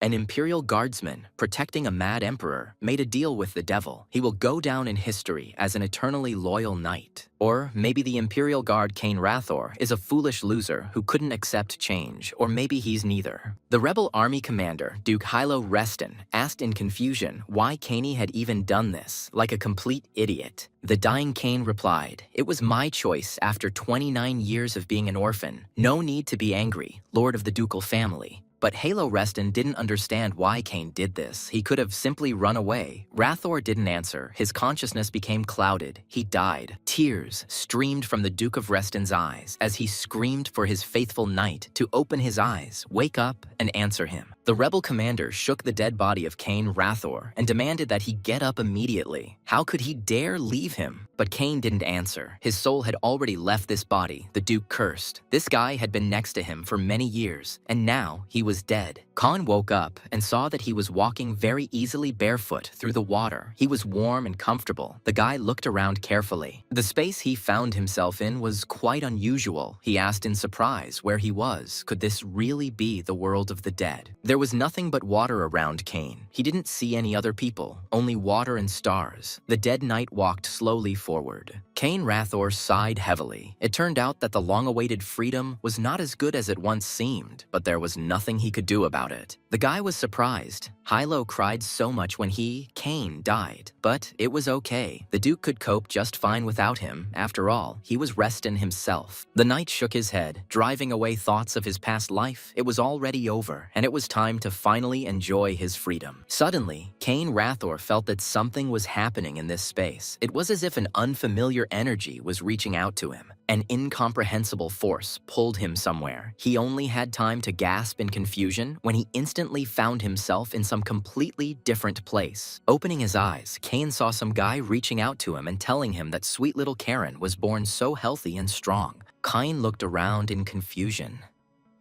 An imperial guardsman, protecting a mad emperor, made a deal with the devil. He will go down in history as an eternally loyal knight. Or maybe the imperial guard Cain Rathor is a foolish loser who couldn't accept change, or maybe he's neither. The rebel army commander, Duke Hilo Reston, asked in confusion why Cain had even done this, like a complete idiot. The dying Cain replied, "It was my choice after 29 years of being an orphan. No need to be angry, lord of the ducal family." But Halo Reston didn't understand why Cain did this. He could have simply run away. Rathor didn't answer. His consciousness became clouded. He died. Tears streamed from the Duke of Reston's eyes as he screamed for his faithful knight to open his eyes, wake up, and answer him. The rebel commander shook the dead body of Cain Rathor and demanded that he get up immediately. How could he dare leave him? But Cain didn't answer. His soul had already left this body, the Duke cursed. This guy had been next to him for many years, and now he was dead. Khan woke up and saw that he was walking very easily barefoot through the water. He was warm and comfortable. The guy looked around carefully. The space he found himself in was quite unusual. He asked in surprise where he was. Could this really be the world of the dead? There was nothing but water around Cain. He didn't see any other people, only water and stars. The dead knight walked slowly forward. Cain Rathor sighed heavily. It turned out that the long-awaited freedom was not as good as it once seemed, but there was nothing he could do about it. The guy was surprised. Hilo cried so much when he, Cain, died. But it was okay. The Duke could cope just fine without him. After all, he was Reston himself. The knight shook his head, driving away thoughts of his past life. It was already over, and it was time to finally enjoy his freedom. Suddenly, Cain Rathor felt that something was happening in this space. It was as if an unfamiliar energy was reaching out to him. An incomprehensible force pulled him somewhere. He only had time to gasp in confusion when he instantly found himself in some completely different place. Opening his eyes, Cain saw some guy reaching out to him and telling him that sweet little Karen was born so healthy and strong. Cain looked around in confusion.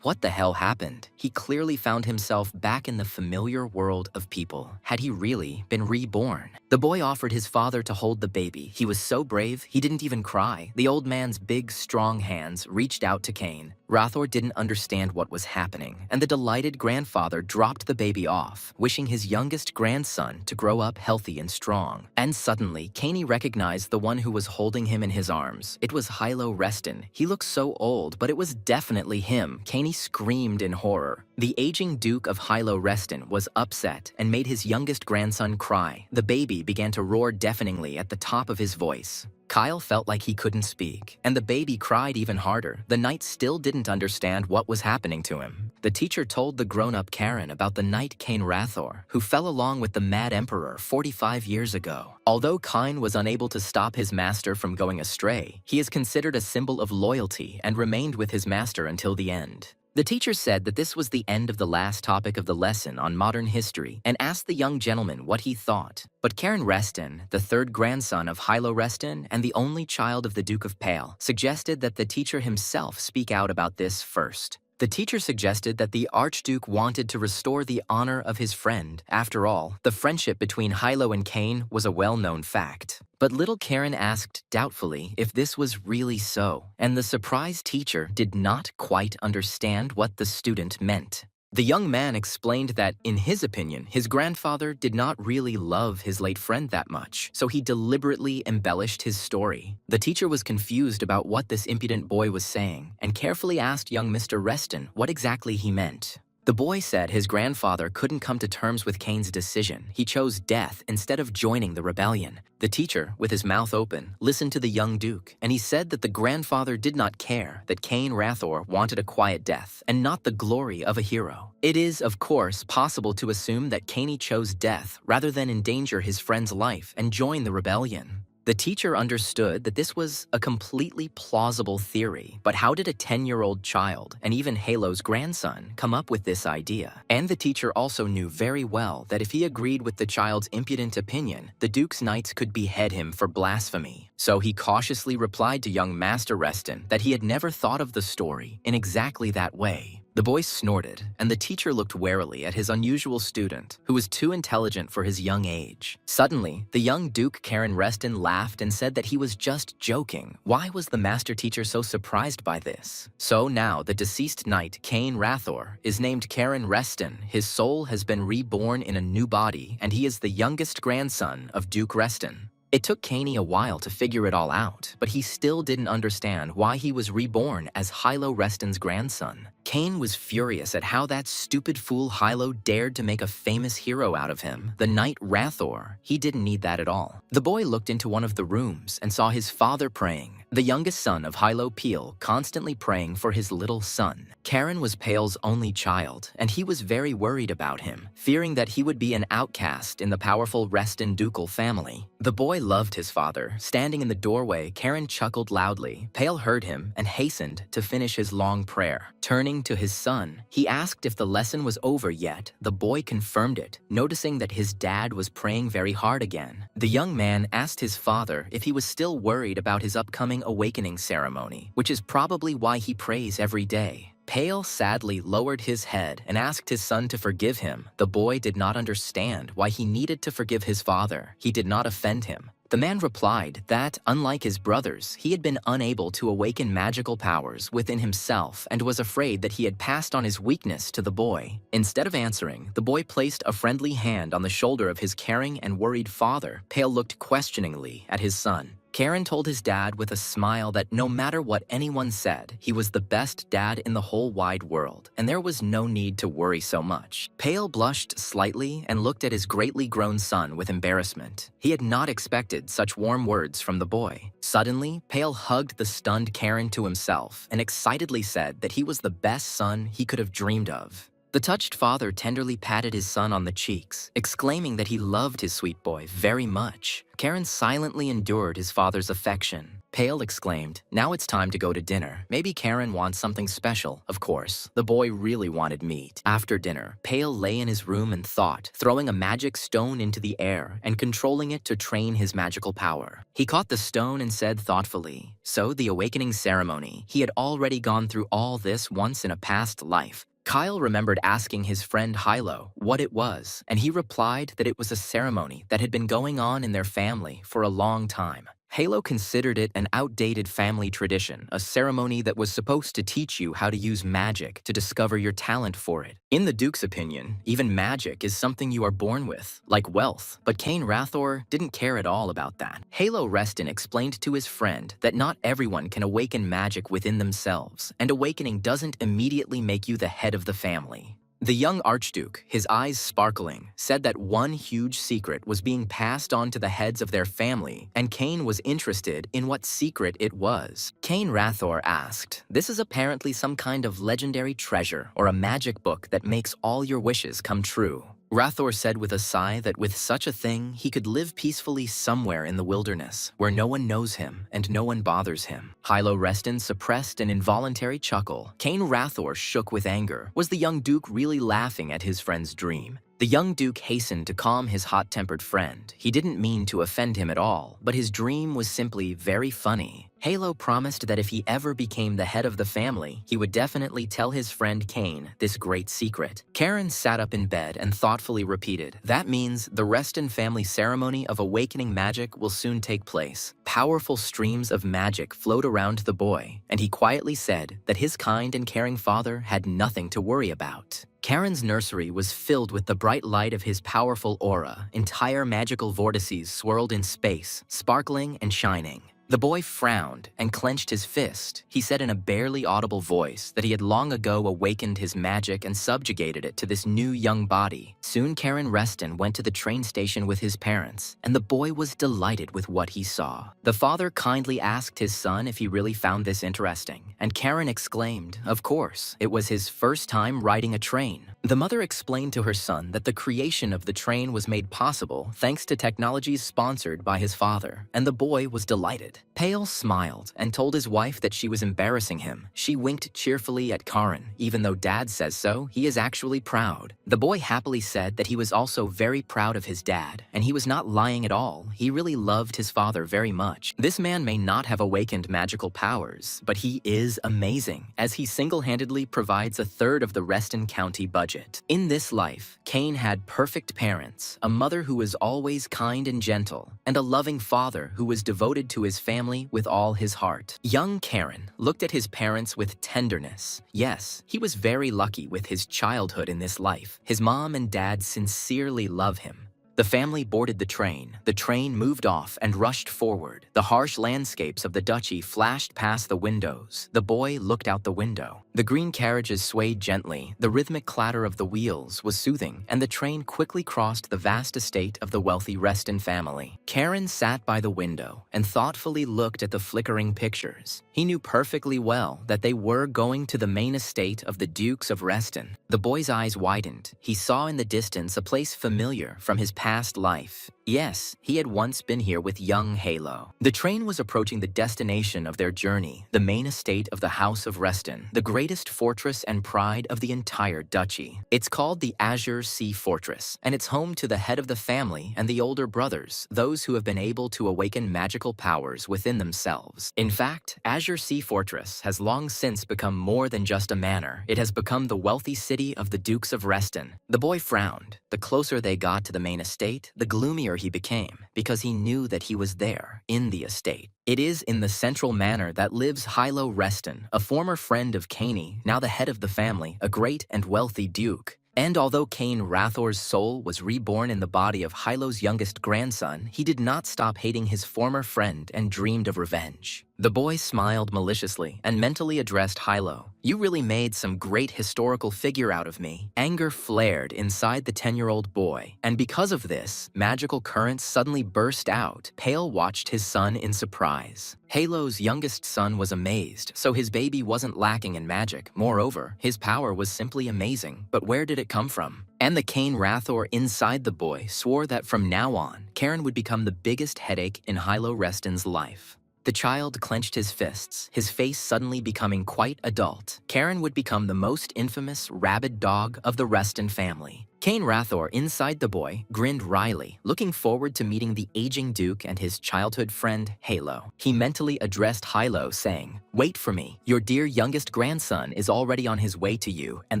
What the hell happened? He clearly found himself back in the familiar world of people. Had he really been reborn? The boy offered his father to hold the baby. He was so brave, he didn't even cry. The old man's big, strong hands reached out to Cain. Rathor didn't understand what was happening, and the delighted grandfather dropped the baby off, wishing his youngest grandson to grow up healthy and strong. And suddenly, Cain recognized the one who was holding him in his arms. It was Hilo Reston. He looked so old, but it was definitely him. Cain screamed in horror. The aging Duke of Hilo Reston was upset and made his youngest grandson cry. The baby began to roar deafeningly at the top of his voice. Kyle felt like he couldn't speak, and the baby cried even harder. The knight still didn't understand what was happening to him. The teacher told the grown-up Karen about the knight Cain Rathor, who fell along with the mad emperor 45 years ago. Although Cain was unable to stop his master from going astray, he is considered a symbol of loyalty and remained with his master until the end. The teacher said that this was the end of the last topic of the lesson on modern history and asked the young gentleman what he thought. But Karen Reston, the third grandson of Hilo Reston and the only child of the Duke of Pale, suggested that the teacher himself speak out about this first. The teacher suggested that the Archduke wanted to restore the honor of his friend. After all, the friendship between Hilo and Cain was a well-known fact. But little Karen asked doubtfully if this was really so, and the surprised teacher did not quite understand what the student meant. The young man explained that, in his opinion, his grandfather did not really love his late friend that much, so he deliberately embellished his story. The teacher was confused about what this impudent boy was saying, and carefully asked young Mr. Reston what exactly he meant. The boy said his grandfather couldn't come to terms with Cain's decision. He chose death instead of joining the rebellion. The teacher, with his mouth open, listened to the young Duke, and he said that the grandfather did not care, that Cain Rathor wanted a quiet death, and not the glory of a hero. It is, of course, possible to assume that Cain chose death rather than endanger his friend's life and join the rebellion. The teacher understood that this was a completely plausible theory, but how did a 10-year-old child, and even Halo's grandson, come up with this idea? And the teacher also knew very well that if he agreed with the child's impudent opinion, the Duke's knights could behead him for blasphemy. So he cautiously replied to young Master Reston that he had never thought of the story in exactly that way. The boy snorted, and the teacher looked warily at his unusual student, who was too intelligent for his young age. Suddenly, the young Duke Karen Reston laughed and said that he was just joking. Why was the master teacher so surprised by this? So now the deceased knight, Cain Rathor, is named Karen Reston. His soul has been reborn in a new body, and he is the youngest grandson of Duke Reston. It took Caney a while to figure it all out, but he still didn't understand why he was reborn as Hilo Reston's grandson. Cain was furious at how that stupid fool Hilo dared to make a famous hero out of him, the knight Rathor. He didn't need that at all. The boy looked into one of the rooms and saw his father praying, the youngest son of Hilo Peel, constantly praying for his little son. Karen was Pale's only child, and he was very worried about him, fearing that he would be an outcast in the powerful Reston ducal family. The boy loved his father. Standing in the doorway, Karen chuckled loudly. Pale heard him and hastened to finish his long prayer. Turning to his son, he asked if the lesson was over yet. The boy confirmed it, noticing that his dad was praying very hard again. The young man asked his father if he was still worried about his upcoming awakening ceremony, which is probably why he prays every day. Pale sadly lowered his head and asked his son to forgive him. The boy did not understand why he needed to forgive his father. He did not offend him. The man replied that, unlike his brothers, he had been unable to awaken magical powers within himself and was afraid that he had passed on his weakness to the boy. Instead of answering, the boy placed a friendly hand on the shoulder of his caring and worried father. Pale looked questioningly at his son. Karen told his dad with a smile that no matter what anyone said, he was the best dad in the whole wide world, and there was no need to worry so much. Pale blushed slightly and looked at his greatly grown son with embarrassment. He had not expected such warm words from the boy. Suddenly, Pale hugged the stunned Karen to himself and excitedly said that he was the best son he could have dreamed of. The touched father tenderly patted his son on the cheeks, exclaiming that he loved his sweet boy very much. Karen silently endured his father's affection. Pale exclaimed, "Now it's time to go to dinner. Maybe Karen wants something special." Of course, the boy really wanted meat. After dinner, Pale lay in his room and thought, throwing a magic stone into the air and controlling it to train his magical power. He caught the stone and said thoughtfully, "So the awakening ceremony. He had already gone through all this once in a past life." Kyle remembered asking his friend Hilo what it was, and he replied that it was a ceremony that had been going on in their family for a long time. Halo considered it an outdated family tradition, a ceremony that was supposed to teach you how to use magic to discover your talent for it. In the Duke's opinion, even magic is something you are born with, like wealth, but Cain Rathor didn't care at all about that. Halo Reston explained to his friend that not everyone can awaken magic within themselves, and awakening doesn't immediately make you the head of the family. The young Archduke, his eyes sparkling, said that one huge secret was being passed on to the heads of their family, and Cain was interested in what secret it was. Cain Rathor asked, "This is apparently some kind of legendary treasure or a magic book that makes all your wishes come true." Rathor said with a sigh that with such a thing, he could live peacefully somewhere in the wilderness, where no one knows him and no one bothers him. Hilo Reston suppressed an involuntary chuckle. Cain Rathor shook with anger. Was the young Duke really laughing at his friend's dream? The young Duke hastened to calm his hot-tempered friend. He didn't mean to offend him at all, but his dream was simply very funny. Halo promised that if he ever became the head of the family, he would definitely tell his friend Cain this great secret. Karen sat up in bed and thoughtfully repeated, "That means the Reston family ceremony of awakening magic will soon take place." Powerful streams of magic flowed around the boy, and he quietly said that his kind and caring father had nothing to worry about. Karen's nursery was filled with the bright light of his powerful aura. Entire magical vortices swirled in space, sparkling and shining. The boy frowned and clenched his fist. He said in a barely audible voice that he had long ago awakened his magic and subjugated it to this new young body. Soon Karen Reston went to the train station with his parents, and the boy was delighted with what he saw. The father kindly asked his son if he really found this interesting, and Karen exclaimed, of course, it was his first time riding a train. The mother explained to her son that the creation of the train was made possible thanks to technologies sponsored by his father, and the boy was delighted. Pale smiled and told his wife that she was embarrassing him. She winked cheerfully at Karen. Even though Dad says so, he is actually proud. The boy happily said that he was also very proud of his dad, and he was not lying at all. He really loved his father very much. This man may not have awakened magical powers, but he is amazing, as he single-handedly provides a third of the Reston County budget. In this life, Kane had perfect parents, a mother who was always kind and gentle, and a loving father who was devoted to his family with all his heart. Young Karen looked at his parents with tenderness. Yes, he was very lucky with his childhood in this life. His mom and dad sincerely love him. The family boarded the train. The train moved off and rushed forward. The harsh landscapes of the duchy flashed past the windows. The boy looked out the window. The green carriages swayed gently. The rhythmic clatter of the wheels was soothing, and the train quickly crossed the vast estate of the wealthy Reston family. Karen sat by the window and thoughtfully looked at the flickering pictures. He knew perfectly well that they were going to the main estate of the Dukes of Reston. The boy's eyes widened. He saw in the distance a place familiar from his past life. Yes, he had once been here with young Halo. The train was approaching the destination of their journey, the main estate of the House of Reston, the greatest fortress and pride of the entire duchy. It's called the Azure Sea Fortress, and it's home to the head of the family and the older brothers, those who have been able to awaken magical powers within themselves. In fact, Azure Sea Fortress has long since become more than just a manor. It has become the wealthy city of the Dukes of Reston. The boy frowned. The closer they got to the main estate, the gloomier he became, because he knew that he was there, in the estate. It is in the central manor that lives Hilo Reston, a former friend of Caney, now the head of the family, a great and wealthy duke. And although Kane Rathor's soul was reborn in the body of Hilo's youngest grandson, he did not stop hating his former friend and dreamed of revenge. The boy smiled maliciously and mentally addressed Hilo. "You really made some great historical figure out of me." Anger flared inside the 10-year-old boy, and because of this, magical currents suddenly burst out. Pale watched his son in surprise. Halo's youngest son was amazed, so his baby wasn't lacking in magic. Moreover, his power was simply amazing, but where did it come from? And the Kane Rathor inside the boy swore that from now on, Karen would become the biggest headache in Hilo Reston's life. The child clenched his fists, his face suddenly becoming quite adult. Karen would become the most infamous rabid dog of the Reston family. Kane Rathor, inside the boy, grinned wryly, looking forward to meeting the aging Duke and his childhood friend, Halo. He mentally addressed Hilo, saying, "Wait for me. Your dear youngest grandson is already on his way to you, and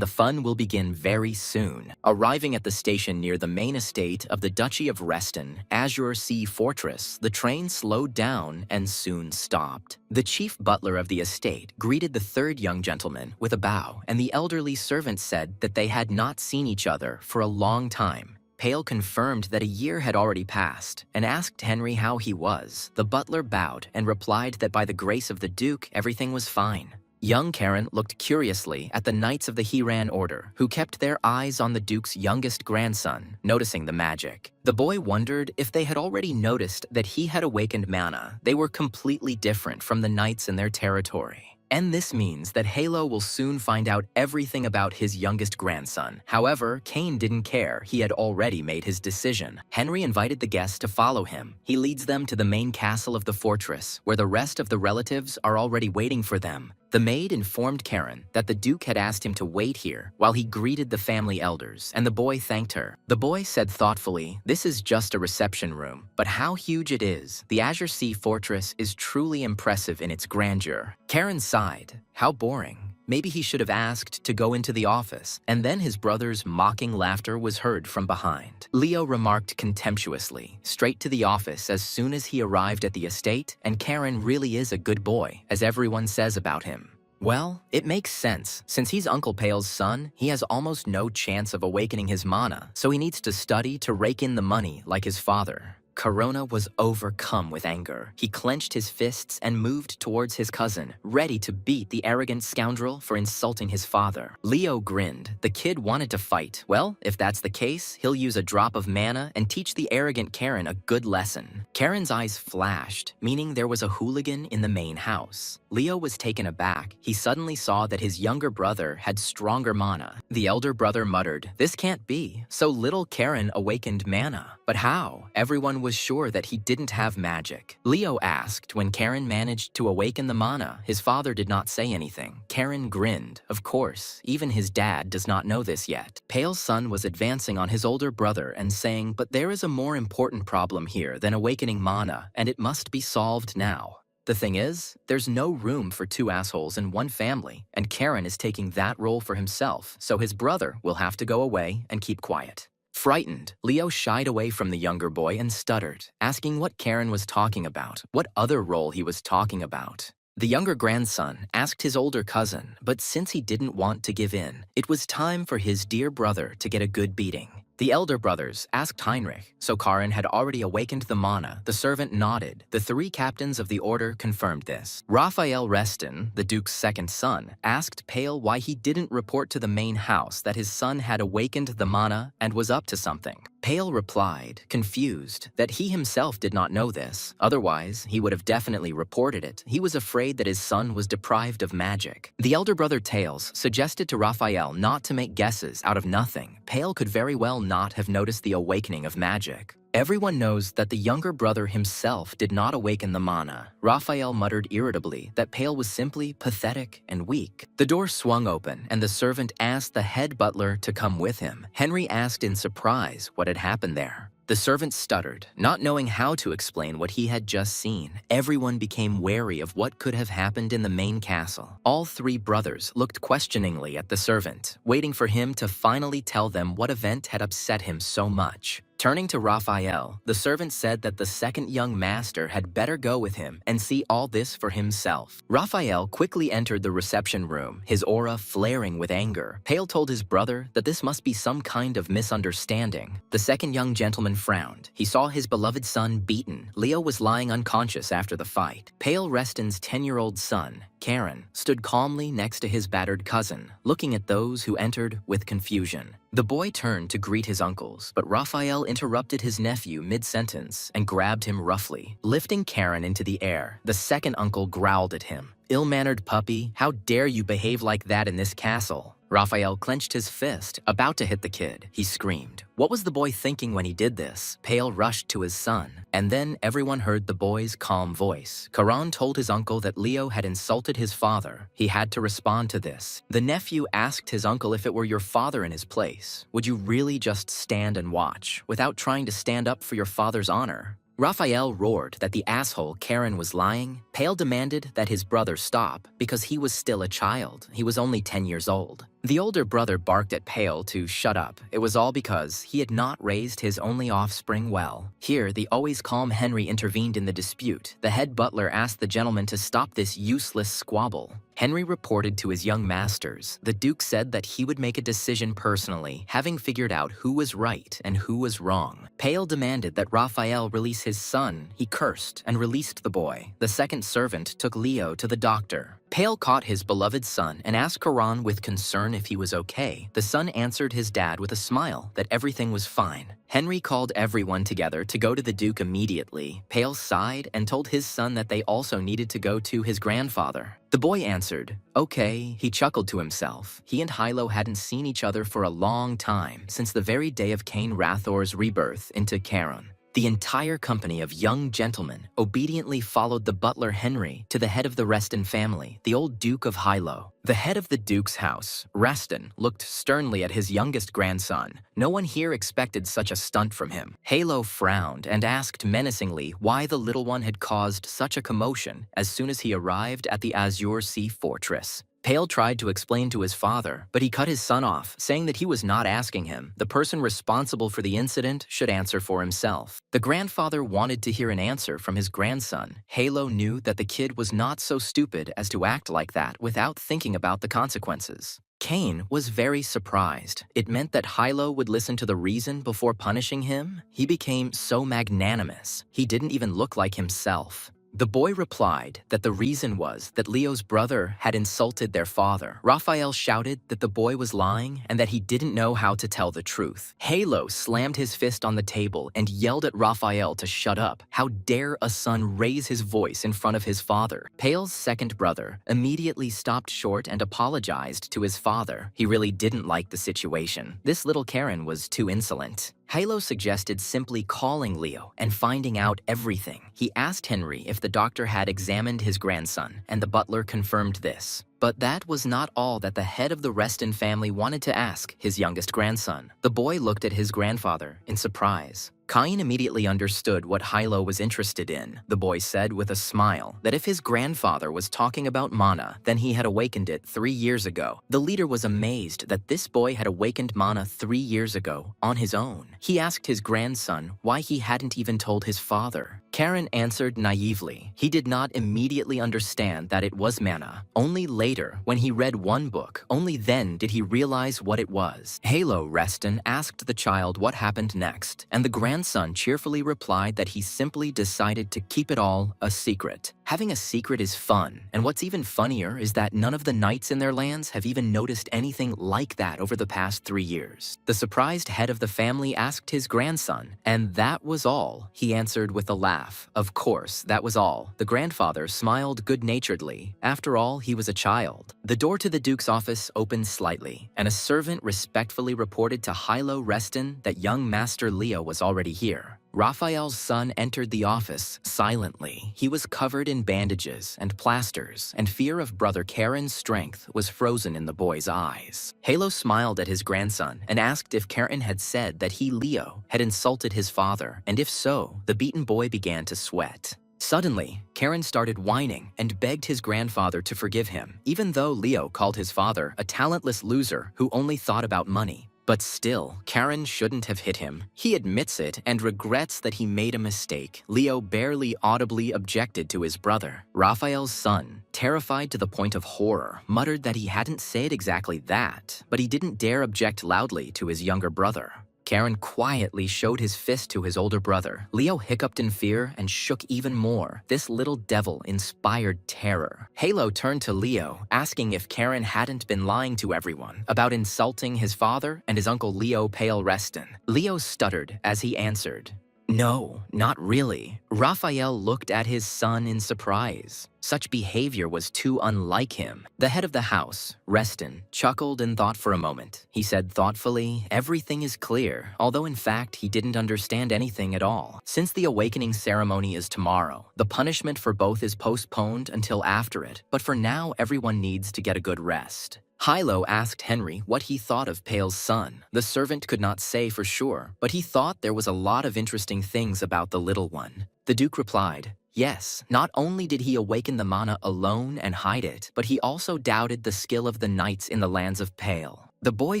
the fun will begin very soon." Arriving at the station near the main estate of the Duchy of Reston, Azure Sea Fortress, the train slowed down and soon stopped. The chief butler of the estate greeted the third young gentleman with a bow, and the elderly servant said that they had not seen each other for a long time. Pale confirmed that a year had already passed and asked Henry how he was. The butler bowed and replied that by the grace of the Duke, everything was fine. Young Karen looked curiously at the Knights of the Hiran Order, who kept their eyes on the Duke's youngest grandson, noticing the magic. The boy wondered if they had already noticed that he had awakened mana. They were completely different from the Knights in their territory. And this means that Halo will soon find out everything about his youngest grandson. However, Kane didn't care. He had already made his decision. Henry invited the guests to follow him. He leads them to the main castle of the fortress, where the rest of the relatives are already waiting for them. The maid informed Karen that the Duke had asked him to wait here while he greeted the family elders, and the boy thanked her. The boy said thoughtfully, "This is just a reception room, but how huge it is. The Azure Sea Fortress is truly impressive in its grandeur." Karen sighed. How boring. Maybe he should have asked to go into the office, and then his brother's mocking laughter was heard from behind. Leo remarked contemptuously, "Straight to the office as soon as he arrived at the estate, and Karen really is a good boy, as everyone says about him." Well, it makes sense. Since he's Uncle Pale's son, he has almost no chance of awakening his mana, so he needs to study to rake in the money like his father. Corona was overcome with anger. He clenched his fists and moved towards his cousin, ready to beat the arrogant scoundrel for insulting his father. Leo grinned. The kid wanted to fight. Well, if that's the case, he'll use a drop of mana and teach the arrogant Karen a good lesson. Karen's eyes flashed, meaning there was a hooligan in the main house. Leo was taken aback. He suddenly saw that his younger brother had stronger mana. The elder brother muttered, "This can't be. So little Karen awakened mana. But how?" Everyone Karen was sure that he didn't have magic. Leo asked when Karen managed to awaken the mana. His father did not say anything. Karen grinned. Of course, even his dad does not know this yet. Pale's son was advancing on his older brother and saying, but there is a more important problem here than awakening mana, and it must be solved now. The thing is, there's no room for two assholes in one family, and Karen is taking that role for himself, so his brother will have to go away and keep quiet. Frightened, Leo shied away from the younger boy and stuttered, asking what Karen was talking about, what other role he was talking about. The younger grandson asked his older cousin, but since he didn't want to give in, it was time for his dear brother to get a good beating. The elder brothers asked Heinrich, so Karen had already awakened the mana. The servant nodded. The three captains of the order confirmed this. Raphael Reston, the Duke's second son, asked Pale why he didn't report to the main house that his son had awakened the mana and was up to something. Pale replied, confused, that he himself did not know this. Otherwise, he would have definitely reported it. He was afraid that his son was deprived of magic. The elder brother Tails suggested to Raphael not to make guesses out of nothing. Pale could very well not have noticed the awakening of magic. Everyone knows that the younger brother himself did not awaken the mana. Raphael muttered irritably that Pale was simply pathetic and weak. The door swung open and the servant asked the head butler to come with him. Henry asked in surprise what had happened there. The servant stuttered, not knowing how to explain what he had just seen. Everyone became wary of what could have happened in the main castle. All three brothers looked questioningly at the servant, waiting for him to finally tell them what event had upset him so much. Turning to Raphael, the servant said that the second young master had better go with him and see all this for himself. Raphael quickly entered the reception room, his aura flaring with anger. Pale told his brother that this must be some kind of misunderstanding. The second young gentleman frowned. He saw his beloved son beaten. Leo was lying unconscious after the fight. Pale Reston's 10-year-old son, Karen, stood calmly next to his battered cousin, looking at those who entered with confusion. The boy turned to greet his uncles, but Raphael interrupted his nephew mid-sentence and grabbed him roughly. Lifting Karen into the air, the second uncle growled at him. "Ill-mannered puppy, how dare you behave like that in this castle?" Raphael clenched his fist, about to hit the kid. He screamed. What was the boy thinking when he did this? Pale rushed to his son, and then everyone heard the boy's calm voice. Karan told his uncle that Leo had insulted his father. He had to respond to this. The nephew asked his uncle if it were your father in his place. Would you really just stand and watch, without trying to stand up for your father's honor? Raphael roared that the asshole Karen was lying. Pale demanded that his brother stop because he was still a child. He was only 10 years old. The older brother barked at Pale to shut up. It was all because he had not raised his only offspring well. Here, the always calm Henry intervened in the dispute. The head butler asked the gentleman to stop this useless squabble. Henry reported to his young masters. The Duke said that he would make a decision personally, having figured out who was right and who was wrong. Pale demanded that Raphael release his son. He cursed and released the boy. The second servant took Leo to the doctor. Pale caught his beloved son and asked Karan with concern if he was okay. The son answered his dad with a smile that everything was fine. Henry called everyone together to go to the Duke immediately. Pale sighed and told his son that they also needed to go to his grandfather. The boy answered, okay. He chuckled to himself. He and Hilo hadn't seen each other for a long time, since the very day of Cain Rathor's rebirth into Charon. The entire company of young gentlemen obediently followed the butler Henry to the head of the Reston family, the old Duke of Hilo. The head of the Duke's house, Reston, looked sternly at his youngest grandson. No one here expected such a stunt from him. Halo frowned and asked menacingly why the little one had caused such a commotion as soon as he arrived at the Azure Sea Fortress. Pale tried to explain to his father, but he cut his son off, saying that he was not asking him. The person responsible for the incident should answer for himself. The grandfather wanted to hear an answer from his grandson. Halo knew that the kid was not so stupid as to act like that without thinking about the consequences. Cain was very surprised. It meant that Hilo would listen to the reason before punishing him. He became so magnanimous. He didn't even look like himself. The boy replied that the reason was that Leo's brother had insulted their father. Raphael shouted that the boy was lying and that he didn't know how to tell the truth. Halo slammed his fist on the table and yelled at Raphael to shut up. How dare a son raise his voice in front of his father? Pale's second brother immediately stopped short and apologized to his father. He really didn't like the situation. This little Karen was too insolent. Hilo suggested simply calling Leo and finding out everything. He asked Henry if the doctor had examined his grandson, and the butler confirmed this. But that was not all that the head of the Reston family wanted to ask his youngest grandson. The boy looked at his grandfather in surprise. Cain immediately understood what Hilo was interested in. The boy said with a smile that if his grandfather was talking about mana, then he had awakened it 3 years ago. The leader was amazed that this boy had awakened mana 3 years ago on his own. He asked his grandson why he hadn't even told his father. Karen answered naively. He did not immediately understand that it was mana. Only later, when he read one book, only then did he realize what it was. Halo Reston asked the child what happened next, and the grandson cheerfully replied that he simply decided to keep it all a secret. Having a secret is fun, and what's even funnier is that none of the knights in their lands have even noticed anything like that over the past 3 years. The surprised head of the family asked his grandson, and that was all. He answered with a laugh. Of course, that was all. The grandfather smiled good-naturedly. After all, he was a child. The door to the Duke's office opened slightly, and a servant respectfully reported to Hilo Reston that young Master Leo was already here. Raphael's son entered the office silently. He was covered in bandages and plasters, and fear of brother Karen's strength was frozen in the boy's eyes. Halo smiled at his grandson and asked if Karen had said that he, Leo, had insulted his father, and if so, the beaten boy began to sweat. Suddenly, Karen started whining and begged his grandfather to forgive him, even though Leo called his father a talentless loser who only thought about money. But still, Karen shouldn't have hit him. He admits it and regrets that he made a mistake. Leo barely audibly objected to his brother. Raphael's son, terrified to the point of horror, muttered that he hadn't said exactly that, but he didn't dare object loudly to his younger brother. Karen quietly showed his fist to his older brother. Leo hiccuped in fear and shook even more. This little devil inspired terror. Halo turned to Leo, asking if Karen hadn't been lying to everyone about insulting his father and his uncle Leo Pale Reston. Leo stuttered as he answered, "No, not really." Raphael looked at his son in surprise. Such behavior was too unlike him. The head of the house, Reston, chuckled and thought for a moment. He said thoughtfully, "Everything is clear," although in fact he didn't understand anything at all. Since the awakening ceremony is tomorrow, the punishment for both is postponed until after it, but for now everyone needs to get a good rest. Hilo asked Henry what he thought of Pale's son. The servant could not say for sure, but he thought there was a lot of interesting things about the little one. The Duke replied, yes, not only did he awaken the mana alone and hide it, but he also doubted the skill of the knights in the lands of Pale. The boy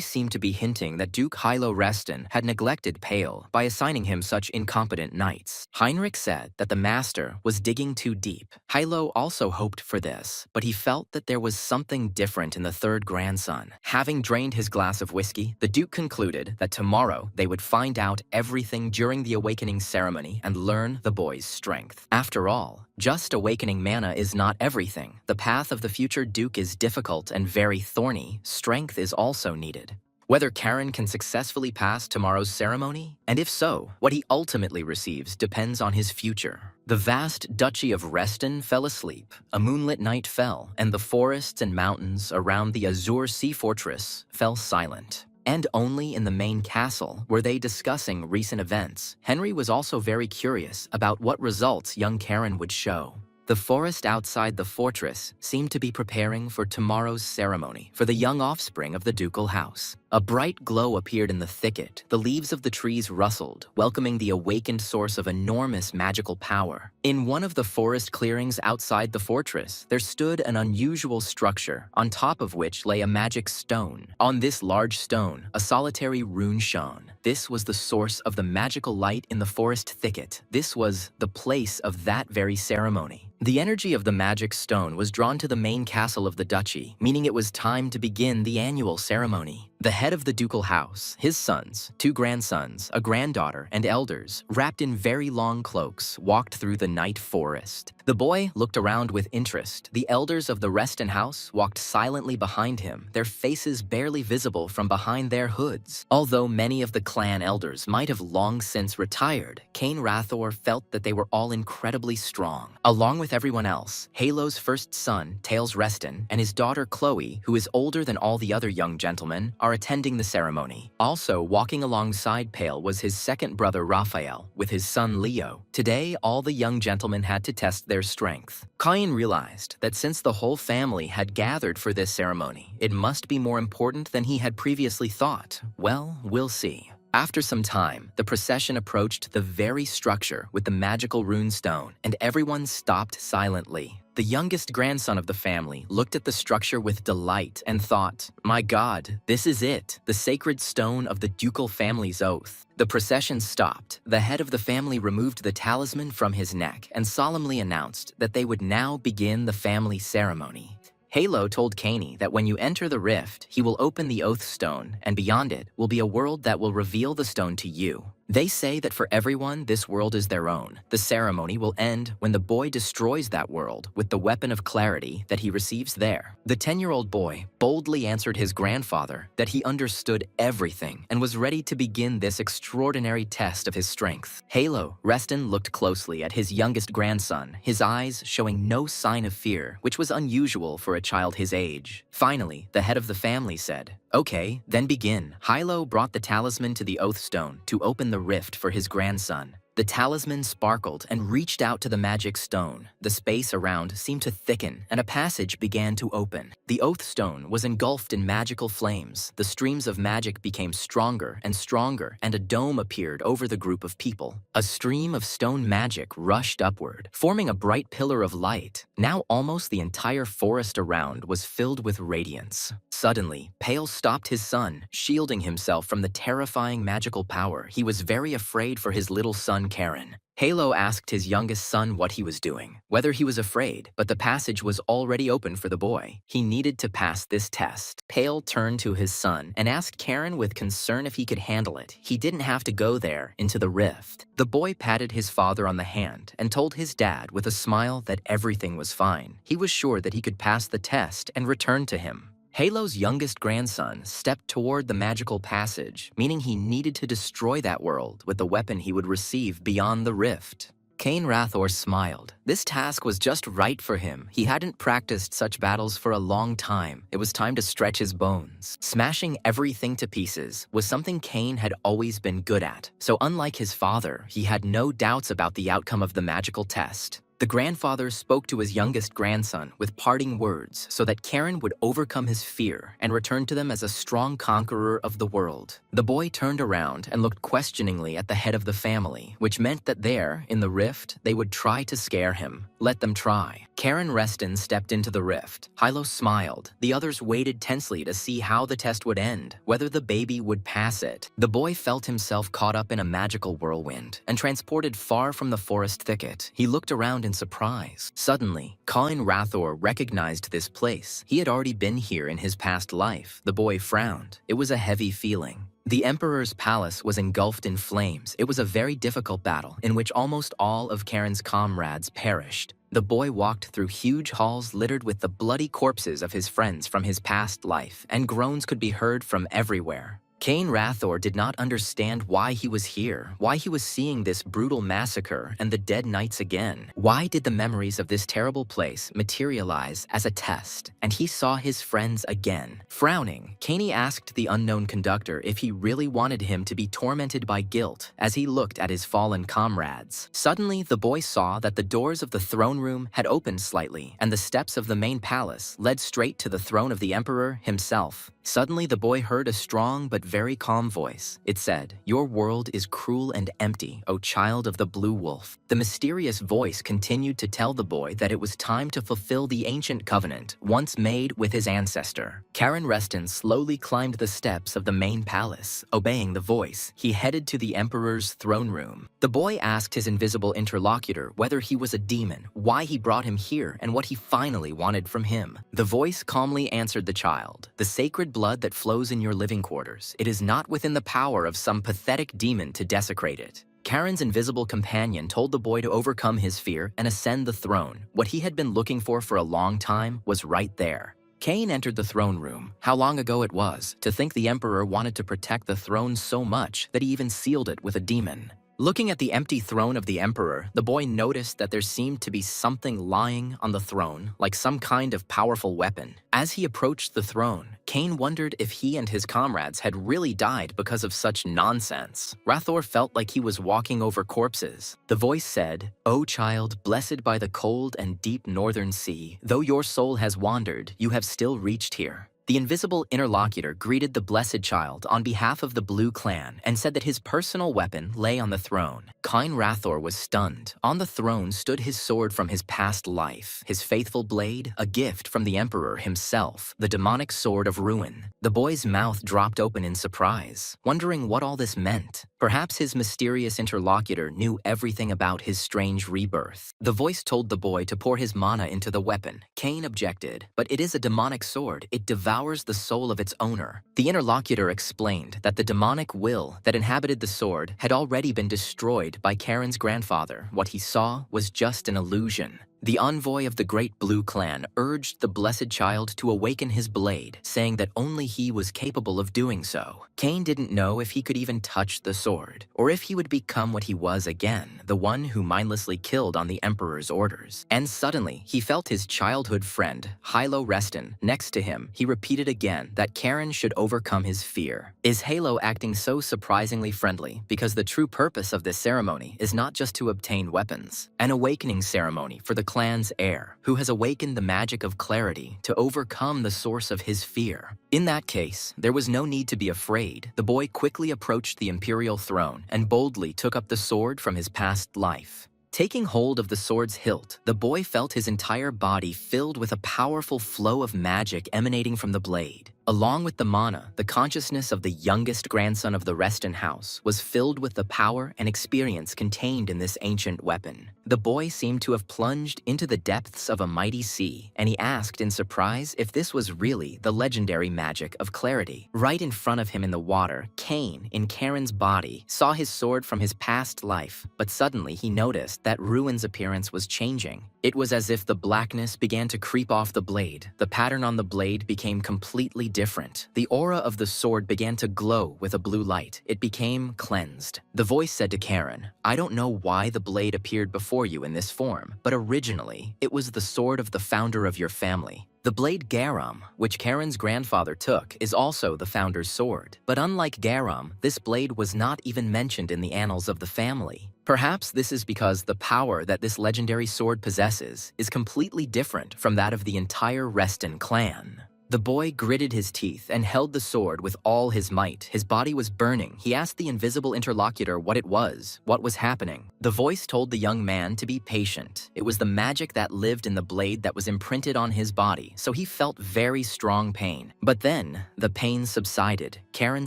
seemed to be hinting that Duke Hilo Reston had neglected Pale by assigning him such incompetent knights. Heinrich said that the master was digging too deep. Hilo also hoped for this, but he felt that there was something different in the third grandson. Having drained his glass of whiskey, the Duke concluded that tomorrow they would find out everything during the awakening ceremony and learn the boy's strength. After all, just awakening mana is not everything. The path of the future Duke is difficult and very thorny. Strength is also needed. Whether Karen can successfully pass tomorrow's ceremony, and if so, what he ultimately receives depends on his future. The vast duchy of Reston fell asleep. A moonlit night fell, and the forests and mountains around the Azure Sea Fortress fell silent. And only in the main castle were they discussing recent events. Henry was also very curious about what results young Karen would show. The forest outside the fortress seemed to be preparing for tomorrow's ceremony for the young offspring of the ducal house. A bright glow appeared in the thicket. The leaves of the trees rustled, welcoming the awakened source of enormous magical power. In one of the forest clearings outside the fortress, there stood an unusual structure, on top of which lay a magic stone. On this large stone, a solitary rune shone. This was the source of the magical light in the forest thicket. This was the place of that very ceremony. The energy of the magic stone was drawn to the main castle of the duchy, meaning it was time to begin the annual ceremony. The head of the ducal house, his sons, 2 grandsons, a granddaughter, and elders, wrapped in very long cloaks, walked through the night forest. The boy looked around with interest. The elders of the Reston house walked silently behind him, their faces barely visible from behind their hoods. Although many of the clan elders might have long since retired, Cain Rathor felt that they were all incredibly strong. Along with everyone else, Halo's first son, Tails Reston, and his daughter Chloe, who is older than all the other young gentlemen, are are attending the ceremony. Also walking alongside Pale was his second brother Raphael with his son Leo. Today, all the young gentlemen had to test their strength. Cain realized that since the whole family had gathered for this ceremony, it must be more important than he had previously thought. Well, we'll see. After some time, the procession approached the very structure with the magical rune stone, and everyone stopped silently. The youngest grandson of the family looked at the structure with delight and thought, "My God, this is it, the sacred stone of the ducal family's oath." The procession stopped. The head of the family removed the talisman from his neck and solemnly announced that they would now begin the family ceremony. Halo told Caney that when you enter the rift, he will open the oath stone, and beyond it will be a world that will reveal the stone to you. They say that for everyone, this world is their own. The ceremony will end when the boy destroys that world with the weapon of clarity that he receives there. The 10-year-old boy boldly answered his grandfather that he understood everything and was ready to begin this extraordinary test of his strength. Halo Reston looked closely at his youngest grandson, his eyes showing no sign of fear, which was unusual for a child his age. Finally, the head of the family said, "Okay, then begin." Hilo brought the talisman to the oath stone to open the rift for his grandson. The talisman sparkled and reached out to the magic stone. The space around seemed to thicken, and a passage began to open. The oath stone was engulfed in magical flames. The streams of magic became stronger, and a dome appeared over the group of people. A stream of stone magic rushed upward, forming a bright pillar of light. Now almost the entire forest around was filled with radiance. Suddenly, Pale stopped his son, shielding himself from the terrifying magical power. He was very afraid for his little son, Karen. Halo asked his youngest son what he was doing, whether he was afraid, but the passage was already open for the boy. He needed to pass this test. Pale turned to his son and asked Karen with concern if he could handle it. He didn't have to go there into the rift. The boy patted his father on the hand and told his dad with a smile that everything was fine. He was sure that he could pass the test and return to him. Halo's youngest grandson stepped toward the magical passage, meaning he needed to destroy that world with the weapon he would receive beyond the rift. Cain Rathor smiled. This task was just right for him. He hadn't practiced such battles for a long time. It was time to stretch his bones. Smashing everything to pieces was something Cain had always been good at. So unlike his father, he had no doubts about the outcome of the magical test. The grandfather spoke to his youngest grandson with parting words so that Karen would overcome his fear and return to them as a strong conqueror of the world. The boy turned around and looked questioningly at the head of the family, which meant that there, in the rift, they would try to scare him. Let them try. Karen Reston stepped into the rift. Hilo smiled. The others waited tensely to see how the test would end, whether the baby would pass it. The boy felt himself caught up in a magical whirlwind and transported far from the forest thicket. He looked around in surprise. Suddenly, Cain Rathor recognized this place. He had already been here in his past life. The boy frowned. It was a heavy feeling. The Emperor's palace was engulfed in flames. It was a very difficult battle in which almost all of Karen's comrades perished. The boy walked through huge halls littered with the bloody corpses of his friends from his past life, and groans could be heard from everywhere. Cain Rathor did not understand why he was here, why he was seeing this brutal massacre and the dead knights again. Why did the memories of this terrible place materialize as a test, and he saw his friends again? Frowning, Caney asked the unknown conductor if he really wanted him to be tormented by guilt as he looked at his fallen comrades. Suddenly, the boy saw that the doors of the throne room had opened slightly, and the steps of the main palace led straight to the throne of the Emperor himself. Suddenly, the boy heard a strong but very calm voice. It said, "Your world is cruel and empty, O child of the blue wolf." The mysterious voice continued to tell the boy that it was time to fulfill the ancient covenant once made with his ancestor. Karen Reston slowly climbed the steps of the main palace. Obeying the voice, he headed to the Emperor's throne room. The boy asked his invisible interlocutor whether he was a demon, why he brought him here, and what he finally wanted from him. The voice calmly answered the child, "The sacred blood that flows in your living quarters. It is not within the power of some pathetic demon to desecrate it." Karen's invisible companion told the boy to overcome his fear and ascend the throne. What he had been looking for a long time was right there. Cain entered the throne room. How long ago it was, to think the Emperor wanted to protect the throne so much that he even sealed it with a demon. Looking at the empty throne of the emperor, the boy noticed that there seemed to be something lying on the throne, like some kind of powerful weapon. As he approached the throne, Cain wondered if he and his comrades had really died because of such nonsense. Rathor felt like he was walking over corpses. The voice said, "O child, blessed by the cold and deep northern sea, though your soul has wandered, you have still reached here." The invisible interlocutor greeted the blessed child on behalf of the Blue Clan and said that his personal weapon lay on the throne. Cain Rathor was stunned. On the throne stood his sword from his past life, his faithful blade, a gift from the Emperor himself, the demonic sword of ruin. The boy's mouth dropped open in surprise, wondering what all this meant. Perhaps his mysterious interlocutor knew everything about his strange rebirth. The voice told the boy to pour his mana into the weapon. Cain objected, "But it is a demonic sword. It devours the soul of its owner." The interlocutor explained that the demonic will that inhabited the sword had already been destroyed by Karen's grandfather. What he saw was just an illusion. The envoy of the Great Blue Clan urged the blessed child to awaken his blade, saying that only he was capable of doing so. Cain didn't know if he could even touch the sword, or if he would become what he was again, the one who mindlessly killed on the Emperor's orders. And suddenly, he felt his childhood friend, Hilo Reston, next to him. He repeated again that Karen should overcome his fear. Is Halo acting so surprisingly friendly because the true purpose of this ceremony is not just to obtain weapons? An awakening ceremony for the clan's heir, who has awakened the magic of clarity to overcome the source of his fear. In that case, there was no need to be afraid. The boy quickly approached the imperial throne and boldly took up the sword from his past life. Taking hold of the sword's hilt, the boy felt his entire body filled with a powerful flow of magic emanating from the blade. Along with the mana, the consciousness of the youngest grandson of the Reston house was filled with the power and experience contained in this ancient weapon. The boy seemed to have plunged into the depths of a mighty sea, and he asked in surprise if this was really the legendary magic of clarity. Right in front of him in the water, Cain, in Karen's body, saw his sword from his past life, but suddenly he noticed that Ruin's appearance was changing. It was as if the blackness began to creep off the blade. The pattern on the blade became completely different. The aura of the sword began to glow with a blue light. It became cleansed. The voice said to Karen, "I don't know why the blade appeared before you in this form, but originally, it was the sword of the founder of your family." The blade Garam, which Karen's grandfather took, is also the founder's sword. But unlike Garam, this blade was not even mentioned in the annals of the family. Perhaps this is because the power that this legendary sword possesses is completely different from that of the entire Reston clan. The boy gritted his teeth and held the sword with all his might. His body was burning. He asked the invisible interlocutor what it was, what was happening. The voice told the young man to be patient. It was the magic that lived in the blade that was imprinted on his body, so he felt very strong pain. But then, the pain subsided. Karen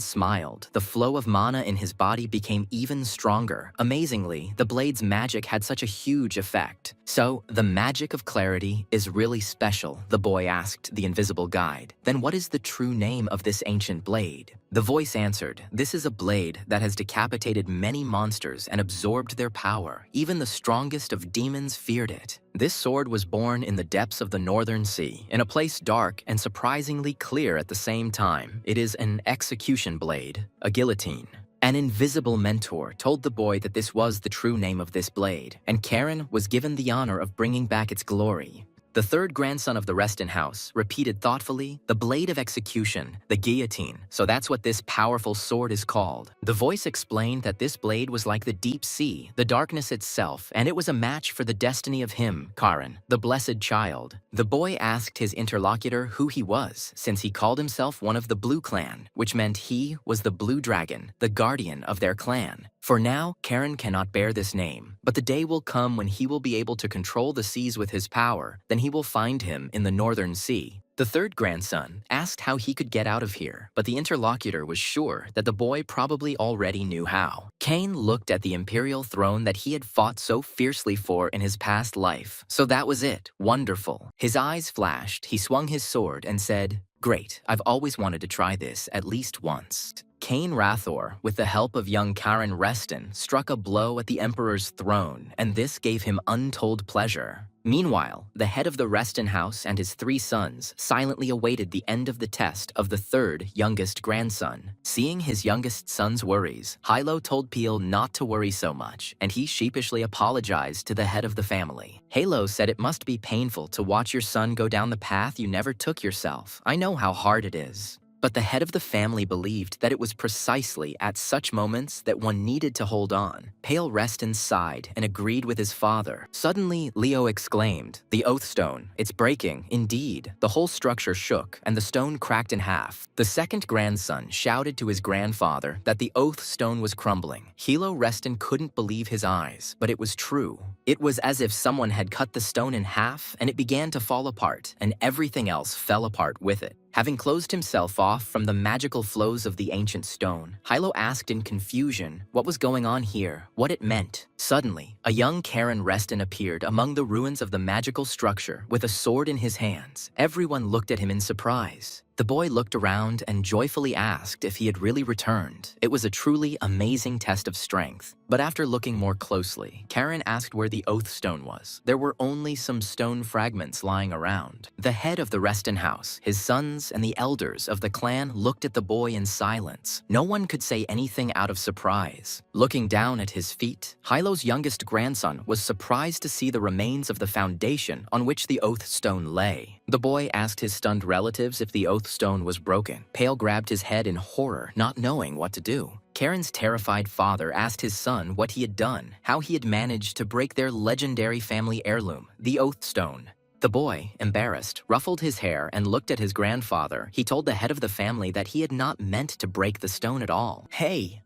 smiled. The flow of mana in his body became even stronger. Amazingly, the blade's magic had such a huge effect. "So, the magic of clarity is really special?" the boy asked the invisible guide. "Then what is the true name of this ancient blade?" The voice answered, "This is a blade that has decapitated many monsters and absorbed their power. Even the strongest of demons feared it. This sword was born in the depths of the northern sea, in a place dark and surprisingly clear at the same time. It is an execution blade, a guillotine." An invisible mentor told the boy that this was the true name of this blade, and Karen was given the honor of bringing back its glory. The third grandson of the Reston house repeated thoughtfully, "The blade of execution, the guillotine, so that's what this powerful sword is called." The voice explained that this blade was like the deep sea, the darkness itself, and it was a match for the destiny of him, Karen, the blessed child. The boy asked his interlocutor who he was, since he called himself one of the Blue Clan, which meant he was the Blue Dragon, the guardian of their clan. For now, Karen cannot bear this name, but the day will come when he will be able to control the seas with his power. Then he will find him in the northern sea. The third grandson asked how he could get out of here, but the interlocutor was sure that the boy probably already knew how. Cain looked at the imperial throne that he had fought so fiercely for in his past life. So that was it. Wonderful. His eyes flashed, he swung his sword and said, "Great, I've always wanted to try this at least once." Cain Rathor, with the help of young Karen Reston, struck a blow at the emperor's throne, and this gave him untold pleasure. Meanwhile, the head of the Reston house and his 3 sons silently awaited the end of the test of the 3rd youngest grandson. Seeing his youngest son's worries, Hilo told Peel not to worry so much, and he sheepishly apologized to the head of the family. Halo said it must be painful to watch your son go down the path you never took yourself. I know how hard it is. But the head of the family believed that it was precisely at such moments that one needed to hold on. Pale Reston sighed and agreed with his father. Suddenly, Leo exclaimed, "The oath stone, it's breaking, indeed." The whole structure shook, and the stone cracked in half. The 2nd grandson shouted to his grandfather that the oath stone was crumbling. Hilo Reston couldn't believe his eyes, but it was true. It was as if someone had cut the stone in half, and it began to fall apart, and everything else fell apart with it. Having closed himself off from the magical flows of the ancient stone, Hilo asked in confusion what was going on here, what it meant. Suddenly, a young Karen Reston appeared among the ruins of the magical structure with a sword in his hands. Everyone looked at him in surprise. The boy looked around and joyfully asked if he had really returned. It was a truly amazing test of strength. But after looking more closely, Karen asked where the oath stone was. There were only some stone fragments lying around. The head of the Reston house, his sons, and the elders of the clan looked at the boy in silence. No one could say anything out of surprise. Looking down at his feet, Hilo's youngest grandson was surprised to see the remains of the foundation on which the oath stone lay. The boy asked his stunned relatives if the oath stone was broken. Pale grabbed his head in horror, not knowing what to do. Karen's terrified father asked his son what he had done, how he had managed to break their legendary family heirloom, the oath stone. The boy, embarrassed, ruffled his hair and looked at his grandfather. He told the head of the family that he had not meant to break the stone at all. "Hey!"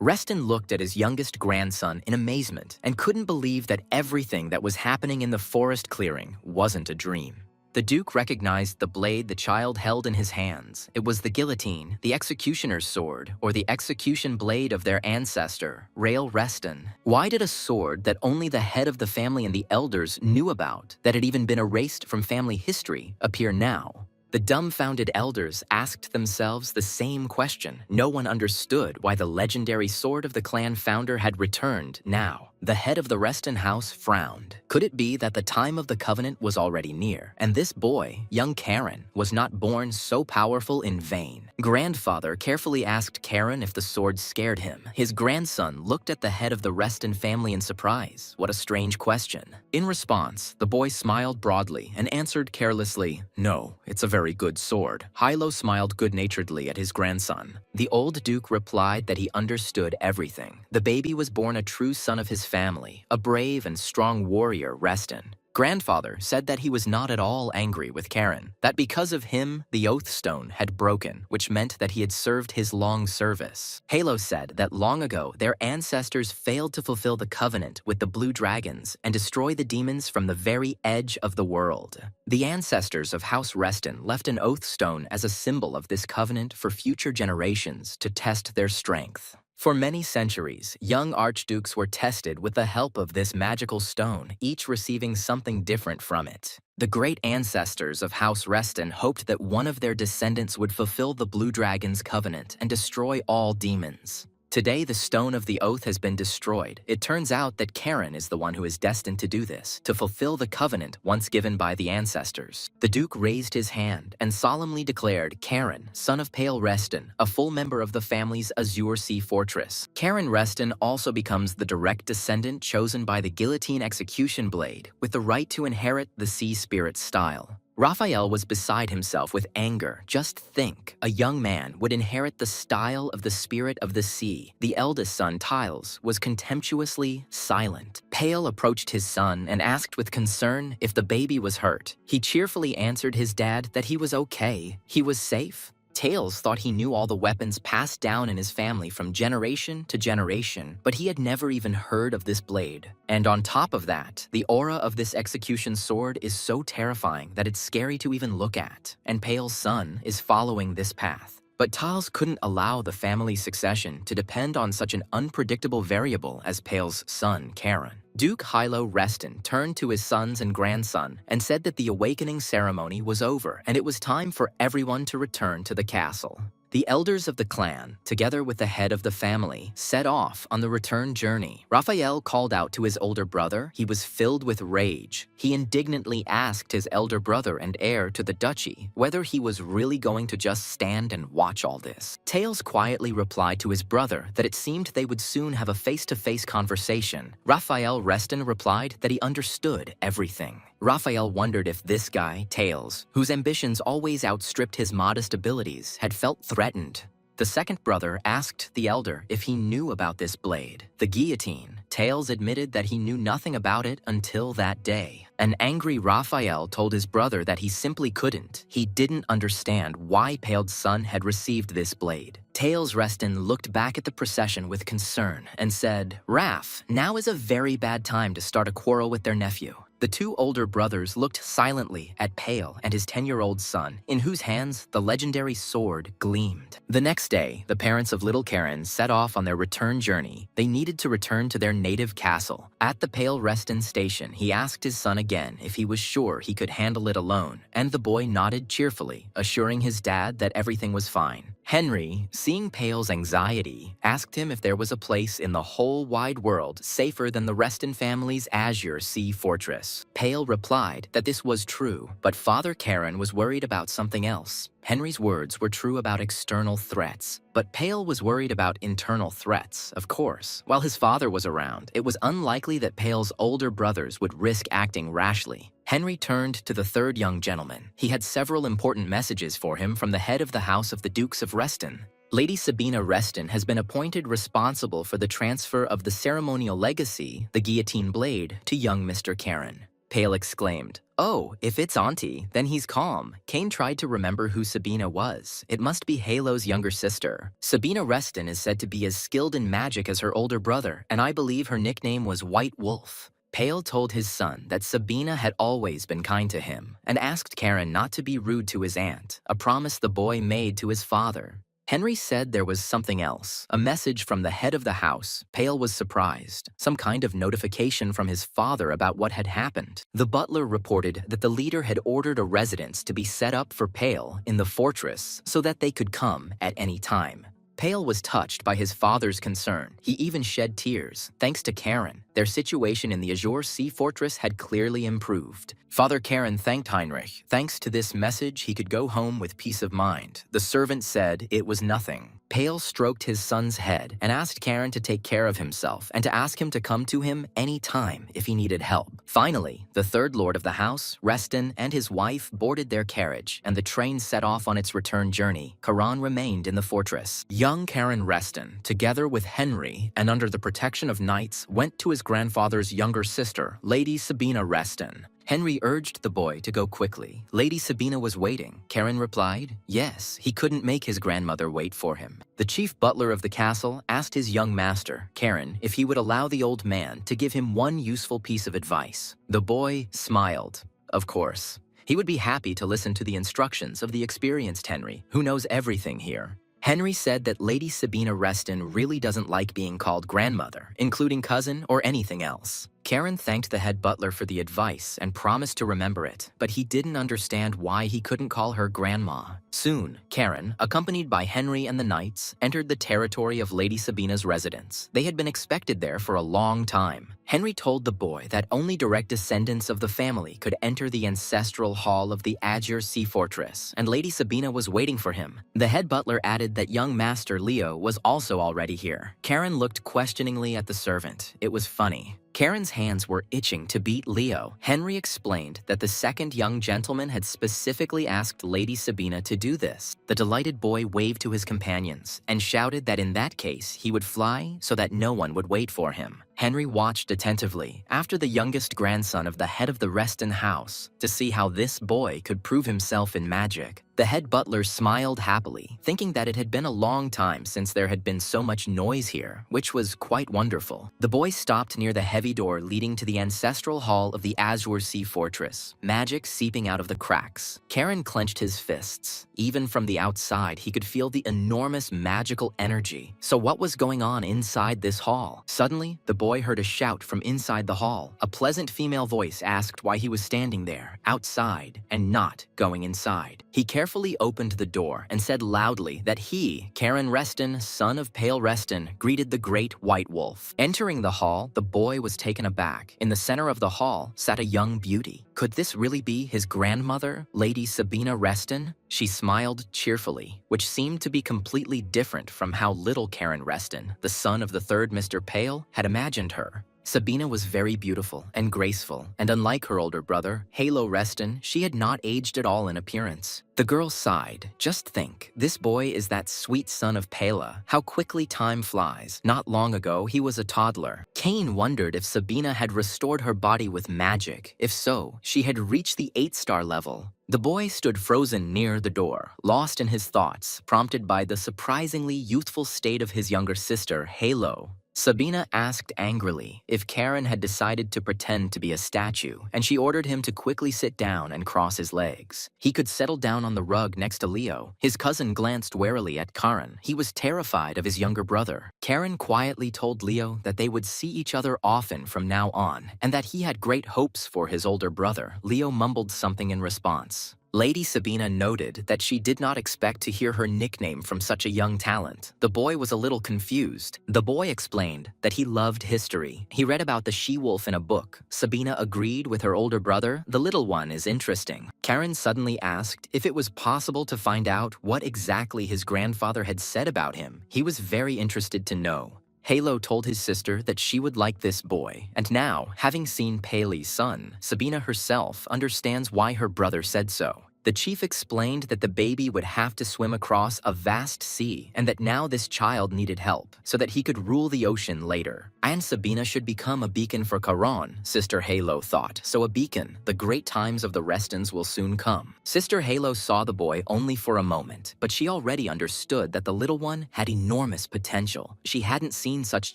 Reston looked at his youngest grandson in amazement and couldn't believe that everything that was happening in the forest clearing wasn't a dream. The Duke recognized the blade the child held in his hands. It was the guillotine, the executioner's sword, or the execution blade of their ancestor, Rael Reston. Why did a sword that only the head of the family and the elders knew about, that had even been erased from family history, appear now? The dumbfounded elders asked themselves the same question. No one understood why the legendary sword of the clan founder had returned now. The head of the Reston house frowned. Could it be that the time of the covenant was already near, and this boy, young Karen, was not born so powerful in vain? Grandfather carefully asked Karen if the sword scared him. His grandson looked at the head of the Reston family in surprise. What a strange question. In response, the boy smiled broadly and answered carelessly, "No, it's a very good sword." Hilo smiled good-naturedly at his grandson. The old Duke replied that he understood everything. The baby was born a true son of his family, a brave and strong warrior, Reston. Grandfather said that he was not at all angry with Karen, that because of him, the oath stone had broken, which meant that he had served his long service. Halo said that long ago, their ancestors failed to fulfill the covenant with the blue dragons and destroy the demons from the very edge of the world. The ancestors of House Reston left an oath stone as a symbol of this covenant for future generations to test their strength. For many centuries, young archdukes were tested with the help of this magical stone, each receiving something different from it. The great ancestors of House Reston hoped that one of their descendants would fulfill the Blue Dragon's covenant and destroy all demons. Today, the Stone of the Oath has been destroyed. It turns out that Karen is the one who is destined to do this, to fulfill the covenant once given by the ancestors. The Duke raised his hand and solemnly declared Karen, son of Pale Reston, a full member of the family's Azure Sea Fortress. Karen Reston also becomes the direct descendant chosen by the guillotine execution blade, with the right to inherit the Sea Spirit's style. Raphael was beside himself with anger. Just think, a young man would inherit the style of the spirit of the sea. The eldest son, Tiles, was contemptuously silent. Pale approached his son and asked with concern if the baby was hurt. He cheerfully answered his dad that he was okay. He was safe. Tails thought he knew all the weapons passed down in his family from generation to generation, but he had never even heard of this blade. And on top of that, the aura of this execution sword is so terrifying that it's scary to even look at, and Pale's son is following this path. But Tiles couldn't allow the family succession to depend on such an unpredictable variable as Pale's son, Karen. Duke Hilo Reston turned to his sons and grandson and said that the awakening ceremony was over and it was time for everyone to return to the castle. The elders of the clan, together with the head of the family, set off on the return journey. Raphael called out to his older brother. He was filled with rage. He indignantly asked his elder brother and heir to the duchy whether he was really going to just stand and watch all this. Tails quietly replied to his brother that it seemed they would soon have a face-to-face conversation. Raphael Reston replied that he understood everything. Raphael wondered if this guy, Tails, whose ambitions always outstripped his modest abilities, had felt threatened. The second brother asked the elder if he knew about this blade, the guillotine. Tails admitted that he knew nothing about it until that day. An angry Raphael told his brother that he simply couldn't. He didn't understand why Pale's son had received this blade. Tails Reston looked back at the procession with concern and said, "Raph, now is a very bad time to start a quarrel with their nephew." The two older brothers looked silently at Pale and his 10-year-old son, in whose hands the legendary sword gleamed. The next day, the parents of little Karen set off on their return journey. They needed to return to their native castle. At the Pale Reston station, he asked his son again if he was sure he could handle it alone, and the boy nodded cheerfully, assuring his dad that everything was fine. Henry, seeing Pale's anxiety, asked him if there was a place in the whole wide world safer than the Reston family's Azure Sea Fortress. Pale replied that this was true, but Father Karen was worried about something else. Henry's words were true about external threats, but Pale was worried about internal threats, of course. While his father was around, it was unlikely that Pale's older brothers would risk acting rashly. Henry turned to the third young gentleman. He had several important messages for him from the head of the House of the Dukes of Reston. Lady Sabina Reston has been appointed responsible for the transfer of the ceremonial legacy, the guillotine blade, to young Mr. Karen. Pale exclaimed, "Oh, if it's Auntie, then he's calm." Kane tried to remember who Sabina was. It must be Halo's younger sister. Sabina Reston is said to be as skilled in magic as her older brother, and I believe her nickname was White Wolf. Pale told his son that Sabina had always been kind to him, and asked Karen not to be rude to his aunt, a promise the boy made to his father. Henry said there was something else, a message from the head of the house. Pale was surprised, some kind of notification from his father about what had happened. The butler reported that the leader had ordered a residence to be set up for Pale in the fortress so that they could come at any time. Pale was touched by his father's concern. He even shed tears. Thanks to Karen, their situation in the Azure Sea Fortress had clearly improved. Father Karen thanked Heinrich. Thanks to this message, he could go home with peace of mind. The servant said it was nothing. Pale stroked his son's head and asked Karen to take care of himself and to ask him to come to him any time if he needed help. Finally, the third lord of the house, Reston, and his wife boarded their carriage, and the train set off on its return journey. Karan remained in the fortress. Young Karen Reston, together with Henry, and under the protection of knights, went to his grandfather's younger sister, Lady Sabina Reston. Henry urged the boy to go quickly. Lady Sabina was waiting. Karen replied, yes, he couldn't make his grandmother wait for him. The chief butler of the castle asked his young master, Karen, if he would allow the old man to give him one useful piece of advice. The boy smiled. Of course. He would be happy to listen to the instructions of the experienced Henry, who knows everything here. Henry said that Lady Sabina Reston really doesn't like being called grandmother, including cousin or anything else. Karen thanked the head butler for the advice and promised to remember it, but he didn't understand why he couldn't call her grandma. Soon, Karen, accompanied by Henry and the knights, entered the territory of Lady Sabina's residence. They had been expected there for a long time. Henry told the boy that only direct descendants of the family could enter the ancestral hall of the Azure Sea Fortress, and Lady Sabina was waiting for him. The head butler added that young Master Leo was also already here. Karen looked questioningly at the servant. It was funny. Karen's hands were itching to beat Leo. Henry explained that the second young gentleman had specifically asked Lady Sabina to do this. The delighted boy waved to his companions and shouted that in that case he would fly so that no one would wait for him. Henry watched attentively after the youngest grandson of the head of the Reston house to see how this boy could prove himself in magic. The head butler smiled happily, thinking that it had been a long time since there had been so much noise here, which was quite wonderful. The boy stopped near the heavy door leading to the ancestral hall of the Azure Sea Fortress, magic seeping out of the cracks. Karen clenched his fists. Even from the outside, he could feel the enormous magical energy. So what was going on inside this hall? Suddenly, the boy boy heard a shout from inside the hall. A pleasant female voice asked why he was standing there, outside, and not going inside. He carefully opened the door and said loudly that he, Karen Reston, son of Pale Reston, greeted the great white wolf. Entering the hall, the boy was taken aback. In the center of the hall sat a young beauty. Could this really be his grandmother, Lady Sabina Reston? She smiled cheerfully, which seemed to be completely different from how little Karen Reston, the son of the third Mr. Pale, had imagined her. Sabina was very beautiful and graceful, and unlike her older brother, Halo Reston, she had not aged at all in appearance. The girl sighed. Just think, this boy is that sweet son of Pela. How quickly time flies. Not long ago, he was a toddler. Cain wondered if Sabina had restored her body with magic. If so, she had reached the 8-star level. The boy stood frozen near the door, lost in his thoughts, prompted by the surprisingly youthful state of his younger sister, Halo. Sabina asked angrily if Karen had decided to pretend to be a statue, and she ordered him to quickly sit down and cross his legs. He could settle down on the rug next to Leo. His cousin glanced warily at Karen. He was terrified of his younger brother. Karen quietly told Leo that they would see each other often from now on, and that he had great hopes for his older brother. Leo mumbled something in response. Lady Sabina noted that she did not expect to hear her nickname from such a young talent. The boy was a little confused. The boy explained that he loved history. He read about the she-wolf in a book. Sabina agreed with her older brother. The little one is interesting. Karen suddenly asked if it was possible to find out what exactly his grandfather had said about him. He was very interested to know. Halo told his sister that she would like this boy, and now, having seen Paley's son, Sabina herself understands why her brother said so. The chief explained that the baby would have to swim across a vast sea and that now this child needed help so that he could rule the ocean later. And Sabina should become a beacon for Charon, Sister Halo thought. So a beacon, the great times of the Restons will soon come. Sister Halo saw the boy only for a moment, but she already understood that the little one had enormous potential. She hadn't seen such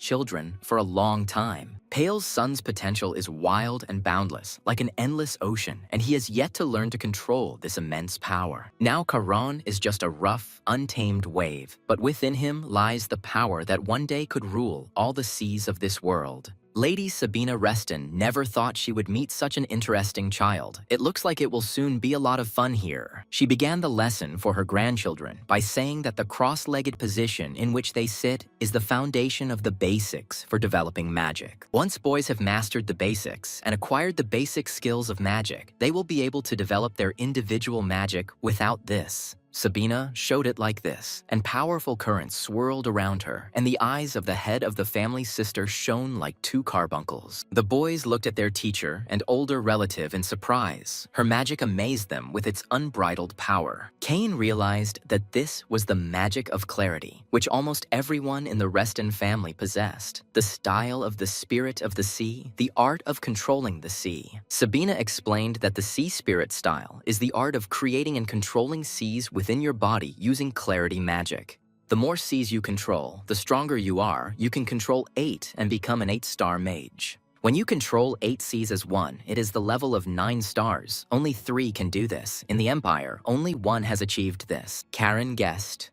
children for a long time. Pale's son's potential is wild and boundless, like an endless ocean, and he has yet to learn to control this immense power. Now Charon is just a rough, untamed wave, but within him lies the power that one day could rule all the seas of this world. Lady Sabina Reston never thought she would meet such an interesting child. It looks like it will soon be a lot of fun here. She began the lesson for her grandchildren by saying that the cross-legged position in which they sit is the foundation of the basics for developing magic. Once boys have mastered the basics and acquired the basic skills of magic, they will be able to develop their individual magic without this. Sabina showed it like this, and powerful currents swirled around her, and the eyes of the head of the family sister shone like two carbuncles. The boys looked at their teacher and older relative in surprise. Her magic amazed them with its unbridled power. Cain realized that this was the magic of clarity, which almost everyone in the Reston family possessed. The style of the spirit of the sea, the art of controlling the sea. Sabina explained that the sea spirit style is the art of creating and controlling seas within your body using clarity magic. The more seas you control, the stronger you are. You can control 8 and become an 8-star mage. When you control 8 seas as one, it is the level of 9 stars. Only 3 can do this. In the Empire, only 1 has achieved this. Karen guessed.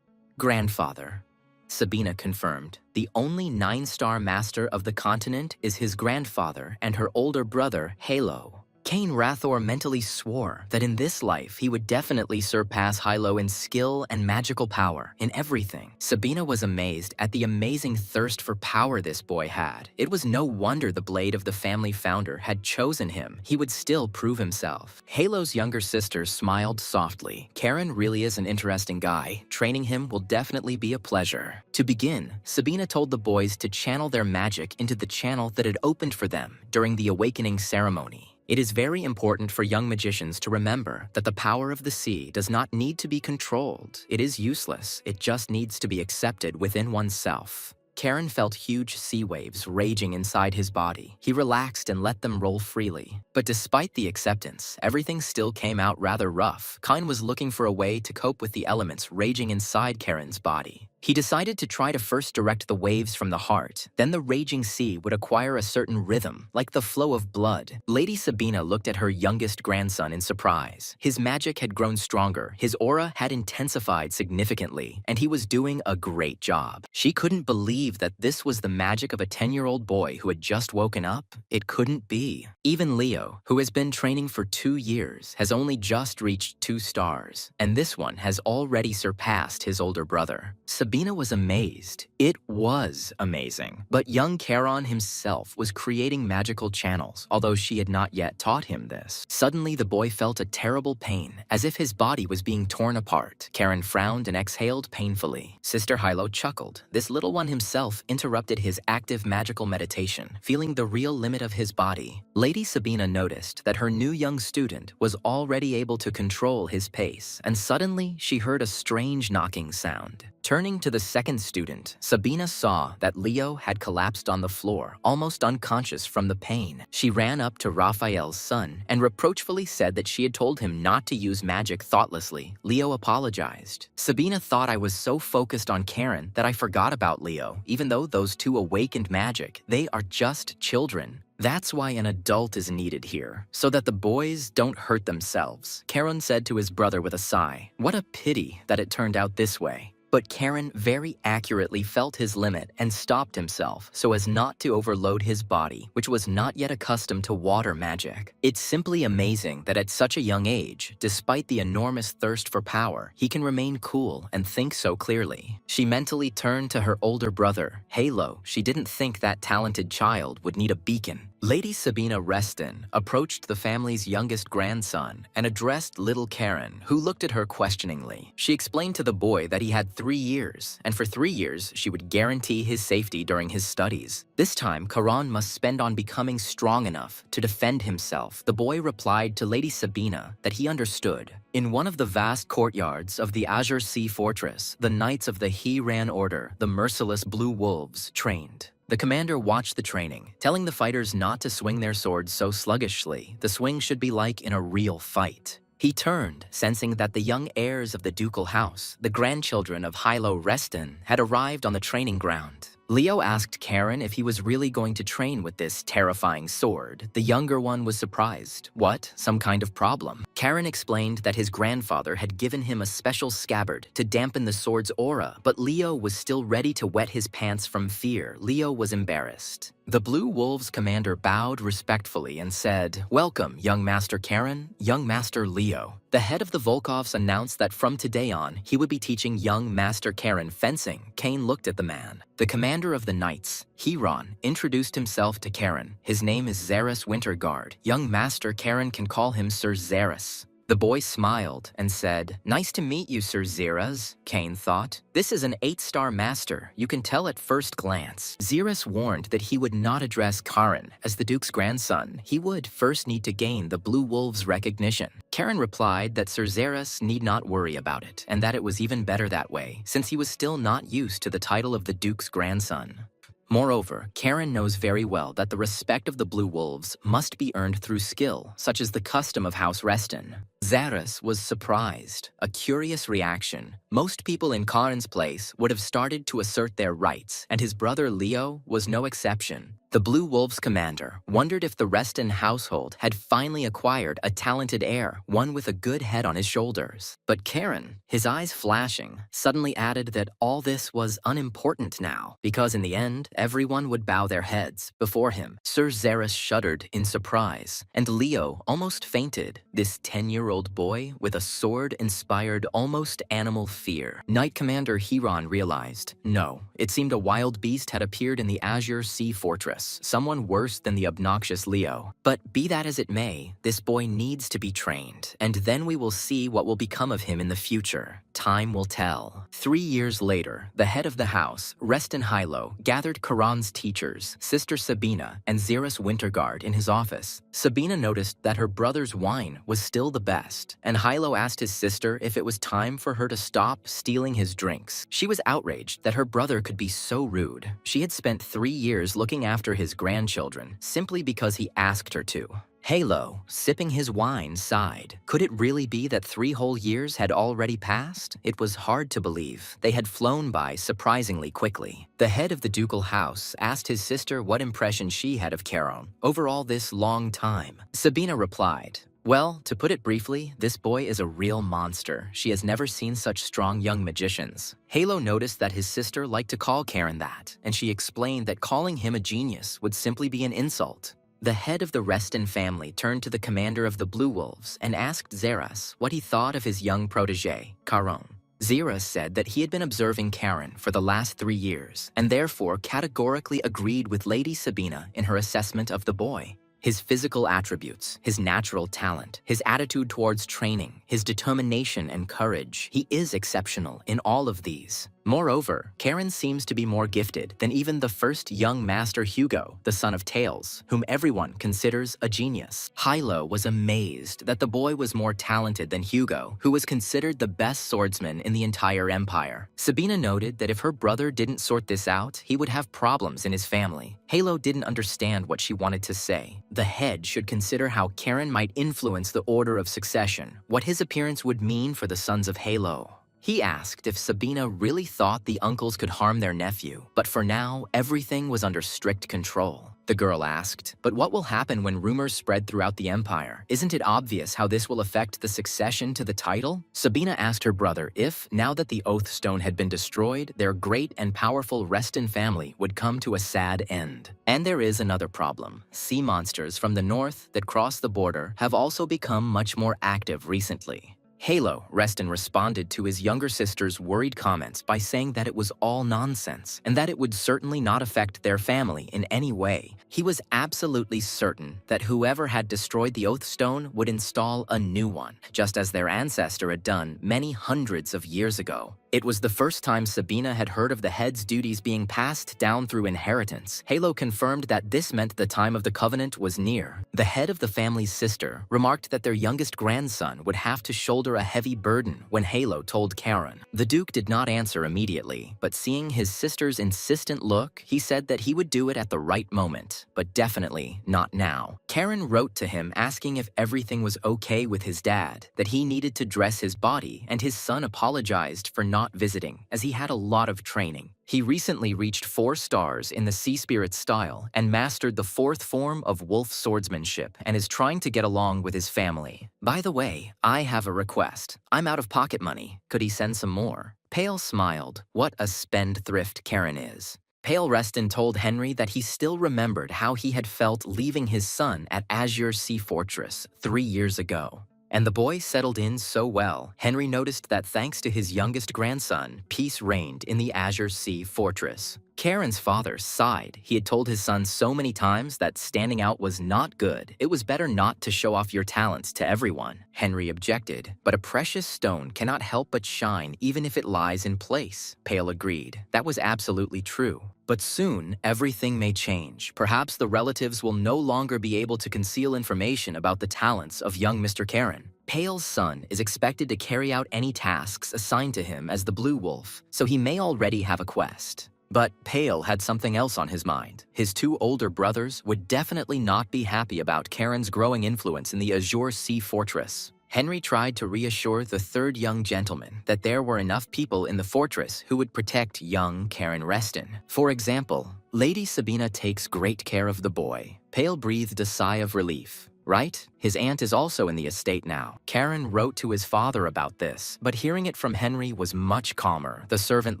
Grandfather. Sabina confirmed. The only 9-star master of the continent is his grandfather and her older brother, Halo. Cain Rathor mentally swore that in this life he would definitely surpass Hilo in skill and magical power, in everything. Sabina was amazed at the amazing thirst for power this boy had. It was no wonder the blade of the family founder had chosen him. He would still prove himself. Halo's younger sister smiled softly. Karen really is an interesting guy. Training him will definitely be a pleasure. To begin, Sabina told the boys to channel their magic into the channel that had opened for them during the awakening ceremony. It is very important for young magicians to remember that the power of the sea does not need to be controlled. It is useless. It just needs to be accepted within oneself. Karen felt huge sea waves raging inside his body. He relaxed and let them roll freely. But despite the acceptance, everything still came out rather rough. Cain was looking for a way to cope with the elements raging inside Karen's body. He decided to try to first direct the waves from the heart, then the raging sea would acquire a certain rhythm, like the flow of blood. Lady Sabina looked at her youngest grandson in surprise. His magic had grown stronger, his aura had intensified significantly, and he was doing a great job. She couldn't believe that this was the magic of a 10-year-old boy who had just woken up. It couldn't be. Even Leo, who has been training for 2 years, has only just reached 2 stars, and this one has already surpassed his older brother. Sabina was amazed. It was amazing. But young Charon himself was creating magical channels, although she had not yet taught him this. Suddenly, the boy felt a terrible pain, as if his body was being torn apart. Charon frowned and exhaled painfully. Sister Hilo chuckled. This little one himself interrupted his active magical meditation, feeling the real limit of his body. Lady Sabina noticed that her new young student was already able to control his pace, and suddenly she heard a strange knocking sound. Turning to the second student, Sabina saw that Leo had collapsed on the floor, almost unconscious from the pain. She ran up to Raphael's son and reproachfully said that she had told him not to use magic thoughtlessly. Leo apologized. Sabina thought I was so focused on Karen that I forgot about Leo, even though those two awakened magic. They are just children. That's why an adult is needed here, so that the boys don't hurt themselves, Karen said to his brother with a sigh. What a pity that it turned out this way. But Karen very accurately felt his limit and stopped himself so as not to overload his body, which was not yet accustomed to water magic. It's simply amazing that at such a young age, despite the enormous thirst for power, he can remain cool and think so clearly. She mentally turned to her older brother, Halo. She didn't think that talented child would need a beacon. Lady Sabina Reston approached the family's youngest grandson and addressed little Karen, who looked at her questioningly. She explained to the boy that he had 3 years, and for 3 years she would guarantee his safety during his studies. This time, Karan must spend on becoming strong enough to defend himself. The boy replied to Lady Sabina that he understood. In one of the vast courtyards of the Azure Sea Fortress, the knights of the He-Ran Order, the merciless Blue Wolves, trained. The commander watched the training, telling the fighters not to swing their swords so sluggishly. The swing should be like in a real fight. He turned, sensing that the young heirs of the ducal house, the grandchildren of Hilo Reston, had arrived on the training ground. Leo asked Karen if he was really going to train with this terrifying sword. The younger one was surprised. What? Some kind of problem? Karen explained that his grandfather had given him a special scabbard to dampen the sword's aura, but Leo was still ready to wet his pants from fear. Leo was embarrassed. The Blue Wolves commander bowed respectfully and said, "Welcome, young Master Karen, young Master Leo." The head of the Volkovs announced that from today on, he would be teaching young Master Karen fencing. Kane looked at the man. The commander of the knights, Hiron, introduced himself to Karen. His name is Xeris Winterguard. Young Master Karen can call him Sir Xeris. The boy smiled and said, "Nice to meet you, Sir Xeris," Kane thought. "This is an 8-star master. You can tell at first glance." Xeris warned that he would not address Karen as the Duke's grandson. He would first need to gain the Blue Wolves' recognition. Karen replied that Sir Xeris need not worry about it, and that it was even better that way, since he was still not used to the title of the Duke's grandson. Moreover, Karen knows very well that the respect of the Blue Wolves must be earned through skill, such as the custom of House Reston. Xeris was surprised, a curious reaction. Most people in Karen's place would have started to assert their rights, and his brother Leo was no exception. The Blue Wolves commander wondered if the Reston household had finally acquired a talented heir, one with a good head on his shoulders. But Karen, his eyes flashing, suddenly added that all this was unimportant now, because in the end, everyone would bow their heads before him. Sir Xeris shuddered in surprise, and Leo almost fainted. This 10-year-old boy with a sword inspired almost animal fear. Knight Commander Hiron realized, no, it seemed a wild beast had appeared in the Azure Sea Fortress. Someone worse than the obnoxious Leo. But be that as it may, this boy needs to be trained, and then we will see what will become of him in the future. Time will tell. 3 years later, the head of the house, Reston Hilo, gathered Karan's teachers, Sister Sabina and Xeris Winterguard, in his office. Sabina noticed that her brother's wine was still the best, and Hilo asked his sister if it was time for her to stop stealing his drinks. She was outraged that her brother could be so rude. She had spent 3 years looking after his grandchildren simply because he asked her to. Halo, sipping his wine, sighed. Could it really be that 3 whole years had already passed? It was hard to believe. They had flown by surprisingly quickly. The head of the ducal house asked his sister what impression she had of Charon over all this long time. Sabina replied, "Well, to put it briefly, this boy is a real monster. She has never seen such strong young magicians." Halo noticed that his sister liked to call Charon that, and she explained that calling him a genius would simply be an insult. The head of the Reston family turned to the commander of the Blue Wolves and asked Zeras what he thought of his young protege, Charon. Zeras said that he had been observing Charon for the last 3 years and therefore categorically agreed with Lady Sabina in her assessment of the boy. His physical attributes, his natural talent, his attitude towards training, his determination and courage, he is exceptional in all of these. Moreover, Charon seems to be more gifted than even the first young master Hugo, the son of Tails, whom everyone considers a genius. Hilo was amazed that the boy was more talented than Hugo, who was considered the best swordsman in the entire empire. Sabina noted that if her brother didn't sort this out, he would have problems in his family. Halo didn't understand what she wanted to say. The head should consider how Charon might influence the order of succession, what his appearance would mean for the sons of Halo. He asked if Sabina really thought the uncles could harm their nephew, but for now, everything was under strict control. The girl asked, "But what will happen when rumors spread throughout the empire? Isn't it obvious how this will affect the succession to the title?" Sabina asked her brother if, now that the Oath Stone had been destroyed, their great and powerful Reston family would come to a sad end. And there is another problem. Sea monsters from the north that cross the border have also become much more active recently. Halo, Reston responded to his younger sister's worried comments by saying that it was all nonsense and that it would certainly not affect their family in any way. He was absolutely certain that whoever had destroyed the Oath Stone would install a new one, just as their ancestor had done many hundreds of years ago. It was the first time Sabina had heard of the head's duties being passed down through inheritance. Halo confirmed that this meant the time of the covenant was near. The head of the family's sister remarked that their youngest grandson would have to shoulder a heavy burden when Halo told Charon. The Duke did not answer immediately, but seeing his sister's insistent look, he said that he would do it at the right moment, but definitely not now. Charon wrote to him asking if everything was okay with his dad, that he needed to dress his body, and his son apologized for not visiting, as he had a lot of training. He recently reached 4 stars in the Sea Spirit style and mastered the 4th form of wolf swordsmanship and is trying to get along with his family. "By the way, I have a request. I'm out of pocket money. Could he send some more?" Pale smiled. What a spendthrift Charon is. Pale Reston told Henry that he still remembered how he had felt leaving his son at Azure Sea Fortress 3 years ago. And the boy settled in so well, Henry noticed that thanks to his youngest grandson, peace reigned in the Azure Sea Fortress. Charon's father sighed. He had told his son so many times that standing out was not good. It was better not to show off your talents to everyone. Henry objected, but a precious stone cannot help but shine even if it lies in place. Pale agreed. That was absolutely true. But soon, everything may change. Perhaps the relatives will no longer be able to conceal information about the talents of young Mr. Charon. Pale's son is expected to carry out any tasks assigned to him as the Blue Wolf, so he may already have a quest. But Pale had something else on his mind. His 2 older brothers would definitely not be happy about Charon's growing influence in the Azure Sea Fortress. Henry tried to reassure the 3rd young gentleman that there were enough people in the fortress who would protect young Charon Reston. For example, Lady Sabina takes great care of the boy. Pale breathed a sigh of relief. Right? His aunt is also in the estate now. Charon wrote to his father about this, but hearing it from Henry was much calmer. The servant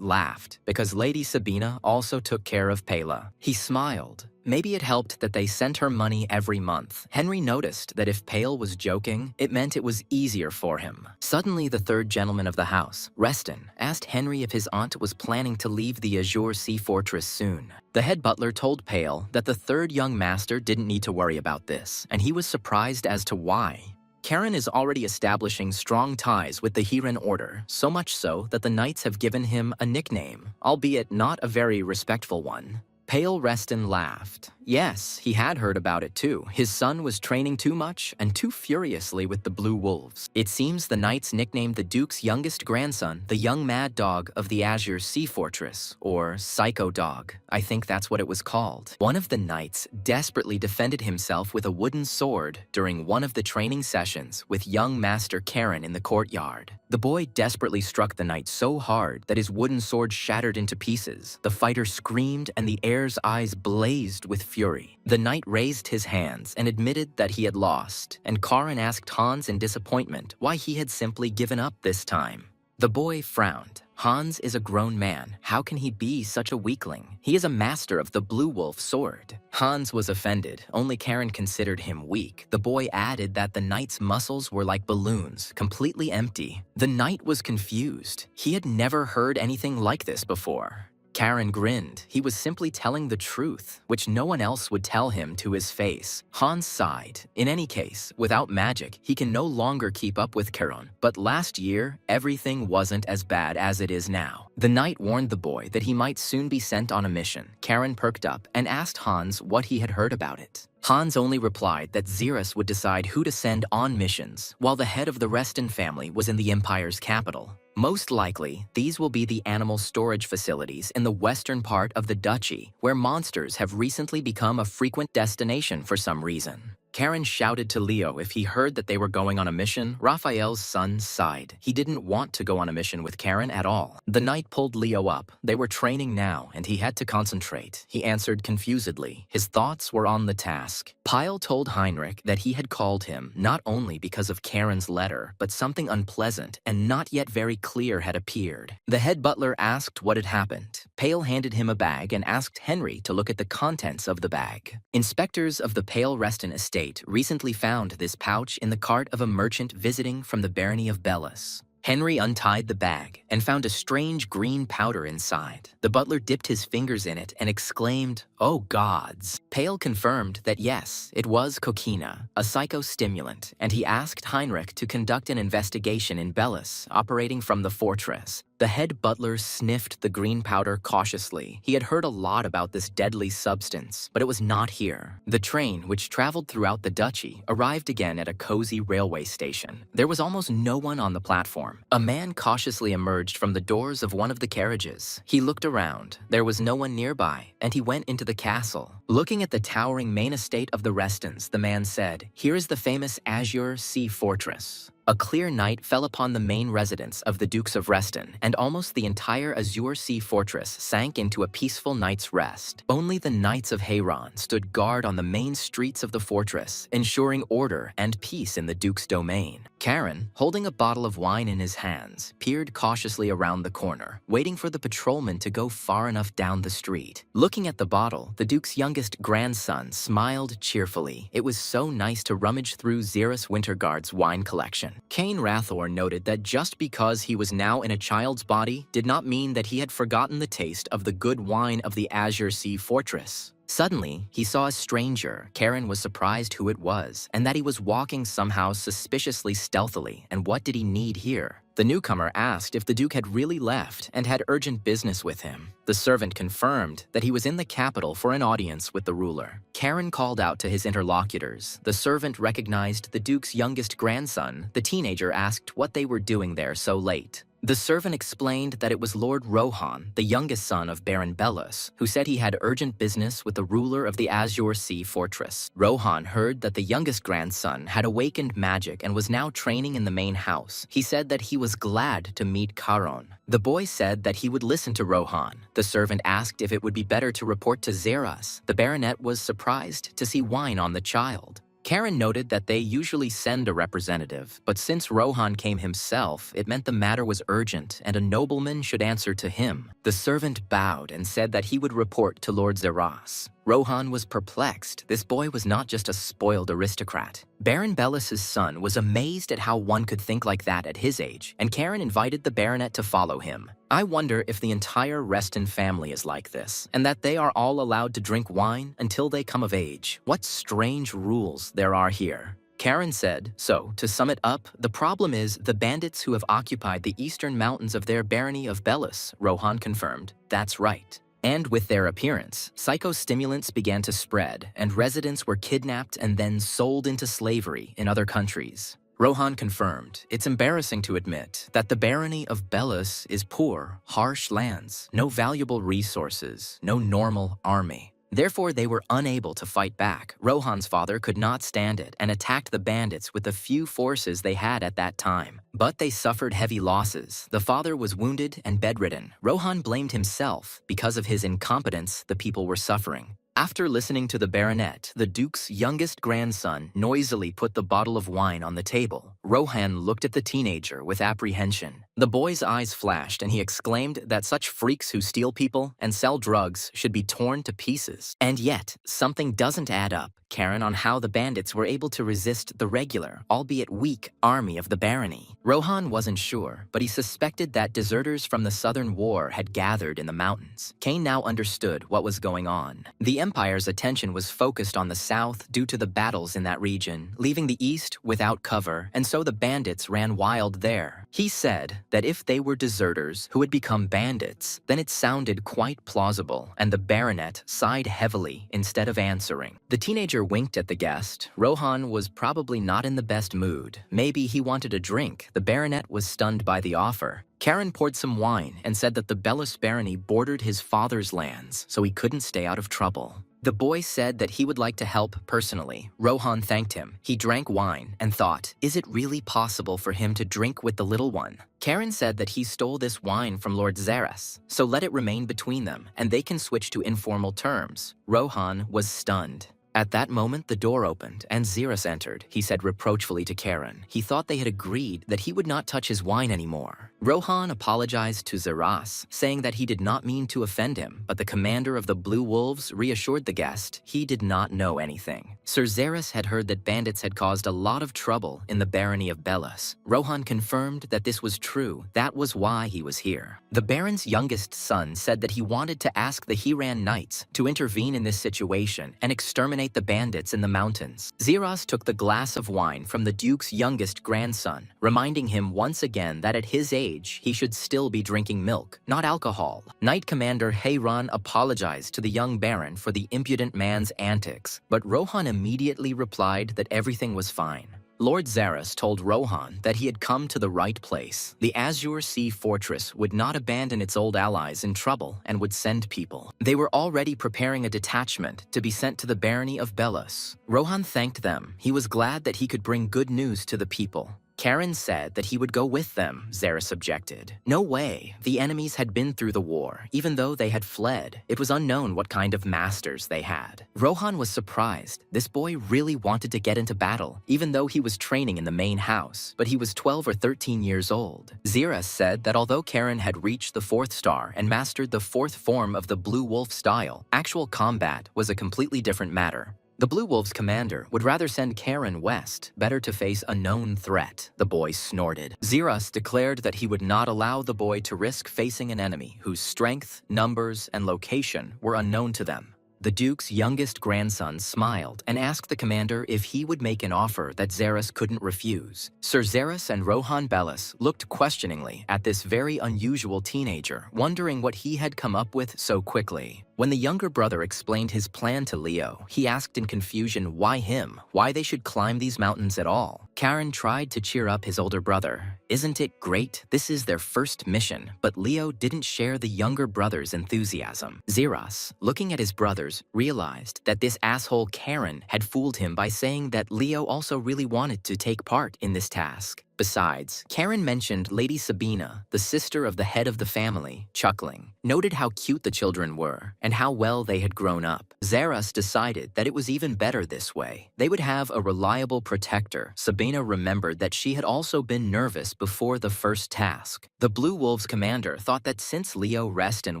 laughed, because Lady Sabina also took care of Pela. He smiled. Maybe it helped that they sent her money every month. Henry noticed that if Pale was joking, it meant it was easier for him. Suddenly, the 3rd gentleman of the house, Reston, asked Henry if his aunt was planning to leave the Azure Sea Fortress soon. The head butler told Pale that the 3rd young master didn't need to worry about this, and he was surprised as to why. Charon is already establishing strong ties with the Heron Order, so much so that the knights have given him a nickname, albeit not a very respectful one. Pale Reston laughed. Yes, he had heard about it too. His son was training too much and too furiously with the Blue Wolves. It seems the knights nicknamed the Duke's youngest grandson the young mad dog of the Azure Sea Fortress, or Psycho Dog. I think that's what it was called. One of the knights desperately defended himself with a wooden sword during one of the training sessions with young Master Karen in the courtyard. The boy desperately struck the knight so hard that his wooden sword shattered into pieces. The fighter screamed and the heir's eyes blazed with fury. The knight raised his hands and admitted that he had lost, and Karen asked Hans in disappointment why he had simply given up this time. The boy frowned. Hans is a grown man. How can he be such a weakling? He is a master of the Blue Wolf sword. Hans was offended. Only Karen considered him weak. The boy added that the knight's muscles were like balloons, completely empty. The knight was confused. He had never heard anything like this before. Karen grinned. He was simply telling the truth, which no one else would tell him to his face. Hans sighed. In any case, without magic, he can no longer keep up with Karen. But last year, everything wasn't as bad as it is now. The knight warned the boy that he might soon be sent on a mission. Karen perked up and asked Hans what he had heard about it. Hans only replied that Xerus would decide who to send on missions, while the head of the Reston family was in the Empire's capital. Most likely, these will be the animal storage facilities in the western part of the duchy, where monsters have recently become a frequent destination for some reason. Karen shouted to Leo if he heard that they were going on a mission. Raphael's son sighed. He didn't want to go on a mission with Karen at all. The knight pulled Leo up. They were training now, and he had to concentrate. He answered confusedly. His thoughts were on the task. Pyle told Heinrich that he had called him not only because of Karen's letter, but something unpleasant and not yet very clear had appeared. The head butler asked what had happened. Pale handed him a bag and asked Henry to look at the contents of the bag. Inspectors of the Pale Reston estate recently found this pouch in the cart of a merchant visiting from the barony of Bellis. Henry untied the bag and found a strange green powder inside. The butler dipped his fingers in it and exclaimed, "Oh gods." Pale confirmed that yes, it was coquina, a psychostimulant, and he asked Heinrich to conduct an investigation in Bellis, operating from the fortress. The head butler sniffed the green powder cautiously. He had heard a lot about this deadly substance, but it was not here. The train, which traveled throughout the duchy, arrived again at a cozy railway station. There was almost no one on the platform. A man cautiously emerged from the doors of one of the carriages. He looked around. There was no one nearby, and he went into the castle. Looking at the towering main estate of the Restons, the man said, "Here is the famous Azure Sea Fortress." A clear night fell upon the main residence of the Dukes of Reston, and almost the entire Azure Sea Fortress sank into a peaceful night's rest. Only the Knights of Hayron stood guard on the main streets of the fortress, ensuring order and peace in the Duke's domain. Karen, holding a bottle of wine in his hands, peered cautiously around the corner, waiting for the patrolman to go far enough down the street. Looking at the bottle, the Duke's youngest grandson smiled cheerfully. It was so nice to rummage through Xerus Winterguard's wine collection. Cain Rathor noted that just because he was now in a child's body did not mean that he had forgotten the taste of the good wine of the Azure Sea Fortress. Suddenly, he saw a stranger. Karen was surprised who it was, and that he was walking somehow suspiciously stealthily, and what did he need here? The newcomer asked if the Duke had really left and had urgent business with him. The servant confirmed that he was in the capital for an audience with the ruler. Karen called out to his interlocutors. The servant recognized the Duke's youngest grandson. The teenager asked what they were doing there so late. The servant explained that it was Lord Rohan, the youngest son of Baron Bellis, who said he had urgent business with the ruler of the Azure Sea Fortress. Rohan heard that the youngest grandson had awakened magic and was now training in the main house. He said that he was glad to meet Charon. The boy said that he would listen to Rohan. The servant asked if it would be better to report to Xeras. The baronet was surprised to see wine on the child. Karen noted that they usually send a representative, but since Rohan came himself, it meant the matter was urgent and a nobleman should answer to him. The servant bowed and said that he would report to Lord Xeras. Rohan was perplexed. This boy was not just a spoiled aristocrat. Baron Bellis's son was amazed at how one could think like that at his age, and Karen invited the baronet to follow him. I wonder if the entire Reston family is like this, and that they are all allowed to drink wine until they come of age. What strange rules there are here. Karen said, so, to sum it up, the problem is the bandits who have occupied the eastern mountains of their barony of Bellis, Rohan confirmed. That's right. And with their appearance, psychostimulants began to spread, and residents were kidnapped and then sold into slavery in other countries. Rohan confirmed, it's embarrassing to admit, that the barony of Belus is poor, harsh lands, no valuable resources, no normal army. Therefore, they were unable to fight back. Rohan's father could not stand it and attacked the bandits with the few forces they had at that time. But they suffered heavy losses. The father was wounded and bedridden. Rohan blamed himself. Because of his incompetence, the people were suffering. After listening to the baronet, the duke's youngest grandson noisily put the bottle of wine on the table. Rohan looked at the teenager with apprehension. The boy's eyes flashed and he exclaimed that such freaks who steal people and sell drugs should be torn to pieces. And yet, something doesn't add up, Karen, on how the bandits were able to resist the regular, albeit weak, army of the barony. Rohan wasn't sure, but he suspected that deserters from the Southern War had gathered in the mountains. Kane now understood what was going on. The Empire's attention was focused on the south due to the battles in that region, leaving the east without cover, and so the bandits ran wild there. He said that if they were deserters who had become bandits, then it sounded quite plausible, and the baronet sighed heavily instead of answering. The teenager winked at the guest. Rohan was probably not in the best mood. Maybe he wanted a drink. The baronet was stunned by the offer. Karen poured some wine and said that the Belus barony bordered his father's lands, so he couldn't stay out of trouble. The boy said that he would like to help personally. Rohan thanked him. He drank wine and thought, is it really possible for him to drink with the little one? Karen said that he stole this wine from Lord Zaras, so let it remain between them, and they can switch to informal terms. Rohan was stunned. At that moment, the door opened, and Zaras entered. He said reproachfully to Karen. He thought they had agreed that he would not touch his wine anymore. Rohan apologized to Zaras, saying that he did not mean to offend him, but the commander of the Blue Wolves reassured the guest he did not know anything. Sir Zaras had heard that bandits had caused a lot of trouble in the barony of Belus. Rohan confirmed that this was true. That was why he was here. The Baron's youngest son said that he wanted to ask the Hiran Knights to intervene in this situation and exterminate the bandits in the mountains. Zaras took the glass of wine from the Duke's youngest grandson, reminding him once again that at his age, he should still be drinking milk, not alcohol. Knight Commander Hayran apologized to the young Baron for the impudent man's antics, but Rohan immediately replied that everything was fine. Lord Zaras told Rohan that he had come to the right place. The Azure Sea Fortress would not abandon its old allies in trouble and would send people. They were already preparing a detachment to be sent to the barony of Belus. Rohan thanked them. He was glad that he could bring good news to the people. Karen said that he would go with them, Zaras objected. No way. The enemies had been through the war, even though they had fled. It was unknown what kind of masters they had. Rohan was surprised. This boy really wanted to get into battle, even though he was training in the main house, but he was 12 or 13 years old. Zaras said that although Karen had reached the 4th star and mastered the 4th form of the Blue Wolf style, actual combat was a completely different matter. The Blue Wolves commander would rather send Karen west, better to face a known threat. The boy snorted. Zaras declared that he would not allow the boy to risk facing an enemy whose strength, numbers, and location were unknown to them. The Duke's youngest grandson smiled and asked the commander if he would make an offer that Zaras couldn't refuse. Sir Zaras and Rohan Belus looked questioningly at this very unusual teenager, wondering what he had come up with so quickly. When the younger brother explained his plan to Leo, he asked in confusion why him, why they should climb these mountains at all. Karen tried to cheer up his older brother. Isn't it great? This is their first mission, but Leo didn't share the younger brother's enthusiasm. Zaras, looking at his brothers, realized that this asshole Karen had fooled him by saying that Leo also really wanted to take part in this task. Besides, Karen mentioned Lady Sabina, the sister of the head of the family, chuckling, noted how cute the children were and how well they had grown up. Zaras decided that it was even better this way. They would have a reliable protector. Sabina remembered that she had also been nervous before the first task. The Blue Wolves commander thought that since Leo Reston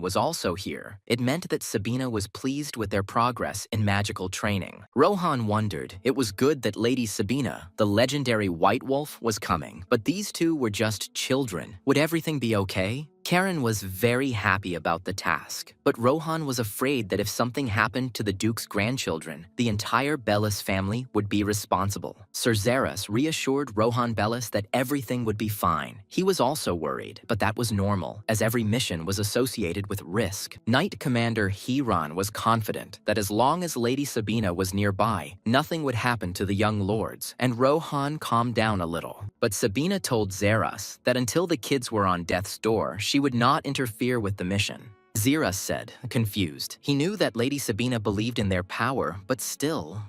was also here, it meant that Sabina was pleased with their progress in magical training. Rohan wondered, it was good that Lady Sabina, the legendary White Wolf, was coming. But these two were just children. Would everything be okay? Karen was very happy about the task, but Rohan was afraid that if something happened to the Duke's grandchildren, the entire Bellis family would be responsible. Sir Zaras reassured Rohan Bellis that everything would be fine. He was also worried, but that was normal, as every mission was associated with risk. Knight Commander Hiran was confident that as long as Lady Sabina was nearby, nothing would happen to the young lords, and Rohan calmed down a little. But Sabina told Zaras that until the kids were on death's door, she would not interfere with the mission. Zaras said, confused. He knew that Lady Sabina believed in their power, but still...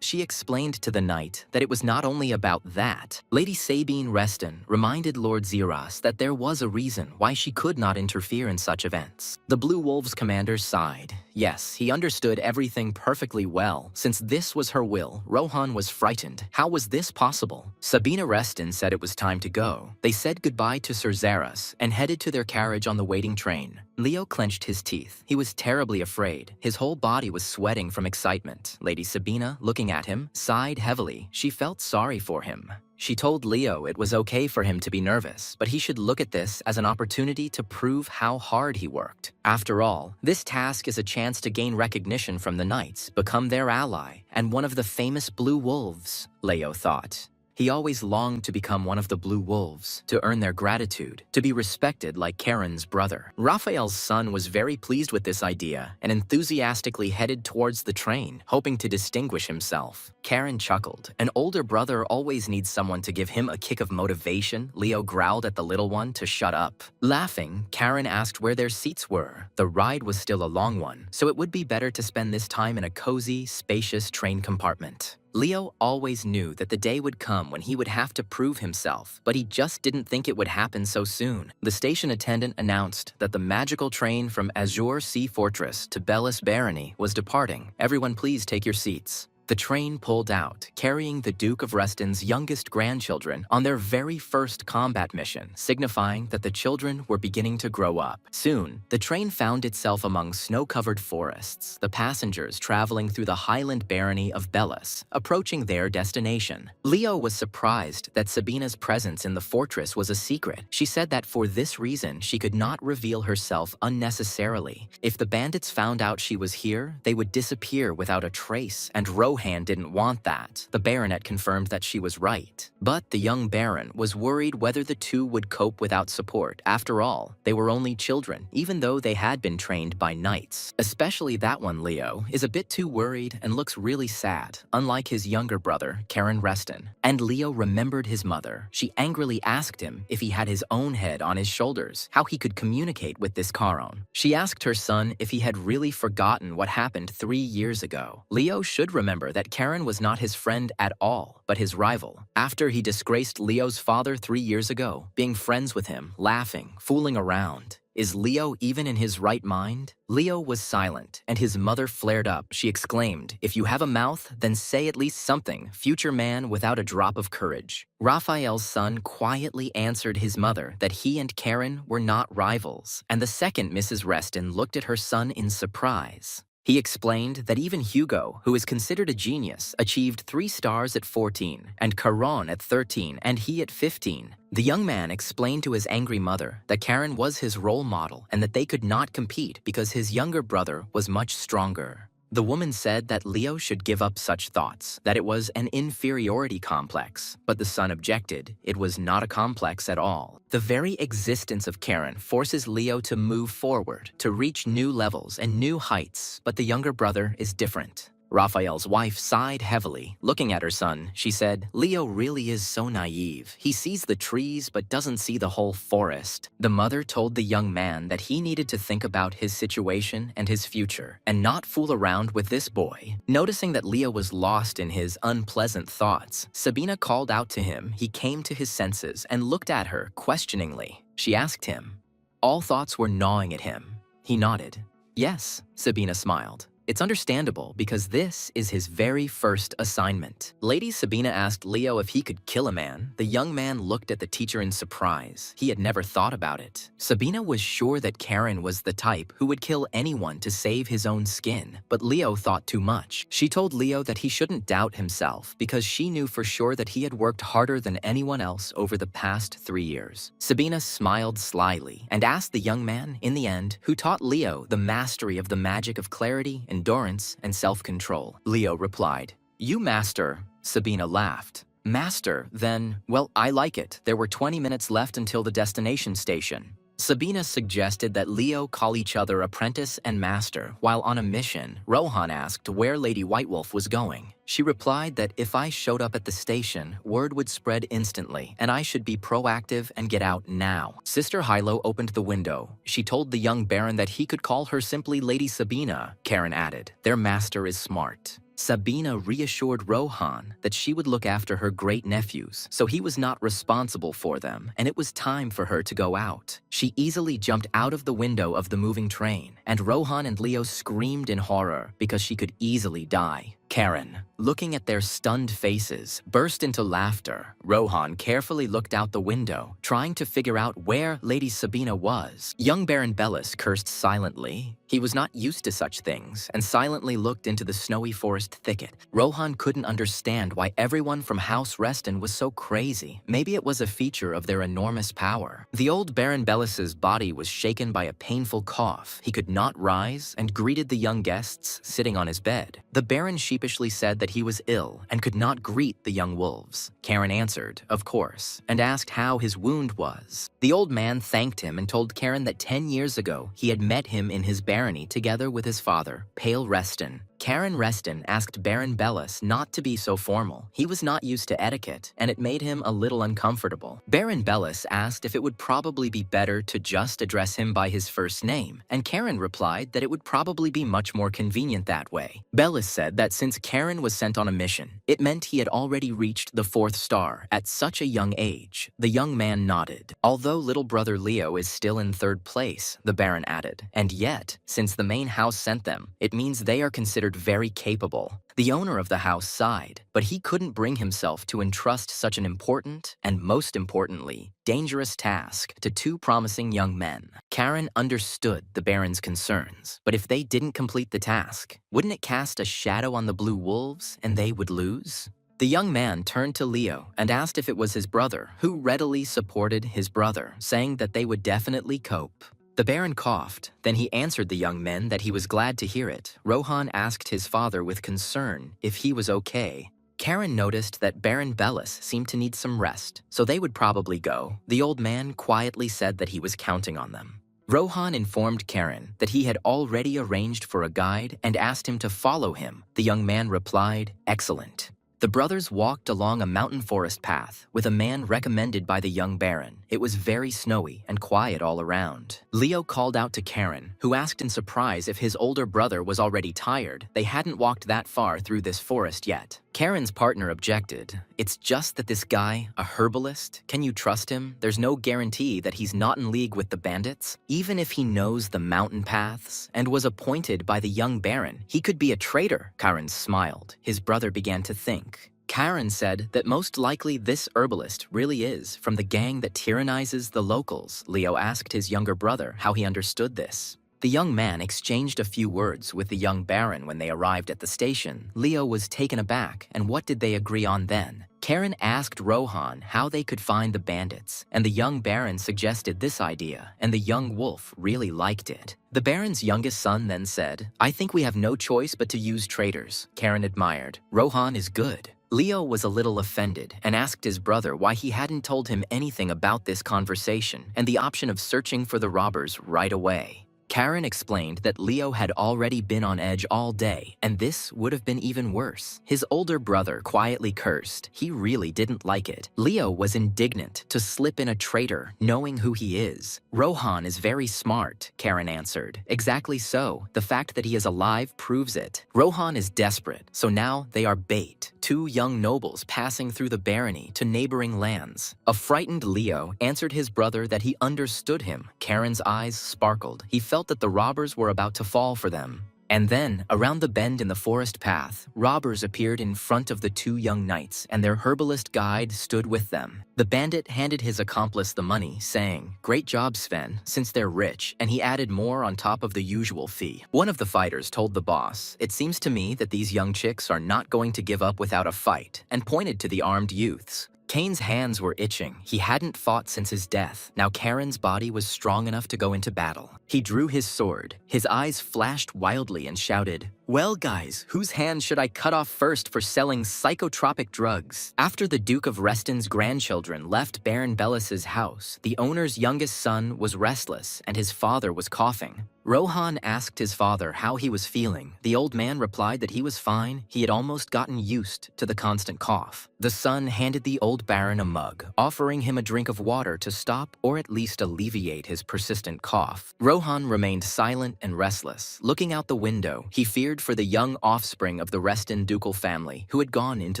She explained to the knight that it was not only about that. Lady Sabine Reston reminded Lord Zaras that there was a reason why she could not interfere in such events. The Blue Wolves commander sighed. Yes, he understood everything perfectly well. Since this was her will, Rohan was frightened. How was this possible? Sabina Reston said it was time to go. They said goodbye to Sir Zaras and headed to their carriage on the waiting train. Leo clenched his teeth. He was terribly afraid. His whole body was sweating from excitement. Lady Sabina, looking at him, sighed heavily. She felt sorry for him. She told Leo it was okay for him to be nervous, but he should look at this as an opportunity to prove how hard he worked. After all, this task is a chance to gain recognition from the knights, become their ally, and one of the famous Blue Wolves, Leo thought. He always longed to become one of the Blue Wolves, to earn their gratitude, to be respected like Karen's brother. Raphael's son was very pleased with this idea and enthusiastically headed towards the train, hoping to distinguish himself. Karen chuckled. An older brother always needs someone to give him a kick of motivation. Leo growled at the little one to shut up. Laughing, Karen asked where their seats were. The ride was still a long one, so it would be better to spend this time in a cozy, spacious train compartment. Leo always knew that the day would come when he would have to prove himself, but he just didn't think it would happen so soon. The station attendant announced that the magical train from Azure Sea Fortress to Bellis Barony was departing. Everyone please take your seats. The train pulled out, carrying the Duke of Reston's youngest grandchildren on their very first combat mission, signifying that the children were beginning to grow up. Soon, the train found itself among snow-covered forests, the passengers traveling through the highland barony of Bellis, approaching their destination. Leo was surprised that Sabina's presence in the fortress was a secret. She said that for this reason, she could not reveal herself unnecessarily. If the bandits found out she was here, they would disappear without a trace, and Rohan didn't want that. The baronet confirmed that she was right. But the young baron was worried whether the two would cope without support. After all, they were only children, even though they had been trained by knights. Especially that one, Leo, is a bit too worried and looks really sad, unlike his younger brother, Karen Reston. And Leo remembered his mother. She angrily asked him if he had his own head on his shoulders, how he could communicate with this Charon. She asked her son if he had really forgotten what happened 3 years ago. Leo should remember that Karen was not his friend at all, but his rival. After he disgraced Leo's father 3 years ago, being friends with him, laughing, fooling around. Is Leo even in his right mind? Leo was silent, and his mother flared up. She exclaimed, "If you have a mouth, then say at least something, future man without a drop of courage." Raphael's son quietly answered his mother that he and Karen were not rivals, and the second Mrs. Reston looked at her son in surprise. He explained that even Hugo, who is considered a genius, achieved 3 stars at 14, and Caron at 13, and he at 15. The young man explained to his angry mother that Karen was his role model and that they could not compete because his younger brother was much stronger. The woman said that Leo should give up such thoughts, that it was an inferiority complex, but the son objected. It was not a complex at all. The very existence of Karen forces Leo to move forward, to reach new levels and new heights, but the younger brother is different. Raphael's wife sighed heavily. Looking at her son, she said, "Leo really is so naive. He sees the trees but doesn't see the whole forest." The mother told the young man that he needed to think about his situation and his future, and not fool around with this boy. Noticing that Leo was lost in his unpleasant thoughts, Sabina called out to him. He came to his senses and looked at her questioningly. She asked him. All thoughts were gnawing at him. He nodded. "Yes," Sabina smiled. It's understandable because this is his very first assignment. Lady Sabina asked Leo if he could kill a man. The young man looked at the teacher in surprise. He had never thought about it. Sabina was sure that Karen was the type who would kill anyone to save his own skin, but Leo thought too much. She told Leo that he shouldn't doubt himself because she knew for sure that he had worked harder than anyone else over the past 3 years. Sabina smiled slyly and asked the young man, in the end, who taught Leo the mastery of the magic of clarity, endurance, and self-control. Leo replied, "You master." Sabina laughed. "Master, then, well, I like it. There were 20 minutes left until the destination station." Sabina suggested that Leo call each other apprentice and master. While on a mission, Rohan asked where Lady Whitewolf was going. She replied that if I showed up at the station, word would spread instantly, and I should be proactive and get out now. Sister Hilo opened the window. She told the young baron that he could call her simply Lady Sabina. Karen added, "Their master is smart." Sabina reassured Rohan that she would look after her great-nephews, so he was not responsible for them, and it was time for her to go out. She easily jumped out of the window of the moving train, and Rohan and Leo screamed in horror because she could easily die. Karen, looking at their stunned faces, burst into laughter. Rohan carefully looked out the window, trying to figure out where Lady Sabina was. Young Baron Bellis cursed silently. He was not used to such things, and silently looked into the snowy forest thicket. Rohan couldn't understand why everyone from House Reston was so crazy. Maybe it was a feature of their enormous power. The old Baron Bellis's body was shaken by a painful cough. He could not rise and greeted the young guests sitting on his bed. The Baron sheepishly said that he was ill and could not greet the young wolves. Karen answered, of course, and asked how his wound was. The old man thanked him and told Karen that 10 years ago he had met him in his barony together with his father, Pale Reston. Karen Reston asked Baron Bellis not to be so formal. He was not used to etiquette, and it made him a little uncomfortable. Baron Bellis asked if it would probably be better to just address him by his first name, and Karen replied that it would probably be much more convenient that way. Bellis said that since Karen was sent on a mission, it meant he had already reached the 4th star at such a young age. The young man nodded. Although little brother Leo is still in 3rd place, the Baron added, and yet, since the main house sent them, it means they are considered very capable. The owner of the house sighed, but he couldn't bring himself to entrust such an important, and most importantly, dangerous task to 2 promising young men. Karen understood the Baron's concerns, but if they didn't complete the task, wouldn't it cast a shadow on the Blue Wolves and they would lose? The young man turned to Leo and asked if it was his brother, who readily supported his brother, saying that they would definitely cope. The Baron coughed. Then he answered the young men that he was glad to hear it. Rohan asked his father with concern if he was okay. Karen noticed that Baron Bellis seemed to need some rest, so they would probably go. The old man quietly said that he was counting on them. Rohan informed Karen that he had already arranged for a guide and asked him to follow him. The young man replied, "Excellent." The brothers walked along a mountain forest path with a man recommended by the young baron. It was very snowy and quiet all around. Leo called out to Karen, who asked in surprise if his older brother was already tired. They hadn't walked that far through this forest yet. Karen's partner objected. "It's just that this guy, a herbalist, can you trust him? There's no guarantee that he's not in league with the bandits. Even if he knows the mountain paths and was appointed by the young baron, he could be a traitor." Karen smiled. His brother began to think. Karen said that most likely this herbalist really is from the gang that tyrannizes the locals. Leo asked his younger brother how he understood this. The young man exchanged a few words with the young baron when they arrived at the station. Leo was taken aback, and what did they agree on then? Karen asked Rohan how they could find the bandits, and the young baron suggested this idea, and the young wolf really liked it. The baron's youngest son then said, "I think we have no choice but to use traitors." Karen admired. "Rohan is good." Leo was a little offended and asked his brother why he hadn't told him anything about this conversation and the option of searching for the robbers right away. Karen explained that Leo had already been on edge all day, and this would have been even worse. His older brother quietly cursed. He really didn't like it. Leo was indignant to slip in a traitor, knowing who he is. "Rohan is very smart," Karen answered. "Exactly so. The fact that he is alive proves it. Rohan is desperate, so now they are bait. 2 young nobles passing through the barony to neighboring lands." A frightened Leo answered his brother that he understood him. Karen's eyes sparkled. He felt that the robbers were about to fall for them. And then, around the bend in the forest path, robbers appeared in front of the two young knights, and their herbalist guide stood with them. The bandit handed his accomplice the money, saying, "Great job, Sven, since they're rich," and he added more on top of the usual fee. One of the fighters told the boss, "It seems to me that these young chicks are not going to give up without a fight," and pointed to the armed youths. Kane's hands were itching. He hadn't fought since his death. Now Karen's body was strong enough to go into battle. He drew his sword. His eyes flashed wildly and shouted, "Well, guys, whose hand should I cut off first for selling psychotropic drugs?" After the Duke of Reston's grandchildren left Baron Bellis's house, the owner's youngest son was restless and his father was coughing. Rohan asked his father how he was feeling. The old man replied that he was fine. He had almost gotten used to the constant cough. The son handed the old baron a mug, offering him a drink of water to stop or at least alleviate his persistent cough. Rohan remained silent and restless. Looking out the window, he feared for the young offspring of the Reston ducal family who had gone into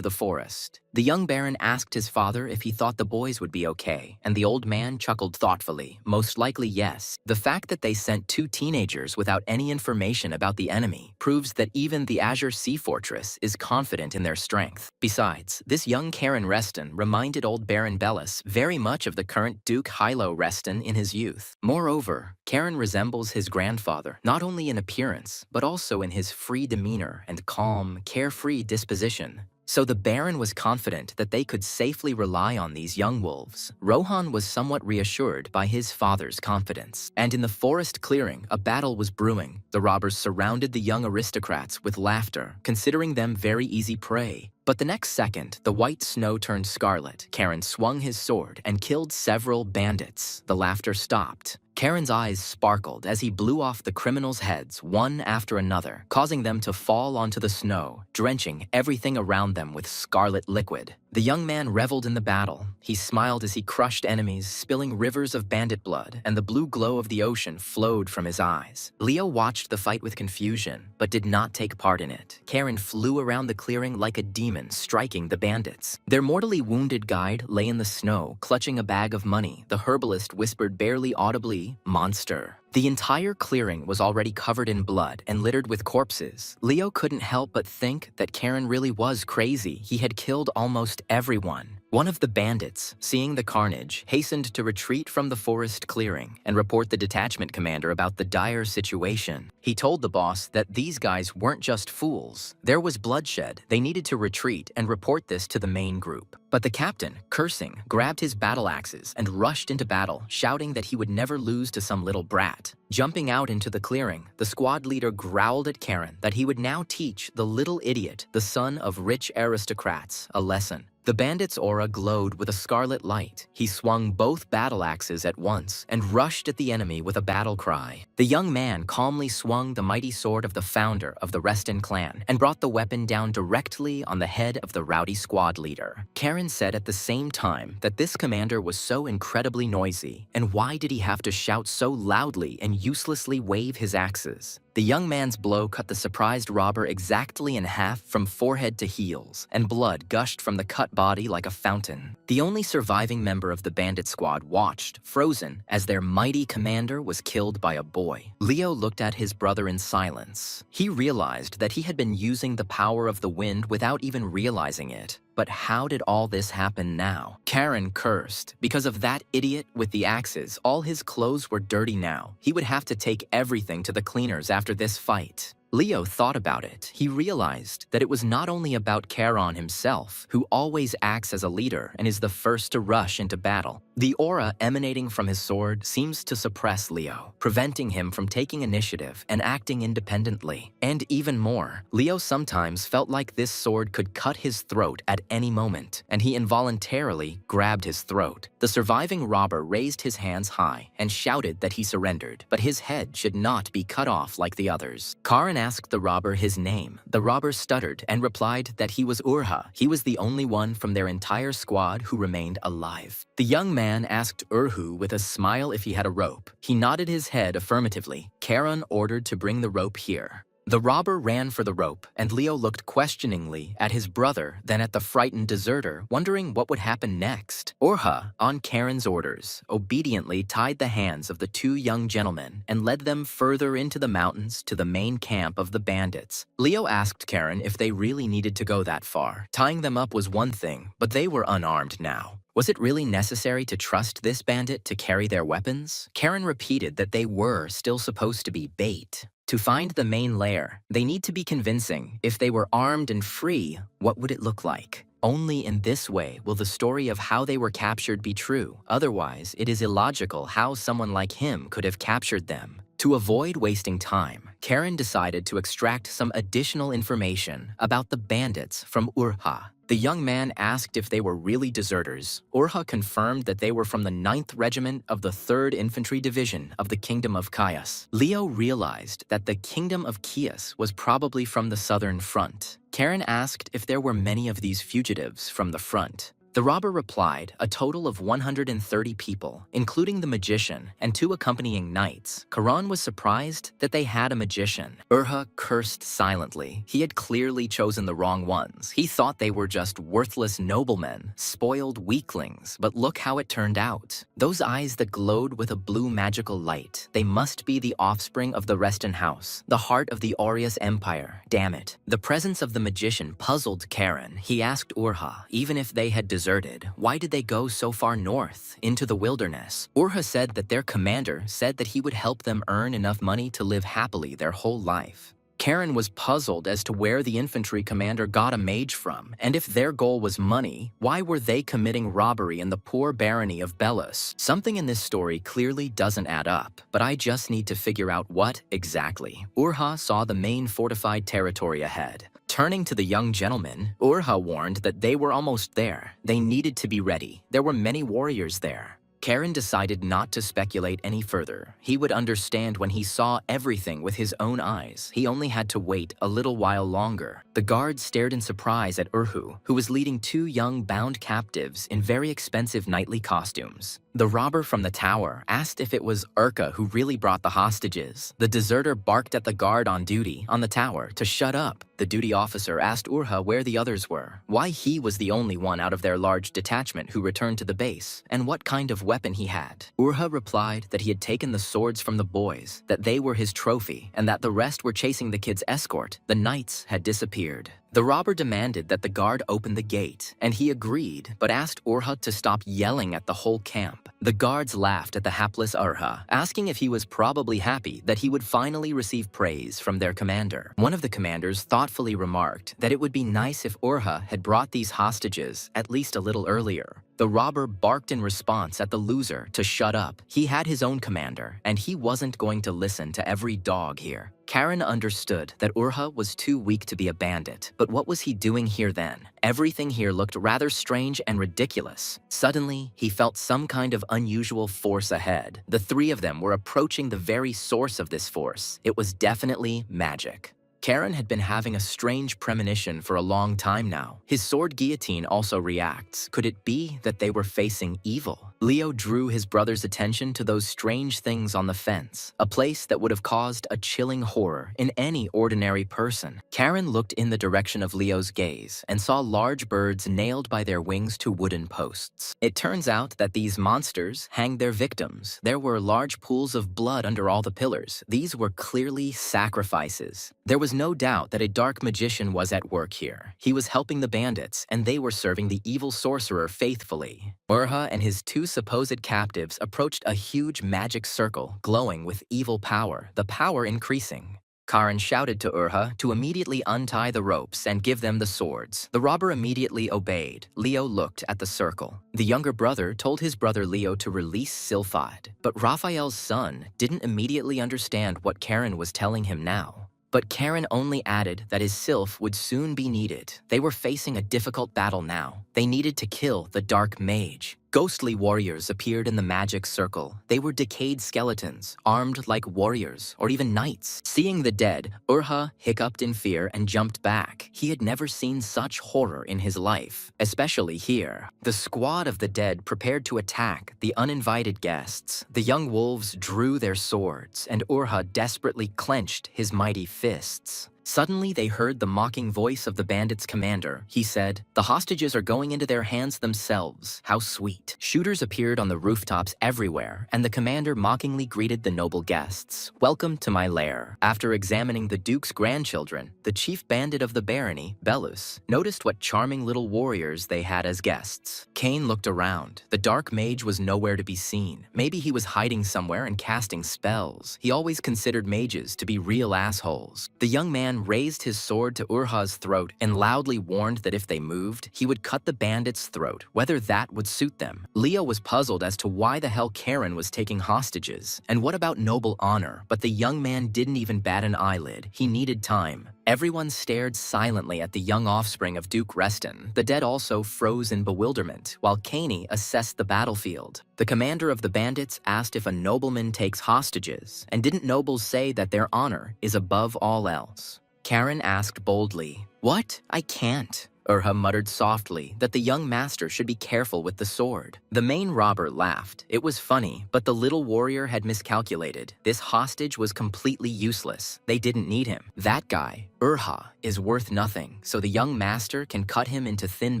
the forest. The young baron asked his father if he thought the boys would be okay, and the old man chuckled thoughtfully. Most likely yes. The fact that they sent two teenagers without any information about the enemy proves that even the Azure Sea Fortress is confident in their strength. Besides, this young Karen Reston reminded old Baron Bellis very much of the current Duke Hilo Reston in his youth. Moreover, Karen resembles his grandfather, not only in appearance, but also in his free demeanor and calm, carefree disposition. So the Baron was confident that they could safely rely on these young wolves. Rohan was somewhat reassured by his father's confidence. And in the forest clearing, a battle was brewing. The robbers surrounded the young aristocrats with laughter, considering them very easy prey. But the next second, the white snow turned scarlet. Karen swung his sword and killed several bandits. The laughter stopped. Karen's eyes sparkled as he blew off the criminals' heads one after another, causing them to fall onto the snow, drenching everything around them with scarlet liquid. The young man reveled in the battle. He smiled as he crushed enemies, spilling rivers of bandit blood, and the blue glow of the ocean flowed from his eyes. Leo watched the fight with confusion, but did not take part in it. Karen flew around the clearing like a demon, striking the bandits. Their mortally wounded guide lay in the snow, clutching a bag of money. The herbalist whispered barely audibly, "Monster." The entire clearing was already covered in blood and littered with corpses. Leo couldn't help but think that Karen really was crazy. He had killed almost everyone. One of the bandits, seeing the carnage, hastened to retreat from the forest clearing and report the detachment commander about the dire situation. He told the boss that these guys weren't just fools. There was bloodshed. They needed to retreat and report this to the main group. But the captain, cursing, grabbed his battle axes and rushed into battle, shouting that he would never lose to some little brat. Jumping out into the clearing, the squad leader growled at Karen that he would now teach the little idiot, the son of rich aristocrats, a lesson. The bandit's aura glowed with a scarlet light. He swung both battle axes at once and rushed at the enemy with a battle cry. The young man calmly swung the mighty sword of the founder of the Reston clan and brought the weapon down directly on the head of the rowdy squad leader. Karen said at the same time that this commander was so incredibly noisy, and why did he have to shout so loudly and uselessly wave his axes? The young man's blow cut the surprised robber exactly in half from forehead to heels, and blood gushed from the cut body like a fountain. The only surviving member of the bandit squad watched, frozen, as their mighty commander was killed by a boy. Leo looked at his brother in silence. He realized that he had been using the power of the wind without even realizing it. But how did all this happen now? Karen cursed. Because of that idiot with the axes, all his clothes were dirty now. He would have to take everything to the cleaners after this fight. Leo thought about it. He realized that it was not only about Charon himself, who always acts as a leader and is the first to rush into battle. The aura emanating from his sword seems to suppress Leo, preventing him from taking initiative and acting independently. And even more, Leo sometimes felt like this sword could cut his throat at any moment, and he involuntarily grabbed his throat. The surviving robber raised his hands high and shouted that he surrendered, but his head should not be cut off like the others. Karan asked the robber his name. The robber stuttered and replied that he was Urha. He was the only one from their entire squad who remained alive. The young man asked Urhu with a smile if he had a rope. He nodded his head affirmatively. Charon ordered to bring the rope here. The robber ran for the rope, and Leo looked questioningly at his brother, then at the frightened deserter, wondering what would happen next. Urha, on Karen's orders, obediently tied the hands of the two young gentlemen and led them further into the mountains to the main camp of the bandits. Leo asked Karen if they really needed to go that far. Tying them up was one thing, but they were unarmed now. Was it really necessary to trust this bandit to carry their weapons? Karen repeated that they were still supposed to be bait. To find the main lair, they need to be convincing. If they were armed and free, what would it look like? Only in this way will the story of how they were captured be true. Otherwise, it is illogical how someone like him could have captured them. To avoid wasting time, Karen decided to extract some additional information about the bandits from Urha. The young man asked if they were really deserters. Urha confirmed that they were from the 9th Regiment of the 3rd Infantry Division of the Kingdom of Chios. Leo realized that the Kingdom of Chios was probably from the Southern Front. Karen asked if there were many of these fugitives from the front. The robber replied, a total of 130 people, including the magician and 2 accompanying knights. Karan was surprised that they had a magician. Urha cursed silently. He had clearly chosen the wrong ones. He thought they were just worthless noblemen, spoiled weaklings, but look how it turned out. Those eyes that glowed with a blue magical light. They must be the offspring of the Reston House, the heart of the Aureus Empire. Damn it. The presence of the magician puzzled Karen. He asked Urha, even if they had deserted, why did they go so far north, into the wilderness? Urha said that their commander said that he would help them earn enough money to live happily their whole life. Karen was puzzled as to where the infantry commander got a mage from, and if their goal was money, why were they committing robbery in the poor barony of Belus? Something in this story clearly doesn't add up, but I just need to figure out what exactly. Urha saw the main fortified territory ahead. Turning to the young gentleman, Urha warned that they were almost there. They needed to be ready. There were many warriors there. Karen decided not to speculate any further. He would understand when he saw everything with his own eyes. He only had to wait a little while longer. The guards stared in surprise at Urhu, who was leading 2 young bound captives in very expensive knightly costumes. The robber from the tower asked if it was Urka who really brought the hostages. The deserter barked at the guard on duty on the tower to shut up. The duty officer asked Urha where the others were, why he was the only one out of their large detachment who returned to the base, and what kind of weapon he had. Urha replied that he had taken the swords from the boys, that they were his trophy, and that the rest were chasing the kid's escort. The knights had disappeared. The robber demanded that the guard open the gate, and he agreed, but asked Urha to stop yelling at the whole camp. The guards laughed at the hapless Urha, asking if he was probably happy that he would finally receive praise from their commander. One of the commanders thoughtfully remarked that it would be nice if Urha had brought these hostages at least a little earlier. The robber barked in response at the loser to shut up. He had his own commander, and he wasn't going to listen to every dog here. Karen understood that Urha was too weak to be a bandit, but what was he doing here then? Everything here looked rather strange and ridiculous. Suddenly, he felt some kind of unusual force ahead. The 3 of them were approaching the very source of this force. It was definitely magic. Karen had been having a strange premonition for a long time now. His sword guillotine also reacts. Could it be that they were facing evil? Leo drew his brother's attention to those strange things on the fence, a place that would have caused a chilling horror in any ordinary person. Karen looked in the direction of Leo's gaze and saw large birds nailed by their wings to wooden posts. It turns out that these monsters hanged their victims. There were large pools of blood under all the pillars. These were clearly sacrifices. There was no doubt that a dark magician was at work here. He was helping the bandits, and they were serving the evil sorcerer faithfully. Urha and his 2 supposed captives approached a huge magic circle, glowing with evil power, the power increasing. Karen shouted to Urha to immediately untie the ropes and give them the swords. The robber immediately obeyed. Leo looked at the circle. The younger brother told his brother Leo to release Sylphide, but Raphael's son didn't immediately understand what Karen was telling him now. But Karen only added that his sylph would soon be needed. They were facing a difficult battle now. They needed to kill the dark mage. Ghostly warriors appeared in the magic circle. They were decayed skeletons, armed like warriors or even knights. Seeing the dead, Urha hiccuped in fear and jumped back. He had never seen such horror in his life, especially here. The squad of the dead prepared to attack the uninvited guests. The young wolves drew their swords, and Urha desperately clenched his mighty fists. Suddenly, they heard the mocking voice of the bandits' commander. He said, "The hostages are going into their hands themselves. How sweet." Shooters appeared on the rooftops everywhere, and the commander mockingly greeted the noble guests. "Welcome to my lair." After examining the duke's grandchildren, the chief bandit of the barony, Belus, noticed what charming little warriors they had as guests. Cain looked around. The dark mage was nowhere to be seen. Maybe he was hiding somewhere and casting spells. He always considered mages to be real assholes. The young man raised his sword to Urha's throat and loudly warned that if they moved, he would cut the bandit's throat, whether that would suit them. Leo was puzzled as to why the hell Karen was taking hostages, and what about noble honor, but the young man didn't even bat an eyelid. He needed time. Everyone stared silently at the young offspring of Duke Reston. The dead also froze in bewilderment, while Caney assessed the battlefield. The commander of the bandits asked if a nobleman takes hostages, and didn't nobles say that their honor is above all else? Karen asked boldly, "What? I can't." Urha muttered softly that the young master should be careful with the sword. The main robber laughed. It was funny, but the little warrior had miscalculated. This hostage was completely useless. They didn't need him. That guy, Urha, is worth nothing, so the young master can cut him into thin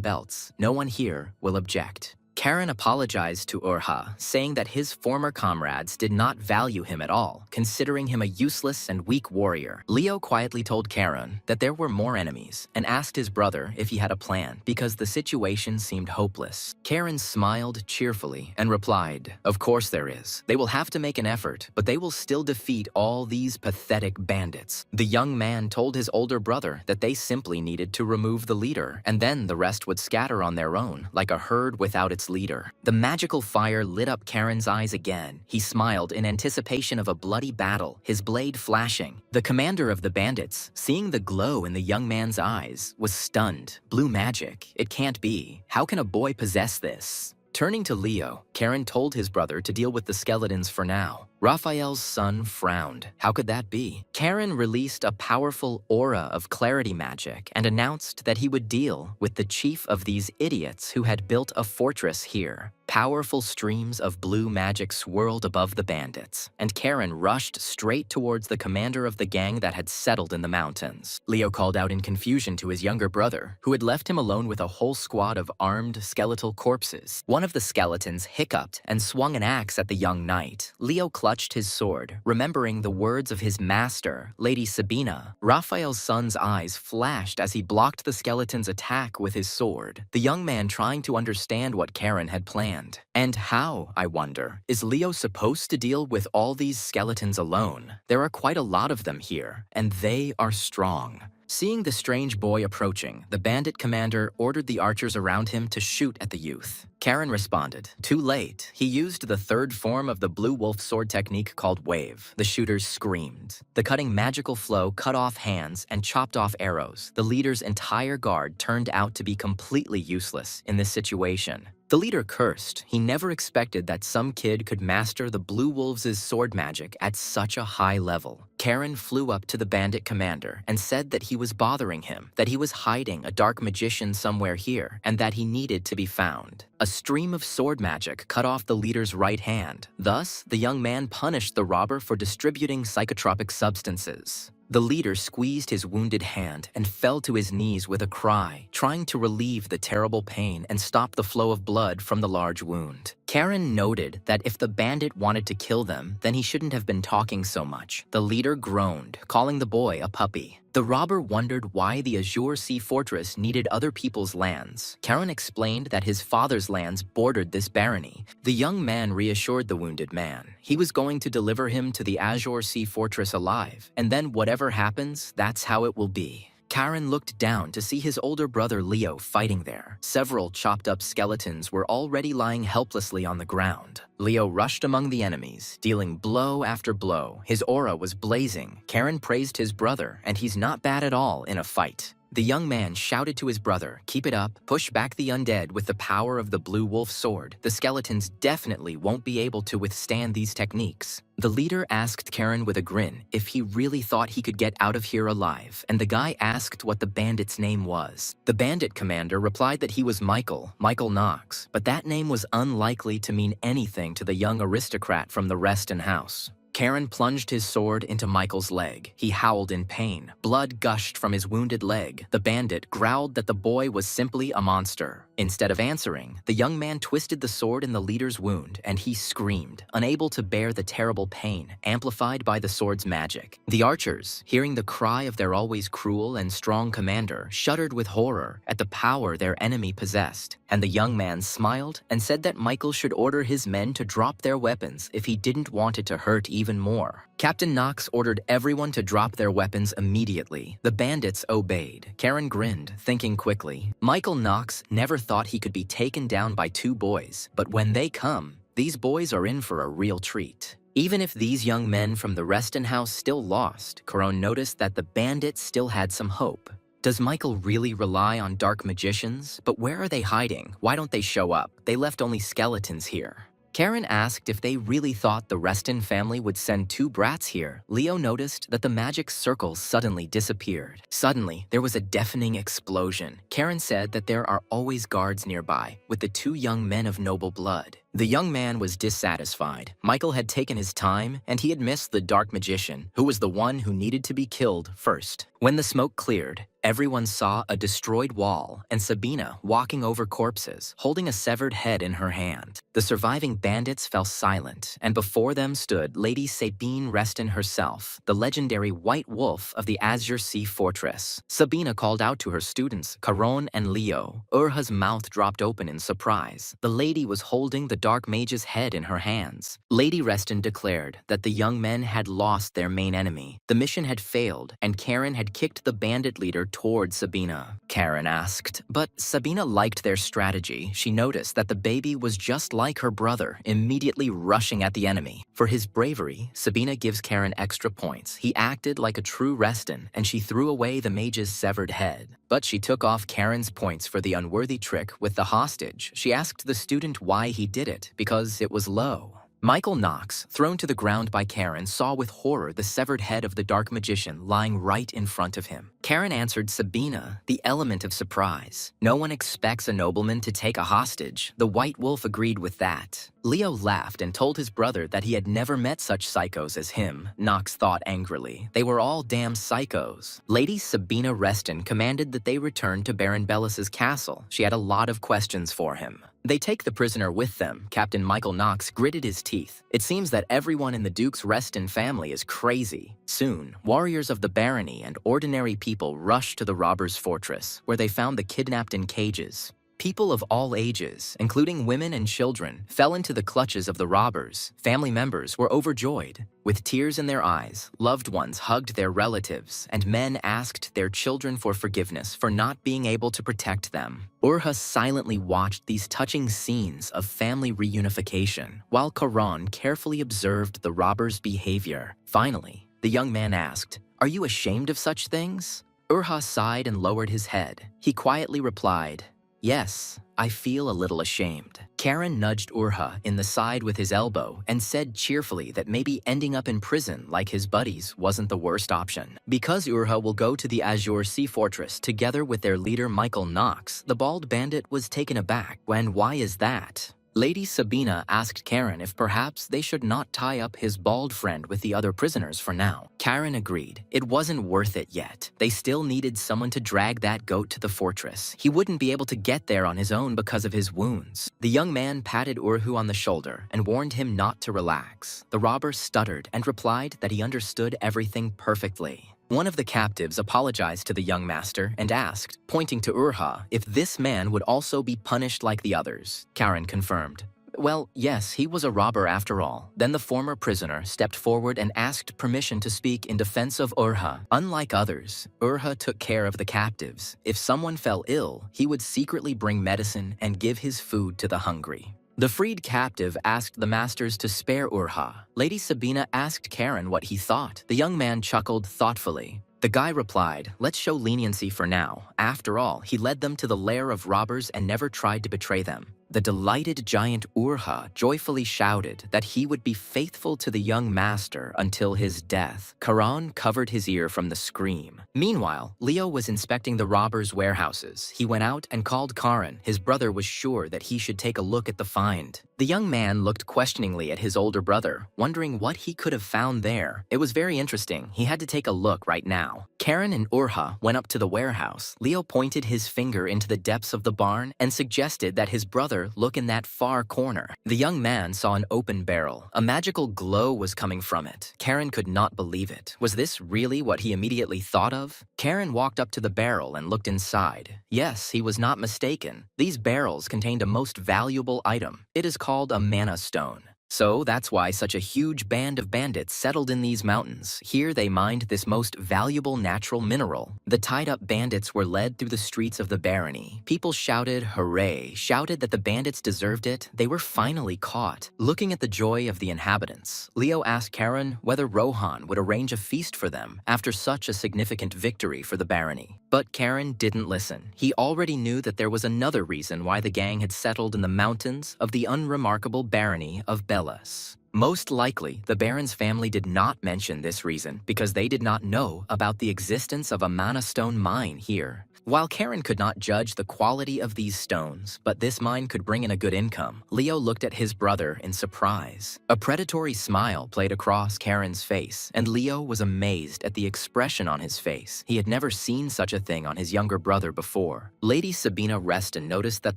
belts. No one here will object. Karen apologized to Urha, saying that his former comrades did not value him at all, considering him a useless and weak warrior. Leo quietly told Karen that there were more enemies and asked his brother if he had a plan because the situation seemed hopeless. Karen smiled cheerfully and replied, "Of course there is. They will have to make an effort, but they will still defeat all these pathetic bandits." The young man told his older brother that they simply needed to remove the leader, and then the rest would scatter on their own, like a herd without its leader. The magical fire lit up Karen's eyes again. He smiled in anticipation of a bloody battle, his blade flashing. The commander of the bandits, seeing the glow in the young man's eyes, was stunned. Blue magic? It can't be. How can a boy possess this? Turning to Leo, Karen told his brother to deal with the skeletons for now. Raphael's son frowned. How could that be? Karen released a powerful aura of clarity magic and announced that he would deal with the chief of these idiots who had built a fortress here. Powerful streams of blue magic swirled above the bandits, and Karen rushed straight towards the commander of the gang that had settled in the mountains. Leo called out in confusion to his younger brother, who had left him alone with a whole squad of armed skeletal corpses. One of the skeletons hiccuped and swung an axe at the young knight. Leo clutched his sword, remembering the words of his master, Lady Sabina. Raphael's son's eyes flashed as he blocked the skeleton's attack with his sword, the young man trying to understand what Karen had planned. And how, I wonder, is Leo supposed to deal with all these skeletons alone? There are quite a lot of them here, and they are strong. Seeing the strange boy approaching, the bandit commander ordered the archers around him to shoot at the youth. Karen responded. Too late. He used the third form of the blue wolf sword technique called wave. The shooters screamed. The cutting magical flow cut off hands and chopped off arrows. The leader's entire guard turned out to be completely useless in this situation. The leader cursed. He never expected that some kid could master the Blue Wolves' sword magic at such a high level. Karen flew up to the bandit commander and said that he was bothering him, that he was hiding a dark magician somewhere here, and that he needed to be found. A stream of sword magic cut off the leader's right hand. Thus, the young man punished the robber for distributing psychotropic substances. The leader squeezed his wounded hand and fell to his knees with a cry, trying to relieve the terrible pain and stop the flow of blood from the large wound. Karen noted that if the bandit wanted to kill them, then he shouldn't have been talking so much. The leader groaned, calling the boy a puppy. The robber wondered why the Azure Sea Fortress needed other people's lands. Karen explained that his father's lands bordered this barony. The young man reassured the wounded man. He was going to deliver him to the Azure Sea Fortress alive, and then whatever happens, that's how it will be. Karen looked down to see his older brother Leo fighting there. Several chopped-up skeletons were already lying helplessly on the ground. Leo rushed among the enemies, dealing blow after blow. His aura was blazing. Karen praised his brother, and he's not bad at all in a fight. The young man shouted to his brother, "Keep it up, push back the undead with the power of the blue wolf sword. The skeletons definitely won't be able to withstand these techniques." The leader asked Karen with a grin if he really thought he could get out of here alive, and the guy asked what the bandit's name was. The bandit commander replied that he was Michael Knox, but that name was unlikely to mean anything to the young aristocrat from the Reston house. Karen plunged his sword into Michael's leg. He howled in pain. Blood gushed from his wounded leg. The bandit growled that the boy was simply a monster. Instead of answering, the young man twisted the sword in the leader's wound, and he screamed, unable to bear the terrible pain, amplified by the sword's magic. The archers, hearing the cry of their always cruel and strong commander, shuddered with horror at the power their enemy possessed, and the young man smiled and said that Michael should order his men to drop their weapons if he didn't want it to hurt even more. Captain Knox ordered everyone to drop their weapons immediately. The bandits obeyed. Karen grinned, thinking quickly. Michael Knox never thought he could be taken down by two boys, but when they come, these boys are in for a real treat. Even if these young men from the Reston house still lost, Caron noticed that the bandits still had some hope. Does Michael really rely on dark magicians? But where are they hiding? Why don't they show up? They left only skeletons here. Karen asked if they really thought the Reston family would send two brats here. Leo noticed that the magic circle suddenly disappeared. Suddenly, there was a deafening explosion. Karen said that there are always guards nearby, with the two young men of noble blood. The young man was dissatisfied. Michael had taken his time, and he had missed the dark magician, who was the one who needed to be killed first. When the smoke cleared, everyone saw a destroyed wall and Sabina walking over corpses, holding a severed head in her hand. The surviving bandits fell silent, and before them stood Lady Sabine Reston herself, the legendary White Wolf of the Azure Sea Fortress. Sabina called out to her students, Caron and Leo. Urha's mouth dropped open in surprise. The lady was holding the dark mage's head in her hands. Lady Reston declared that the young men had lost their main enemy. The mission had failed, and Karen had kicked the bandit leader toward Sabina. Karen asked, but Sabina liked their strategy. She noticed that the baby was just like her brother, immediately rushing at the enemy. For his bravery, Sabina gives Karen extra points. He acted like a true Reston, and she threw away the mage's severed head. But she took off Karen's points for the unworthy trick with the hostage. She asked the student why he did it, because it was low. Michael Knox, thrown to the ground by Karen, saw with horror the severed head of the dark magician lying right in front of him. Karen answered Sabina, the element of surprise. No one expects a nobleman to take a hostage. The White Wolf agreed with that. Leo laughed and told his brother that he had never met such psychos as him. Knox thought angrily. They were all damn psychos. Lady Sabina Reston commanded that they return to Baron Bellis's castle. She had a lot of questions for him. They take the prisoner with them. Captain Michael Knox gritted his teeth. It seems that everyone in the Duke's Reston family is crazy. Soon, warriors of the barony and ordinary people rushed to the robbers' fortress, where they found the kidnapped in cages. People of all ages, including women and children, fell into the clutches of the robbers. Family members were overjoyed. With tears in their eyes, loved ones hugged their relatives, and men asked their children for forgiveness for not being able to protect them. Urha silently watched these touching scenes of family reunification, while Caron carefully observed the robbers' behavior. Finally, the young man asked, "Are you ashamed of such things?" Urha sighed and lowered his head. He quietly replied, "Yes, I feel a little ashamed." Karen nudged Urha in the side with his elbow and said cheerfully that maybe ending up in prison like his buddies wasn't the worst option. Because Urha will go to the Azure Sea Fortress together with their leader Michael Knox, the bald bandit was taken aback. And why is that? Lady Sabina asked Karen if perhaps they should not tie up his bald friend with the other prisoners for now. Karen agreed. It wasn't worth it yet. They still needed someone to drag that goat to the fortress. He wouldn't be able to get there on his own because of his wounds. The young man patted Urhu on the shoulder and warned him not to relax. The robber stuttered and replied that he understood everything perfectly. One of the captives apologized to the young master and asked, pointing to Urha, if this man would also be punished like the others. Karen confirmed. Well, yes, he was a robber after all. Then the former prisoner stepped forward and asked permission to speak in defense of Urha. Unlike others, Urha took care of the captives. If someone fell ill, he would secretly bring medicine and give his food to the hungry. The freed captive asked the masters to spare Urha. Lady Sabina asked Karen what he thought. The young man chuckled thoughtfully. The guy replied, let's show leniency for now. After all, he led them to the lair of robbers and never tried to betray them. The delighted giant Urha joyfully shouted that he would be faithful to the young master until his death. Karan covered his ear from the scream. Meanwhile, Leo was inspecting the robbers' warehouses. He went out and called Karan. His brother was sure that he should take a look at the find. The young man looked questioningly at his older brother, wondering what he could have found there. It was very interesting. He had to take a look right now. Karan and Urha went up to the warehouse. Leo pointed his finger into the depths of the barn and suggested that his brother look in that far corner. The young man saw an open barrel. A magical glow was coming from it. Karan could not believe it. Was this really what he immediately thought of? Karan walked up to the barrel and looked inside. Yes, he was not mistaken. These barrels contained a most valuable item. It is called a mana stone. So that's why such a huge band of bandits settled in these mountains. Here they mined this most valuable natural mineral. The tied-up bandits were led through the streets of the barony. People shouted, hooray, shouted that the bandits deserved it. They were finally caught. Looking at the joy of the inhabitants, Leo asked Karan whether Rohan would arrange a feast for them after such a significant victory for the barony. But Karan didn't listen. He already knew that there was another reason why the gang had settled in the mountains of the unremarkable barony of Belus. Most likely, the Baron's family did not mention this reason because they did not know about the existence of a mana stone mine here. While Karan could not judge the quality of these stones, but this mine could bring in a good income, Leo looked at his brother in surprise. A predatory smile played across Karan's face, and Leo was amazed at the expression on his face. He had never seen such a thing on his younger brother before. Lady Sabina Reston noticed that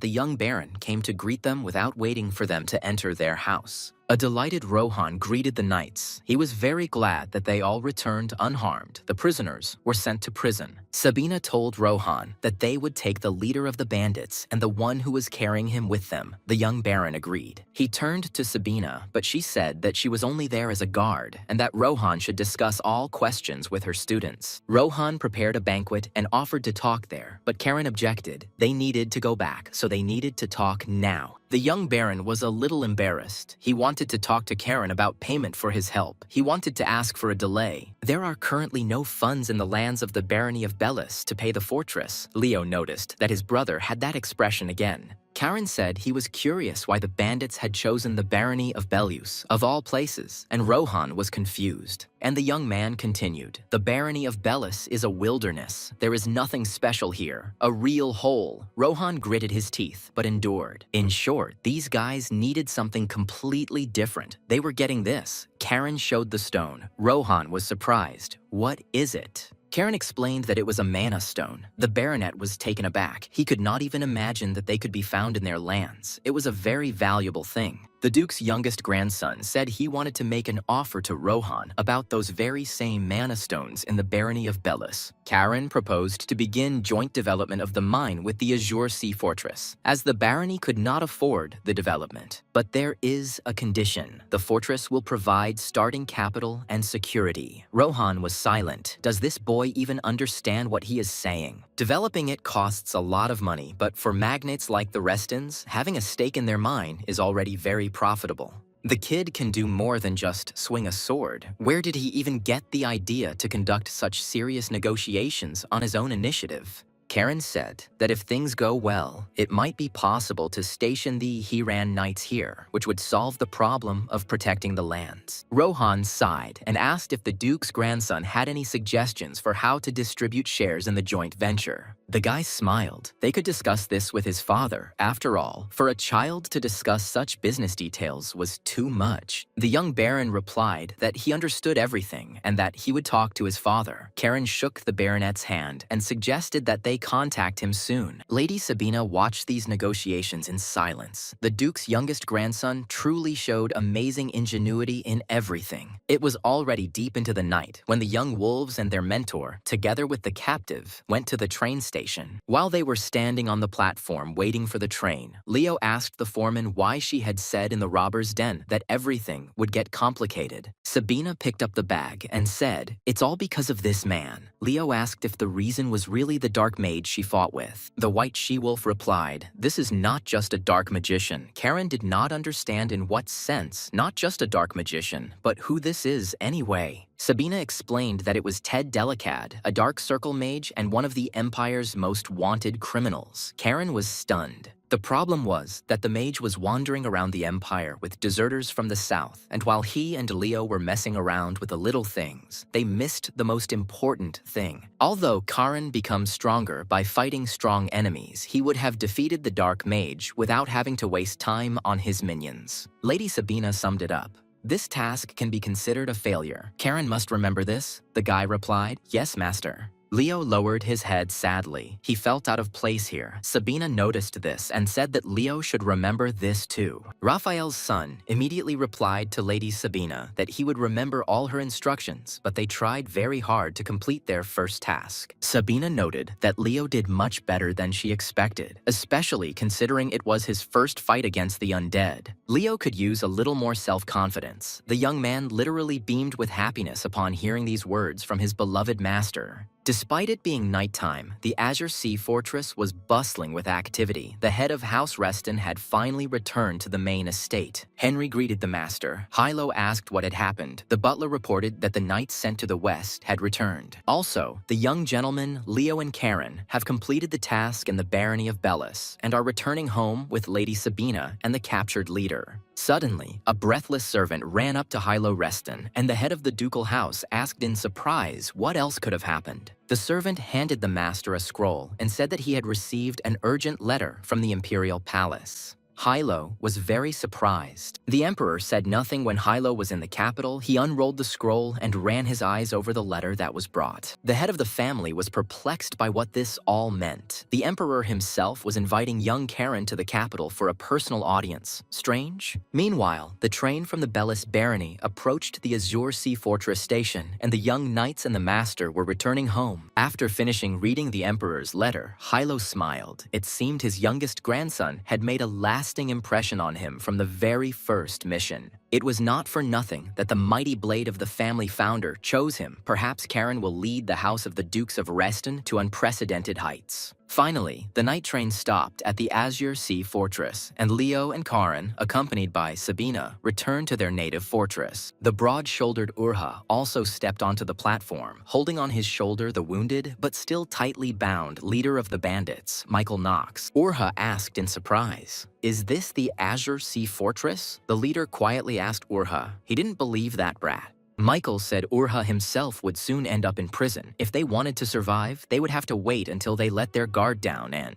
the young Baron came to greet them without waiting for them to enter their house. A delighted Rohan greeted the knights. He was very glad that they all returned unharmed. The prisoners were sent to prison. Sabina told Rohan that they would take the leader of the bandits and the one who was carrying him with them. The young Baron agreed. He turned to Sabina, but she said that she was only there as a guard and that Rohan should discuss all questions with her students. Rohan prepared a banquet and offered to talk there, but Karan objected. They needed to go back, so they needed to talk now. The young Baron was a little embarrassed. He wanted to talk to Karan about payment for his help. He wanted to ask for a delay. There are currently no funds in the lands of the barony of Belus to pay the fortress. Leo noticed that his brother had that expression again. Karan said he was curious why the bandits had chosen the barony of Belus, of all places, and Rohan was confused. And the young man continued, the barony of Belus is a wilderness. There is nothing special here, a real hole. Rohan gritted his teeth, but endured. In short, these guys needed something completely different. They were getting this. Karan showed the stone. Rohan was surprised. What is it? Karan explained that it was a mana stone. The baronet was taken aback. He could not even imagine that they could be found in their lands. It was a very valuable thing. The Duke's youngest grandson said he wanted to make an offer to Rohan about those very same mana stones in the barony of Belus. Karan proposed to begin joint development of the mine with the Azure Sea Fortress, as the barony could not afford the development. But there is a condition. The fortress will provide starting capital and security. Rohan was silent. Does this boy even understand what he is saying? Developing it costs a lot of money, but for magnates like the Restons, having a stake in their mine is already very profitable. The kid can do more than just swing a sword. Where did he even get the idea to conduct such serious negotiations on his own initiative? Karan said that if things go well, it might be possible to station the Hiran Knights here, which would solve the problem of protecting the lands. Rohan sighed and asked if the Duke's grandson had any suggestions for how to distribute shares in the joint venture. The guy smiled. They could discuss this with his father. After all, for a child to discuss such business details was too much. The young Baron replied that he understood everything and that he would talk to his father. Karan shook the baronet's hand and suggested that they contact him soon. Lady Sabina watched these negotiations in silence. The Duke's youngest grandson truly showed amazing ingenuity in everything. It was already deep into the night when the young wolves and their mentor, together with the captive, went to the train station. While they were standing on the platform waiting for the train, Leo asked the foreman why she had said in the robber's den that everything would get complicated. Sabina picked up the bag and said, "It's all because of this man." Leo asked if the reason was really the dark mage she fought with. The white she-wolf replied, "This is not just a dark magician." Karan did not understand in what sense, not just a dark magician, but who this is anyway. Sabina explained that it was Ted Delicad, a dark circle mage and one of the Empire's most wanted criminals. Karen was stunned. The problem was that the mage was wandering around the Empire with deserters from the south, and while he and Leo were messing around with the little things, they missed the most important thing. Although Karen becomes stronger by fighting strong enemies, he would have defeated the dark mage without having to waste time on his minions. Lady Sabina summed it up. This task can be considered a failure. Karen must remember this, the guy replied. Yes, master. Leo lowered his head sadly. He felt out of place here. Sabina noticed this and said that Leo should remember this too. Raphael's son immediately replied to Lady Sabina that he would remember all her instructions, but they tried very hard to complete their first task. Sabina noted that Leo did much better than she expected, especially considering it was his first fight against the undead. Leo could use a little more self-confidence. The young man literally beamed with happiness upon hearing these words from his beloved master. Despite it being nighttime, the Azure Sea Fortress was bustling with activity. The head of House Reston had finally returned to the main estate. Henry greeted the master. Hilo asked what had happened. The butler reported that the knights sent to the west had returned. Also, the young gentlemen, Leo and Karen, have completed the task in the barony of Bellis and are returning home with Lady Sabina and the captured leader. Suddenly, a breathless servant ran up to Hilo Reston, and the head of the ducal house asked in surprise what else could have happened. The servant handed the master a scroll and said that he had received an urgent letter from the imperial palace. Hilo was very surprised. The emperor said nothing when Hilo was in the capital. He unrolled the scroll and ran his eyes over the letter that was brought. The head of the family was perplexed by what this all meant. The emperor himself was inviting young Karen to the capital for a personal audience. Strange? Meanwhile, the train from the Bellis barony approached the Azure Sea Fortress station, and the young knights and the master were returning home. After finishing reading the emperor's letter, Hilo smiled. It seemed his youngest grandson had made a lasting impression on him from the very first mission. It was not for nothing that the mighty blade of the family founder chose him. Perhaps Karen will lead the house of the Dukes of Reston to unprecedented heights. Finally, the night train stopped at the Azure Sea Fortress, and Leo and Karen, accompanied by Sabina, returned to their native fortress. The broad-shouldered Urha also stepped onto the platform, holding on his shoulder the wounded but still tightly bound leader of the bandits, Michael Knox. Urha asked in surprise, "Is this the Azure Sea Fortress?" The leader quietly asked Urha. He didn't believe that brat. Michael said Urha himself would soon end up in prison. If they wanted to survive, they would have to wait until they let their guard down and...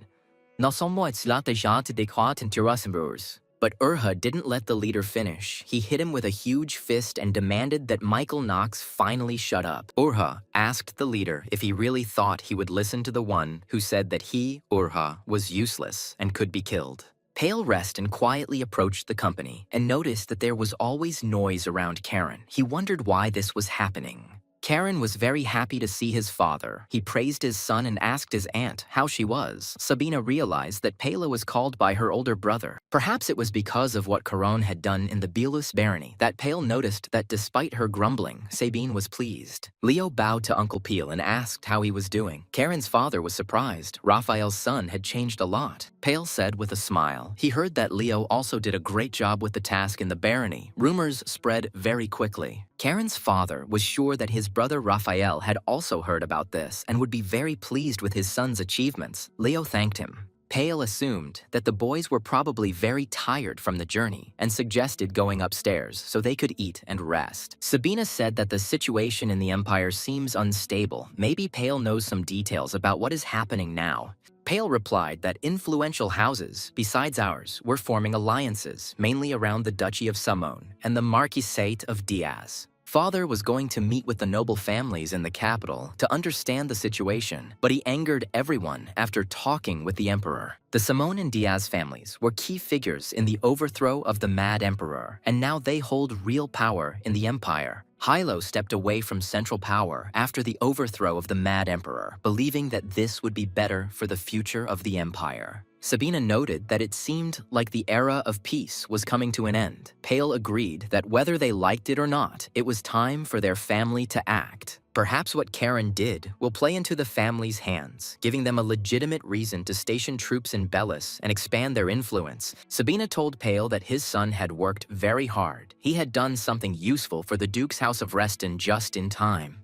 But Urha didn't let the leader finish. He hit him with a huge fist and demanded that Michael Knox finally shut up. Urha asked the leader if he really thought he would listen to the one who said that he, Urha, was useless and could be killed. Pale Reston quietly approached the company and noticed that there was always noise around Karen. He wondered why this was happening. Karen was very happy to see his father. He praised his son and asked his aunt how she was. Sabina realized that Pela was called by her older brother. Perhaps it was because of what Caron had done in the Belus barony that Pale noticed that despite her grumbling, Sabine was pleased. Leo bowed to Uncle Peel and asked how he was doing. Karen's father was surprised. Raphael's son had changed a lot. Pale said with a smile. He heard that Leo also did a great job with the task in the barony. Rumors spread very quickly. Karen's father was sure that his brother Raphael had also heard about this and would be very pleased with his son's achievements. Leo thanked him. Pale assumed that the boys were probably very tired from the journey and suggested going upstairs so they could eat and rest. Sabina said that the situation in the Empire seems unstable. Maybe Pale knows some details about what is happening now. Pale replied that influential houses, besides ours, were forming alliances, mainly around the Duchy of Samone and the Marquisate of Diaz. Father was going to meet with the noble families in the capital to understand the situation, but he angered everyone after talking with the emperor. The Samone and Diaz families were key figures in the overthrow of the Mad Emperor, and now they hold real power in the empire. Hilo stepped away from central power after the overthrow of the Mad Emperor, believing that this would be better for the future of the empire. Sabina noted that it seemed like the era of peace was coming to an end. Pale agreed that whether they liked it or not, it was time for their family to act. Perhaps what Karen did will play into the family's hands, giving them a legitimate reason to station troops in Bellis and expand their influence. Sabina told Pale that his son had worked very hard. He had done something useful for the Duke's House of Reston just in time.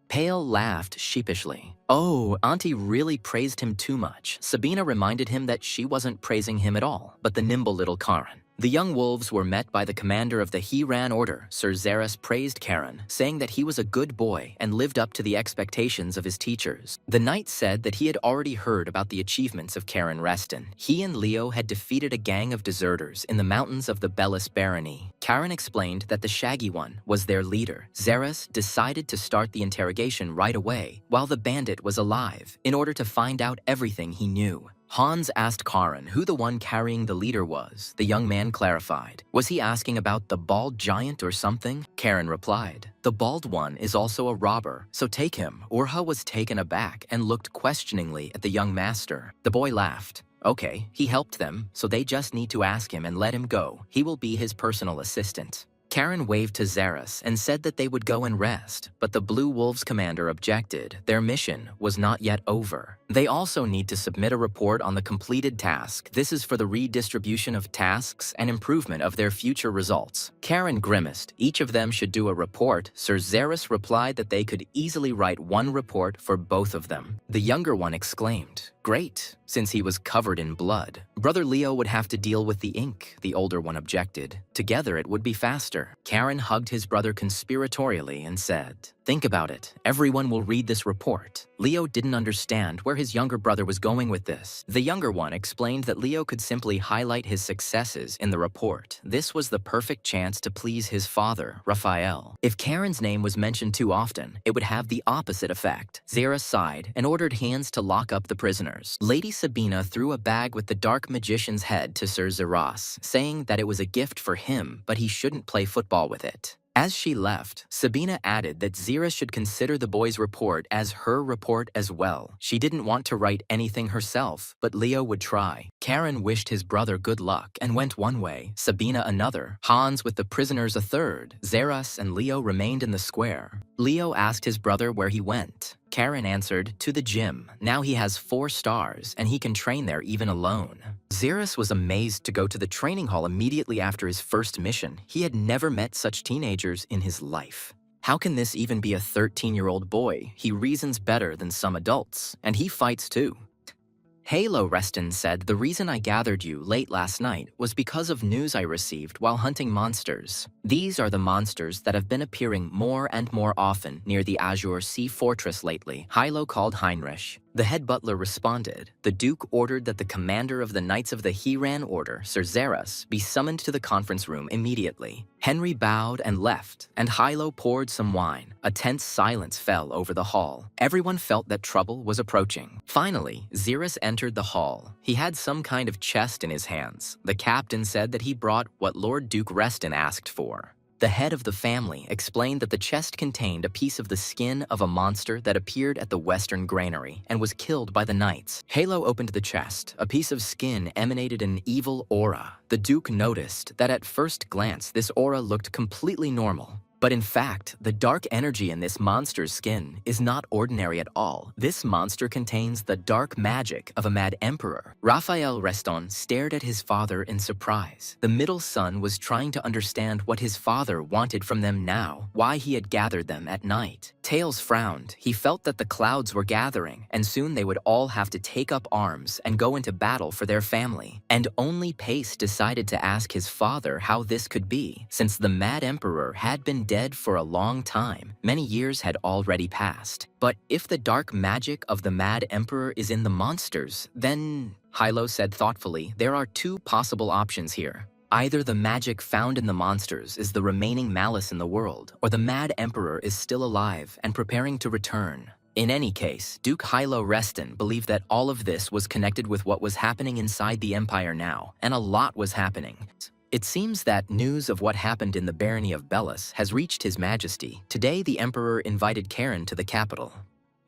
Pale laughed sheepishly. Oh, Auntie really praised him too much. Sabina reminded him that she wasn't praising him at all, but the nimble little Karen. The young wolves were met by the commander of the He-Ran Order. Sir Xerus praised Karen, saying that he was a good boy and lived up to the expectations of his teachers. The knight said that he had already heard about the achievements of Karen Reston. He and Leo had defeated a gang of deserters in the mountains of the Bellis Barony. Karen explained that the Shaggy One was their leader. Xerus decided to start the interrogation right away, while the bandit was alive, in order to find out everything he knew. Hans asked Karen who the one carrying the leader was. The young man clarified. Was he asking about the bald giant or something? Karen replied. The bald one is also a robber, so take him. Urha was taken aback and looked questioningly at the young master. The boy laughed. Okay, he helped them, so they just need to ask him and let him go. He will be his personal assistant. Karen waved to Xerus and said that they would go and rest, but the Blue Wolves commander objected. Their mission was not yet over. They also need to submit a report on the completed task. This is for the redistribution of tasks and improvement of their future results. Karen grimaced. Each of them should do a report. Sir Xerus replied that they could easily write one report for both of them. The younger one exclaimed, "Great," since he was covered in blood. Brother Leo would have to deal with the ink, the older one objected. Together it would be faster. Karen hugged his brother conspiratorially and said, "Think about it. Everyone will read this report." Leo didn't understand where his younger brother was going with this. The younger one explained that Leo could simply highlight his successes in the report. This was the perfect chance to please his father, Raphael. If Karen's name was mentioned too often, it would have the opposite effect. Xerus sighed and ordered Hans to lock up the prisoners. Lady Sabina threw a bag with the dark magician's head to Sir Xeras, saying that it was a gift for him, but he shouldn't play football with it. As she left, Sabina added that Xerus should consider the boy's report as her report as well. She didn't want to write anything herself, but Leo would try. Karen wished his brother good luck and went one way, Sabina another, Hans with the prisoners a third. Xerus and Leo remained in the square. Leo asked his brother where he went. Karen answered, to the gym. Now he has 4 stars, and he can train there even alone. Xerus was amazed to go to the training hall immediately after his first mission. He had never met such teenagers in his life. How can this even be a 13-year-old boy? He reasons better than some adults, and he fights too. Halo Reston said, the reason I gathered you late last night was because of news I received while hunting monsters. These are the monsters that have been appearing more and more often near the Azure Sea Fortress lately. Hilo called Heinrich. The head butler responded. The Duke ordered that the commander of the Knights of the He-Ran Order, Sir Xerus, be summoned to the conference room immediately. Henry bowed and left, and Hilo poured some wine. A tense silence fell over the hall. Everyone felt that trouble was approaching. Finally, Xerus entered the hall. He had some kind of chest in his hands. The captain said that he brought what Lord Duke Reston asked for. The head of the family explained that the chest contained a piece of the skin of a monster that appeared at the western granary and was killed by the knights. Halo opened the chest. A piece of skin emanated an evil aura. The Duke noticed that at first glance this aura looked completely normal. But in fact, the dark energy in this monster's skin is not ordinary at all. This monster contains the dark magic of a mad emperor. Raphael Reston stared at his father in surprise. The middle son was trying to understand what his father wanted from them now, why he had gathered them at night. Tails frowned. He felt that the clouds were gathering, and soon they would all have to take up arms and go into battle for their family. And only Pace decided to ask his father how this could be, since the mad emperor had been dead for a long time. Many years had already passed. But if the dark magic of the Mad Emperor is in the monsters, then, Hilo said thoughtfully, there are 2 possible options here. Either the magic found in the monsters is the remaining malice in the world, or the Mad Emperor is still alive and preparing to return. In any case, Duke Hilo Reston believed that all of this was connected with what was happening inside the Empire now, and a lot was happening. It seems that news of what happened in the barony of Bellis has reached His Majesty. Today, the Emperor invited Karen to the capital.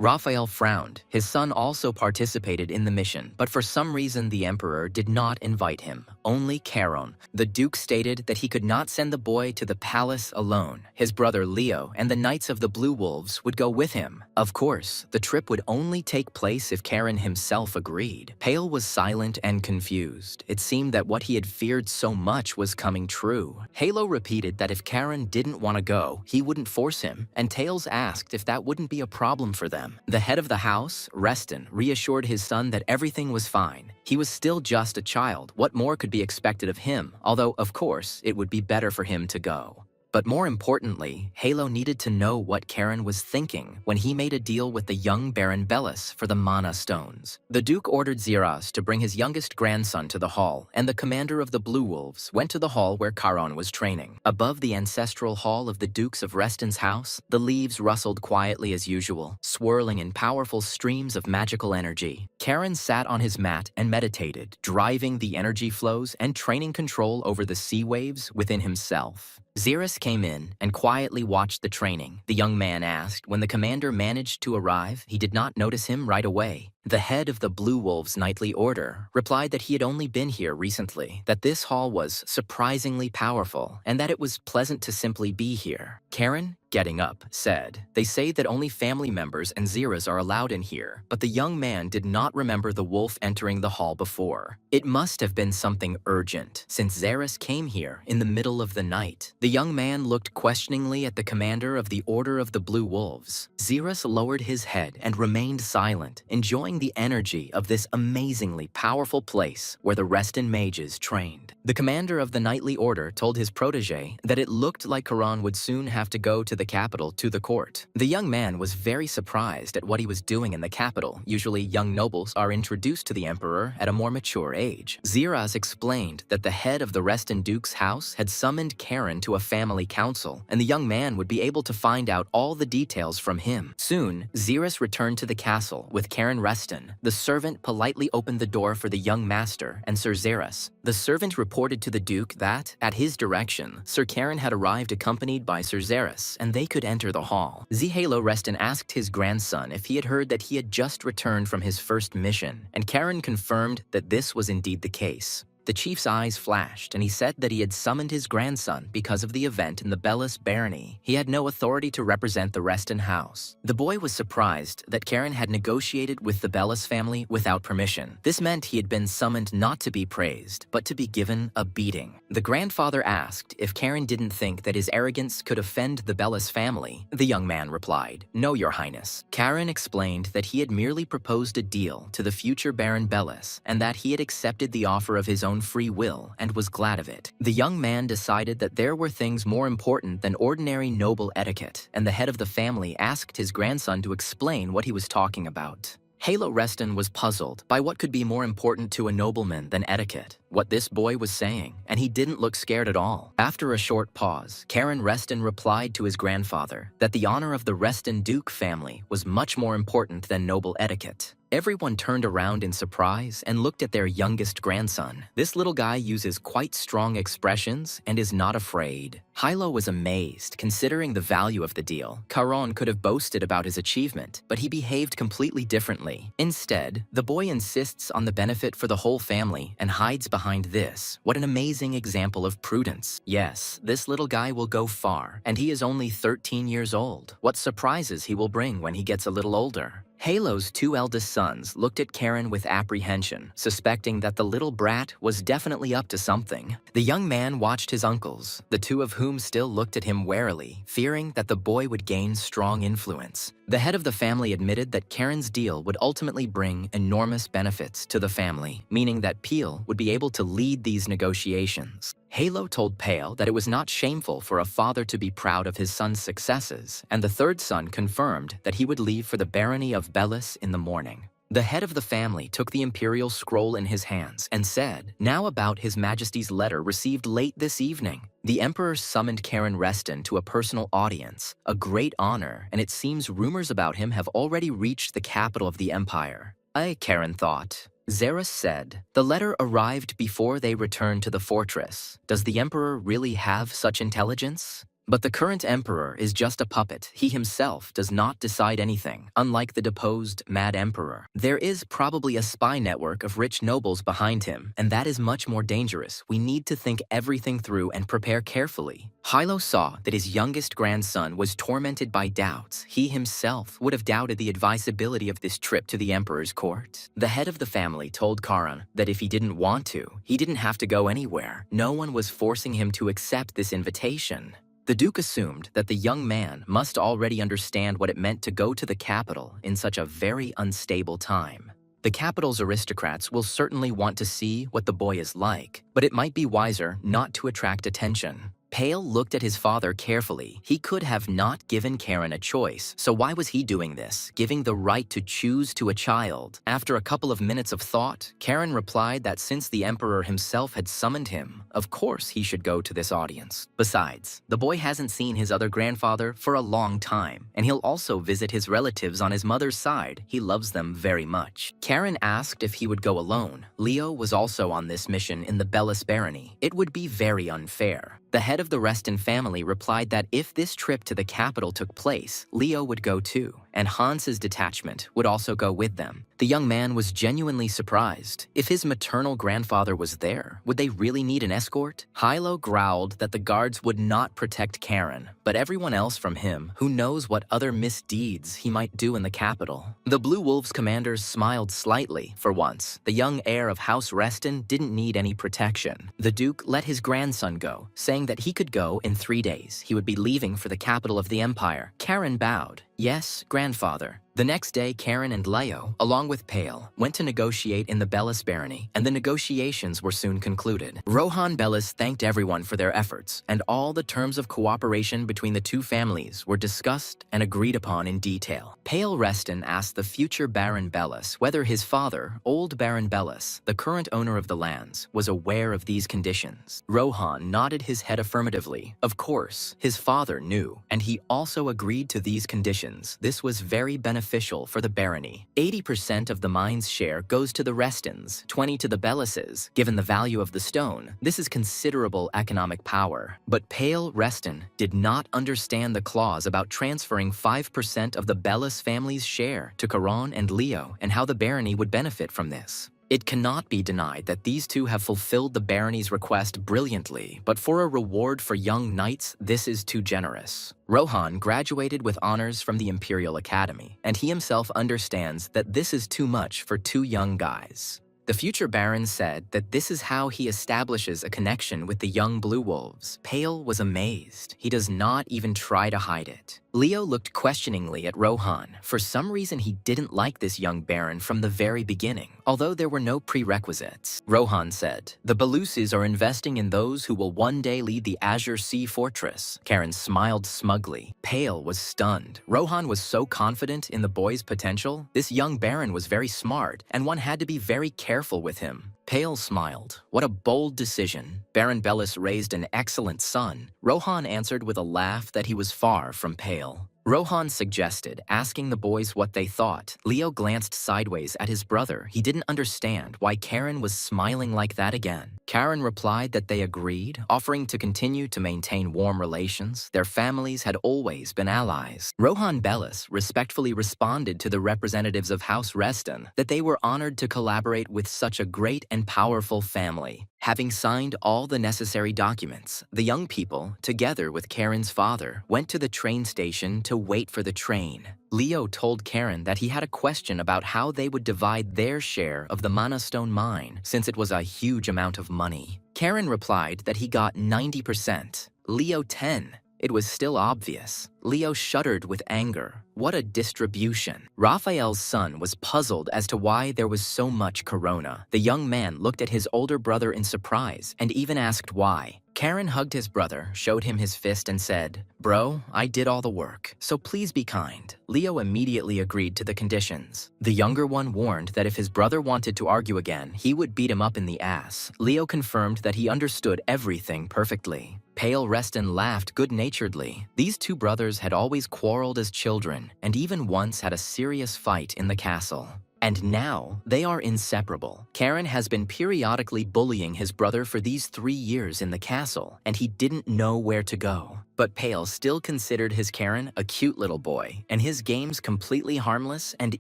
Raphael frowned. His son also participated in the mission, but for some reason the emperor did not invite him. Only Charon. The duke stated that he could not send the boy to the palace alone. His brother Leo and the Knights of the Blue Wolves would go with him. Of course, the trip would only take place if Charon himself agreed. Pale was silent and confused. It seemed that what he had feared so much was coming true. Halo repeated that if Charon didn't want to go, he wouldn't force him, and Tails asked if that wouldn't be a problem for them. The head of the house, Reston, reassured his son that everything was fine. He was still just a child. What more could be expected of him? Although, of course, it would be better for him to go. But more importantly, Halo needed to know what Charon was thinking when he made a deal with the young Baron Bellis for the mana stones. The Duke ordered Zeras to bring his youngest grandson to the hall, and the commander of the Blue Wolves went to the hall where Charon was training. Above the ancestral hall of the Dukes of Reston's house, the leaves rustled quietly as usual, swirling in powerful streams of magical energy. Charon sat on his mat and meditated, driving the energy flows and training control over the sea waves within himself. Xerus came in and quietly watched the training. The young man asked when the commander managed to arrive. He did not notice him right away. The head of the Blue Wolves' nightly order replied that he had only been here recently, that this hall was surprisingly powerful, and that it was pleasant to simply be here. Charon, getting up, said, "They say that only family members and Zeras are allowed in here," but the young man did not remember the wolf entering the hall before. It must have been something urgent, since Xerus came here in the middle of the night. The young man looked questioningly at the commander of the Order of the Blue Wolves. Xerus lowered his head and remained silent, enjoying the energy of this amazingly powerful place where the Reston mages trained. The commander of the Knightly Order told his protege that it looked like Charon would soon have to go to the capital to the court. The young man was very surprised at what he was doing in the capital. Usually, young nobles are introduced to the emperor at a more mature age. Xeras explained that the head of the Reston Duke's house had summoned Charon to a family council, and the young man would be able to find out all the details from him. Soon, Xerus returned to the castle with Charon Reston. The servant politely opened the door for the young master and Sir Xerus. The servant reported to the Duke that, at his direction, Sir Charon had arrived accompanied by Sir Xerus, and they could enter the hall. Halo Reston asked his grandson if he had heard that he had just returned from his first mission, and Charon confirmed that this was indeed the case. The chief's eyes flashed, and he said that he had summoned his grandson because of the event in the Bellis barony. He had no authority to represent the Reston house. The boy was surprised that Charon had negotiated with the Bellis family without permission. This meant he had been summoned not to be praised, but to be given a beating. The grandfather asked if Charon didn't think that his arrogance could offend the Bellis family. The young man replied, "No, Your Highness." Charon explained that he had merely proposed a deal to the future Baron Bellis, and that he had accepted the offer of his own free will and was glad of it. The young man decided that there were things more important than ordinary noble etiquette, and the head of the family asked his grandson to explain what he was talking about. Halo Reston was puzzled by what could be more important to a nobleman than etiquette, what this boy was saying, and he didn't look scared at all. After a short pause, Charon Reston replied to his grandfather that the honor of the Reston Duke family was much more important than noble etiquette. Everyone turned around in surprise and looked at their youngest grandson. This little guy uses quite strong expressions and is not afraid. Hilo was amazed, considering the value of the deal. Charon could have boasted about his achievement, but he behaved completely differently. Instead, the boy insists on the benefit for the whole family and hides behind this. What an amazing example of prudence. Yes, this little guy will go far, and he is only 13 years old. What surprises he will bring when he gets a little older. Halo's two eldest sons looked at Charon with apprehension, suspecting that the little brat was definitely up to something. The young man watched his uncles, the two of whom still looked at him warily, fearing that the boy would gain strong influence. The head of the family admitted that Charon's deal would ultimately bring enormous benefits to the family, meaning that Peel would be able to lead these negotiations. Halo told Pale that it was not shameful for a father to be proud of his son's successes, and the third son confirmed that he would leave for the barony of Bellis in the morning. The head of the family took the imperial scroll in his hands and said, "Now about His Majesty's letter received late this evening." The emperor summoned Charon Reston to a personal audience, a great honor, and it seems rumors about him have already reached the capital of the empire. Charon thought. Xerus said, "The letter arrived before they returned to the fortress. Does the emperor really have such intelligence?" But the current emperor is just a puppet. He himself does not decide anything, unlike the deposed Mad Emperor. There is probably a spy network of rich nobles behind him, and that is much more dangerous. We need to think everything through and prepare carefully. Hilo saw that his youngest grandson was tormented by doubts. He himself would have doubted the advisability of this trip to the emperor's court. The head of the family told Karan that if he didn't want to, he didn't have to go anywhere. No one was forcing him to accept this invitation. The Duke assumed that the young man must already understand what it meant to go to the capital in such a very unstable time. The capital's aristocrats will certainly want to see what the boy is like, but it might be wiser not to attract attention. Pale looked at his father carefully. He could have not given Karan a choice, so why was he doing this, giving the right to choose to a child? After a couple of minutes of thought, Karan replied that since the emperor himself had summoned him, of course he should go to this audience. Besides, the boy hasn't seen his other grandfather for a long time, and he'll also visit his relatives on his mother's side. He loves them very much. Karan asked if he would go alone. Leo was also on this mission in the Bellis barony. It would be very unfair. The head of the Reston family replied that if this trip to the capital took place, Leo would go too, and Hans's detachment would also go with them. The young man was genuinely surprised. If his maternal grandfather was there, would they really need an escort? Hilo growled that the guards would not protect Karan, but everyone else from him, who knows what other misdeeds he might do in the capital. The Blue Wolves commanders smiled slightly. For once, the young heir of House Reston didn't need any protection. The Duke let his grandson go, saying that he could go in 3 days. He would be leaving for the capital of the empire. Karan bowed. Yes, grandfather. The next day, Karan and Leo, along with Pale, went to negotiate in the Bellis barony, and the negotiations were soon concluded. Rohan Bellis thanked everyone for their efforts, and all the terms of cooperation between the two families were discussed and agreed upon in detail. Pale Reston asked the future Baron Bellis whether his father, old Baron Bellis, the current owner of the lands, was aware of these conditions. Rohan nodded his head affirmatively. Of course, his father knew, and he also agreed to these conditions. This was very beneficial for the barony. 80% of the mine's share goes to the Restons, 20% to the Bellises. Given the value of the stone, this is considerable economic power. But Pale Reston did not understand the clause about transferring 5% of the Bellis family's share to Karan and Leo, and how the barony would benefit from this. It cannot be denied that these two have fulfilled the barony's request brilliantly, but for a reward for young knights, this is too generous. Rohan graduated with honors from the Imperial Academy, and he himself understands that this is too much for two young guys. The future Baron said that this is how he establishes a connection with the young Blue Wolves. Pale was amazed. He does not even try to hide it. Leo looked questioningly at Rohan. For some reason, he didn't like this young Baron from the very beginning, although there were no prerequisites. Rohan said, "The Belusis are investing in those who will one day lead the Azure Sea Fortress." Karan smiled smugly. Pale was stunned. Rohan was so confident in the boy's potential. This young Baron was very smart, and one had to be very careful with him. Pale smiled. What a bold decision. Baron Bellis raised an excellent son. Rohan answered with a laugh that he was far from pale. Rohan suggested, asking the boys what they thought. Leo glanced sideways at his brother. He didn't understand why Karan was smiling like that again. Karan replied that they agreed, offering to continue to maintain warm relations. Their families had always been allies. Rohan Bellis respectfully responded to the representatives of House Reston that they were honored to collaborate with such a great and powerful family. Having signed all the necessary documents, the young people, together with Karan's father, went to the train station to wait for the train. Leo told Karan that he had a question about how they would divide their share of the Mana Stone mine, since it was a huge amount of money. Karan replied that he got 90%, Leo 10%. It was still obvious. Leo shuddered with anger. What a distribution. Raphael's son was puzzled as to why there was so much corona. The young man looked at his older brother in surprise and even asked why. Karan hugged his brother, showed him his fist, and said, "Bro, I did all the work, so please be kind." Leo immediately agreed to the conditions. The younger one warned that if his brother wanted to argue again, he would beat him up in the ass. Leo confirmed that he understood everything perfectly. Pale Reston laughed good-naturedly. These two brothers had always quarreled as children, and even once had a serious fight in the castle. And now, they are inseparable. Karan has been periodically bullying his brother for these 3 years in the castle, and he didn't know where to go. But But Pale still considered his Karen a cute little boy, and his games completely harmless and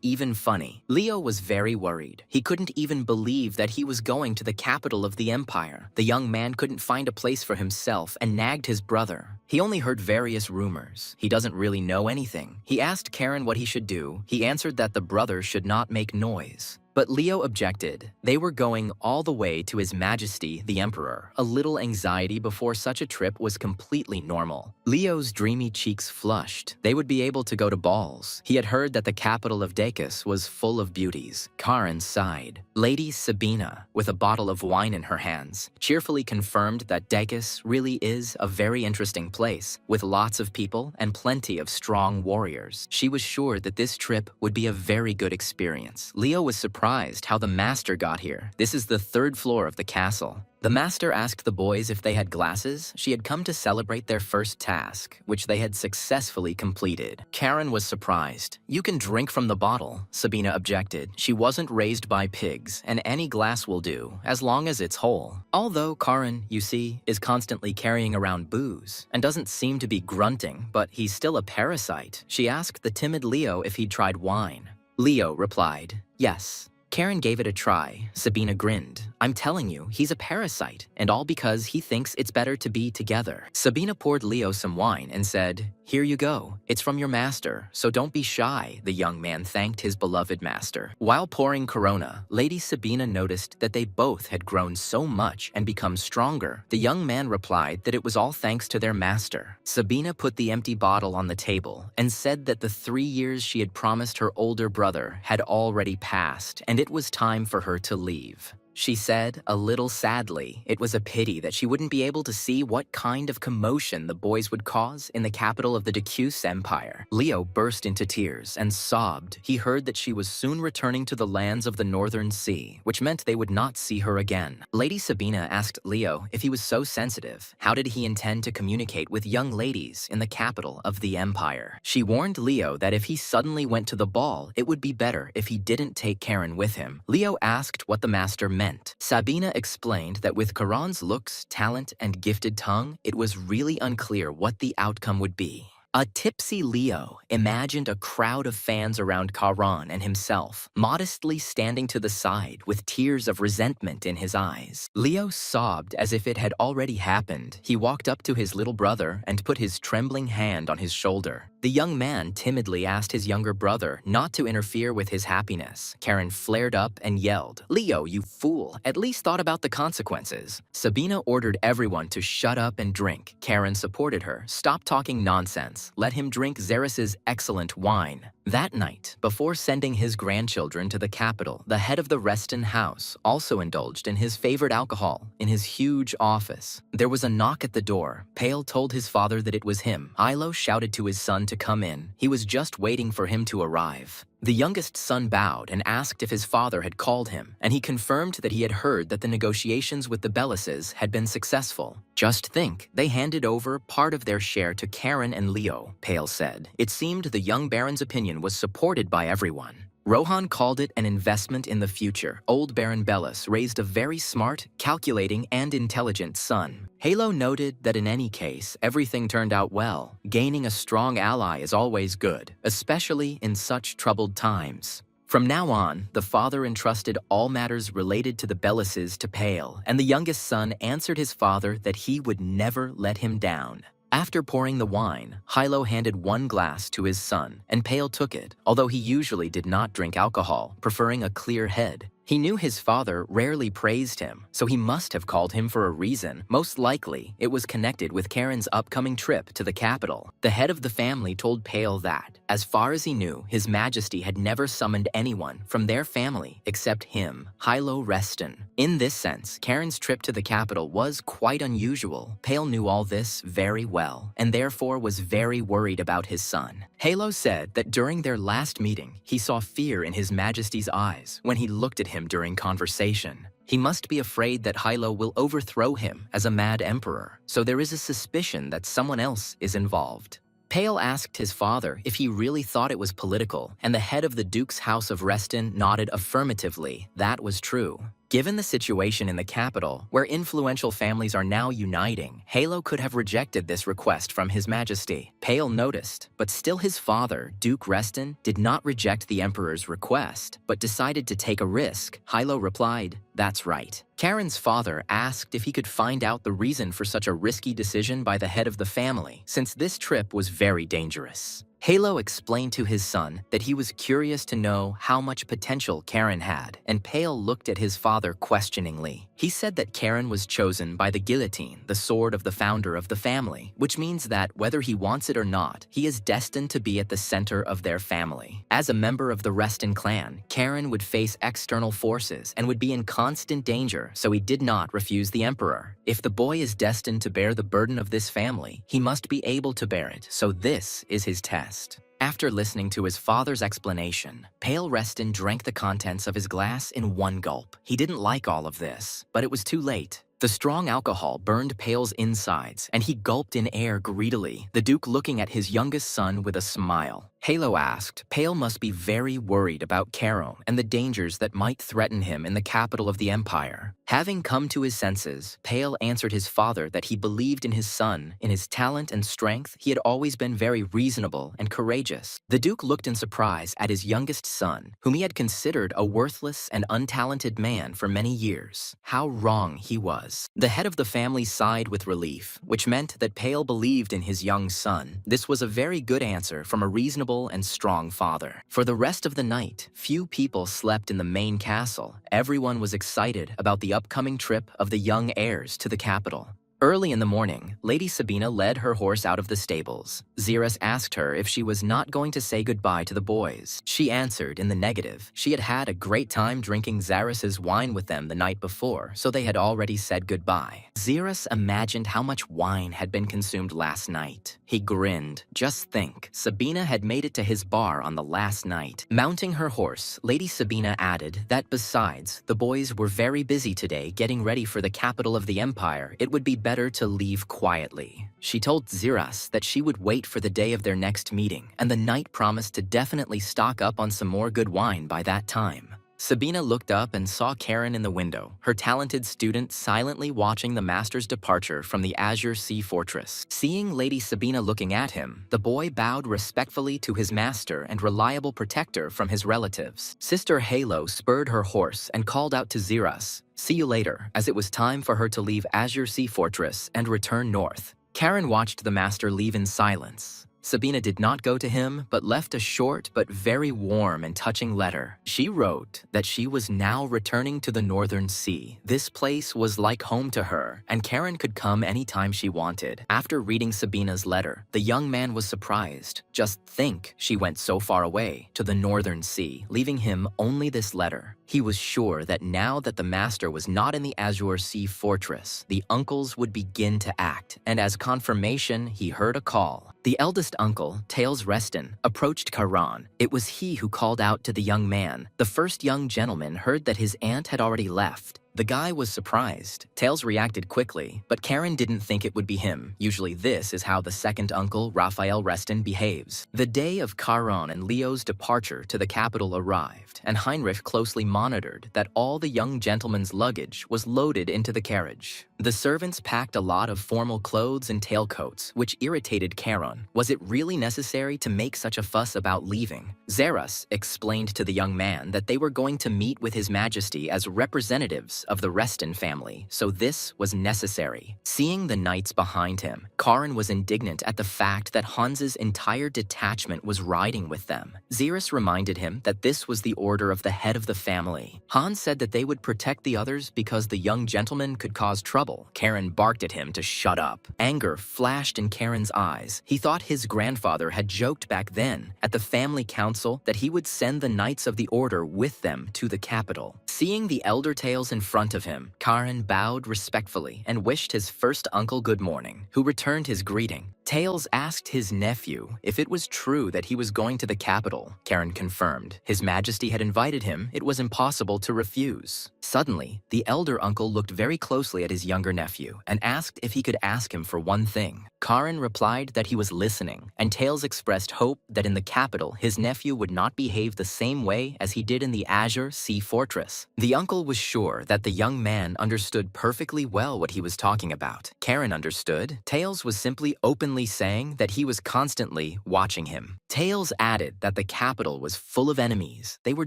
even funny. Leo was very worried. He couldn't even believe that he was going to the capital of the empire. The young man couldn't find a place for himself and nagged his brother. He only heard various rumors. He doesn't really know anything. He asked Karen what he should do. He answered that the brother should not make noise. But Leo objected. They were going all the way to His Majesty, the Emperor. A little anxiety before such a trip was completely normal. Leo's dreamy cheeks flushed. They would be able to go to balls. He had heard that the capital of Decus was full of beauties. Karen sighed. Lady Sabina, with a bottle of wine in her hands, cheerfully confirmed that Decus really is a very interesting place, with lots of people and plenty of strong warriors. She was sure that this trip would be a very good experience. Leo was surprised how the master got here. This is the 3rd floor of the castle. The master asked the boys if they had glasses. She had come to celebrate their first task, which they had successfully completed. Karen was surprised. You can drink from the bottle, Sabina objected. She wasn't raised by pigs, and any glass will do, as long as it's whole. Although Karen, you see, is constantly carrying around booze, and doesn't seem to be grunting, but he's still a parasite. She asked the timid Leo if he'd tried wine. Leo replied, yes. Karen gave it a try. Sabina grinned. I'm telling you, he's a parasite, and all because he thinks it's better to be together. Sabina poured Leo some wine and said, here you go. It's from your master, so don't be shy. The young man thanked his beloved master. While pouring Corona, Lady Sabina noticed that they both had grown so much and become stronger. The young man replied that it was all thanks to their master. Sabina put the empty bottle on the table and said that the 3 years she had promised her older brother had already passed, and it was time for her to leave. She said, a little sadly, it was a pity that she wouldn't be able to see what kind of commotion the boys would cause in the capital of the Decus Empire. Leo burst into tears and sobbed. He heard that she was soon returning to the lands of the Northern Sea, which meant they would not see her again. Lady Sabina asked Leo if he was so sensitive. How did he intend to communicate with young ladies in the capital of the empire? She warned Leo that if he suddenly went to the ball, it would be better if he didn't take Karen with him. Leo asked what the master meant. Sabina explained that with Karan's looks, talent, and gifted tongue, it was really unclear what the outcome would be. A tipsy Leo imagined a crowd of fans around Karan and himself, modestly standing to the side with tears of resentment in his eyes. Leo sobbed as if it had already happened. He walked up to his little brother and put his trembling hand on his shoulder. The young man timidly asked his younger brother not to interfere with his happiness. Karen flared up and yelled, Leo, you fool, at least thought about the consequences. Sabina ordered everyone to shut up and drink. Karen supported her. Stop talking nonsense. Let him drink Xeris's excellent wine. That night, before sending his grandchildren to the capital, the head of the Reston house also indulged in his favorite alcohol in his huge office. There was a knock at the door. Pale told his father that it was him. Ilo shouted to his son to come in. He was just waiting for him to arrive. The youngest son bowed and asked if his father had called him, and he confirmed that he had heard that the negotiations with the Bellises had been successful. Just think, they handed over part of their share to Karen and Leo, Pale said. It seemed the young baron's opinion was supported by everyone. Rohan called it an investment in the future. Old Baron Bellis raised a very smart, calculating, and intelligent son. Halo noted that in any case, everything turned out well. Gaining a strong ally is always good, especially in such troubled times. From now on, the father entrusted all matters related to the Bellises to Pale, and the youngest son answered his father that he would never let him down. After pouring the wine, Hilo handed one glass to his son, and Pale took it, although he usually did not drink alcohol, preferring a clear head. He knew his father rarely praised him, so he must have called him for a reason. Most likely, it was connected with Karen's upcoming trip to the capital. The head of the family told Pale that, as far as he knew, His Majesty had never summoned anyone from their family except him, Hilo Reston. In this sense, Karen's trip to the capital was quite unusual. Pale knew all this very well, and therefore was very worried about his son. Halo said that during their last meeting, he saw fear in His Majesty's eyes when he looked at him during conversation. He must be afraid that Hilo will overthrow him as a mad emperor, so there is a suspicion that someone else is involved. Pale asked his father if he really thought it was political, and the head of the Duke's House of Reston nodded affirmatively. That was true. Given the situation in the capital, where influential families are now uniting, Halo could have rejected this request from His Majesty. Pale noticed, but still his father, Duke Reston, did not reject the Emperor's request, but decided to take a risk. Hilo replied, "That's right." Karen's father asked if he could find out the reason for such a risky decision by the head of the family, since this trip was very dangerous. Halo explained to his son that he was curious to know how much potential Karen had, and Pale looked at his father questioningly. He said that Karen was chosen by the guillotine, the sword of the founder of the family, which means that whether he wants it or not, he is destined to be at the center of their family. As a member of the Reston clan, Karen would face external forces and would be in constant danger, so he did not refuse the Emperor. If the boy is destined to bear the burden of this family, he must be able to bear it, so this is his test. After listening to his father's explanation, Pale Reston drank the contents of his glass in one gulp. He didn't like all of this, but it was too late. The strong alcohol burned Pale's insides, and he gulped in air greedily, the Duke looking at his youngest son with a smile. Halo asked, Pale must be very worried about Caron and the dangers that might threaten him in the capital of the Empire. Having come to his senses, Pale answered his father that he believed in his son, in his talent and strength. He had always been very reasonable and courageous. The Duke looked in surprise at his youngest son, whom he had considered a worthless and untalented man for many years. How wrong he was. The head of the family sighed with relief, which meant that Pale believed in his young son. This was a very good answer from a reasonable and strong father. For the rest of the night, few people slept in the main castle. Everyone was excited about the upcoming trip of the young heirs to the capital. Early in the morning, Lady Sabina led her horse out of the stables. Xerus asked her if she was not going to say goodbye to the boys. She answered in the negative. She had had a great time drinking Xerus's wine with them the night before, so they had already said goodbye. Xerus imagined how much wine had been consumed last night. He grinned. Just think, Sabina had made it to his bar on the last night. Mounting her horse, Lady Sabina added that besides, the boys were very busy today getting ready for the capital of the Empire. It would be better to leave quietly. She told Xerus that she would wait for the day of their next meeting, and the knight promised to definitely stock up on some more good wine by that time. Sabina looked up and saw Karen in the window, her talented student silently watching the master's departure from the Azure Sea Fortress. Seeing Lady Sabina looking at him, the boy bowed respectfully to his master and reliable protector from his relatives. Sister Halo spurred her horse and called out to Xerus, "See you later," as it was time for her to leave Azure Sea Fortress and return north. Karen watched the master leave in silence. Sabina did not go to him, but left a short but very warm and touching letter. She wrote that she was now returning to the Northern Sea. This place was like home to her, and Karen could come anytime she wanted. After reading Sabina's letter, the young man was surprised. Just think, she went so far away, to the Northern Sea, leaving him only this letter. He was sure that now that the master was not in the Azure Sea Fortress, the uncles would begin to act, and as confirmation, he heard a call. The eldest uncle, Tails Reston, approached Karan. It was he who called out to the young man. The first young gentleman heard that his aunt had already left. The guy was surprised. Tails reacted quickly, but Karen didn't think it would be him. Usually this is how the second uncle, Raphael Reston, behaves. The day of Caron and Leo's departure to the capital arrived, and Heinrich closely monitored that all the young gentleman's luggage was loaded into the carriage. The servants packed a lot of formal clothes and tailcoats, which irritated Caron. Was it really necessary to make such a fuss about leaving? Xerus explained to the young man that they were going to meet with His Majesty as representatives of the Reston family, so this was necessary. Seeing the knights behind him, Karin was indignant at the fact that Hans's entire detachment was riding with them. Xerus reminded him that this was the order of the head of the family. Hans said that they would protect the others because the young gentleman could cause trouble. Karen barked at him to shut up. Anger flashed in Karen's eyes. He thought his grandfather had joked back then at the family council that he would send the knights of the order with them to the capital. Seeing the elder tales in front of him, Karan bowed respectfully and wished his first uncle good morning, who returned his greeting. Tails asked his nephew if it was true that he was going to the capital. Karen confirmed. His Majesty had invited him. It was impossible to refuse. Suddenly, the elder uncle looked very closely at his younger nephew and asked if he could ask him for one thing. Karan replied that he was listening, and Tails expressed hope that in the capital his nephew would not behave the same way as he did in the Azure Sea Fortress. The uncle was sure that the young man understood perfectly well what he was talking about. Karen understood. Tails was simply openly saying that he was constantly watching him. Tails added that the capital was full of enemies. They were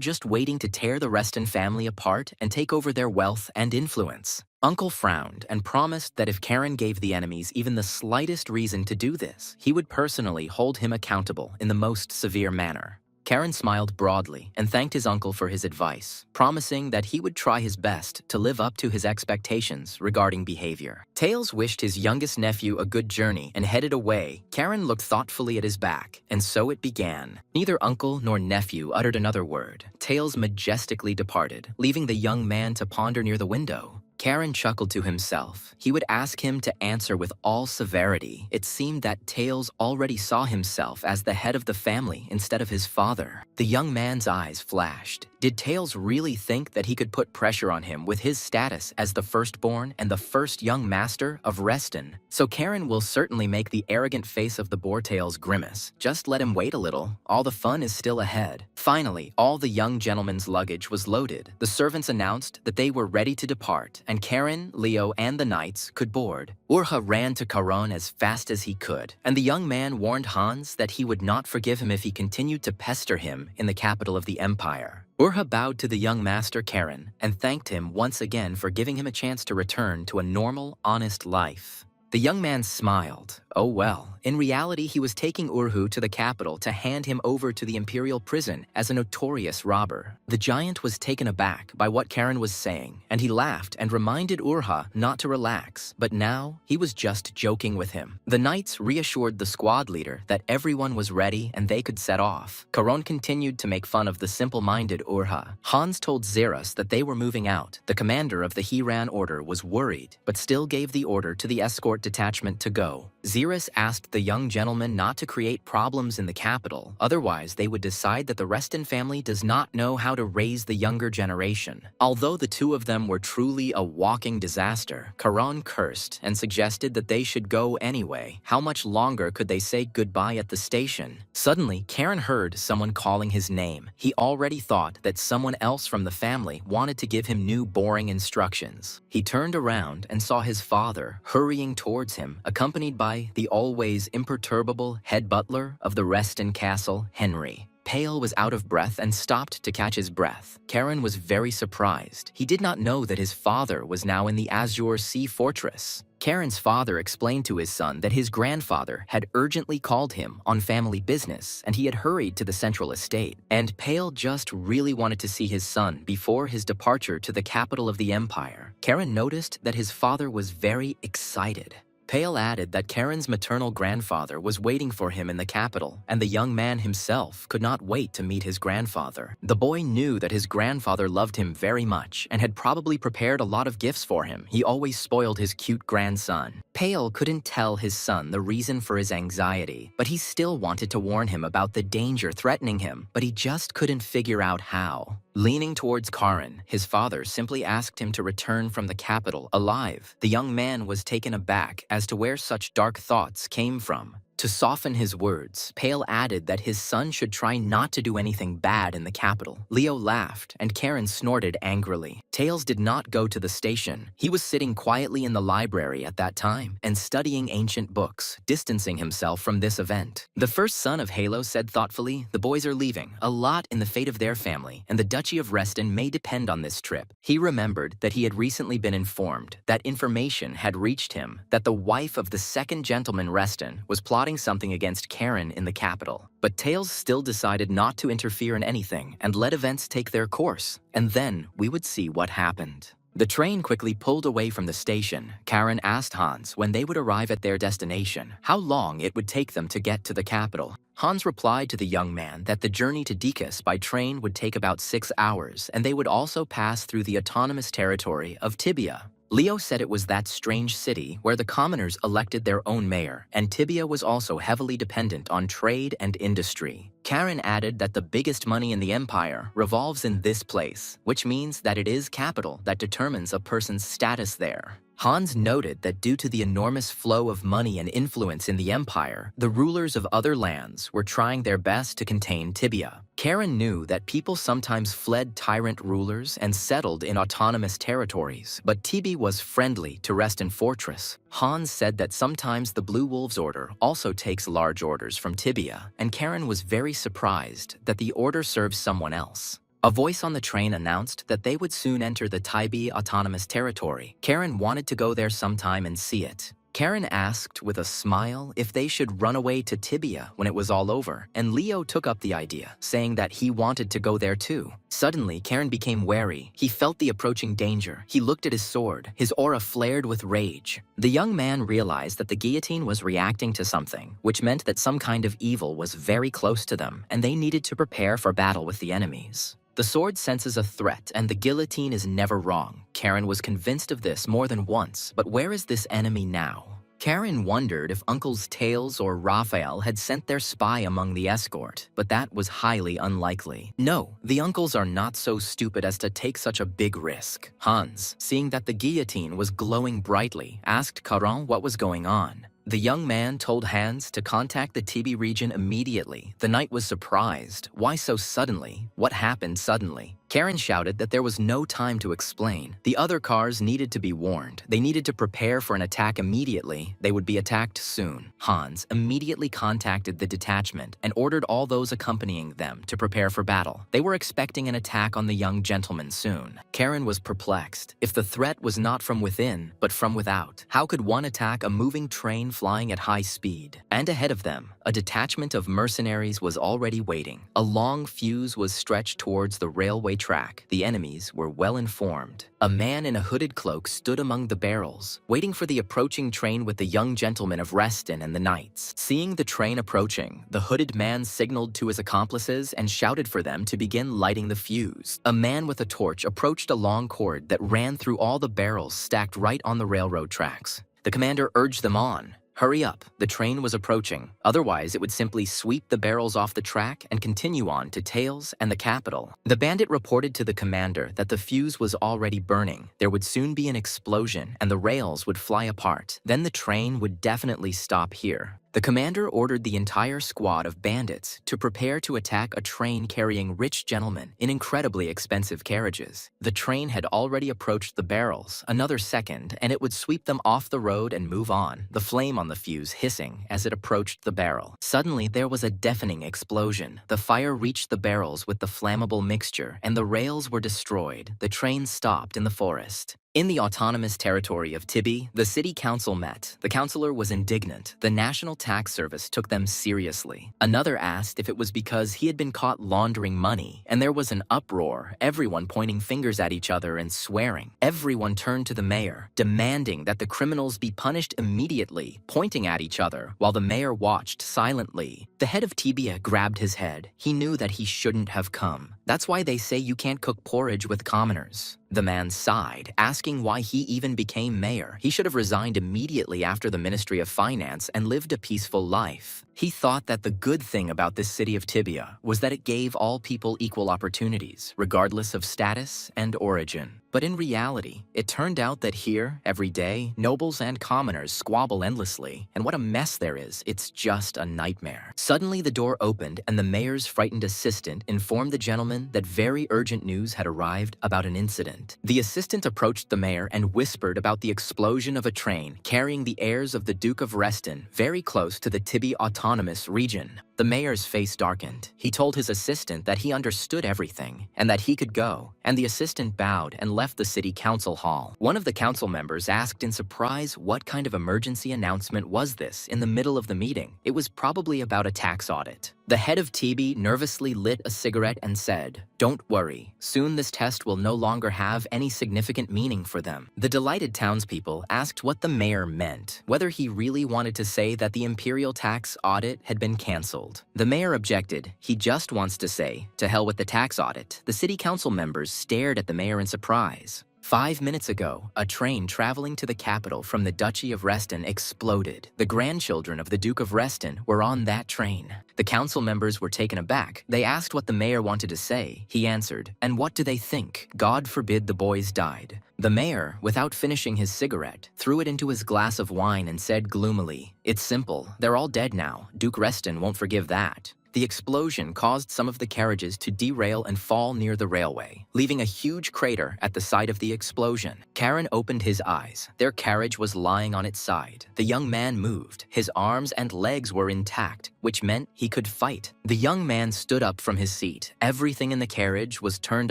just waiting to tear the Reston family apart and take over their wealth and influence. Uncle frowned and promised that if Karen gave the enemies even the slightest reason to do this, he would personally hold him accountable in the most severe manner. Karen smiled broadly and thanked his uncle for his advice, promising that he would try his best to live up to his expectations regarding behavior. Tails wished his youngest nephew a good journey and headed away. Karen looked thoughtfully at his back, and so it began. Neither uncle nor nephew uttered another word. Tails majestically departed, leaving the young man to ponder near the window. Karen chuckled to himself. He would ask him to answer with all severity. It seemed that Tails already saw himself as the head of the family instead of his father. The young man's eyes flashed. Did Tails really think that he could put pressure on him with his status as the firstborn and the first young master of Reston? So Karen will certainly make the arrogant face of the boar Tails grimace. Just let him wait a little. All the fun is still ahead. Finally, all the young gentleman's luggage was loaded. The servants announced that they were ready to depart, and Karen, Leo, and the knights could board. Urha ran to Caron as fast as he could, and the young man warned Hans that he would not forgive him if he continued to pester him in the capital of the empire. Urha bowed to the young master Karen and thanked him once again for giving him a chance to return to a normal, honest life. The young man smiled. Oh well, in reality he was taking Urhu to the capital to hand him over to the imperial prison as a notorious robber. The giant was taken aback by what Karen was saying, and he laughed and reminded Urha not to relax, but now he was just joking with him. The knights reassured the squad leader that everyone was ready and they could set off. Caron continued to make fun of the simple-minded Urha. Hans told Xeris that they were moving out. The commander of the Hiran order was worried, but still gave the order to the escort detachment to go. Xeris asked the young gentleman not to create problems in the capital, otherwise they would decide that the Reston family does not know how to raise the younger generation. Although the two of them were truly a walking disaster, Caron cursed and suggested that they should go anyway. How much longer could they say goodbye at the station? Suddenly, Karen heard someone calling his name. He already thought that someone else from the family wanted to give him new boring instructions. He turned around and saw his father hurrying towards him, accompanied by the always imperturbable head butler of the Reston Castle, Henry. Pale was out of breath and stopped to catch his breath. Karen was very surprised. He did not know that his father was now in the Azure Sea Fortress. Karen's father explained to his son that his grandfather had urgently called him on family business and he had hurried to the central estate. And Pale just really wanted to see his son before his departure to the capital of the empire. Karen noticed that his father was very excited. Pale added that Karen's maternal grandfather was waiting for him in the capital, and the young man himself could not wait to meet his grandfather. The boy knew that his grandfather loved him very much and had probably prepared a lot of gifts for him. He always spoiled his cute grandson. Pale couldn't tell his son the reason for his anxiety, but he still wanted to warn him about the danger threatening him, but he just couldn't figure out how. Leaning towards Karen, his father simply asked him to return from the capital alive. The young man was taken aback as to where such dark thoughts came from. To soften his words, Pale added that his son should try not to do anything bad in the capital. Leo laughed, and Karen snorted angrily. Tails did not go to the station. He was sitting quietly in the library at that time and studying ancient books, distancing himself from this event. The first son of Halo said thoughtfully, "The boys are leaving. A lot in the fate of their family, and the Duchy of Reston may depend on this trip." He remembered that he had recently been informed that information had reached him that the wife of the second gentleman Reston was plotting something against Karen in the capital. But Tails still decided not to interfere in anything and let events take their course, and then we would see what happened. The train quickly pulled away from the station. Karen asked Hans when they would arrive at their destination, how long it would take them to get to the capital. Hans replied to the young man that the journey to Dekas by train would take about 6 hours, and they would also pass through the autonomous territory of Tibia. Leo said it was that strange city where the commoners elected their own mayor, and Tibia was also heavily dependent on trade and industry. Karen added that the biggest money in the empire revolves in this place, which means that it is capital that determines a person's status there. Hans noted that due to the enormous flow of money and influence in the empire, the rulers of other lands were trying their best to contain Tibia. Karen knew that people sometimes fled tyrant rulers and settled in autonomous territories, but Tibi was friendly to Reston Fortress. Hans said that sometimes the Blue Wolves Order also takes large orders from Tibia, and Karen was very surprised that the order serves someone else. A voice on the train announced that they would soon enter the Taibi Autonomous Territory. Karen wanted to go there sometime and see it. Karen asked with a smile if they should run away to Tibia when it was all over, and Leo took up the idea, saying that he wanted to go there too. Suddenly, Karen became wary. He felt the approaching danger. He looked at his sword. His aura flared with rage. The young man realized that the guillotine was reacting to something, which meant that some kind of evil was very close to them, and they needed to prepare for battle with the enemies. The sword senses a threat, and the guillotine is never wrong. Karen was convinced of this more than once, but where is this enemy now? Karen wondered if Uncles Tails or Raphael had sent their spy among the escort, but that was highly unlikely. No, the uncles are not so stupid as to take such a big risk. Hans, seeing that the guillotine was glowing brightly, asked Caron what was going on. The young man told Hans to contact the Tibi region immediately. The knight was surprised. Why so suddenly? What happened suddenly? Karen shouted that there was no time to explain. The other cars needed to be warned. They needed to prepare for an attack immediately. They would be attacked soon. Hans immediately contacted the detachment and ordered all those accompanying them to prepare for battle. They were expecting an attack on the young gentleman soon. Karen was perplexed. If the threat was not from within, but from without, how could one attack a moving train flying at high speed? And ahead of them, a detachment of mercenaries was already waiting. A long fuse was stretched towards the railway track. The enemies were well informed. A man in a hooded cloak stood among the barrels, waiting for the approaching train with the young gentleman of Reston and the knights. Seeing the train approaching, the hooded man signaled to his accomplices and shouted for them to begin lighting the fuse. A man with a torch approached a long cord that ran through all the barrels stacked right on the railroad tracks. The commander urged them on. Hurry up, the train was approaching. Otherwise, it would simply sweep the barrels off the track and continue on to Tails and the capital. The bandit reported to the commander that the fuse was already burning. There would soon be an explosion and the rails would fly apart. Then the train would definitely stop here. The commander ordered the entire squad of bandits to prepare to attack a train carrying rich gentlemen in incredibly expensive carriages. The train had already approached the barrels. Another second, and it would sweep them off the road and move on, the flame on the fuse hissing as it approached the barrel. Suddenly, there was a deafening explosion. The fire reached the barrels with the flammable mixture, and the rails were destroyed. The train stopped in the forest. In the autonomous territory of Tibi, the city council met. The councilor was indignant. The National Tax Service took them seriously. Another asked if it was because he had been caught laundering money, and there was an uproar, everyone pointing fingers at each other and swearing. Everyone turned to the mayor, demanding that the criminals be punished immediately, pointing at each other, while the mayor watched silently. The head of Tibia grabbed his head. He knew that he shouldn't have come. That's why they say you can't cook porridge with commoners. The man sighed, asking why he even became mayor. He should have resigned immediately after the Ministry of Finance and lived a peaceful life. He thought that the good thing about this city of Tibia was that it gave all people equal opportunities, regardless of status and origin. But in reality, it turned out that here, every day, nobles and commoners squabble endlessly, and what a mess there is, it's just a nightmare. Suddenly the door opened and the mayor's frightened assistant informed the gentleman that very urgent news had arrived about an incident. The assistant approached the mayor and whispered about the explosion of a train carrying the heirs of the Duke of Reston very close to the Tibi Autonomous Region. The mayor's face darkened. He told his assistant that he understood everything and that he could go, and the assistant bowed and left the city council hall. One of the council members asked in surprise what kind of emergency announcement was this in the middle of the meeting. It was probably about a tax audit. The head of TB nervously lit a cigarette and said, "Don't worry, soon this test will no longer have any significant meaning for them." The delighted townspeople asked what the mayor meant, whether he really wanted to say that the imperial tax audit had been cancelled. The mayor objected. He just wants to say, to hell with the tax audit. The city council members stared at the mayor in surprise. 5 minutes ago, a train traveling to the capital from the Duchy of Reston exploded. The grandchildren of the Duke of Reston were on that train. The council members were taken aback. They asked what the mayor wanted to say. He answered, "And what do they think? God forbid the boys died." The mayor, without finishing his cigarette, threw it into his glass of wine and said gloomily, "It's simple. They're all dead now. Duke Reston won't forgive that." The explosion caused some of the carriages to derail and fall near the railway, leaving a huge crater at the site of the explosion. Karen opened his eyes. Their carriage was lying on its side. The young man moved. His arms and legs were intact, which meant he could fight. The young man stood up from his seat. Everything in the carriage was turned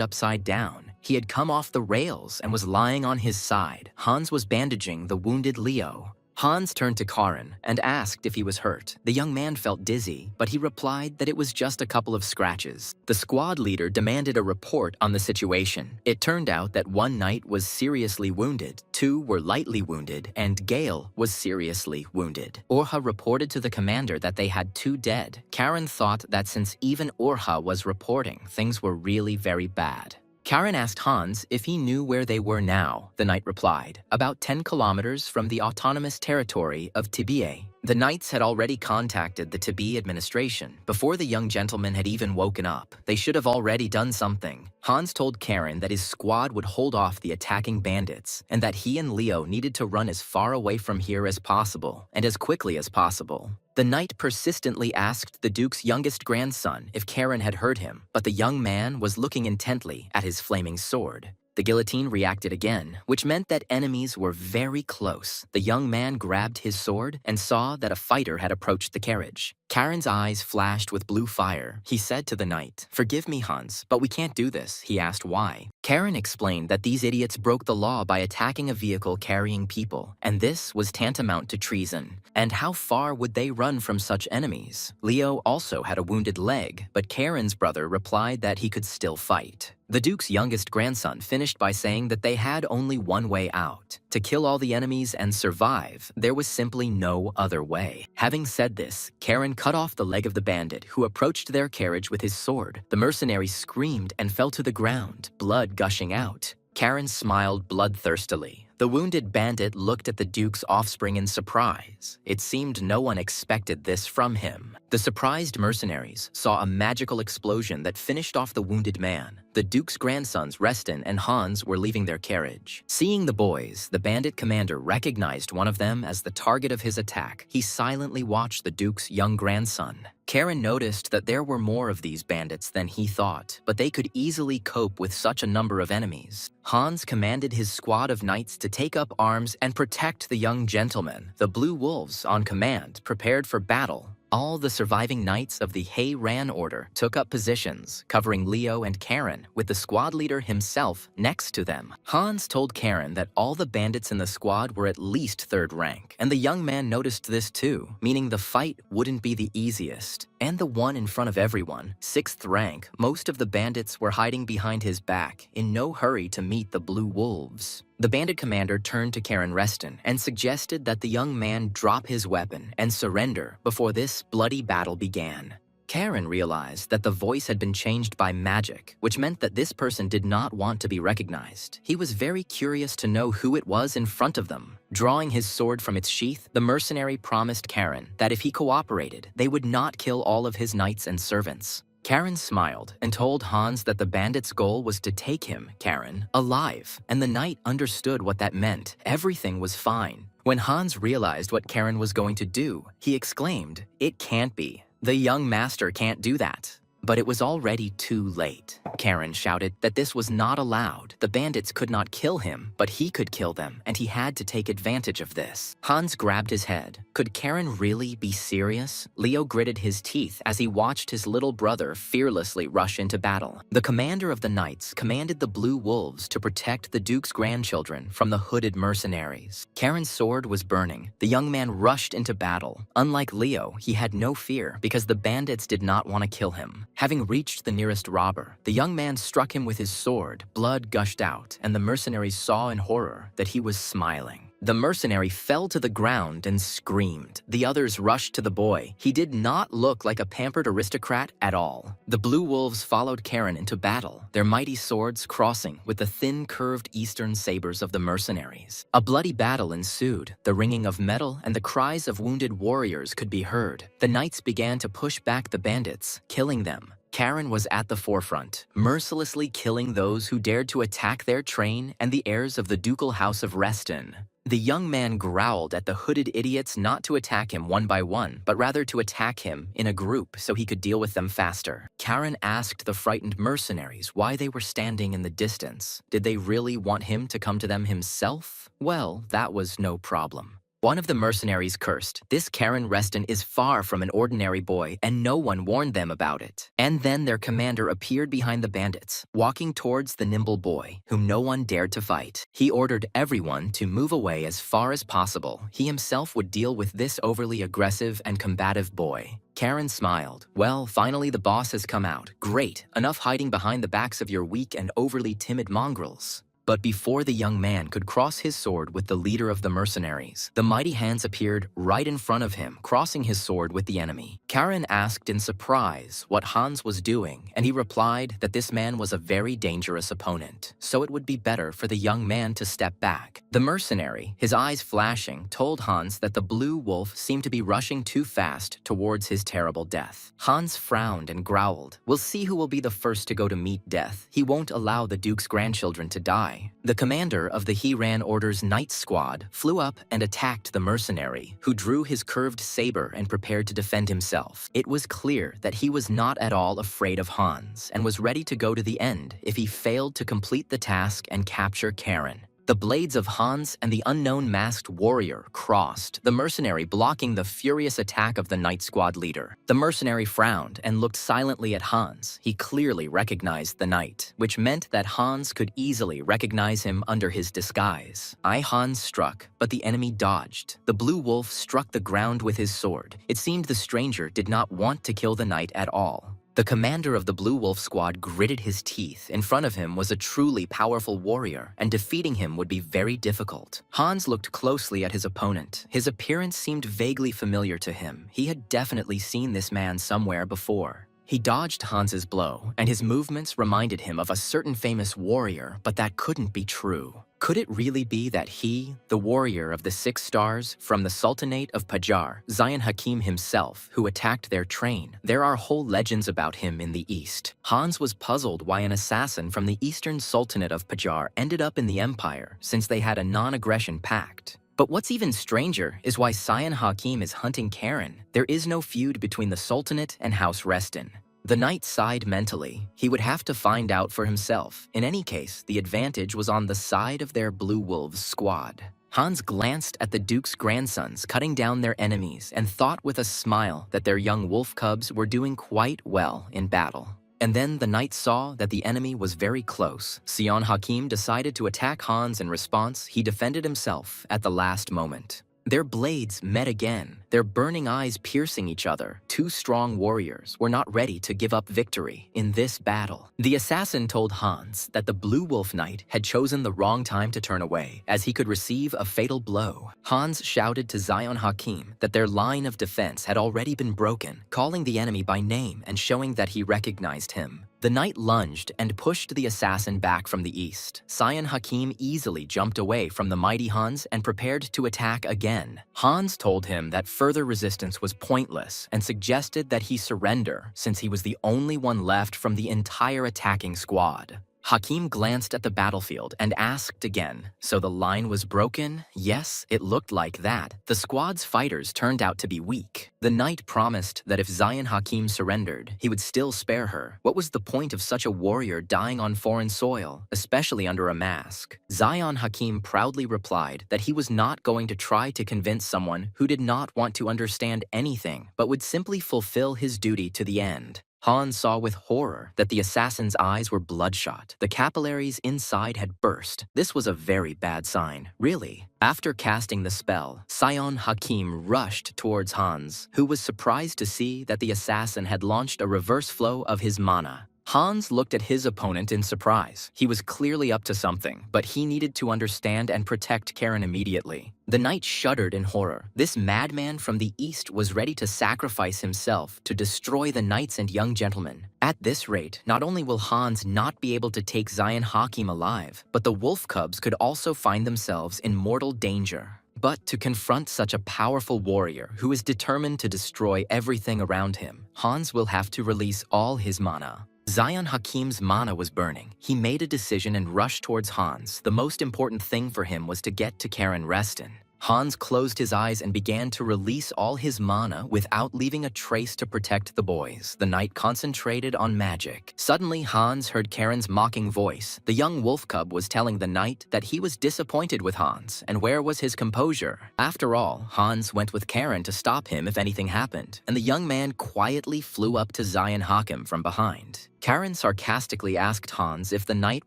upside down. He had come off the rails and was lying on his side. Hans was bandaging the wounded Leo. Hans turned to Karin and asked if he was hurt. The young man felt dizzy, but he replied that it was just a couple of scratches. The squad leader demanded a report on the situation. It turned out that one knight was seriously wounded, 2 were lightly wounded, and Gale was seriously wounded. Orha reported to the commander that they had 2 dead. Karen thought that since even Orha was reporting, things were really very bad. Karen asked Hans if he knew where they were now. The knight replied, "About 10 kilometers from the autonomous territory of Tibie." The knights had already contacted the Tibie administration before the young gentleman had even woken up. They should have already done something. Hans told Karen that his squad would hold off the attacking bandits and that he and Leo needed to run as far away from here as possible and as quickly as possible. The knight persistently asked the Duke's youngest grandson if Karen had heard him, but the young man was looking intently at his flaming sword. The guillotine reacted again, which meant that enemies were very close. The young man grabbed his sword and saw that a fighter had approached the carriage. Karen's eyes flashed with blue fire. He said to the knight, "Forgive me, Hans, but we can't do this." He asked why. Karen explained that these idiots broke the law by attacking a vehicle carrying people, and this was tantamount to treason. And how far would they run from such enemies? Leo also had a wounded leg, but Karen's brother replied that he could still fight. The Duke's youngest grandson finished by saying that they had only one way out. To kill all the enemies and survive, there was simply no other way. Having said this, Karen cut off the leg of the bandit who approached their carriage with his sword. The mercenary screamed and fell to the ground, blood gushing out. Karen smiled bloodthirstily. The wounded bandit looked at the Duke's offspring in surprise. It seemed no one expected this from him. The surprised mercenaries saw a magical explosion that finished off the wounded man. The Duke's grandsons, Reston and Hans, were leaving their carriage. Seeing the boys, the bandit commander recognized one of them as the target of his attack. He silently watched the Duke's young grandson. Karen noticed that there were more of these bandits than he thought, but they could easily cope with such a number of enemies. Hans commanded his squad of knights to take up arms and protect the young gentleman. The Blue Wolves, on command, prepared for battle. All the surviving knights of the Hey Ran order took up positions, covering Leo and Karen, with the squad leader himself next to them. Hans told Karen that all the bandits in the squad were at least 3rd rank, and the young man noticed this too, meaning the fight wouldn't be the easiest. And the one in front of everyone, 6th rank, most of the bandits were hiding behind his back, in no hurry to meet the Blue Wolves. The bandit commander turned to Karen Reston and suggested that the young man drop his weapon and surrender before this bloody battle began. Karen realized that the voice had been changed by magic, which meant that this person did not want to be recognized. He was very curious to know who it was in front of them. Drawing his sword from its sheath, the mercenary promised Karen that if he cooperated, they would not kill all of his knights and servants. Karen smiled and told Hans that the bandit's goal was to take him, Karen, alive, and the knight understood what that meant. Everything was fine. When Hans realized what Karen was going to do, he exclaimed, "It can't be. The young master can't do that." But it was already too late. Karen shouted that this was not allowed. The bandits could not kill him, but he could kill them, and he had to take advantage of this. Hans grabbed his head. Could Karen really be serious? Leo gritted his teeth as he watched his little brother fearlessly rush into battle. The commander of the knights commanded the Blue Wolves to protect the Duke's grandchildren from the hooded mercenaries. Karen's sword was burning. The young man rushed into battle. Unlike Leo, he had no fear because the bandits did not want to kill him. Having reached the nearest robber, the young man struck him with his sword. Blood gushed out, and the mercenaries saw in horror that he was smiling. The mercenary fell to the ground and screamed. The others rushed to the boy. He did not look like a pampered aristocrat at all. The blue wolves followed Karen into battle, their mighty swords crossing with the thin, curved eastern sabers of the mercenaries. A bloody battle ensued. The ringing of metal and the cries of wounded warriors could be heard. The knights began to push back the bandits, killing them. Karen was at the forefront, mercilessly killing those who dared to attack their train and the heirs of the ducal house of Reston. The young man growled at the hooded idiots not to attack him one by one, but rather to attack him in a group so he could deal with them faster. Karen asked the frightened mercenaries why they were standing in the distance. Did they really want him to come to them himself? Well, that was no problem. One of the mercenaries cursed, "This Karen Reston is far from an ordinary boy, and no one warned them about it." And then their commander appeared behind the bandits, walking towards the nimble boy, whom no one dared to fight. He ordered everyone to move away as far as possible. He himself would deal with this overly aggressive and combative boy. Karen smiled. "Well, finally the boss has come out. Great, enough hiding behind the backs of your weak and overly timid mongrels." But before the young man could cross his sword with the leader of the mercenaries, the mighty hands appeared right in front of him, crossing his sword with the enemy. Karen asked in surprise what Hans was doing, and he replied that this man was a very dangerous opponent, so it would be better for the young man to step back. The mercenary, his eyes flashing, told Hans that the blue wolf seemed to be rushing too fast towards his terrible death. Hans frowned and growled. "We'll see who will be the first to go to meet death. He won't allow the Duke's grandchildren to die." The commander of the He Ran Orders Knight Squad flew up and attacked the mercenary, who drew his curved saber and prepared to defend himself. It was clear that he was not at all afraid of Hans and was ready to go to the end if he failed to complete the task and capture Karen. The blades of Hans and the unknown masked warrior crossed, the mercenary blocking the furious attack of the Knight Squad leader. The mercenary frowned and looked silently at Hans. He clearly recognized the knight, which meant that Hans could easily recognize him under his disguise. Hans struck, but the enemy dodged. The blue wolf struck the ground with his sword. It seemed the stranger did not want to kill the knight at all. The commander of the Blue Wolf Squad gritted his teeth. In front of him was a truly powerful warrior, and defeating him would be very difficult. Hans looked closely at his opponent. His appearance seemed vaguely familiar to him. He had definitely seen this man somewhere before. He dodged Hans's blow, and his movements reminded him of a certain famous warrior, but that couldn't be true. Could it really be that he, the warrior of the 6 stars from the Sultanate of Pajar, Zion Hakim himself, who attacked their train? There are whole legends about him in the East. Hans was puzzled why an assassin from the Eastern Sultanate of Pajar ended up in the Empire, since they had a non-aggression pact. But what's even stranger is why Zion Hakim is hunting Karen. There is no feud between the Sultanate and House Reston. The knight sighed mentally. He would have to find out for himself. In any case, the advantage was on the side of their Blue Wolves squad. Hans glanced at the Duke's grandsons cutting down their enemies and thought with a smile that their young wolf cubs were doing quite well in battle. And then the knight saw that the enemy was very close. Zion Hakim decided to attack Hans. In response, he defended himself at the last moment. Their blades met again, their burning eyes piercing each other. 2 strong warriors were not ready to give up victory in this battle. The assassin told Hans that the Blue Wolf Knight had chosen the wrong time to turn away, as he could receive a fatal blow. Hans shouted to Zion Hakim that their line of defense had already been broken, calling the enemy by name and showing that he recognized him. The knight lunged and pushed the assassin back from the east. Zion Hakim easily jumped away from the mighty Hans and prepared to attack again. Hans told him that further resistance was pointless and suggested that he surrender, since he was the only one left from the entire attacking squad. Hakim glanced at the battlefield and asked again, "So the line was broken?" Yes, it looked like that. The squad's fighters turned out to be weak. The knight promised that if Zion Hakim surrendered, he would still spare her. What was the point of such a warrior dying on foreign soil, especially under a mask? Zion Hakim proudly replied that he was not going to try to convince someone who did not want to understand anything, but would simply fulfill his duty to the end. Hans saw with horror that the assassin's eyes were bloodshot. The capillaries inside had burst. This was a very bad sign, really. After casting the spell, Zion Hakim rushed towards Hans, who was surprised to see that the assassin had launched a reverse flow of his mana. Hans looked at his opponent in surprise. He was clearly up to something, but he needed to understand and protect Karen immediately. The knight shuddered in horror. This madman from the east was ready to sacrifice himself to destroy the knights and young gentlemen. At this rate, not only will Hans not be able to take Zion Hakim alive, but the wolf cubs could also find themselves in mortal danger. But to confront such a powerful warrior who is determined to destroy everything around him, Hans will have to release all his mana. Zion Hakim's mana was burning. He made a decision and rushed towards Hans. The most important thing for him was to get to Karen Reston. Hans closed his eyes and began to release all his mana without leaving a trace to protect the boys. The knight concentrated on magic. Suddenly, Hans heard Karen's mocking voice. The young wolf cub was telling the knight that he was disappointed with Hans, and where was his composure? After all, Hans went with Karen to stop him if anything happened, and the young man quietly flew up to Zion Hakim from behind. Karen sarcastically asked Hans if the knight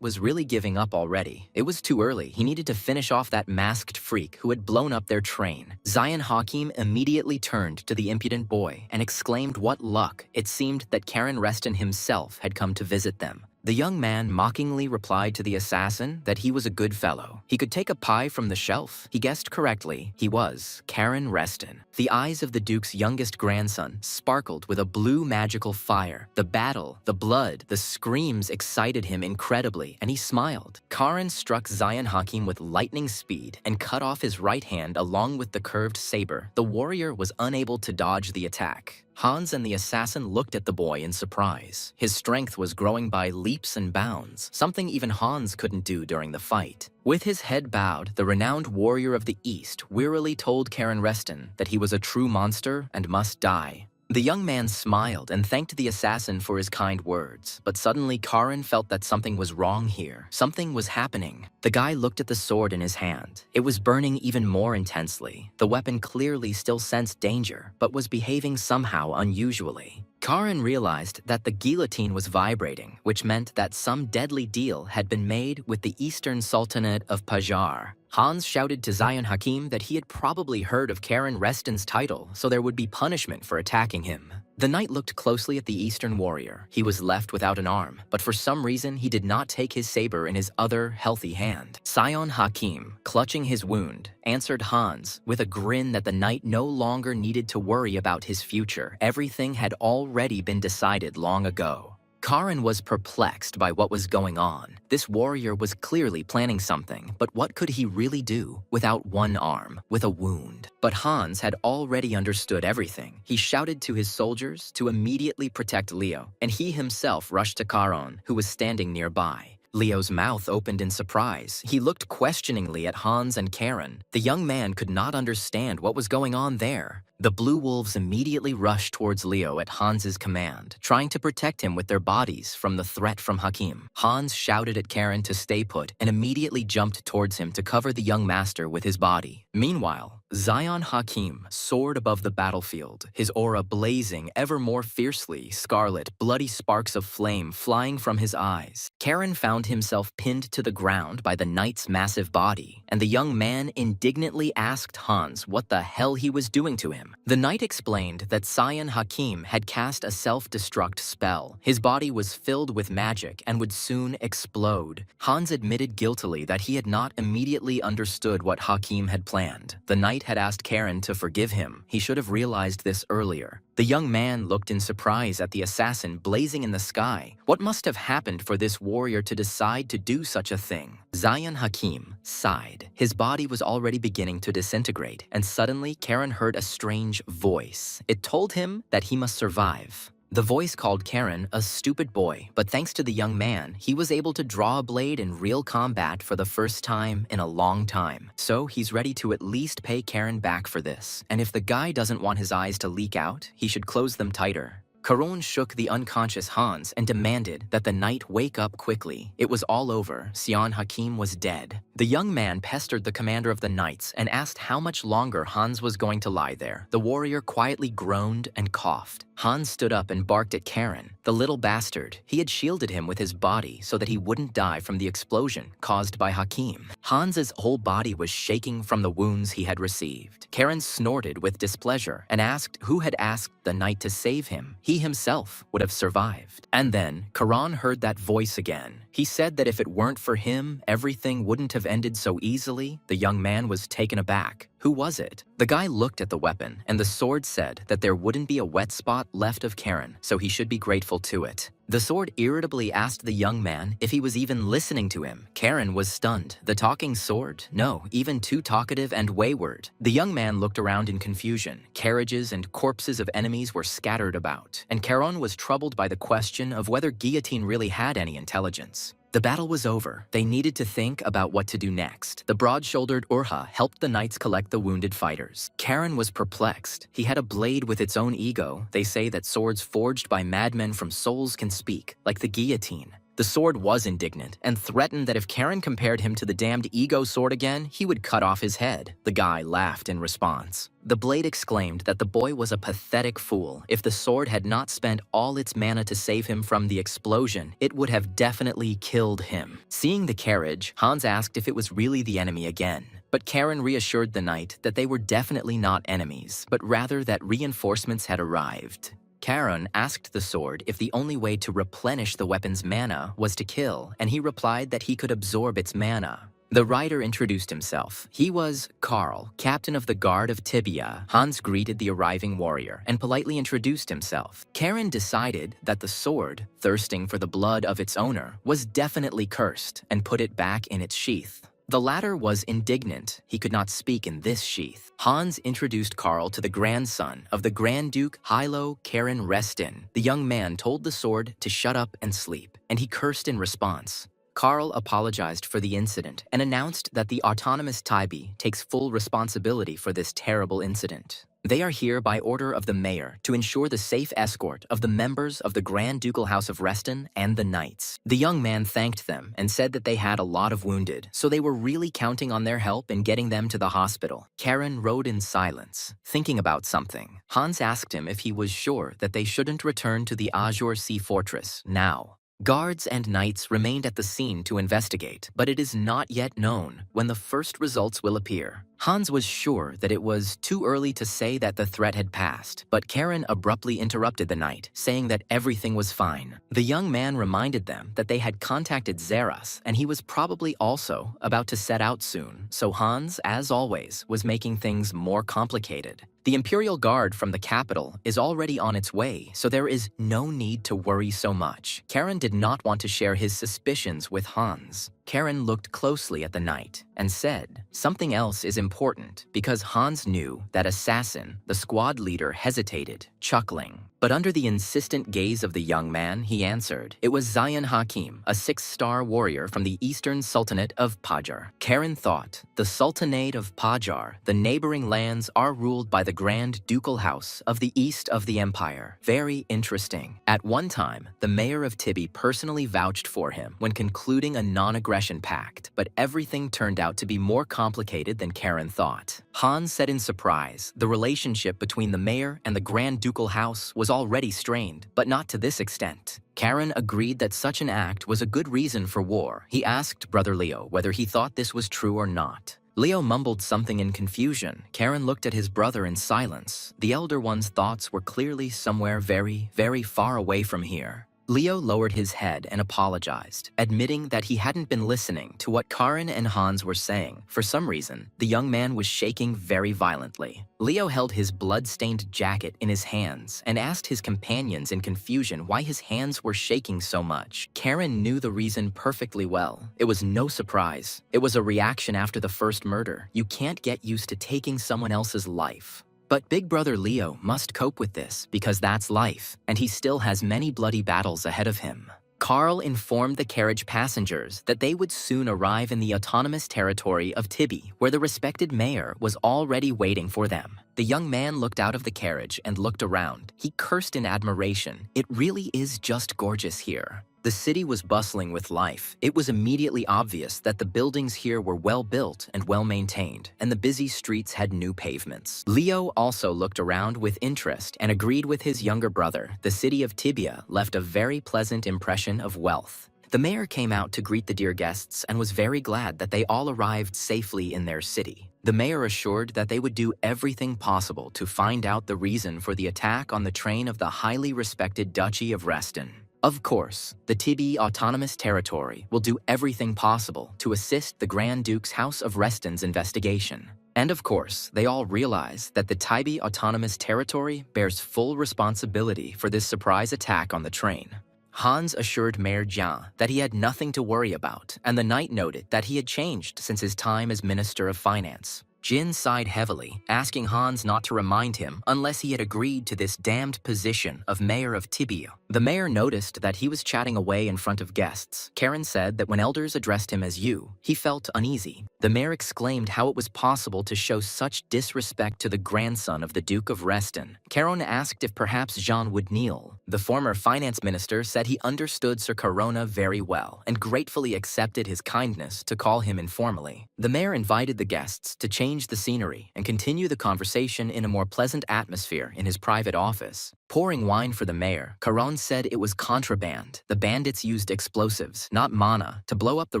was really giving up already. It was too early. He needed to finish off that masked freak who had blown up their train. Zion Hakim immediately turned to the impudent boy and exclaimed what luck. It seemed that Karen Reston himself had come to visit them. The young man mockingly replied to the assassin that he was a good fellow. He could take a pie from the shelf. He guessed correctly. He was Karen Reston. The eyes of the Duke's youngest grandson sparkled with a blue magical fire. The battle, the blood, the screams excited him incredibly, and he smiled. Karen struck Zion Hakim with lightning speed and cut off his right hand along with the curved saber. The warrior was unable to dodge the attack. Hans and the assassin looked at the boy in surprise. His strength was growing by leaps and bounds, something even Hans couldn't do during the fight. With his head bowed, the renowned warrior of the East wearily told Karen Reston that he was a true monster and must die. The young man smiled and thanked the assassin for his kind words, but suddenly Karen felt that something was wrong here. Something was happening. The guy looked at the sword in his hand. It was burning even more intensely. The weapon clearly still sensed danger, but was behaving somehow unusually. Karen realized that the guillotine was vibrating, which meant that some deadly deal had been made with the Eastern Sultanate of Pajar. Hans shouted to Zion Hakim that he had probably heard of Karen Reston's title, so there would be punishment for attacking him. The knight looked closely at the Eastern warrior. He was left without an arm, but for some reason he did not take his saber in his other healthy hand. Zion Hakim, clutching his wound, answered Hans with a grin that the knight no longer needed to worry about his future. Everything had already been decided long ago. Karen was perplexed by what was going on. This warrior was clearly planning something, but what could he really do without one arm, with a wound? But Hans had already understood everything. He shouted to his soldiers to immediately protect Leo, and he himself rushed to Karen, who was standing nearby. Leo's mouth opened in surprise. He looked questioningly at Hans and Karen. The young man could not understand what was going on there. The blue wolves immediately rushed towards Leo at Hans's command, trying to protect him with their bodies from the threat from Hakim. Hans shouted at Karen to stay put and immediately jumped towards him to cover the young master with his body. Meanwhile, Zion Hakim soared above the battlefield, his aura blazing ever more fiercely, scarlet, bloody sparks of flame flying from his eyes. Karen found himself pinned to the ground by the knight's massive body, and the young man indignantly asked Hans what the hell he was doing to him. The knight explained that Zion Hakim had cast a self-destruct spell. His body was filled with magic and would soon explode. Hans admitted guiltily that he had not immediately understood what Hakim had planned. The knight had asked Karen to forgive him. He should have realized this earlier. The young man looked in surprise at the assassin blazing in the sky. What must have happened for this warrior to decide to do such a thing? Zion Hakim sighed. His body was already beginning to disintegrate, and suddenly Karen heard a strange voice. It told him that he must survive. The voice called Karen a stupid boy, but thanks to the young man, he was able to draw a blade in real combat for the first time in a long time. So he's ready to at least pay Karen back for this. And if the guy doesn't want his eyes to leak out, he should close them tighter. Karen shook the unconscious Hans and demanded that the knight wake up quickly. It was all over. Zion Hakim was dead. The young man pestered the commander of the knights and asked how much longer Hans was going to lie there. The warrior quietly groaned and coughed. Hans stood up and barked at Karen, the little bastard. He had shielded him with his body so that he wouldn't die from the explosion caused by Hakim. Hans's whole body was shaking from the wounds he had received. Karen snorted with displeasure and asked who had asked the knight to save him. He himself would have survived. And then Karan heard that voice again. He said that if it weren't for him, everything wouldn't have ended so easily. The young man was taken aback. Who was it? The guy looked at the weapon, and the sword said that there wouldn't be a wet spot left of Karen, so he should be grateful to it. The sword irritably asked the young man if he was even listening to him. Karen was stunned. The talking sword? No, even too talkative and wayward. The young man looked around in confusion. Carriages and corpses of enemies were scattered about, and Karen was troubled by the question of whether guillotine really had any intelligence. The battle was over. They needed to think about what to do next. The broad-shouldered Urha helped the knights collect the wounded fighters. Karen was perplexed. He had a blade with its own ego. They say that swords forged by madmen from souls can speak, like the guillotine. The sword was indignant and threatened that if Karen compared him to the damned ego sword again, he would cut off his head. The guy laughed in response. The blade exclaimed that the boy was a pathetic fool. If the sword had not spent all its mana to save him from the explosion, it would have definitely killed him. Seeing the carriage, Hans asked if it was really the enemy again. But Karen reassured the knight that they were definitely not enemies, but rather that reinforcements had arrived. Karen asked the sword if the only way to replenish the weapon's mana was to kill, and he replied that he could absorb its mana. The rider introduced himself. He was Karl, captain of the guard of Tibia. Hans greeted the arriving warrior and politely introduced himself. Karen decided that the sword, thirsting for the blood of its owner, was definitely cursed and put it back in its sheath. The latter was indignant. He could not speak in this sheath. Hans introduced Karl to the grandson of the Grand Duke Hilo Karen Restin. The young man told the sword to shut up and sleep, and he cursed in response. Karl apologized for the incident and announced that the autonomous Taibi takes full responsibility for this terrible incident. They are here by order of the mayor to ensure the safe escort of the members of the Grand Ducal House of Reston and the knights. The young man thanked them and said that they had a lot of wounded, so they were really counting on their help in getting them to the hospital. Karen rode in silence, thinking about something. Hans asked him if he was sure that they shouldn't return to the Azure Sea Fortress now. Guards and knights remained at the scene to investigate, but it is not yet known when the first results will appear. Hans was sure that it was too early to say that the threat had passed, but Karen abruptly interrupted the knight, saying that everything was fine. The young man reminded them that they had contacted Zeras, and he was probably also about to set out soon, so Hans, as always, was making things more complicated. The Imperial Guard from the capital is already on its way, so there is no need to worry so much. Karen did not want to share his suspicions with Hans. Karen looked closely at the knight and said, "Something else is important," because Hans knew that Assassin, the squad leader, hesitated, chuckling. But under the insistent gaze of the young man, he answered. It was Zayan Hakim, a 6-star warrior from the Eastern Sultanate of Pajar. Karen thought, the Sultanate of Pajar, the neighboring lands are ruled by the Grand Ducal House of the East of the Empire. Very interesting. At one time, the mayor of Tibi personally vouched for him when concluding a non-aggression pact, but everything turned out to be more complicated than Karen thought. Hans said in surprise, the relationship between the mayor and the Grand Ducal House was already strained, but not to this extent. Karen agreed that such an act was a good reason for war. He asked Brother Leo whether he thought this was true or not. Leo mumbled something in confusion. Karen looked at his brother in silence. The elder one's thoughts were clearly somewhere very, very far away from here. Leo lowered his head and apologized, admitting that he hadn't been listening to what Karen and Hans were saying. For some reason, the young man was shaking very violently. Leo held his blood-stained jacket in his hands and asked his companions in confusion why his hands were shaking so much. Karen knew the reason perfectly well. It was no surprise. It was a reaction after the first murder. You can't get used to taking someone else's life. But Big Brother Leo must cope with this because that's life, and he still has many bloody battles ahead of him. Karl informed the carriage passengers that they would soon arrive in the autonomous territory of Tibi, where the respected mayor was already waiting for them. The young man looked out of the carriage and looked around. He cursed in admiration. It really is just gorgeous here. The city was bustling with life. It was immediately obvious that the buildings here were well built and well maintained, and the busy streets had new pavements. Leo also looked around with interest and agreed with his younger brother. The city of Tibia left a very pleasant impression of wealth. The mayor came out to greet the dear guests and was very glad that they all arrived safely in their city. The mayor assured that they would do everything possible to find out the reason for the attack on the train of the highly respected Duchy of Reston. Of course, the Tibi Autonomous Territory will do everything possible to assist the Grand Duke's House of Reston's investigation. And of course, they all realize that the Tibi Autonomous Territory bears full responsibility for this surprise attack on the train. Hans assured Mayor Jia that he had nothing to worry about, and the knight noted that he had changed since his time as Minister of Finance. Jin sighed heavily, asking Hans not to remind him unless he had agreed to this damned position of mayor of Tibia. The mayor noticed that he was chatting away in front of guests. Karen said that when elders addressed him as you, he felt uneasy. The mayor exclaimed how it was possible to show such disrespect to the grandson of the Duke of Reston. Karen asked if perhaps Jean would kneel. The former finance minister said he understood Sir Corona very well and gratefully accepted his kindness to call him informally. The mayor invited the guests to change the scenery and continue the conversation in a more pleasant atmosphere in his private office. Pouring wine for the mayor, Caron said it was contraband. The bandits used explosives, not mana, to blow up the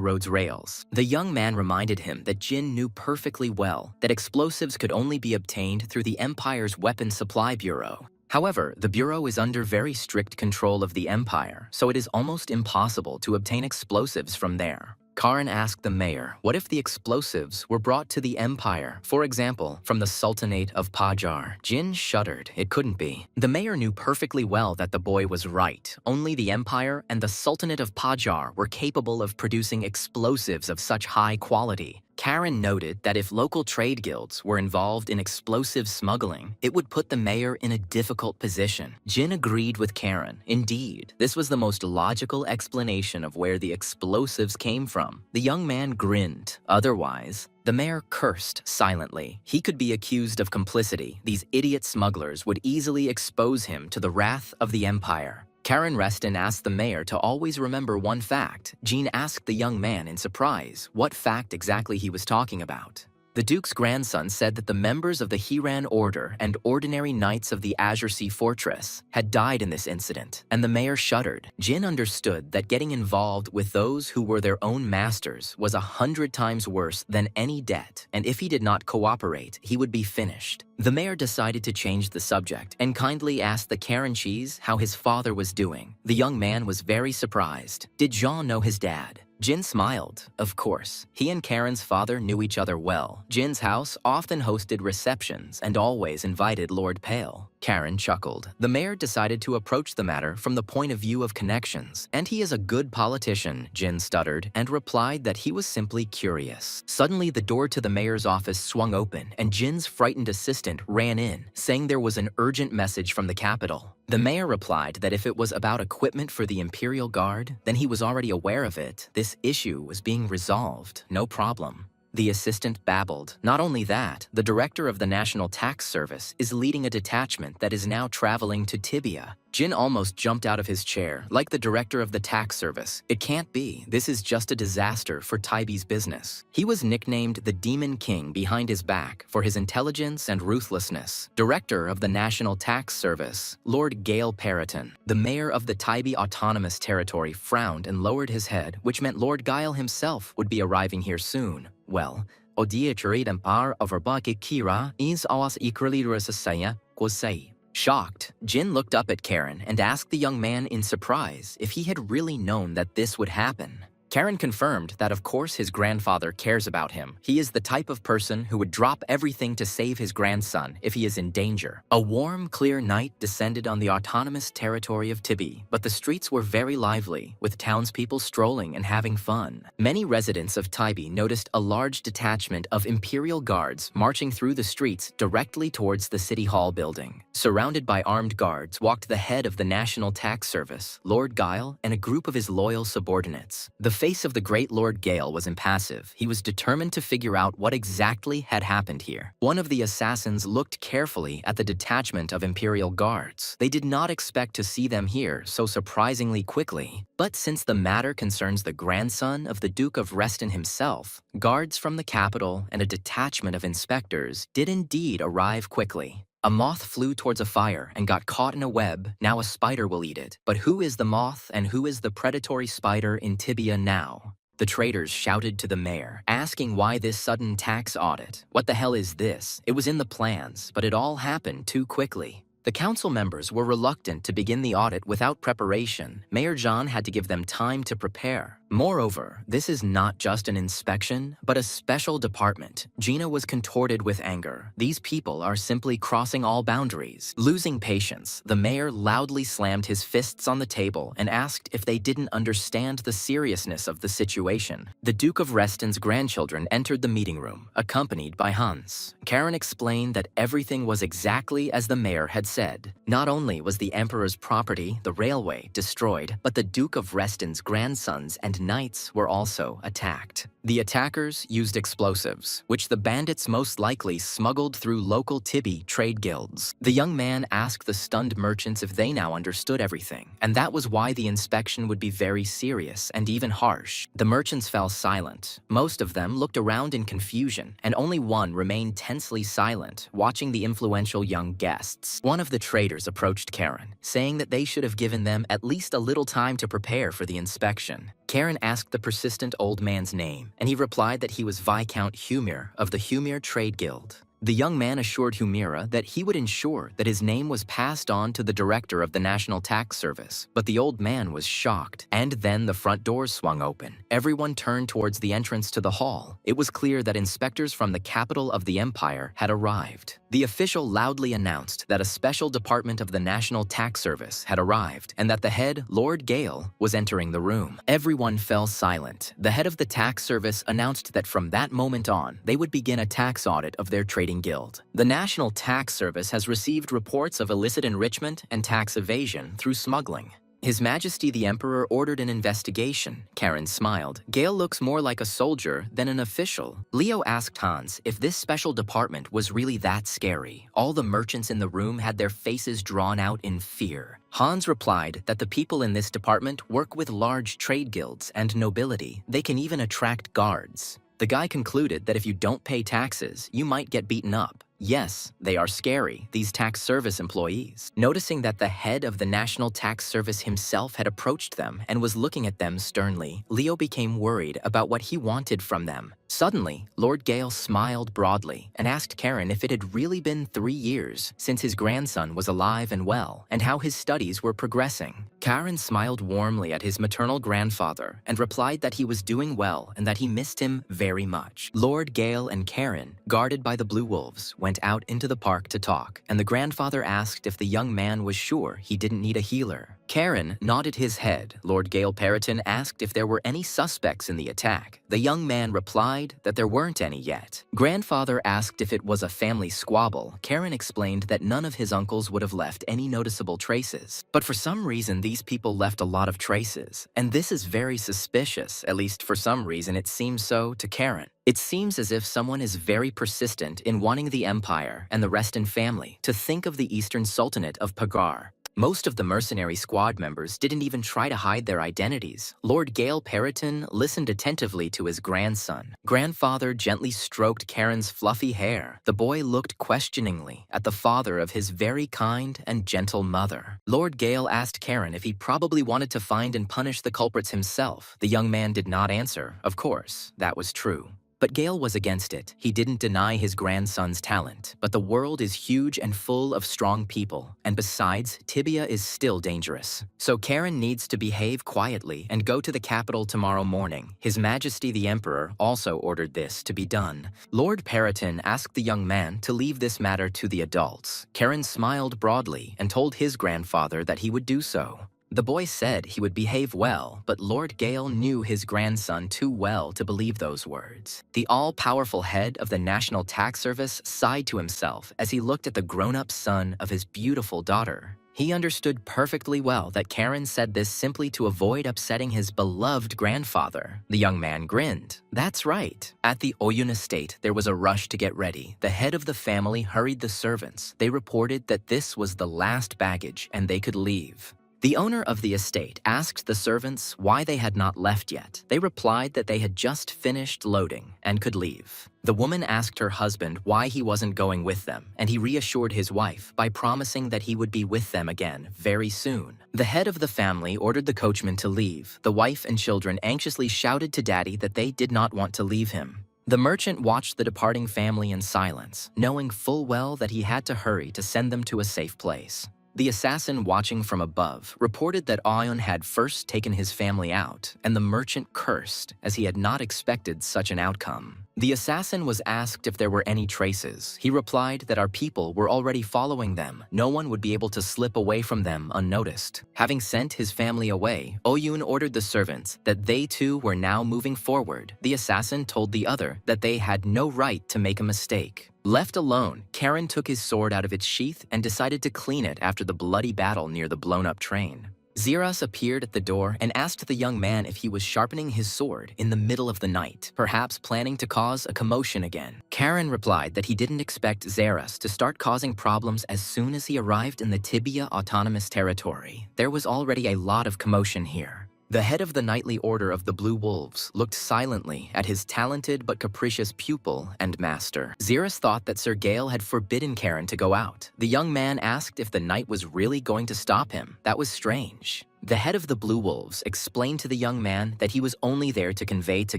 road's rails. The young man reminded him that Jin knew perfectly well that explosives could only be obtained through the Empire's Weapons Supply Bureau. However, the Bureau is under very strict control of the Empire, so it is almost impossible to obtain explosives from there. Karan asked the mayor what if the explosives were brought to the Empire, for example, from the Sultanate of Pajar. Jin shuddered. It couldn't be. The mayor knew perfectly well that the boy was right. Only the Empire and the Sultanate of Pajar were capable of producing explosives of such high quality. Karen noted that if local trade guilds were involved in explosive smuggling, it would put the mayor in a difficult position. Jin agreed with Karen. Indeed, this was the most logical explanation of where the explosives came from. The young man grinned. Otherwise, the mayor cursed silently. He could be accused of complicity. These idiot smugglers would easily expose him to the wrath of the Empire. Karen Reston asked the mayor to always remember one fact. Jean asked the young man in surprise what fact exactly he was talking about. The Duke's grandson said that the members of the Hiran Order and ordinary knights of the Azure Sea Fortress had died in this incident, and the mayor shuddered. Jin understood that getting involved with those who were their own masters was 100 times worse than any debt, and if he did not cooperate, he would be finished. The mayor decided to change the subject and kindly asked the Karen Cheese how his father was doing. The young man was very surprised. Did Jean know his dad? Jin smiled. Of course. He and Karen's father knew each other well. Jin's house often hosted receptions and always invited Lord Pale. Karen chuckled. The mayor decided to approach the matter from the point of view of connections. And he is a good politician, Jin stuttered, and replied that he was simply curious. Suddenly, the door to the mayor's office swung open, and Jin's frightened assistant ran in, saying there was an urgent message from the capital. The mayor replied that if it was about equipment for the Imperial Guard, then he was already aware of it. This issue was being resolved, no problem. The assistant babbled. Not only that, the director of the National Tax Service is leading a detachment that is now traveling to Tibia. Jin almost jumped out of his chair, like the director of the tax service. It can't be. This is just a disaster for Taibi's business. He was nicknamed the Demon King behind his back for his intelligence and ruthlessness. Director of the National Tax Service, Lord Gale Periton. The mayor of the Taibi Autonomous Territory frowned and lowered his head, which meant Lord Gile himself would be arriving here soon. Well, Odia Churid Par of Arbaki Kira is awas equally Rusasaya Kwasai. Shocked, Jin looked up at Karen and asked the young man in surprise if he had really known that this would happen. Karen confirmed that of course his grandfather cares about him. He is the type of person who would drop everything to save his grandson if he is in danger. A warm, clear night descended on the autonomous territory of Tibi, but the streets were very lively, with townspeople strolling and having fun. Many residents of Taibi noticed a large detachment of Imperial Guards marching through the streets directly towards the City Hall building. Surrounded by armed guards walked the head of the National Tax Service, Lord Gile, and a group of his loyal subordinates. The face of the great Lord Gale was impassive. He was determined to figure out what exactly had happened here. One of the assassins looked carefully at the detachment of Imperial guards. They did not expect to see them here so surprisingly quickly. But since the matter concerns the grandson of the Duke of Reston himself, guards from the capital and a detachment of inspectors did indeed arrive quickly. A moth flew towards a fire and got caught in a web. Now a spider will eat it. But who is the moth and who is the predatory spider in Tibia now? The traders shouted to the mayor, asking why this sudden tax audit. What the hell is this? It was in the plans, but it all happened too quickly. The council members were reluctant to begin the audit without preparation. Mayor John had to give them time to prepare. Moreover, this is not just an inspection, but a special department. Gina was contorted with anger. These people are simply crossing all boundaries. Losing patience, the mayor loudly slammed his fists on the table and asked if they didn't understand the seriousness of the situation. The Duke of Reston's grandchildren entered the meeting room, accompanied by Hans. Karen explained that everything was exactly as the mayor had said. Not only was the emperor's property, the railway, destroyed, but the Duke of Reston's grandsons and knights were also attacked. The attackers used explosives, which the bandits most likely smuggled through local Tibi trade guilds. The young man asked the stunned merchants if they now understood everything, and that was why the inspection would be very serious and even harsh. The merchants fell silent. Most of them looked around in confusion, and only one remained tensely silent, watching the influential young guests. One of the traders approached Karen, saying that they should have given them at least a little time to prepare for the inspection. Karen asked the persistent old man's name, and he replied that he was Viscount Humir of the Humir Trade Guild. The young man assured Humira that he would ensure that his name was passed on to the director of the National Tax Service, but the old man was shocked. And then the front doors swung open. Everyone turned towards the entrance to the hall. It was clear that inspectors from the capital of the empire had arrived. The official loudly announced that a special department of the National Tax Service had arrived and that the head, Lord Gale, was entering the room. Everyone fell silent. The head of the tax service announced that from that moment on, they would begin a tax audit of their trading guild. The National Tax Service has received reports of illicit enrichment and tax evasion through smuggling. His Majesty the Emperor ordered an investigation. Karen smiled. Gale looks more like a soldier than an official. Leo asked Hans if this special department was really that scary. All the merchants in the room had their faces drawn out in fear. Hans replied that the people in this department work with large trade guilds and nobility. They can even attract guards. The guy concluded that if you don't pay taxes, you might get beaten up. Yes, they are scary, these tax service employees. Noticing that the head of the National Tax Service himself had approached them and was looking at them sternly, Leo became worried about what he wanted from them. Suddenly, Lord Gale smiled broadly and asked Karen if it had really been 3 years since his grandson was alive and well, and how his studies were progressing. Karen smiled warmly at his maternal grandfather and replied that he was doing well and that he missed him very much. Lord Gale and Karen, guarded by the Blue Wolves, went out into the park to talk, and the grandfather asked if the young man was sure he didn't need a healer. Karen nodded his head. Lord Gale Periton asked if there were any suspects in the attack. The young man replied that there weren't any yet. Grandfather asked if it was a family squabble. Karen explained that none of his uncles would have left any noticeable traces. But for some reason, these people left a lot of traces. And this is very suspicious, at least for some reason it seems so to Karen. It seems as if someone is very persistent in wanting the Empire and the Reston family to think of the Eastern Sultanate of Pagar. Most of the mercenary squad members didn't even try to hide their identities. Lord Gale Periton listened attentively to his grandson. Grandfather gently stroked Karen's fluffy hair. The boy looked questioningly at the father of his very kind and gentle mother. Lord Gale asked Karen if he probably wanted to find and punish the culprits himself. The young man did not answer. Of course, that was true. But Gale was against it. He didn't deny his grandson's talent. But the world is huge and full of strong people. And besides, Tibia is still dangerous. So Karen needs to behave quietly and go to the capital tomorrow morning. His Majesty the Emperor also ordered this to be done. Lord Periton asked the young man to leave this matter to the adults. Karen smiled broadly and told his grandfather that he would do so. The boy said he would behave well, but Lord Gale knew his grandson too well to believe those words. The all-powerful head of the National Tax Service sighed to himself as he looked at the grown-up son of his beautiful daughter. He understood perfectly well that Karen said this simply to avoid upsetting his beloved grandfather. The young man grinned. That's right. At the Oyun estate, there was a rush to get ready. The head of the family hurried the servants. They reported that this was the last baggage and they could leave. The owner of the estate asked the servants why they had not left yet. They replied that they had just finished loading and could leave. The woman asked her husband why he wasn't going with them, and he reassured his wife by promising that he would be with them again very soon. The head of the family ordered the coachman to leave. The wife and children anxiously shouted to Daddy that they did not want to leave him. The merchant watched the departing family in silence, knowing full well that he had to hurry to send them to a safe place. The assassin watching from above reported that Oyun had first taken his family out, and the merchant cursed as he had not expected such an outcome. The assassin was asked if there were any traces. He replied that our people were already following them. No one would be able to slip away from them unnoticed. Having sent his family away, Oyun ordered the servants that they too were now moving forward. The assassin told the other that they had no right to make a mistake. Left alone, Karen took his sword out of its sheath and decided to clean it after the bloody battle near the blown-up train. Zeras appeared at the door and asked the young man if he was sharpening his sword in the middle of the night, perhaps planning to cause a commotion again. Karen replied that he didn't expect Zeras to start causing problems as soon as he arrived in the Tibia Autonomous Territory. There was already a lot of commotion here. The head of the Knightly Order of the Blue Wolves looked silently at his talented but capricious pupil and master. Zeras thought that Sir Gale had forbidden Karen to go out. The young man asked if the knight was really going to stop him. That was strange. The head of the Blue Wolves explained to the young man that he was only there to convey to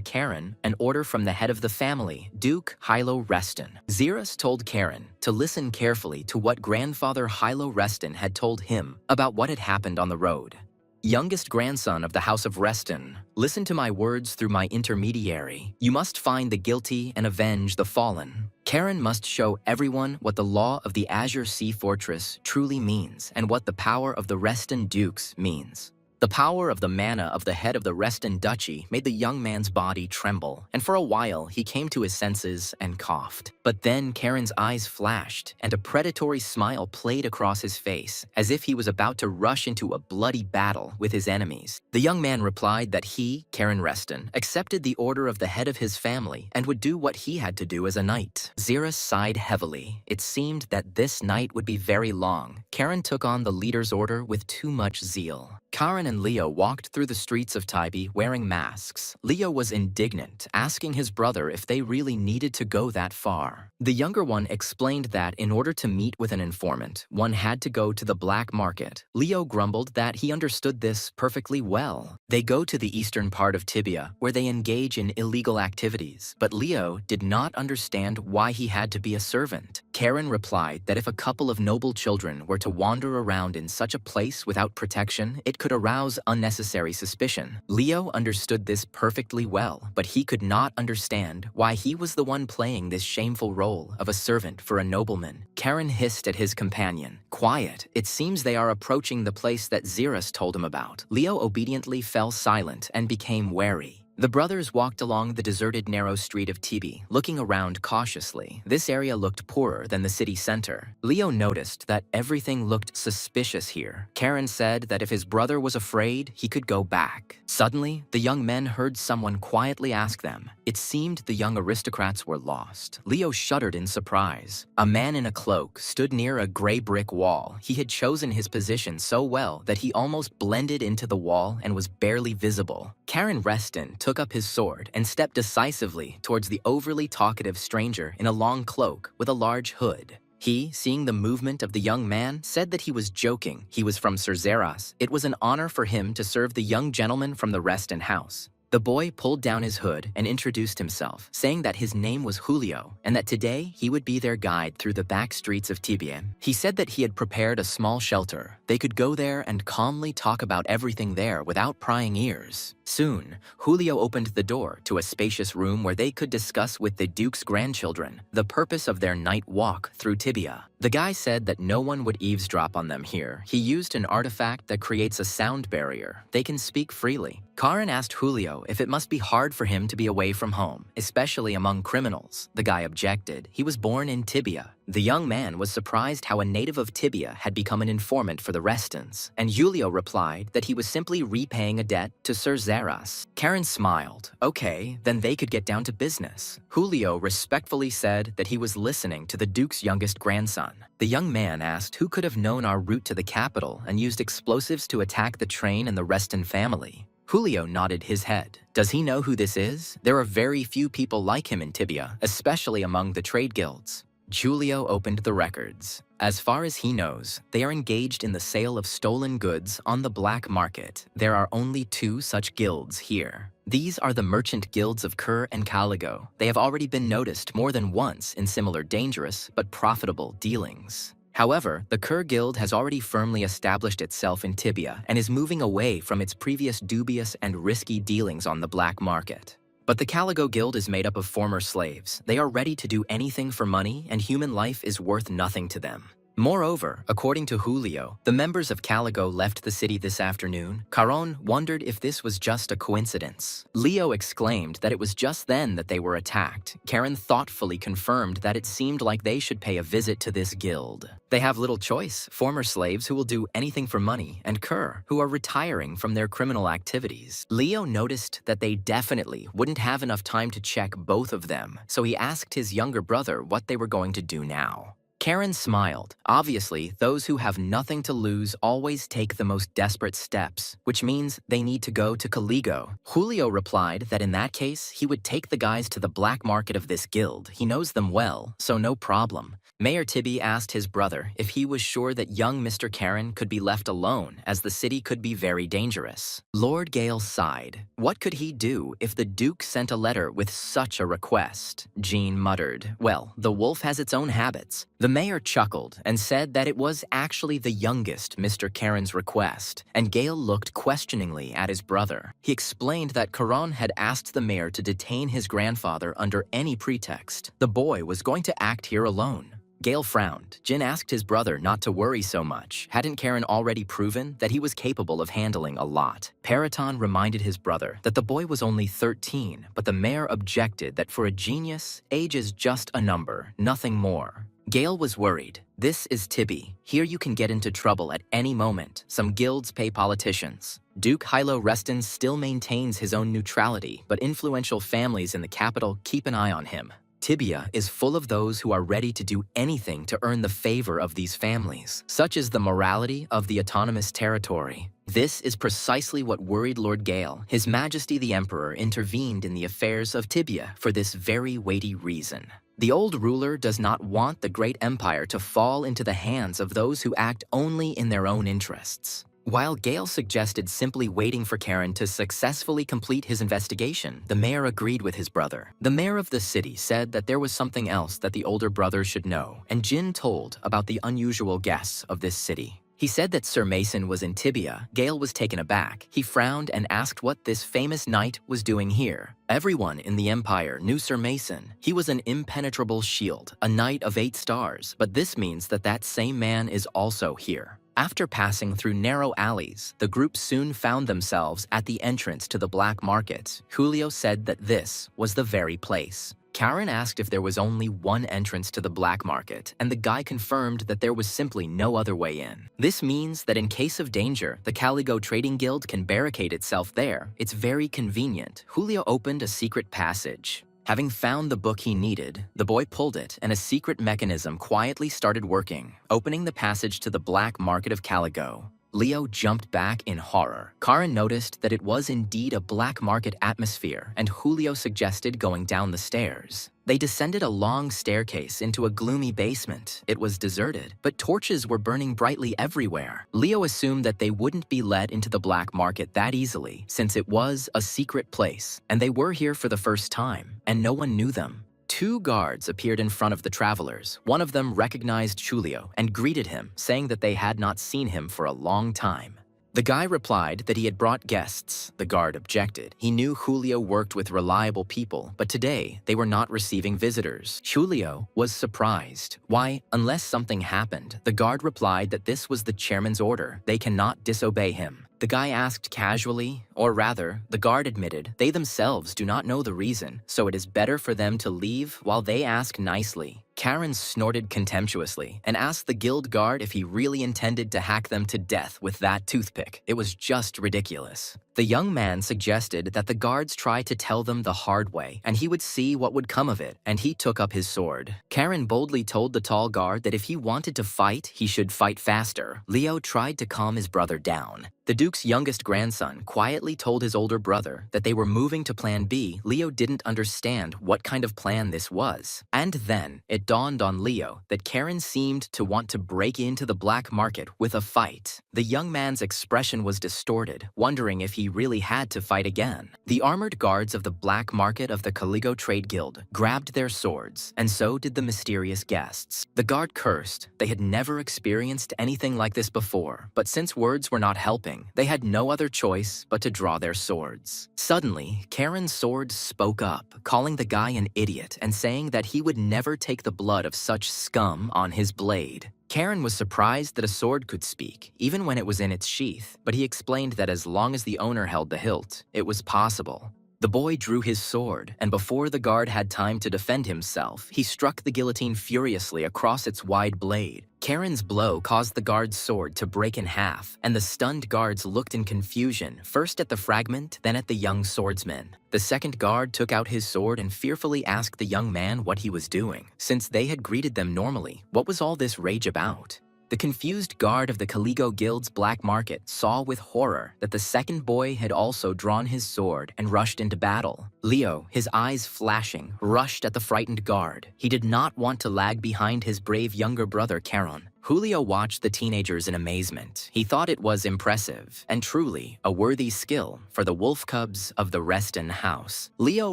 Karen an order from the head of the family, Duke Hilo Reston. Zeras told Karen to listen carefully to what grandfather Hilo Reston had told him about what had happened on the road. Youngest grandson of the House of Reston, listen to my words through my intermediary. You must find the guilty and avenge the fallen. Karen must show everyone what the law of the Azure Sea Fortress truly means and what the power of the Reston Dukes means. The power of the mana of the head of the Reston Duchy made the young man's body tremble, and for a while he came to his senses and coughed. But then Karen's eyes flashed, and a predatory smile played across his face, as if he was about to rush into a bloody battle with his enemies. The young man replied that he, Karen Reston, accepted the order of the head of his family and would do what he had to do as a knight. Zeras sighed heavily. It seemed that this night would be very long. Karen took on the leader's order with too much zeal. Karen and Leo walked through the streets of Taibi wearing masks. Leo was indignant, asking his brother if they really needed to go that far. The younger one explained that in order to meet with an informant, one had to go to the black market. Leo grumbled that he understood this perfectly well. They go to the eastern part of Tibia, where they engage in illegal activities. But Leo did not understand why he had to be a servant. Karen replied that if a couple of noble children were to wander around in such a place without protection, it could arouse unnecessary suspicion. Leo understood this perfectly well, but he could not understand why he was the one playing this shameful role of a servant for a nobleman. Karen hissed at his companion. Quiet, it seems they are approaching the place that Zeras told him about. Leo obediently fell silent and became wary. The brothers walked along the deserted narrow street of Tibi, looking around cautiously. This area looked poorer than the city center. Leo noticed that everything looked suspicious here. Karen said that if his brother was afraid, he could go back. Suddenly, the young men heard someone quietly ask them. It seemed the young aristocrats were lost. Leo shuddered in surprise. A man in a cloak stood near a gray brick wall. He had chosen his position so well that he almost blended into the wall and was barely visible. Karen Reston took up his sword and stepped decisively towards the overly talkative stranger in a long cloak with a large hood. He, seeing the movement of the young man, said that he was joking. He was from Sir Zeras. It was an honor for him to serve the young gentleman from the Reston house. The boy pulled down his hood and introduced himself, saying that his name was Julio and that today he would be their guide through the back streets of Tibia. He said that he had prepared a small shelter. They could go there and calmly talk about everything there without prying ears. Soon, Julio opened the door to a spacious room where they could discuss with the Duke's grandchildren the purpose of their night walk through Tibia. The guy said that no one would eavesdrop on them here. He used an artifact that creates a sound barrier. They can speak freely. Karen asked Julio if it must be hard for him to be away from home, especially among criminals. The guy objected. He was born in Tibia. The young man was surprised how a native of Tibia had become an informant for the Restons, and Julio replied that he was simply repaying a debt to Sir Zeras. Karen smiled. Okay, then they could get down to business. Julio respectfully said that he was listening to the Duke's youngest grandson. The young man asked who could have known our route to the capital and used explosives to attack the train and the Reston family. Julio nodded his head. Does he know who this is? There are very few people like him in Tibia, especially among the trade guilds. Julio opened the records. As far as he knows, they are engaged in the sale of stolen goods on the black market. There are only 2 such guilds here. These are the merchant guilds of Kur and Caligo. They have already been noticed more than once in similar dangerous but profitable dealings. However, the Kur Guild has already firmly established itself in Tibia and is moving away from its previous dubious and risky dealings on the black market. But the Caligo Guild is made up of former slaves. They are ready to do anything for money, and human life is worth nothing to them. Moreover, according to Julio, the members of Caligo left the city this afternoon. Caron wondered if this was just a coincidence. Leo exclaimed that it was just then that they were attacked. Karen thoughtfully confirmed that it seemed like they should pay a visit to this guild. They have little choice, former slaves who will do anything for money, and Kur, who are retiring from their criminal activities. Leo noticed that they definitely wouldn't have enough time to check both of them, so he asked his younger brother what they were going to do now. Karen smiled. Obviously, those who have nothing to lose always take the most desperate steps, which means they need to go to Caligo. Julio replied that in that case, he would take the guys to the black market of this guild. He knows them well, so no problem. Mayor Tibby asked his brother if he was sure that young Mr. Karen could be left alone, as the city could be very dangerous. Lord Gale sighed. What could he do if the Duke sent a letter with such a request? Jean muttered, well, the wolf has its own habits. The mayor chuckled and said that it was actually the youngest Mr. Karen's request, and Gale looked questioningly at his brother. He explained that Caron had asked the mayor to detain his grandfather under any pretext. The boy was going to act here alone. Gale frowned. Jin asked his brother not to worry so much. Hadn't Karen already proven that he was capable of handling a lot? Periton reminded his brother that the boy was only 13, but the mayor objected that for a genius, age is just a number, nothing more. Gale was worried. This is Tibby. Here you can get into trouble at any moment. Some guilds pay politicians. Duke Hilo Reston still maintains his own neutrality, but influential families in the capital keep an eye on him. Tibia is full of those who are ready to do anything to earn the favor of these families. Such is the morality of the autonomous territory. This is precisely what worried Lord Gale. His Majesty the Emperor intervened in the affairs of Tibia for this very weighty reason. The old ruler does not want the great empire to fall into the hands of those who act only in their own interests. While Gale suggested simply waiting for Karen to successfully complete his investigation, the mayor agreed with his brother. The mayor of the city said that there was something else that the older brother should know, and Jin told about the unusual guests of this city. He said that Sir Mason was in Tibia. Gale was taken aback. He frowned and asked what this famous knight was doing here. Everyone in the Empire knew Sir Mason. He was an impenetrable shield, a knight of 8 stars, but this means that that same man is also here. After passing through narrow alleys, the group soon found themselves at the entrance to the black market. Julio said that this was the very place. Karen asked if there was only one entrance to the black market, and the guy confirmed that there was simply no other way in. This means that in case of danger, the Caligo Trading Guild can barricade itself there. It's very convenient. Julio opened a secret passage. Having found the book he needed, the boy pulled it, and a secret mechanism quietly started working, opening the passage to the black market of Caligo. Leo jumped back in horror. Karen noticed that it was indeed a black market atmosphere, and Julio suggested going down the stairs. They descended a long staircase into a gloomy basement. It was deserted, but torches were burning brightly everywhere. Leo assumed that they wouldn't be let into the black market that easily, since it was a secret place, and they were here for the first time, and no one knew them. 2 guards appeared in front of the travelers. One of them recognized Julio and greeted him, saying that they had not seen him for a long time. The guy replied that he had brought guests. The guard objected. He knew Julio worked with reliable people, but today they were not receiving visitors. Julio was surprised. Why, unless something happened, the guard replied that this was the chairman's order. They cannot disobey him. The guy asked casually, or rather, the guard admitted they themselves do not know the reason, so it is better for them to leave while they ask nicely. Karen snorted contemptuously and asked the guild guard if he really intended to hack them to death with that toothpick. It was just ridiculous. The young man suggested that the guards try to tell them the hard way, and he would see what would come of it, and he took up his sword. Karen boldly told the tall guard that if he wanted to fight, he should fight faster. Leo tried to calm his brother down. The Duke's youngest grandson quietly told his older brother that they were moving to Plan B. Leo didn't understand what kind of plan this was. And then it dawned on Leo that Karen seemed to want to break into the black market with a fight. The young man's expression was distorted, wondering if he really had to fight again. The armored guards of the black market of the Caligo Trade Guild grabbed their swords, and so did the mysterious guests. The guard cursed. They had never experienced anything like this before, but since words were not helping, they had no other choice but to draw their swords. Suddenly, Karen's sword spoke up, calling the guy an idiot and saying that he would never take the blood of such scum on his blade. Karen was surprised that a sword could speak, even when it was in its sheath, but he explained that as long as the owner held the hilt, it was possible. The boy drew his sword, and before the guard had time to defend himself, he struck the guillotine furiously across its wide blade. Karen's blow caused the guard's sword to break in half, and the stunned guards looked in confusion, first at the fragment, then at the young swordsman. The second guard took out his sword and fearfully asked the young man what he was doing. Since they had greeted them normally, what was all this rage about? The confused guard of the Caligo Guild's black market saw with horror that the second boy had also drawn his sword and rushed into battle. Leo, his eyes flashing, rushed at the frightened guard. He did not want to lag behind his brave younger brother, Karen. Julio watched the teenagers in amazement. He thought it was impressive, and truly a worthy skill for the wolf cubs of the Reston house. Leo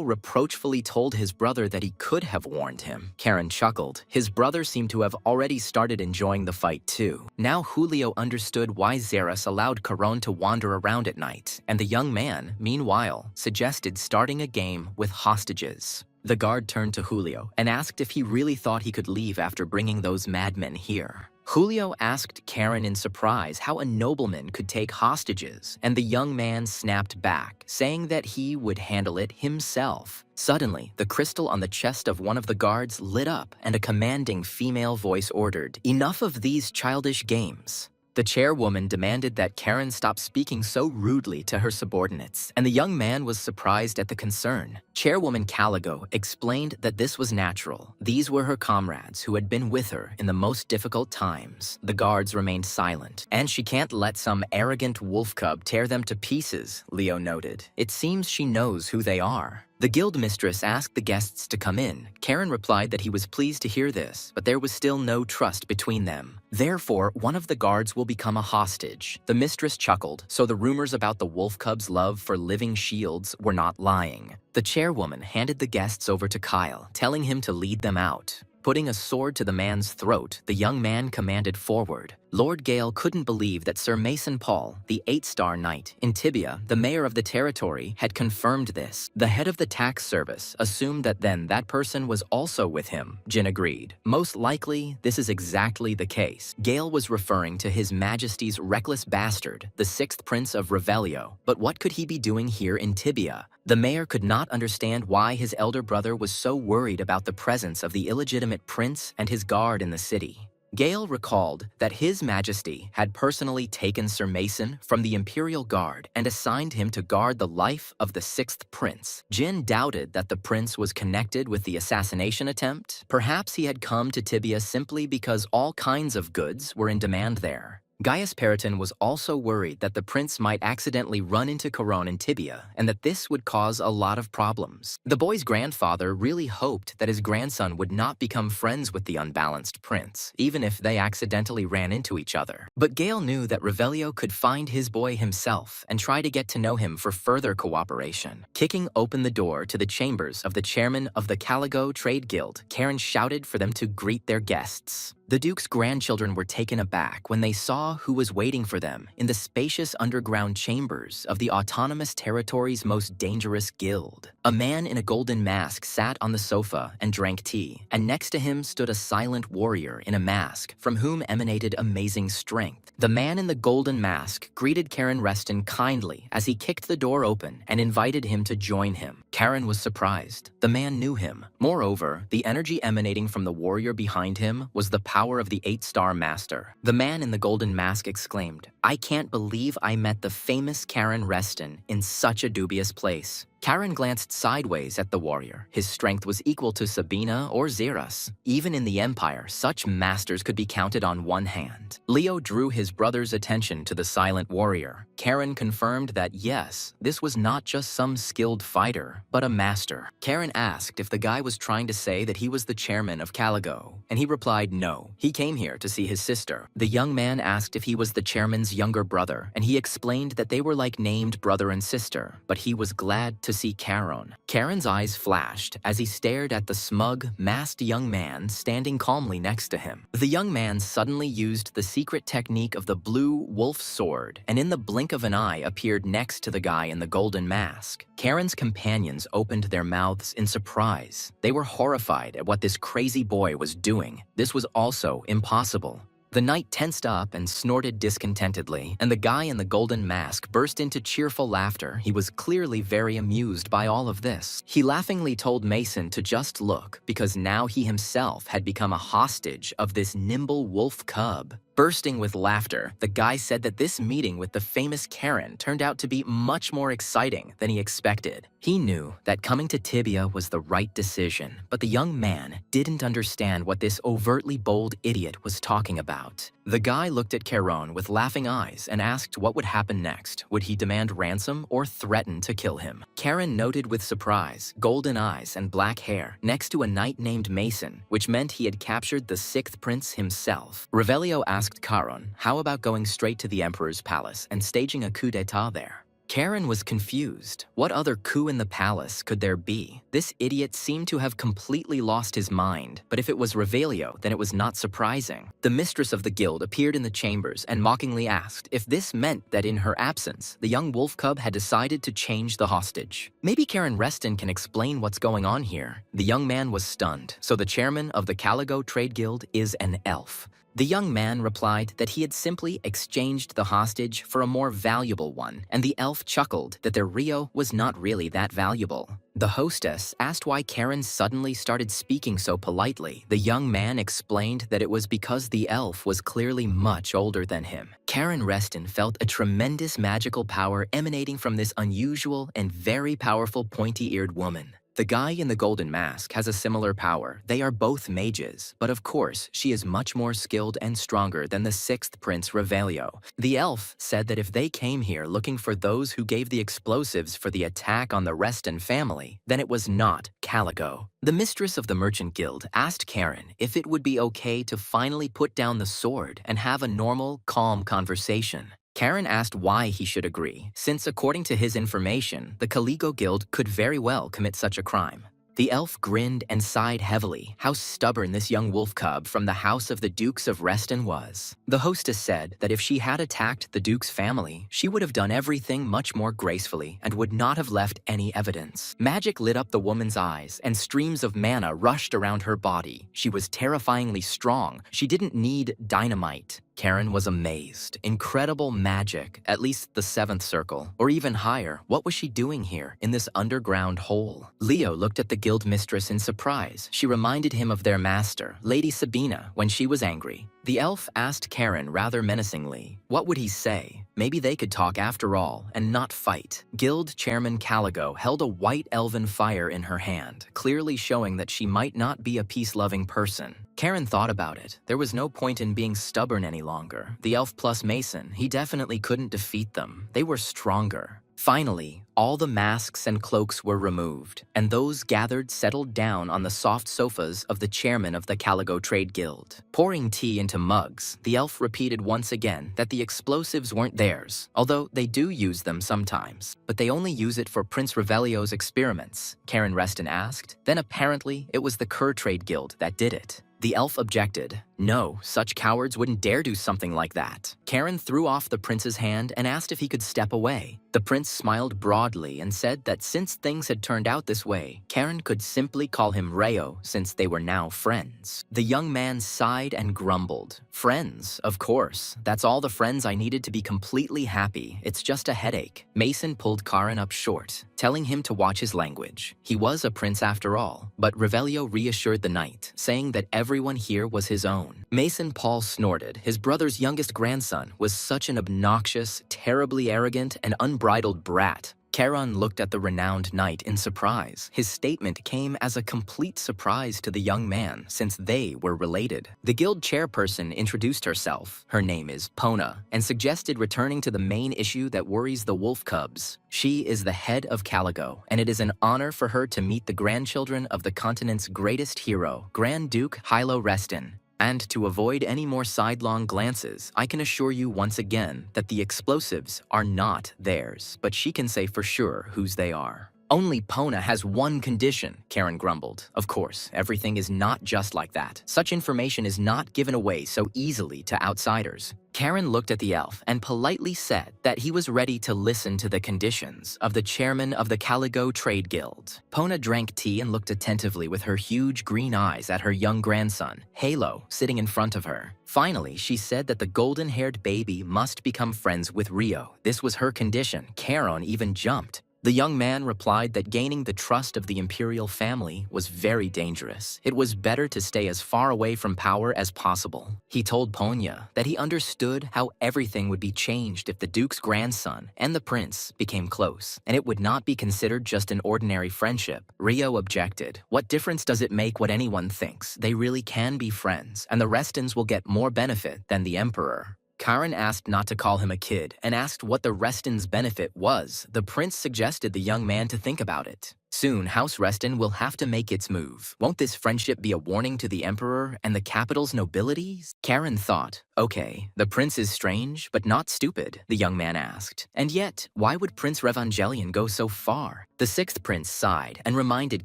reproachfully told his brother that he could have warned him. Karen chuckled. His brother seemed to have already started enjoying the fight too. Now Julio understood why Zeras allowed Caron to wander around at night, and the young man, meanwhile, suggested starting a game with hostages. The guard turned to Julio and asked if he really thought he could leave after bringing those madmen here. Julio asked Karen in surprise how a nobleman could take hostages, and the young man snapped back, saying that he would handle it himself. Suddenly, the crystal on the chest of one of the guards lit up, and a commanding female voice ordered, "Enough of these childish games." The chairwoman demanded that Karen stop speaking so rudely to her subordinates, and the young man was surprised at the concern. Chairwoman Caligo explained that this was natural. These were her comrades who had been with her in the most difficult times. The guards remained silent, and she can't let some arrogant wolf cub tear them to pieces, Leo noted. It seems she knows who they are. The guild mistress asked the guests to come in. Karen replied that he was pleased to hear this, but there was still no trust between them. Therefore, one of the guards will become a hostage. The mistress chuckled, so the rumors about the wolf cub's love for living shields were not lying. The chairwoman handed the guests over to Kyle, telling him to lead them out. Putting a sword to the man's throat, the young man commanded forward. Lord Gale couldn't believe that Sir Mason Paul, the 8-star knight in Tibia, the mayor of the territory, had confirmed this. The head of the tax service assumed that then that person was also with him. Jin agreed. Most likely, this is exactly the case. Gale was referring to His Majesty's reckless bastard, the 6th Prince of Revelio. But what could he be doing here in Tibia? The mayor could not understand why his elder brother was so worried about the presence of the illegitimate prince and his guard in the city. Gale recalled that His Majesty had personally taken Sir Mason from the Imperial Guard and assigned him to guard the life of the 6th Prince. Jin doubted that the prince was connected with the assassination attempt. Perhaps he had come to Tibia simply because all kinds of goods were in demand there. Gaius Periton was also worried that the prince might accidentally run into Caron in Tibia, and that this would cause a lot of problems. The boy's grandfather really hoped that his grandson would not become friends with the unbalanced prince, even if they accidentally ran into each other. But Gale knew that Revelio could find his boy himself and try to get to know him for further cooperation. Kicking open the door to the chambers of the chairman of the Caligo Trade Guild, Karen shouted for them to greet their guests. The Duke's grandchildren were taken aback when they saw who was waiting for them in the spacious underground chambers of the autonomous territory's most dangerous guild. A man in a golden mask sat on the sofa and drank tea, and next to him stood a silent warrior in a mask from whom emanated amazing strength. The man in the golden mask greeted Karen Reston kindly as he kicked the door open and invited him to join him. Karen was surprised. The man knew him. Moreover, the energy emanating from the warrior behind him was the power of the 8-star master. The man in the golden mask exclaimed, "I can't believe I met the famous Karen Reston in such a dubious place." Karen glanced sideways at the warrior. His strength was equal to Sabina or Xeras. Even in the Empire, such masters could be counted on one hand. Leo drew his brother's attention to the silent warrior. Karen confirmed that yes, this was not just some skilled fighter, but a master. Karen asked if the guy was trying to say that he was the chairman of Caligo, and he replied no. He came here to see his sister. The young man asked if he was the chairman's younger brother, and he explained that they were like named brother and sister, but he was glad to see Karen. Karen's eyes flashed as he stared at the smug, masked young man standing calmly next to him. The young man suddenly used the secret technique of the blue wolf sword, and in the blink of an eye appeared next to the guy in the golden mask. Karen's companions opened their mouths in surprise. They were horrified at what this crazy boy was doing. This was also impossible. The knight tensed up and snorted discontentedly, and the guy in the golden mask burst into cheerful laughter. He was clearly very amused by all of this. He laughingly told Mason to just look, because now he himself had become a hostage of this nimble wolf cub. Bursting with laughter, the guy said that this meeting with the famous Karen turned out to be much more exciting than he expected. He knew that coming to Tibia was the right decision, but the young man didn't understand what this overtly bold idiot was talking about. The guy looked at Karen with laughing eyes and asked what would happen next. Would he demand ransom or threaten to kill him? Karen noted with surprise golden eyes and black hair next to a knight named Mason, which meant he had captured the 6th prince himself. Revelio asked Karen, how about going straight to the emperor's palace and staging a coup d'etat there? Karen was confused. What other coup in the palace could there be? This idiot seemed to have completely lost his mind, but if it was Revelio, then it was not surprising. The mistress of the guild appeared in the chambers and mockingly asked if this meant that in her absence, the young wolf cub had decided to change the hostage. Maybe Karen Reston can explain what's going on here. The young man was stunned, so the chairman of the Caligo Trade Guild is an elf. The young man replied that he had simply exchanged the hostage for a more valuable one, and the elf chuckled that their Rio was not really that valuable. The hostess asked why Karen suddenly started speaking so politely. The young man explained that it was because the elf was clearly much older than him. Karen Reston felt a tremendous magical power emanating from this unusual and very powerful pointy-eared woman. The guy in the golden mask has a similar power. They are both mages, but of course, she is much more skilled and stronger than the 6th Prince Revelio. The elf said that if they came here looking for those who gave the explosives for the attack on the Reston family, then it was not Caligo. The mistress of the Merchant Guild asked Karen if it would be okay to finally put down the sword and have a normal, calm conversation. Karen asked why he should agree, since according to his information, the Caligo Guild could very well commit such a crime. The elf grinned and sighed heavily. How stubborn this young wolf cub from the house of the Dukes of Reston was. The hostess said that if she had attacked the Duke's family, she would have done everything much more gracefully and would not have left any evidence. Magic lit up the woman's eyes, and streams of mana rushed around her body. She was terrifyingly strong. She didn't need dynamite. Karen was amazed. Incredible magic, at least the 7th circle, or even higher. What was she doing here, in this underground hole? Leo looked at the guild mistress in surprise. She reminded him of their master, Lady Sabina, when she was angry. The elf asked Karen rather menacingly, what would he say? Maybe they could talk after all, and not fight. Guild Chairman Caligo held a white elven fire in her hand, clearly showing that she might not be a peace-loving person. Karen thought about it. There was no point in being stubborn any longer. The elf plus Mason, he definitely couldn't defeat them. They were stronger. Finally, all the masks and cloaks were removed, and those gathered settled down on the soft sofas of the chairman of the Caligo Trade Guild. Pouring tea into mugs, the elf repeated once again that the explosives weren't theirs, although they do use them sometimes, but they only use it for Prince Revelio's experiments, Karen Reston asked. Then apparently it was the Cur Trade Guild that did it. The elf objected. No, such cowards wouldn't dare do something like that. Karen threw off the prince's hand and asked if he could step away. The prince smiled broadly and said that since things had turned out this way, Karen could simply call him Reo since they were now friends. The young man sighed and grumbled. Friends, of course. That's all the friends I needed to be completely happy. It's just a headache. Mason pulled Karen up short, telling him to watch his language. He was a prince after all, but Revelio reassured the knight, saying that everyone here was his own. Mason Paul snorted. His brother's youngest grandson was such an obnoxious, terribly arrogant, and unbridled brat. Charon looked at the renowned knight in surprise. His statement came as a complete surprise to the young man, since they were related. The guild chairperson introduced herself, her name is Pona, and suggested returning to the main issue that worries the wolf cubs. She is the head of Caligo, and it is an honor for her to meet the grandchildren of the continent's greatest hero, Grand Duke Hilo Reston. And to avoid any more sidelong glances, I can assure you once again that the explosives are not theirs, but she can say for sure whose they are. Only Pona has one condition, Karen grumbled. Of course, everything is not just like that. Such information is not given away so easily to outsiders. Karen looked at the elf and politely said that he was ready to listen to the conditions of the chairman of the Caligo Trade Guild. Pona drank tea and looked attentively with her huge green eyes at her young grandson, Halo, sitting in front of her. Finally, she said that the golden-haired baby must become friends with Rio. This was her condition. Karen even jumped. The young man replied that gaining the trust of the imperial family was very dangerous. It was better to stay as far away from power as possible. He told Ponya that he understood how everything would be changed if the duke's grandson and the prince became close, and it would not be considered just an ordinary friendship. Rio objected. What difference does it make what anyone thinks? They really can be friends, and the Restons will get more benefit than the emperor. Karen asked not to call him a kid and asked what the Reston's benefit was. The prince suggested the young man to think about it. Soon, House Reston will have to make its move. Won't this friendship be a warning to the emperor and the capital's nobility? Karen thought, okay, the prince is strange, but not stupid, the young man asked. And yet, why would Prince Revangelion go so far? The sixth prince sighed and reminded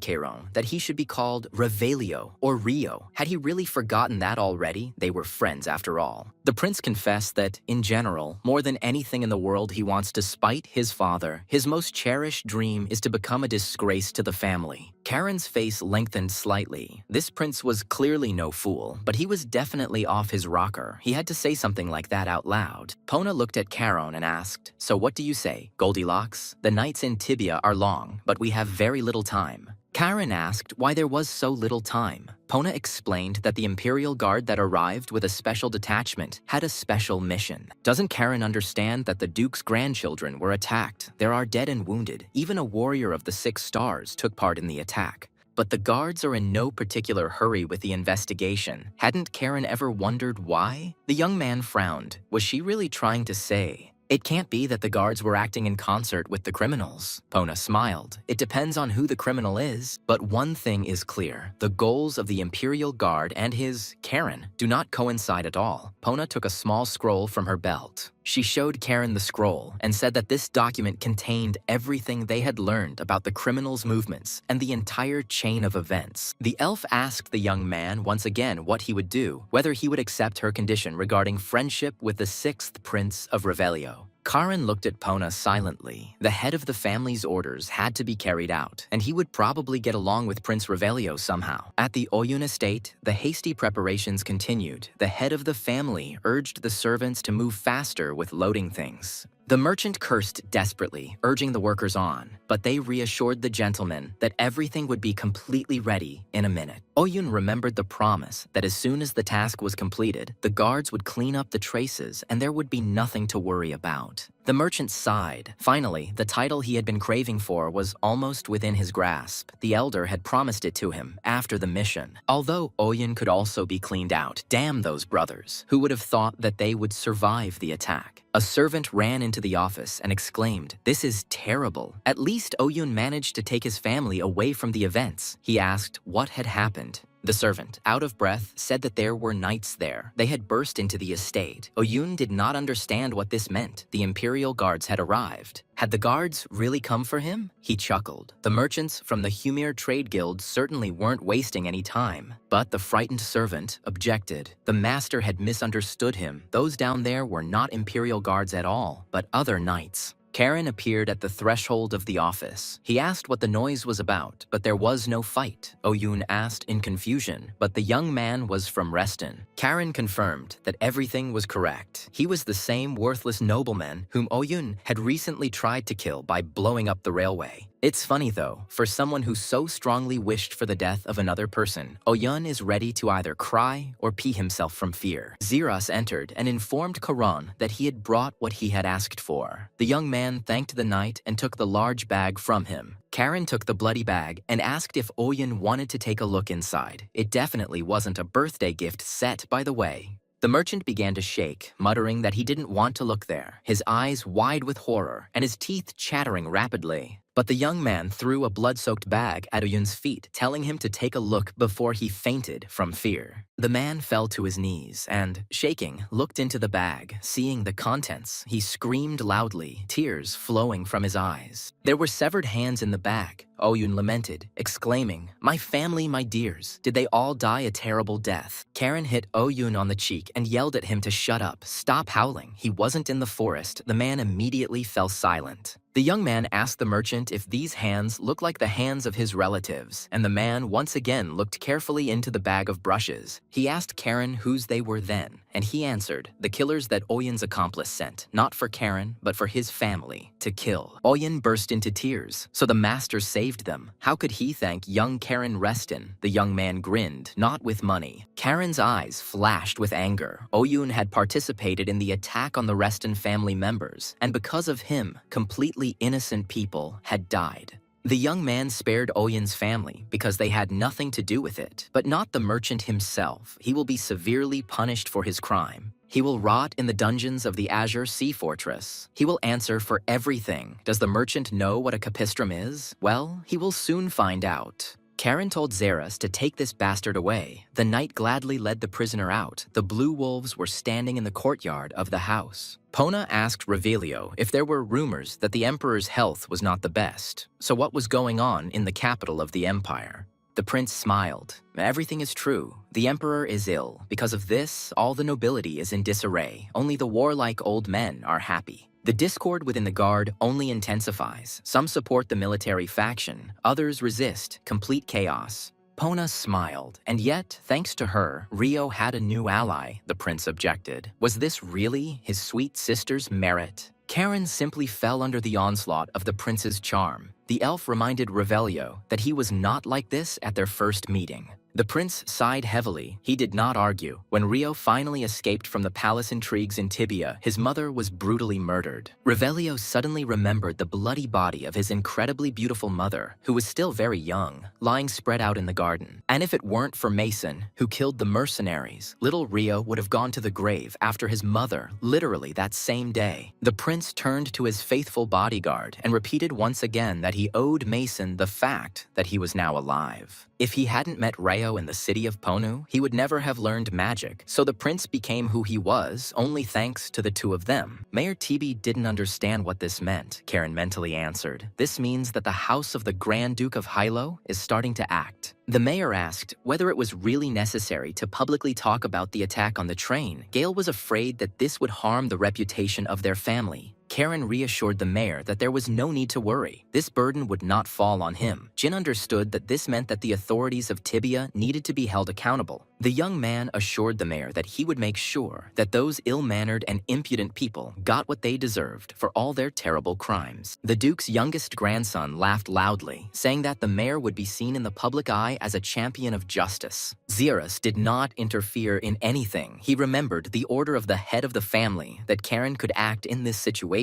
Karen that he should be called Revelio or Rio. Had he really forgotten that already? They were friends after all. The prince confessed that, in general, more than anything in the world he wants to spite his father, his most cherished dream is to become a disgrace to the family. Karen's face lengthened slightly. This prince was clearly no fool, but he was definitely off his rocker. He had to say something like that out loud. Pona looked at Karen and asked, "So what do you say, Goldilocks? The nights in Tibia are long, but we have very little time." Karen asked why there was so little time. Pona explained that the Imperial Guard that arrived with a special detachment had a special mission. Doesn't Karen understand that the Duke's grandchildren were attacked? There are dead and wounded. Even a warrior of the 6 stars took part in the attack. But the guards are in no particular hurry with the investigation. Hadn't Karen ever wondered why? The young man frowned. Was she really trying to say, "It can't be that the guards were acting in concert with the criminals"? Pona smiled. It depends on who the criminal is. But one thing is clear. The goals of the Imperial Guard and his, Karen, do not coincide at all. Pona took a small scroll from her belt. She showed Karen the scroll and said that this document contained everything they had learned about the criminals' movements and the entire chain of events. The elf asked the young man once again what he would do, whether he would accept her condition regarding friendship with the 6th Prince of Revelio. Karen looked at Pona silently. The head of the family's orders had to be carried out, and he would probably get along with Prince Revelio somehow. At the Oyun estate, the hasty preparations continued. The head of the family urged the servants to move faster with loading things. The merchant cursed desperately, urging the workers on, but they reassured the gentleman that everything would be completely ready in a minute. Oyun remembered the promise that as soon as the task was completed, the guards would clean up the traces and there would be nothing to worry about. The merchant sighed. Finally, the title he had been craving for was almost within his grasp. The elder had promised it to him after the mission. Although Oyun could also be cleaned out, damn those brothers. Who would have thought that they would survive the attack? A servant ran into the office and exclaimed, "This is terrible. At least Oyun managed to take his family away from the events." He asked what had happened. The servant, out of breath, said that there were knights there. They had burst into the estate. Oyun did not understand what this meant. The imperial guards had arrived. Had the guards really come for him? He chuckled. The merchants from the Humir Trade Guild certainly weren't wasting any time. But the frightened servant objected. The master had misunderstood him. Those down there were not imperial guards at all, but other knights. Karen appeared at the threshold of the office. He asked what the noise was about, but there was no fight. Oyun asked in confusion, but the young man was from Reston. Karen confirmed that everything was correct. He was the same worthless nobleman whom Oyun had recently tried to kill by blowing up the railway. It's funny though, for someone who so strongly wished for the death of another person, Oyun is ready to either cry or pee himself from fear. Zeros entered and informed Karan that he had brought what he had asked for. The young man thanked the knight and took the large bag from him. Karen took the bloody bag and asked if Oyun wanted to take a look inside. It definitely wasn't a birthday gift set, by the way. The merchant began to shake, muttering that he didn't want to look there, his eyes wide with horror and his teeth chattering rapidly. But the young man threw a blood-soaked bag at Oyun's feet, telling him to take a look before he fainted from fear. The man fell to his knees and, shaking, looked into the bag. Seeing the contents, he screamed loudly, tears flowing from his eyes. There were severed hands in the bag. Oyun lamented, exclaiming, "My family, my dears, did they all die a terrible death?" Karen hit Oyun on the cheek and yelled at him to shut up, stop howling. He wasn't in the forest. The man immediately fell silent. The young man asked the merchant if these hands looked like the hands of his relatives, and the man once again looked carefully into the bag of brushes. He asked Karen whose they were then, and he answered, the killers that Oyun's accomplice sent, not for Karen, but for his family, to kill. Oyun burst into tears, so the master saved them. How could he thank young Karen Reston? The young man grinned, not with money. Karen's eyes flashed with anger. Oyun had participated in the attack on the Reston family members, and because of him, completely innocent people had died. The young man spared Oyun's family because they had nothing to do with it, but not the merchant himself. He will be severely punished for his crime. He will rot in the dungeons of the Azure Sea Fortress. He will answer for everything. Does the merchant know what a capistrum is? Well, he will soon find out. Karen told Zeras to take this bastard away. The knight gladly led the prisoner out. The blue wolves were standing in the courtyard of the house. Pona asked Revelio if there were rumors that the emperor's health was not the best. So what was going on in the capital of the empire? The prince smiled. Everything is true. The emperor is ill. Because of this, all the nobility is in disarray. Only the warlike old men are happy. The discord within the guard only intensifies. Some support the military faction, others resist, complete chaos. Pona smiled, and yet, thanks to her, Rio had a new ally, the prince objected. Was this really his sweet sister's merit? Karen simply fell under the onslaught of the prince's charm. The elf reminded Revelio that he was not like this at their first meeting. The prince sighed heavily. He did not argue. When Rio finally escaped from the palace intrigues in Tibia, his mother was brutally murdered. Revelio suddenly remembered the bloody body of his incredibly beautiful mother, who was still very young, lying spread out in the garden. And if it weren't for Mason, who killed the mercenaries, little Rio would have gone to the grave after his mother, literally that same day. The prince turned to his faithful bodyguard and repeated once again that he owed Mason the fact that he was now alive. If he hadn't met Rayo in the city of Ponu, he would never have learned magic, so the prince became who he was only thanks to the two of them. Mayor Tibi didn't understand what this meant, Karen mentally answered. This means that the house of the Grand Duke of Hilo is starting to act. The mayor asked whether it was really necessary to publicly talk about the attack on the train. Gale was afraid that this would harm the reputation of their family. Karen reassured the mayor that there was no need to worry. This burden would not fall on him. Jin understood that this meant that the authorities of Tibia needed to be held accountable. The young man assured the mayor that he would make sure that those ill-mannered and impudent people got what they deserved for all their terrible crimes. The duke's youngest grandson laughed loudly, saying that the mayor would be seen in the public eye as a champion of justice. Zeras did not interfere in anything. He remembered the order of the head of the family, that Karen could act in this situation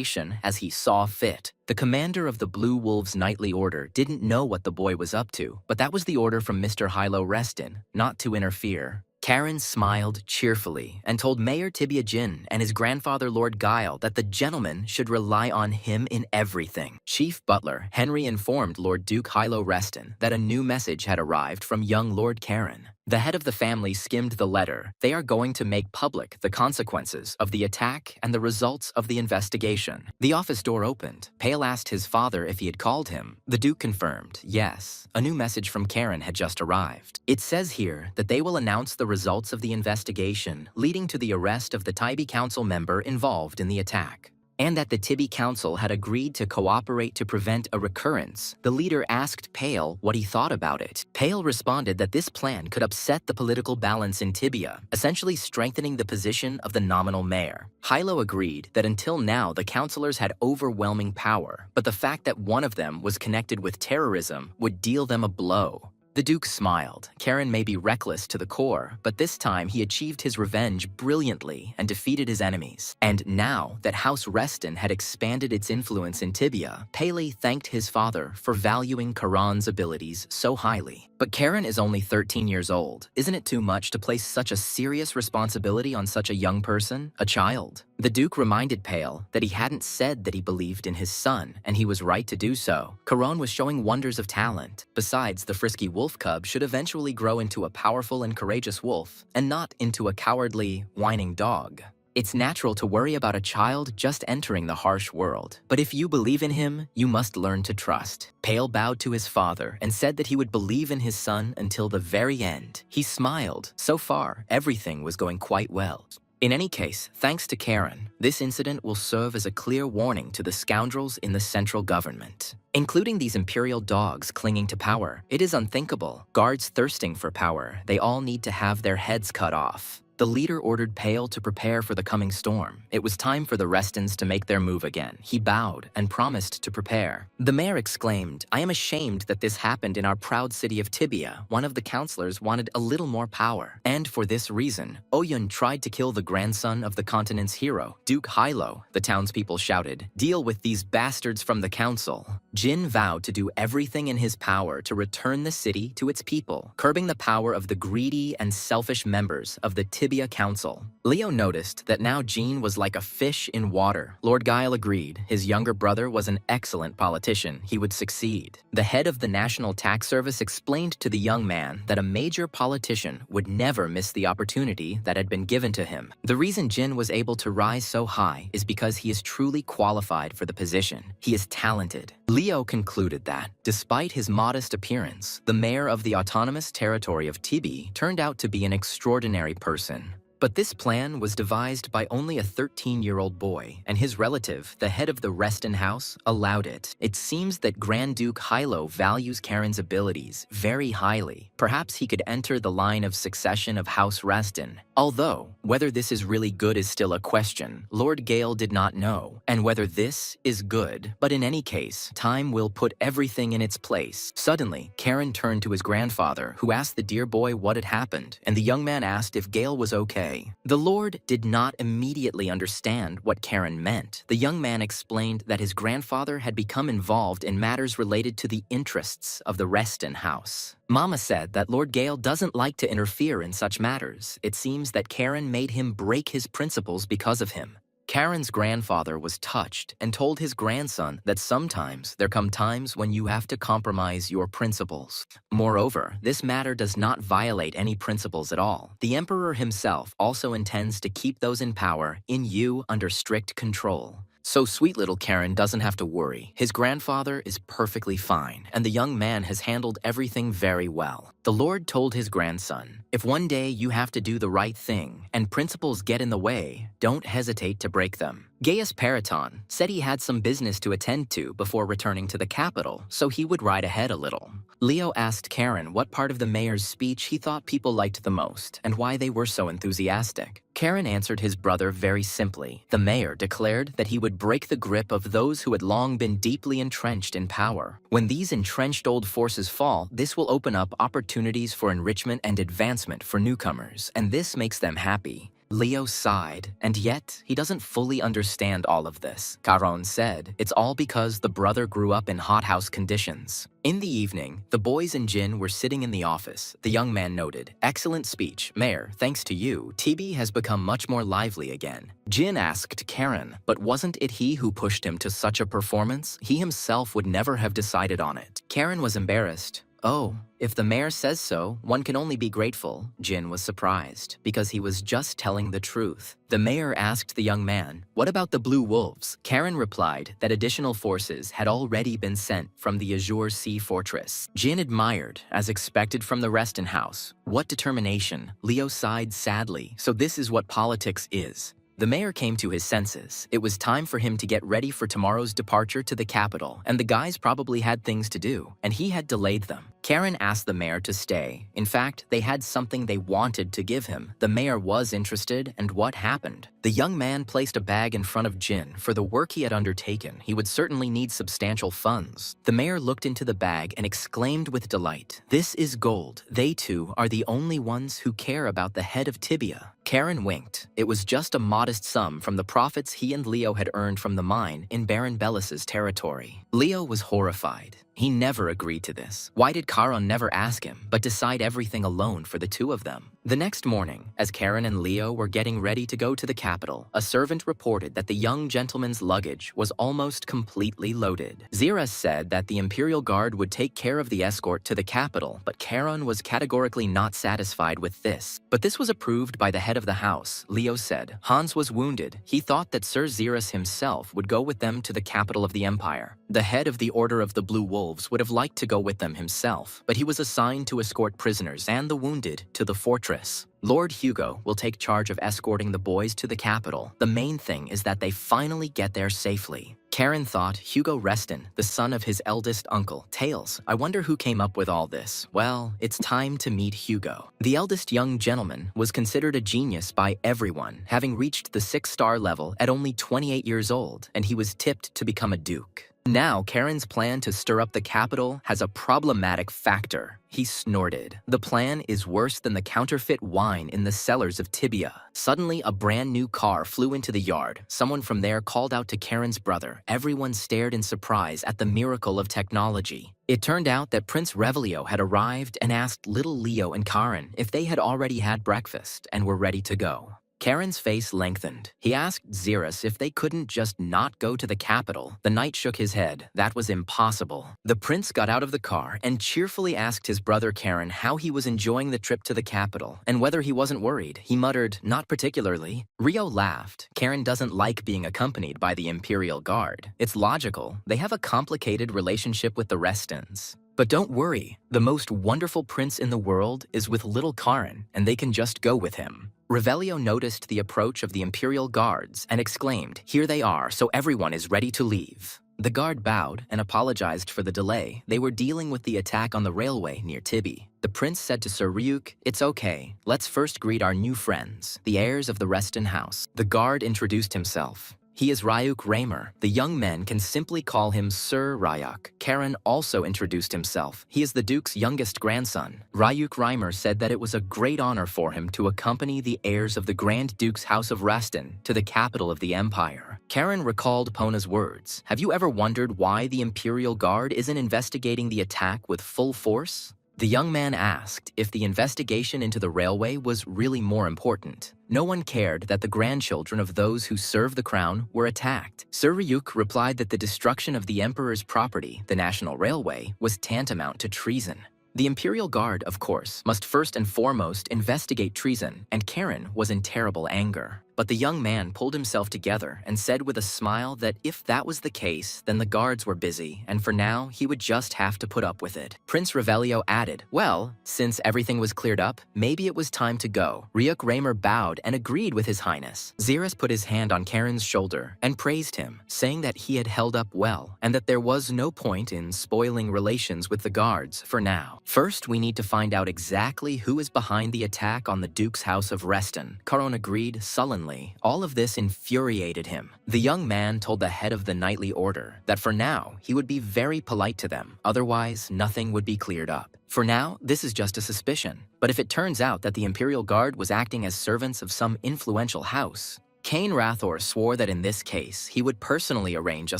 as he saw fit. The commander of the Blue Wolves' nightly order didn't know what the boy was up to, but that was the order from Mr. Hilo Reston, not to interfere. Karen smiled cheerfully and told Mayor Tibia Jin and his grandfather Lord Guile that the gentleman should rely on him in everything. Chief Butler Henry informed Lord Duke Hilo Reston that a new message had arrived from young Lord Karen. The head of the family skimmed the letter. They are going to make public the consequences of the attack and the results of the investigation. The office door opened. Pale asked his father if he had called him. The Duke confirmed, yes. A new message from Karen had just arrived. It says here that they will announce the results of the investigation leading to the arrest of the Tibby Council member involved in the attack, and that the Tibby Council had agreed to cooperate to prevent a recurrence. The leader asked Pale what he thought about it. Pale responded that this plan could upset the political balance in Tibia, essentially strengthening the position of the nominal mayor. Hilo agreed that until now the councillors had overwhelming power, but the fact that one of them was connected with terrorism would deal them a blow. The Duke smiled. Karen may be reckless to the core, but this time he achieved his revenge brilliantly and defeated his enemies. And now that House Reston had expanded its influence in Tibia, Pele thanked his father for valuing Karan's abilities so highly. But Karen is only 13 years old. Isn't it too much to place such a serious responsibility on such a young person, a child? The Duke reminded Pale that he hadn't said that he believed in his son, and he was right to do so. Karan was showing wonders of talent. Besides, the frisky wolf cub should eventually grow into a powerful and courageous wolf, and not into a cowardly, whining dog. It's natural to worry about a child just entering the harsh world. But if you believe in him, you must learn to trust. Pale bowed to his father and said that he would believe in his son until the very end. He smiled. So far, everything was going quite well. In any case, thanks to Karen, this incident will serve as a clear warning to the scoundrels in the central government, including these imperial dogs clinging to power. It is unthinkable. Guards thirsting for power, they all need to have their heads cut off. The leader ordered Pale to prepare for the coming storm. It was time for the Restons to make their move again. He bowed and promised to prepare. The mayor exclaimed, "I am ashamed that this happened in our proud city of Tibia. One of the councillors wanted a little more power. And for this reason, Oyun tried to kill the grandson of the continent's hero, Duke Hilo." The townspeople shouted, "Deal with these bastards from the council." Jin vowed to do everything in his power to return the city to its people, curbing the power of the greedy and selfish members of the Tibia Council. Leo noticed that now Jean was like a fish in water. Lord Guile agreed. His younger brother was an excellent politician. He would succeed. The head of the National Tax Service explained to the young man that a major politician would never miss the opportunity that had been given to him. The reason Jin was able to rise so high is because he is truly qualified for the position. He is talented. Leo concluded that, despite his modest appearance, the mayor of the autonomous territory of Tibi turned out to be an extraordinary person. But this plan was devised by only a 13-year-old boy, and his relative, the head of the Reston house, allowed it. It seems that Grand Duke Hilo values Karen's abilities very highly. Perhaps he could enter the line of succession of House Reston. Although, whether this is really good is still a question. Lord Gale did not know, and whether this is good. But in any case, time will put everything in its place. Suddenly, Karen turned to his grandfather, who asked the dear boy what had happened, and the young man asked if Gale was okay. The Lord did not immediately understand what Karen meant. The young man explained that his grandfather had become involved in matters related to the interests of the Reston house. Mama said that Lord Gale doesn't like to interfere in such matters. It seems that Karen made him break his principles because of him. Karen's grandfather was touched and told his grandson that sometimes there come times when you have to compromise your principles. Moreover, this matter does not violate any principles at all. The emperor himself also intends to keep those in power in you under strict control. So sweet little Karen doesn't have to worry. His grandfather is perfectly fine, and the young man has handled everything very well. The Lord told his grandson, "If one day you have to do the right thing, and principles get in the way, don't hesitate to break them." Gaius Periton said he had some business to attend to before returning to the capital, so he would ride ahead a little. Leo asked Karen what part of the mayor's speech he thought people liked the most, and why they were so enthusiastic. Karen answered his brother very simply. The mayor declared that he would break the grip of those who had long been deeply entrenched in power. When these entrenched old forces fall, this will open up opportunities for enrichment and advancement for newcomers, and this makes them happy. Leo sighed, and yet he doesn't fully understand all of this. Caron said, it's all because the brother grew up in hothouse conditions. In the evening, the boys and Jin were sitting in the office. The young man noted, "Excellent speech, Mayor. Thanks to you, TB has become much more lively again." Jin asked Karen, but wasn't it he who pushed him to such a performance? He himself would never have decided on it. Karen was embarrassed. Oh, if the mayor says so, one can only be grateful. Jin was surprised, because he was just telling the truth. The mayor asked the young man, "What about the Blue Wolves?" Karen replied that additional forces had already been sent from the Azure Sea Fortress. Jin admired, as expected from the Reston house. What determination! Leo sighed sadly, so this is what politics is. The mayor came to his senses. It was time for him to get ready for tomorrow's departure to the capital, and the guys probably had things to do, and he had delayed them. Karen asked the mayor to stay. In fact, they had something they wanted to give him. The mayor was interested, and what happened? The young man placed a bag in front of Jin. For the work he had undertaken, he would certainly need substantial funds. The mayor looked into the bag and exclaimed with delight, "This is gold. They two are the only ones who care about the head of Tibia." Karen winked. It was just a modest sum from the profits he and Leo had earned from the mine in Baron Bellis's territory. Leo was horrified. He never agreed to this. Why did Karan never ask him, but decide everything alone for the two of them? The next morning, as Karen and Leo were getting ready to go to the capital, a servant reported that the young gentleman's luggage was almost completely loaded. Zira said that the Imperial Guard would take care of the escort to the capital, but Karen was categorically not satisfied with this. But this was approved by the head of the house. Leo said Hans was wounded. He thought that Sir Xerus himself would go with them to the capital of the Empire. The head of the Order of the Blue Wolves would have liked to go with them himself, but he was assigned to escort prisoners and the wounded to the fortress. Lord Hugo will take charge of escorting the boys to the capital. The main thing is that they finally get there safely. Karen thought Hugo Reston, the son of his eldest uncle, Tails. I wonder who came up with all this. Well, it's time to meet Hugo. The eldest young gentleman was considered a genius by everyone, having reached the 6-star level at only 28 years old, and he was tipped to become a duke. Now, Karen's plan to stir up the capital has a problematic factor. He snorted. The plan is worse than the counterfeit wine in the cellars of Tibia. Suddenly, a brand new car flew into the yard. Someone from there called out to Karen's brother. Everyone stared in surprise at the miracle of technology. It turned out that Prince Revelio had arrived and asked little Leo and Karen if they had already had breakfast and were ready to go. Karen's face lengthened. He asked Xerus if they couldn't just not go to the capital. The knight shook his head. That was impossible. The prince got out of the car and cheerfully asked his brother Karen how he was enjoying the trip to the capital and whether he wasn't worried. He muttered, "Not particularly." Rio laughed. Karen doesn't like being accompanied by the Imperial Guard. It's logical. They have a complicated relationship with the Restons. But don't worry, the most wonderful prince in the world is with little Karen, and they can just go with him. Revelio noticed the approach of the Imperial Guards and exclaimed, "Here they are, so everyone is ready to leave." The guard bowed and apologized for the delay. They were dealing with the attack on the railway near Tibi. The prince said to Sir Ryuk, "It's okay. Let's first greet our new friends, the heirs of the Reston house." The guard introduced himself. He is Ryuk Raymer. The young men can simply call him Sir Ryuk. Karen also introduced himself. He is the Duke's youngest grandson. Ryuk Raymer said that it was a great honor for him to accompany the heirs of the Grand Duke's House of Reston to the capital of the Empire. Karen recalled Pona's words. Have you ever wondered why the Imperial Guard isn't investigating the attack with full force? The young man asked if the investigation into the railway was really more important. No one cared that the grandchildren of those who serve the crown were attacked. Sir Ryuk replied that the destruction of the emperor's property, the National Railway, was tantamount to treason. The Imperial Guard, of course, must first and foremost investigate treason, and Karen was in terrible anger. But the young man pulled himself together and said with a smile that if that was the case, then the guards were busy, and for now, he would just have to put up with it. Prince Revelio added, "Well, since everything was cleared up, maybe it was time to go." Ryuk Raymer bowed and agreed with His Highness. Xerus put his hand on Karen's shoulder and praised him, saying that he had held up well, and that there was no point in spoiling relations with the guards for now. First, we need to find out exactly who is behind the attack on the Duke's House of Reston. Karan agreed sullenly. All of this infuriated him. The young man told the head of the knightly order that for now, he would be very polite to them, otherwise nothing would be cleared up. For now, this is just a suspicion, but if it turns out that the Imperial Guard was acting as servants of some influential house, Cain Rathor swore that in this case, he would personally arrange a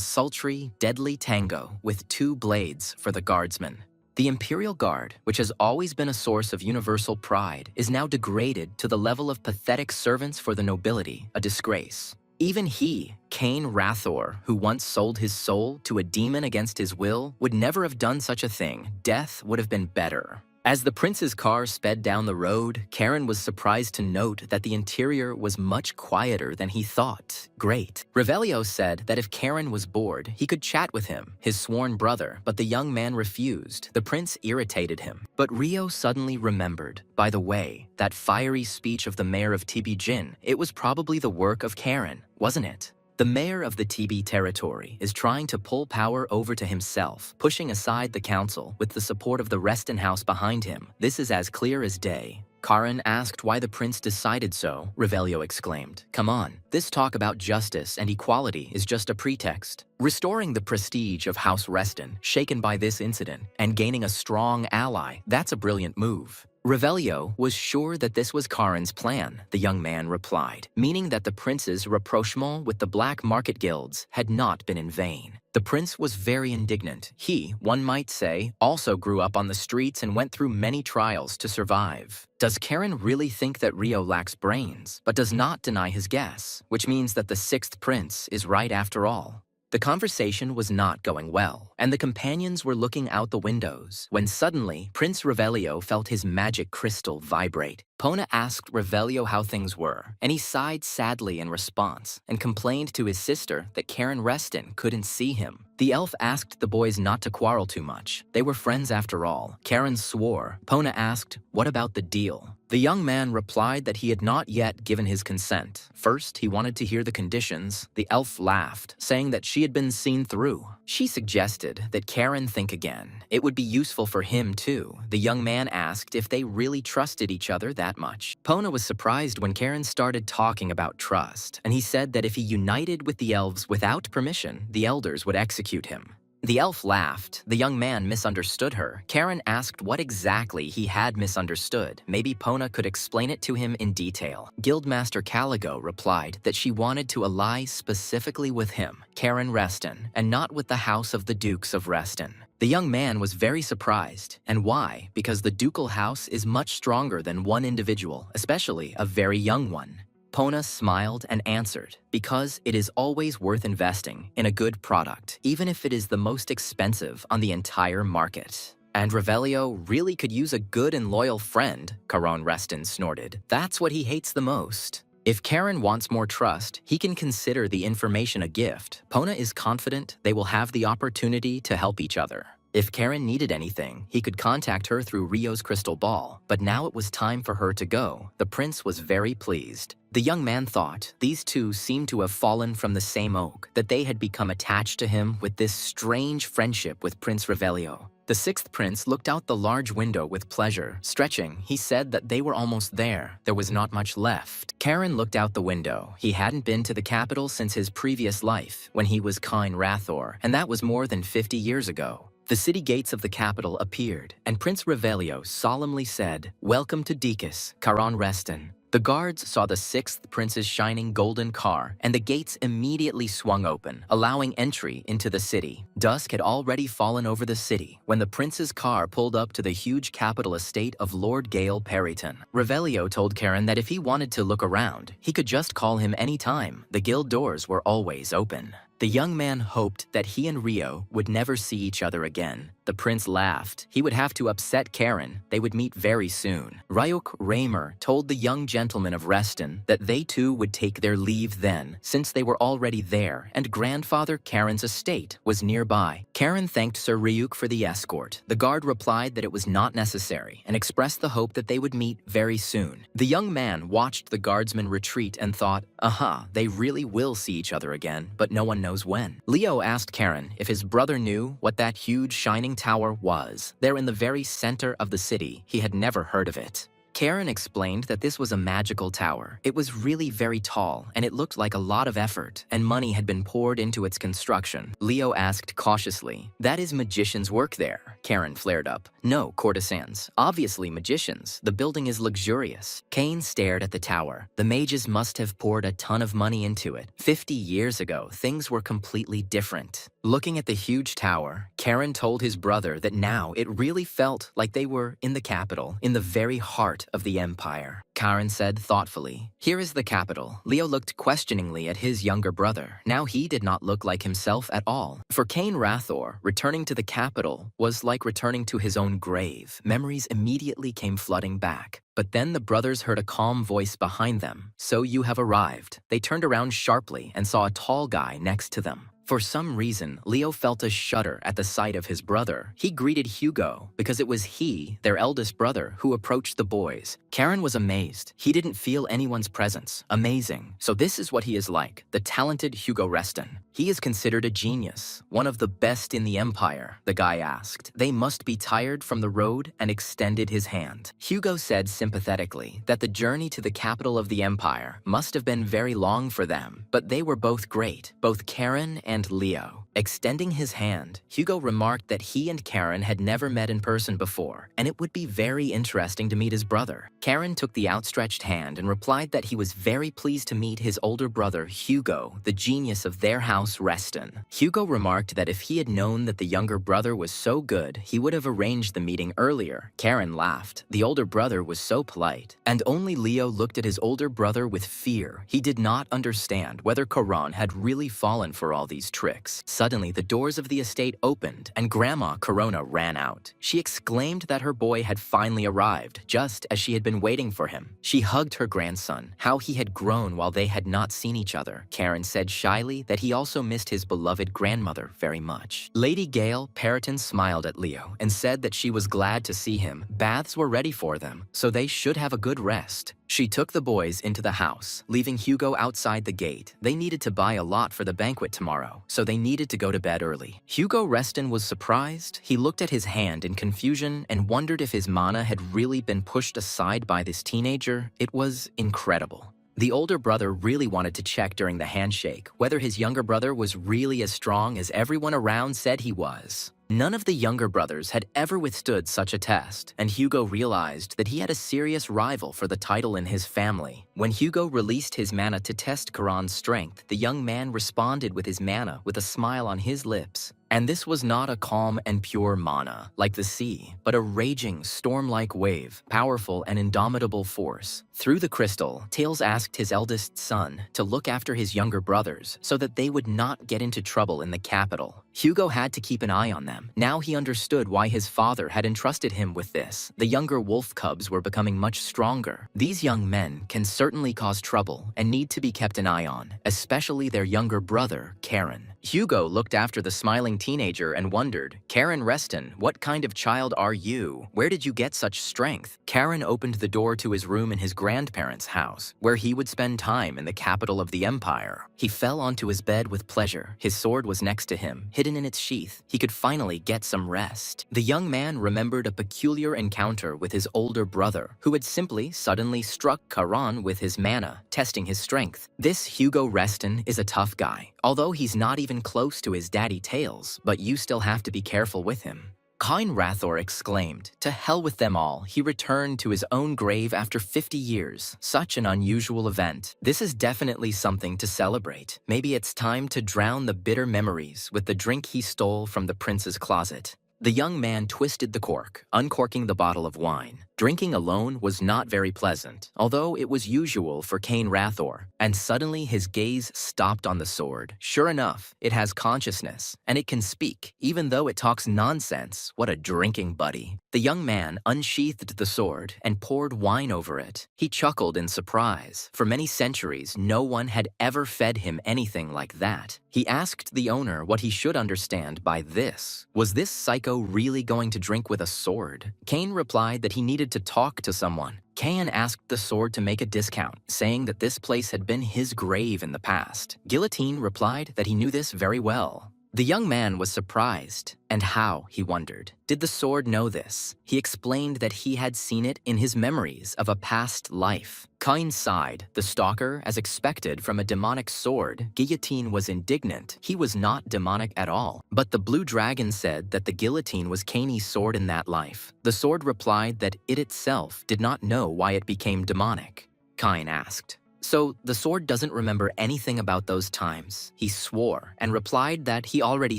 sultry, deadly tango with 2 blades for the guardsmen. The Imperial Guard, which has always been a source of universal pride, is now degraded to the level of pathetic servants for the nobility, a disgrace. Even he, Cain Rathor, who once sold his soul to a demon against his will, would never have done such a thing. Death would have been better. As the prince's car sped down the road, Karen was surprised to note that the interior was much quieter than he thought. Great. Revelio said that if Karen was bored, he could chat with him, his sworn brother, but the young man refused. The prince irritated him. But Rio suddenly remembered, by the way, that fiery speech of the mayor of Tibijin. It was probably the work of Karen, wasn't it? The mayor of the TB territory is trying to pull power over to himself, pushing aside the council with the support of the Reston house behind him. This is as clear as day. Karen asked why the prince decided so, Revelio exclaimed. Come on, this talk about justice and equality is just a pretext. Restoring the prestige of House Reston, shaken by this incident, and gaining a strong ally, that's a brilliant move. Revelio was sure that this was Karen's plan, the young man replied, meaning that the prince's rapprochement with the black market guilds had not been in vain. The prince was very indignant. He, one might say, also grew up on the streets and went through many trials to survive. Does Karen really think that Rio lacks brains, but does not deny his guess, which means that the sixth prince is right after all? The conversation was not going well, and the companions were looking out the windows, when suddenly Prince Revelio felt his magic crystal vibrate. Pona asked Revelio how things were, and he sighed sadly in response, and complained to his sister that Karen Reston couldn't see him. The elf asked the boys not to quarrel too much. They were friends after all. Karen swore. Pona asked, what about the deal? The young man replied that he had not yet given his consent. First, he wanted to hear the conditions. The elf laughed, saying that she had been seen through. She suggested that Karen think again. It would be useful for him too. The young man asked if they really trusted each other that much. Pona was surprised when Karen started talking about trust, and he said that if he united with the elves without permission, the elders would execute him. The elf laughed. The young man misunderstood her. Karen asked what exactly he had misunderstood. Maybe Pona could explain it to him in detail. Guildmaster Caligo replied that she wanted to ally specifically with him, Karen Reston, and not with the house of the Dukes of Reston. The young man was very surprised. And why? Because the ducal house is much stronger than one individual, especially a very young one. Pona smiled and answered, because it is always worth investing in a good product, even if it is the most expensive on the entire market. And Revelio really could use a good and loyal friend, Caron Reston snorted. That's what he hates the most. If Karen wants more trust, he can consider the information a gift. Pona is confident they will have the opportunity to help each other. If Karen needed anything, he could contact her through Rio's crystal ball, but now it was time for her to go. The prince was very pleased. The young man thought these two seemed to have fallen from the same oak, that they had become attached to him with this strange friendship with Prince Revelio. The sixth prince looked out the large window with pleasure. Stretching, he said that they were almost there. There was not much left. Karen looked out the window. He hadn't been to the capital since his previous life, when he was Cain Rathor, and that was more than 50 years ago. The city gates of the capital appeared, and Prince Revelio solemnly said, "Welcome to Decus, Caron Reston." The guards saw the sixth prince's shining golden car, and the gates immediately swung open, allowing entry into the city. Dusk had already fallen over the city when the prince's car pulled up to the huge capital estate of Lord Gale Perryton. Revelio told Karen that if he wanted to look around, he could just call him any time. The guild doors were always open. The young man hoped that he and Rio would never see each other again. The prince laughed. He would have to upset Karen. They would meet very soon. Ryuk Raymer told the young gentleman of Reston that they too would take their leave then, since they were already there, and grandfather Karen's estate was nearby. Karen thanked Sir Ryuk for the escort. The guard replied that it was not necessary, and expressed the hope that they would meet very soon. The young man watched the guardsmen retreat and thought, aha, they really will see each other again, but no one knows when. Leo asked Karen if his brother knew what that huge shining tower was. There in the very center of the city, he had never heard of it. Karen explained that this was a magical tower. It was really very tall, and it looked like a lot of effort, and money had been poured into its construction. Leo asked cautiously, "That is magicians' work there?" Karen flared up. "No, courtesans. Obviously magicians. The building is luxurious." Kane stared at the tower. The mages must have poured a ton of money into it. 50 years ago, things were completely different. Looking at the huge tower, Karen told his brother that now it really felt like they were in the capital, in the very heart heart of the empire, Karen said thoughtfully. Here is the capital. Leo looked questioningly at his younger brother. Now he did not look like himself at all. For Cain Rathor, returning to the capital was like returning to his own grave. Memories immediately came flooding back. But then the brothers heard a calm voice behind them. So you have arrived. They turned around sharply and saw a tall guy next to them. For some reason, Leo felt a shudder at the sight of his brother. He greeted Hugo because it was he, their eldest brother, who approached the boys. Karen was amazed. He didn't feel anyone's presence. Amazing. So this is what he is like, the talented Hugo Reston. He is considered a genius, one of the best in the empire, the guy asked. They must be tired from the road and extended his hand. Hugo said sympathetically that the journey to the capital of the empire must have been very long for them, but they were both great, both Karen and Leo. Extending his hand, Hugo remarked that he and Karen had never met in person before, and it would be very interesting to meet his brother. Karen took the outstretched hand and replied that he was very pleased to meet his older brother, Hugo, the genius of their house, Reston. Hugo remarked that if he had known that the younger brother was so good, he would have arranged the meeting earlier. Karen laughed. The older brother was so polite. And only Leo looked at his older brother with fear. He did not understand whether Karan had really fallen for all these tricks. Suddenly, the doors of the estate opened, and Grandma Corona ran out. She exclaimed that her boy had finally arrived, just as she had been waiting for him. She hugged her grandson. How he had grown while they had not seen each other. Karen said shyly that he also missed his beloved grandmother very much. Lady Gale Perrotin smiled at Leo and said that she was glad to see him. Baths were ready for them, so they should have a good rest. She took the boys into the house, leaving Hugo outside the gate. They needed to buy a lot for the banquet tomorrow, so they needed to go to bed early. Hugo Reston was surprised. He looked at his hand in confusion and wondered if his mana had really been pushed aside by this teenager. It was incredible. The older brother really wanted to check during the handshake whether his younger brother was really as strong as everyone around said he was. None of the younger brothers had ever withstood such a test, and Hugo realized that he had a serious rival for the title in his family. When Hugo released his mana to test Karan's strength, the young man responded with his mana with a smile on his lips. And this was not a calm and pure mana, like the sea, but a raging, storm-like wave, powerful and indomitable force. Through the crystal, Tails asked his eldest son to look after his younger brothers so that they would not get into trouble in the capital. Hugo had to keep an eye on them. Now he understood why his father had entrusted him with this. The younger wolf cubs were becoming much stronger. These young men can certainly cause trouble and need to be kept an eye on, especially their younger brother, Karen. Hugo looked after the smiling teenager and wondered, Karen Reston, what kind of child are you? Where did you get such strength? Karen opened the door to his room in his grandparents' house, where he would spend time in the capital of the empire. He fell onto his bed with pleasure. His sword was next to him, hidden in its sheath. He could finally get some rest. The young man remembered a peculiar encounter with his older brother, who had simply suddenly struck Karan with his mana, testing his strength. This Hugo Reston is a tough guy, although he's not even close to his daddy Tails, but you still have to be careful with him. Cain Rathor exclaimed. To hell with them all, he returned to his own grave after 50 years. Such an unusual event. This is definitely something to celebrate. Maybe it's time to drown the bitter memories with the drink he stole from the prince's closet. The young man twisted the cork, uncorking the bottle of wine. Drinking alone was not very pleasant, although it was usual for Cain Rathor, and suddenly his gaze stopped on the sword. Sure enough, it has consciousness, and it can speak, even though it talks nonsense. What a drinking buddy. The young man unsheathed the sword and poured wine over it. He chuckled in surprise. For many centuries, no one had ever fed him anything like that. He asked the owner what he should understand by this. Was this psycho really going to drink with a sword? Cain replied that he needed to talk to someone. Cain asked the sword to make a discount, saying that this place had been his grave in the past. Guillotine replied that he knew this very well. The young man was surprised. And how, he wondered. Did the sword know this? He explained that he had seen it in his memories of a past life. Cain sighed. The stalker, as expected from a demonic sword, Guillotine was indignant. He was not demonic at all. But the blue dragon said that the guillotine was Cain's sword in that life. The sword replied that it itself did not know why it became demonic. Cain asked. So the sword doesn't remember anything about those times. He swore and replied that he already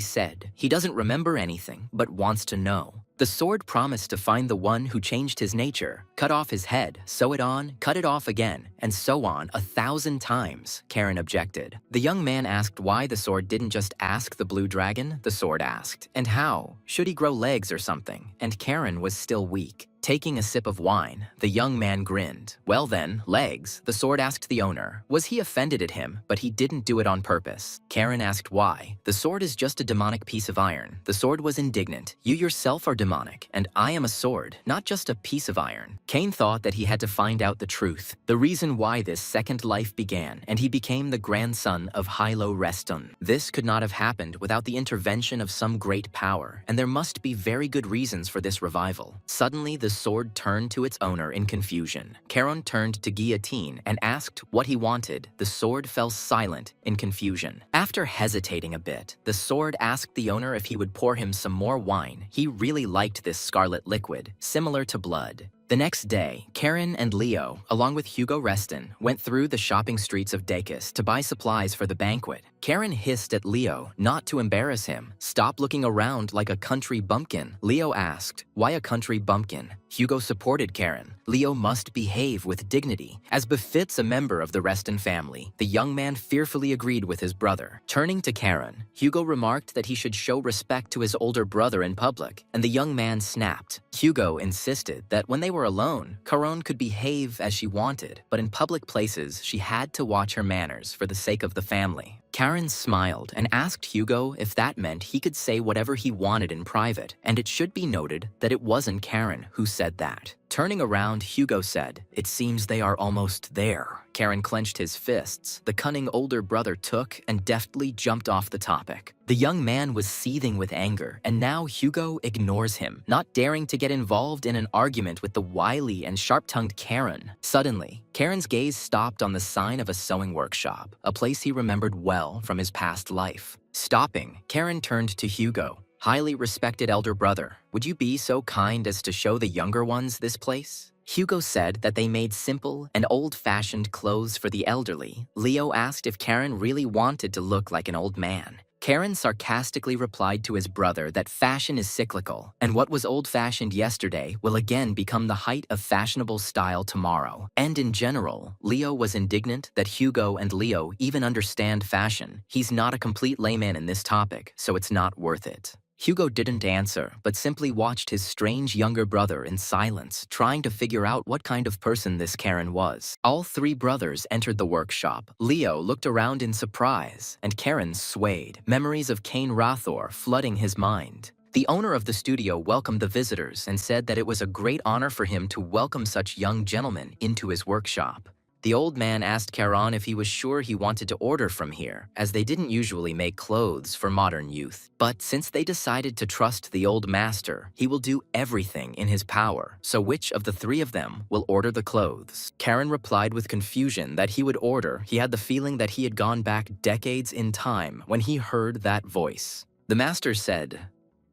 said he doesn't remember anything but wants to know. The sword promised to find the one who changed his nature, cut off his head, sew it on, cut it off again, and so on 1,000 times, Karen objected. The young man asked why the sword didn't just ask the blue dragon, the sword asked, and how? Should he grow legs or something? And Karen was still weak. Taking a sip of wine, the young man grinned. Well then, legs, the sword asked the owner. Was he offended at him, but he didn't do it on purpose? Karen asked why. The sword is just a demonic piece of iron. The sword was indignant. You yourself are demonic, and I am a sword, not just a piece of iron. Cain thought that he had to find out the truth, the reason why this second life began, and he became the grandson of Hilo Reston. This could not have happened without the intervention of some great power, and there must be very good reasons for this revival. Suddenly, the sword turned to its owner in confusion. Charon turned to Guillotine and asked what he wanted. The sword fell silent in confusion. After hesitating a bit, the sword asked the owner if he would pour him some more wine. He really liked this scarlet liquid, similar to blood. The next day, Karen and Leo, along with Hugo Reston, went through the shopping streets of Dacus to buy supplies for the banquet. Karen hissed at Leo not to embarrass him. Stop looking around like a country bumpkin. Leo asked, why a country bumpkin? Hugo supported Karen. Leo must behave with dignity, as befits a member of the Reston family. The young man fearfully agreed with his brother. Turning to Karen, Hugo remarked that he should show respect to his older brother in public, and the young man snapped. Hugo insisted that when they were alone, Karen could behave as she wanted, but in public places, she had to watch her manners for the sake of the family. Karen smiled and asked Hugo if that meant he could say whatever he wanted in private, and it should be noted that it wasn't Karen who said that. Turning around, Hugo said, "It seems they are almost there." Karen clenched his fists. The cunning older brother took and deftly jumped off the topic. The young man was seething with anger, and now Hugo ignores him, not daring to get involved in an argument with the wily and sharp-tongued Karen. Suddenly, Karen's gaze stopped on the sign of a sewing workshop, a place he remembered well from his past life. Stopping, Karen turned to Hugo. "Highly respected elder brother, would you be so kind as to show the younger ones this place?" Hugo said that they made simple and old-fashioned clothes for the elderly. Leo asked if Karen really wanted to look like an old man. Karen sarcastically replied to his brother that fashion is cyclical, and what was old-fashioned yesterday will again become the height of fashionable style tomorrow. And in general, Leo was indignant that Hugo and Leo even understand fashion. He's not a complete layman in this topic, so it's not worth it. Hugo didn't answer, but simply watched his strange younger brother in silence, trying to figure out what kind of person this Karen was. All three brothers entered the workshop. Leo looked around in surprise, and Karen swayed, memories of Cain Rathor flooding his mind. The owner of the studio welcomed the visitors and said that it was a great honor for him to welcome such young gentlemen into his workshop. The old man asked Karen if he was sure he wanted to order from here, as they didn't usually make clothes for modern youth. But since they decided to trust the old master, he will do everything in his power. So which of the three of them will order the clothes? Karen replied with confusion that he would order. He had the feeling that he had gone back decades in time when he heard that voice. The master said,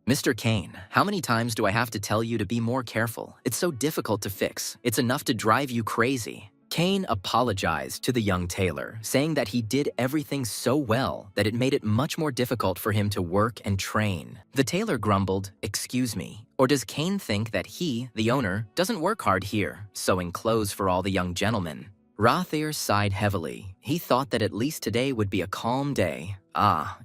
"Mr. Cain, how many times do I have to tell you to be more careful? It's so difficult to fix. It's enough to drive you crazy." Cain apologized to the young tailor, saying that he did everything so well that it made it much more difficult for him to work and train. The tailor grumbled, "Excuse me, or does Cain think that he, the owner, doesn't work hard here, sewing clothes for all the young gentlemen?" Rathir sighed heavily. He thought that at least today would be a calm day.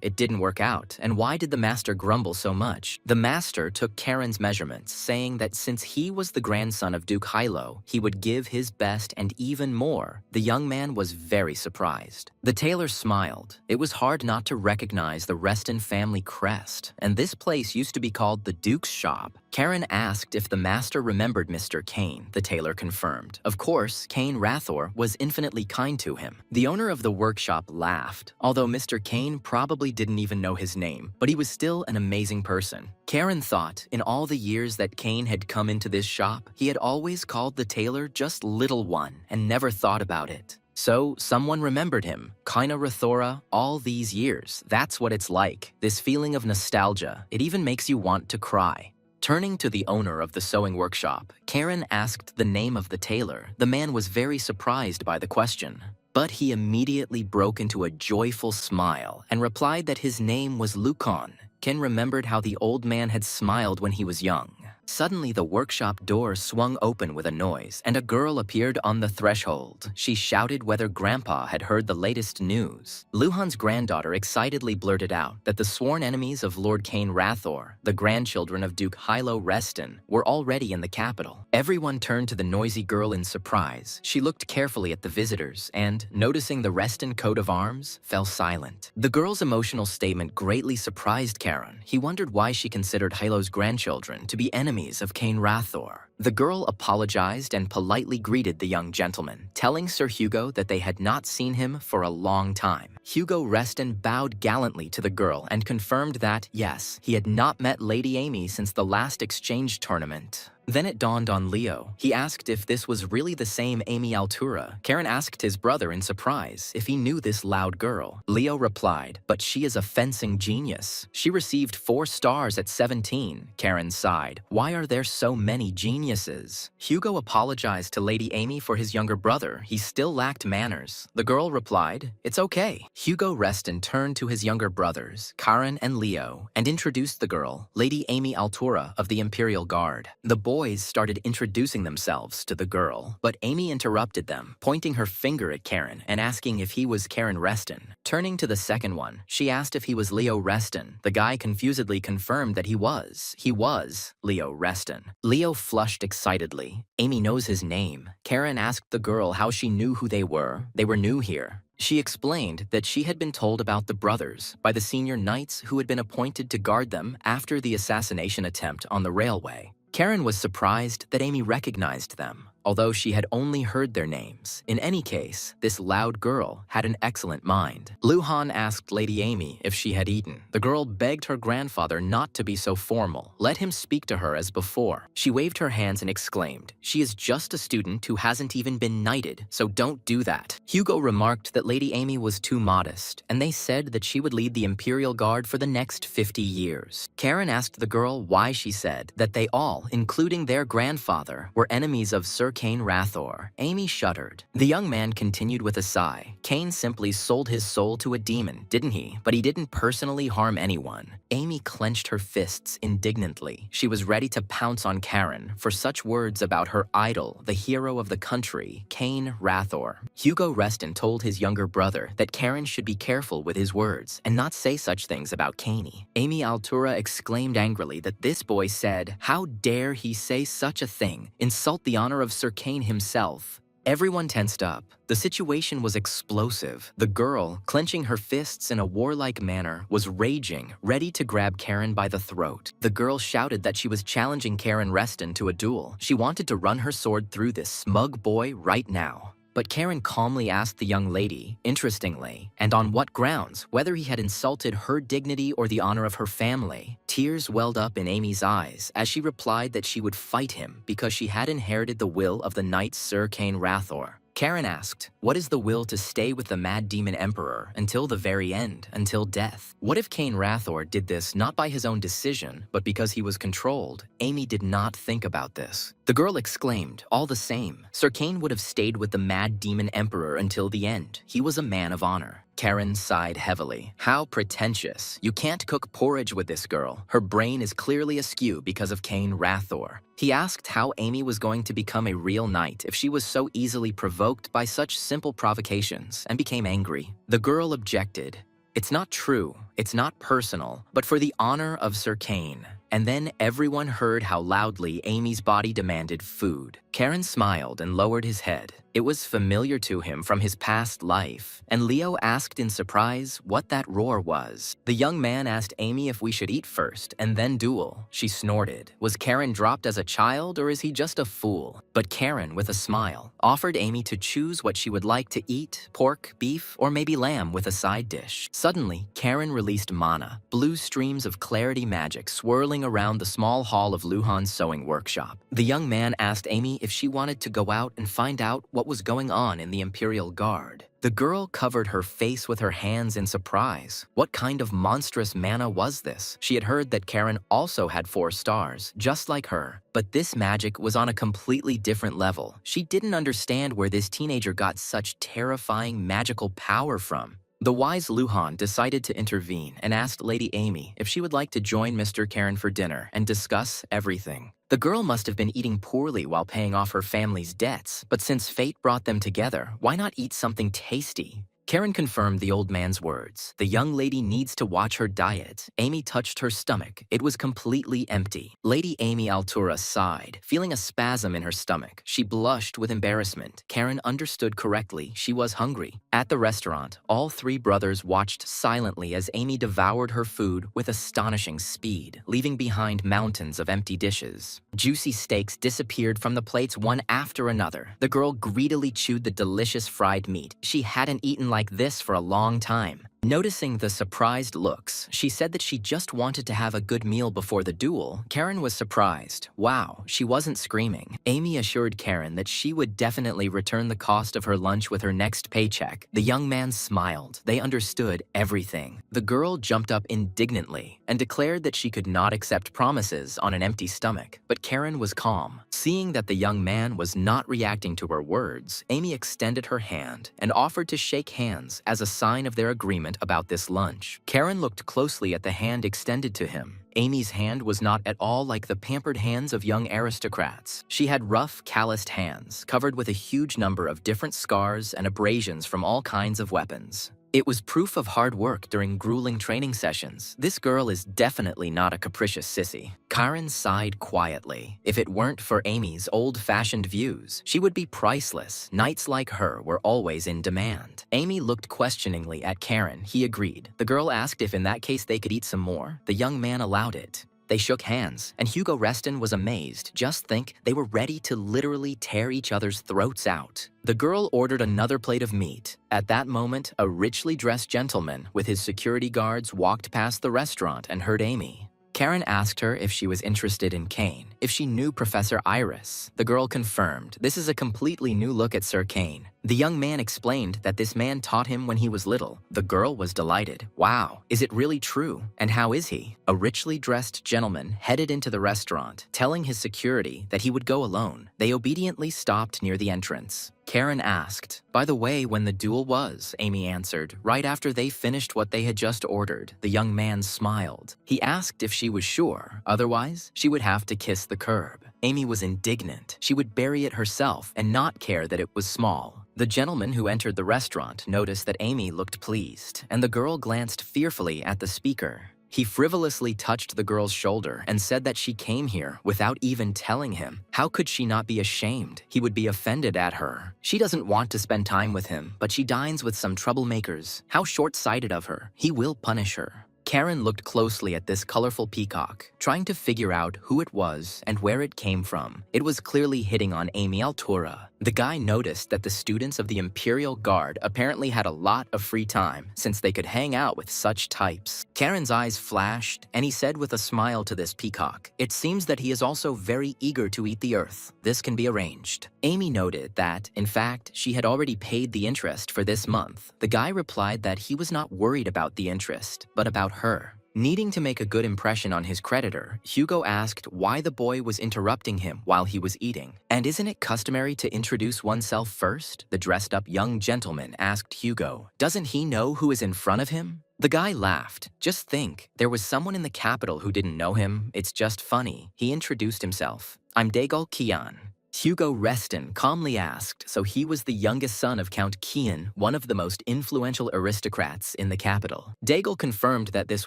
It didn't work out, and why did the master grumble so much? The master took Karen's measurements, saying that since he was the grandson of Duke Hilo, he would give his best and even more. The young man was very surprised. The tailor smiled. It was hard not to recognize the Reston family crest, and this place used to be called the Duke's Shop. Karen asked if the master remembered Mr. Cain. The tailor confirmed. Of course, Cain Rathor was infinitely kind to him. The owner of the workshop laughed, although Mr. Cain probably didn't even know his name, but he was still an amazing person. Karen thought, in all the years that Cain had come into this shop, he had always called the tailor just Little One and never thought about it. So someone remembered him, Kaina Rathora, all these years. That's what it's like, this feeling of nostalgia. It even makes you want to cry. Turning to the owner of the sewing workshop, Karen asked the name of the tailor. The man was very surprised by the question, but he immediately broke into a joyful smile and replied that his name was Lukon. Ken remembered how the old man had smiled when he was young. Suddenly, the workshop door swung open with a noise, and a girl appeared on the threshold. She shouted whether Grandpa had heard the latest news. Luhan's granddaughter excitedly blurted out that the sworn enemies of Lord Cain Rathor, the grandchildren of Duke Hilo Reston, were already in the capital. Everyone turned to the noisy girl in surprise. She looked carefully at the visitors and, noticing the Reston coat of arms, fell silent. The girl's emotional statement greatly surprised Karen. He wondered why she considered Hilo's grandchildren to be enemies of Cain Rathor. The girl apologized and politely greeted the young gentleman, telling Sir Hugo that they had not seen him for a long time. Hugo Reston bowed gallantly to the girl and confirmed that, yes, he had not met Lady Amy since the last exchange tournament. Then it dawned on Leo. He asked if this was really the same Amy Altura. Karen asked his brother in surprise if he knew this loud girl. Leo replied, but she is a fencing genius. She received 4 stars at 17. Karen sighed. Why are there so many geniuses? Hugo apologized to Lady Amy for his younger brother. He still lacked manners. The girl replied, it's okay. Hugo Reston turned to his younger brothers, Karen and Leo, and introduced the girl, Lady Amy Altura of the Imperial Guard. The boys started introducing themselves to the girl, but Amy interrupted them, pointing her finger at Karen and asking if he was Karen Reston. Turning to the second one, she asked if he was Leo Reston. The guy confusedly confirmed that he was. He was Leo Reston. Leo flushed excitedly. Amy knows his name. Karen asked the girl how she knew who they were. They were new here. She explained that she had been told about the brothers by the senior knights who had been appointed to guard them after the assassination attempt on the railway. Karen was surprised that Amy recognized them, although she had only heard their names. In any case, this loud girl had an excellent mind. Luhan asked Lady Amy if she had eaten. The girl begged her grandfather not to be so formal. Let him speak to her as before. She waved her hands and exclaimed, she is just a student who hasn't even been knighted, so don't do that. Hugo remarked that Lady Amy was too modest, and they said that she would lead the Imperial Guard for the next 50 years. Karen asked the girl why she said that they all, including their grandfather, were enemies of Sir Cain Rathor. Amy shuddered. The young man continued with a sigh. Cain simply sold his soul to a demon, didn't he? But he didn't personally harm anyone. Amy clenched her fists indignantly. She was ready to pounce on Karen for such words about her idol, the hero of the country, Cain Rathor. Hugo Reston told his younger brother that Karen should be careful with his words and not say such things about Cainy. Amy Altura exclaimed angrily that this boy said, how dare he say such a thing, insult the honor of Sir Cain himself. Everyone tensed up. The situation was explosive. The girl, clenching her fists in a warlike manner, was raging, ready to grab Karen by the throat. The girl shouted that she was challenging Karen Reston to a duel. She wanted to run her sword through this smug boy right now. But Karen calmly asked the young lady, interestingly, and on what grounds, whether he had insulted her dignity or the honor of her family. Tears welled up in Amy's eyes as she replied that she would fight him because she had inherited the will of the knight Sir Cain Rathor. Karen asked, what is the will to stay with the Mad Demon Emperor until the very end, until death? What if Cain Rathor did this not by his own decision, but because he was controlled? Amy did not think about this. The girl exclaimed, all the same, Sir Cain would have stayed with the Mad Demon Emperor until the end. He was a man of honor. Karen sighed heavily. How pretentious. You can't cook porridge with this girl. Her brain is clearly askew because of Cain Rathor. He asked how Amy was going to become a real knight if she was so easily provoked by such simple provocations, and became angry. The girl objected. It's not true. It's not personal, but for the honor of Sir Cain. And then everyone heard how loudly Amy's body demanded food. Karen smiled and lowered his head. It was familiar to him from his past life, and Leo asked in surprise what that roar was. The young man asked Amy if we should eat first and then duel. She snorted. Was Karen dropped as a child, or is he just a fool? But Karen, with a smile, offered Amy to choose what she would like to eat, pork, beef, or maybe lamb with a side dish. Suddenly, Karen released mana, blue streams of clarity magic swirling around the small hall of Luhan's sewing workshop. The young man asked Amy if she wanted to go out and find out what was going on in the Imperial Guard. The girl covered her face with her hands in surprise. What kind of monstrous mana was this? She had heard that Karen also had 4 stars, just like her. But this magic was on a completely different level. She didn't understand where this teenager got such terrifying magical power from. The wise Luhan decided to intervene and asked Lady Amy if she would like to join Mr. Karen for dinner and discuss everything. The girl must have been eating poorly while paying off her family's debts, but since fate brought them together, why not eat something tasty? Karen confirmed the old man's words. The young lady needs to watch her diet. Amy touched her stomach. It was completely empty. Lady Amy Altura sighed, feeling a spasm in her stomach. She blushed with embarrassment. Karen understood correctly. She was hungry. At the restaurant, all three brothers watched silently as Amy devoured her food with astonishing speed, leaving behind mountains of empty dishes. Juicy steaks disappeared from the plates one after another. The girl greedily chewed the delicious fried meat. She hadn't eaten like this for a long time. Noticing the surprised looks, she said that she just wanted to have a good meal before the duel. Karen was surprised. Wow, she wasn't screaming. Amy assured Karen that she would definitely return the cost of her lunch with her next paycheck. The young man smiled. They understood everything. The girl jumped up indignantly and declared that she could not accept promises on an empty stomach. But Karen was calm. Seeing that the young man was not reacting to her words, Amy extended her hand and offered to shake hands as a sign of their agreement about this lunch. Karen looked closely at the hand extended to him. Amy's hand was not at all like the pampered hands of young aristocrats. She had rough, calloused hands, covered with a huge number of different scars and abrasions from all kinds of weapons. It was proof of hard work during grueling training sessions. This girl is definitely not a capricious sissy. Karen sighed quietly. If it weren't for Amy's old-fashioned views, she would be priceless. Knights like her were always in demand. Amy looked questioningly at Karen. He agreed. The girl asked if in that case they could eat some more. The young man allowed it. They shook hands, and Hugo Reston was amazed. Just think, they were ready to literally tear each other's throats out. The girl ordered another plate of meat. At that moment, a richly dressed gentleman with his security guards walked past the restaurant and heard Amy. Karen asked her if she was interested in Kane, if she knew Professor Iris. The girl confirmed, this is a completely new look at Sir Kane. The young man explained that this man taught him when he was little. The girl was delighted. Wow, is it really true? And how is he? A richly dressed gentleman headed into the restaurant, telling his security that he would go alone. They obediently stopped near the entrance. Karen asked, "By the way, when the duel was," Amy answered, right after they finished what they had just ordered. The young man smiled. He asked if she was sure, otherwise she would have to kiss the curb. Amy was indignant. She would bury it herself and not care that it was small. The gentleman who entered the restaurant noticed that Amy looked pleased, and the girl glanced fearfully at the speaker. He frivolously touched the girl's shoulder and said that she came here without even telling him. How could she not be ashamed? He would be offended at her. She doesn't want to spend time with him, but she dines with some troublemakers. How short-sighted of her. He will punish her. Karen looked closely at this colorful peacock, trying to figure out who it was and where it came from. It was clearly hitting on Amy Altura. The guy noticed that the students of the Imperial Guard apparently had a lot of free time since they could hang out with such types. Karen's eyes flashed, and he said with a smile to this peacock, "It seems that he is also very eager to eat the earth. This can be arranged." Amy noted that, in fact, she had already paid the interest for this month. The guy replied that he was not worried about the interest, but about her. Needing to make a good impression on his creditor, Hugo asked why the boy was interrupting him while he was eating. "And isn't it customary to introduce oneself first?" the dressed-up young gentleman asked Hugo. "Doesn't he know who is in front of him?" The guy laughed. "Just think, there was someone in the capital who didn't know him. It's just funny." He introduced himself. "I'm Daegul Kian." Hugo Reston calmly asked, so he was the youngest son of Count Kian, one of the most influential aristocrats in the capital. Daegul confirmed that this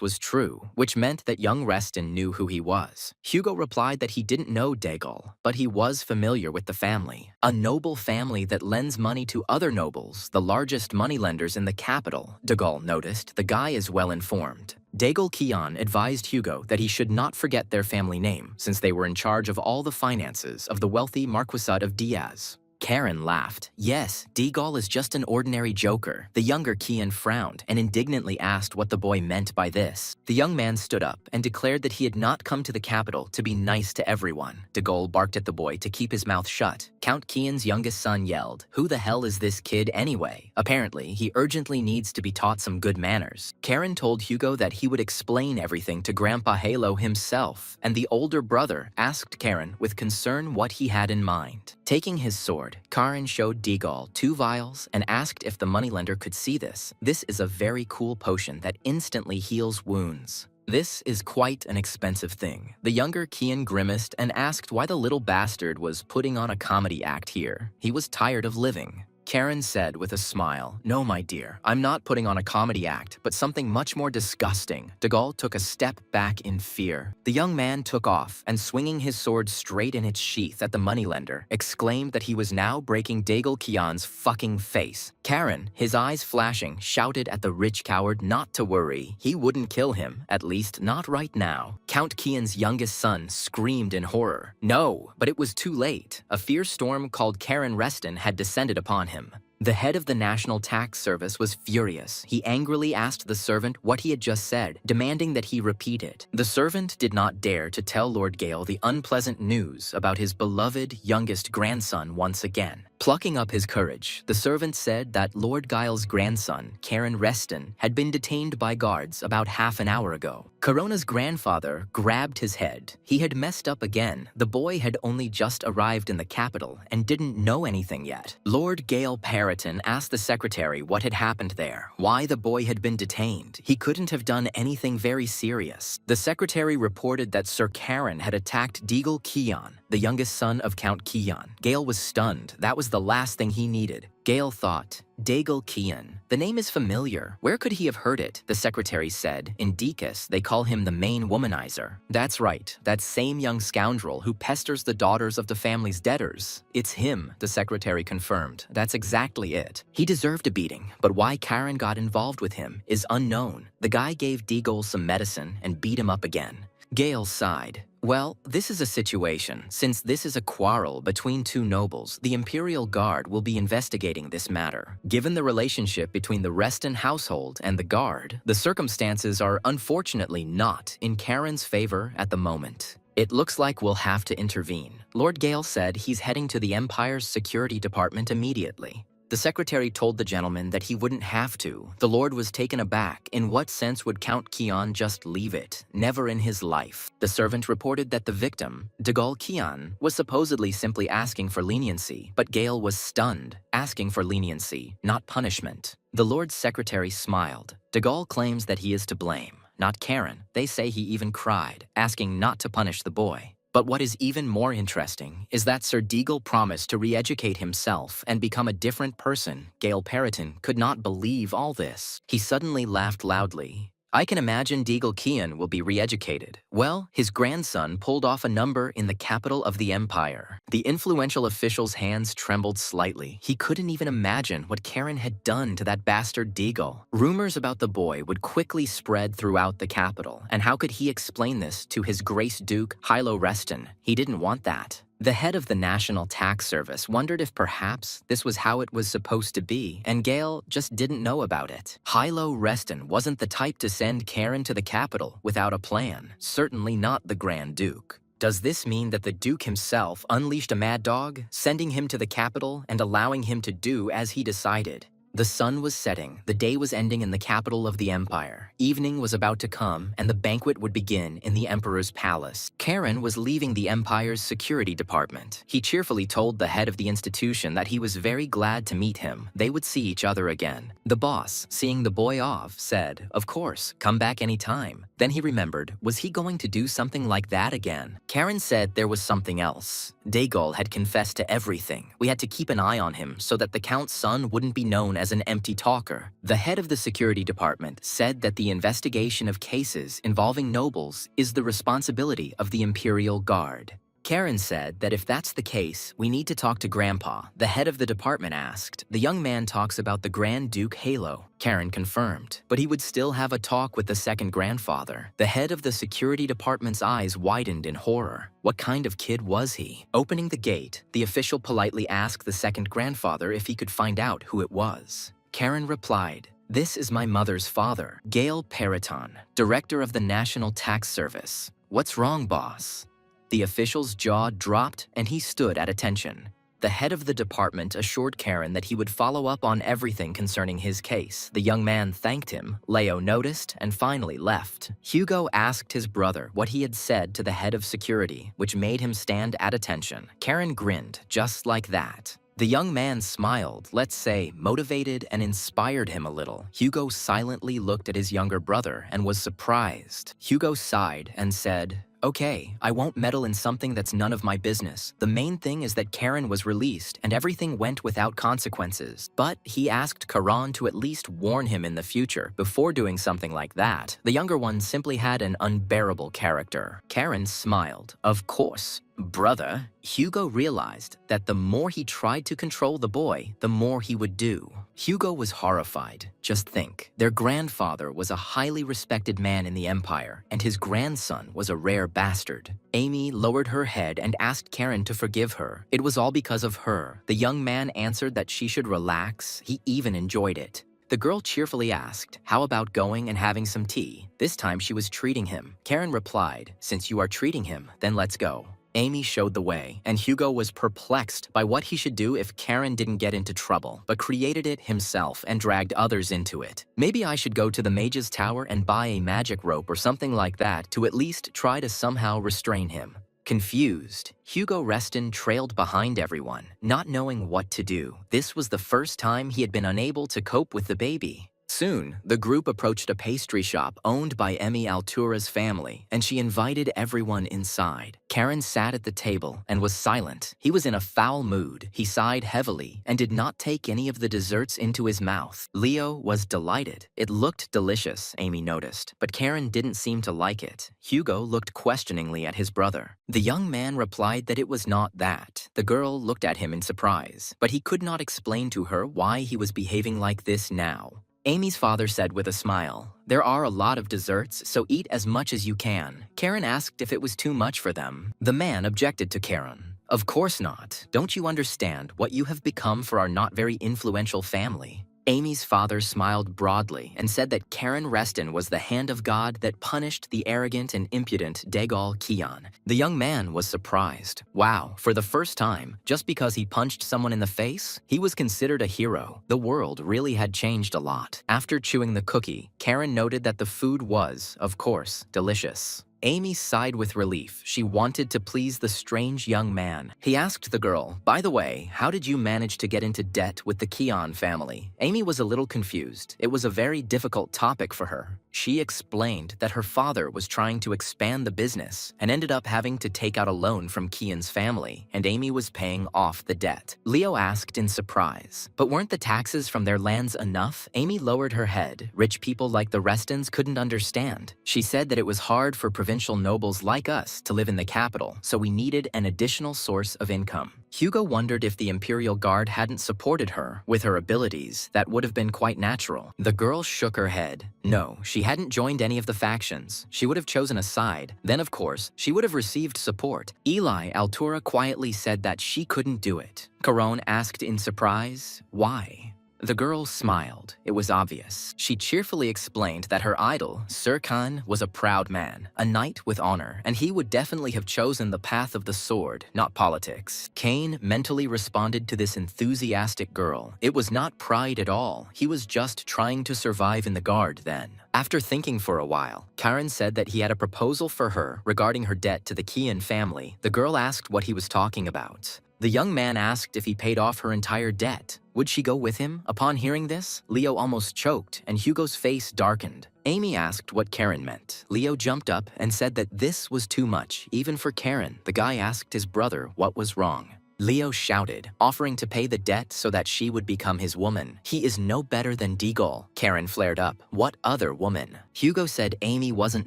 was true, which meant that young Reston knew who he was. Hugo replied that he didn't know Daegul, but he was familiar with the family. A noble family that lends money to other nobles, the largest moneylenders in the capital, Daegul noticed. The guy is well informed. Daegul Kian advised Hugo that he should not forget their family name, since they were in charge of all the finances of the wealthy Marquisate of Diaz. Karen laughed. "Yes, Daegul is just an ordinary joker." The younger Kian frowned and indignantly asked what the boy meant by this. The young man stood up and declared that he had not come to the capital to be nice to everyone. Daegul barked at the boy to keep his mouth shut. Count Kian's youngest son yelled, "Who the hell is this kid anyway?" Apparently, he urgently needs to be taught some good manners. Karen told Hugo that he would explain everything to Grandpa Halo himself, and the older brother asked Karen with concern what he had in mind. Taking his sword, guard. Karen showed Deagle 2 vials and asked if the moneylender could see this. This is a very cool potion that instantly heals wounds. This is quite an expensive thing. The younger Kian grimaced and asked why the little bastard was putting on a comedy act here. He was tired of living. Karen said with a smile, "No, my dear, I'm not putting on a comedy act, but something much more disgusting." Deagle took a step back in fear. The young man took off and, swinging his sword straight in its sheath at the moneylender, exclaimed that he was now breaking Deagle Kian's fucking face. Karen, his eyes flashing, shouted at the rich coward not to worry. He wouldn't kill him, at least not right now. Count Kian's youngest son screamed in horror. No, but it was too late. A fierce storm called Karen Reston had descended upon him. The head of the National Tax Service was furious. He angrily asked the servant what he had just said, demanding that he repeat it. The servant did not dare to tell Lord Gale the unpleasant news about his beloved youngest grandson once again. Plucking up his courage, the servant said that Lord Gile's grandson, Karen Reston, had been detained by guards about half an hour ago. Corona's grandfather grabbed his head. He had messed up again. The boy had only just arrived in the capital and didn't know anything yet. Lord Gale Periton asked the secretary what had happened there, why the boy had been detained. He couldn't have done anything very serious. The secretary reported that Sir Karen had attacked Deagle Kian, the youngest son of Count Kian. Gale was stunned. That was the last thing he needed. Gale thought, Deagle Kian. The name is familiar. Where could he have heard it? The secretary said. In Deakus, they call him the main womanizer. That's right, that same young scoundrel who pesters the daughters of the family's debtors. It's him, the secretary confirmed. That's exactly it. He deserved a beating, but why Karen got involved with him is unknown. The guy gave Deagle some medicine and beat him up again. Gale sighed. Well, this is a situation. Since this is a quarrel between two nobles, the Imperial Guard will be investigating this matter. Given the relationship between the Reston household and the Guard, the circumstances are unfortunately not in Karen's favor at the moment. It looks like we'll have to intervene. Lord Gale said he's heading to the Empire's security department immediately. The secretary told the gentleman that he wouldn't have to. The Lord was taken aback. In what sense would Count Kian just leave it? Never in his life. The servant reported that the victim, Deagle Kian, was supposedly simply asking for leniency, but Gale was stunned, asking for leniency, not punishment. The Lord's secretary smiled. Deagle claims that he is to blame, not Karen. They say he even cried, asking not to punish the boy. But what is even more interesting is that Sir Deagle promised to re-educate himself and become a different person. Gale Periton could not believe all this. He suddenly laughed loudly. I can imagine Deagle Kian will be re-educated. Well, his grandson pulled off a number in the capital of the Empire. The influential official's hands trembled slightly. He couldn't even imagine what Karen had done to that bastard Deagle. Rumors about the boy would quickly spread throughout the capital, and how could he explain this to his Grace Duke, Hilo Reston? He didn't want that. The head of the National Tax Service wondered if perhaps this was how it was supposed to be, and Gale just didn't know about it. Hilo Reston wasn't the type to send Karen to the capital without a plan, certainly not the Grand Duke. Does this mean that the Duke himself unleashed a mad dog, sending him to the capital and allowing him to do as he decided? The sun was setting, the day was ending in the capital of the Empire. Evening was about to come, and the banquet would begin in the Emperor's palace. Karen was leaving the Empire's security department. He cheerfully told the head of the institution that he was very glad to meet him. They would see each other again. The boss, seeing the boy off, said, "Of course, come back anytime." Then he remembered, was he going to do something like that again? Karen said there was something else. Deagle had confessed to everything. We had to keep an eye on him so that the Count's son wouldn't be known as an empty talker. The head of the security department said that the investigation of cases involving nobles is the responsibility of the Imperial Guard. Karen said that if that's the case, we need to talk to Grandpa. The head of the department asked. The young man talks about the Grand Duke Halo. Karen confirmed, but he would still have a talk with the second grandfather. The head of the security department's eyes widened in horror. What kind of kid was he? Opening the gate, the official politely asked the second grandfather if he could find out who it was. Karen replied, "This is my mother's father, Gale Periton, director of the National Tax Service. What's wrong, boss?" The official's jaw dropped and he stood at attention. The head of the department assured Karen that he would follow up on everything concerning his case. The young man thanked him, Leo noticed, and finally left. Hugo asked his brother what he had said to the head of security, which made him stand at attention. Karen grinned, just like that. The young man smiled, let's say, motivated and inspired him a little. Hugo silently looked at his younger brother and was surprised. Hugo sighed and said, "Okay, I won't meddle in something that's none of my business. The main thing is that Karen was released and everything went without consequences." But he asked Karan to at least warn him in the future before doing something like that. The younger one simply had an unbearable character. Karen smiled. Of course. Brother, Hugo realized that the more he tried to control the boy, the more he would do. Hugo was horrified. Just think, their grandfather was a highly respected man in the empire, and his grandson was a rare bastard. Amy lowered her head and asked Karen to forgive her. It was all because of her. The young man answered that she should relax. He even enjoyed it. The girl cheerfully asked, "How about going and having some tea?" This time she was treating him. Karen replied, "Since you are treating him, then let's go." Amy showed the way, and Hugo was perplexed by what he should do if Karen didn't get into trouble, but created it himself and dragged others into it. Maybe I should go to the mage's tower and buy a magic rope or something like that to at least try to somehow restrain him. Confused, Hugo Reston trailed behind everyone, not knowing what to do. This was the first time he had been unable to cope with the baby. Soon, the group approached a pastry shop owned by Emi Altura's family, and she invited everyone inside. Karen sat at the table and was silent. He was in a foul mood. He sighed heavily and did not take any of the desserts into his mouth. Leo was delighted. It looked delicious, Amy noticed, but Karen didn't seem to like it. Hugo looked questioningly at his brother. The young man replied that it was not that. The girl looked at him in surprise, but he could not explain to her why he was behaving like this now. Amy's father said with a smile, "There are a lot of desserts, so eat as much as you can." Karen asked if it was too much for them. The man objected to Karen. "Of course not. Don't you understand what you have become for our not very influential family?" Amy's father smiled broadly and said that Karen Reston was the hand of God that punished the arrogant and impudent Dagal Kian. The young man was surprised. Wow, for the first time, just because he punched someone in the face, he was considered a hero. The world really had changed a lot. After chewing the cookie, Karen noted that the food was, of course, delicious. Amy sighed with relief. She wanted to please the strange young man. He asked the girl, "By the way, how did you manage to get into debt with the Kian family?" Amy was a little confused. It was a very difficult topic for her. She explained that her father was trying to expand the business and ended up having to take out a loan from Kian's family, and Amy was paying off the debt. Leo asked in surprise, "But weren't the taxes from their lands enough?" Amy lowered her head. Rich people like the Restons couldn't understand. She said that it was hard for provincial nobles like us to live in the capital, so we needed an additional source of income. Hugo wondered if the Imperial Guard hadn't supported her. With her abilities, that would have been quite natural. The girl shook her head. No, she hadn't joined any of the factions. She would have chosen a side. Then, of course, she would have received support. Eli Altura quietly said that she couldn't do it. Caron asked in surprise, "Why?" The girl smiled. It was obvious. She cheerfully explained that her idol, Sir Khan, was a proud man, a knight with honor, and he would definitely have chosen the path of the sword, not politics. Kane mentally responded to this enthusiastic girl. It was not pride at all. He was just trying to survive in the guard then. After thinking for a while, Karen said that he had a proposal for her regarding her debt to the Kian family. The girl asked what he was talking about. The young man asked if he paid off her entire debt. Would she go with him? Upon hearing this, Leo almost choked, and Hugo's face darkened. Amy asked what Karen meant. Leo jumped up and said that this was too much, even for Karen. The guy asked his brother what was wrong. Leo shouted, offering to pay the debt so that she would become his woman. "He is no better than Deagle." Karen flared up. "What other woman?" Hugo said Amy wasn't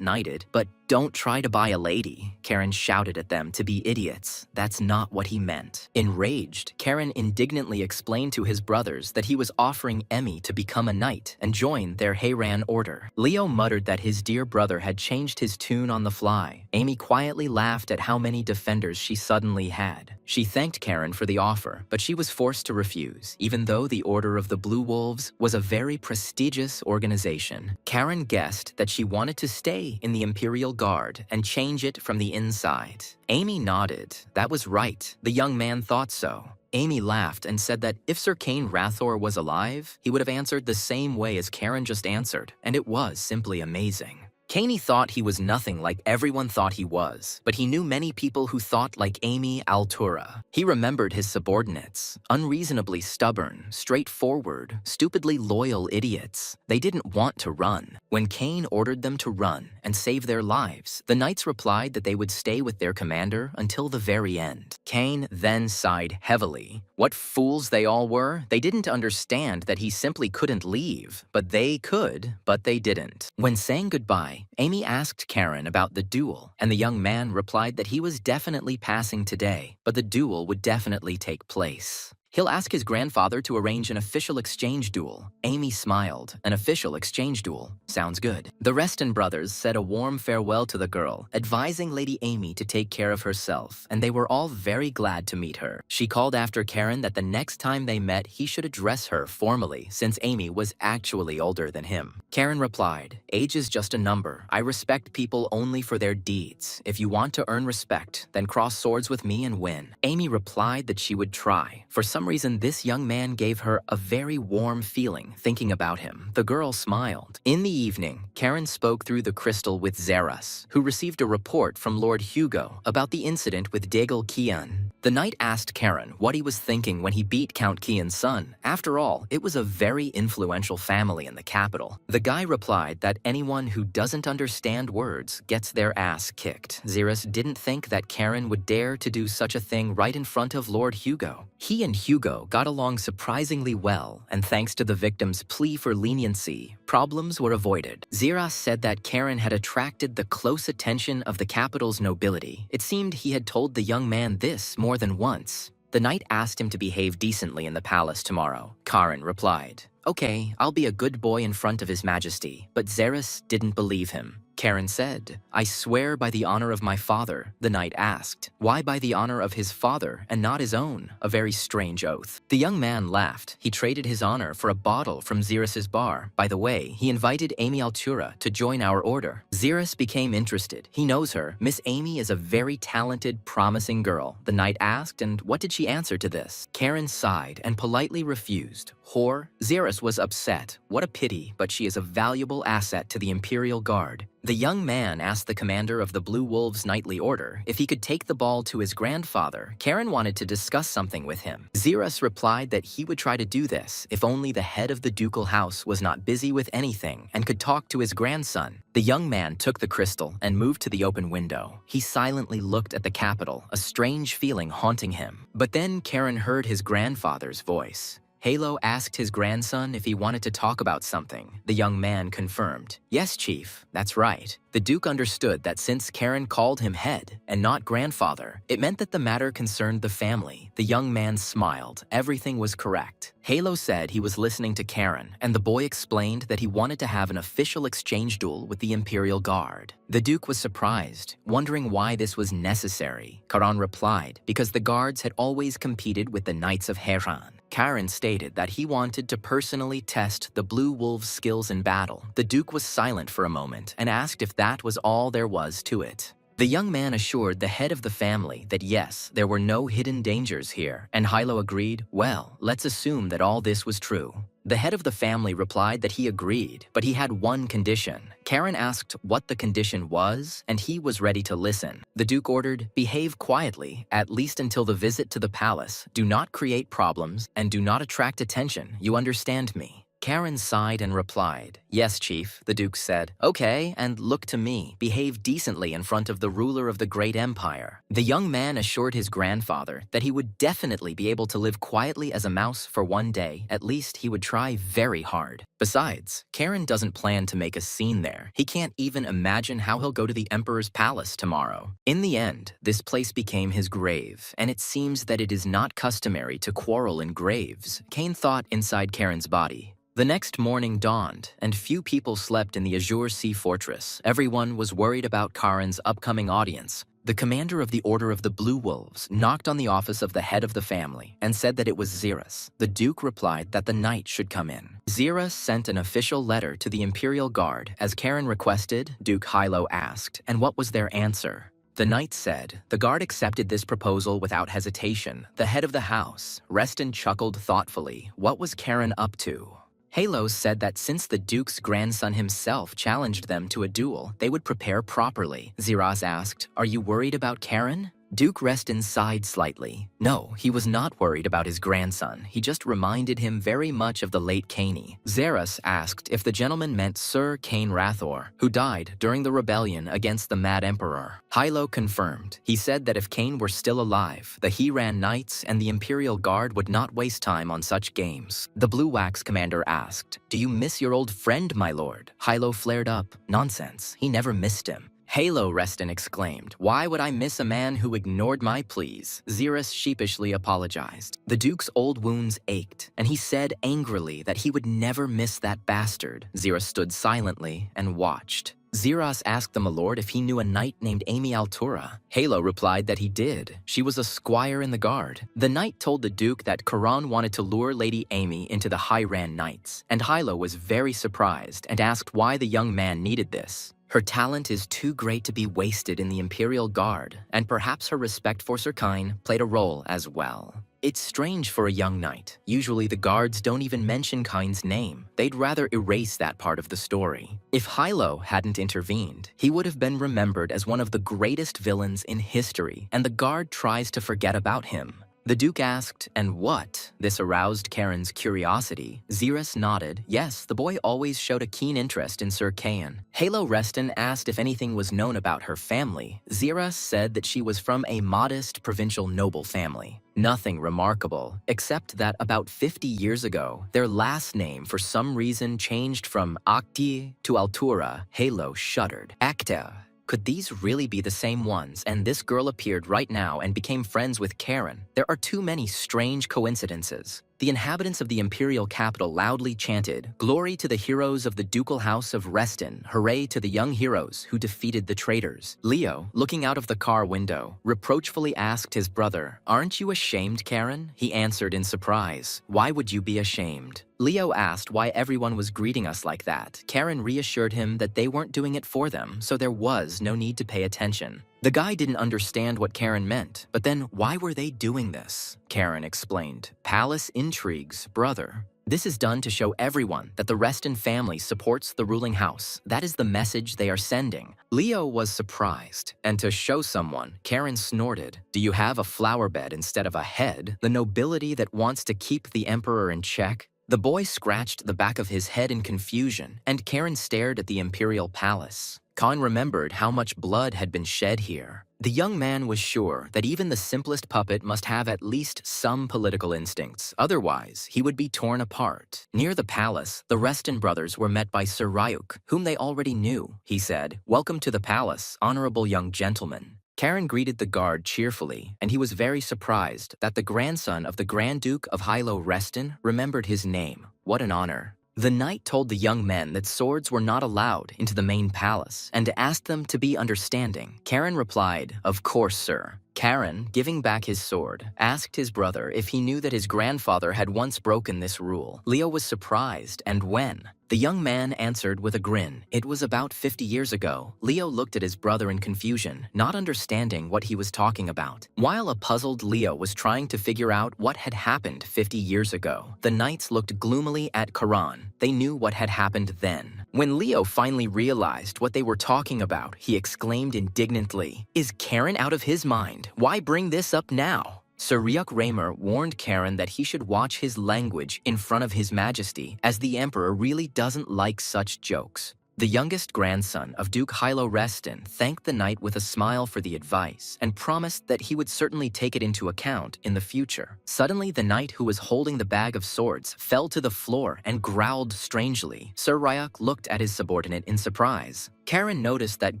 knighted, but "Don't try to buy a lady." Karen shouted at them to be idiots. That's not what he meant. Enraged, Karen indignantly explained to his brothers that he was offering Emmy to become a knight and join their Hayran order. Leo muttered that his dear brother had changed his tune on the fly. Amy quietly laughed at how many defenders she suddenly had. She thanked Karen for the offer, but she was forced to refuse, even though the Order of the Blue Wolves was a very prestigious organization. Karen guessed that she wanted to stay in the Imperial Guard and change it from the inside. Amy nodded. That was right. The young man thought so. Amy laughed and said that if Sir Kane Rathor was alive, he would have answered the same way as Karen just answered, and it was simply amazing. Caney thought he was nothing like everyone thought he was, but he knew many people who thought like Amy Altura. He remembered his subordinates, unreasonably stubborn, straightforward, stupidly loyal idiots. They didn't want to run. When Kane ordered them to run and save their lives, the knights replied that they would stay with their commander until the very end. Kane then sighed heavily. What fools they all were! They didn't understand that he simply couldn't leave, but they could, but they didn't. When saying goodbye, Amy asked Karen about the duel, and the young man replied that he was definitely passing today, but the duel would definitely take place. He'll ask his grandfather to arrange an official exchange duel. Amy smiled. An official exchange duel. Sounds good. The Reston brothers said a warm farewell to the girl, advising Lady Amy to take care of herself, and they were all very glad to meet her. She called after Karen that the next time they met, he should address her formally, since Amy was actually older than him. Karen replied, "Age is just a number. I respect people only for their deeds. If you want to earn respect, then cross swords with me and win." Amy replied that she would try. For some reason, this young man gave her a very warm feeling thinking about him. The girl smiled. In the evening, Karen spoke through the crystal with Zeras, who received a report from Lord Hugo about the incident with Daigle Kian. The knight asked Karen what he was thinking when he beat Count Kian's son. After all, it was a very influential family in the capital. The guy replied that anyone who doesn't understand words gets their ass kicked. Zeras didn't think that Karen would dare to do such a thing right in front of Lord Hugo. He and Hugo got along surprisingly well, and thanks to the victim's plea for leniency, problems were avoided. Zeras said that Karen had attracted the close attention of the capital's nobility. It seemed he had told the young man this more than once. The knight asked him to behave decently in the palace tomorrow. Karen replied, "Okay, I'll be a good boy in front of His Majesty," but Zeras didn't believe him. Karen said, "I swear by the honor of my father." The knight asked, "Why by the honor of his father and not his own?" A very strange oath. The young man laughed. He traded his honor for a bottle from Zeras's bar. By the way, he invited Amy Altura to join our order. Zeras became interested. He knows her. Miss Amy is a very talented, promising girl. The knight asked, and what did she answer to this? Karen sighed and politely refused. Whore? Zeras was upset. What a pity, but she is a valuable asset to the Imperial Guard. The young man asked the commander of the Blue Wolves' nightly order if he could take the ball to his grandfather. Karen wanted to discuss something with him. Zeras replied that he would try to do this if only the head of the ducal house was not busy with anything and could talk to his grandson. The young man took the crystal and moved to the open window. He silently looked at the capital, a strange feeling haunting him. But then Karen heard his grandfather's voice. Halo asked his grandson if he wanted to talk about something. The young man confirmed, "Yes, Chief, that's right." The Duke understood that since Karen called him head and not grandfather, it meant that the matter concerned the family. The young man smiled. Everything was correct. Halo said he was listening to Karen, and the boy explained that he wanted to have an official exchange duel with the Imperial Guard. The Duke was surprised, wondering why this was necessary. Karan replied, because the guards had always competed with the Knights of Heran. Karen stated that he wanted to personally test the Blue Wolves' skills in battle. The Duke was silent for a moment and asked if that was all there was to it. The young man assured the head of the family that yes, there were no hidden dangers here, and Hilo agreed, "Well, let's assume that all this was true." The head of the family replied that he agreed, but he had one condition. Karen asked what the condition was, and he was ready to listen. The Duke ordered, "Behave quietly, at least until the visit to the palace. Do not create problems, and do not attract attention. You understand me?" Karen sighed and replied, "Yes, Chief." The Duke said, "Okay, and look to me. Behave decently in front of the ruler of the great empire." The young man assured his grandfather that he would definitely be able to live quietly as a mouse for one day. At least he would try very hard. Besides, Karen doesn't plan to make a scene there. He can't even imagine how he'll go to the Emperor's palace tomorrow. In the end, this place became his grave, and it seems that it is not customary to quarrel in graves. Kane thought inside Karen's body. The next morning dawned, and few people slept in the Azure Sea Fortress. Everyone was worried about Karen's upcoming audience. The commander of the Order of the Blue Wolves knocked on the office of the head of the family and said that it was Zeras. The Duke replied that the knight should come in. Zeras sent an official letter to the Imperial Guard. As Karen requested, Duke Hilo asked, and what was their answer? The knight said, "The guard accepted this proposal without hesitation." The head of the house, Reston, chuckled thoughtfully. What was Karen up to? Halo said that since the Duke's grandson himself challenged them to a duel, they would prepare properly. Zeros asked, "Are you worried about Karen?" Duke Reston sighed slightly. No, he was not worried about his grandson. He just reminded him very much of the late Caney. Zeros asked if the gentleman meant Sir Cain Rathor, who died during the rebellion against the Mad Emperor. Hilo confirmed. He said that if Cain were still alive, the He-Ran Knights and the Imperial Guard would not waste time on such games. The Blue Wax commander asked, "Do you miss your old friend, my lord?" Hilo flared up. Nonsense, he never missed him. "Halo," Reston exclaimed. "Why would I miss a man who ignored my pleas?" Xerus sheepishly apologized. The Duke's old wounds ached, and he said angrily that he would never miss that bastard. Xerus stood silently and watched. Xeros asked the Milord if he knew a knight named Amy Altura. Halo replied that he did. She was a squire in the guard. The knight told the Duke that Karan wanted to lure Lady Amy into the High-Ran Knights, and Hilo was very surprised and asked why the young man needed this. Her talent is too great to be wasted in the Imperial Guard, and perhaps her respect for Sir Cain played a role as well. It's strange for a young knight. Usually the guards don't even mention Cain's name. They'd rather erase that part of the story. If Hilo hadn't intervened, he would have been remembered as one of the greatest villains in history, and the guard tries to forget about him. The Duke asked, "And what?" This aroused Karen's curiosity. Xerus nodded. Yes, the boy always showed a keen interest in Sir Cain. Halo Reston asked if anything was known about her family. Xerus said that she was from a modest provincial noble family. Nothing remarkable, except that about 50 years ago, their last name for some reason changed from Akti to Altura. Halo shuddered. Acta. Could these really be the same ones, and this girl appeared right now and became friends with Karen? There are too many strange coincidences. The inhabitants of the imperial capital loudly chanted, "Glory to the heroes of the ducal house of Reston, hooray to the young heroes who defeated the traitors." Leo, looking out of the car window, reproachfully asked his brother, "Aren't you ashamed, Karen?" He answered in surprise, "Why would you be ashamed?" Leo asked why everyone was greeting us like that. Karen reassured him that they weren't doing it for them, so there was no need to pay attention. The guy didn't understand what Karen meant, but then why were they doing this? Karen explained, "Palace intrigues, brother. This is done to show everyone that the Reston family supports the ruling house. That is the message they are sending." Leo was surprised, and to show someone, Karen snorted, "Do you have a flower bed instead of a head? The nobility that wants to keep the emperor in check?" The boy scratched the back of his head in confusion, and Karen stared at the imperial palace. Khan remembered how much blood had been shed here. The young man was sure that even the simplest puppet must have at least some political instincts, otherwise he would be torn apart. Near the palace, the Reston brothers were met by Sir Ryuk, whom they already knew. He said, "Welcome to the palace, honorable young gentleman." Karen greeted the guard cheerfully, and he was very surprised that the grandson of the Grand Duke of Hilo Reston remembered his name. What an honor. The knight told the young men that swords were not allowed into the main palace and asked them to be understanding. Karen replied, "Of course, sir." Karen, giving back his sword, asked his brother if he knew that his grandfather had once broken this rule. Leo was surprised, and when? The young man answered with a grin. It was about 50 years ago. Leo looked at his brother in confusion, not understanding what he was talking about. While a puzzled Leo was trying to figure out what had happened 50 years ago, the knights looked gloomily at Karan. They knew what had happened then. When Leo finally realized what they were talking about, he exclaimed indignantly, "Is Karen out of his mind? Why bring this up now?" Sir Ryuk Raymer warned Karen that he should watch his language in front of His Majesty, as the Emperor really doesn't like such jokes. The youngest grandson of Duke Hilo Reston thanked the knight with a smile for the advice and promised that he would certainly take it into account in the future. Suddenly, the knight who was holding the bag of swords fell to the floor and growled strangely. Sir Ryuk looked at his subordinate in surprise. Karen noticed that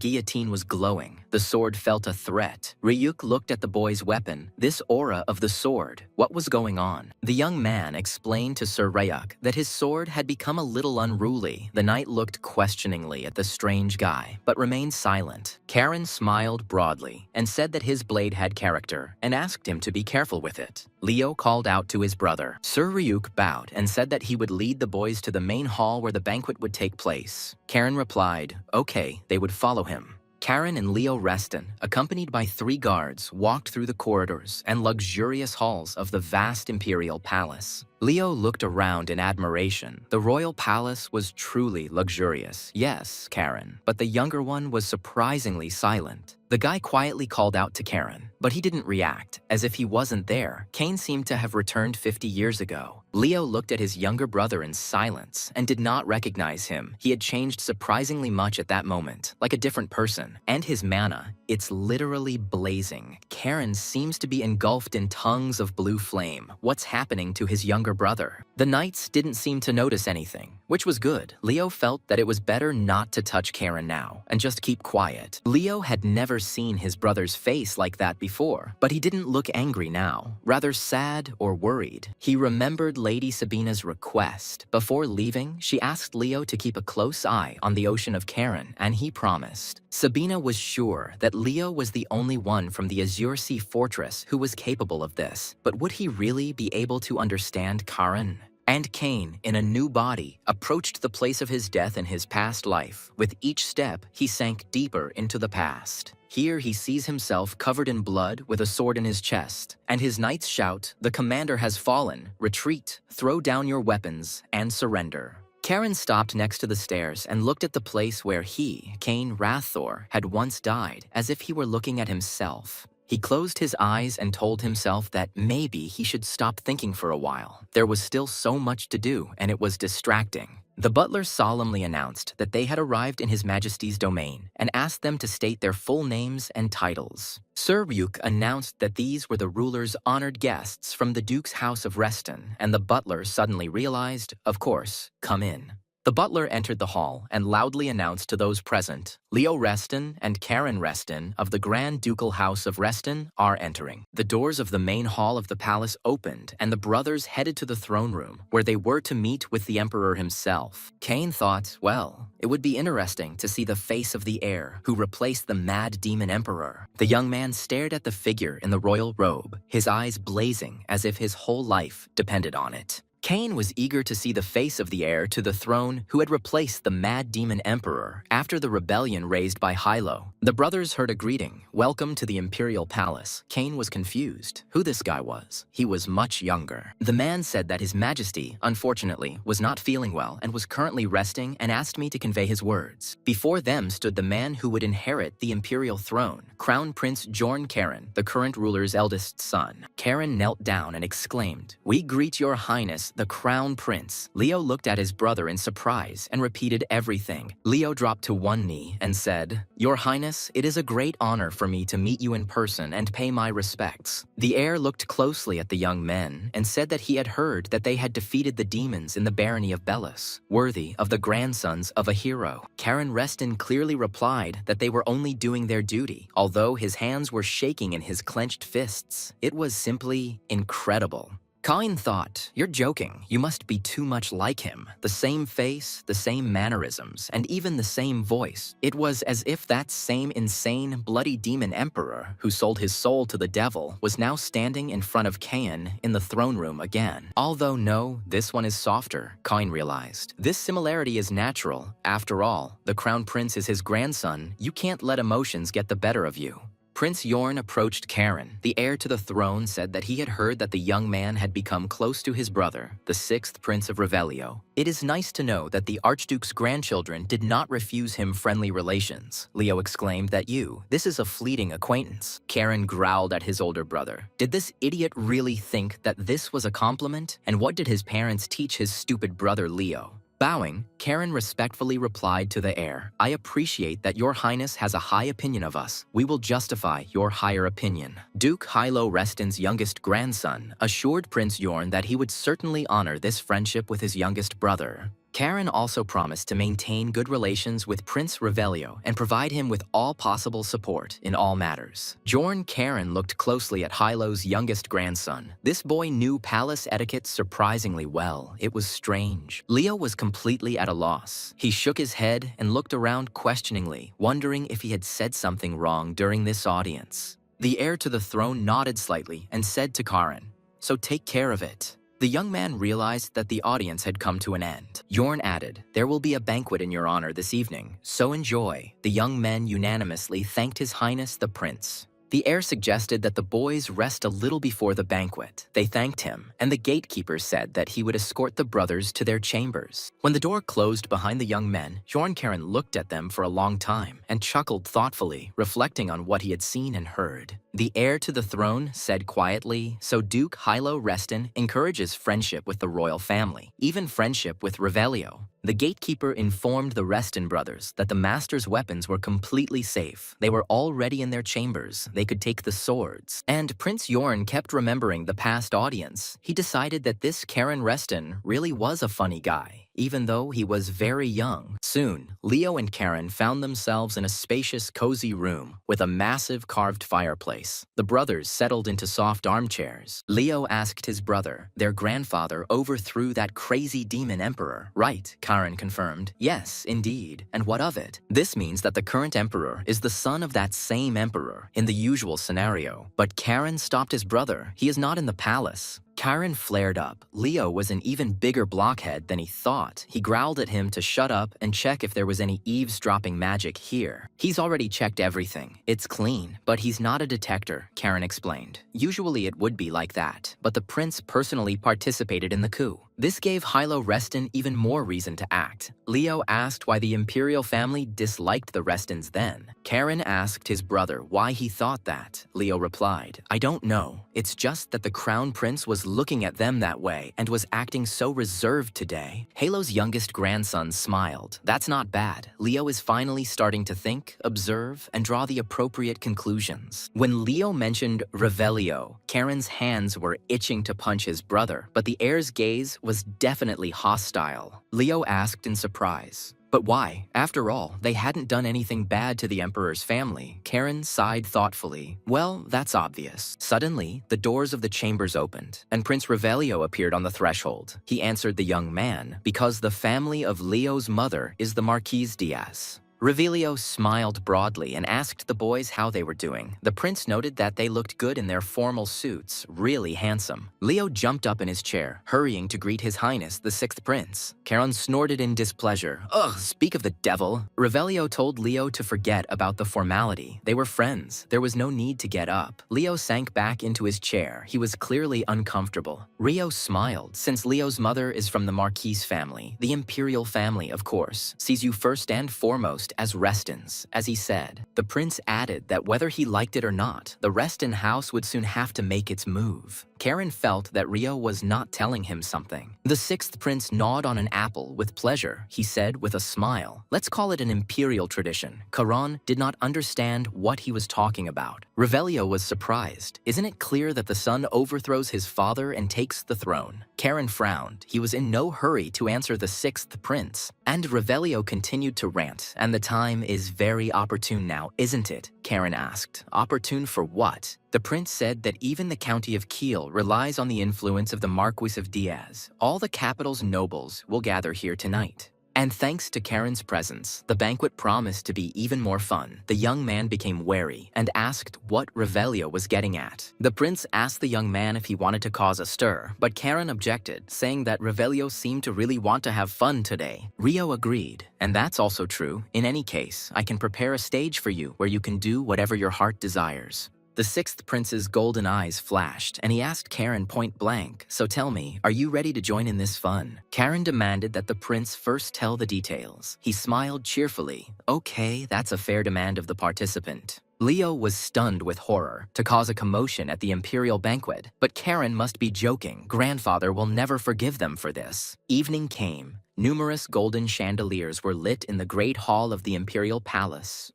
guillotine was glowing. The sword felt a threat. Ryuk looked at the boy's weapon. This aura of the sword. What was going on? The young man explained to Sir Ryuk that his sword had become a little unruly. The knight looked questioningly at the strange guy, but remained silent. Karen smiled broadly and said that his blade had character and asked him to be careful with it. Leo called out to his brother. Sir Ryuk bowed and said that he would lead the boys to the main hall where the banquet would take place. Karen replied, "Okay." They would follow him. Karen and Leo Reston, accompanied by 3 guards, walked through the corridors and luxurious halls of the vast imperial palace. Leo looked around in admiration. The royal palace was truly luxurious. Yes, Karen, but the younger one was surprisingly silent. The guy quietly called out to Karen, but he didn't react, as if he wasn't there. Kane seemed to have returned 50 years ago. Leo looked at his younger brother in silence and did not recognize him. He had changed surprisingly much at that moment, like a different person. And his mana, it's literally blazing. Karen seems to be engulfed in tongues of blue flame. What's happening to his younger brother? The knights didn't seem to notice anything, which was good. Leo felt that it was better not to touch Karen now and just keep quiet. Leo had never seen his brother's face like that before, but he didn't look angry now, rather sad or worried. He remembered Lady Sabina's request. Before leaving, she asked Leo to keep a close eye on the ocean of Karen, and he promised. Sabina was sure that Leo was the only one from the Azure Sea Fortress who was capable of this, but would he really be able to understand Karen? And Kane, in a new body, approached the place of his death in his past life. With each step, he sank deeper into the past. Here he sees himself covered in blood with a sword in his chest, and his knights shout, "The commander has fallen. Retreat, throw down your weapons, and surrender." Karen stopped next to the stairs and looked at the place where he, Kane Rathor, had once died, as if he were looking at himself. He closed his eyes and told himself that maybe he should stop thinking for a while. There was still so much to do, and it was distracting. The butler solemnly announced that they had arrived in His Majesty's domain and asked them to state their full names and titles. Sir Ryuk announced that these were the ruler's honored guests from the Duke's House of Reston, and the butler suddenly realized, of course, come in. The butler entered the hall and loudly announced to those present, Leo Reston and Karen Reston of the Grand Ducal House of Reston are entering. The doors of the main hall of the palace opened, and the brothers headed to the throne room, where they were to meet with the emperor himself. Kane thought, well, it would be interesting to see the face of the heir who replaced the mad demon emperor. The young man stared at the figure in the royal robe, his eyes blazing as if his whole life depended on it. Kane was eager to see the face of the heir to the throne who had replaced the mad demon emperor after the rebellion raised by Hilo. The brothers heard a greeting, "Welcome to the imperial palace." Kane was confused who this guy was. He was much younger. The man said that His Majesty, unfortunately, was not feeling well and was currently resting and asked me to convey his words. Before them stood the man who would inherit the imperial throne, Crown Prince Jorn Karen, the current ruler's eldest son. Karen knelt down and exclaimed, "We greet your highness, the Crown Prince." Leo looked at his brother in surprise and repeated everything. Leo dropped to one knee and said, "Your Highness, it is a great honor for me to meet you in person and pay my respects." The heir looked closely at the young men and said that he had heard that they had defeated the demons in the barony of Bellis, worthy of the grandsons of a hero. Karen Reston clearly replied that they were only doing their duty, although his hands were shaking in his clenched fists. It was simply incredible. Kane thought, "You're joking. You must be too much like him. The same face, the same mannerisms, and even the same voice." It was as if that same insane, bloody demon emperor who sold his soul to the devil was now standing in front of Kane in the throne room again. Although no, this one is softer, Kane realized. This similarity is natural. After all, the Crown Prince is his grandson. You can't let emotions get the better of you. Prince Yorn approached Karen. The heir to the throne said that he had heard that the young man had become close to his brother, the 6th Prince of Revelio. "It is nice to know that the Archduke's grandchildren did not refuse him friendly relations." Leo exclaimed that this is a fleeting acquaintance. Karen growled at his older brother. Did this idiot really think that this was a compliment? And what did his parents teach his stupid brother Leo? Bowing, Karen respectfully replied to the heir, "I appreciate that your highness has a high opinion of us. We will justify your higher opinion." Duke Hilo Reston's youngest grandson assured Prince Yorn that he would certainly honor this friendship with his youngest brother. Karen also promised to maintain good relations with Prince Revelio and provide him with all possible support in all matters. Jorn Karen looked closely at Hilo's youngest grandson. This boy knew palace etiquette surprisingly well. It was strange. Leo was completely at a loss. He shook his head and looked around questioningly, wondering if he had said something wrong during this audience. The heir to the throne nodded slightly and said to Karen, "So take care of it." The young man realized that the audience had come to an end. Yorn added, "There will be a banquet in your honor this evening, so enjoy." The young men unanimously thanked His Highness the Prince. The heir suggested that the boys rest a little before the banquet. They thanked him, and the gatekeeper said that he would escort the brothers to their chambers. When the door closed behind the young men, Karen looked at them for a long time and chuckled thoughtfully, reflecting on what he had seen and heard. The heir to the throne said quietly, "So Duke Hilo Reston encourages friendship with the royal family, even friendship with Revelio." The gatekeeper informed the Reston brothers that the master's weapons were completely safe. They were already in their chambers. They could take the swords. And Prince Yorn kept remembering the past audience. He decided that this Karen Reston really was a funny guy, even though he was very young. Soon, Leo and Karen found themselves in a spacious, cozy room with a massive carved fireplace. The brothers settled into soft armchairs. Leo asked his brother, "Their grandfather overthrew that crazy demon emperor, right?" Karen confirmed, "Yes, indeed. And what of it?" This means that the current emperor is the son of that same emperor in the usual scenario. But Karen stopped his brother. He is not in the palace. Karen flared up. Leo was an even bigger blockhead than he thought. He growled at him to shut up and check if there was any eavesdropping magic here. He's already checked everything. It's clean, but he's not a detector, Karen explained. Usually it would be like that, but the prince personally participated in the coup. This gave Hilo Reston even more reason to act. Leo asked why the imperial family disliked the Restons then. Karen asked his brother why he thought that. Leo replied, "I don't know. It's just that the crown prince was looking at them that way and was acting so reserved today." Halo's youngest grandson smiled. That's not bad. Leo is finally starting to think, observe, and draw the appropriate conclusions. When Leo mentioned Revelio, Karen's hands were itching to punch his brother, but the heir's gaze was definitely hostile. Leo asked in surprise, "But why? After all, they hadn't done anything bad to the emperor's family." Karen sighed thoughtfully. "Well, that's obvious." Suddenly, the doors of the chambers opened, and Prince Revelio appeared on the threshold. He answered the young man, "Because the family of Leo's mother is the Marquise Diaz." Revelio smiled broadly and asked the boys how they were doing. The prince noted that they looked good in their formal suits, really handsome. Leo jumped up in his chair, hurrying to greet His Highness, the sixth prince. Karen snorted in displeasure. "Ugh, speak of the devil." Revelio told Leo to forget about the formality. They were friends. There was no need to get up. Leo sank back into his chair. He was clearly uncomfortable. Rio smiled. Since Leo's mother is from the Marquise family, the imperial family, of course, sees you first and foremost as Restons, as he said. The prince added that whether he liked it or not, the Reston house would soon have to make its move. Karen felt that Rio was not telling him something. The sixth prince gnawed on an apple with pleasure. He said with a smile, "Let's call it an imperial tradition." Caron did not understand what he was talking about. Revelio was surprised. Isn't it clear that the son overthrows his father and takes the throne? Karen frowned. He was in no hurry to answer the sixth prince. And Revelio continued to rant, "And the time is very opportune now, isn't it?" Karen asked. "Opportune for what?" The prince said that even the county of Kiel relies on the influence of the Marquis of Diaz. All the capital's nobles will gather here tonight. And thanks to Karen's presence, the banquet promised to be even more fun. The young man became wary and asked what Revelio was getting at. The prince asked the young man if he wanted to cause a stir, but Karen objected, saying that Revelio seemed to really want to have fun today. Rio agreed, and that's also true. In any case, I can prepare a stage for you where you can do whatever your heart desires. The sixth prince's golden eyes flashed, and he asked Karen point blank, "So tell me, are you ready to join in this fun?" Karen demanded that the prince first tell the details. He smiled cheerfully. "Okay, that's a fair demand of the participant." Leo was stunned with horror to cause a commotion at the imperial banquet, but Karen must be joking. Grandfather will never forgive them for this. Evening came. Numerous golden chandeliers were lit in the great hall of the imperial palace,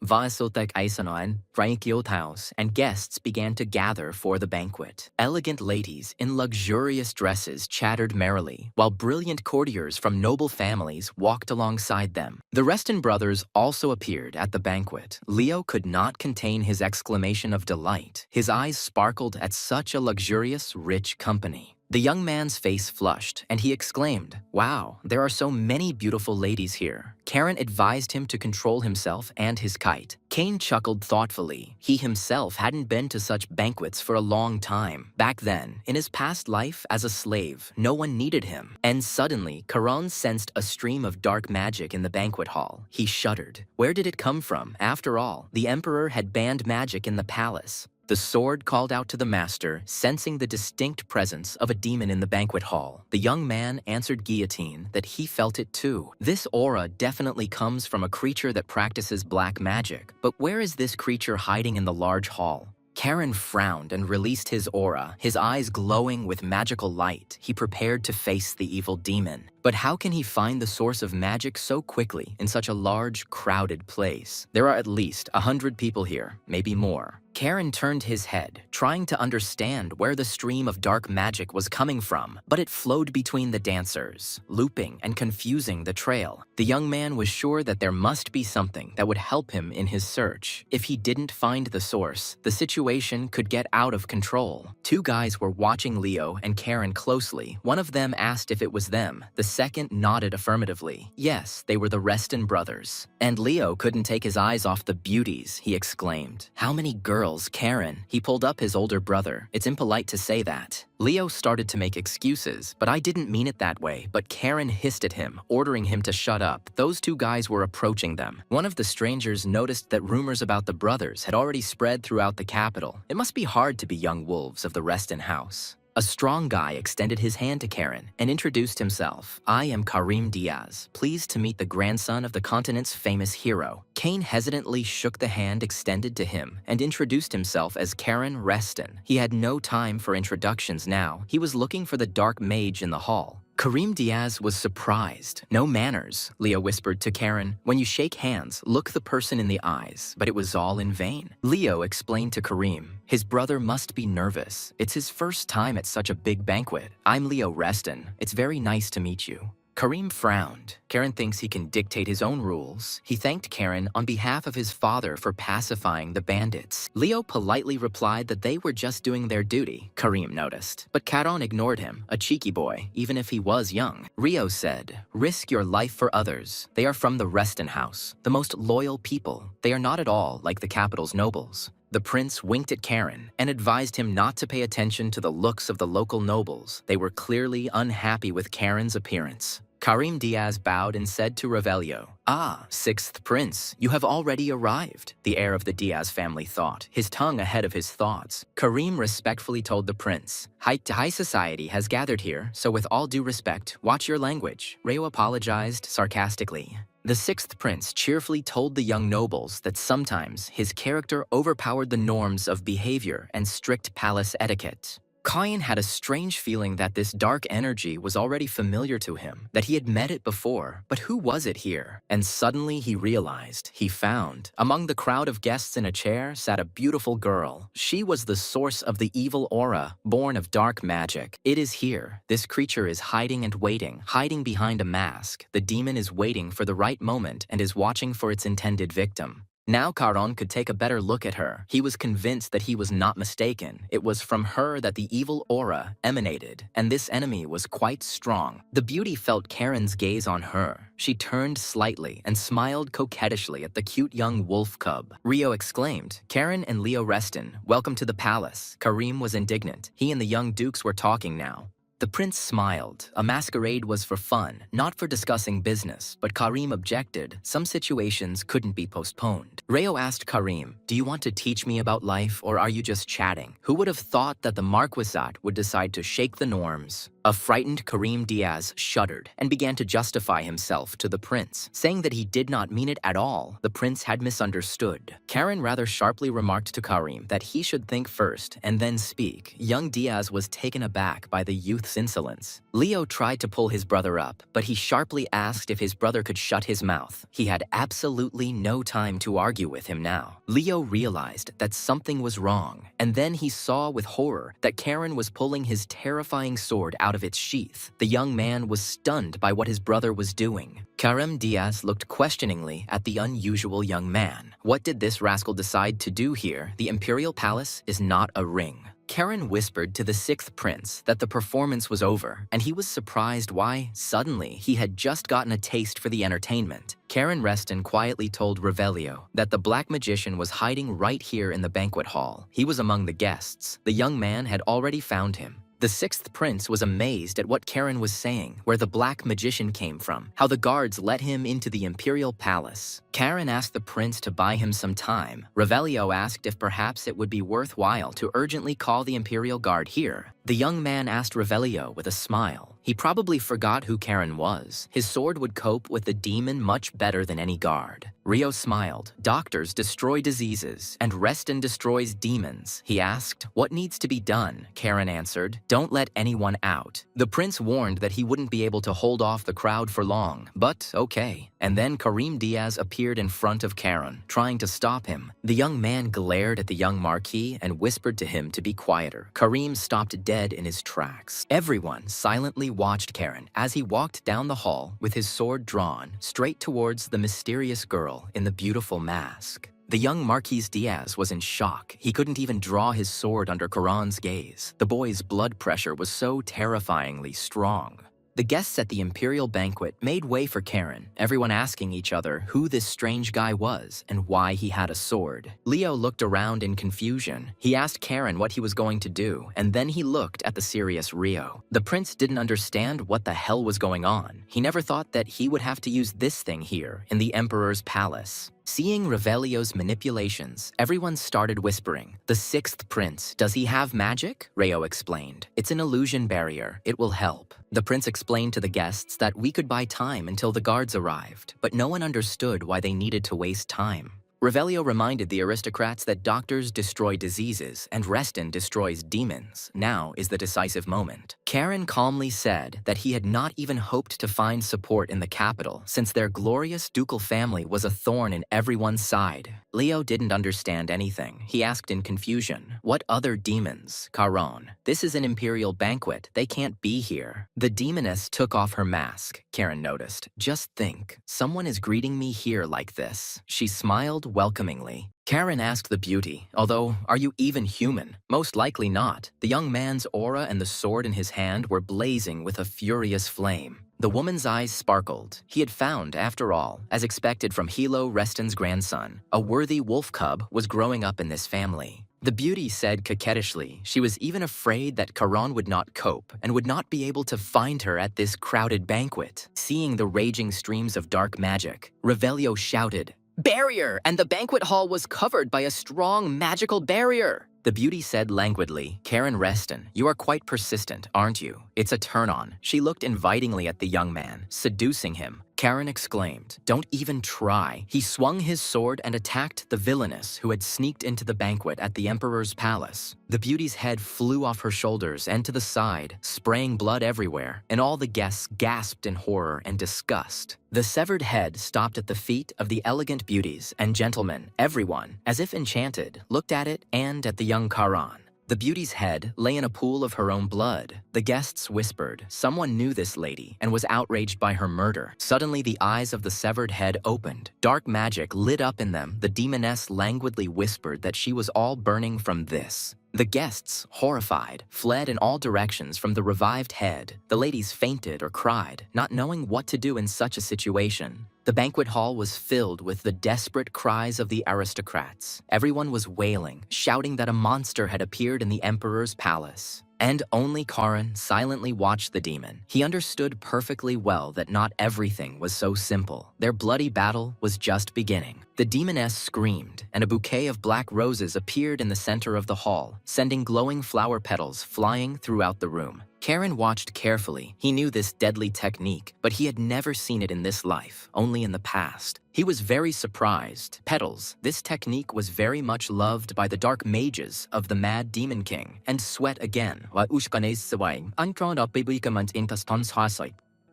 and guests began to gather for the banquet. Elegant ladies in luxurious dresses chattered merrily, while brilliant courtiers from noble families walked alongside them. The Reston brothers also appeared at the banquet. Leo could not contain his exclamation of delight. His eyes sparkled at such a luxurious, rich company. The young man's face flushed, and he exclaimed, "Wow, there are so many beautiful ladies here." Karen advised him to control himself and his kite. Kane chuckled thoughtfully. He himself hadn't been to such banquets for a long time. Back then, in his past life as a slave, no one needed him. And suddenly, Caron sensed a stream of dark magic in the banquet hall. He shuddered. Where did it come from? After all, the emperor had banned magic in the palace. The sword called out to the master, sensing the distinct presence of a demon in the banquet hall. The young man answered Guillotine that he felt it too. This aura definitely comes from a creature that practices black magic. But where is this creature hiding in the large hall? Karen frowned and released his aura, his eyes glowing with magical light. He prepared to face the evil demon. But how can he find the source of magic so quickly in such a large, crowded place? There are at least 100 people here, maybe more. Karen turned his head, trying to understand where the stream of dark magic was coming from, but it flowed between the dancers, looping and confusing the trail. The young man was sure that there must be something that would help him in his search. If he didn't find the source, the situation could get out of control. Two guys were watching Leo and Karen closely. One of them asked if it was them. The second nodded affirmatively. Yes, they were the Reston brothers. And Leo couldn't take his eyes off the beauties, he exclaimed. How many girls, Karen? He pulled up his older brother. It's impolite to say that. Leo started to make excuses, but I didn't mean it that way. But Karen hissed at him, ordering him to shut up. Those two guys were approaching them. One of the strangers noticed that rumors about the brothers had already spread throughout the capital. It must be hard to be young wolves of the Reston house. A strong guy extended his hand to Karen and introduced himself. I am Karim Diaz, pleased to meet the grandson of the continent's famous hero. Kane hesitantly shook the hand extended to him and introduced himself as Karen Reston. He had no time for introductions now. He was looking for the dark mage in the hall. Karim Diaz was surprised. No manners, Leo whispered to Karen. When you shake hands, look the person in the eyes. But it was all in vain. Leo explained to Karim. His brother must be nervous. It's his first time at such a big banquet. I'm Leo Reston. It's very nice to meet you. Karim frowned. Karen thinks he can dictate his own rules. He thanked Karen on behalf of his father for pacifying the bandits. Leo politely replied that they were just doing their duty, Karim noticed. But Karen ignored him, a cheeky boy, even if he was young. Rio said, risk your life for others. They are from the Reston house, the most loyal people. They are not at all like the capital's nobles. The prince winked at Karen and advised him not to pay attention to the looks of the local nobles. They were clearly unhappy with Karen's appearance. Karim Diaz bowed and said to Revelio, Ah, sixth prince, you have already arrived, the heir of the Diaz family thought, his tongue ahead of his thoughts. Karim respectfully told the prince, High society has gathered here, so with all due respect, watch your language. Reo apologized sarcastically. The sixth prince cheerfully told the young nobles that sometimes his character overpowered the norms of behavior and strict palace etiquette. Kayan had a strange feeling that this dark energy was already familiar to him, that he had met it before, but who was it here? And suddenly he realized, he found. Among the crowd of guests in a chair sat a beautiful girl. She was the source of the evil aura, born of dark magic. It is here. This creature is hiding and waiting, hiding behind a mask. The demon is waiting for the right moment and is watching for its intended victim. Now Caron could take a better look at her. He was convinced that he was not mistaken. It was from her that the evil aura emanated, and this enemy was quite strong. The beauty felt Karen's gaze on her. She turned slightly and smiled coquettishly at the cute young wolf cub. Rio exclaimed, Karen and Leo Reston, welcome to the palace. Karim was indignant. He and the young dukes were talking now. The prince smiled. A masquerade was for fun, not for discussing business, but Karim objected. Some situations couldn't be postponed. Reo asked Karim, do you want to teach me about life or are you just chatting? Who would have thought that the Marquisate would decide to shake the norms? A frightened Karim Diaz shuddered and began to justify himself to the prince, saying that he did not mean it at all. The prince had misunderstood. Karen rather sharply remarked to Karim that he should think first and then speak. Young Diaz was taken aback by the youth's insolence. Leo tried to pull his brother up, but he sharply asked if his brother could shut his mouth. He had absolutely no time to argue with him now. Leo realized that something was wrong, and then he saw with horror that Karen was pulling his terrifying sword out of its sheath. The young man was stunned by what his brother was doing. Karim Diaz looked questioningly at the unusual young man. What did this rascal decide to do here? The imperial palace is not a ring. Karen whispered to the sixth prince that the performance was over, and he was surprised why, suddenly, he had just gotten a taste for the entertainment. Karen Reston quietly told Revelio that the black magician was hiding right here in the banquet hall. He was among the guests. The young man had already found him. The sixth prince was amazed at what Karen was saying, where the black magician came from, how the guards let him into the imperial palace. Karen asked the prince to buy him some time. Revelio asked if perhaps it would be worthwhile to urgently call the imperial guard here. The young man asked Revelio with a smile. He probably forgot who Karen was. His sword would cope with the demon much better than any guard. Rio smiled. Doctors destroy diseases, and Reston destroys demons. He asked, "What needs to be done?" Karen answered, "Don't let anyone out." The prince warned that he wouldn't be able to hold off the crowd for long, but okay. And then Karim Diaz appeared in front of Karen, trying to stop him. The young man glared at the young Marquis and whispered to him to be quieter. Karim stopped dead in his tracks. Everyone silently watched Karen as he walked down the hall with his sword drawn straight towards the mysterious girl in the beautiful mask. The young Marquis Diaz was in shock. He couldn't even draw his sword under Karan's gaze. The boy's blood pressure was so terrifyingly strong. The guests at the imperial banquet made way for Karen, everyone asking each other who this strange guy was and why he had a sword. Leo looked around in confusion. He asked Karen what he was going to do, and then he looked at the serious Rio. The prince didn't understand what the hell was going on. He never thought that he would have to use this thing here in the emperor's palace. Seeing Revelio's manipulations, everyone started whispering, "The sixth prince, does he have magic?" Rio explained. "It's an illusion barrier. It will help." The prince explained to the guests that we could buy time until the guards arrived, but no one understood why they needed to waste time. Revelio reminded the aristocrats that doctors destroy diseases and Reston destroys demons. Now is the decisive moment. Karen calmly said that he had not even hoped to find support in the capital since their glorious ducal family was a thorn in everyone's side. Leo didn't understand anything. He asked in confusion, "What other demons, Caron? This is an imperial banquet. They can't be here." The demoness took off her mask, Karen noticed. "Just think, someone is greeting me here like this." She smiled welcomingly. Karen asked the beauty, although, "Are you even human?" "Most likely not." The young man's aura and the sword in his hand were blazing with a furious flame. The woman's eyes sparkled. He had found, after all, as expected from Hilo Reston's grandson, a worthy wolf cub was growing up in this family. The beauty said coquettishly she was even afraid that Caron would not cope and would not be able to find her at this crowded banquet. Seeing the raging streams of dark magic, Revelio shouted, "Barrier!" And the banquet hall was covered by a strong magical barrier. The beauty said languidly, "Karen Reston, you are quite persistent, aren't you? It's a turn-on." She looked invitingly at the young man, seducing him. Karen exclaimed, "Don't even try." He swung his sword and attacked the villainess who had sneaked into the banquet at the emperor's palace. The beauty's head flew off her shoulders and to the side, spraying blood everywhere, and all the guests gasped in horror and disgust. The severed head stopped at the feet of the elegant beauties, and gentlemen, everyone, as if enchanted, looked at it and at the young Caron. The beauty's head lay in a pool of her own blood. The guests whispered. Someone knew this lady and was outraged by her murder. Suddenly, the eyes of the severed head opened. Dark magic lit up in them. The demoness languidly whispered that she was all burning from this. The guests, horrified, fled in all directions from the revived head. The ladies fainted or cried, not knowing what to do in such a situation. The banquet hall was filled with the desperate cries of the aristocrats. Everyone was wailing, shouting that a monster had appeared in the emperor's palace. And only Caron silently watched the demon. He understood perfectly well that not everything was so simple. Their bloody battle was just beginning. The demoness screamed, and a bouquet of black roses appeared in the center of the hall, sending glowing flower petals flying throughout the room. Karen watched carefully. He knew this deadly technique, but he had never seen it in this life, only in the past. He was very surprised. Petals, this technique was very much loved by the dark mages of the Mad Demon King. And sweat again.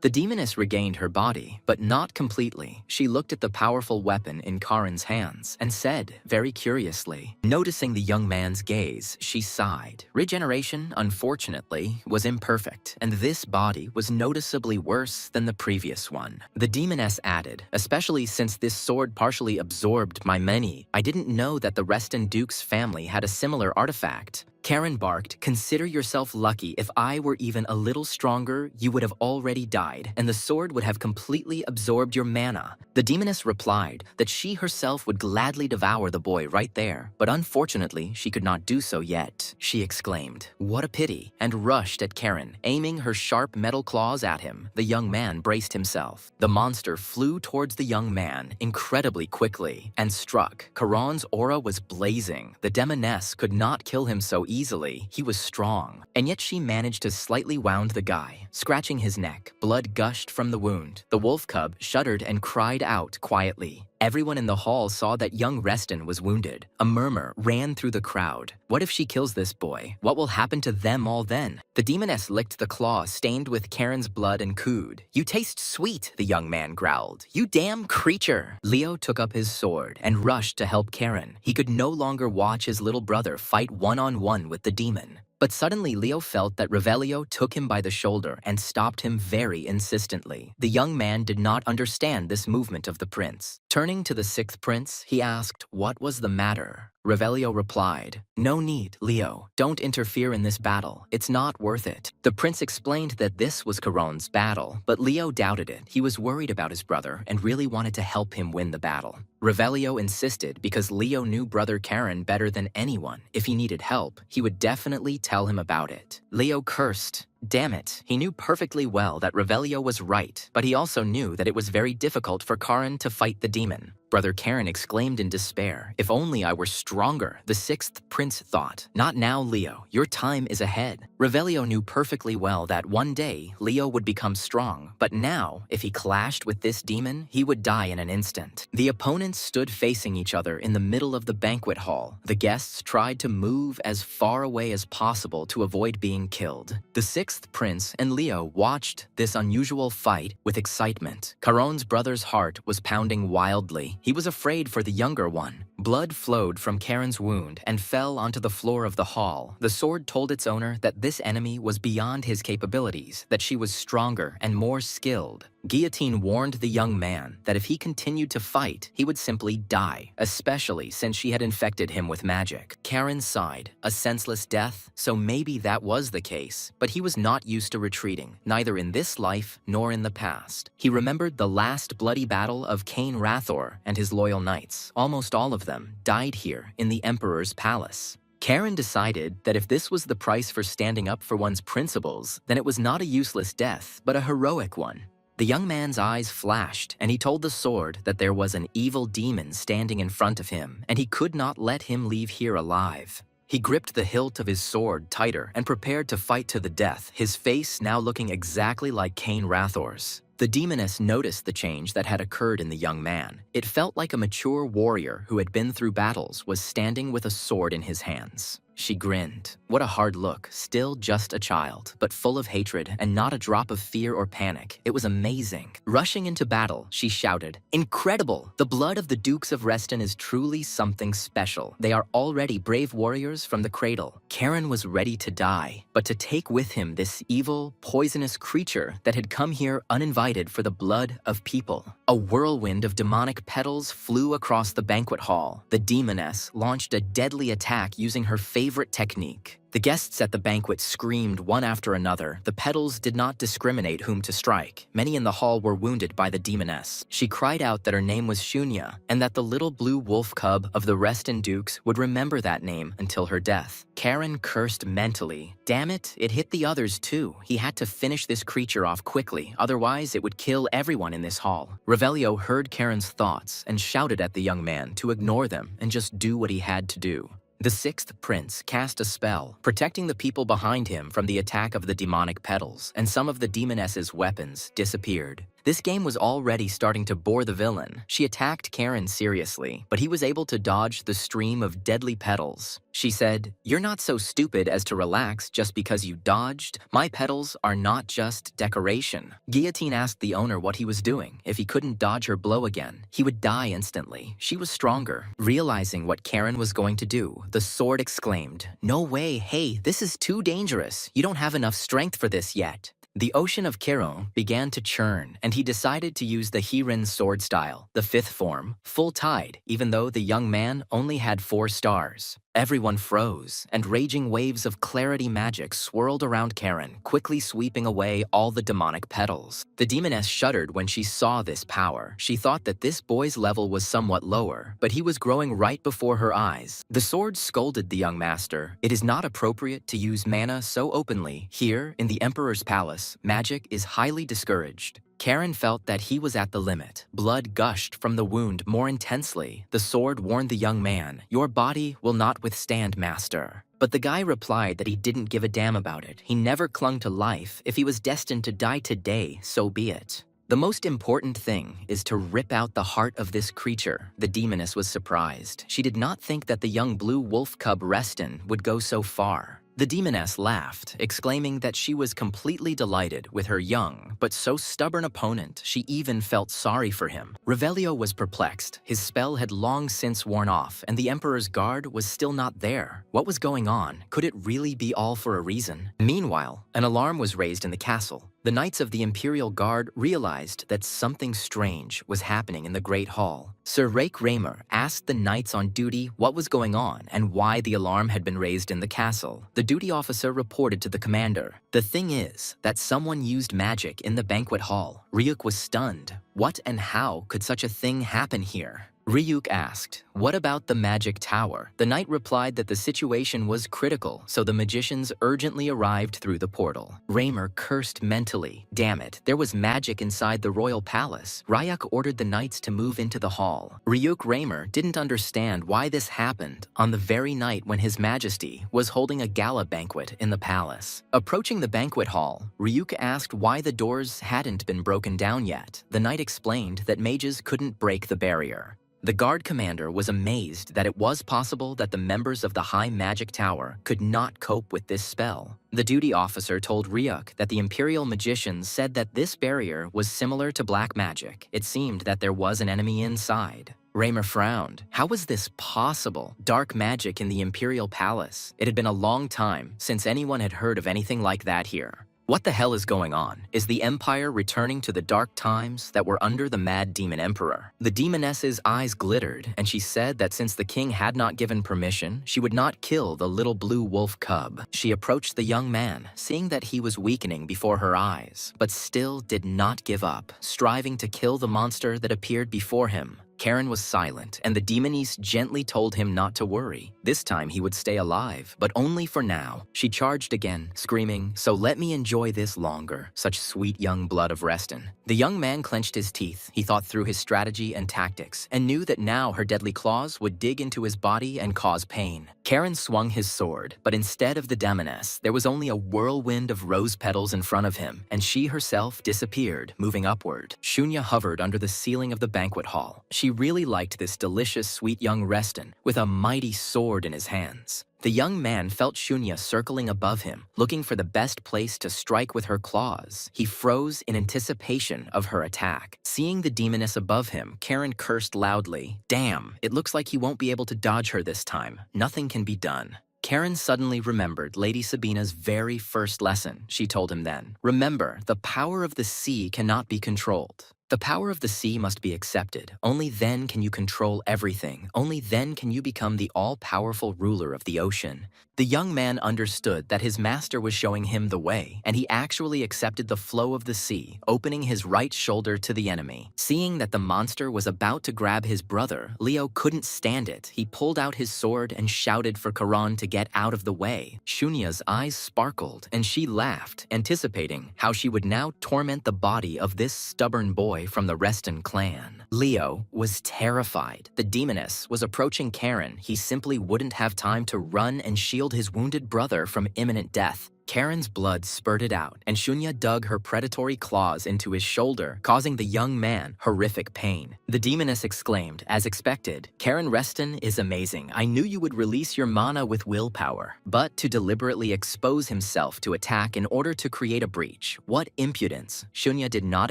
The demoness regained her body, but not completely. She looked at the powerful weapon in Karen's hands and said, very curiously, noticing the young man's gaze, she sighed. Regeneration, unfortunately, was imperfect, and this body was noticeably worse than the previous one. The demoness added, especially since this sword partially absorbed my many, I didn't know that the Reston Duke's family had a similar artifact. Karen barked, "Consider yourself lucky. If I were even a little stronger, you would have already died, and the sword would have completely absorbed your mana." The demoness replied that she herself would gladly devour the boy right there, but unfortunately, she could not do so yet. She exclaimed, "What a pity," and rushed at Karen, aiming her sharp metal claws at him. The young man braced himself. The monster flew towards the young man incredibly quickly and struck. Karan's aura was blazing. The demoness could not kill him so easily. He was strong, and yet she managed to slightly wound the guy, scratching his neck. Blood gushed from the wound. The wolf cub shuddered and cried out quietly. Everyone in the hall saw that young Reston was wounded. A murmur ran through the crowd. What if she kills this boy? What will happen to them all then? The demoness licked the claw stained with Karen's blood and cooed. "You taste sweet," the young man growled. "You damn creature!" Leo took up his sword and rushed to help Karen. He could no longer watch his little brother fight one-on-one with the demon. But suddenly Leo felt that Revelio took him by the shoulder and stopped him very insistently. The young man did not understand this movement of the prince. Turning to the sixth prince, he asked what was the matter. Revelio replied, "No need, Leo. Don't interfere in this battle. It's not worth it." The prince explained that this was Caron's battle, but Leo doubted it. He was worried about his brother and really wanted to help him win the battle. Revelio insisted because Leo knew brother Karen better than anyone. If he needed help, he would definitely tell him about it. Leo cursed. Damn it, he knew perfectly well that Revelio was right, but he also knew that it was very difficult for Karen to fight the demon. Brother Karen exclaimed in despair, "If only I were stronger," the sixth prince thought. "Not now, Leo. Your time is ahead." Revelio knew perfectly well that one day Leo would become strong, but now, if he clashed with this demon, he would die in an instant. The opponents stood facing each other in the middle of the banquet hall. The guests tried to move as far away as possible to avoid being killed. The sixth prince and Leo watched this unusual fight with excitement. Caron's brother's heart was pounding wildly. He was afraid for the younger one. Blood flowed from Karen's wound and fell onto the floor of the hall. The sword told its owner that this enemy was beyond his capabilities, that she was stronger and more skilled. Guillotine warned the young man that if he continued to fight, he would simply die, especially since she had infected him with magic. Karen sighed. A senseless death? So maybe that was the case, but he was not used to retreating, neither in this life nor in the past. He remembered the last bloody battle of Cain Rathor and his loyal knights. Almost all of them died here in the Emperor's palace. Karen decided that if this was the price for standing up for one's principles, then it was not a useless death, but a heroic one. The young man's eyes flashed, and he told the sword that there was an evil demon standing in front of him, and he could not let him leave here alive. He gripped the hilt of his sword tighter and prepared to fight to the death, his face now looking exactly like Cain Rathor's. The demoness noticed the change that had occurred in the young man. It felt like a mature warrior who had been through battles was standing with a sword in his hands. She grinned. What a hard look, still just a child, but full of hatred and not a drop of fear or panic. It was amazing. Rushing into battle, she shouted, "Incredible! The blood of the Dukes of Reston is truly something special. They are already brave warriors from the cradle." Karen was ready to die, but to take with him this evil, poisonous creature that had come here uninvited for the blood of people. A whirlwind of demonic petals flew across the banquet hall. The demoness launched a deadly attack using her favorite technique. The guests at the banquet screamed one after another. The petals did not discriminate whom to strike. Many in the hall were wounded by the demoness. She cried out that her name was Shunya, and that the little blue wolf cub of the Reston Dukes would remember that name until her death. Karen cursed mentally. Damn it, it hit the others too. He had to finish this creature off quickly, otherwise it would kill everyone in this hall. Revelio heard Karen's thoughts and shouted at the young man to ignore them and just do what he had to do. The sixth prince cast a spell, protecting the people behind him from the attack of the demonic petals, and some of the demoness's weapons disappeared. This game was already starting to bore the villain. She attacked Karen seriously, but he was able to dodge the stream of deadly petals. She said, "You're not so stupid as to relax just because you dodged. My petals are not just decoration." Guillotine asked the owner what he was doing. If he couldn't dodge her blow again, he would die instantly. She was stronger. Realizing what Karen was going to do, the sword exclaimed, "No way, hey, this is too dangerous. You don't have enough strength for this yet." The ocean of Kiron began to churn, and he decided to use the Hirin sword style, the fifth form, full tide, even though the young man only had 4 stars. Everyone froze, and raging waves of clarity magic swirled around Karen, quickly sweeping away all the demonic petals. The demoness shuddered when she saw this power. She thought that this boy's level was somewhat lower, but he was growing right before her eyes. The sword scolded the young master. It is not appropriate to use mana so openly. Here, in the Emperor's palace, magic is highly discouraged. Karen felt that he was at the limit. Blood gushed from the wound more intensely. The sword warned the young man, "Your body will not withstand, master." But the guy replied that he didn't give a damn about it. He never clung to life. If he was destined to die today, so be it. The most important thing is to rip out the heart of this creature. The demoness was surprised. She did not think that the young blue wolf cub Reston would go so far. The demoness laughed, exclaiming that she was completely delighted with her young but so stubborn opponent. She even felt sorry for him. Revelio was perplexed. His spell had long since worn off, and the Emperor's guard was still not there. What was going on? Could it really be all for a reason? Meanwhile, an alarm was raised in the castle. The knights of the Imperial Guard realized that something strange was happening in the Great Hall. Sir Rake Raymer asked the knights on duty what was going on and why the alarm had been raised in the castle. The duty officer reported to the commander. The thing is that someone used magic in the banquet hall. Ryuk was stunned. What and how could such a thing happen here? Ryuk asked, "What about the magic tower?" The knight replied that the situation was critical, so the magicians urgently arrived through the portal. Raymer cursed mentally. Damn it, there was magic inside the royal palace. Ryuk ordered the knights to move into the hall. Ryuk Raymer didn't understand why this happened on the very night when His Majesty was holding a gala banquet in the palace. Approaching the banquet hall, Ryuk asked why the doors hadn't been broken down yet. The knight explained that mages couldn't break the barrier. The guard commander was amazed that it was possible that the members of the High Magic Tower could not cope with this spell. The duty officer told Ryuk that the Imperial magicians said that this barrier was similar to black magic. It seemed that there was an enemy inside. Raymer frowned. How was this possible? Dark magic in the Imperial Palace. It had been a long time since anyone had heard of anything like that here. What the hell is going on? Is the Empire returning to the dark times that were under the Mad Demon Emperor? The demoness's eyes glittered, and she said that since the king had not given permission, she would not kill the little blue wolf cub. She approached the young man, seeing that he was weakening before her eyes, but still did not give up, striving to kill the monster that appeared before him. Karen was silent, and the demoness gently told him not to worry. This time he would stay alive, but only for now. She charged again, screaming, "So let me enjoy this longer." Such sweet young blood of Reston. The young man clenched his teeth. He thought through his strategy and tactics, and knew that now her deadly claws would dig into his body and cause pain. Karen swung his sword, but instead of the demoness, there was only a whirlwind of rose petals in front of him, and she herself disappeared, moving upward. Shunya hovered under the ceiling of the banquet hall. She really liked this delicious, sweet young Reston, with a mighty sword in his hands. The young man felt Shunya circling above him, looking for the best place to strike with her claws. He froze in anticipation of her attack. Seeing the demoness above him, Karen cursed loudly. Damn, it looks like he won't be able to dodge her this time. Nothing can be done. Karen suddenly remembered Lady Sabina's very first lesson. She told him then, "Remember, the power of the sea cannot be controlled. The power of the sea must be accepted. Only then can you control everything. Only then can you become the all-powerful ruler of the ocean." The young man understood that his master was showing him the way, and he actually accepted the flow of the sea, opening his right shoulder to the enemy. Seeing that the monster was about to grab his brother, Leo couldn't stand it. He pulled out his sword and shouted for Karan to get out of the way. Shunya's eyes sparkled, and she laughed, anticipating how she would now torment the body of this stubborn boy from the Reston clan. Leo was terrified. The demoness was approaching Karen. He simply wouldn't have time to run and shield his wounded brother from imminent death. Karen's blood spurted out, and Shunya dug her predatory claws into his shoulder, causing the young man horrific pain. The demoness exclaimed, as expected, "Karen Reston is amazing. I knew you would release your mana with willpower." But to deliberately expose himself to attack in order to create a breach. What impudence! Shunya did not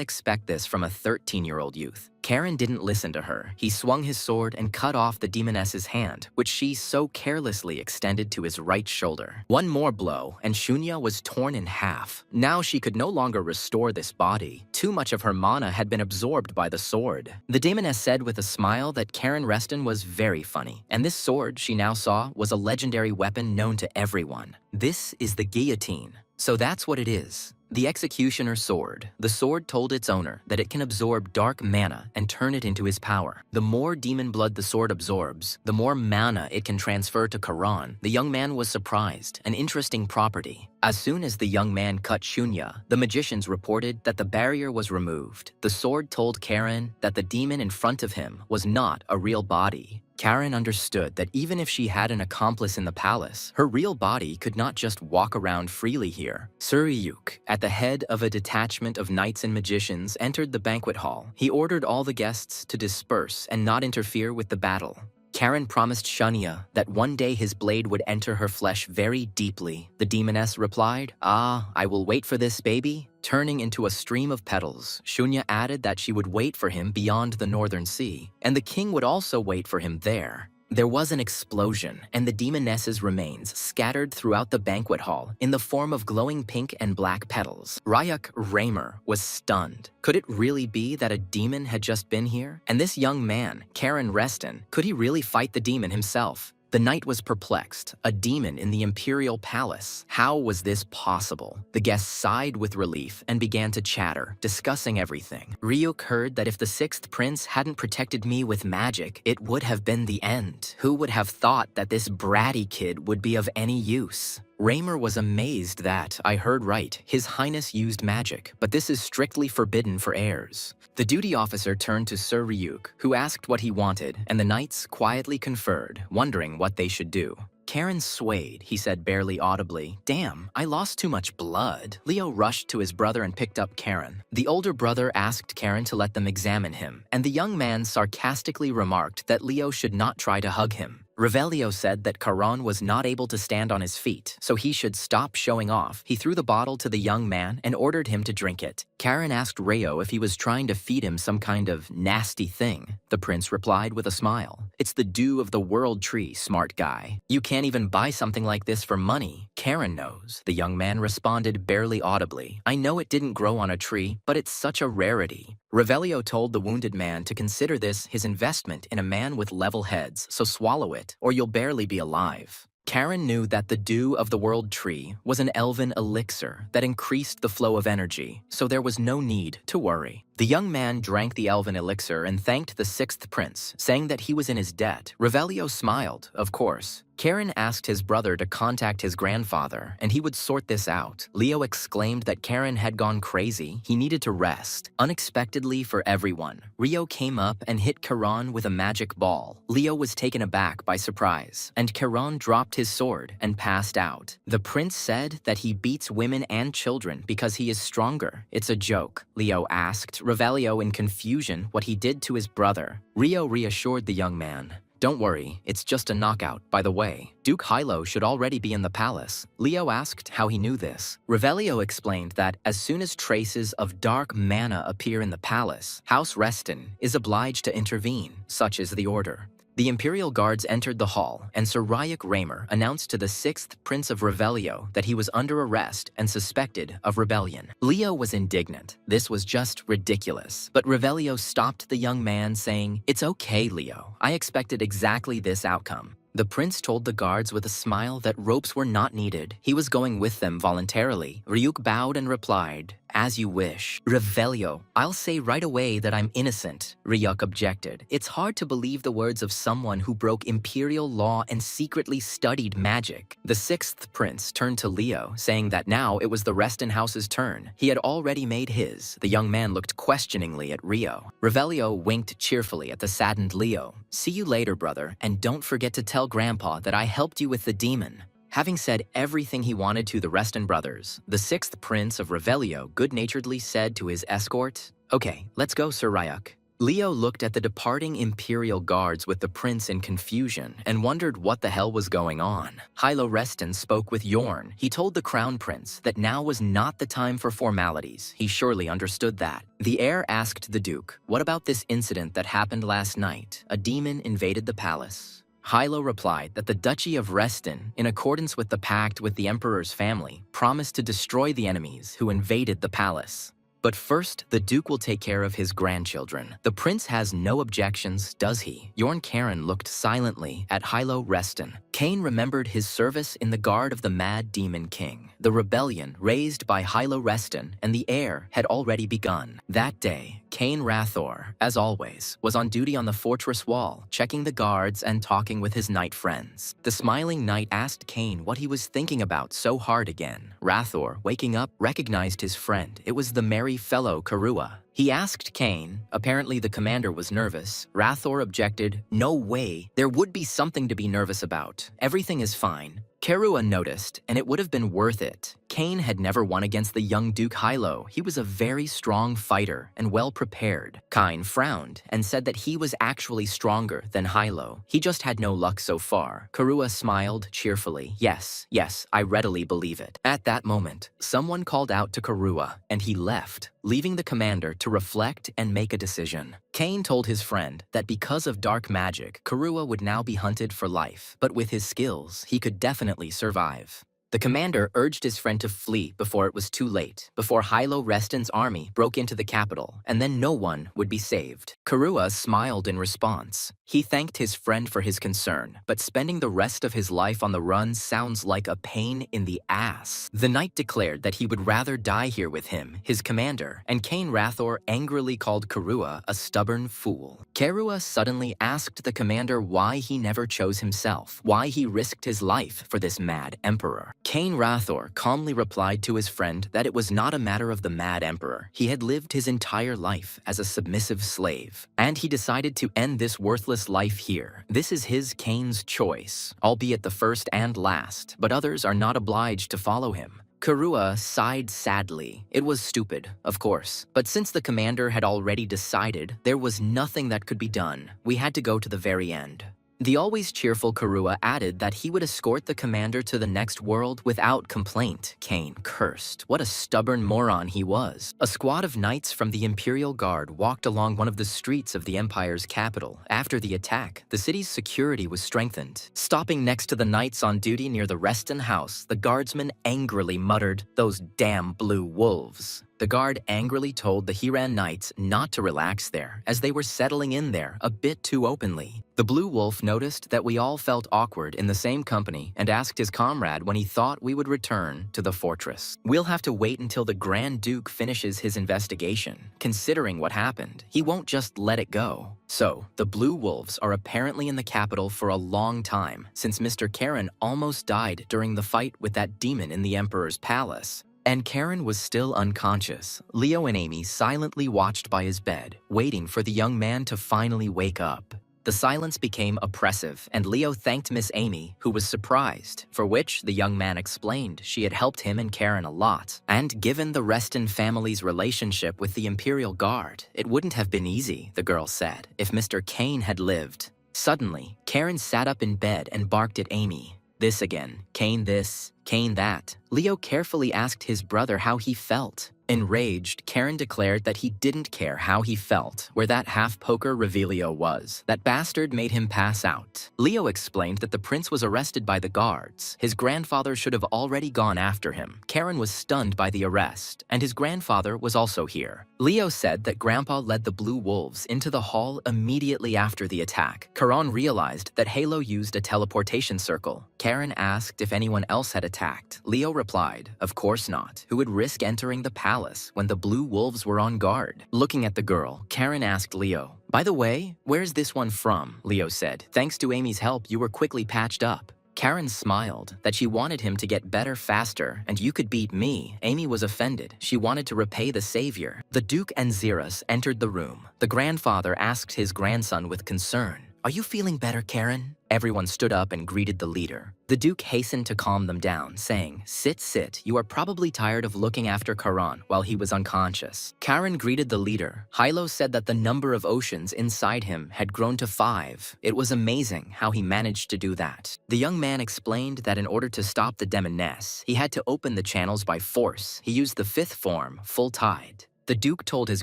expect this from a 13-year-old youth. Karen didn't listen to her. He swung his sword and cut off the demoness's hand, which she so carelessly extended to his right shoulder. One more blow, and Shunya was torn in half. Now she could no longer restore this body. Too much of her mana had been absorbed by the sword. The demoness said with a smile that Karen Reston was very funny, and this sword, she now saw, was a legendary weapon known to everyone. This is the guillotine. So that's what it is. The executioner's sword. The sword told its owner that it can absorb dark mana and turn it into his power. The more demon blood the sword absorbs, the more mana it can transfer to Karan. The young man was surprised, an interesting property. As soon as the young man cut Shunya, the magicians reported that the barrier was removed. The sword told Karen that the demon in front of him was not a real body. Karen understood that even if she had an accomplice in the palace, her real body could not just walk around freely here. Suryuk, at the head of a detachment of knights and magicians, entered the banquet hall. He ordered all the guests to disperse and not interfere with the battle. Karen promised Shunya that one day his blade would enter her flesh very deeply. The demoness replied, "Ah, I will wait for this, baby." Turning into a stream of petals, Shunya added that she would wait for him beyond the northern sea, and the king would also wait for him there. There was an explosion, and the demoness's remains scattered throughout the banquet hall in the form of glowing pink and black petals. Ryuk Raymer was stunned. Could it really be that a demon had just been here? And this young man, Karen Reston, could he really fight the demon himself? The knight was perplexed. A demon in the imperial palace. How was this possible? The guests sighed with relief and began to chatter, discussing everything. Ryuk heard that if the sixth prince hadn't protected me with magic, it would have been the end. Who would have thought that this bratty kid would be of any use? Raymer was amazed that, I heard right, His Highness used magic, but this is strictly forbidden for heirs. The duty officer turned to Sir Ryuk, who asked what he wanted, and the knights quietly conferred, wondering what they should do. Karen swayed, he said barely audibly. Damn, I lost too much blood. Leo rushed to his brother and picked up Karen. The older brother asked Karen to let them examine him, and the young man sarcastically remarked that Leo should not try to hug him. Revelio said that Karan was not able to stand on his feet, so he should stop showing off. He threw the bottle to the young man and ordered him to drink it. Karen asked Rayo if he was trying to feed him some kind of nasty thing. The prince replied with a smile. It's the dew of the world tree, smart guy. You can't even buy something like this for money. Karen knows. The young man responded barely audibly. I know it didn't grow on a tree, but it's such a rarity. Revelio told the wounded man to consider this his investment in a man with level heads, so swallow it, or you'll barely be alive. Karen knew that the dew of the world tree was an elven elixir that increased the flow of energy, so there was no need to worry. The young man drank the elven elixir and thanked the sixth prince, saying that he was in his debt. Revelio smiled, of course. Karen asked his brother to contact his grandfather, and he would sort this out. Leo exclaimed that Karen had gone crazy. He needed to rest. Unexpectedly for everyone, Rio came up and hit Karan with a magic ball. Leo was taken aback by surprise, and Karan dropped his sword and passed out. The prince said that he beats women and children because he is stronger. It's a joke. Leo asked Revelio in confusion what he did to his brother. Rio reassured the young man. Don't worry, it's just a knockout. By the way, Duke Hilo should already be in the palace. Leo asked how he knew this. Revelio explained that as soon as traces of dark mana appear in the palace, House Reston is obliged to intervene. Such is the order. The Imperial Guards entered the hall, and Sir Ryuk Raymer announced to the sixth Prince of Revelio that he was under arrest and suspected of rebellion. Leo was indignant. This was just ridiculous. But Revelio stopped the young man, saying, It's okay, Leo. I expected exactly this outcome. The prince told the guards with a smile that ropes were not needed. He was going with them voluntarily. Ryuk bowed and replied, As you wish. Revelio, I'll say right away that I'm innocent, Ryuk objected. It's hard to believe the words of someone who broke imperial law and secretly studied magic. The sixth prince turned to Leo, saying that now it was the Reston house's turn. He had already made his. The young man looked questioningly at Rio. Revelio winked cheerfully at the saddened Leo. See you later, brother, and don't forget to tell Grandpa that I helped you with the demon. Having said everything he wanted to the Reston brothers, the sixth prince of Revelio good-naturedly said to his escort, Okay, let's go, Sir Ryuk. Leo looked at the departing Imperial guards with the prince in confusion and wondered what the hell was going on. Hilo Reston spoke with Yorn. He told the crown prince that now was not the time for formalities. He surely understood that. The heir asked the duke, "What about this incident that happened last night? A demon invaded the palace." Hilo replied that the Duchy of Reston, in accordance with the pact with the emperor's family, promised to destroy the enemies who invaded the palace. But first, the Duke will take care of his grandchildren. The prince has no objections, does he? Yorn Karen looked silently at Hilo Reston. Kane remembered his service in the guard of the Mad Demon King. The rebellion raised by Hilo Reston and the heir had already begun. That day, Kane Rathor, as always, was on duty on the fortress wall, checking the guards and talking with his knight friends. The smiling knight asked Kane what he was thinking about so hard again. Rathor, waking up, recognized his friend. It was the merry fellow Karua. He asked Kane. Apparently the commander was nervous. Rathor objected. "No way. There would be something to be nervous about. Everything is fine." Karua noticed, and it would have been worth it. Kane had never won against the young Duke Hilo. He was a very strong fighter and well prepared. Kane frowned and said that he was actually stronger than Hilo. He just had no luck so far. Karua smiled cheerfully. Yes, I readily believe it. At that moment, someone called out to Karua, and he left, leaving the commander to reflect and make a decision. Kane told his friend that because of dark magic, Karua would now be hunted for life, but with his skills, he could definitely survive. The commander urged his friend to flee before it was too late, before Hilo Reston's army broke into the capital, and then no one would be saved. Karua smiled in response. He thanked his friend for his concern, but spending the rest of his life on the run sounds like a pain in the ass. The knight declared that he would rather die here with him, his commander, and Kane Rathor angrily called Karua a stubborn fool. Karua suddenly asked the commander why he never chose himself, why he risked his life for this mad emperor. Kane Rathor calmly replied to his friend that it was not a matter of the mad emperor. He had lived his entire life as a submissive slave, and he decided to end this worthless life here. This is his, Kane's, choice, albeit the first and last, but others are not obliged to follow him. Karua sighed sadly. It was stupid, of course, but since the commander had already decided, there was nothing that could be done. We had to go to the very end. The always cheerful Karua added that he would escort the commander to the next world without complaint. Kane cursed. What a stubborn moron he was. A squad of knights from the Imperial Guard walked along one of the streets of the Empire's capital. After the attack, the city's security was strengthened. Stopping next to the knights on duty near the Reston house, the guardsman angrily muttered, "Those damn blue wolves." The guard angrily told the Hiran Knights not to relax there, as they were settling in there a bit too openly. The Blue Wolf noticed that we all felt awkward in the same company and asked his comrade when he thought we would return to the fortress. "We'll have to wait until the Grand Duke finishes his investigation. Considering what happened, he won't just let it go." So, the Blue Wolves are apparently in the capital for a long time, since Mr. Karen almost died during the fight with that demon in the Emperor's palace. And Karen was still unconscious. Leo and Amy silently watched by his bed, waiting for the young man to finally wake up. The silence became oppressive, and Leo thanked Miss Amy, who was surprised, for which the young man explained she had helped him and Karen a lot. And given the Reston family's relationship with the Imperial Guard, it wouldn't have been easy, the girl said, if Mr. Kane had lived. Suddenly, Karen sat up in bed and barked at Amy. This again, Kane this, Kane that. Leo carefully asked his brother how he felt. Enraged, Karen declared that he didn't care how he felt, where that half-poker Revelio was. That bastard made him pass out. Leo explained that the prince was arrested by the guards. His grandfather should have already gone after him. Karen was stunned by the arrest, and his grandfather was also here. Leo said that Grandpa led the Blue Wolves into the hall immediately after the attack. Karan realized that Halo used a teleportation circle. Karen asked if anyone else had attacked. Leo replied, of course not. Who would risk entering the palace when the Blue Wolves were on guard? Looking at the girl, Karen asked Leo, "By the way, where's this one from?" Leo said, "Thanks to Amy's help, you were quickly patched up." Karen smiled, that she wanted him to get better faster, and you could beat me. Amy was offended. She wanted to repay the savior. The Duke and Xeris entered the room. The grandfather asked his grandson with concern, Are you feeling better, Karen? Everyone stood up and greeted the leader. The Duke hastened to calm them down, saying, "Sit, sit. You are probably tired of looking after Karan while he was unconscious." Karen greeted the leader. Hilo said that the number of oceans inside him had grown to 5. It was amazing how he managed to do that. The young man explained that in order to stop the demoness, he had to open the channels by force. He used the 5th form, full tide. The Duke told his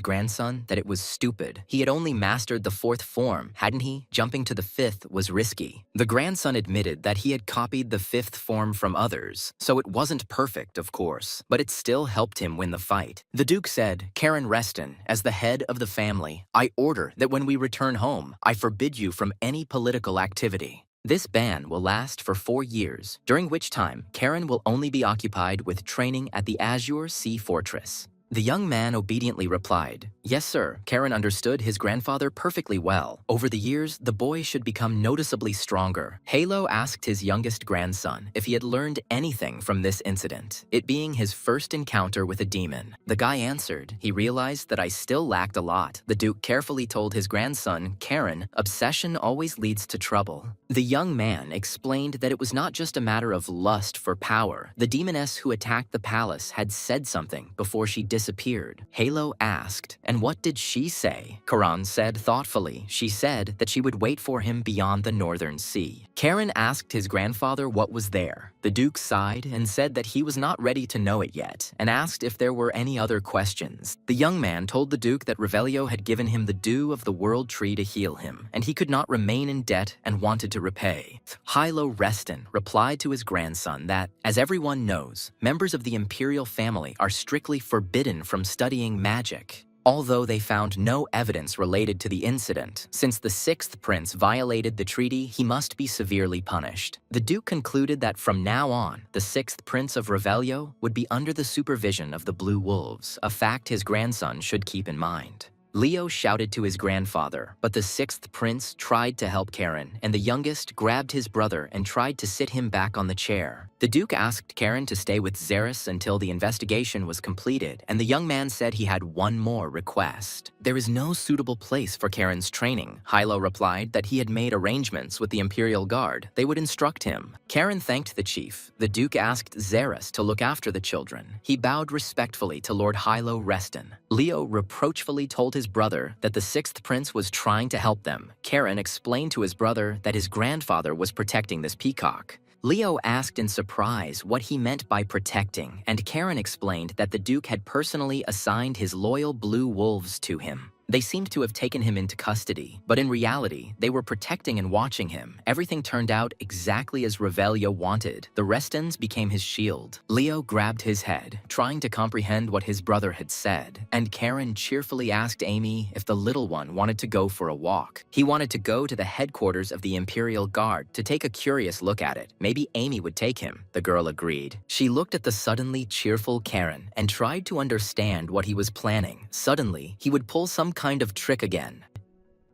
grandson that it was stupid. He had only mastered the 4th form, hadn't he? Jumping to the 5th was risky. The grandson admitted that he had copied the 5th form from others, so it wasn't perfect, of course, but it still helped him win the fight. The Duke said, "Karen Reston, as the head of the family, I order that when we return home, I forbid you from any political activity. This ban will last for 4 years, during which time Karen will only be occupied with training at the Azure Sea Fortress." The young man obediently replied, "Yes, sir." Karen understood his grandfather perfectly well. Over the years, the boy should become noticeably stronger. Halo asked his youngest grandson if he had learned anything from this incident, it being his first encounter with a demon. The guy answered, "He realized that I still lacked a lot." The Duke carefully told his grandson, "Karen, obsession always leads to trouble." The young man explained that it was not just a matter of lust for power. The demoness who attacked the palace had said something before she disappeared. Halo asked, "And what did she say?" Karan said thoughtfully, "She said that she would wait for him beyond the northern sea." Karen asked his grandfather what was there. The Duke sighed and said that he was not ready to know it yet, and asked if there were any other questions. The young man told the Duke that Revelio had given him the dew of the world tree to heal him, and he could not remain in debt and wanted to repay. Hilo Reston replied to his grandson that, as everyone knows, members of the imperial family are strictly forbidden from studying magic. Although they found no evidence related to the incident, since the 6th prince violated the treaty, he must be severely punished. The Duke concluded that from now on, the 6th prince of Revelio would be under the supervision of the Blue Wolves, a fact his grandson should keep in mind. Leo shouted to his grandfather, but the 6th prince tried to help Karen, and the youngest grabbed his brother and tried to sit him back on the chair. The Duke asked Karen to stay with Xeris until the investigation was completed, and the young man said he had one more request. "There is no suitable place for Karen's training." Hilo replied that he had made arrangements with the Imperial Guard. They would instruct him. Karen thanked the chief. The Duke asked Xeris to look after the children. He bowed respectfully to Lord Hilo Reston. Leo reproachfully told his brother that the 6th prince was trying to help them. Karen explained to his brother that his grandfather was protecting this peacock. Leo asked in surprise what he meant by protecting, and Karen explained that the Duke had personally assigned his loyal blue wolves to him. They seemed to have taken him into custody, but in reality, they were protecting and watching him. Everything turned out exactly as Revelio wanted. The Restons became his shield. Leo grabbed his head, trying to comprehend what his brother had said, and Karen cheerfully asked Amy if the little one wanted to go for a walk. He wanted to go to the headquarters of the Imperial Guard to take a curious look at it. Maybe Amy would take him, the girl agreed. She looked at the suddenly cheerful Karen and tried to understand what he was planning. Suddenly, he would pull some kind of trick again.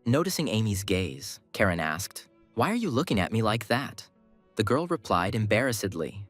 Noticing Amy's gaze, Karen asked, "Why are you looking at me like that?" The girl replied embarrassedly,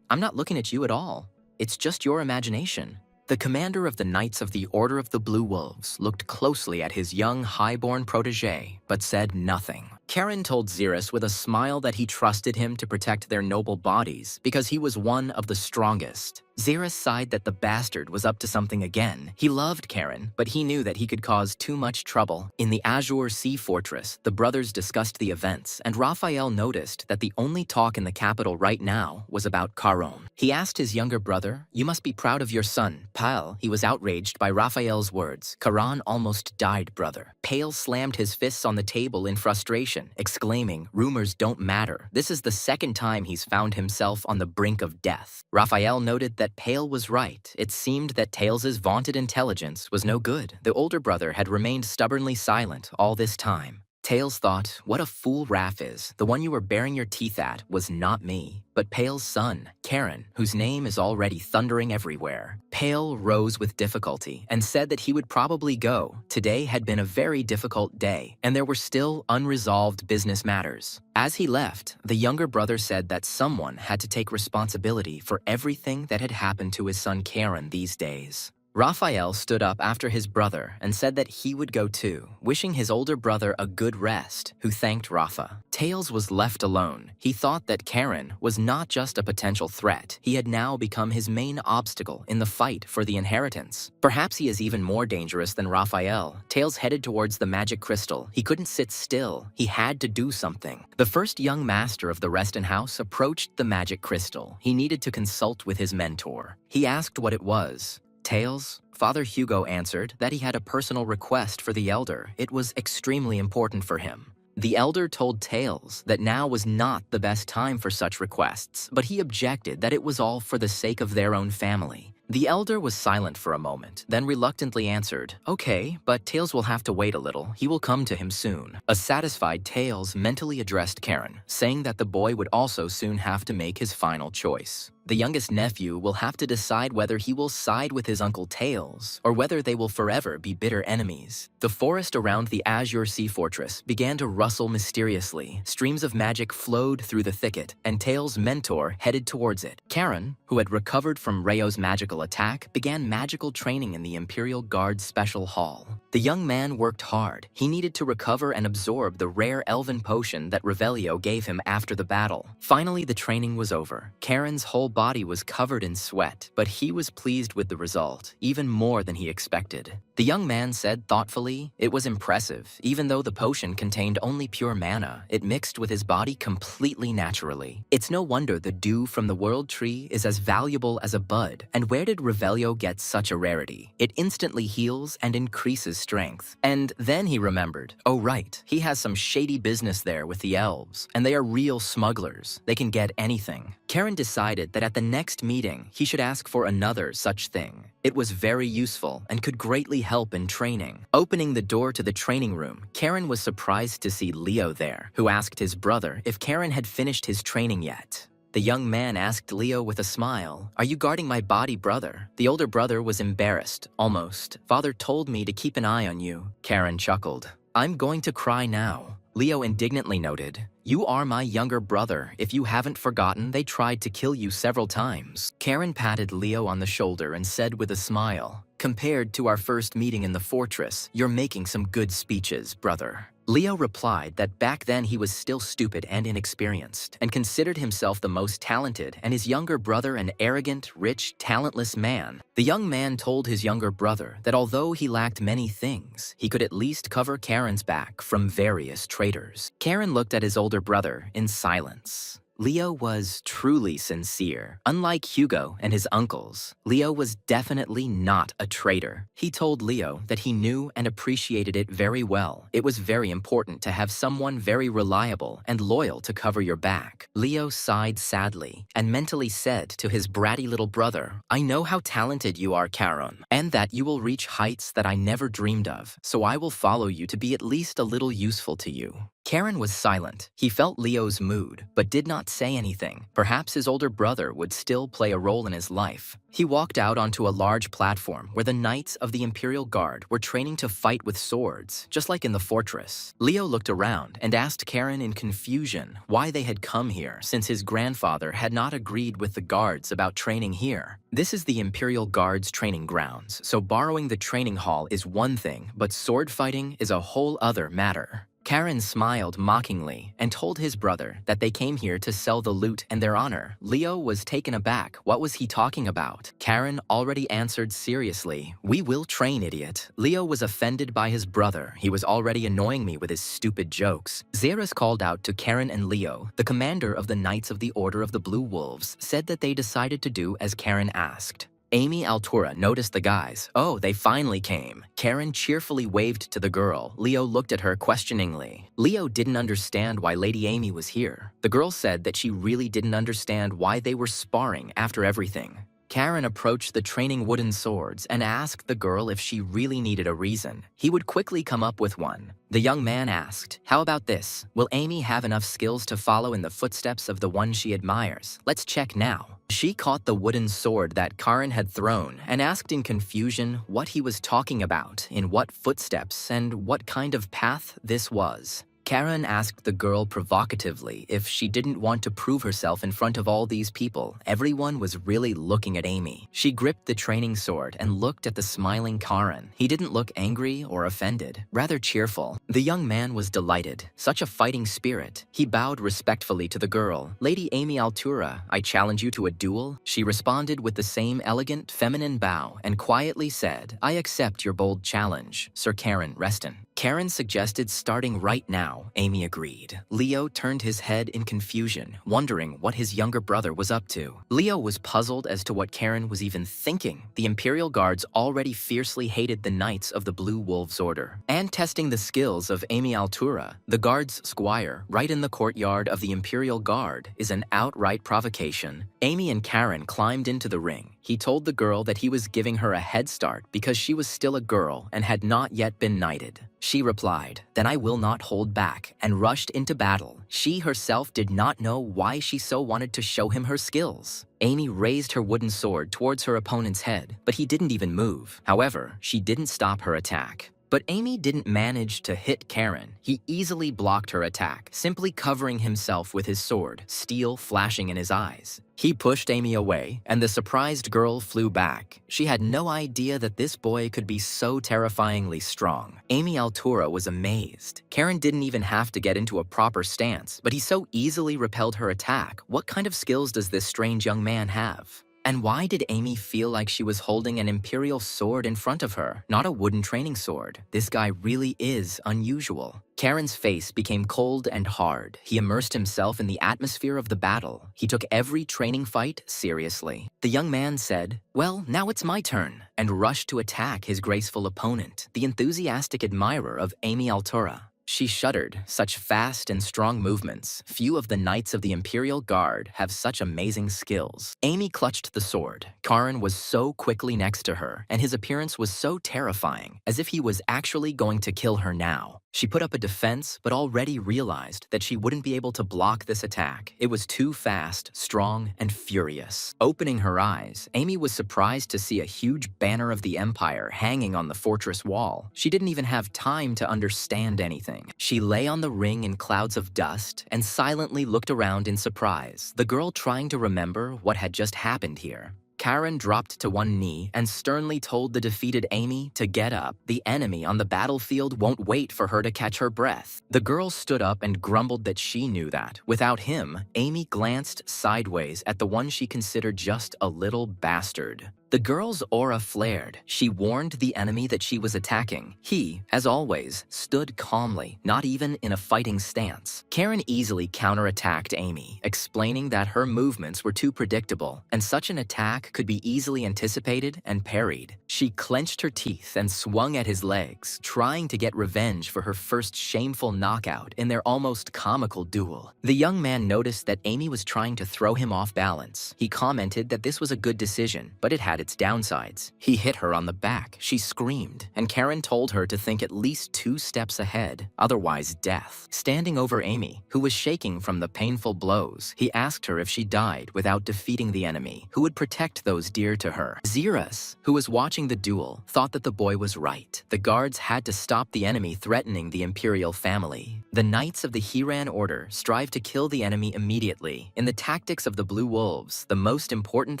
"I'm not looking at you at all. It's just your imagination." The commander of the Knights of the Order of the Blue Wolves looked closely at his young highborn protege, but said nothing. Karen told Xeris with a smile that he trusted him to protect their noble bodies because he was one of the strongest. Xeris sighed that the bastard was up to something again. He loved Karen, but he knew that he could cause too much trouble. In the Azure Sea Fortress, the brothers discussed the events, and Raphael noticed that the only talk in the capital right now was about Caron. He asked his younger brother, "You must be proud of your son, Pal." He was outraged by Raphael's words. "Caron almost died, brother." Pale slammed his fists on the table in frustration, exclaiming, "Rumors don't matter. This is the second time he's found himself on the brink of death." Raphael noted that Pale was right. It seemed that Tails' vaunted intelligence was no good. The older brother had remained stubbornly silent all this time. Tails thought, "What a fool Raph is. The one you were baring your teeth at was not me, but Pale's son, Karen, whose name is already thundering everywhere." Pale rose with difficulty and said that he would probably go. Today had been a very difficult day, and there were still unresolved business matters. As he left, the younger brother said that someone had to take responsibility for everything that had happened to his son Karen these days. Raphael stood up after his brother and said that he would go too, wishing his older brother a good rest, who thanked Rafa. Tails was left alone. He thought that Karen was not just a potential threat, he had now become his main obstacle in the fight for the inheritance. Perhaps he is even more dangerous than Raphael. Tails headed towards the magic crystal. He couldn't sit still. He had to do something. The first young master of the Reston house approached the magic crystal. He needed to consult with his mentor. He asked what it was. Tails? Father Hugo answered that he had a personal request for the elder. It was extremely important for him. The elder told Tails that now was not the best time for such requests, but he objected that it was all for the sake of their own family. The elder was silent for a moment, then reluctantly answered, "Okay, but Tails will have to wait a little. He will come to him soon." A satisfied Tails mentally addressed Karen, saying that the boy would also soon have to make his final choice. The youngest nephew will have to decide whether he will side with his uncle Tails or whether they will forever be bitter enemies. The forest around the Azure Sea Fortress began to rustle mysteriously. Streams of magic flowed through the thicket, and Tails' mentor headed towards it. Karen, who had recovered from Rayo's magical attack, began magical training in the Imperial Guard's special hall. The young man worked hard. He needed to recover and absorb the rare elven potion that Revelio gave him after the battle. Finally, the training was over. Karen's whole body was covered in sweat, but he was pleased with the result, even more than he expected. The young man said thoughtfully, "It was impressive. Even though the potion contained only pure mana, it mixed with his body completely naturally. It's no wonder the dew from the World Tree is as valuable as a bud. And where did Revelio get such a rarity? It instantly heals and increases strength." And then he remembered, oh right, he has some shady business there with the elves, and they are real smugglers. They can get anything. Karen decided that at the next meeting, he should ask for another such thing. It was very useful and could greatly help in training. Opening the door to the training room, Karen was surprised to see Leo there, who asked his brother if Karen had finished his training yet. The young man asked Leo with a smile, "Are you guarding my body, brother?" The older brother was embarrassed, almost. "Father told me to keep an eye on you." Karen chuckled. "I'm going to cry now." Leo indignantly noted, "You are my younger brother. If you haven't forgotten, they tried to kill you several times." Karen patted Leo on the shoulder and said with a smile, "Compared to our first meeting in the fortress, you're making some good speeches, brother." Leo replied that back then he was still stupid and inexperienced, and considered himself the most talented, and his younger brother an arrogant, rich, talentless man. The young man told his younger brother that although he lacked many things, he could at least cover Karen's back from various traitors. Karen looked at his older brother in silence. Leo was truly sincere. Unlike Hugo and his uncles, Leo was definitely not a traitor. He told Leo that he knew and appreciated it very well. It was very important to have someone very reliable and loyal to cover your back. Leo sighed sadly and mentally said to his bratty little brother, "I know how talented you are, Karen, and that you will reach heights that I never dreamed of, so I will follow you to be at least a little useful to you." Karen was silent. He felt Leo's mood, but did not say anything. Perhaps his older brother would still play a role in his life. He walked out onto a large platform where the knights of the Imperial Guard were training to fight with swords, just like in the fortress. Leo looked around and asked Karen in confusion why they had come here, since his grandfather had not agreed with the guards about training here. This is the Imperial Guard's training grounds, so borrowing the training hall is one thing, but sword fighting is a whole other matter. Karen smiled mockingly and told his brother that they came here to sell the loot in their honor. Leo was taken aback. What was he talking about? Karen already answered seriously, "We will train, idiot." Leo was offended by his brother. He was already annoying me with his stupid jokes. Xeris called out to Karen and Leo. The commander of the Knights of the Order of the Blue Wolves said that they decided to do as Karen asked. Amy Altura noticed the guys. Oh, they finally came. Karen cheerfully waved to the girl. Leo looked at her questioningly. Leo didn't understand why Lady Amy was here. The girl said that she really didn't understand why they were sparring after everything. Karen approached the training wooden swords and asked the girl if she really needed a reason. He would quickly come up with one. The young man asked, "How about this? Will Amy have enough skills to follow in the footsteps of the one she admires? Let's check now." She caught the wooden sword that Karen had thrown and asked in confusion what he was talking about, in what footsteps, and what kind of path this was. Karen asked the girl provocatively if she didn't want to prove herself in front of all these people. Everyone was really looking at Amy. She gripped the training sword and looked at the smiling Karen. He didn't look angry or offended, rather cheerful. The young man was delighted. Such a fighting spirit. He bowed respectfully to the girl. "Lady Amy Altura, I challenge you to a duel." She responded with the same elegant, feminine bow and quietly said, "I accept your bold challenge, Sir Karen Reston." Karen suggested starting right now. Amy agreed. Leo turned his head in confusion, wondering what his younger brother was up to. Leo was puzzled as to what Karen was even thinking. The Imperial Guards already fiercely hated the Knights of the Blue Wolves Order. And testing the skills of Amy Altura, the guard's squire, right in the courtyard of the Imperial Guard, is an outright provocation. Amy and Karen climbed into the ring. He told the girl that he was giving her a head start because she was still a girl and had not yet been knighted. She replied, "Then I will not hold back," and rushed into battle. She herself did not know why she so wanted to show him her skills. Amy raised her wooden sword towards her opponent's head, but he didn't even move. However, she didn't stop her attack. But Amy didn't manage to hit Karen. He easily blocked her attack, simply covering himself with his sword, steel flashing in his eyes. He pushed Amy away, and the surprised girl flew back. She had no idea that this boy could be so terrifyingly strong. Amy Altura was amazed. Karen didn't even have to get into a proper stance, but he so easily repelled her attack. What kind of skills does this strange young man have? And why did Amy feel like she was holding an imperial sword in front of her, not a wooden training sword? This guy really is unusual. Karen's face became cold and hard. He immersed himself in the atmosphere of the battle. He took every training fight seriously. The young man said, "Well, now it's my turn," and rushed to attack his graceful opponent, the enthusiastic admirer of Amy Altura. She shuddered. Such fast and strong movements. Few of the Knights of the Imperial Guard have such amazing skills. Amy clutched the sword. Karen was so quickly next to her, and his appearance was so terrifying, as if he was actually going to kill her now. She put up a defense, but already realized that she wouldn't be able to block this attack. It was too fast, strong, and furious. Opening her eyes, Amy was surprised to see a huge banner of the Empire hanging on the fortress wall. She didn't even have time to understand anything. She lay on the ring in clouds of dust and silently looked around in surprise, the girl trying to remember what had just happened here. Karen dropped to one knee and sternly told the defeated Amy to get up. The enemy on the battlefield won't wait for her to catch her breath. The girl stood up and grumbled that she knew that. Without him, Amy glanced sideways at the one she considered just a little bastard. The girl's aura flared. She warned the enemy that she was attacking. He, as always, stood calmly, not even in a fighting stance. Karen easily counterattacked Amy, explaining that her movements were too predictable, and such an attack could be easily anticipated and parried. She clenched her teeth and swung at his legs, trying to get revenge for her first shameful knockout in their almost comical duel. The young man noticed that Amy was trying to throw him off balance. He commented that this was a good decision, but it had its downsides. He hit her on the back. She screamed, and Karen told her to think at least 2 steps ahead, otherwise death. Standing over Amy, who was shaking from the painful blows, he asked her if she died without defeating the enemy, who would protect those dear to her. Xerus, who was watching the duel, thought that the boy was right. The guards had to stop the enemy threatening the imperial family. The Knights of the Hiran Order strive to kill the enemy immediately. In the tactics of the Blue Wolves, the most important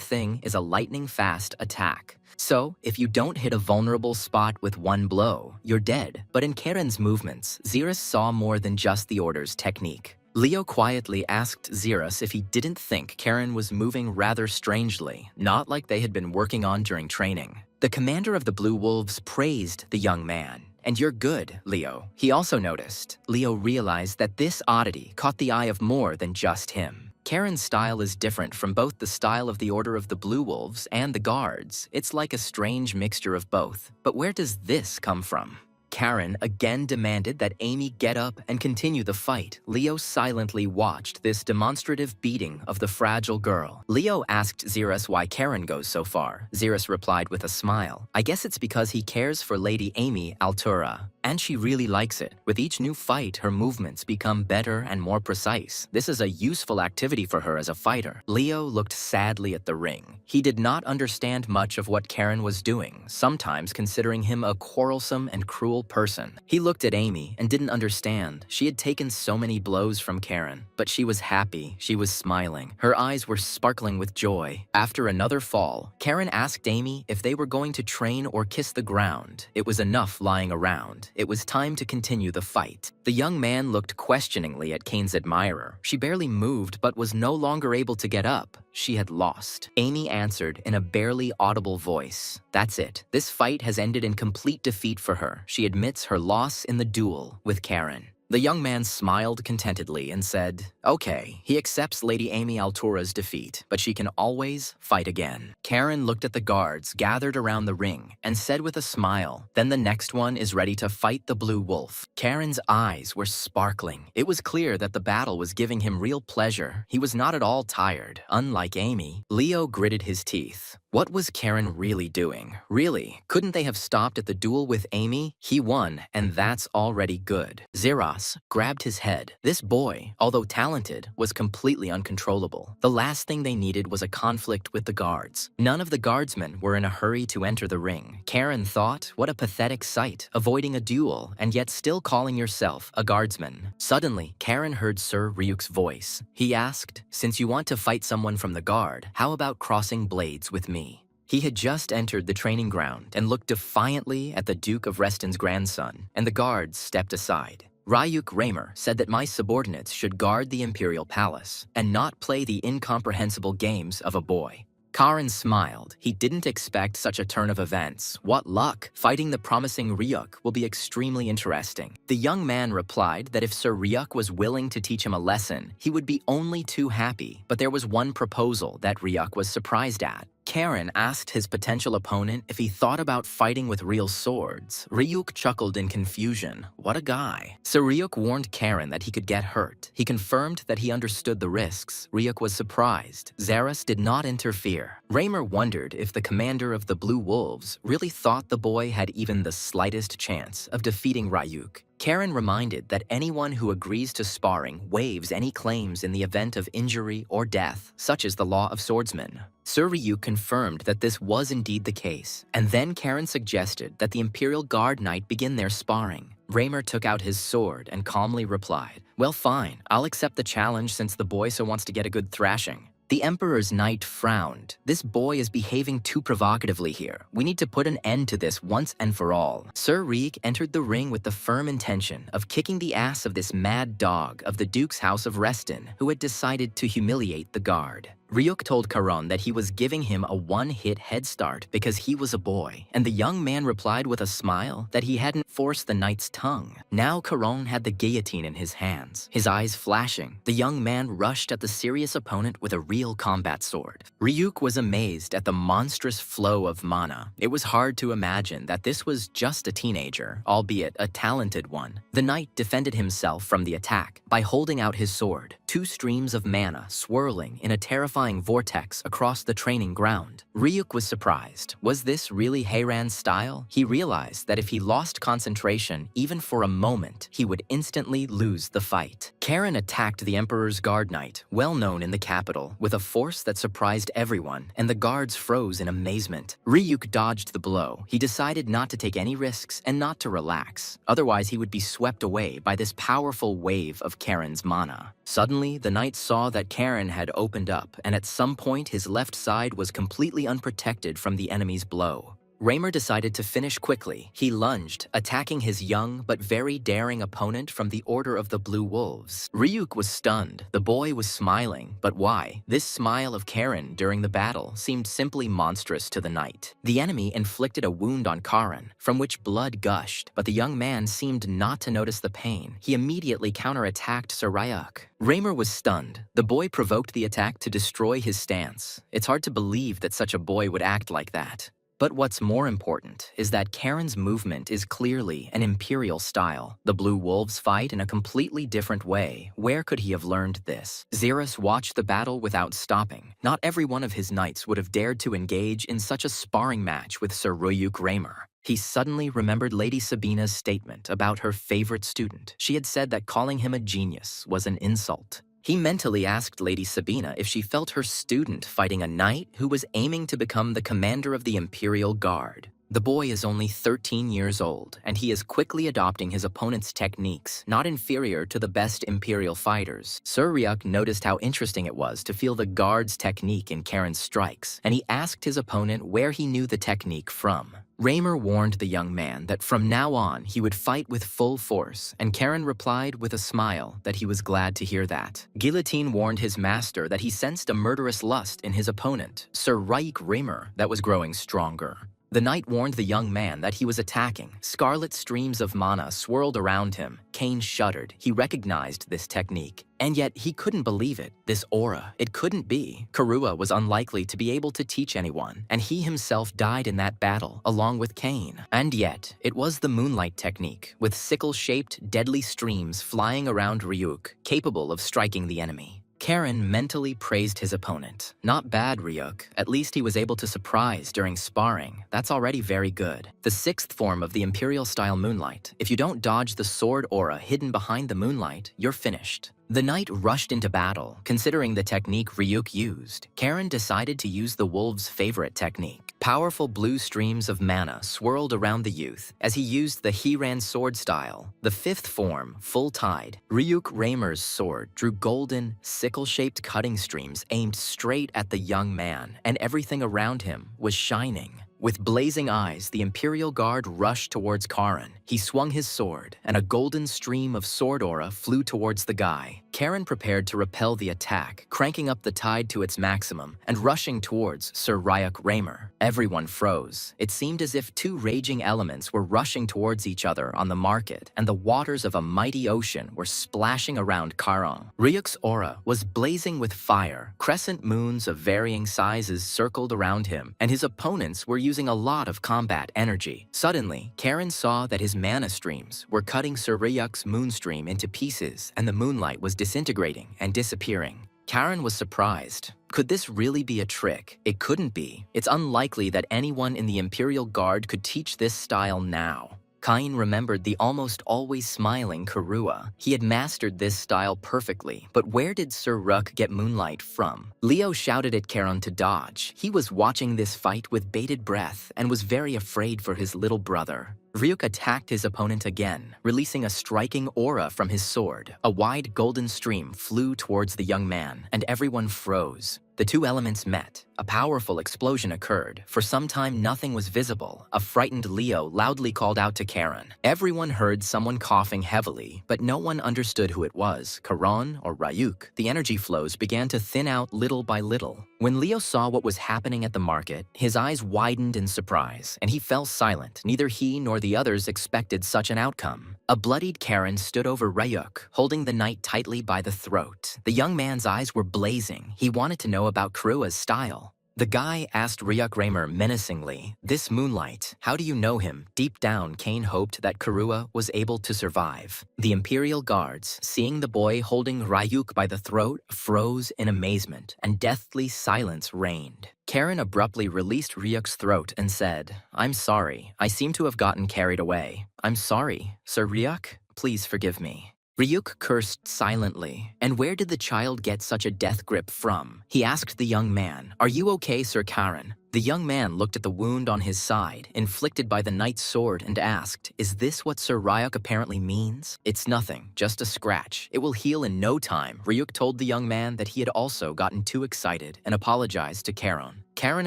thing is a lightning-fast attack. So, if you don't hit a vulnerable spot with one blow, you're dead. But in Karen's movements, Xerus saw more than just the Order's technique. Leo quietly asked Xerus if he didn't think Karen was moving rather strangely, not like they had been working on during training. The commander of the Blue Wolves praised the young man. "And you're good, Leo." He also noticed. Leo realized that this oddity caught the eye of more than just him. Karen's style is different from both the style of the Order of the Blue Wolves and the Guards. It's like a strange mixture of both. But where does this come from? Karen again demanded that Amy get up and continue the fight. Leo silently watched this demonstrative beating of the fragile girl. Leo asked Xerus why Karen goes so far. Xerus replied with a smile, "I guess it's because he cares for Lady Amy Altura. And she really likes it. With each new fight, her movements become better and more precise. This is a useful activity for her as a fighter." Leo looked sadly at the ring. He did not understand much of what Karen was doing, sometimes considering him a quarrelsome and cruel whole person. He looked at Amy and didn't understand. She had taken so many blows from Karen, but she was happy. She was smiling. Her eyes were sparkling with joy. After another fall, Karen asked Amy if they were going to train or kiss the ground. It was enough lying around. It was time to continue the fight. The young man looked questioningly at Kane's admirer. She barely moved but was no longer able to get up. She had lost. Amy answered in a barely audible voice. That's it. This fight has ended in complete defeat for her. She admits her loss in the duel with Karen. The young man smiled contentedly and said, okay, he accepts Lady Amy Altura's defeat, but she can always fight again. Karen looked at the guards gathered around the ring and said with a smile, then the next one is ready to fight the blue wolf. Karen's eyes were sparkling. It was clear that the battle was giving him real pleasure. He was not at all tired, unlike Amy. Leo gritted his teeth. What was Karen really doing? Really? Couldn't they have stopped at the duel with Amy? He won, and that's already good. Zeros grabbed his head. This boy, although talented, was completely uncontrollable. The last thing they needed was a conflict with the guards. None of the guardsmen were in a hurry to enter the ring. Karen thought, what a pathetic sight, avoiding a duel and yet still calling yourself a guardsman. Suddenly, Karen heard Sir Ryuk's voice. He asked, since you want to fight someone from the guard, how about crossing blades with me? He had just entered the training ground and looked defiantly at the Duke of Reston's grandson, and the guards stepped aside. Ryuk Raymer said that my subordinates should guard the Imperial Palace and not play the incomprehensible games of a boy. Karan smiled. He didn't expect such a turn of events. What luck! Fighting the promising Ryuk will be extremely interesting. The young man replied that if Sir Ryuk was willing to teach him a lesson, he would be only too happy. But there was one proposal that Ryuk was surprised at. Karen asked his potential opponent if he thought about fighting with real swords. Ryuk chuckled in confusion. What a guy. So Ryuk warned Karen that he could get hurt. He confirmed that he understood the risks. Ryuk was surprised. Zeros did not interfere. Raymer wondered if the commander of the Blue Wolves really thought the boy had even the slightest chance of defeating Ryuk. Karen reminded that anyone who agrees to sparring waives any claims in the event of injury or death, such as the law of swordsmen. Sir Ryuk confirmed that this was indeed the case, and then Karen suggested that the Imperial Guard Knight begin their sparring. Raymer took out his sword and calmly replied, well, fine, I'll accept the challenge since the boy so wants to get a good thrashing. The Emperor's knight frowned. This boy is behaving too provocatively here. We need to put an end to this once and for all. Sir Ryuk entered the ring with the firm intention of kicking the ass of this mad dog of the Duke's House of Reston, who had decided to humiliate the guard. Ryuk told Karan that he was giving him a one-hit head start because he was a boy, and the young man replied with a smile that he hadn't forced the knight's tongue. Now Karan had the guillotine in his hands, his eyes flashing. The young man rushed at the serious opponent with a real combat sword. Ryuk was amazed at the monstrous flow of mana. It was hard to imagine that this was just a teenager, albeit a talented one. The knight defended himself from the attack by holding out his sword, two streams of mana swirling in a terrifying vortex across the training ground. Ryuk was surprised. Was this really Heiran's style? He realized that if he lost concentration even for a moment, he would instantly lose the fight. Karen attacked the Emperor's Guard Knight, well known in the capital, with a force that surprised everyone, and the guards froze in amazement. Ryuk dodged the blow. He decided not to take any risks and not to relax. Otherwise, he would be swept away by this powerful wave of Karen's mana. Suddenly, the knight saw that Karen had opened up, and at some point his left side was completely unprotected from the enemy's blow. Raymer decided to finish quickly. He lunged, attacking his young but very daring opponent from the Order of the Blue Wolves. Ryuk was stunned. The boy was smiling, but why? This smile of Karen during the battle seemed simply monstrous to the knight. The enemy inflicted a wound on Karen, from which blood gushed, but the young man seemed not to notice the pain. He immediately counterattacked Sir Ryuk. Raymer was stunned. The boy provoked the attack to destroy his stance. It's hard to believe that such a boy would act like that. But what's more important is that Karen's movement is clearly an imperial style. The Blue Wolves fight in a completely different way. Where could he have learned this? Zeros watched the battle without stopping. Not every one of his knights would have dared to engage in such a sparring match with Sir Ryuk Raymer. He suddenly remembered Lady Sabina's statement about her favorite student. She had said that calling him a genius was an insult. He mentally asked Lady Sabina if she felt her student fighting a knight who was aiming to become the commander of the Imperial Guard. The boy is only 13 years old, and he is quickly adopting his opponent's techniques, not inferior to the best Imperial fighters. Sir Ryuk noticed how interesting it was to feel the guard's technique in Karen's strikes, and he asked his opponent where he knew the technique from. Raymer warned the young man that from now on he would fight with full force, and Karen replied with a smile that he was glad to hear that. Guillotine warned his master that he sensed a murderous lust in his opponent, Sir Ryuk Raymer, that was growing stronger. The knight warned the young man that he was attacking. Scarlet streams of mana swirled around him. Kane shuddered. He recognized this technique. And yet he couldn't believe it. This aura, it couldn't be. Kurua was unlikely to be able to teach anyone, and he himself died in that battle, along with Kane. And yet, it was the moonlight technique, with sickle-shaped, deadly streams flying around Ryuk, capable of striking the enemy. Karen mentally praised his opponent. Not bad, Ryuk. At least he was able to surprise during sparring. That's already very good. The sixth form of the Imperial-style moonlight. If you don't dodge the sword aura hidden behind the moonlight, you're finished. The knight rushed into battle. Considering the technique Ryuk used, Karen decided to use the wolf's favorite technique. Powerful blue streams of mana swirled around the youth as he used the Hiran sword style. The fifth form, Full Tide. Ryuk Raymer's sword drew golden, sickle-shaped cutting streams aimed straight at the young man, and everything around him was shining. With blazing eyes, the Imperial Guard rushed towards Karen. He swung his sword, and a golden stream of sword aura flew towards the guy. Karen prepared to repel the attack, cranking up the tide to its maximum and rushing towards Sir Ryuk Raymer. Everyone froze. It seemed as if two raging elements were rushing towards each other on the market, and the waters of a mighty ocean were splashing around Karong. Ryuk's aura was blazing with fire. Crescent moons of varying sizes circled around him, and his opponents were using a lot of combat energy. Suddenly, Karen saw that his mana streams were cutting Sir Ryuk's moonstream into pieces, and the moonlight was disintegrating and disappearing. Karen was surprised. Could this really be a trick? It couldn't be. It's unlikely that anyone in the Imperial Guard could teach this style now. Kain remembered the almost always smiling Kurua. He had mastered this style perfectly, but where did Sir Ryuk get moonlight from? Leo shouted at Karen to dodge. He was watching this fight with bated breath and was very afraid for his little brother. Ryuk attacked his opponent again, releasing a striking aura from his sword. A wide golden stream flew towards the young man, and everyone froze. The two elements met. A powerful explosion occurred. For some time, nothing was visible. A frightened Leo loudly called out to Karen. Everyone heard someone coughing heavily, but no one understood who it was, Karan or Ryuk. The energy flows began to thin out little by little. When Leo saw what was happening at the market, his eyes widened in surprise, and he fell silent. Neither he nor the others expected such an outcome. A bloodied Karen stood over Ryuk, holding the knight tightly by the throat. The young man's eyes were blazing. He wanted to know about Kurua's style. The guy asked Ryuk Raymer menacingly, "This moonlight, how do you know him?" Deep down, Kane hoped that Kurua was able to survive. The Imperial Guards, seeing the boy holding Ryuk by the throat, froze in amazement, and deathly silence reigned. Karen abruptly released Ryuk's throat and said, "I'm sorry. I seem to have gotten carried away. I'm sorry, Sir Ryuk. Please forgive me." Ryuk cursed silently. And where did the child get such a death grip from? He asked the young man, "Are you okay, Sir Karen?" The young man looked at the wound on his side, inflicted by the knight's sword, and asked, "Is this what Sir Ryuk apparently means?" "It's nothing, just a scratch. It will heal in no time." Ryuk told the young man that he had also gotten too excited and apologized to Karen. Karen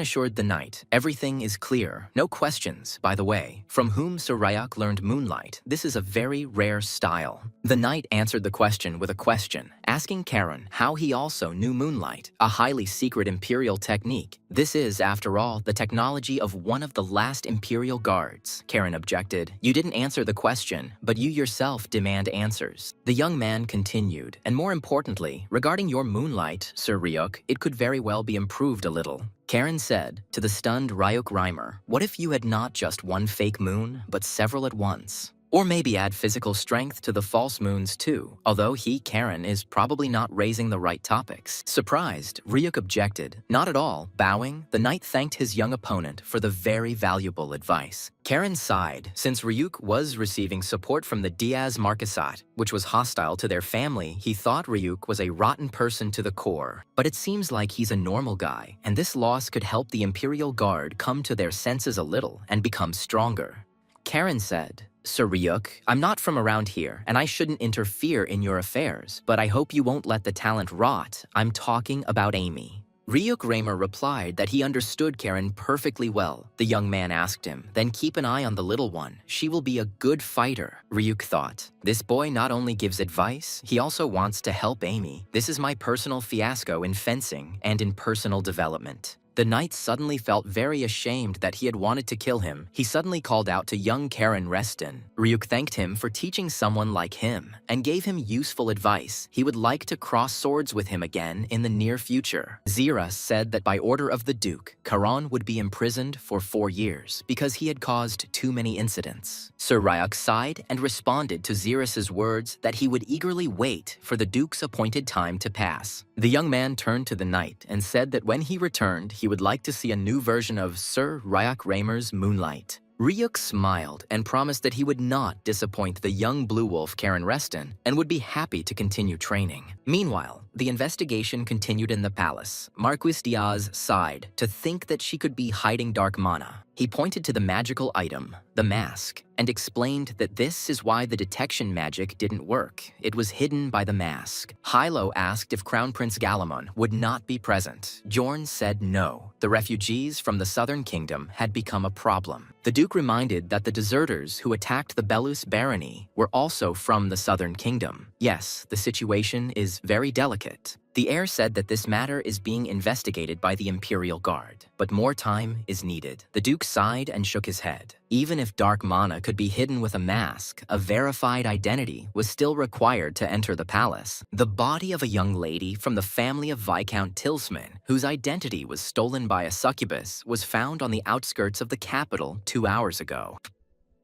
assured the knight, "Everything is clear. No questions, by the way. From whom Sir Ryuk learned moonlight? This is a very rare style." The knight answered the question with a question, asking Karen how he also knew moonlight, a highly secret Imperial technique. "This is, after all, the technology of one of the last Imperial Guards." Karen objected. "You didn't answer the question, but you yourself demand answers." The young man continued, "And more importantly, regarding your moonlight, Sir Ryuk, it could very well be improved a little." Karen said to the stunned Ryuk Raymer, "What if you had not just one fake moon, but several at once? Or maybe add physical strength to the false moons too, although Karen, is probably not raising the right topics. Surprised, Ryuk objected. Not at all. Bowing, the knight thanked his young opponent for the very valuable advice. Karen sighed, since Ryuk was receiving support from the Diaz Marquesate, which was hostile to their family. He thought Ryuk was a rotten person to the core. But it seems like he's a normal guy, and this loss could help the Imperial Guard come to their senses a little and become stronger. Karen said, Sir Ryuk, I'm not from around here, and I shouldn't interfere in your affairs, but I hope you won't let the talent rot. I'm talking about Amy. Ryuk Raymer replied that he understood Karen perfectly well. The young man asked him, then keep an eye on the little one. She will be a good fighter, Ryuk thought. This boy not only gives advice, he also wants to help Amy. This is my personal fiasco in fencing and in personal development. The knight suddenly felt very ashamed that he had wanted to kill him. He suddenly called out to young Karen Reston. Ryuk thanked him for teaching someone like him and gave him useful advice. He would like to cross swords with him again in the near future. Zira said that by order of the Duke, Karan would be imprisoned for 4 years because he had caused too many incidents. Sir Ryuk sighed and responded to Ziras's words that he would eagerly wait for the Duke's appointed time to pass. The young man turned to the knight and said that when he returned, he would like to see a new version of Sir Ryuk Raymer's Moonlight. Ryuk smiled and promised that he would not disappoint the young blue wolf Karen Reston and would be happy to continue training. Meanwhile, the investigation continued in the palace. Marquis Diaz sighed to think that she could be hiding dark mana. He pointed to the magical item, the mask, and explained that this is why the detection magic didn't work. It was hidden by the mask. Hilo asked if Crown Prince Galamon would not be present. Jorn said no. The refugees from the southern kingdom had become a problem. The Duke reminded that the deserters who attacked the Belus barony were also from the southern kingdom. Yes, the situation is very delicate. The heir said that this matter is being investigated by the Imperial Guard, but more time is needed. The Duke sighed and shook his head. Even if dark mana could be hidden with a mask, a verified identity was still required to enter the palace. The body of a young lady from the family of Viscount Tilsman, whose identity was stolen by a succubus, was found on the outskirts of the capital 2 hours ago.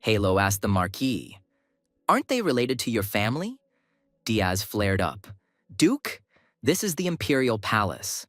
Halo asked the Marquis, "Aren't they related to your family?" Diaz flared up. "Duke? This is the Imperial Palace,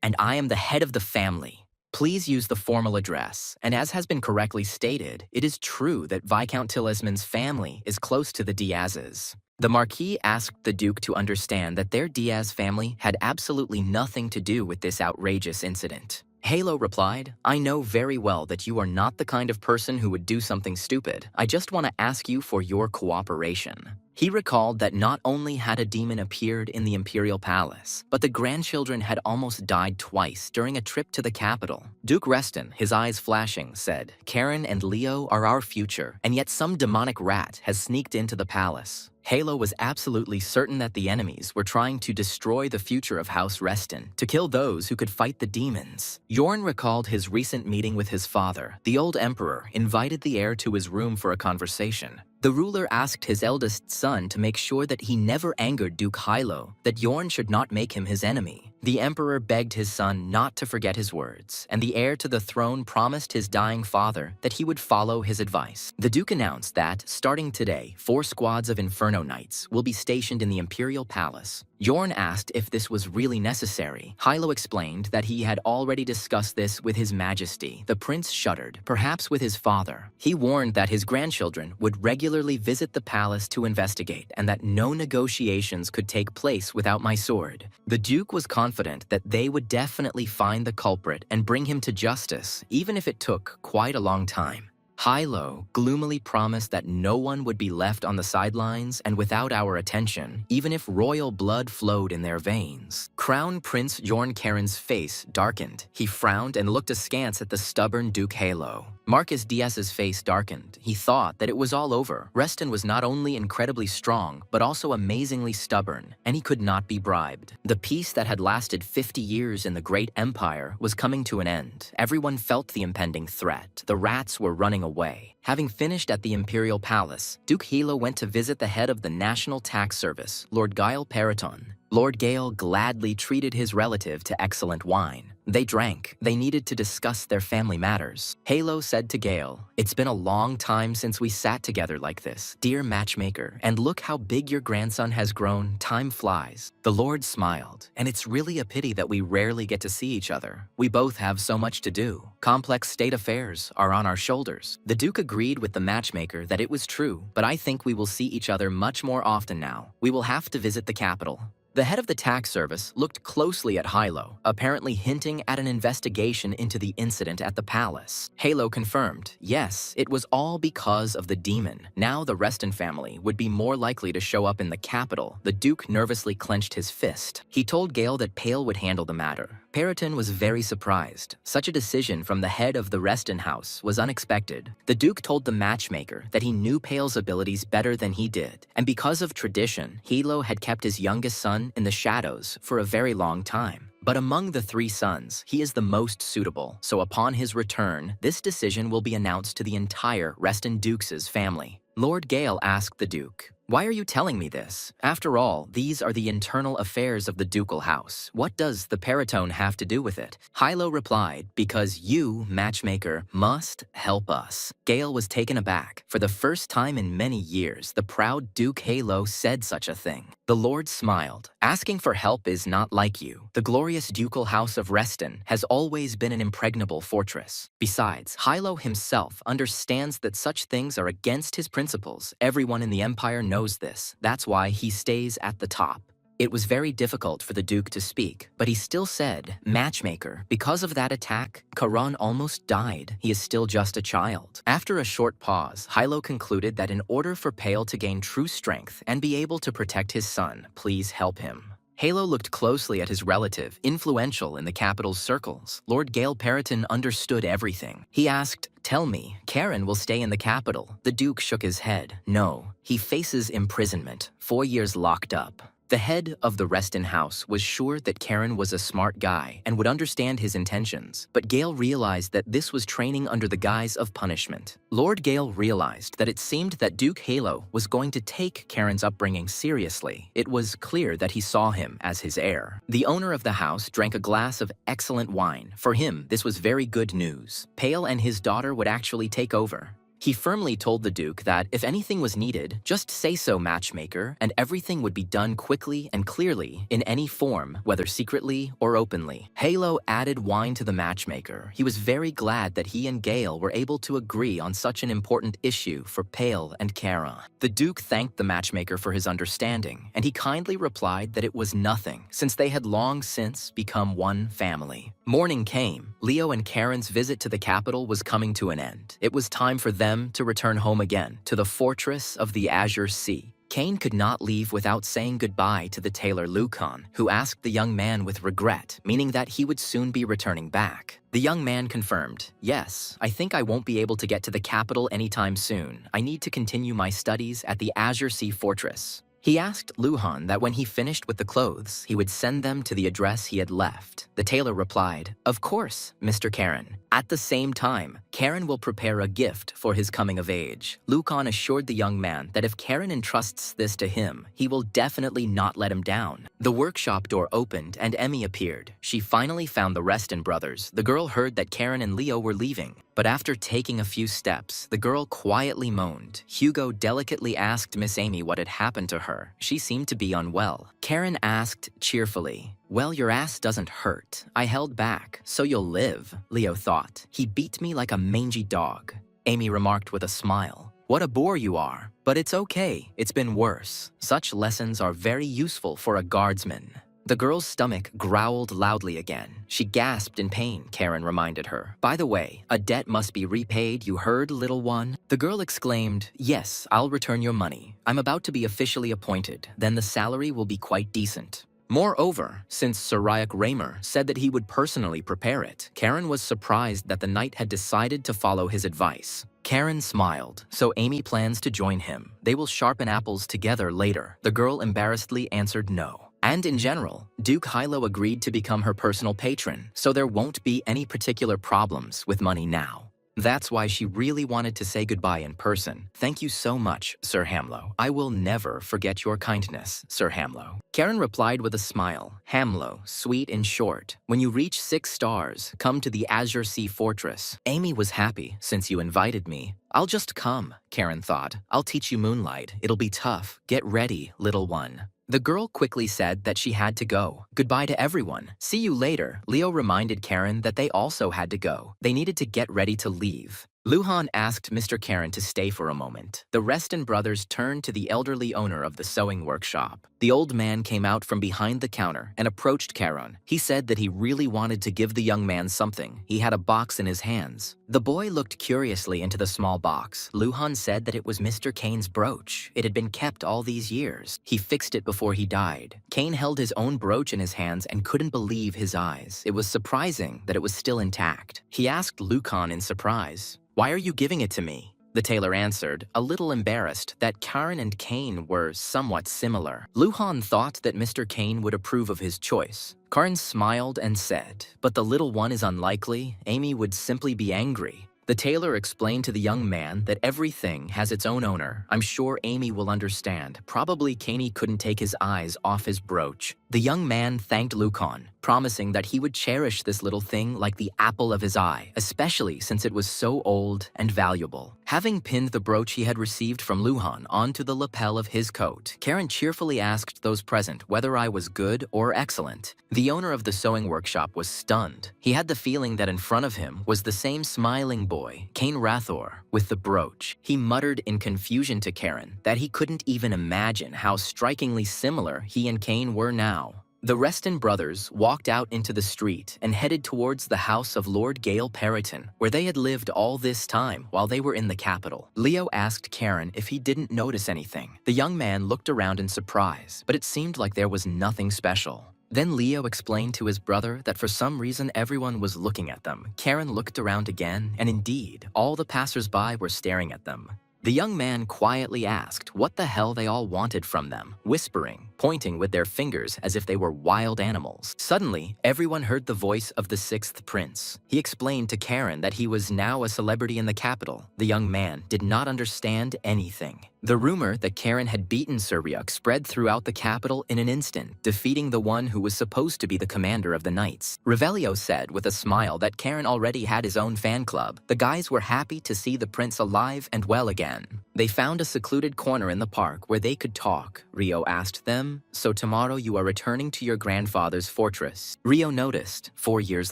and I am the head of the family. Please use the formal address, and as has been correctly stated, it is true that Viscount Tilsman's family is close to the Diaz's." The Marquis asked the Duke to understand that their Diaz family had absolutely nothing to do with this outrageous incident. Halo replied, "I know very well that you are not the kind of person who would do something stupid. I just want to ask you for your cooperation." He recalled that not only had a demon appeared in the Imperial Palace, but the grandchildren had almost died twice during a trip to the capital. Duke Reston, his eyes flashing, said, "Karen and Leo are our future, and yet some demonic rat has sneaked into the palace." Halo was absolutely certain that the enemies were trying to destroy the future of House Reston, to kill those who could fight the demons. Yorn recalled his recent meeting with his father. The old emperor invited the heir to his room for a conversation. The ruler asked his eldest son to make sure that he never angered Duke Hilo, that Yorn should not make him his enemy. The emperor begged his son not to forget his words, and the heir to the throne promised his dying father that he would follow his advice. The Duke announced that, starting today, 4 squads of Inferno Knights will be stationed in the Imperial Palace. Yorn asked if this was really necessary. Hilo explained that he had already discussed this with His Majesty. The prince shuddered, perhaps with his father. He warned that his grandchildren would regularly visit the palace to investigate, and that no negotiations could take place without my sword. The Duke was confident that they would definitely find the culprit and bring him to justice, even if it took quite a long time. Hilo gloomily promised that no one would be left on the sidelines and without our attention, even if royal blood flowed in their veins. Crown Prince Yorn Karen's face darkened. He frowned and looked askance at the stubborn Duke Halo. Marcus Diaz's face darkened. He thought that it was all over. Reston was not only incredibly strong, but also amazingly stubborn, and he could not be bribed. The peace that had lasted 50 years in the great empire was coming to an end. Everyone felt the impending threat. The rats were running away. Having finished at the Imperial Palace, Duke Hilo went to visit the head of the National Tax Service, Lord Guile Periton. Lord Gale gladly treated his relative to excellent wine. They drank. They needed to discuss their family matters. Halo said to Gale, "It's been a long time since we sat together like this, dear matchmaker, and look how big your grandson has grown. Time flies." The Lord smiled, "And it's really a pity that we rarely get to see each other. We both have so much to do. Complex state affairs are on our shoulders." The Duke agreed with the matchmaker that it was true, "But I think we will see each other much more often now. We will have to visit the capital." The head of the tax service looked closely at Hilo, apparently hinting at an investigation into the incident at the palace. Halo confirmed, yes, it was all because of the demon. Now the Reston family would be more likely to show up in the capital. The Duke nervously clenched his fist. He told Gale that Pale would handle the matter. Periton was very surprised. Such a decision from the head of the Reston house was unexpected. The Duke told the matchmaker that he knew Pale's abilities better than he did, and because of tradition, Hilo had kept his youngest son in the shadows for a very long time. But among the 3 sons, he is the most suitable, so upon his return, this decision will be announced to the entire Reston Dukes' family. Lord Gale asked the Duke, "Why are you telling me this? After all, these are the internal affairs of the ducal house. What does the Peritone have to do with it?" Hilo replied, "Because you, matchmaker, must help us." Gale was taken aback. For the first time in many years, the proud Duke Halo said such a thing. The Lord smiled. "Asking for help is not like you. The glorious ducal house of Reston has always been an impregnable fortress. Besides, Hilo himself understands that such things are against his principles. Everyone in the empire knows this. That's why he stays at the top." It was very difficult for the Duke to speak, but he still said, "Matchmaker, because of that attack, Karan almost died. He is still just a child." After a short pause, Hilo concluded that in order for Pale to gain true strength and be able to protect his son, please help him. Halo looked closely at his relative, influential in the capital's circles. Lord Gale Periton understood everything. He asked, "Tell me, Karen will stay in the capital?" The Duke shook his head. "No, he faces imprisonment, 4 years locked up." The head of the Reston house was sure that Karen was a smart guy and would understand his intentions, but Gale realized that this was training under the guise of punishment. Lord Gale realized that it seemed that Duke Halo was going to take Karen's upbringing seriously. It was clear that he saw him as his heir. The owner of the house drank a glass of excellent wine. For him, this was very good news. Pale and his daughter would actually take over. He firmly told the Duke that if anything was needed, just say so, matchmaker, and everything would be done quickly and clearly in any form, whether secretly or openly. Halo added wine to the matchmaker. He was very glad that he and Gale were able to agree on such an important issue for Pale and Kara. The Duke thanked the matchmaker for his understanding, and he kindly replied that it was nothing, since they had long since become one family. Morning came. Leo and Karen's visit to the capital was coming to an end. It was time for them to return home again, to the fortress of the Azure Sea. Kane could not leave without saying goodbye to the tailor Lucan, who asked the young man with regret, meaning that he would soon be returning back. The young man confirmed, "Yes, I think I won't be able to get to the capital anytime soon. I need to continue my studies at the Azure Sea Fortress." He asked Luhan that when he finished with the clothes, he would send them to the address he had left. The tailor replied, "Of course, Mr. Karen." At the same time, Karen will prepare a gift for his coming of age. Lucan assured the young man that if Karen entrusts this to him, he will definitely not let him down. The workshop door opened and Emmy appeared. She finally found the Reston brothers. The girl heard that Karen and Leo were leaving. But after taking a few steps, the girl quietly moaned. Hugo delicately asked Miss Amy what had happened to her. She seemed to be unwell. Karen asked cheerfully, "Well, your ass doesn't hurt. I held back, so you'll live," Leo thought. "He beat me like a mangy dog." Amy remarked with a smile, "What a bore you are. But it's okay. It's been worse. Such lessons are very useful for a guardsman." The girl's stomach growled loudly again. She gasped in pain, Karen reminded her. "By the way, a debt must be repaid, you heard, little one?" The girl exclaimed, "Yes, I'll return your money. I'm about to be officially appointed. Then the salary will be quite decent." Moreover, since Sir Ryak Raymer said that he would personally prepare it, Karen was surprised that the knight had decided to follow his advice. Karen smiled, "So Amy plans to join him. They will sharpen apples together later." The girl embarrassedly answered no. And in general, Duke Hilo agreed to become her personal patron, so there won't be any particular problems with money now. That's why she really wanted to say goodbye in person. Thank you so much, Sir Hamlo. I will never forget your kindness, Sir Hamlo. Karen replied with a smile. Hamlo, sweet and short. When you reach 6 stars, come to the Azure Sea Fortress. Amy was happy since you invited me. I'll just come, Karen thought. I'll teach you moonlight. It'll be tough. Get ready, little one. The girl quickly said that she had to go. Goodbye to everyone. See you later. Leo reminded Karen that they also had to go. They needed to get ready to leave. Luhan asked Mr. Karen to stay for a moment. The Reston brothers turned to the elderly owner of the sewing workshop. The old man came out from behind the counter and approached Karen. He said that he really wanted to give the young man something. He had a box in his hands. The boy looked curiously into the small box. Luhan said that it was Mr. Kane's brooch. It had been kept all these years. He fixed it before he died. Kane held his own brooch in his hands and couldn't believe his eyes. It was surprising that it was still intact. He asked Luhan in surprise, "Why are you giving it to me?" The tailor answered, a little embarrassed, that Karen and Kane were somewhat similar. Luhan thought that Mr. Kane would approve of his choice. Karen smiled and said, "But the little one is unlikely. Amy would simply be angry." The tailor explained to the young man that everything has its own owner. I'm sure Amy will understand. Probably Kane couldn't take his eyes off his brooch. The young man thanked Lucan, promising that he would cherish this little thing like the apple of his eye, especially since it was so old and valuable. Having pinned the brooch he had received from Luhan onto the lapel of his coat, Karen cheerfully asked those present whether I was good or excellent. The owner of the sewing workshop was stunned. He had the feeling that in front of him was the same smiling boy, Kane Rathor, with the brooch. He muttered in confusion to Karen that he couldn't even imagine how strikingly similar he and Kane were now. The Reston brothers walked out into the street and headed towards the house of Lord Gale Periton, where they had lived all this time while they were in the capital. Leo asked Karen if he didn't notice anything. The young man looked around in surprise, but it seemed like there was nothing special. Then Leo explained to his brother that for some reason everyone was looking at them. Karen looked around again, and indeed, all the passers-by were staring at them. The young man quietly asked what the hell they all wanted from them, whispering, pointing with their fingers as if they were wild animals. Suddenly, everyone heard the voice of the sixth prince. He explained to Karen that he was now a celebrity in the capital. The young man did not understand anything. The rumor that Karen had beaten Sir Ryuk spread throughout the capital in an instant, defeating the one who was supposed to be the commander of the knights. Revelio said with a smile that Karen already had his own fan club. The guys were happy to see the prince alive and well again. They found a secluded corner in the park where they could talk. Rio asked them, "So tomorrow you are returning to your grandfather's fortress?" Rio noticed, 4 years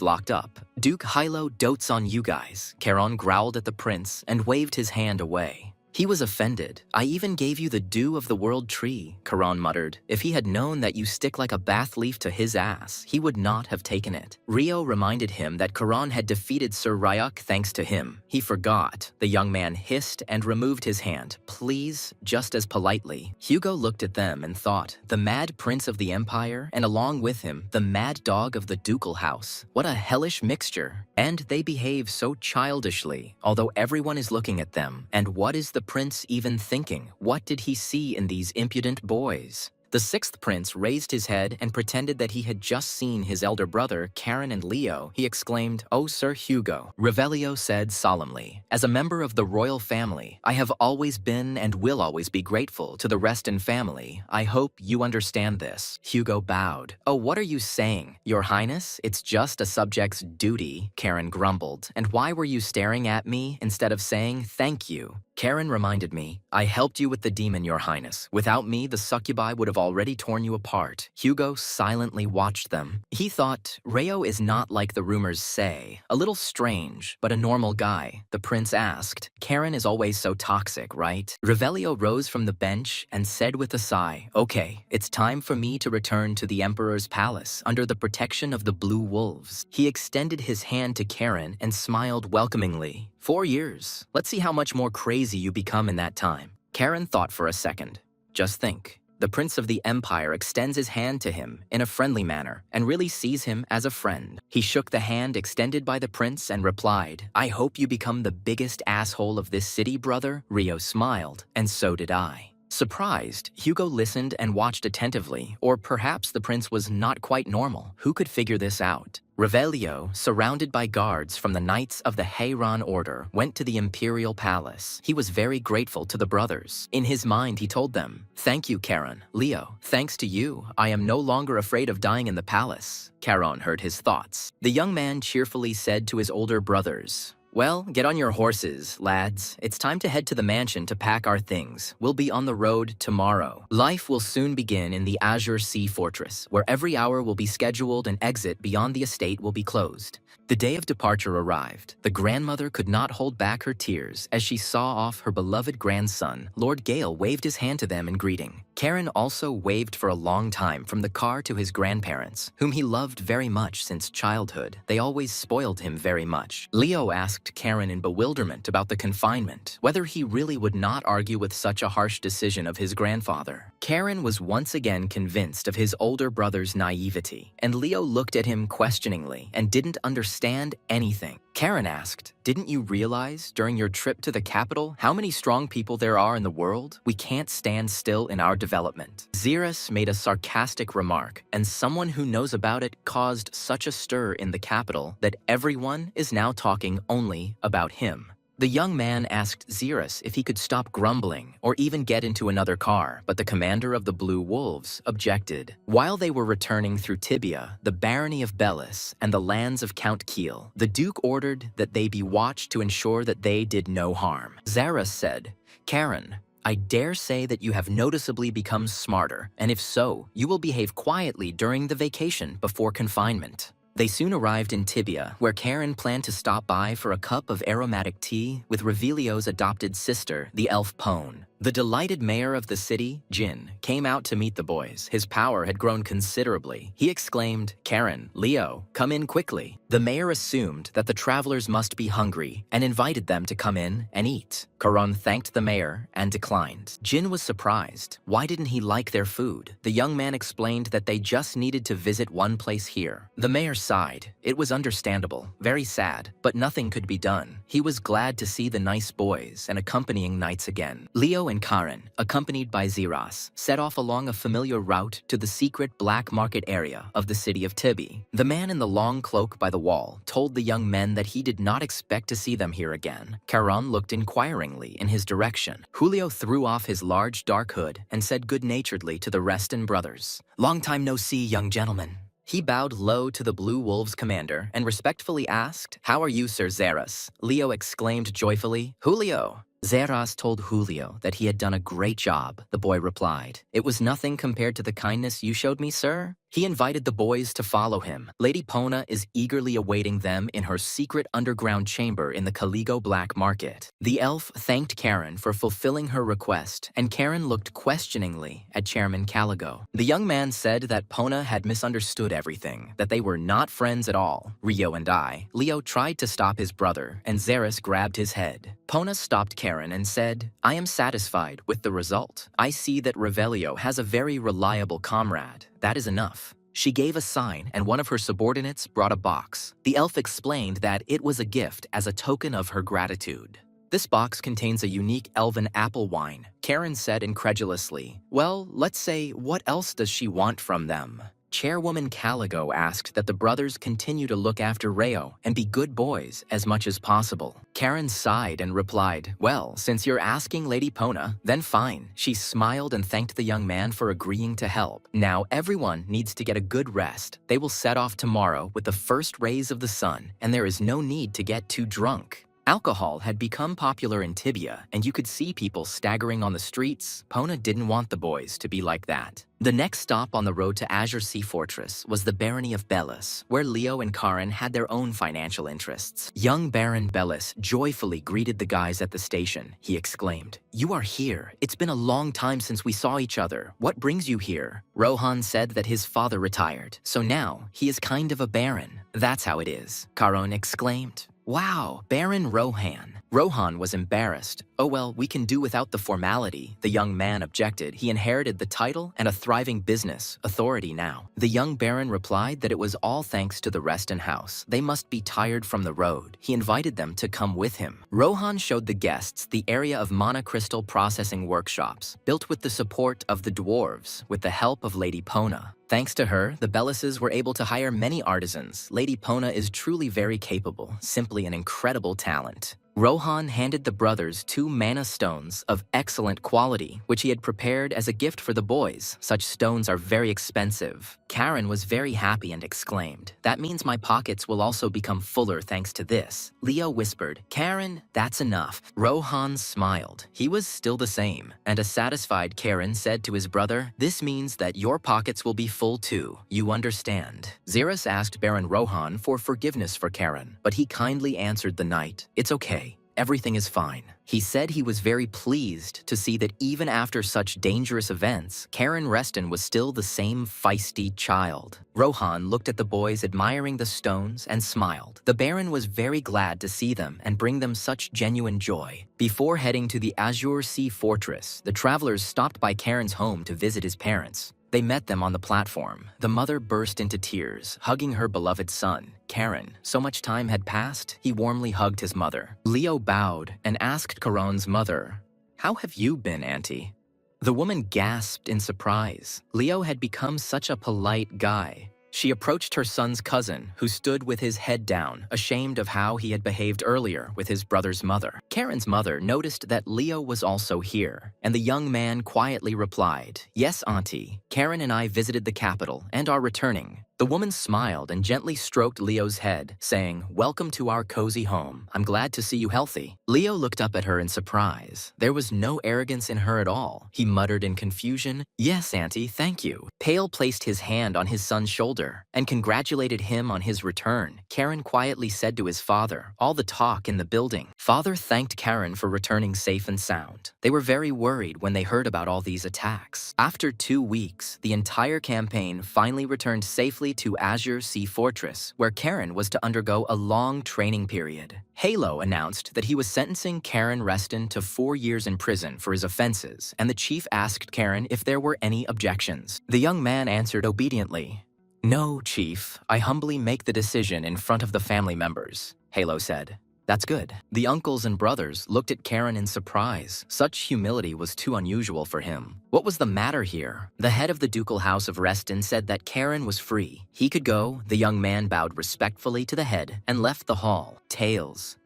locked up. "Duke Hilo dotes on you guys." Charon growled at the prince and waved his hand away. He was offended. "I even gave you the dew of the world tree," Charon muttered. "If he had known that you stick like a bath leaf to his ass, he would not have taken it." Rio reminded him that Charon had defeated Sir Ryuk thanks to him. He forgot. The young man hissed and removed his hand. "Please," just as politely. Hugo looked at them and thought, the mad prince of the empire, and along with him, the mad dog of the ducal house. What a hellish mixture. And they behave so childishly, although everyone is looking at them. And what is the prince even thinking? What did he see in these impudent boys? The sixth prince raised his head and pretended that he had just seen his elder brother, Karen and Leo. He exclaimed, "Oh, Sir Hugo." Revelio said solemnly, "As a member of the royal family, I have always been and will always be grateful to the Reston family. I hope you understand this." Hugo bowed. "Oh, what are you saying? Your Highness, it's just a subject's duty," Karen grumbled. "And why were you staring at me instead of saying thank you?" Karen reminded me, "I helped you with the demon, Your Highness. Without me, the succubi would have already torn you apart." Hugo silently watched them. He thought, Reo is not like the rumors say. A little strange, but a normal guy. The prince asked, "Karen is always so toxic, right?" Revelio rose from the bench and said with a sigh, "Okay, it's time for me to return to the Emperor's palace under the protection of the Blue Wolves." He extended his hand to Karen and smiled welcomingly. 4 years. Let's see how much more crazy you become in that time." Karen thought for a second. Just think. The Prince of the Empire extends his hand to him in a friendly manner and really sees him as a friend. He shook the hand extended by the prince and replied, "I hope you become the biggest asshole of this city, brother." Rio smiled, and so did I. Surprised, Hugo listened and watched attentively, or perhaps the prince was not quite normal. Who could figure this out? Revelio, surrounded by guards from the Knights of the Heiran Order, went to the imperial palace. He was very grateful to the brothers. In his mind, he told them, "Thank you, Charon. Leo, thanks to you, I am no longer afraid of dying in the palace." Charon heard his thoughts. The young man cheerfully said to his older brothers, "Well, get on your horses, lads. It's time to head to the mansion to pack our things. We'll be on the road tomorrow." Life will soon begin in the Azure Sea Fortress, where every hour will be scheduled and exit beyond the estate will be closed. The day of departure arrived. The grandmother could not hold back her tears as she saw off her beloved grandson. Lord Gale waved his hand to them in greeting. Charon also waved for a long time from the car to his grandparents, whom he loved very much since childhood. They always spoiled him very much. Leo asked Charon in bewilderment about the confinement, whether he really would not argue with such a harsh decision of his grandfather. Charon was once again convinced of his older brother's naivety, and Leo looked at him questioningly and didn't understand anything. Charon asked, "Didn't you realize during your trip to the capital how many strong people there are in the world? We can't stand still in our development." Xerus made a sarcastic remark, and someone who knows about it caused such a stir in the capital that everyone is now talking only about him. The young man asked Xerus if he could stop grumbling or even get into another car, but the commander of the Blue Wolves objected. While they were returning through Tibia, the barony of Bellis, and the lands of Count Kiel, the Duke ordered that they be watched to ensure that they did no harm. Xerus said, "Charon, I dare say that you have noticeably become smarter, and if so, you will behave quietly during the vacation before confinement." They soon arrived in Tibia, where Charon planned to stop by for a cup of aromatic tea with Revelio's adopted sister, the elf Pone. The delighted mayor of the city, Jin, came out to meet the boys. His power had grown considerably. He exclaimed, "Charon, Leo, come in quickly." The mayor assumed that the travelers must be hungry and invited them to come in and eat. Charon thanked the mayor and declined. Jin was surprised. Why didn't he like their food? The young man explained that they just needed to visit one place here. The mayor sighed. It was understandable, very sad, but nothing could be done. He was glad to see the nice boys and accompanying knights again. Leo and Charon, accompanied by Xerus, set off along a familiar route to the secret black market area of the city of Tibi. The man in the long cloak by the wall told the young men that he did not expect to see them here again. Charon looked inquiringly in his direction. Julio threw off his large dark hood and said good-naturedly to the Reston brothers, "Long time no see, young gentlemen." He bowed low to the Blue Wolves commander and respectfully asked, "How are you, Sir Xerus?" Leo exclaimed joyfully, "Julio." Xerus told Julio that he had done a great job, the boy replied. "It was nothing compared to the kindness you showed me, sir." He invited the boys to follow him. Lady Pona is eagerly awaiting them in her secret underground chamber in the Caligo Black Market. The elf thanked Charon for fulfilling her request, and Charon looked questioningly at Chairman Caligo. The young man said that Pona had misunderstood everything, that they were not friends at all. Rio and Leo tried to stop his brother, and Xerus grabbed his head. Pona stopped Charon and said, "I am satisfied with the result. I see that Revelio has a very reliable comrade. That is enough." She gave a sign, and one of her subordinates brought a box. The elf explained that it was a gift as a token of her gratitude. "This box contains a unique elven apple wine," Charon said incredulously. "Well, let's say, what else does she want from them?" Chairwoman Caligo asked that the brothers continue to look after Reo and be good boys as much as possible. Charon sighed and replied, "Well, since you're asking Lady Pona, then fine." She smiled and thanked the young man for agreeing to help. Now everyone needs to get a good rest. They will set off tomorrow with the first rays of the sun, and there is no need to get too drunk. Alcohol had become popular in Tibia, and you could see people staggering on the streets. Pona didn't want the boys to be like that. The next stop on the road to Azure Sea Fortress was the barony of Bellis, where Leo and Charon had their own financial interests. Young Baron Bellis joyfully greeted the guys at the station. He exclaimed, "You are here. It's been a long time since we saw each other. What brings you here?" Rohan said that his father retired, so now he is kind of a baron. "That's how it is," Charon exclaimed. "Wow, Baron Rohan." Rohan was embarrassed. "Oh well, we can do without the formality," the young man objected. He inherited the title and a thriving business authority now. The young baron replied that it was all thanks to the Reston house. They must be tired from the road. He invited them to come with him. Rohan showed the guests the area of mana crystal processing workshops, built with the support of the dwarves with the help of Lady Pona. Thanks to her, the Bellises were able to hire many artisans. Lady Pona is truly very capable, simply an incredible talent. Rohan handed the brothers 2 mana stones of excellent quality, which he had prepared as a gift for the boys. Such stones are very expensive. Karen was very happy and exclaimed, "That means my pockets will also become fuller thanks to this." Leo whispered, "Karen, that's enough." Rohan smiled. He was still the same, and a satisfied Karen said to his brother, "This means that your pockets will be full too. You understand." Xeris asked Baron Rohan for forgiveness for Karen, but he kindly answered the knight, "It's okay. Everything is fine." He said he was very pleased to see that even after such dangerous events, Karen Reston was still the same feisty child. Rohan looked at the boys admiring the stones and smiled. The Baron was very glad to see them and bring them such genuine joy. Before heading to the Azure Sea Fortress, the travelers stopped by Karen's home to visit his parents. They met them on the platform. The mother burst into tears, hugging her beloved son. Karen, so much time had passed, he warmly hugged his mother. Leo bowed and asked Karan's mother, "How have you been, Auntie?" The woman gasped in surprise. Leo had become such a polite guy. She approached her son's cousin, who stood with his head down, ashamed of how he had behaved earlier with his brother's mother. Karen's mother noticed that Leo was also here, and the young man quietly replied, "Yes, Auntie. Karen and I visited the capital and are returning." The woman smiled and gently stroked Leo's head, saying, "Welcome to our cozy home. I'm glad to see you healthy." Leo looked up at her in surprise. There was no arrogance in her at all. He muttered in confusion, "Yes, Auntie, thank you." Pale placed his hand on his son's shoulder and congratulated him on his return. Karen quietly said to his father, all the talk in the building. Father thanked Karen for returning safe and sound. They were very worried when they heard about all these attacks. After 2 weeks, the entire campaign finally returned safely to Azure Sea Fortress, where Karen was to undergo a long training period. Halo announced that he was sentencing Karen Reston to 4 years in prison for his offenses, and the chief asked Karen if there were any objections. The young man answered obediently, "No, Chief, I humbly make the decision in front of the family members," Halo said. "That's good." The uncles and brothers looked at Karen in surprise. Such humility was too unusual for him. What was the matter here? The head of the ducal house of Reston said that Karen was free. He could go. The young man bowed respectfully to the head and left the hall. Tails.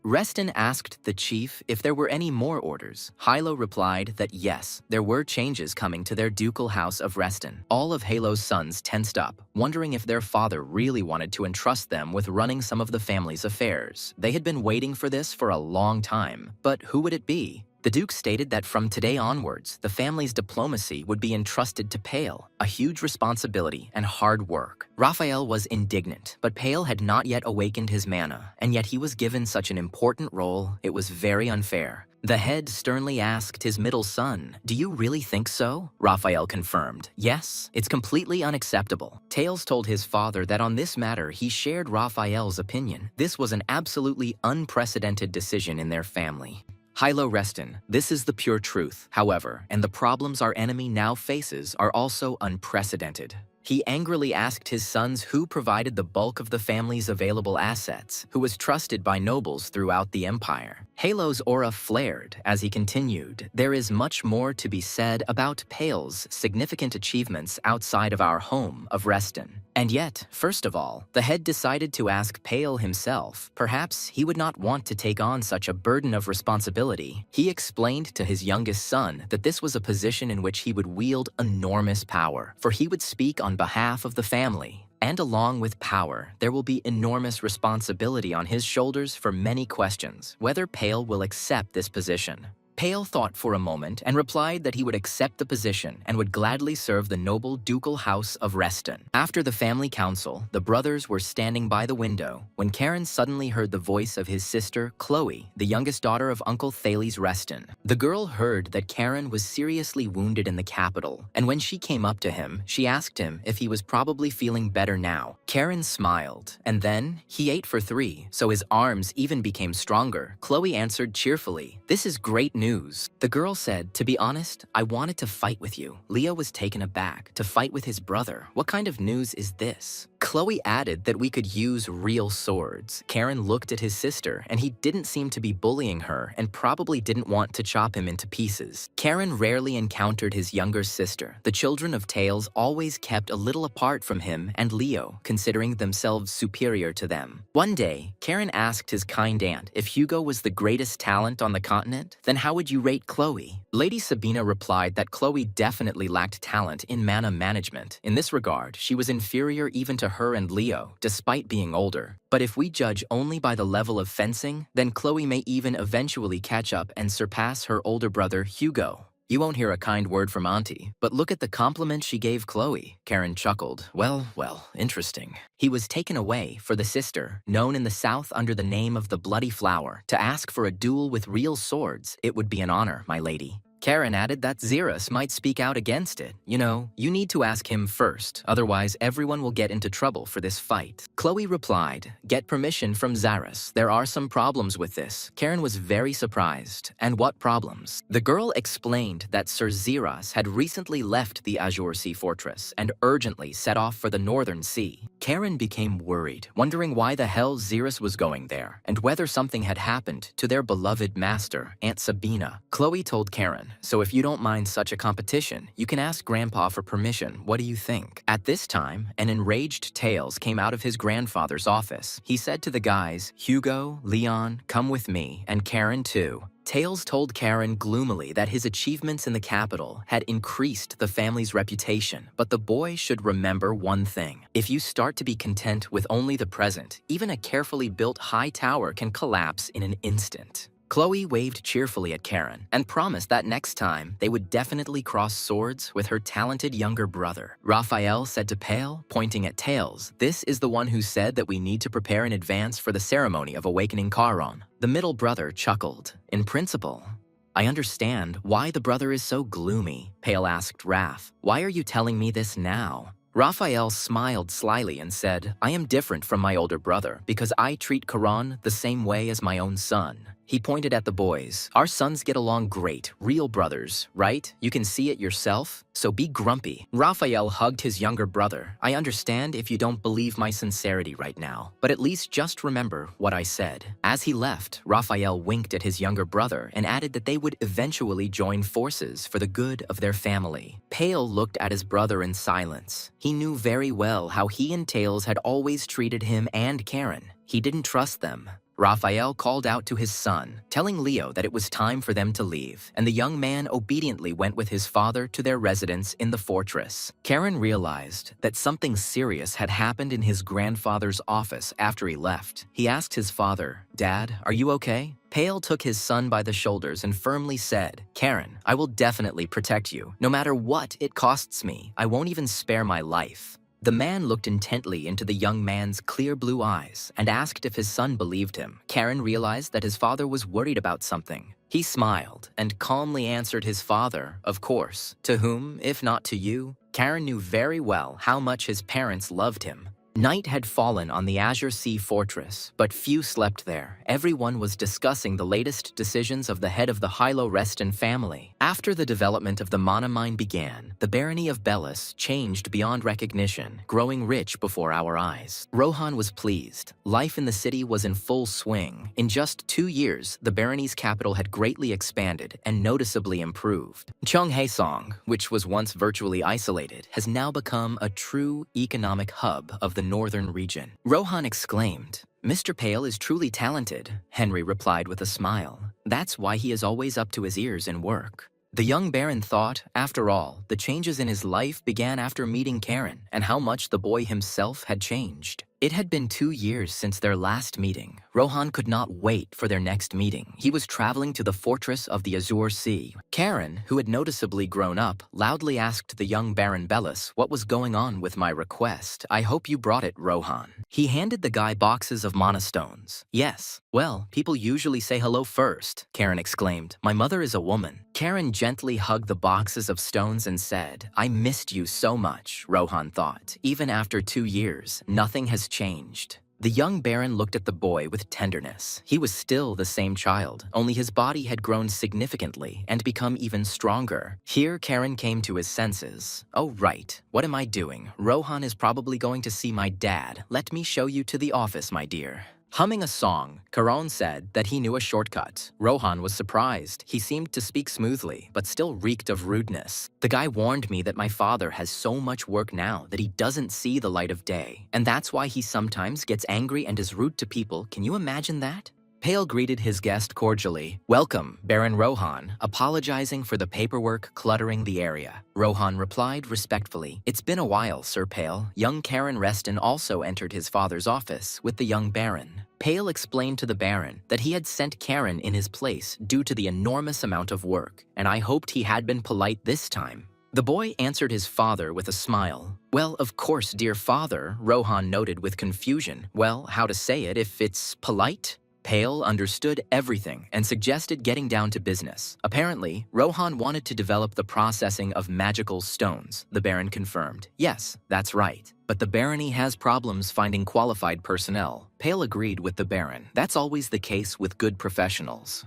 Reston asked the chief if there were any more orders. Hilo replied that yes, there were changes coming to their ducal house of Reston. All of Halo's sons tensed up, wondering if their father really wanted to entrust them with running some of the family's affairs. They had been waiting for this for a long time, but who would it be? The Duke stated that from today onwards, the family's diplomacy would be entrusted to Pale, a huge responsibility and hard work. Raphael was indignant, but Pale had not yet awakened his mana, and yet he was given such an important role, it was very unfair. The head sternly asked his middle son, "Do you really think so?" Raphael confirmed, "Yes, it's completely unacceptable." Tails told his father that on this matter he shared Raphael's opinion. This was an absolutely unprecedented decision in their family. Hilo Reston, this is the pure truth, however, and the problems our enemy now faces are also unprecedented. He angrily asked his sons who provided the bulk of the family's available assets, who was trusted by nobles throughout the empire. Halo's aura flared as he continued, "There is much more to be said about Pale's significant achievements outside of our home of Reston. And yet, first of all, the head decided to ask Pale himself. Perhaps he would not want to take on such a burden of responsibility. He explained to his youngest son that this was a position in which he would wield enormous power, for he would speak on behalf of the family. And along with power, there will be enormous responsibility on his shoulders for many questions, whether Pale will accept this position. Pale thought for a moment and replied that he would accept the position and would gladly serve the noble ducal house of Reston. After the family council, the brothers were standing by the window when Karen suddenly heard the voice of his sister, Chloe, the youngest daughter of Uncle Thales Reston. The girl heard that Karen was seriously wounded in the capital, and when she came up to him, she asked him if he was probably feeling better now. Karen smiled, and then he ate for 3, so his arms even became stronger. Chloe answered cheerfully, "This is great news news? The girl said, to be honest, I wanted to fight with you. Leo was taken aback. To fight with his brother? What kind of news is this? Chloe added that we could use real swords. Karen looked at his sister, and he didn't seem to be bullying her and probably didn't want to chop him into pieces. Karen rarely encountered his younger sister. The children of Tails always kept a little apart from him and Leo, considering themselves superior to them. One day, Karen asked his kind aunt if Hugo was the greatest talent on the continent, then how would you rate Chloe? Lady Sabina replied that Chloe definitely lacked talent in mana management. In this regard, she was inferior even to her and Leo, despite being older. But if we judge only by the level of fencing, then Chloe may even eventually catch up and surpass her older brother, Hugo. You won't hear a kind word from Auntie, but look at the compliment she gave Chloe. Karen chuckled. Well, interesting. He was taken away for the sister, known in the South under the name of the Bloody Flower, to ask for a duel with real swords. It would be an honor, my lady. Karen added that Xerus might speak out against it. You know, you need to ask him first, otherwise everyone will get into trouble for this fight. Chloe replied, get permission from Xerus. There are some problems with this. Karen was very surprised. And what problems? The girl explained that Sir Xerus had recently left the Azure Sea Fortress and urgently set off for the Northern Sea. Karen became worried, wondering why the hell Xerus was going there and whether something had happened to their beloved master, Aunt Sabina. Chloe told Karen, so if you don't mind such a competition, you can ask Grandpa for permission. What do you think? At this time, an enraged Tails came out of his grandfather's office. He said to the guys, Hugo, Leon, come with me, and Karen too. Tails told Karen gloomily that his achievements in the capital had increased the family's reputation, but the boy should remember one thing. If you start to be content with only the present, even a carefully built high tower can collapse in an instant. Chloe waved cheerfully at Karen and promised that next time they would definitely cross swords with her talented younger brother. Raphael said to Pale, pointing at Tails, this is the one who said that we need to prepare in advance for the ceremony of awakening Charon. The middle brother chuckled. In principle, I understand why the brother is so gloomy. Pale asked Raph, why are you telling me this now? Raphael smiled slyly and said, I am different from my older brother because I treat Charon the same way as my own son. He pointed at the boys. Our sons get along great, real brothers, right? You can see it yourself, so be grumpy. Raphael hugged his younger brother. I understand if you don't believe my sincerity right now, but at least just remember what I said. As he left, Raphael winked at his younger brother and added that they would eventually join forces for the good of their family. Pale looked at his brother in silence. He knew very well how he and Tails had always treated him and Karen. He didn't trust them. Raphael called out to his son, telling Leo that it was time for them to leave, and the young man obediently went with his father to their residence in the fortress. Karen realized that something serious had happened in his grandfather's office after he left. He asked his father, Dad, are you okay? Pale took his son by the shoulders and firmly said, Karen, I will definitely protect you. No matter what it costs me, I won't even spare my life. The man looked intently into the young man's clear blue eyes and asked if his son believed him. Karen realized that his father was worried about something. He smiled and calmly answered his father, of course. To whom, if not to you? Karen knew very well how much his parents loved him. Night had fallen on the Azure Sea Fortress, but few slept there. Everyone was discussing the latest decisions of the head of the Hylo Reston family. After the development of the mana mine began, the barony of Bellis changed beyond recognition, growing rich before our eyes. Rohan was pleased. Life in the city was in full swing. In just 2 years, the barony's capital had greatly expanded and noticeably improved. Cheonghaesong, which was once virtually isolated, has now become a true economic hub of the northern region. Rohan exclaimed, Mr. Pale is truly talented, Henry replied with a smile. That's why he is always up to his ears in work. The young baron thought, after all, the changes in his life began after meeting Karen and how much the boy himself had changed. It had been 2 years since their last meeting. Rohan could not wait for their next meeting. He was traveling to the fortress of the Azure Sea. Karen, who had noticeably grown up, loudly asked the young Baron Bellis what was going on with my request. I hope you brought it, Rohan. He handed the guy boxes of mana stones. Yes. Well, people usually say hello first, Karen exclaimed. My mother is a woman. Karen gently hugged the boxes of stones and said, I missed you so much, Rohan thought. Even after 2 years, nothing has changed. The young baron looked at the boy with tenderness. He was still the same child, only his body had grown significantly and become even stronger. Here, Karen came to his senses. Oh, right. What am I doing? Rohan is probably going to see my dad. Let me show you to the office, my dear. Humming a song, Karan said that he knew a shortcut. Rohan was surprised. He seemed to speak smoothly, but still reeked of rudeness. The guy warned me that my father has so much work now that he doesn't see the light of day. And that's why he sometimes gets angry and is rude to people. Can you imagine that? Pale greeted his guest cordially. Welcome, Baron Rohan, apologizing for the paperwork cluttering the area. Rohan replied respectfully. It's been a while, Sir Pale. Young Karen Reston also entered his father's office with the young baron. Pale explained to the baron that he had sent Karen in his place due to the enormous amount of work, and I hoped he had been polite this time. The boy answered his father with a smile. Well, of course, dear father, Rohan noted with confusion. Well, how to say it if it's polite? Pale understood everything and suggested getting down to business. Apparently, Rohan wanted to develop the processing of magical stones, the Baron confirmed. Yes, that's right. But the barony has problems finding qualified personnel. Pale agreed with the Baron. That's always the case with good professionals.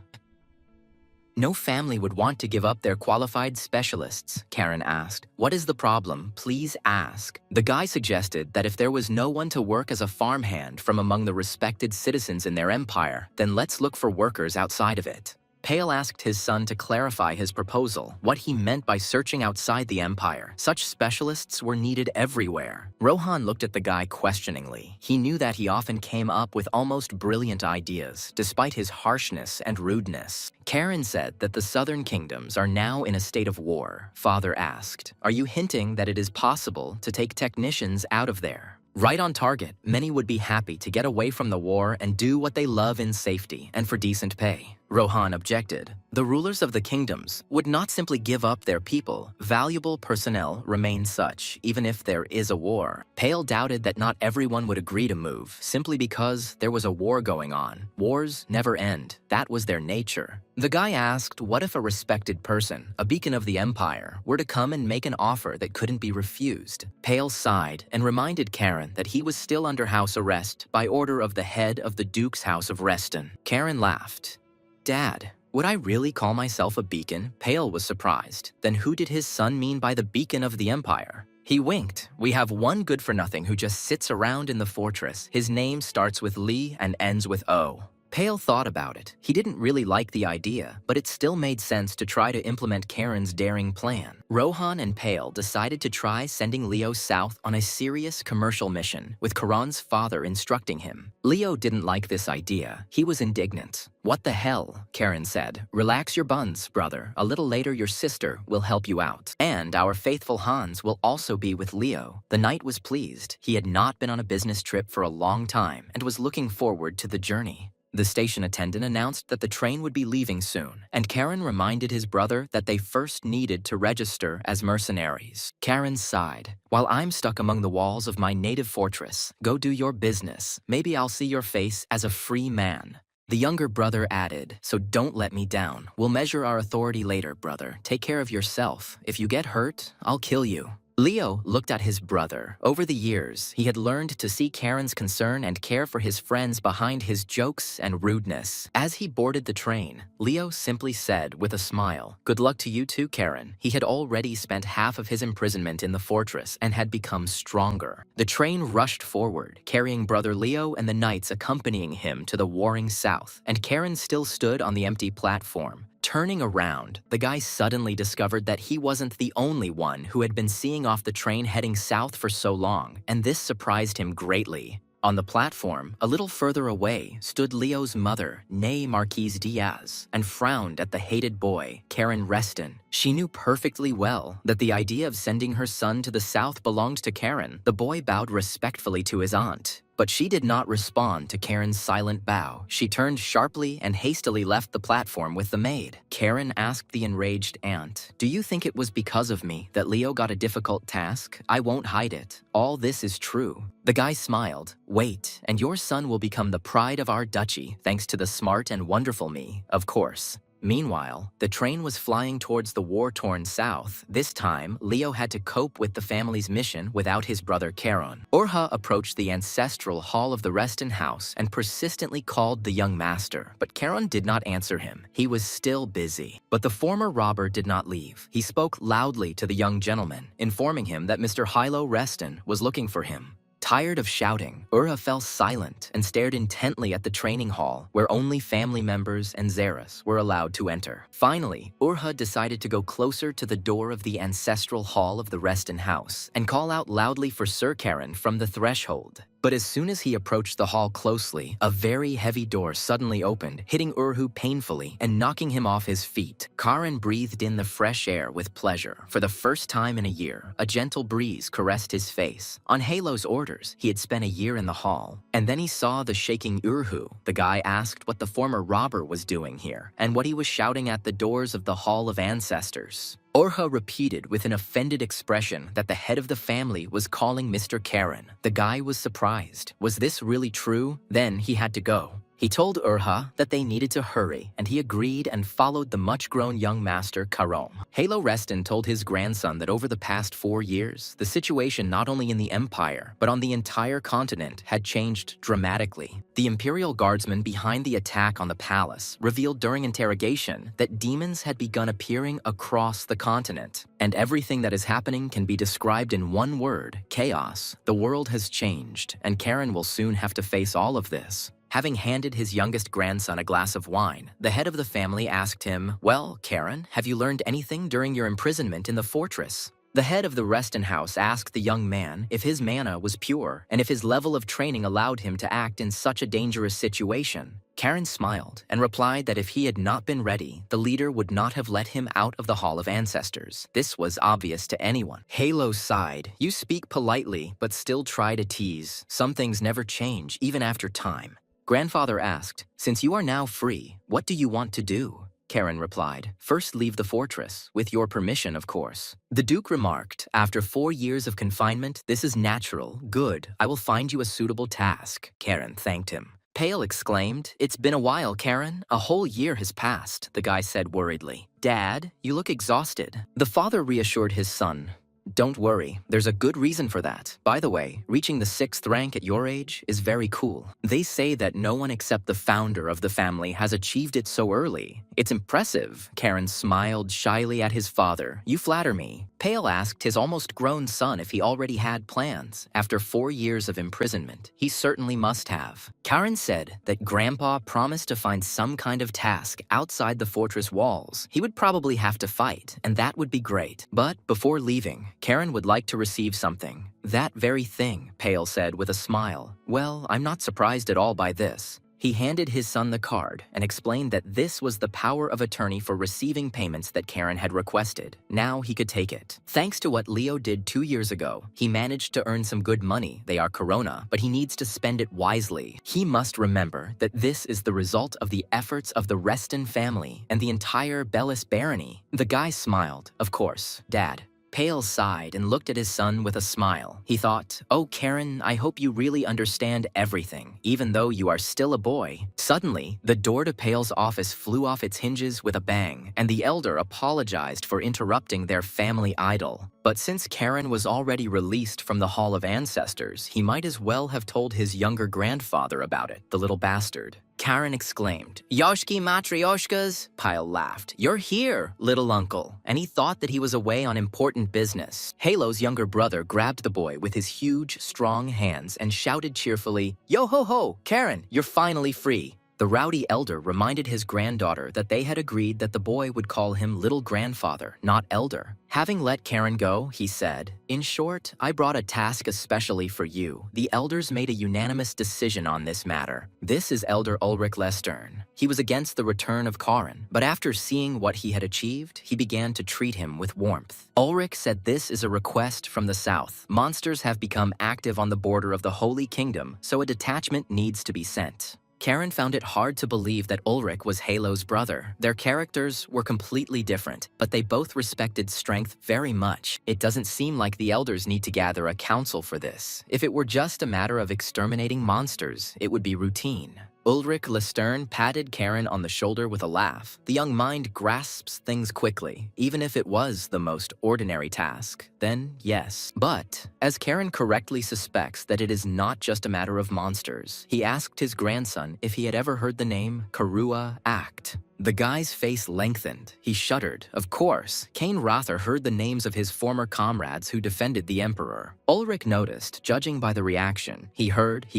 No family would want to give up their qualified specialists, Karen asked. What is the problem? Please ask. The guy suggested that if there was no one to work as a farmhand from among the respected citizens in their empire, then let's look for workers outside of it. Pale asked his son to clarify his proposal, what he meant by searching outside the empire. Such specialists were needed everywhere. Rohan looked at the guy questioningly. He knew that he often came up with almost brilliant ideas, despite his harshness and rudeness. Karen said that the southern kingdoms are now in a state of war. Father asked, are you hinting that it is possible to take technicians out of there? Right on target, many would be happy to get away from the war and do what they love in safety and for decent pay. Rohan objected. The rulers of the kingdoms would not simply give up their people. Valuable personnel remain such, even if there is a war. Pale doubted that not everyone would agree to move, simply because there was a war going on. Wars never end. That was their nature. The guy asked, what if a respected person, a beacon of the empire, were to come and make an offer that couldn't be refused? Pale sighed and reminded Karen that he was still under house arrest by order of the head of the Duke's House of Reston. Karen laughed. Dad, would I really call myself a beacon? Pale was surprised. Then who did his son mean by the beacon of the empire? He winked. We have one good-for-nothing who just sits around in the fortress. His name starts with Lee and ends with O. Pale thought about it. He didn't really like the idea, but it still made sense to try to implement Karen's daring plan. Rohan and Pale decided to try sending Leo south on a serious commercial mission, with Karan's father instructing him. Leo didn't like this idea. He was indignant. What the hell, Karen said. Relax your buns, brother. A little later your sister will help you out. And our faithful Hans will also be with Leo. The knight was pleased. He had not been on a business trip for a long time and was looking forward to the journey. The station attendant announced that the train would be leaving soon, and Karen reminded his brother that they first needed to register as mercenaries. Karen sighed. While I'm stuck among the walls of my native fortress, go do your business. Maybe I'll see your face as a free man. The younger brother added, so don't let me down. We'll measure our authority later, brother. Take care of yourself. If you get hurt, I'll kill you. Leo looked at his brother. Over the years, he had learned to see Karen's concern and care for his friends behind his jokes and rudeness. As he boarded the train, Leo simply said with a smile, good luck to you too, Karen. He had already spent half of his imprisonment in the fortress and had become stronger. The train rushed forward, carrying brother Leo and the knights accompanying him to the warring south, and Karen still stood on the empty platform. Turning around, the guy suddenly discovered that he wasn't the only one who had been seeing off the train heading south for so long, and this surprised him greatly. On the platform, a little further away, stood Leo's mother, née Marquise Diaz, and frowned at the hated boy, Karen Reston. She knew perfectly well that the idea of sending her son to the south belonged to Karen. The boy bowed respectfully to his aunt. But she did not respond to Karen's silent bow. She turned sharply and hastily left the platform with the maid. Karen asked the enraged aunt, do you think it was because of me that Leo got a difficult task? I won't hide it. All this is true. The guy smiled. Wait, and your son will become the pride of our duchy, thanks to the smart and wonderful me, of course. Meanwhile, the train was flying towards the war-torn south. This time, Leo had to cope with the family's mission without his brother Charon. Urha approached the ancestral hall of the Reston house and persistently called the young master, but Charon did not answer him. He was still busy. But the former robber did not leave. He spoke loudly to the young gentleman, informing him that Mr. Hilo Reston was looking for him. Tired of shouting, Urha fell silent and stared intently at the training hall, where only family members and Xeris were allowed to enter. Finally, Urha decided to go closer to the door of the ancestral hall of the Reston house and call out loudly for Sir Charon from the threshold. But as soon as he approached the hall closely, a very heavy door suddenly opened, hitting Urhu painfully and knocking him off his feet. Charon breathed in the fresh air with pleasure. For the first time in a year, a gentle breeze caressed his face. On Halo's orders, he had spent a year in the hall. And then he saw the shaking Urhu. The guy asked what the former robber was doing here, and what he was shouting at the doors of the Hall of Ancestors. Urha repeated with an offended expression that the head of the family was calling Mr. Charon. The guy was surprised. Was this really true? Then he had to go. He told Urha that they needed to hurry, and he agreed and followed the much-grown young master Charon. Halo Reston told his grandson that over the past 4 years, the situation not only in the Empire, but on the entire continent had changed dramatically. The Imperial Guardsmen behind the attack on the palace revealed during interrogation that demons had begun appearing across the continent. And everything that is happening can be described in one word: chaos. The world has changed, and Charon will soon have to face all of this. Having handed his youngest grandson a glass of wine, the head of the family asked him, "Well, Charon, have you learned anything during your imprisonment in the fortress?" The head of the Reston house asked the young man if his mana was pure and if his level of training allowed him to act in such a dangerous situation. Charon smiled and replied that if he had not been ready, the leader would not have let him out of the Hall of Ancestors. This was obvious to anyone. Halo sighed. "You speak politely, but still try to tease. Some things never change, even after time." Grandfather asked, "Since you are now free, what do you want to do?" Charon replied, "First leave the fortress, with your permission, of course." The Duke remarked, "After 4 years of confinement, this is natural. Good, I will find you a suitable task." Charon thanked him. Pale exclaimed, "It's been a while, Charon. A whole year has passed," the guy said worriedly. "Dad, you look exhausted." The father reassured his son, "Don't worry, there's a good reason for that. By the way, reaching the 6th rank at your age is very cool. They say that no one except the founder of the family has achieved it so early. It's impressive." Charon smiled shyly at his father. "You flatter me." Pale asked his almost grown son if he already had plans. After 4 years of imprisonment, he certainly must have. Charon said that Grandpa promised to find some kind of task outside the fortress walls. He would probably have to fight, and that would be great. But before leaving, Charon would like to receive something. "That very thing," Pale said with a smile. "Well, I'm not surprised at all by this." He handed his son the card and explained that this was the power of attorney for receiving payments that Charon had requested. Now he could take it. Thanks to what Leo did 2 years ago, he managed to earn some good money. They are Corona, but he needs to spend it wisely. He must remember that this is the result of the efforts of the Reston family and the entire Bellis barony. The guy smiled. "Of course, Dad." Pale sighed and looked at his son with a smile. He thought, "Oh, Charon, I hope you really understand everything, even though you are still a boy." Suddenly, the door to Pale's office flew off its hinges with a bang, and the elder apologized for interrupting their family idol. But since Charon was already released from the Hall of Ancestors, he might as well have told his younger grandfather about it, the little bastard. Charon exclaimed, "Yoshki Matryoshkas?" Pyle laughed. "You're here, little uncle." And he thought that he was away on important business. Halo's younger brother grabbed the boy with his huge, strong hands and shouted cheerfully, "Yo-ho-ho, Charon, you're finally free." The rowdy elder reminded his granddaughter that they had agreed that the boy would call him little grandfather, not elder. Having let Charon go, he said, "In short, I brought a task especially for you. The elders made a unanimous decision on this matter. This is Elder Ulrich Lestern. He was against the return of Charon, but after seeing what he had achieved, he began to treat him with warmth. Ulrich said this is a request from the south. Monsters have become active on the border of the Holy Kingdom, so a detachment needs to be sent." Charon found it hard to believe that Ulrich was Halo's brother. Their characters were completely different, but they both respected strength very much. It doesn't seem like the elders need to gather a council for this. If it were just a matter of exterminating monsters, it would be routine. Ulrich Lestern patted Karen on the shoulder with a laugh. The young mind grasps things quickly, even if it was the most ordinary task. Then, yes. But, as Karen correctly suspects that it is not just a matter of monsters, he asked his grandson if he had ever heard the name Karua Act. The guy's face lengthened. He shuddered. Of course, Cain Rather heard the names of his former comrades who defended the Emperor. Ulrich noticed, judging by the reaction. He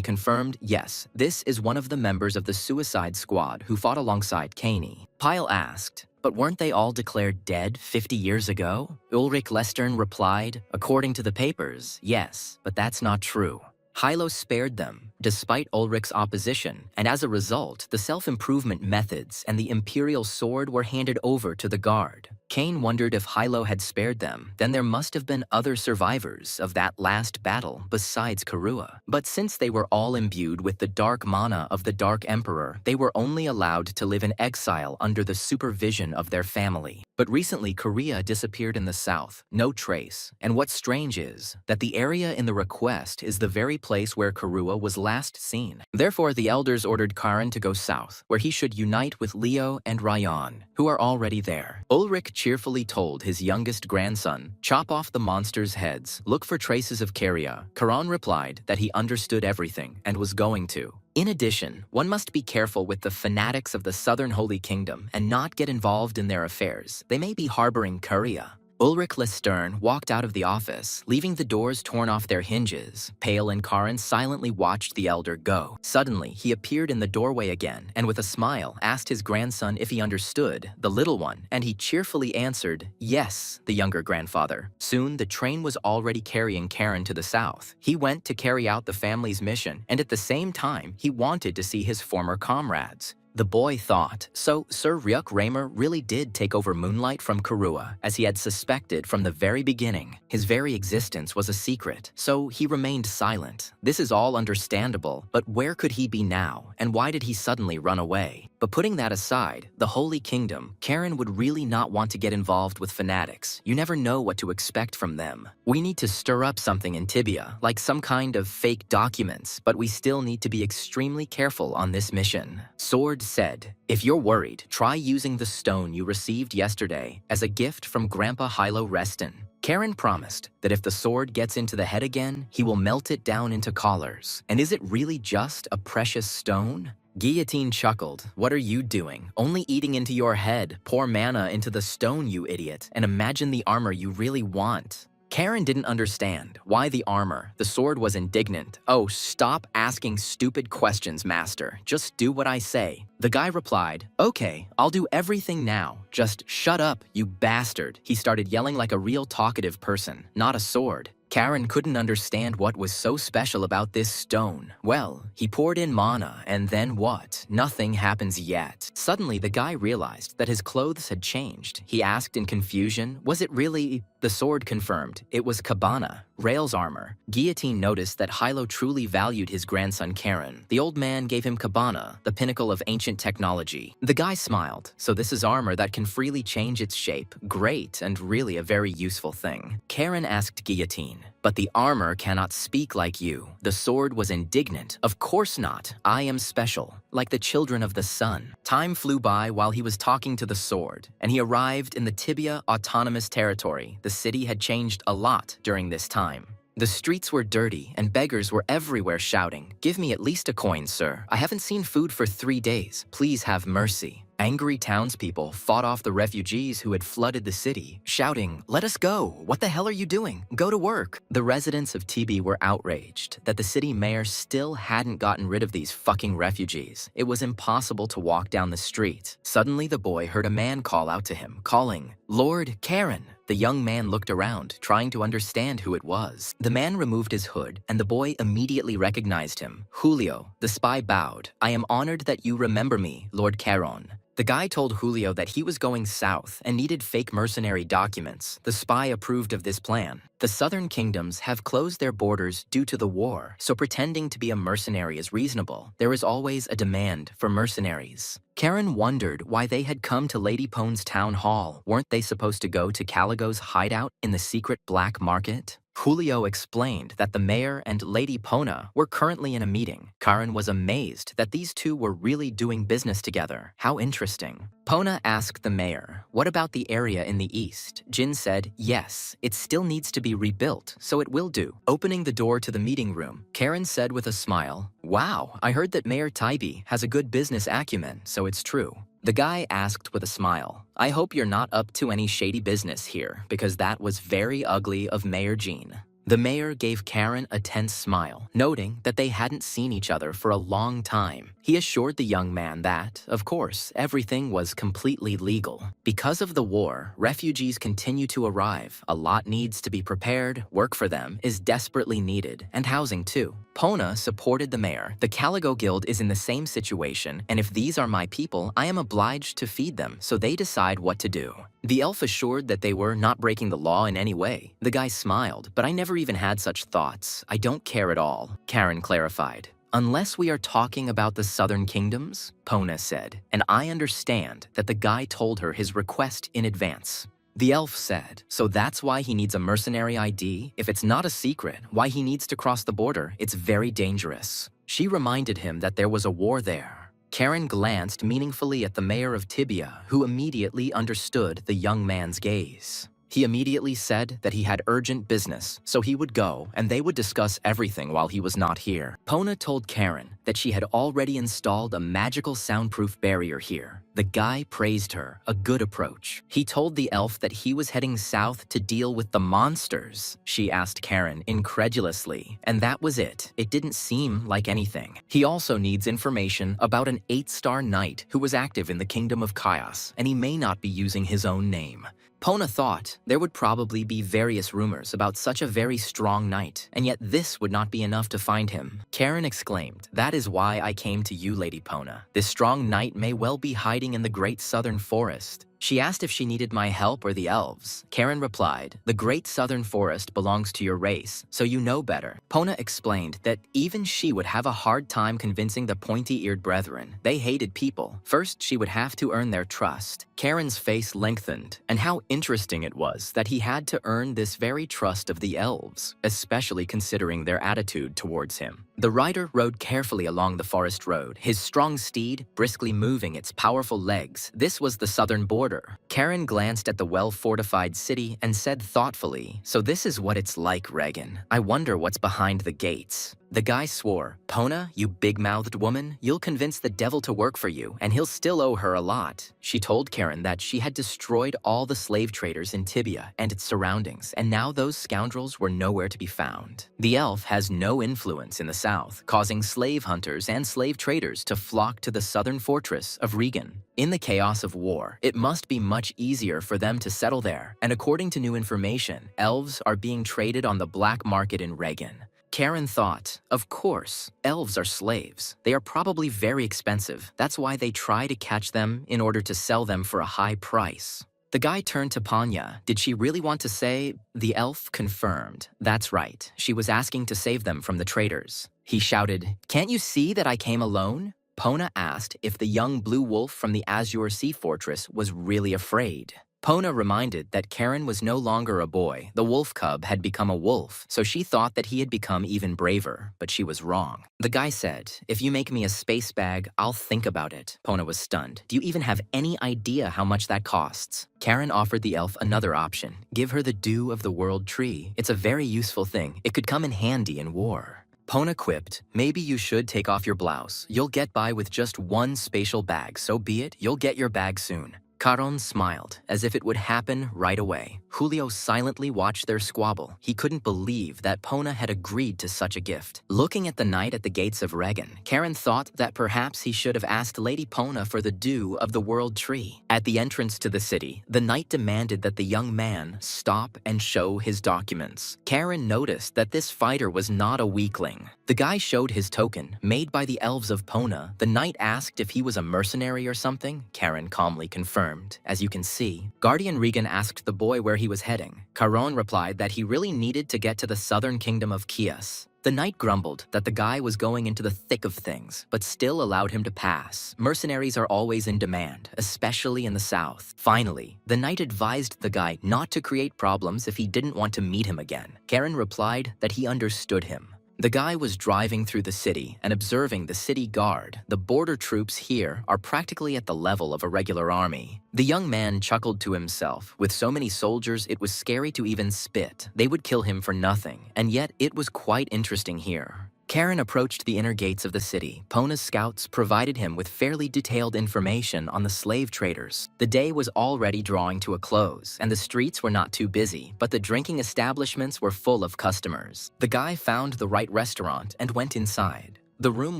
confirmed, yes, this is one of the members of the Suicide Squad who fought alongside Caney. Pyle asked, but weren't they all declared dead 50 years ago? Ulrich Lestern replied, according to the papers, yes, but that's not true. Hilo spared them, despite Ulrich's opposition, and as a result, the self-improvement methods and the Imperial Sword were handed over to the Guard. Cain wondered if Hilo had spared them, then there must have been other survivors of that last battle besides Karua. But since they were all imbued with the dark mana of the Dark Emperor, they were only allowed to live in exile under the supervision of their family. But recently, Korea disappeared in the south, no trace. And what's strange is that the area in the request is the very place where Karua was last seen. Therefore, the elders ordered Karen to go south, where he should unite with Leo and Ryan, who are already there. Ulrich cheerfully told his youngest grandson, chop off the monsters' heads, look for traces of Karia. Karan replied that he understood everything and was going to. In addition, one must be careful with the fanatics of the Southern Holy Kingdom and not get involved in their affairs. They may be harboring Karia. Ulrich Lestern walked out of the office, leaving the doors torn off their hinges. Pale and Karen silently watched the elder go. Suddenly, he appeared in the doorway again and with a smile asked his grandson if he understood, the little one, and he cheerfully answered, yes, the younger grandfather. Soon, the train was already carrying Karen to the south. He went to carry out the family's mission, and at the same time, he wanted to see his former comrades. The boy thought, so Sir Ryuk Raymer really did take over Moonlight from Karua, as he had suspected from the very beginning. His very existence was a secret, so he remained silent. This is all understandable, but where could he be now, and why did he suddenly run away? But putting that aside, the Holy Kingdom, Karen would really not want to get involved with fanatics. You never know what to expect from them. We need to stir up something in Tibia, like some kind of fake documents, but we still need to be extremely careful on this mission. Sword said, if you're worried, try using the stone you received yesterday as a gift from Grandpa Hilo Reston. Karen promised that if the sword gets into the head again, he will melt it down into collars. And is it really just a precious stone? Guillotine chuckled. What are you doing? Only eating into your head. Pour mana into the stone, you idiot, and imagine the armor you really want. Karen didn't understand why the armor. The sword was indignant. Oh, stop asking stupid questions, master. Just do what I say. The guy replied, okay, I'll do everything now. Just shut up, you bastard. He started yelling like a real talkative person, not a sword. Karen couldn't understand what was so special about this stone. Well, he poured in mana, and then what? Nothing happens yet. Suddenly, the guy realized that his clothes had changed. He asked in confusion, was it really? The sword confirmed. It was Cabana, Rail's armor. Guillotine noticed that Hilo truly valued his grandson Karen. The old man gave him Cabana, the pinnacle of ancient technology. The guy smiled. So this is armor that can freely change its shape. Great, and really a very useful thing. Karen asked Guillotine, but the armor cannot speak like you. The sword was indignant. Of course not. I am special, like the children of the sun. Time flew by while he was talking to the sword, and he arrived in the Tibia Autonomous Territory. The city had changed a lot during this time. The streets were dirty, and beggars were everywhere shouting, give me at least a coin, sir. I haven't seen food for 3 days. Please have mercy. Angry townspeople fought off the refugees who had flooded the city, shouting, let us go. What the hell are you doing? Go to work. The residents of TB were outraged that the city mayor still hadn't gotten rid of these fucking refugees. It was impossible to walk down the street. Suddenly, the boy heard a man call out to him, calling, Lord Karen. The young man looked around, trying to understand who it was. The man removed his hood, and the boy immediately recognized him. Julio, the spy bowed. I am honored that you remember me, Lord Caron. The guy told Julio that he was going south and needed fake mercenary documents. The spy approved of this plan. The southern kingdoms have closed their borders due to the war, so pretending to be a mercenary is reasonable. There is always a demand for mercenaries. Karen wondered why they had come to Lady Pone's town hall. Weren't they supposed to go to Caligo's hideout in the secret black market? Julio explained that the mayor and Lady Pona were currently in a meeting. Karen was amazed that these two were really doing business together. How interesting. Pona asked the mayor, "What about the area in the east?" Jin said, "Yes, it still needs to be rebuilt, so it will do." Opening the door to the meeting room, Karen said with a smile, "Wow, I heard that Mayor Taibi has a good business acumen, so it's true." The guy asked with a smile, "I hope you're not up to any shady business here, because that was very ugly of Mayor Jean." The mayor gave Karen a tense smile, noting that they hadn't seen each other for a long time. He assured the young man that, of course, everything was completely legal. Because of the war, refugees continue to arrive. A lot needs to be prepared, work for them is desperately needed, and housing too. Pona supported the mayor. The Caligo Guild is in the same situation, and if these are my people, I am obliged to feed them, so they decide what to do. The elf assured that they were not breaking the law in any way. The guy smiled, "But I never even had such thoughts. I don't care at all," Karen clarified. "Unless we are talking about the southern kingdoms," Pona said, and I understand that the guy told her his request in advance. The elf said, "So that's why he needs a mercenary ID? If it's not a secret, why he needs to cross the border? It's very dangerous." She reminded him that there was a war there. Karen glanced meaningfully at the mayor of Tibia, who immediately understood the young man's gaze. He immediately said that he had urgent business, so he would go, and they would discuss everything while he was not here. Pona told Karen that she had already installed a magical soundproof barrier here. The guy praised her, a good approach. He told the elf that he was heading south to deal with the monsters. She asked Karen incredulously, and that was it. It didn't seem like anything. He also needs information about an 8-star knight who was active in the Kingdom of Chaos, and he may not be using his own name. Pona thought there would probably be various rumors about such a very strong knight, and yet this would not be enough to find him. Karen exclaimed, "That is why I came to you, Lady Pona. This strong knight may well be hiding in the great southern forest." She asked if she needed my help or the elves. Karen replied, "The great southern forest belongs to your race, so you know better." Pona explained that even she would have a hard time convincing the pointy-eared brethren. They hated people. First, she would have to earn their trust. Karen's face lengthened, and how interesting it was that he had to earn this very trust of the elves, especially considering their attitude towards him. The rider rode carefully along the forest road, his strong steed briskly moving its powerful legs. This was the southern border. Karen glanced at the well-fortified city and said thoughtfully, "So this is what it's like, Regan. I wonder what's behind the gates." The guy swore, "Pona, you big-mouthed woman, you'll convince the devil to work for you, and he'll still owe her a lot." She told Karen that she had destroyed all the slave traders in Tibia and its surroundings, and now those scoundrels were nowhere to be found. The elf has no influence in the south, causing slave hunters and slave traders to flock to the southern fortress of Regan. In the chaos of war, it must be much easier for them to settle there, and according to new information, elves are being traded on the black market in Regan. Karen thought, of course, elves are slaves. They are probably very expensive. That's why they try to catch them in order to sell them for a high price. The guy turned to Panya. Did she really want to say? The elf confirmed. That's right. She was asking to save them from the traders. He shouted, "Can't you see that I came alone?" Pona asked if the young blue wolf from the Azure Sea Fortress was really afraid. Pona reminded that Karen was no longer a boy. The wolf cub had become a wolf, so she thought that he had become even braver, but she was wrong. The guy said, "If you make me a space bag, I'll think about it." Pona was stunned. "Do you even have any idea how much that costs?" Karen offered the elf another option. Give her the dew of the world tree. It's a very useful thing. It could come in handy in war. Pona quipped, "Maybe you should take off your blouse. You'll get by with just one spatial bag, so be it. You'll get your bag soon." Caron smiled, as if it would happen right away. Julio silently watched their squabble. He couldn't believe that Pona had agreed to such a gift. Looking at the knight at the gates of Regan, Karen thought that perhaps he should have asked Lady Pona for the dew of the world tree. At the entrance to the city, the knight demanded that the young man stop and show his documents. Karen noticed that this fighter was not a weakling. The guy showed his token, made by the elves of Pona. The knight asked if he was a mercenary or something. Karen calmly confirmed. As you can see, Guardian Regan asked the boy where he was heading. Caron replied that he really needed to get to the southern kingdom of Chios. The knight grumbled that the guy was going into the thick of things, but still allowed him to pass. Mercenaries are always in demand, especially in the south. Finally, the knight advised the guy not to create problems if he didn't want to meet him again. Karen replied that he understood him. The guy was driving through the city and observing the city guard. The border troops here are practically at the level of a regular army. The young man chuckled to himself. With so many soldiers, it was scary to even spit. They would kill him for nothing, and yet it was quite interesting here. Karen approached the inner gates of the city. Pona's scouts provided him with fairly detailed information on the slave traders. The day was already drawing to a close, and the streets were not too busy, but the drinking establishments were full of customers. The guy found the right restaurant and went inside. The room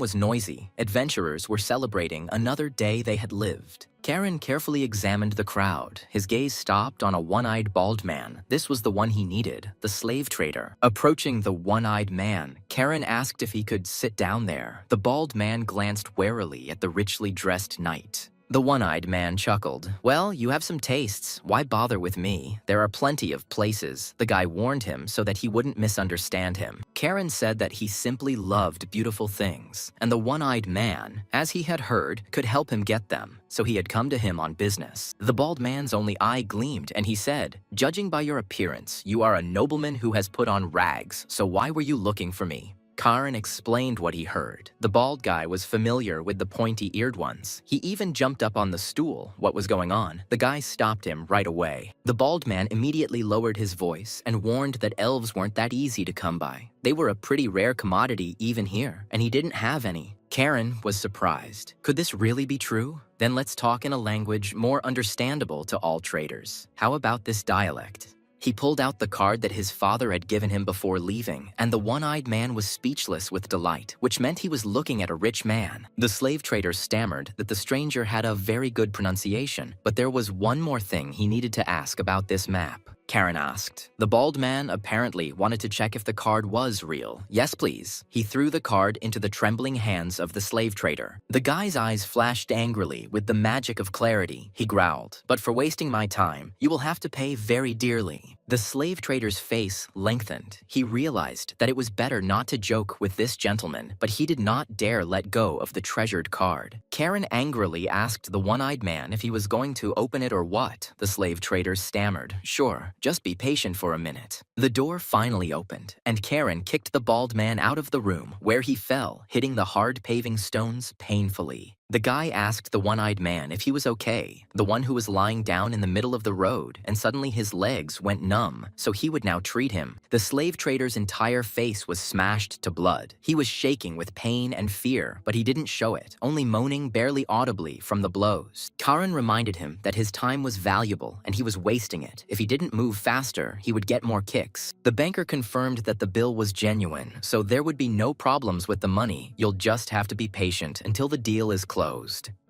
was noisy. Adventurers were celebrating another day they had lived. Karen carefully examined the crowd. His gaze stopped on a one-eyed bald man. This was the one he needed, the slave trader. Approaching the one-eyed man, Karen asked if he could sit down there. The bald man glanced warily at the richly dressed knight. The one-eyed man chuckled. "Well, you have some tastes. Why bother with me? There are plenty of places." The guy warned him so that he wouldn't misunderstand him. Karen said that he simply loved beautiful things, and the one-eyed man, as he had heard, could help him get them, so he had come to him on business. The bald man's only eye gleamed, and he said, "Judging by your appearance, you are a nobleman who has put on rags, so why were you looking for me?" Karen explained what he heard. The bald guy was familiar with the pointy-eared ones. He even jumped up on the stool. What was going on? The guy stopped him right away. The bald man immediately lowered his voice and warned that elves weren't that easy to come by. They were a pretty rare commodity even here, and he didn't have any. Karen was surprised. Could this really be true? Then let's talk in a language more understandable to all traders. How about this dialect? He pulled out the card that his father had given him before leaving, and the one-eyed man was speechless with delight, which meant he was looking at a rich man. The slave trader stammered that the stranger had a very good pronunciation, but there was one more thing he needed to ask about this map. Karen asked. The bald man apparently wanted to check if the card was real. "Yes, please." He threw the card into the trembling hands of the slave trader. The guy's eyes flashed angrily with the magic of clarity. He growled, "But for wasting my time, you will have to pay very dearly." The slave trader's face lengthened. He realized that it was better not to joke with this gentleman, but he did not dare let go of the treasured card. Karen angrily asked the one-eyed man if he was going to open it or what. The slave trader stammered, "Sure, just be patient for a minute." The door finally opened, and Karen kicked the bald man out of the room, where he fell, hitting the hard paving stones painfully. The guy asked the one-eyed man if he was okay, the one who was lying down in the middle of the road, and suddenly his legs went numb, so he would now treat him. The slave trader's entire face was smashed to blood. He was shaking with pain and fear, but he didn't show it, only moaning barely audibly from the blows. Karen reminded him that his time was valuable and he was wasting it. If he didn't move faster, he would get more kicks. The banker confirmed that the bill was genuine, so there would be no problems with the money. You'll just have to be patient until the deal is closed.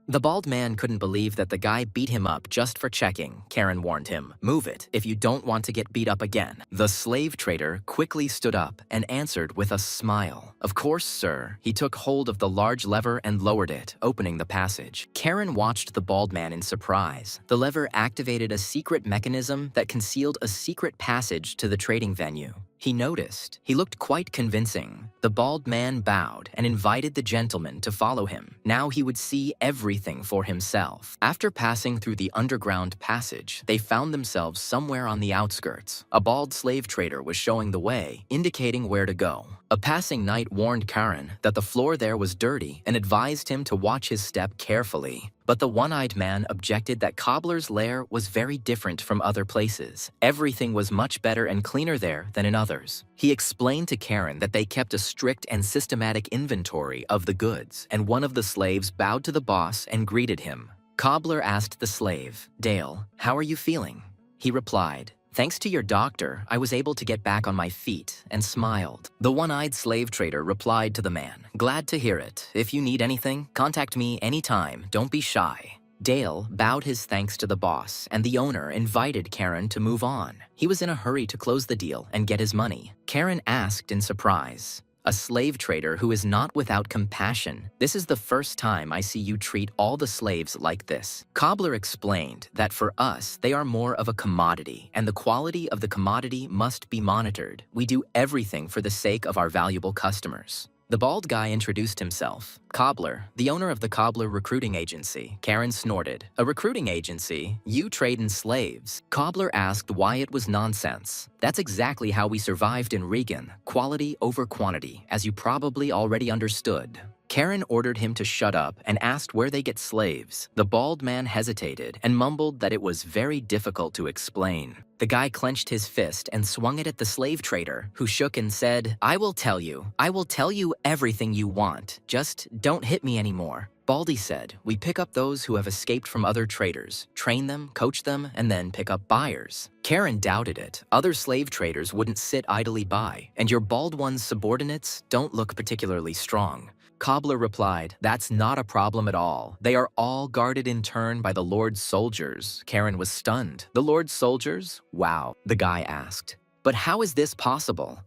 The bald man couldn't believe that the guy beat him up just for checking. Karen warned him, "Move it if you don't want to get beat up again." The slave trader quickly stood up and answered with a smile. "Of course, sir." He took hold of the large lever and lowered it, opening the passage. Karen watched the bald man in surprise. The lever activated a secret mechanism that concealed a secret passage to the trading venue. He noticed. He looked quite convincing. The bald man bowed and invited the gentleman to follow him. Now he would see everything for himself. After passing through the underground passage, they found themselves somewhere on the outskirts. A bald slave trader was showing the way, indicating where to go. A passing knight warned Karen that the floor there was dirty and advised him to watch his step carefully. But the one-eyed man objected that Cobbler's lair was very different from other places. Everything was much better and cleaner there than in others. He explained to Karen that they kept a strict and systematic inventory of the goods, and one of the slaves bowed to the boss and greeted him. Cobbler asked the slave, "Dale, how are you feeling?" He replied, "Thanks to your doctor, I was able to get back on my feet," and smiled. The one-eyed slave trader replied to the man, "Glad to hear it. If you need anything, contact me anytime. Don't be shy." Dale bowed his thanks to the boss, and the owner invited Karen to move on. He was in a hurry to close the deal and get his money. Karen asked in surprise, a slave trader who is not without compassion. This is the first time I see you treat all the slaves like this. Cobbler explained that for us, they are more of a commodity, and the quality of the commodity must be monitored. We do everything for the sake of our valuable customers. The bald guy introduced himself. Cobbler, the owner of the Cobbler recruiting agency. Karen snorted. A recruiting agency? You trade in slaves. Cobbler asked why it was nonsense. That's exactly how we survived in Regan. Quality over quantity, as you probably already understood. Karen ordered him to shut up and asked where they get slaves. The bald man hesitated and mumbled that it was very difficult to explain. The guy clenched his fist and swung it at the slave trader, who shook and said, I will tell you everything you want. Just don't hit me anymore. Baldy said, we pick up those who have escaped from other traders, train them, coach them, and then pick up buyers. Karen doubted it. Other slave traders wouldn't sit idly by, and your bald one's subordinates don't look particularly strong. Cobbler replied, that's not a problem at all. They are all guarded in turn by the Lord's soldiers. Karen was stunned. The Lord's soldiers? Wow, the guy asked. But how is this possible?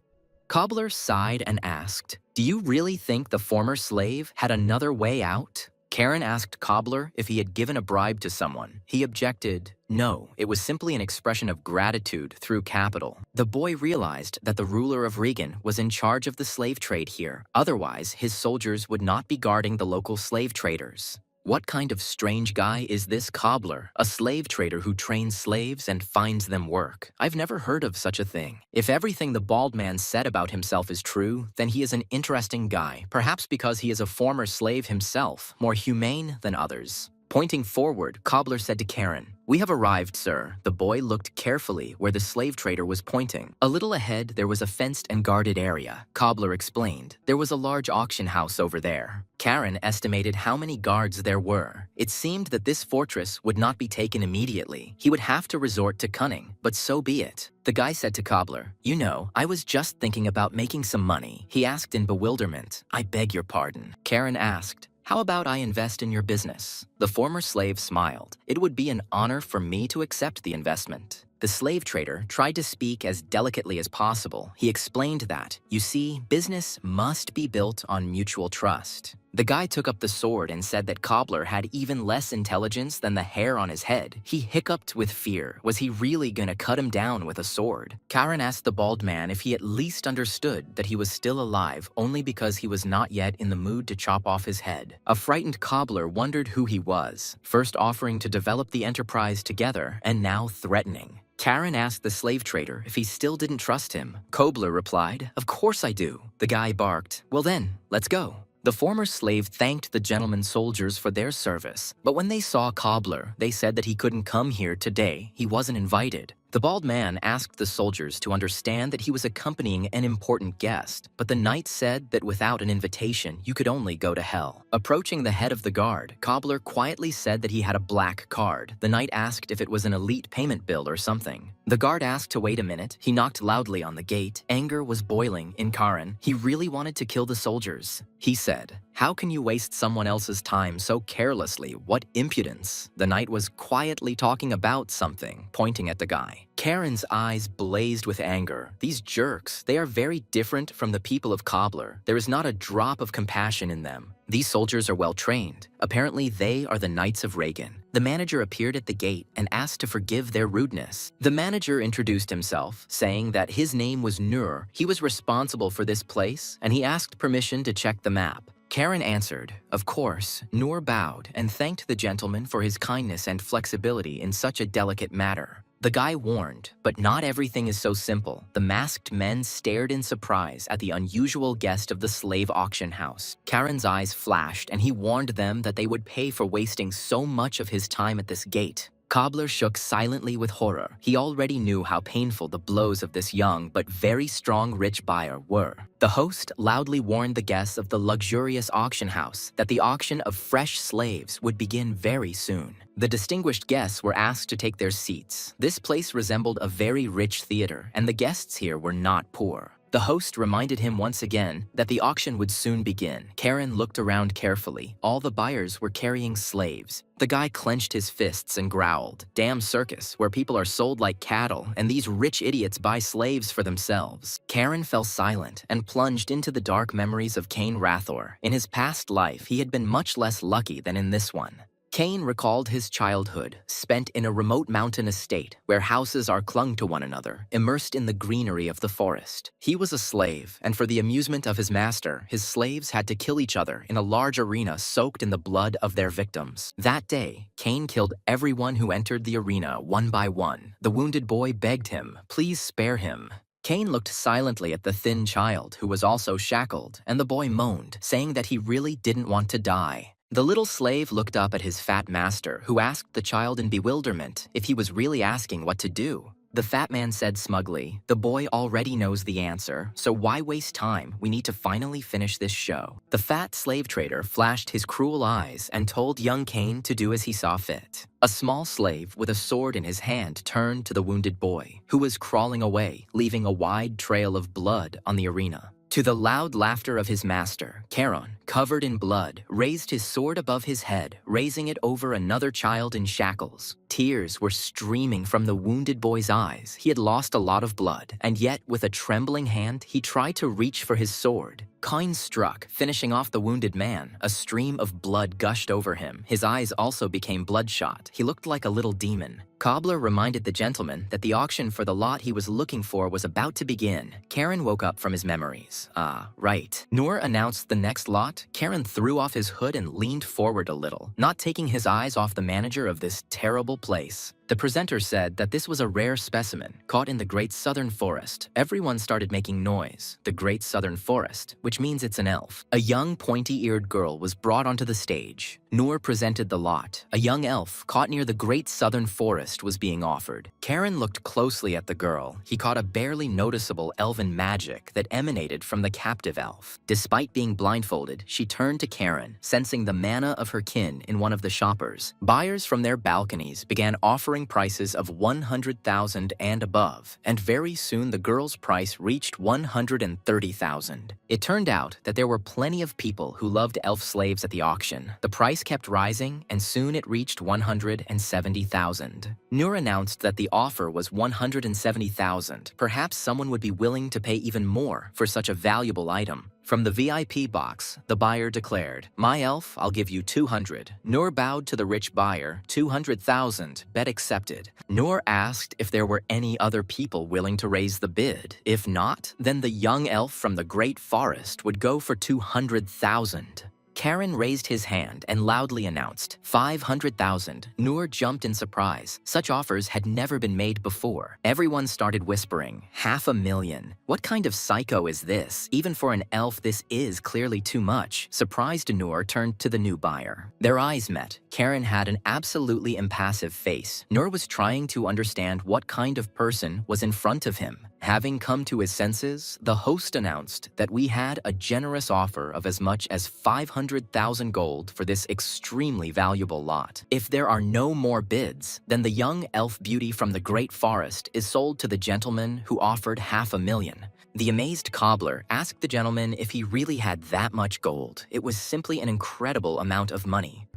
Cobbler sighed and asked, do you really think the former slave had another way out? Karen asked Cobbler if he had given a bribe to someone. He objected, no, it was simply an expression of gratitude through capital. The boy realized that the ruler of Regan was in charge of the slave trade here. Otherwise, his soldiers would not be guarding the local slave traders. What kind of strange guy is this Cobbler? A slave trader who trains slaves and finds them work. I've never heard of such a thing. If everything the bald man said about himself is true, then he is an interesting guy, perhaps because he is a former slave himself, more humane than others. Pointing forward, Cobbler said to Karen, we have arrived, sir. The boy looked carefully where the slave trader was pointing. A little ahead, there was a fenced and guarded area. Cobbler explained, there was a large auction house over there. Karen estimated how many guards there were. It seemed that this fortress would not be taken immediately. He would have to resort to cunning, but so be it. The guy said to Cobbler, you know, I was just thinking about making some money. He asked in bewilderment, I beg your pardon. Karen asked, how about I invest in your business? The former slave smiled. It would be an honor for me to accept the investment. The slave trader tried to speak as delicately as possible. He explained that, you see, business must be built on mutual trust. The guy took up the sword and said that Cobbler had even less intelligence than the hair on his head. He hiccuped with fear. Was he really gonna cut him down with a sword? Karen asked the bald man if he at least understood that he was still alive only because he was not yet in the mood to chop off his head. A frightened Cobbler wondered who he was, first offering to develop the enterprise together and now threatening. Karen asked the slave trader if he still didn't trust him. Cobbler replied, of course I do. The guy barked, well then, let's go. The former slave thanked the gentleman soldiers for their service, but when they saw Cobbler, they said that he couldn't come here today. He wasn't invited. The bald man asked the soldiers to understand that he was accompanying an important guest, but the knight said that without an invitation, you could only go to hell. Approaching the head of the guard, Cobbler quietly said that he had a black card. The knight asked if it was an elite payment bill or something. The guard asked to wait a minute. He knocked loudly on the gate. Anger was boiling in Karen. He really wanted to kill the soldiers. He said, how can you waste someone else's time so carelessly? What impudence! The knight was quietly talking about something, pointing at the guy. Karen's eyes blazed with anger. These jerks, they are very different from the people of Cobbler. There is not a drop of compassion in them. These soldiers are well trained. Apparently, they are the Knights of Regan. The manager appeared at the gate and asked to forgive their rudeness. The manager introduced himself, saying that his name was Nur. He was responsible for this place, and he asked permission to check the map. Karen answered, of course. Nur bowed and thanked the gentleman for his kindness and flexibility in such a delicate matter. The guy warned, but not everything is so simple. The masked men stared in surprise at the unusual guest of the slave auction house. Karen's eyes flashed, and he warned them that they would pay for wasting so much of his time at this gate. Cobbler shook silently with horror. He already knew how painful the blows of this young but very strong rich buyer were. The host loudly warned the guests of the luxurious auction house that the auction of fresh slaves would begin very soon. The distinguished guests were asked to take their seats. This place resembled a very rich theater, and the guests here were not poor. The host reminded him once again that the auction would soon begin. Karen looked around carefully. All the buyers were carrying slaves. The guy clenched his fists and growled, "Damn circus, where people are sold like cattle and these rich idiots buy slaves for themselves." Karen fell silent and plunged into the dark memories of Cain Rathor. In his past life, he had been much less lucky than in this one. Cain recalled his childhood, spent in a remote mountain estate where houses are clung to one another, immersed in the greenery of the forest. He was a slave, and for the amusement of his master, his slaves had to kill each other in a large arena soaked in the blood of their victims. That day, Cain killed everyone who entered the arena one by one. The wounded boy begged him, "Please spare him." Cain looked silently at the thin child, who was also shackled, and the boy moaned, saying that he really didn't want to die. The little slave looked up at his fat master, who asked the child in bewilderment if he was really asking what to do. The fat man said smugly, "The boy already knows the answer, so why waste time? We need to finally finish this show." The fat slave trader flashed his cruel eyes and told young Cain to do as he saw fit. A small slave with a sword in his hand turned to the wounded boy, who was crawling away, leaving a wide trail of blood on the arena. To the loud laughter of his master, Charon, covered in blood, raised his sword above his head, raising it over another child in shackles. Tears were streaming from the wounded boy's eyes. He had lost a lot of blood, and yet with a trembling hand, he tried to reach for his sword. Cain struck, finishing off the wounded man. A stream of blood gushed over him. His eyes also became bloodshot. He looked like a little demon. Cobbler reminded the gentleman that the auction for the lot he was looking for was about to begin. Karen woke up from his memories. Ah, right. Noor announced the next lot. Karen threw off his hood and leaned forward a little, not taking his eyes off the manager of this terrible place. The presenter said that this was a rare specimen, caught in the Great Southern Forest. Everyone started making noise. The Great Southern Forest, which means it's an elf. A young, pointy-eared girl was brought onto the stage. Noor presented the lot. A young elf caught near the Great Southern Forest was being offered. Karen looked closely at the girl. He caught a barely noticeable elven magic that emanated from the captive elf. Despite being blindfolded, she turned to Karen, sensing the mana of her kin in one of the shoppers. Buyers from their balconies began offering prices of 100,000 and above, and very soon the girl's price reached 130,000. It turned out that there were plenty of people who loved elf slaves at the auction. The price kept rising, and soon it reached 170,000. Noor announced that the offer was 170,000. Perhaps someone would be willing to pay even more for such a valuable item. From the VIP box, the buyer declared, "My elf, I'll give you 200. Noor bowed to the rich buyer, 200,000, bet accepted. Noor asked if there were any other people willing to raise the bid. If not, then the young elf from the Great Forest would go for 200,000. Karen raised his hand and loudly announced, 500,000. Noor jumped in surprise. Such offers had never been made before. Everyone started whispering, 500,000. What kind of psycho is this? Even for an elf, this is clearly too much. Surprised, Noor turned to the new buyer. Their eyes met. Karen had an absolutely impassive face. Noor was trying to understand what kind of person was in front of him. Having come to his senses, the host announced that we had a generous offer of as much as 500,000 gold for this extremely valuable lot. If there are no more bids, then the young elf beauty from the Great Forest is sold to the gentleman who offered 500,000. The amazed cobbler asked the gentleman if he really had that much gold. It was simply an incredible amount of money.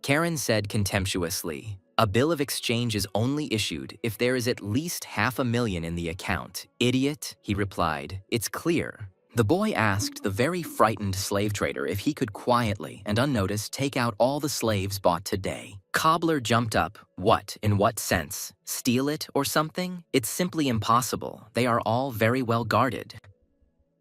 Karen said contemptuously, "A bill of exchange is only issued if there is at least 500,000 in the account." "Idiot," he replied, "it's clear." The boy asked the very frightened slave trader if he could quietly and unnoticed take out all the slaves bought today. Cobbler jumped up. "What? In what sense? Steal it or something? It's simply impossible. They are all very well guarded."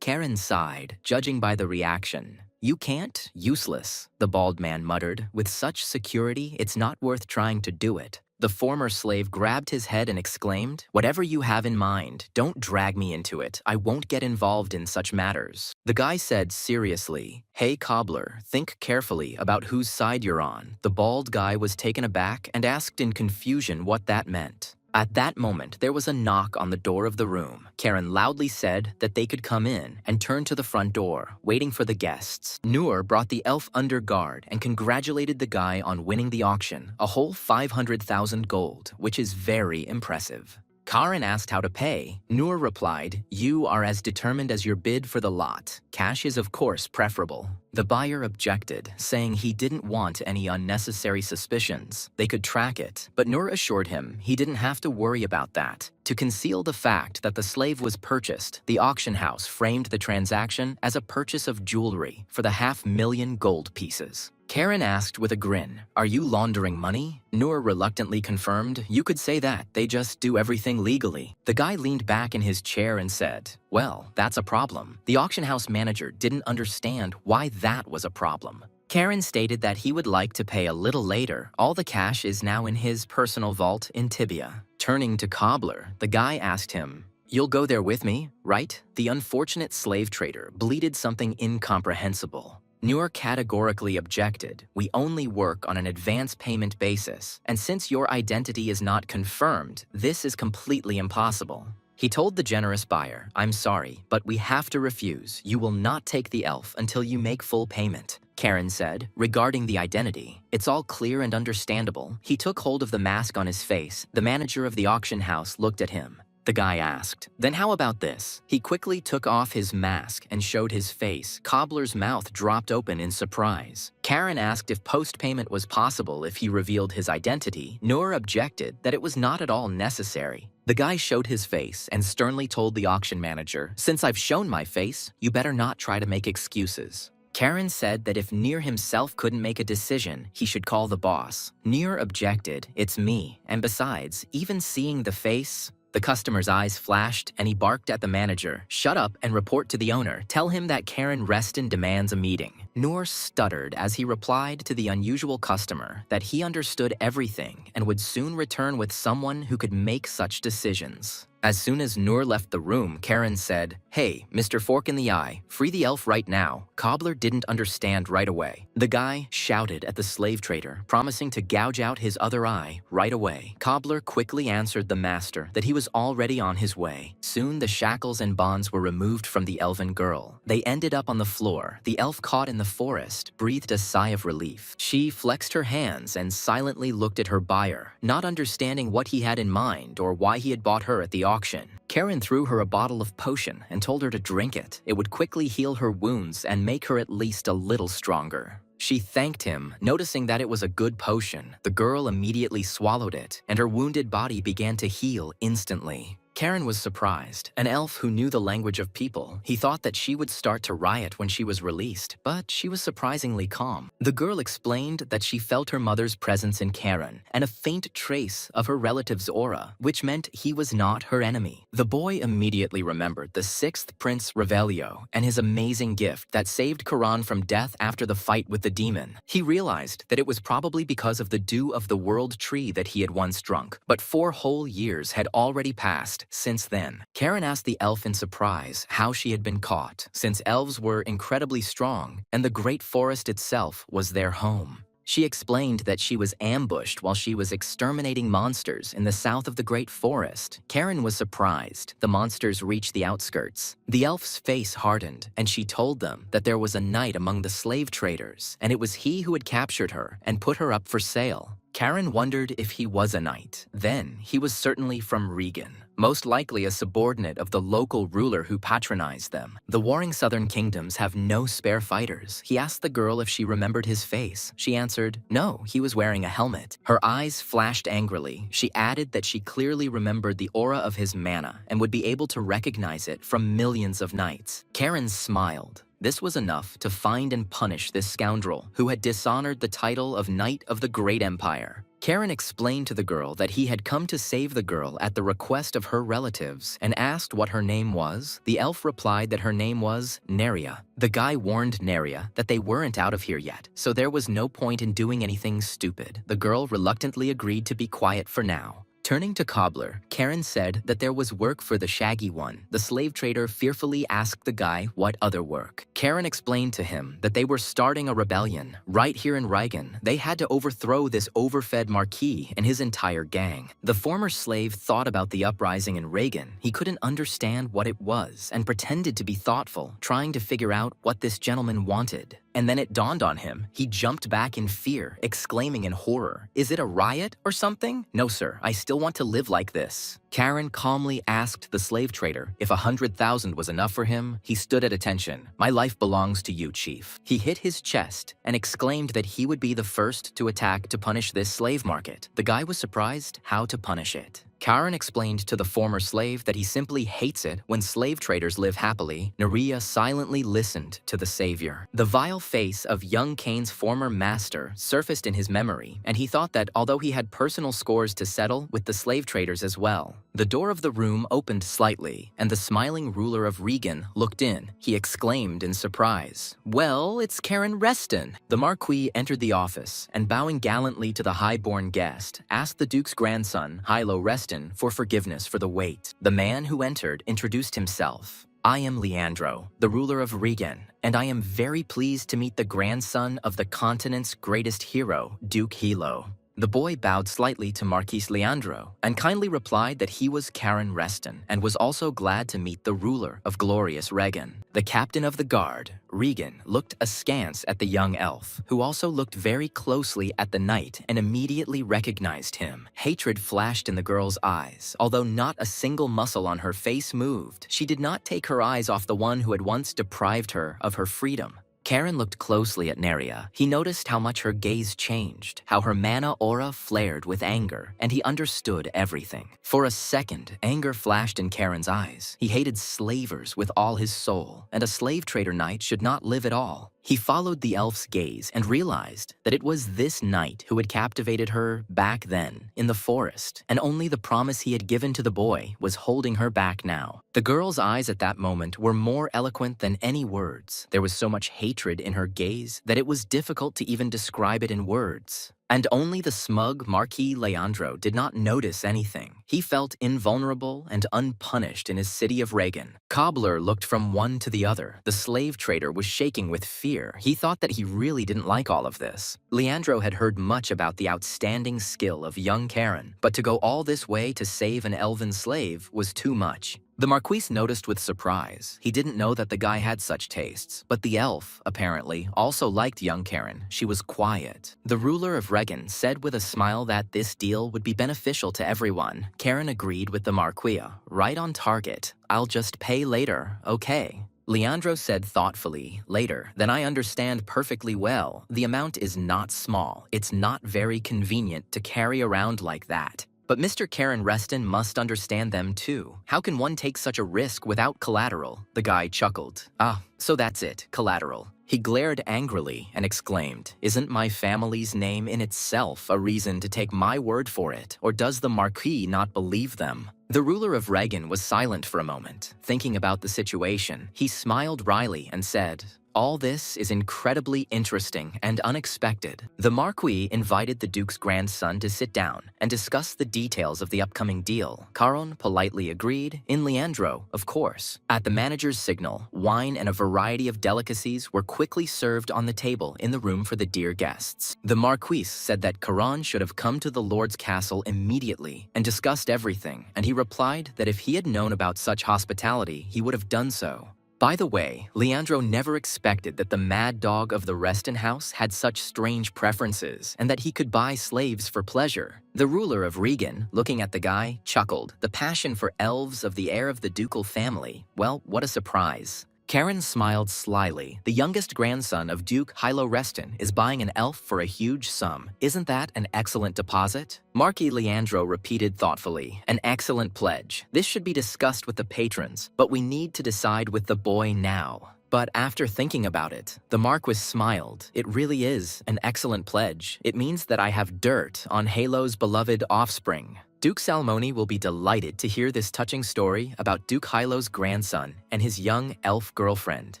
Karen sighed, judging by the reaction. "You can't? Useless," the bald man muttered. "With such security, it's not worth trying to do it." The former slave grabbed his head and exclaimed, "Whatever you have in mind, don't drag me into it. I won't get involved in such matters." The guy said seriously, "Hey cobbler, think carefully about whose side you're on." The bald guy was taken aback and asked in confusion what that meant. At that moment, there was a knock on the door of the room. Karen loudly said that they could come in and turned to the front door, waiting for the guests. Noor brought the elf under guard and congratulated the guy on winning the auction, a whole 500,000 gold, which is very impressive. Karen asked how to pay. Noor replied, "You are as determined as your bid for the lot. Cash is of course preferable." The buyer objected, saying he didn't want any unnecessary suspicions. They could track it, but Noor assured him he didn't have to worry about that. To conceal the fact that the slave was purchased, the auction house framed the transaction as a purchase of jewelry for the 500,000 gold pieces. Karen asked with a grin, "Are you laundering money?" Noor reluctantly confirmed, "You could say that, they just do everything legally." The guy leaned back in his chair and said, "Well, that's a problem." The auction house manager didn't understand why that was a problem. Karen stated that he would like to pay a little later. All the cash is now in his personal vault in Tibia. Turning to Cobbler, the guy asked him, "You'll go there with me, right?" The unfortunate slave trader bleated something incomprehensible. Noor categorically objected, "We only work on an advance payment basis, and since your identity is not confirmed, this is completely impossible." He told the generous buyer, "I'm sorry, but we have to refuse. You will not take the elf until you make full payment." Karen said, regarding the identity, "It's all clear and understandable." He took hold of the mask on his face. The manager of the auction house looked at him. The guy asked, "Then how about this?" He quickly took off his mask and showed his face. Cobbler's mouth dropped open in surprise. Karen asked if post-payment was possible if he revealed his identity. Noor objected that it was not at all necessary. The guy showed his face and sternly told the auction manager, "Since I've shown my face, you better not try to make excuses." Karen said that if Neer himself couldn't make a decision, he should call the boss. Neer objected, "It's me, and besides, even seeing the face..." The customer's eyes flashed and he barked at the manager, "Shut up and report to the owner. Tell him that Karen Reston demands a meeting." Noor stuttered as he replied to the unusual customer that he understood everything and would soon return with someone who could make such decisions. As soon as Noor left the room, Karen said, "Hey, Mr. Fork in the Eye, free the elf right now." Cobbler didn't understand right away. The guy shouted at the slave trader, promising to gouge out his other eye right away. Cobbler quickly answered the master that he was already on his way. Soon the shackles and bonds were removed from the elven girl. They ended up on the floor. The elf caught in the forest breathed a sigh of relief. She flexed her hands and silently looked at her buyer, not understanding what he had in mind or why he had bought her at the auction. Karen threw her a bottle of potion and told her to drink it. It would quickly heal her wounds and make her at least a little stronger. She thanked him, noticing that it was a good potion. The girl immediately swallowed it, and her wounded body began to heal instantly. Karen was surprised. An elf who knew the language of people, he thought that she would start to riot when she was released, but she was surprisingly calm. The girl explained that she felt her mother's presence in Karen and a faint trace of her relative's aura, which meant he was not her enemy. The boy immediately remembered the 6th Prince Revelio and his amazing gift that saved Karan from death after the fight with the demon. He realized that it was probably because of the dew of the world tree that he had once drunk, but 4 whole years had already passed since then. Karen asked the elf in surprise how she had been caught, since elves were incredibly strong and the great forest itself was their home. She explained that she was ambushed while she was exterminating monsters in the south of the Great Forest. Karen was surprised. The monsters reached the outskirts. The elf's face hardened, and she told them that there was a knight among the slave traders, and it was he who had captured her and put her up for sale. Karen wondered if he was a knight. Then, he was certainly from Regan, most likely a subordinate of the local ruler who patronized them. The warring southern kingdoms have no spare fighters. He asked the girl if she remembered his face. She answered, no, he was wearing a helmet. Her eyes flashed angrily. She added that she clearly remembered the aura of his mana and would be able to recognize it from millions of knights. Karen smiled. This was enough to find and punish this scoundrel who had dishonored the title of Knight of the Great Empire. Karen explained to the girl that he had come to save the girl at the request of her relatives and asked what her name was. The elf replied that her name was Neria. The guy warned Neria that they weren't out of here yet, so there was no point in doing anything stupid. The girl reluctantly agreed to be quiet for now. Turning to Cobbler, Karen said that there was work for the Shaggy One. The slave trader fearfully asked the guy what other work. Karen explained to him that they were starting a rebellion. Right here in Regan, they had to overthrow this overfed Marquis and his entire gang. The former slave thought about the uprising in Regan. He couldn't understand what it was and pretended to be thoughtful, trying to figure out what this gentleman wanted. And then it dawned on him. He jumped back in fear, exclaiming in horror, "Is it a riot or something? No, sir, I still want to live like this." Karen calmly asked the slave trader if 100,000 was enough for him. He stood at attention. "My life belongs to you, chief." He hit his chest and exclaimed that he would be the first to attack to punish this slave market. The guy was surprised how to punish it. Karen explained to the former slave that he simply hates it when slave traders live happily. Naria silently listened to the savior. The vile face of young Kane's former master surfaced in his memory, and he thought that although he had personal scores to settle with the slave traders as well. The door of the room opened slightly, and the smiling ruler of Regan looked in. He exclaimed in surprise, "Well, it's Karen Reston." The Marquis entered the office, and bowing gallantly to the high-born guest, asked the Duke's grandson, Hilo Reston, for forgiveness for the wait. The man who entered introduced himself. "I am Leandro, the ruler of Regan, and I am very pleased to meet the grandson of the continent's greatest hero, Duke Hilo." The boy bowed slightly to Marquis Leandro and kindly replied that he was Karen Reston and was also glad to meet the ruler of glorious Regan. The captain of the guard, Regan, looked askance at the young elf, who also looked very closely at the knight and immediately recognized him. Hatred flashed in the girl's eyes. Although not a single muscle on her face moved, she did not take her eyes off the one who had once deprived her of her freedom. Karen looked closely at Naria. He noticed how much her gaze changed, how her mana aura flared with anger, and he understood everything. For a second, anger flashed in Karen's eyes. He hated slavers with all his soul, and a slave trader knight should not live at all. He followed the elf's gaze and realized that it was this knight who had captivated her back then in the forest, and only the promise he had given to the boy was holding her back now. The girl's eyes at that moment were more eloquent than any words. There was so much hatred in her gaze that it was difficult to even describe it in words. And only the smug Marquis Leandro did not notice anything. He felt invulnerable and unpunished in his city of Regan. Cobbler looked from one to the other. The slave trader was shaking with fear. He thought that he really didn't like all of this. Leandro had heard much about the outstanding skill of young Karen, but to go all this way to save an elven slave was too much. The Marquis noticed with surprise. He didn't know that the guy had such tastes, but the elf, apparently, also liked young Karen. She was quiet. The ruler of Regan said with a smile that this deal would be beneficial to everyone. Karen agreed with the Marquis. "Right on target. I'll just pay later, okay?" Leandro said thoughtfully, "Later, then I understand perfectly well. The amount is not small. It's not very convenient to carry around like that. But Mr. Karen Reston must understand them too. How can one take such a risk without collateral?" The guy chuckled. "Ah, so that's it, collateral." He glared angrily and exclaimed, "Isn't my family's name in itself a reason to take my word for it, or does the Marquis not believe them?" The ruler of Regan was silent for a moment, thinking about the situation. He smiled wryly and said, "All this is incredibly interesting and unexpected." The Marquis invited the Duke's grandson to sit down and discuss the details of the upcoming deal. Caron politely agreed, in Leandro, of course. At the manager's signal, wine and a variety of delicacies were quickly served on the table in the room for the dear guests. The Marquis said that Caron should have come to the Lord's castle immediately and discussed everything, and he replied that if he had known about such hospitality, he would have done so. By the way, Leandro never expected that the mad dog of the Reston house had such strange preferences and that he could buy slaves for pleasure. The ruler of Regan, looking at the guy, chuckled. The passion for elves of the heir of the ducal family. Well, what a surprise. Karen smiled slyly. The youngest grandson of Duke Hilo Reston is buying an elf for a huge sum. Isn't that an excellent deposit? Marquis Leandro repeated thoughtfully. An excellent pledge. This should be discussed with the patrons, but we need to decide with the boy now. But after thinking about it, the Marquis smiled. It really is an excellent pledge. It means that I have dirt on Halo's beloved offspring. Duke Salmoni will be delighted to hear this touching story about Duke Hilo's grandson and his young elf girlfriend.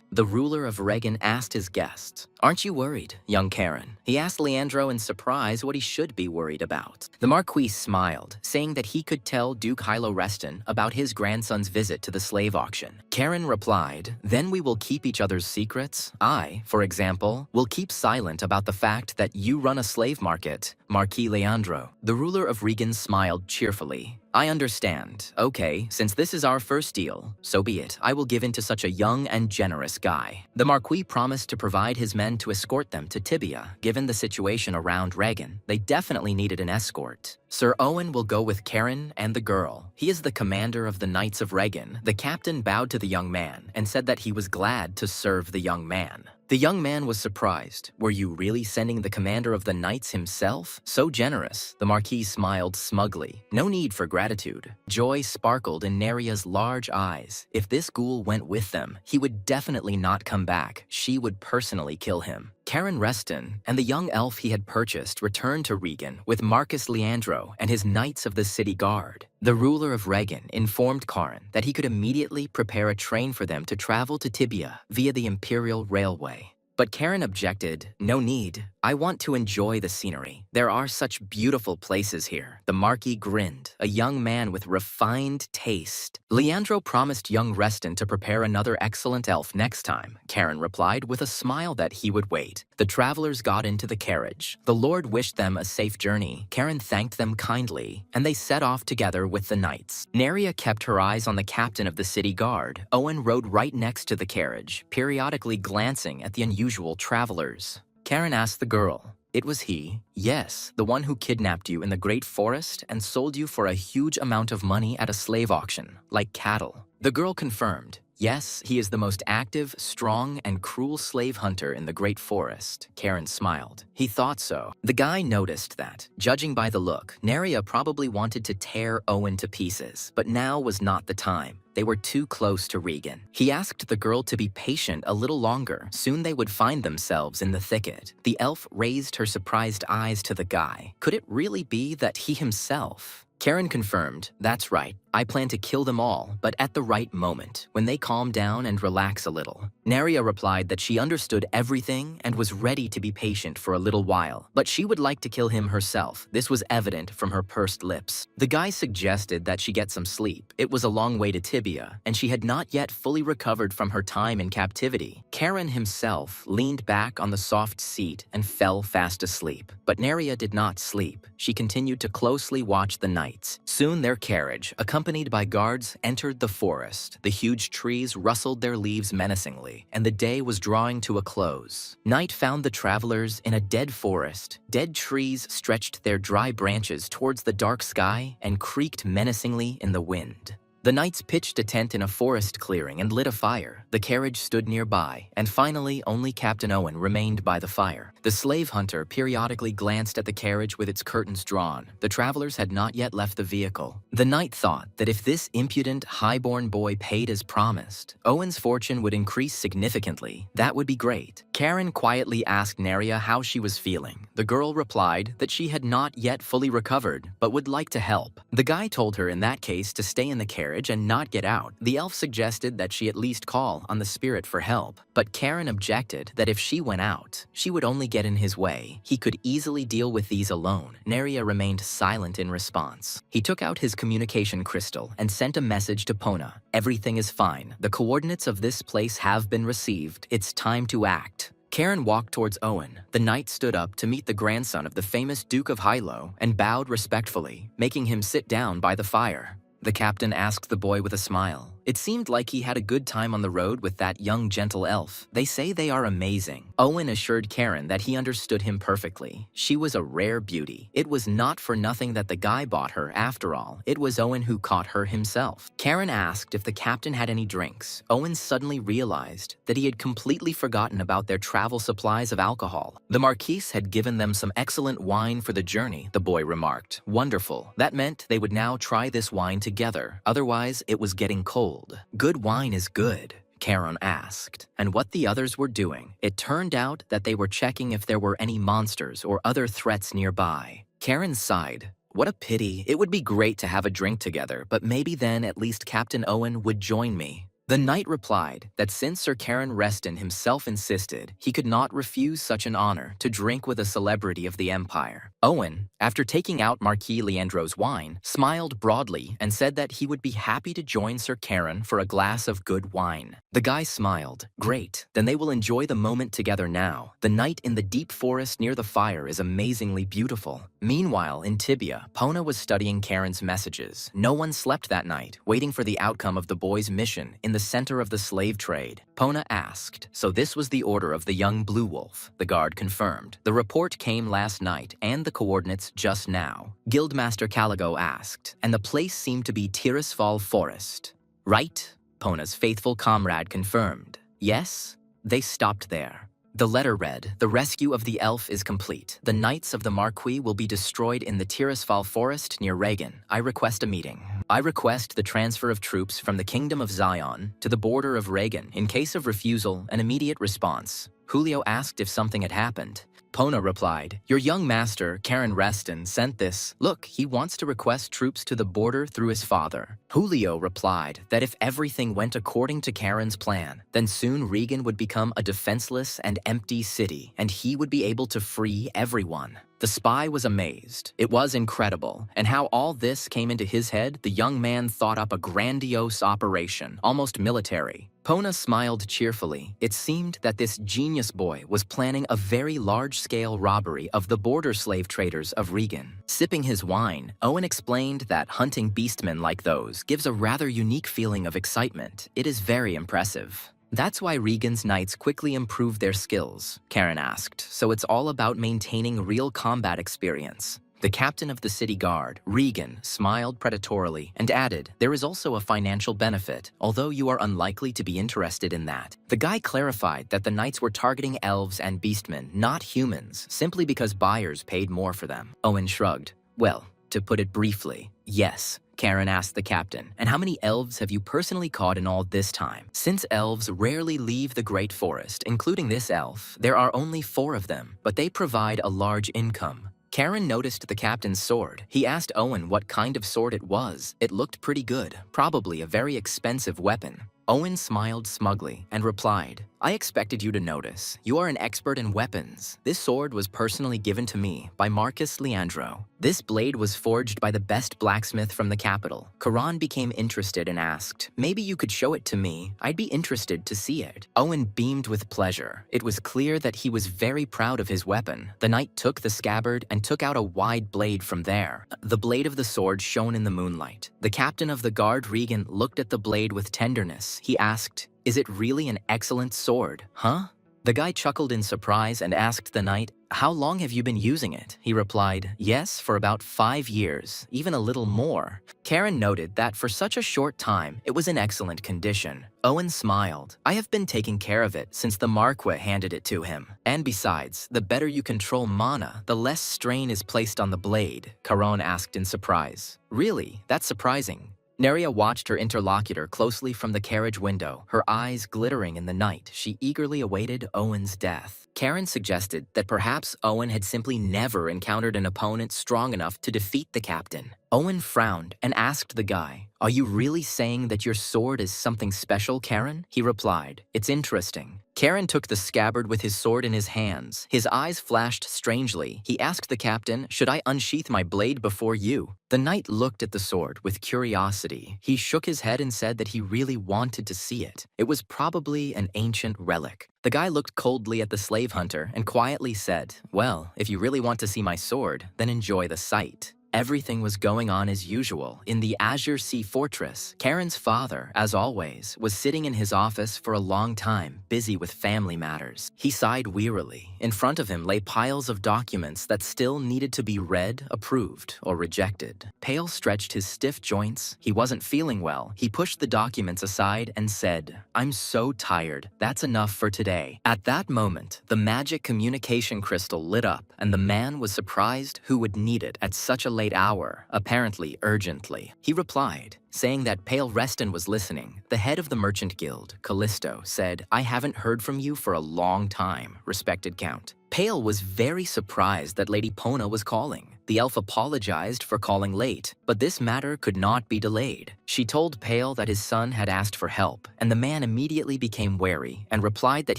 The ruler of Regan asked his guest, "Aren't you worried, young Karen?" He asked Leandro in surprise what he should be worried about. The Marquis smiled, saying that he could tell Duke Hilo Reston about his grandson's visit to the slave auction. Karen replied, "Then we will keep each other's secrets. I, for example, will keep silent about the fact that you run a slave market, Marquis Leandro." The ruler of Regan smiled cheerfully. I understand. Okay, since this is our first deal, so be it. I will give in to such a young and generous guy. The Marquis promised to provide his men to escort them to Tibia. Given the situation around Regan, they definitely needed an escort. Sir Owen will go with Karen and the girl. He is the commander of the Knights of Regan. The captain bowed to the young man and said that he was glad to serve the young man. The young man was surprised. Were you really sending the commander of the knights himself? So generous. The Marquis smiled smugly. No need for gratitude. Joy sparkled in Neria's large eyes. If this ghoul went with them, he would definitely not come back. She would personally kill him. Karen Reston and the young elf he had purchased returned to Regan with Marcus Leandro and his Knights of the City Guard. The ruler of Regan informed Karen that he could immediately prepare a train for them to travel to Tibia via the Imperial Railway. But Karen objected, "No need. I want to enjoy the scenery. There are such beautiful places here." The Marquis grinned, a young man with refined taste. Leandro promised young Reston to prepare another excellent elf next time. Karen replied with a smile that he would wait. The travelers got into the carriage. The Lord wished them a safe journey. Karen thanked them kindly, and they set off together with the knights. Neria kept her eyes on the captain of the city guard. Owen rode right next to the carriage, periodically glancing at the unusual travelers. Karen asked the girl, "It was he?" "Yes, the one who kidnapped you in the great forest and sold you for a huge amount of money at a slave auction, like cattle." The girl confirmed, "Yes, he is the most active, strong, and cruel slave hunter in the great forest." Karen smiled. He thought so. The guy noticed that, judging by the look, Neria probably wanted to tear Owen to pieces, but now was not the time. They were too close to Regan. He asked the girl to be patient a little longer. Soon they would find themselves in the thicket. The elf raised her surprised eyes to the guy. Could it really be that he himself? Karen confirmed, "That's right. I plan to kill them all, but at the right moment, when they calm down and relax a little." Neria replied that she understood everything and was ready to be patient for a little while, but she would like to kill him herself. This was evident from her pursed lips. The guy suggested that she get some sleep. It was a long way to Tibia, and she had not yet fully recovered from her time in captivity. Karen himself leaned back on the soft seat and fell fast asleep. But Neria did not sleep. She continued to closely watch the knights. Soon their carriage, accompanied by guards, entered the forest. The huge trees rustled their leaves menacingly, and the day was drawing to a close. Night found the travelers in a dead forest. Dead trees stretched their dry branches towards the dark sky and creaked menacingly in the wind. The knights pitched a tent in a forest clearing and lit a fire. The carriage stood nearby, and finally only Captain Owen remained by the fire. The slave hunter periodically glanced at the carriage with its curtains drawn. The travelers had not yet left the vehicle. The knight thought that if this impudent, highborn boy paid as promised, Owen's fortune would increase significantly. That would be great. Karen quietly asked Neria how she was feeling. The girl replied that she had not yet fully recovered, but would like to help. The guy told her in that case to stay in the carriage and not get out. The elf suggested that she at least call on the spirit for help, but Karen objected that if she went out, she would only get in his way. He could easily deal with these alone. Neria remained silent in response. He took out his communication crystal and sent a message to Pona. "Everything is fine. The coordinates of this place have been received. It's time to act." Karen walked towards Owen. The knight stood up to meet the grandson of the famous Duke of Hilo and bowed respectfully, making him sit down by the fire. The captain asked the boy with a smile. It seemed like he had a good time on the road with that young gentle elf. "They say they are amazing." Owen assured Karen that he understood him perfectly. She was a rare beauty. It was not for nothing that the guy bought her after all. It was Owen who caught her himself. Karen asked if the captain had any drinks. Owen suddenly realized that he had completely forgotten about their travel supplies of alcohol. The Marquis had given them some excellent wine for the journey, the boy remarked. Wonderful. That meant they would now try this wine together. Otherwise, it was getting cold. Good wine is good, Karen asked. And what the others were doing? It turned out that they were checking if there were any monsters or other threats nearby. Karen sighed. What a pity. It would be great to have a drink together, but maybe then at least Captain Owen would join me. The knight replied that since Sir Karen Reston himself insisted, he could not refuse such an honor to drink with a celebrity of the Empire. Owen, after taking out Marquis Leandro's wine, smiled broadly and said that he would be happy to join Sir Karen for a glass of good wine. The guy smiled. Great, then they will enjoy the moment together now. The night in the deep forest near the fire is amazingly beautiful. Meanwhile, in Tibia, Pona was studying Karen's messages. No one slept that night, waiting for the outcome of the boy's mission in the center of the slave trade. Pona asked, "So this was the order of the young Blue Wolf?" The guard confirmed. "The report came last night and the coordinates just now." Guildmaster Caligo asked, "And the place seemed to be Tirisfal Forest, right?" Pona's faithful comrade confirmed. "Yes." They stopped there. The letter read, "The rescue of the elf is complete. The Knights of the Marquis will be destroyed in the Tirisfal Forest near Reagan. I request a meeting. I request the transfer of troops from the Kingdom of Zion to the border of Reagan. In case of refusal, an immediate response." Julio asked if something had happened. Pona replied, "Your young master, Karen Reston, sent this. Look, he wants to request troops to the border through his father." Julio replied that if everything went according to Karen's plan, then soon Regan would become a defenseless and empty city, and he would be able to free everyone. The spy was amazed. It was incredible, and how all this came into his head, the young man thought up a grandiose operation, almost military. Pona smiled cheerfully. It seemed that this genius boy was planning a very large-scale robbery of the border slave traders of Regan. Sipping his wine, Owen explained that hunting beastmen like those gives a rather unique feeling of excitement. It is very impressive. "That's why Regan's knights quickly improved their skills?" Karen asked. "So it's all about maintaining real combat experience." The captain of the city guard, Regan, smiled predatorily and added, "There is also a financial benefit, although you are unlikely to be interested in that." The guy clarified that the knights were targeting elves and beastmen, not humans, simply because buyers paid more for them. Owen shrugged. "Well, to put it briefly, yes." Karen asked the captain, "And how many elves have you personally caught in all this time?" Since elves rarely leave the Great Forest, including this elf, there are only 4 of them, but they provide a large income. Karen noticed the captain's sword. He asked Owen what kind of sword it was. It looked pretty good, probably a very expensive weapon. Owen smiled smugly and replied, "I expected you to notice. You are an expert in weapons. This sword was personally given to me by Marcus Leandro. This blade was forged by the best blacksmith from the capital." Karan became interested and asked, "Maybe you could show it to me. I'd be interested to see it." Owen beamed with pleasure. It was clear that he was very proud of his weapon. The knight took the scabbard and took out a wide blade from there. The blade of the sword shone in the moonlight. The captain of the guard, Regan, looked at the blade with tenderness. He asked, "Is it really an excellent sword, huh?" The guy chuckled in surprise and asked the knight, "How long have you been using it?" He replied, "Yes, for about 5 years, even a little more." Karen noted that for such a short time, it was in excellent condition. Owen smiled. "I have been taking care of it since the Marquis handed it to him. And besides, the better you control mana, the less strain is placed on the blade," Caron asked in surprise. "Really? That's surprising." Neria watched her interlocutor closely from the carriage window, her eyes glittering in the night. She eagerly awaited Owen's death. Karen suggested that perhaps Owen had simply never encountered an opponent strong enough to defeat the captain. Owen frowned and asked the guy, "Are you really saying that your sword is something special, Karen?" He replied, "It's interesting." Karen took the scabbard with his sword in his hands. His eyes flashed strangely. He asked the captain, "Should I unsheath my blade before you?" The knight looked at the sword with curiosity. He shook his head and said that he really wanted to see it. It was probably an ancient relic. The guy looked coldly at the slave hunter and quietly said, "Well, if you really want to see my sword, then enjoy the sight." Everything was going on as usual. In the Azure Sea Fortress, Karen's father, as always, was sitting in his office for a long time, busy with family matters. He sighed wearily. In front of him lay piles of documents that still needed to be read, approved, or rejected. Pale stretched his stiff joints. He wasn't feeling well. He pushed the documents aside and said, "I'm so tired. That's enough for today." At that moment, the magic communication crystal lit up, and the man was surprised who would need it at such a late hour, apparently urgently. He replied, saying that Pale Reston was listening. The head of the Merchant Guild, Callisto, said, "I haven't heard from you for a long time, respected Count." Pale was very surprised that Lady Pona was calling. The elf apologized for calling late, but this matter could not be delayed. She told Pale that his son had asked for help, and the man immediately became wary and replied that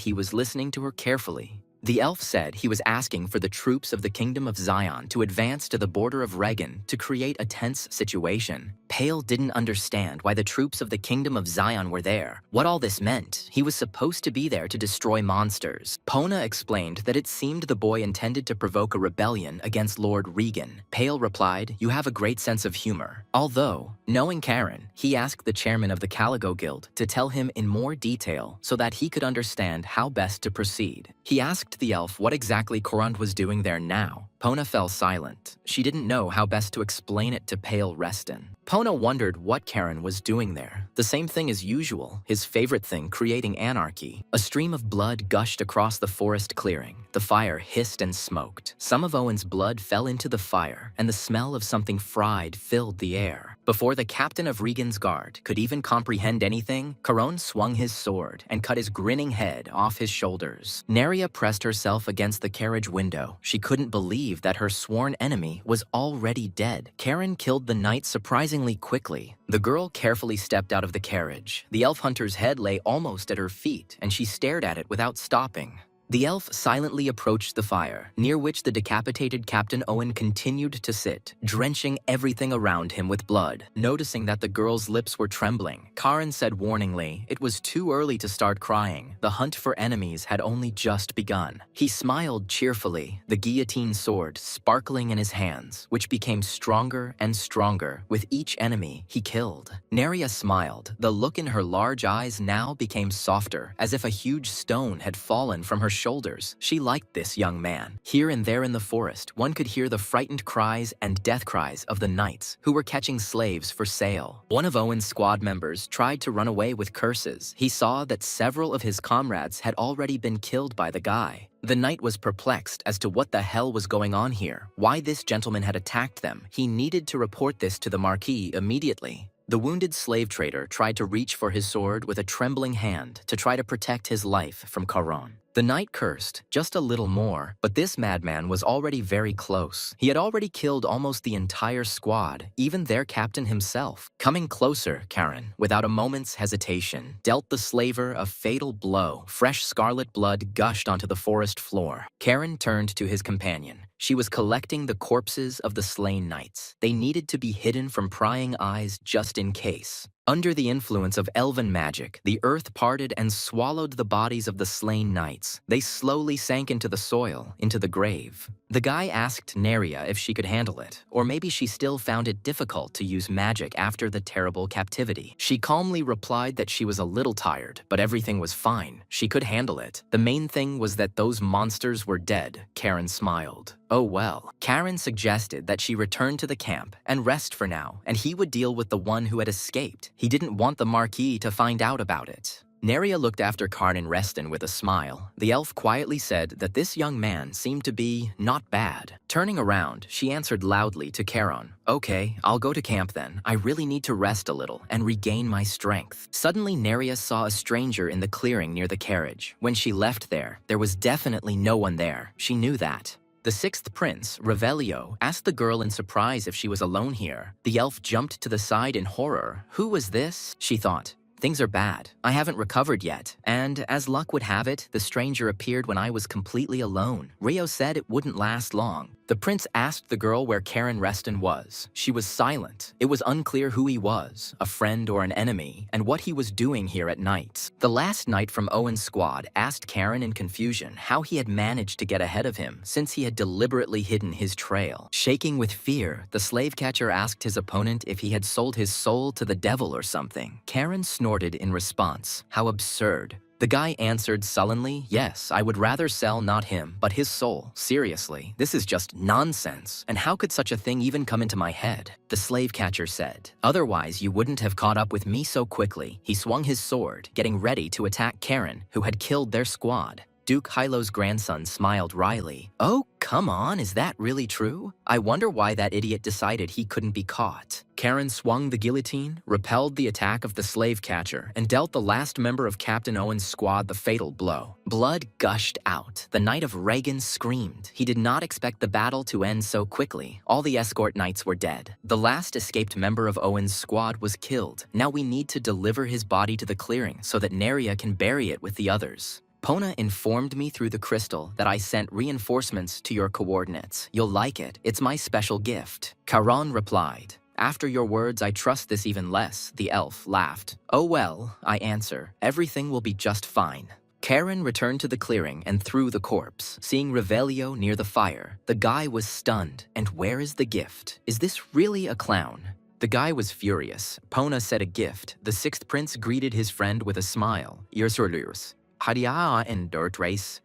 he was listening to her carefully. The elf said he was asking for the troops of the Kingdom of Zion to advance to the border of Regan to create a tense situation. Pale didn't understand why the troops of the Kingdom of Zion were there, what all this meant. He was supposed to be there to destroy monsters. Pona explained that it seemed the boy intended to provoke a rebellion against Lord Regan. Pale replied, "You have a great sense of humor." Although, knowing Karen, he asked the chairman of the Caligo Guild to tell him in more detail so that he could understand how best to proceed. He asked the elf what exactly Korund was doing there now. Pona fell silent. She didn't know how best to explain it to Pale Reston. Pona wondered what Karen was doing there. The same thing as usual, his favorite thing, creating anarchy. A stream of blood gushed across the forest clearing. The fire hissed and smoked. Some of Owen's blood fell into the fire, and the smell of something fried filled the air. Before the captain of Regan's guard could even comprehend anything, Caron swung his sword and cut his grinning head off his shoulders. Neria pressed herself against the carriage window. She couldn't believe that her sworn enemy was already dead. Karen killed the knight surprisingly quickly. The girl carefully stepped out of the carriage. The elf hunter's head lay almost at her feet, and she stared at it without stopping. The elf silently approached the fire, near which the decapitated Captain Owen continued to sit, drenching everything around him with blood. Noticing that the girl's lips were trembling, Karen said warningly, it was too early to start crying. The hunt for enemies had only just begun. He smiled cheerfully, the guillotine sword sparkling in his hands, which became stronger and stronger with each enemy he killed. Neria smiled. The look in her large eyes now became softer, as if a huge stone had fallen from her shoulders. She liked this young man. Here and there in the forest, one could hear the frightened cries and death cries of the knights who were catching slaves for sale. One of Owen's squad members tried to run away with curses. He saw that several of his comrades had already been killed by the guy. The knight was perplexed as to what the hell was going on here, why this gentleman had attacked them. He needed to report this to the Marquis immediately. The wounded slave trader tried to reach for his sword with a trembling hand to try to protect his life from Caron. The knight cursed, just a little more, but this madman was already very close. He had already killed almost the entire squad, even their captain himself. Coming closer, Karen, without a moment's hesitation, dealt the slaver a fatal blow. Fresh scarlet blood gushed onto the forest floor. Karen turned to his companion. She was collecting the corpses of the slain knights. They needed to be hidden from prying eyes just in case. Under the influence of elven magic, the earth parted and swallowed the bodies of the slain knights. They slowly sank into the soil, into the grave. The guy asked Neria if she could handle it, or maybe she still found it difficult to use magic after the terrible captivity. She calmly replied that she was a little tired, but everything was fine. She could handle it. The main thing was that those monsters were dead. Karen smiled. Oh well. Karen suggested that she return to the camp and rest for now, and he would deal with the one who had escaped. He didn't want the Marquis to find out about it. Neria looked after Karn Reston with a smile. The elf quietly said that this young man seemed to be not bad. Turning around, she answered loudly to Charon. Okay, I'll go to camp then. I really need to rest a little and regain my strength. Suddenly, Neria saw a stranger in the clearing near the carriage. When she left there was definitely no one there. She knew that. The sixth prince, Revelio, asked the girl in surprise if she was alone here. The elf jumped to the side in horror. Who was this? She thought. Things are bad. I haven't recovered yet. And as luck would have it, the stranger appeared when I was completely alone. Rio said it wouldn't last long. The prince asked the girl where Karen Reston was. She was silent. It was unclear who he was, a friend or an enemy, and what he was doing here at night. The last knight from Owen's squad asked Karen in confusion how he had managed to get ahead of him since he had deliberately hidden his trail. Shaking with fear, the slave catcher asked his opponent if he had sold his soul to the devil or something. Karen snorted in response. How absurd. The guy answered sullenly, yes, I would rather sell not him, but his soul. Seriously, this is just nonsense. And how could such a thing even come into my head? The slave catcher said, otherwise you wouldn't have caught up with me so quickly. He swung his sword, getting ready to attack Karen, who had killed their squad. Duke Hylo's grandson smiled wryly. Oh, come on, is that really true? I wonder why that idiot decided he couldn't be caught. Karen swung the guillotine, repelled the attack of the slave catcher, and dealt the last member of Captain Owen's squad the fatal blow. Blood gushed out. The Knight of Regan screamed. He did not expect the battle to end so quickly. All the escort knights were dead. The last escaped member of Owen's squad was killed. Now we need to deliver his body to the clearing so that Neria can bury it with the others. Pona informed me through the crystal that I sent reinforcements to your coordinates. You'll like it. It's my special gift. Charon replied. After your words, I trust this even less, the elf laughed. Oh well, I answer. Everything will be just fine. Karen returned to the clearing and threw the corpse. Seeing Revelio near the fire, the guy was stunned. And where is the gift? Is this really a clown? The guy was furious. Pona said a gift. The sixth prince greeted his friend with a smile. Yersurlurs. Hadia and dirt race.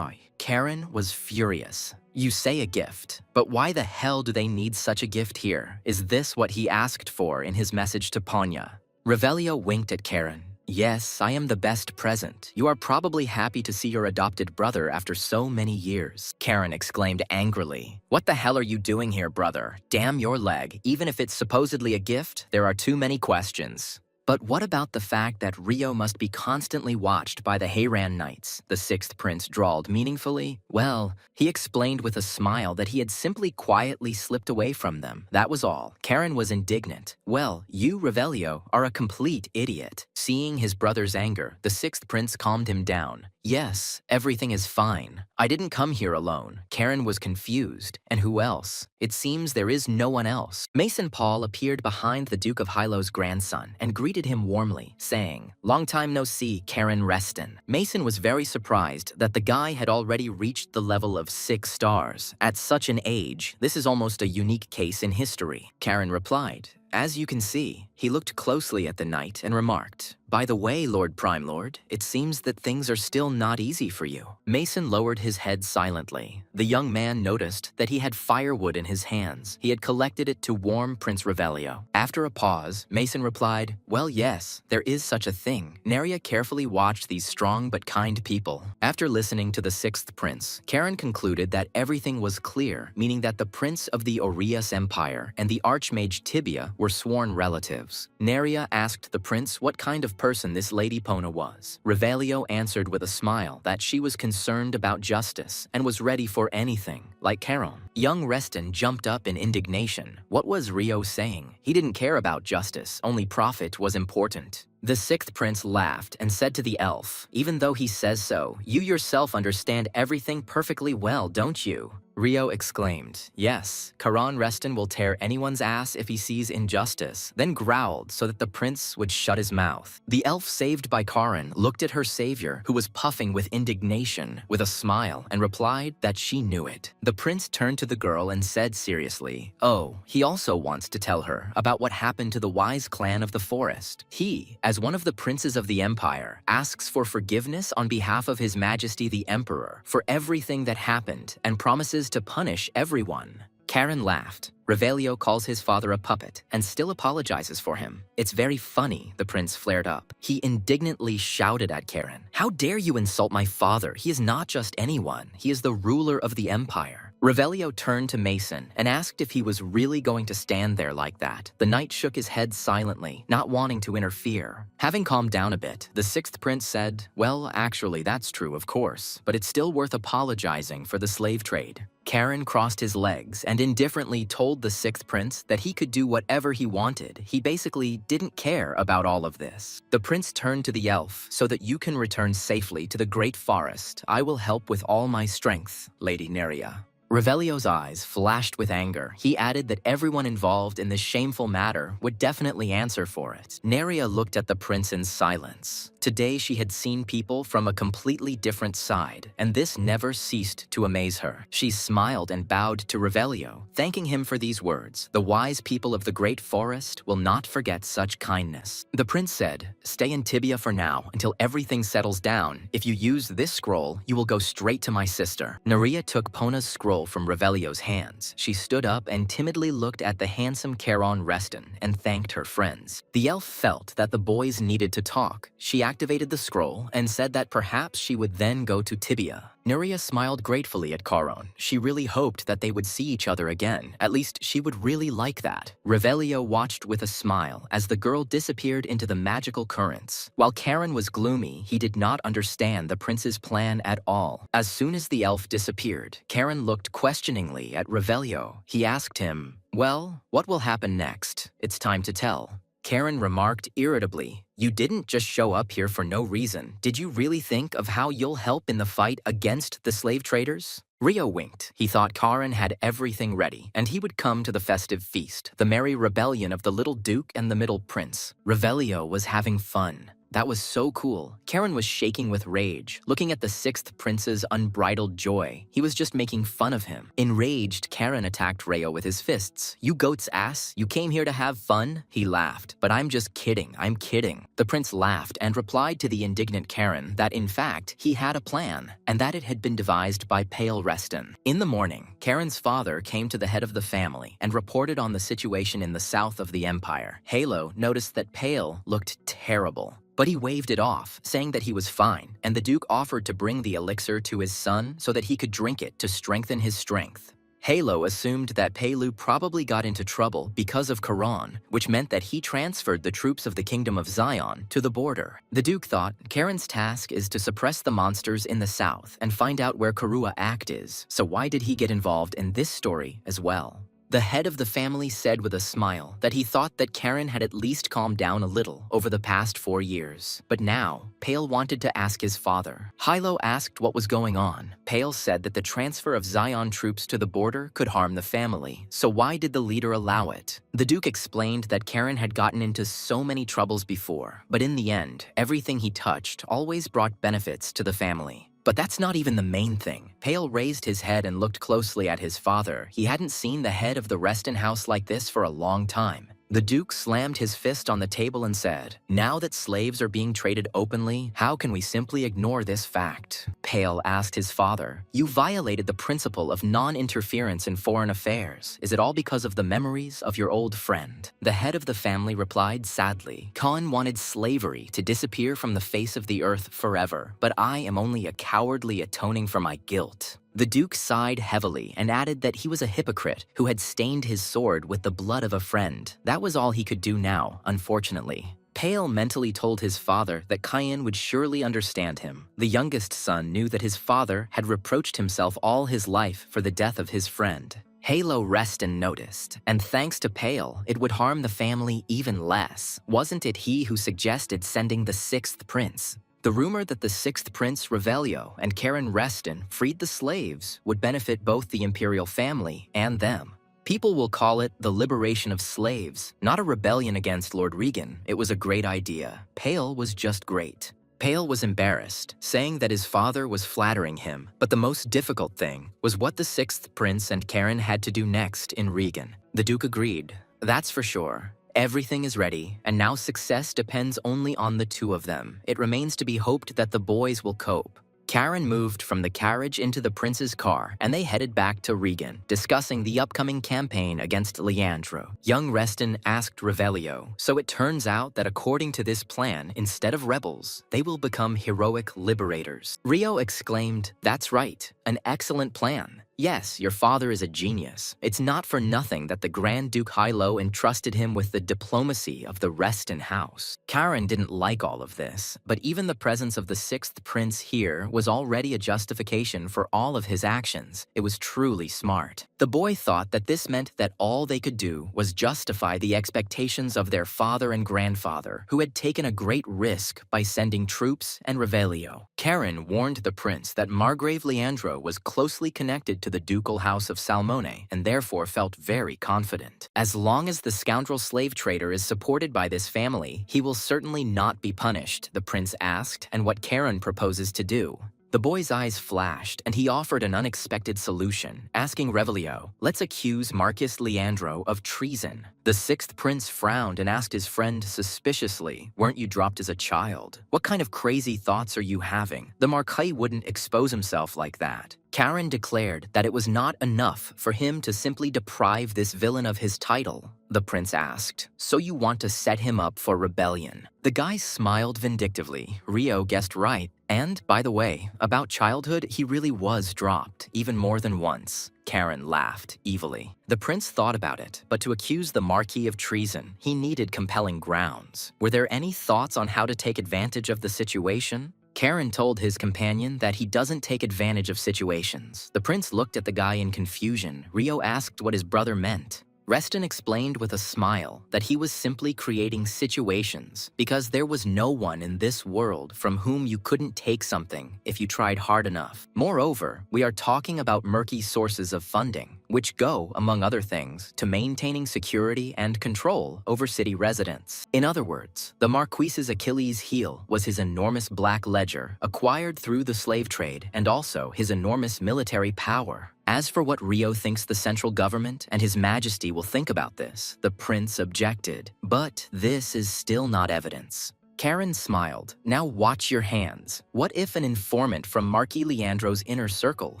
Karen was furious. You say a gift, but why the hell do they need such a gift here? Is this what he asked for in his message to Ponya? Revelio winked at Karen. Yes, I am the best present. You are probably happy to see your adopted brother after so many years. Karen exclaimed angrily. What the hell are you doing here, brother? Damn your leg. Even if it's supposedly a gift, there are too many questions. But what about the fact that Rio must be constantly watched by the Heiran Knights? The sixth prince drawled meaningfully. Well, he explained with a smile that he had simply quietly slipped away from them. That was all. Karen was indignant. Well, you, Revelio, are a complete idiot. Seeing his brother's anger, the sixth prince calmed him down. Yes, everything is fine. I didn't come here alone. Karen was confused. And who else? It seems there is no one else. Mason Paul appeared behind the Duke of Hilo's grandson and greeted him warmly, saying, Long time no see, Karen Reston. Mason was very surprised that the guy had already reached the level of 6 stars. At such an age, this is almost a unique case in history. Karen replied, As you can see. He looked closely at the knight and remarked, By the way, Lord Prime Lord, it seems that things are still not easy for you. Mason lowered his head silently. The young man noticed that he had firewood in his hands. He had collected it to warm Prince Revelio. After a pause, Mason replied, Well, yes, there is such a thing. Neria carefully watched these strong but kind people. After listening to the sixth prince, Karen concluded that everything was clear, meaning that the prince of the Orias Empire and the archmage Tibia were sworn relatives. Neria asked the prince what kind of person this Lady Pona was. Revelio answered with a smile that she was concerned about justice and was ready for anything, like Charon. Young Reston jumped up in indignation. What was Rio saying? He didn't care about justice, only profit was important. The sixth prince laughed and said to the elf, Even though he says so, you yourself understand everything perfectly well, don't you? Rio exclaimed, Yes, Charon Reston will tear anyone's ass if he sees injustice, then growled so that the prince would shut his mouth. The elf saved by Charon looked at her savior, who was puffing with indignation, with a smile, and replied that she knew it. The prince turned to the girl and said seriously, Oh, he also wants to tell her about what happened to the wise clan of the forest. He, as one of the princes of the empire, asks for forgiveness on behalf of His Majesty the Emperor for everything that happened and promises to punish everyone. Karen laughed. Revelio calls his father a puppet and still apologizes for him. It's very funny, the prince flared up. He indignantly shouted at Karen, How dare you insult my father? He is not just anyone. He is the ruler of the empire. Revelio turned to Mason and asked if he was really going to stand there like that. The knight shook his head silently, not wanting to interfere. Having calmed down a bit, the sixth prince said, Well, actually, that's true, of course, but it's still worth apologizing for the slave trade. Karen crossed his legs and indifferently told the sixth prince that he could do whatever he wanted. He basically didn't care about all of this. The prince turned to the elf, So that you can return safely to the great forest, I will help with all my strength, Lady Neria. Revelio's eyes flashed with anger. He added that everyone involved in this shameful matter would definitely answer for it. Neria looked at the prince in silence. Today she had seen people from a completely different side, and this never ceased to amaze her. She smiled and bowed to Revelio, thanking him for these words. The wise people of the great forest will not forget such kindness. The prince said, Stay in Tibia for now until everything settles down. If you use this scroll, you will go straight to my sister. Neria took Pona's scroll from Revelio's hands. She stood up and timidly looked at the handsome Charon Reston and thanked her friends. The elf felt that the boys needed to talk. She activated the scroll and said that perhaps she would then go to Tibia. Neria smiled gratefully at Charon. She really hoped that they would see each other again. At least she would really like that. Revelio watched with a smile as the girl disappeared into the magical currents. While Charon was gloomy, he did not understand the prince's plan at all. As soon as the elf disappeared, Charon looked questioningly at Revelio. He asked him, Well, what will happen next? It's time to tell. Karen remarked irritably. You didn't just show up here for no reason. Did you really think of how you'll help in the fight against the slave traders? Rio winked. He thought Karen had everything ready, and he would come to the festive feast, the merry rebellion of the little duke and the middle prince. Revelio was having fun. That was so cool. Karen was shaking with rage, looking at the sixth prince's unbridled joy. He was just making fun of him. Enraged, Karen attacked Rayo with his fists. You goat's ass, you came here to have fun? He laughed. But I'm just kidding, I'm kidding. The prince laughed and replied to the indignant Karen that in fact, he had a plan, and that it had been devised by Pale Reston. In the morning, Karen's father came to the head of the family and reported on the situation in the south of the empire. Halo noticed that Pale looked terrible. But he waved it off, saying that he was fine, and the Duke offered to bring the elixir to his son so that he could drink it to strengthen his strength. Halo assumed that Pelu probably got into trouble because of Quran, which meant that he transferred the troops of the Kingdom of Zion to the border. The Duke thought Karen's task is to suppress the monsters in the south and find out where Karua Act is, so why did he get involved in this story as well? The head of the family said with a smile that he thought that Karen had at least calmed down a little over the past 4 years. But now, Pale wanted to ask his father. Hilo asked what was going on. Pale said that the transfer of Zion troops to the border could harm the family, so why did the leader allow it? The Duke explained that Karen had gotten into so many troubles before, but in the end, everything he touched always brought benefits to the family. But that's not even the main thing. Pale raised his head and looked closely at his father. He hadn't seen the head of the Reston house like this for a long time. The Duke slammed his fist on the table and said, now that slaves are being traded openly, how can we simply ignore this fact? Pale asked his father, you violated the principle of non-interference in foreign affairs. Is it all because of the memories of your old friend? The head of the family replied sadly, Khan wanted slavery to disappear from the face of the earth forever, but I am only a cowardly atoning for my guilt. The Duke sighed heavily and added that he was a hypocrite who had stained his sword with the blood of a friend. That was all he could do now, unfortunately. Pale mentally told his father that Cayenne would surely understand him. The youngest son knew that his father had reproached himself all his life for the death of his friend. Halo Reston noticed, and thanks to Pale, it would harm the family even less. Wasn't it he who suggested sending the sixth prince? The rumor that the sixth prince, Revelio, and Karen Reston freed the slaves would benefit both the imperial family and them. People will call it the liberation of slaves, not a rebellion against Lord Regan. It was a great idea. Pale was just great. Pale was embarrassed, saying that his father was flattering him, but the most difficult thing was what the sixth prince and Karen had to do next in Regan. The Duke agreed. That's for sure. Everything is ready, and now success depends only on the two of them. It remains to be hoped that the boys will cope. Karen moved from the carriage into the prince's car, and they headed back to Regan, discussing the upcoming campaign against Leandro. Young Reston asked Revelio, so it turns out that according to this plan, instead of rebels, they will become heroic liberators. Rio exclaimed, that's right, an excellent plan. Yes, your father is a genius. It's not for nothing that the Grand Duke Hilo entrusted him with the diplomacy of the Reston house. Karen didn't like all of this, but even the presence of the sixth prince here was already a justification for all of his actions. It was truly smart. The boy thought that this meant that all they could do was justify the expectations of their father and grandfather, who had taken a great risk by sending troops and Revelio. Karen warned the prince that Margrave Leandro was closely connected to the ducal house of Salmone and therefore felt very confident. As long as the scoundrel slave trader is supported by this family, he will certainly not be punished, the prince asked, and what Karen proposes to do. The boy's eyes flashed, and he offered an unexpected solution, asking Revelio, let's accuse Marcus Leandro of treason. The sixth prince frowned and asked his friend suspiciously, weren't you dropped as a child? What kind of crazy thoughts are you having? The Marquis wouldn't expose himself like that. Karen declared that it was not enough for him to simply deprive this villain of his title. The prince asked, so you want to set him up for rebellion? The guy smiled vindictively. Rio guessed right. And, by the way, about childhood, he really was dropped, even more than once. Karen laughed evilly. The prince thought about it, but to accuse the Marquis of treason, he needed compelling grounds. Were there any thoughts on how to take advantage of the situation? Karen told his companion that he doesn't take advantage of situations. The prince looked at the guy in confusion. Rio asked what his brother meant. Reston explained with a smile that he was simply creating situations because there was no one in this world from whom you couldn't take something if you tried hard enough. Moreover, we are talking about murky sources of funding, which go, among other things, to maintaining security and control over city residents. In other words, the Marquis's Achilles heel was his enormous black ledger acquired through the slave trade and also his enormous military power. As for what Rio thinks the central government and His Majesty will think about this, the prince objected. But this is still not evidence. Karen smiled. Now watch your hands. What if an informant from Marquis Leandro's inner circle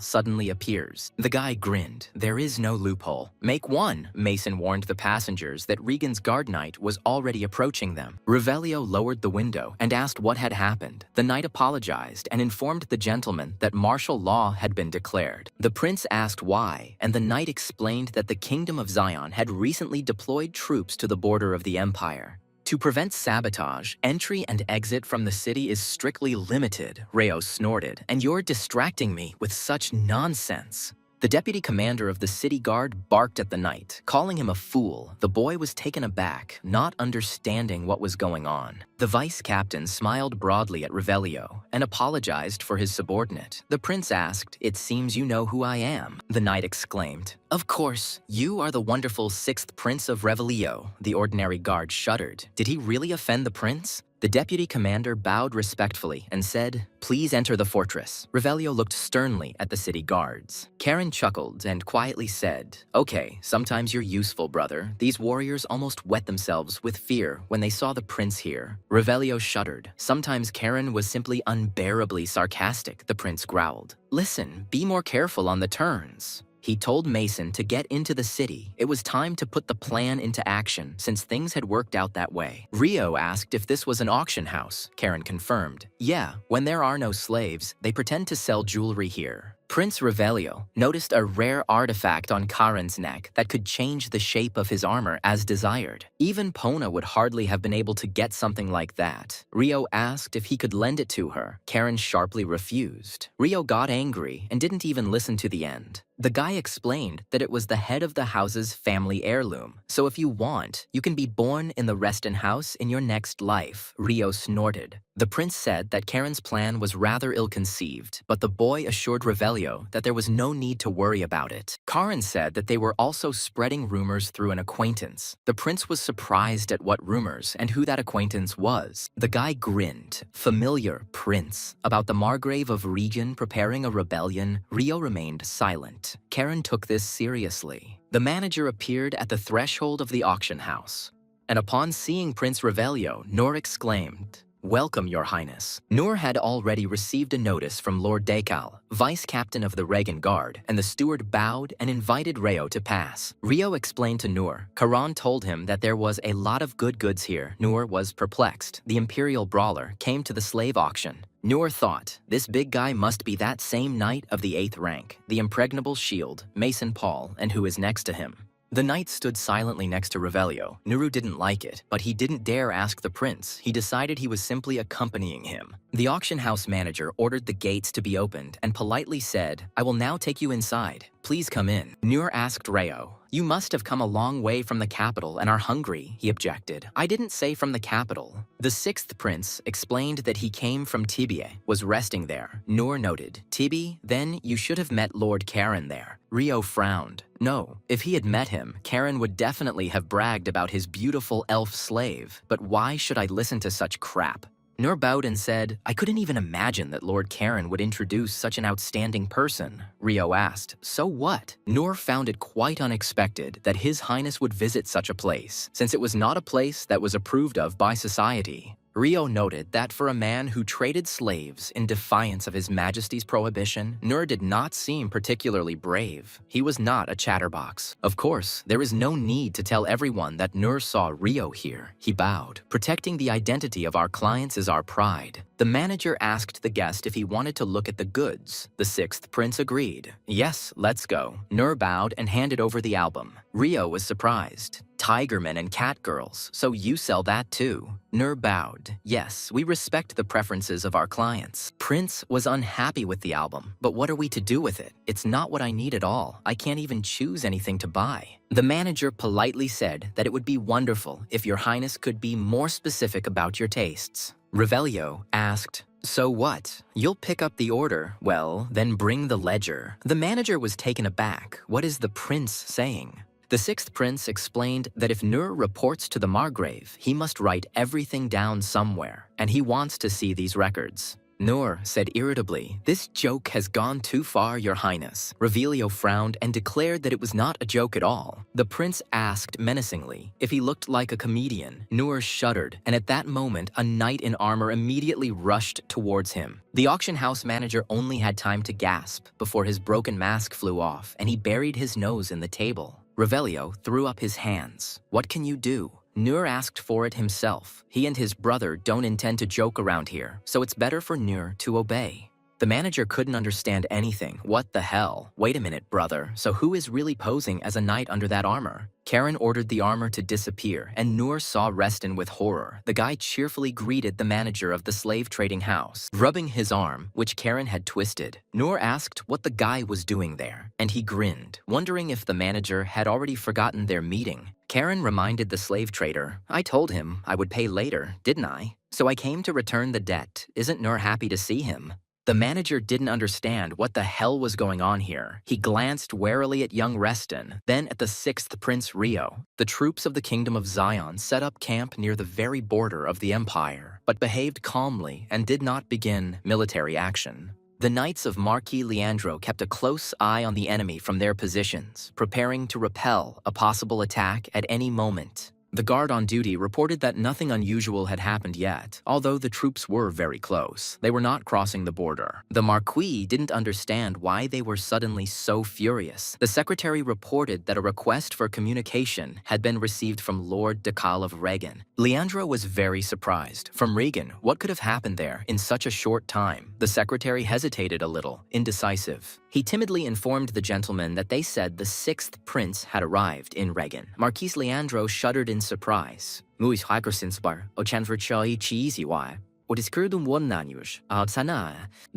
suddenly appears? The guy grinned. There is no loophole. Make one, Mason warned the passengers that Regan's guard knight was already approaching them. Revelio lowered the window and asked what had happened. The knight apologized and informed the gentleman that martial law had been declared. The prince asked why, and the knight explained that the Kingdom of Zion had recently deployed troops to the border of the empire. To prevent sabotage, entry and exit from the city is strictly limited, Reo snorted, and you're distracting me with such nonsense. The deputy commander of the city guard barked at the knight, calling him a fool. The boy was taken aback, not understanding what was going on. The vice captain smiled broadly at Revelio and apologized for his subordinate. The prince asked, "It seems you know who I am," the knight exclaimed. "Of course, you are the wonderful 6th Prince of Revelio." The ordinary guard shuddered. Did he really offend the prince? The deputy commander bowed respectfully and said, "Please enter the fortress." Revelio looked sternly at the city guards. Karen chuckled and quietly said, "Okay, sometimes you're useful, brother." These warriors almost wet themselves with fear when they saw the prince here. Revelio shuddered. Sometimes Karen was simply unbearably sarcastic, the prince growled. "Listen, be more careful on the turns." He told Mason to get into the city. It was time to put the plan into action since things had worked out that way. Rio asked if this was an auction house. Karen confirmed. Yeah, when there are no slaves, they pretend to sell jewelry here. Prince Revelio noticed a rare artifact on Karen's neck that could change the shape of his armor as desired. Even Pona would hardly have been able to get something like that. Rio asked if he could lend it to her. Karen sharply refused. Rio got angry and didn't even listen to the end. The guy explained that it was the head of the house's family heirloom, so if you want, you can be born in the Reston house in your next life. Rio snorted. The prince said that Karen's plan was rather ill-conceived, but the boy assured Revelio that there was no need to worry about it. Karen said that they were also spreading rumors through an acquaintance. The prince was surprised at what rumors and who that acquaintance was. The guy grinned. Familiar prince. About the Margrave of Regan preparing a rebellion, Rio remained silent. Karen took this seriously. The manager appeared at the threshold of the auction house, and upon seeing Prince Revelio, Noor exclaimed, "Welcome, Your Highness." Noor had already received a notice from Lord Dekal, vice captain of the Regan Guard, and the steward bowed and invited Rio to pass. Rio explained to Noor. Karan told him that there was a lot of good goods here. Noor was perplexed. The Imperial Brawler came to the slave auction. Noor thought, this big guy must be that same knight of the 8th rank, the impregnable shield, Mason Paul, and who is next to him. The knight stood silently next to Revelio. Nuru didn't like it, but he didn't dare ask the prince. He decided he was simply accompanying him. The auction house manager ordered the gates to be opened and politely said, "I will now take you inside. Please come in." Nur asked Reo, "You must have come a long way from the capital and are hungry," he objected. "I didn't say from the capital." The 6th prince explained that he came from Tibie, was resting there. Nur noted, "Tibie, then you should have met Lord Karen there." Rio frowned. No, if he had met him, Karen would definitely have bragged about his beautiful elf slave. But why should I listen to such crap? Nur bowed and said, "I couldn't even imagine that Lord Karen would introduce such an outstanding person." Rio asked, "So what?" Nur found it quite unexpected that His Highness would visit such a place, since it was not a place that was approved of by society. Rio noted that for a man who traded slaves in defiance of His Majesty's prohibition, Nur did not seem particularly brave. He was not a chatterbox. Of course, there is no need to tell everyone that Nur saw Rio here. He bowed. "Protecting the identity of our clients is our pride." The manager asked the guest if he wanted to look at the goods. The 6th prince agreed. "Yes, let's go." Nur bowed and handed over the album. Rio was surprised. Tigermen and catgirls, so you sell that too? Nur bowed. Yes, we respect the preferences of our clients. Prince was unhappy with the album, but what are we to do with it? It's not what I need at all. I can't even choose anything to buy. The manager politely said that it would be wonderful if your highness could be more specific about your tastes. Revelio asked, "So what? You'll pick up the order. Well, then bring the ledger." The manager was taken aback. What is the prince saying? The sixth prince explained that if Nur reports to the Margrave, he must write everything down somewhere, and he wants to see these records. Nur said irritably, "This joke has gone too far, your highness." Revelio frowned and declared that it was not a joke at all. The prince asked menacingly if he looked like a comedian. Nur shuddered, and at that moment, a knight in armor immediately rushed towards him. The auction house manager only had time to gasp before his broken mask flew off, and he buried his nose in the table. Revelio threw up his hands. What can you do? Nur asked for it himself. He and his brother don't intend to joke around here, so it's better for Nur to obey. The manager couldn't understand anything. What the hell? Wait a minute, brother. So who is really posing as a knight under that armor? Karen ordered the armor to disappear, and Nur saw Reston with horror. The guy cheerfully greeted the manager of the slave trading house, rubbing his arm, which Karen had twisted. Nur asked what the guy was doing there, and he grinned, wondering if the manager had already forgotten their meeting. Karen reminded the slave trader, "I told him I would pay later, didn't I? So I came to return the debt. Isn't Nur happy to see him?" The manager didn't understand what the hell was going on here. He glanced warily at young Reston, then at the sixth Prince Rio. The troops of the Kingdom of Zion set up camp near the very border of the empire, but behaved calmly and did not begin military action. The knights of Marquis Leandro kept a close eye on the enemy from their positions, preparing to repel a possible attack at any moment. The guard on duty reported that nothing unusual had happened yet, although the troops were very close. They were not crossing the border. The Marquis didn't understand why they were suddenly so furious. The secretary reported that a request for communication had been received from Lord Decal of Regan. Leandro was very surprised. From Regan, what could have happened there in such a short time? The secretary hesitated a little, indecisive. He timidly informed the gentleman that they said the sixth prince had arrived in Regan. Marquis Leandro shuddered in surprise. The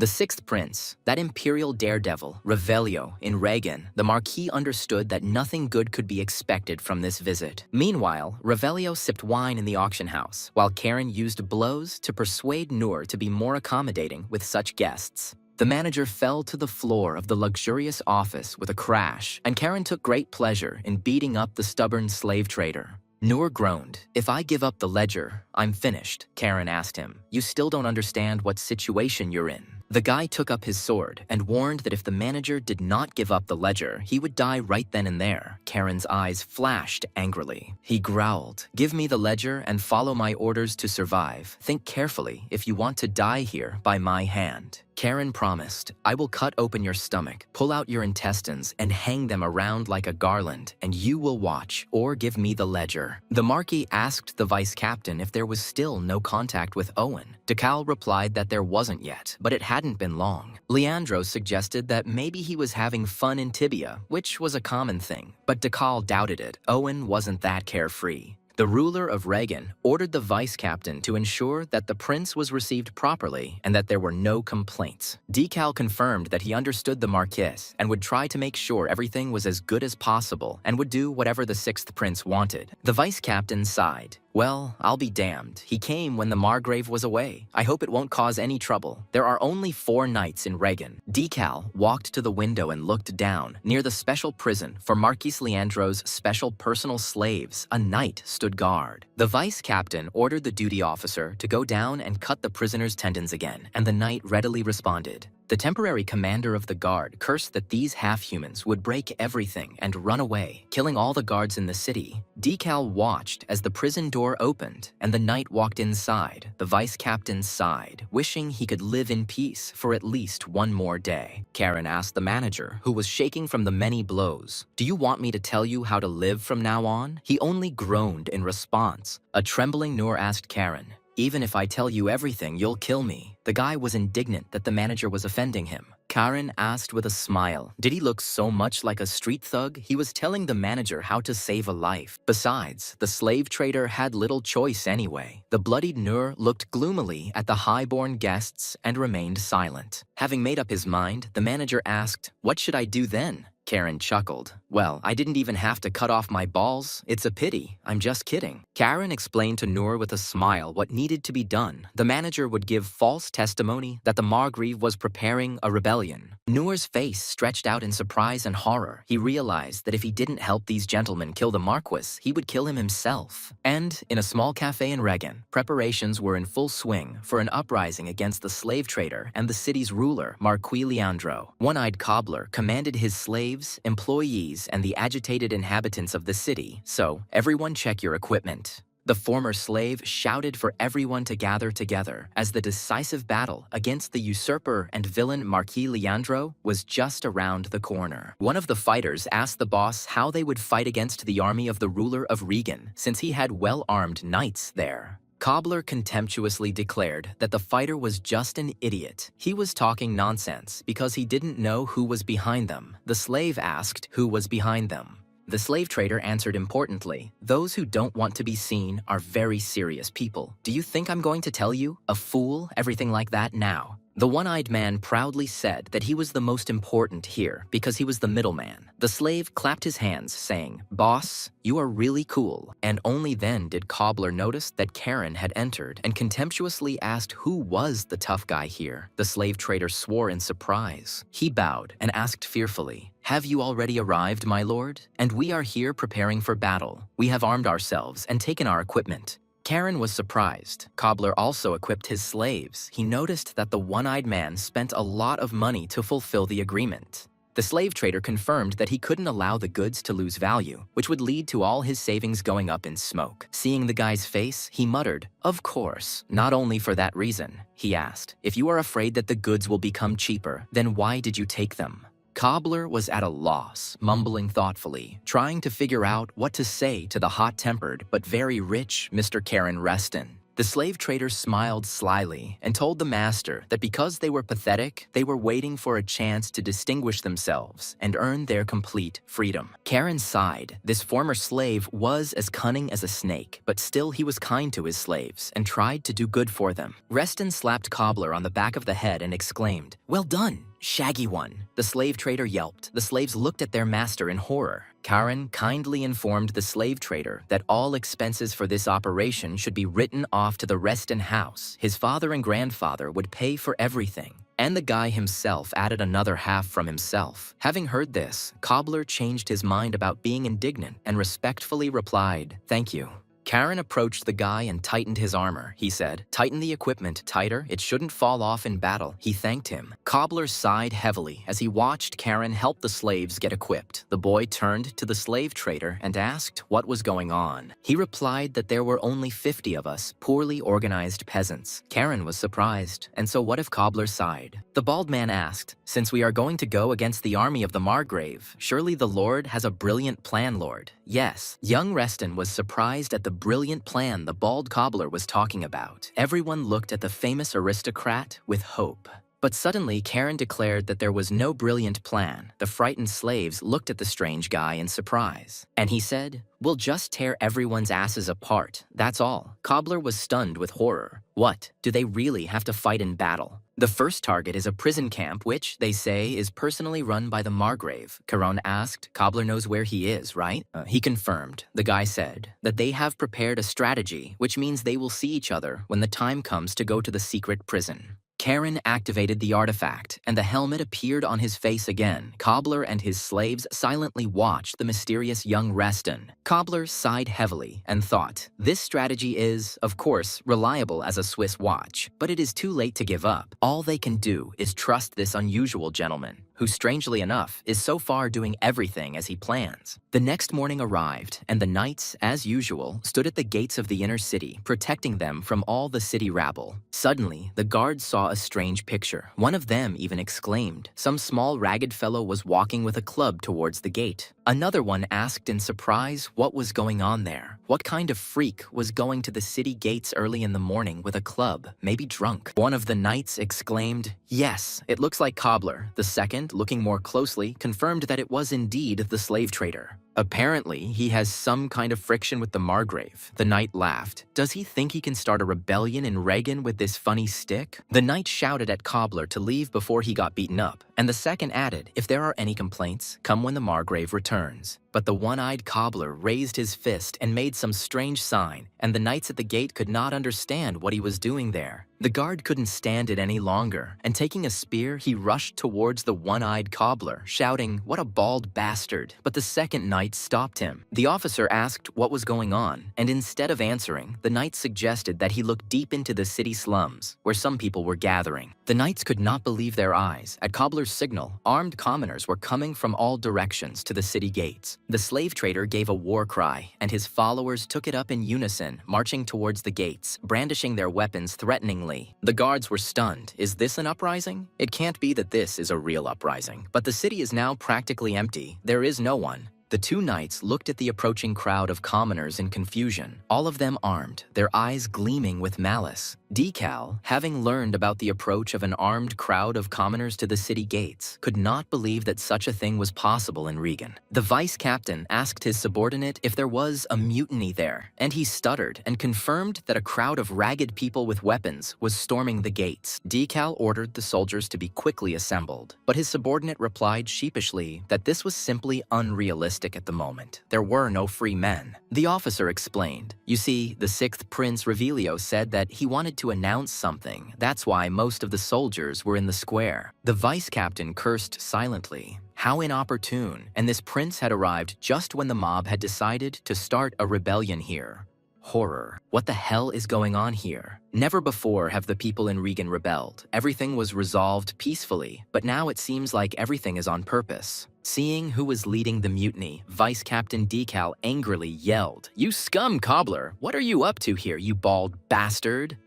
sixth prince, that imperial daredevil, Revelio, in Regan, the Marquis understood that nothing good could be expected from this visit. Meanwhile, Revelio sipped wine in the auction house, while Karen used blows to persuade Nur to be more accommodating with such guests. The manager fell to the floor of the luxurious office with a crash, and Karen took great pleasure in beating up the stubborn slave trader. Nur groaned. "If I give up the ledger, I'm finished," Karen asked him. "You still don't understand what situation you're in." The guy took up his sword and warned that if the manager did not give up the ledger, he would die right then and there. Karen's eyes flashed angrily. He growled, "Give me the ledger and follow my orders to survive. Think carefully if you want to die here by my hand." Karen promised, "I will cut open your stomach, pull out your intestines, and hang them around like a garland, and you will watch, or give me the ledger." The Marquis asked the vice captain if there was still no contact with Owen. Decal replied that there wasn't yet, but it hadn't been long. Leandro suggested that maybe he was having fun in Tibia, which was a common thing, but Decal doubted it. Owen wasn't that carefree. The ruler of Regan ordered the vice captain to ensure that the prince was received properly and that there were no complaints. Decal confirmed that he understood the Marquis and would try to make sure everything was as good as possible and would do whatever the sixth prince wanted. The vice captain sighed. "Well, I'll be damned. He came when the Margrave was away. I hope it won't cause any trouble. There are only 4 knights in Regan." Decal walked to the window and looked down. Near the special prison for Marquis Leandro's special personal slaves, a knight stood guard. The vice captain ordered the duty officer to go down and cut the prisoner's tendons again, and the knight readily responded. The temporary commander of the guard cursed that these half-humans would break everything and run away, killing all the guards in the city. Decal watched as the prison door opened and the knight walked inside. The vice captain sighed, wishing he could live in peace for at least one more day. Karen asked the manager, who was shaking from the many blows, "Do you want me to tell you how to live from now on?" He only groaned in response. A trembling Nur asked Karen, Even if I tell you everything, you'll kill me. The guy was indignant that the manager was offending him. Karen asked with a smile. Did he look so much like a street thug? He was telling the manager how to save a life. Besides, the slave trader had little choice anyway. The bloodied Nur looked gloomily at the highborn guests and remained silent. Having made up his mind, the manager asked, "What should I do then?" Karen chuckled. Well, I didn't even have to cut off my balls. It's a pity. I'm just kidding. Karen explained to Noor with a smile what needed to be done. The manager would give false testimony that the Margrave was preparing a rebellion. Noor's face stretched out in surprise and horror. He realized that if he didn't help these gentlemen kill the Marquis, he would kill him himself. And in a small cafe in Regen, preparations were in full swing for an uprising against the slave trader and the city's ruler, Marquis Leandro. One-eyed cobbler commanded his slaves, employees, and the agitated inhabitants of the city, so everyone check your equipment. The former slave shouted for everyone to gather together as the decisive battle against the usurper and villain Marquis Leandro was just around the corner. One of the fighters asked the boss how they would fight against the army of the ruler of Regen, since he had well-armed knights there. Cobbler contemptuously declared that the fighter was just an idiot. He was talking nonsense because he didn't know who was behind them. The slave asked who was behind them. The slave trader answered importantly, "Those who don't want to be seen are very serious people. Do you think I'm going to tell you? A fool? Everything like that now." The one-eyed man proudly said that he was the most important here because he was the middleman. The slave clapped his hands, saying, "Boss, you are really cool." And only then did Cobbler notice that Karen had entered and contemptuously asked who was the tough guy here. The slave trader swore in surprise. He bowed and asked fearfully, "Have you already arrived, my lord? And we are here preparing for battle. We have armed ourselves and taken our equipment." Karen was surprised. Cobbler also equipped his slaves. He noticed that the one-eyed man spent a lot of money to fulfill the agreement. The slave trader confirmed that he couldn't allow the goods to lose value, which would lead to all his savings going up in smoke. Seeing the guy's face, he muttered, "Of course, not only for that reason." He asked, "If you are afraid that the goods will become cheaper, then why did you take them?" Cobbler was at a loss, mumbling thoughtfully, trying to figure out what to say to the hot-tempered but very rich Mr. Karen Reston. The slave trader smiled slyly and told the master that because they were pathetic, they were waiting for a chance to distinguish themselves and earn their complete freedom. Karen sighed. This former slave was as cunning as a snake, but still he was kind to his slaves and tried to do good for them. Reston slapped Cobbler on the back of the head and exclaimed, "Well done, shaggy one." The slave trader yelped. The slaves looked at their master in horror. Karen kindly informed the slave trader that all expenses for this operation should be written off to the Reston house. His father and grandfather would pay for everything. And the guy himself added another half from himself. Having heard this, Cobbler changed his mind about being indignant and respectfully replied, "Thank you." Karen approached the guy and tightened his armor. He said, "Tighten the equipment tighter. It shouldn't fall off in battle." He thanked him. Cobbler sighed heavily as he watched Karen help the slaves get equipped. The boy turned to the slave trader and asked what was going on. He replied that there were only 50 of us, poorly organized peasants. Karen was surprised, and so what if Cobbler sighed? The bald man asked, "Since we are going to go against the army of the Margrave, surely the Lord has a brilliant plan, Lord." Yes, young Reston was surprised at the brilliant plan the bald cobbler was talking about. Everyone looked at the famous aristocrat with hope. But suddenly, Karen declared that there was no brilliant plan. The frightened slaves looked at the strange guy in surprise. And he said, "We'll just tear everyone's asses apart, that's all." Cobbler was stunned with horror. What? Do they really have to fight in battle? The first target is a prison camp which, they say, is personally run by the Margrave. Caron asked, "Cobbler knows where he is, right?" He confirmed. The guy said that they have prepared a strategy, which means they will see each other when the time comes to go to the secret prison. Karen activated the artifact, and the helmet appeared on his face again. Cobbler and his slaves silently watched the mysterious young Reston. Cobbler sighed heavily and thought, "This strategy is, of course, reliable as a Swiss watch, but it is too late to give up. All they can do is trust this unusual gentleman, who strangely enough is so far doing everything as he plans." The next morning arrived, and the knights, as usual, stood at the gates of the inner city, protecting them from all the city rabble. Suddenly, the guards saw a strange picture. One of them even exclaimed. Some small ragged fellow was walking with a club towards the gate. Another one asked in surprise what was going on there. What kind of freak was going to the city gates early in the morning with a club, maybe drunk? One of the knights exclaimed, "Yes, it looks like Cobbler." The second, looking more closely, confirmed that it was indeed the slave trader. "Apparently, he has some kind of friction with the Margrave." The knight laughed. "Does he think he can start a rebellion in Reagan with this funny stick?" The knight shouted at Cobbler to leave before he got beaten up, and the second added, "If there are any complaints, come when the Margrave returns." But the one-eyed Cobbler raised his fist and made some strange sign, and the knights at the gate could not understand what he was doing there. The guard couldn't stand it any longer, and taking a spear, he rushed towards the one-eyed Cobbler, shouting, "What a bald bastard!" But the second knight stopped him. The officer asked what was going on, and instead of answering, the knight suggested that he look deep into the city slums, where some people were gathering. The knights could not believe their eyes. At Cobbler's signal, armed commoners were coming from all directions to the city gates. The slave trader gave a war cry, and his followers took it up in unison, marching towards the gates, brandishing their weapons threateningly. The guards were stunned. Is this an uprising? It can't be that this is a real uprising. But the city is now practically empty. There is no one. The two knights looked at the approaching crowd of commoners in confusion, all of them armed, their eyes gleaming with malice. Decal, having learned about the approach of an armed crowd of commoners to the city gates, could not believe that such a thing was possible in Regan. The vice captain asked his subordinate if there was a mutiny there, and he stuttered and confirmed that a crowd of ragged people with weapons was storming the gates. Decal ordered the soldiers to be quickly assembled, but his subordinate replied sheepishly that this was simply unrealistic at the moment. There were no free men. The officer explained, "You see, the 6th Prince Revelio said that he wanted to announce something. That's why most of the soldiers were in the square." The vice captain cursed silently. How inopportune, and this prince had arrived just when the mob had decided to start a rebellion here. Horror. What the hell is going on here? Never before have the people in Regan rebelled. Everything was resolved peacefully, but now it seems like everything is on purpose. Seeing who was leading the mutiny, Vice Captain Decal angrily yelled, "You scum cobbler! What are you up to here, you bald bastard?"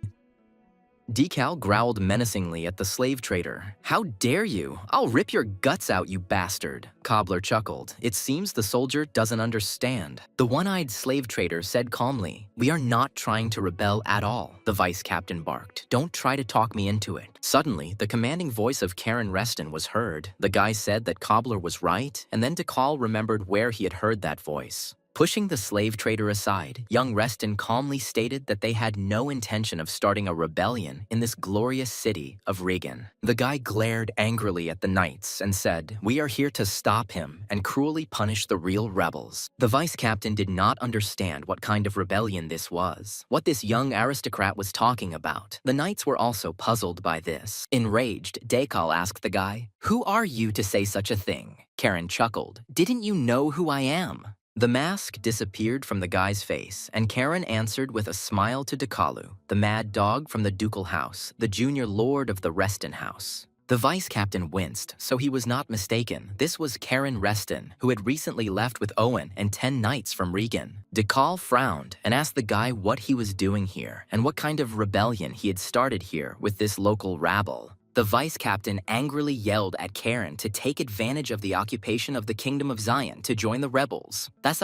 Decal growled menacingly at the slave trader. "How dare you? I'll rip your guts out, you bastard." Cobbler chuckled. It seems the soldier doesn't understand. The one-eyed slave trader said calmly, "We are not trying to rebel at all." The vice captain barked, "Don't try to talk me into it." Suddenly, the commanding voice of Karen Reston was heard. The guy said that Cobbler was right, and then Decal remembered where he had heard that voice. Pushing the slave trader aside, young Reston calmly stated that they had no intention of starting a rebellion in this glorious city of Regan. The guy glared angrily at the knights and said, "We are here to stop him and cruelly punish the real rebels." The vice captain did not understand what kind of rebellion this was, what this young aristocrat was talking about. The knights were also puzzled by this. Enraged, Decal asked the guy, "Who are you to say such a thing?" Karen chuckled, "Didn't you know who I am?" The mask disappeared from the guy's face, and Karen answered with a smile to Dekalu, the mad dog from the ducal house, the junior lord of the Reston house. The vice captain winced, so he was not mistaken. This was Karen Reston, who had recently left with Owen and 10 knights from Regan. Decal frowned and asked the guy what he was doing here and what kind of rebellion he had started here with this local rabble. The vice captain angrily yelled at Karen to take advantage of the occupation of the Kingdom of Zion to join the rebels. A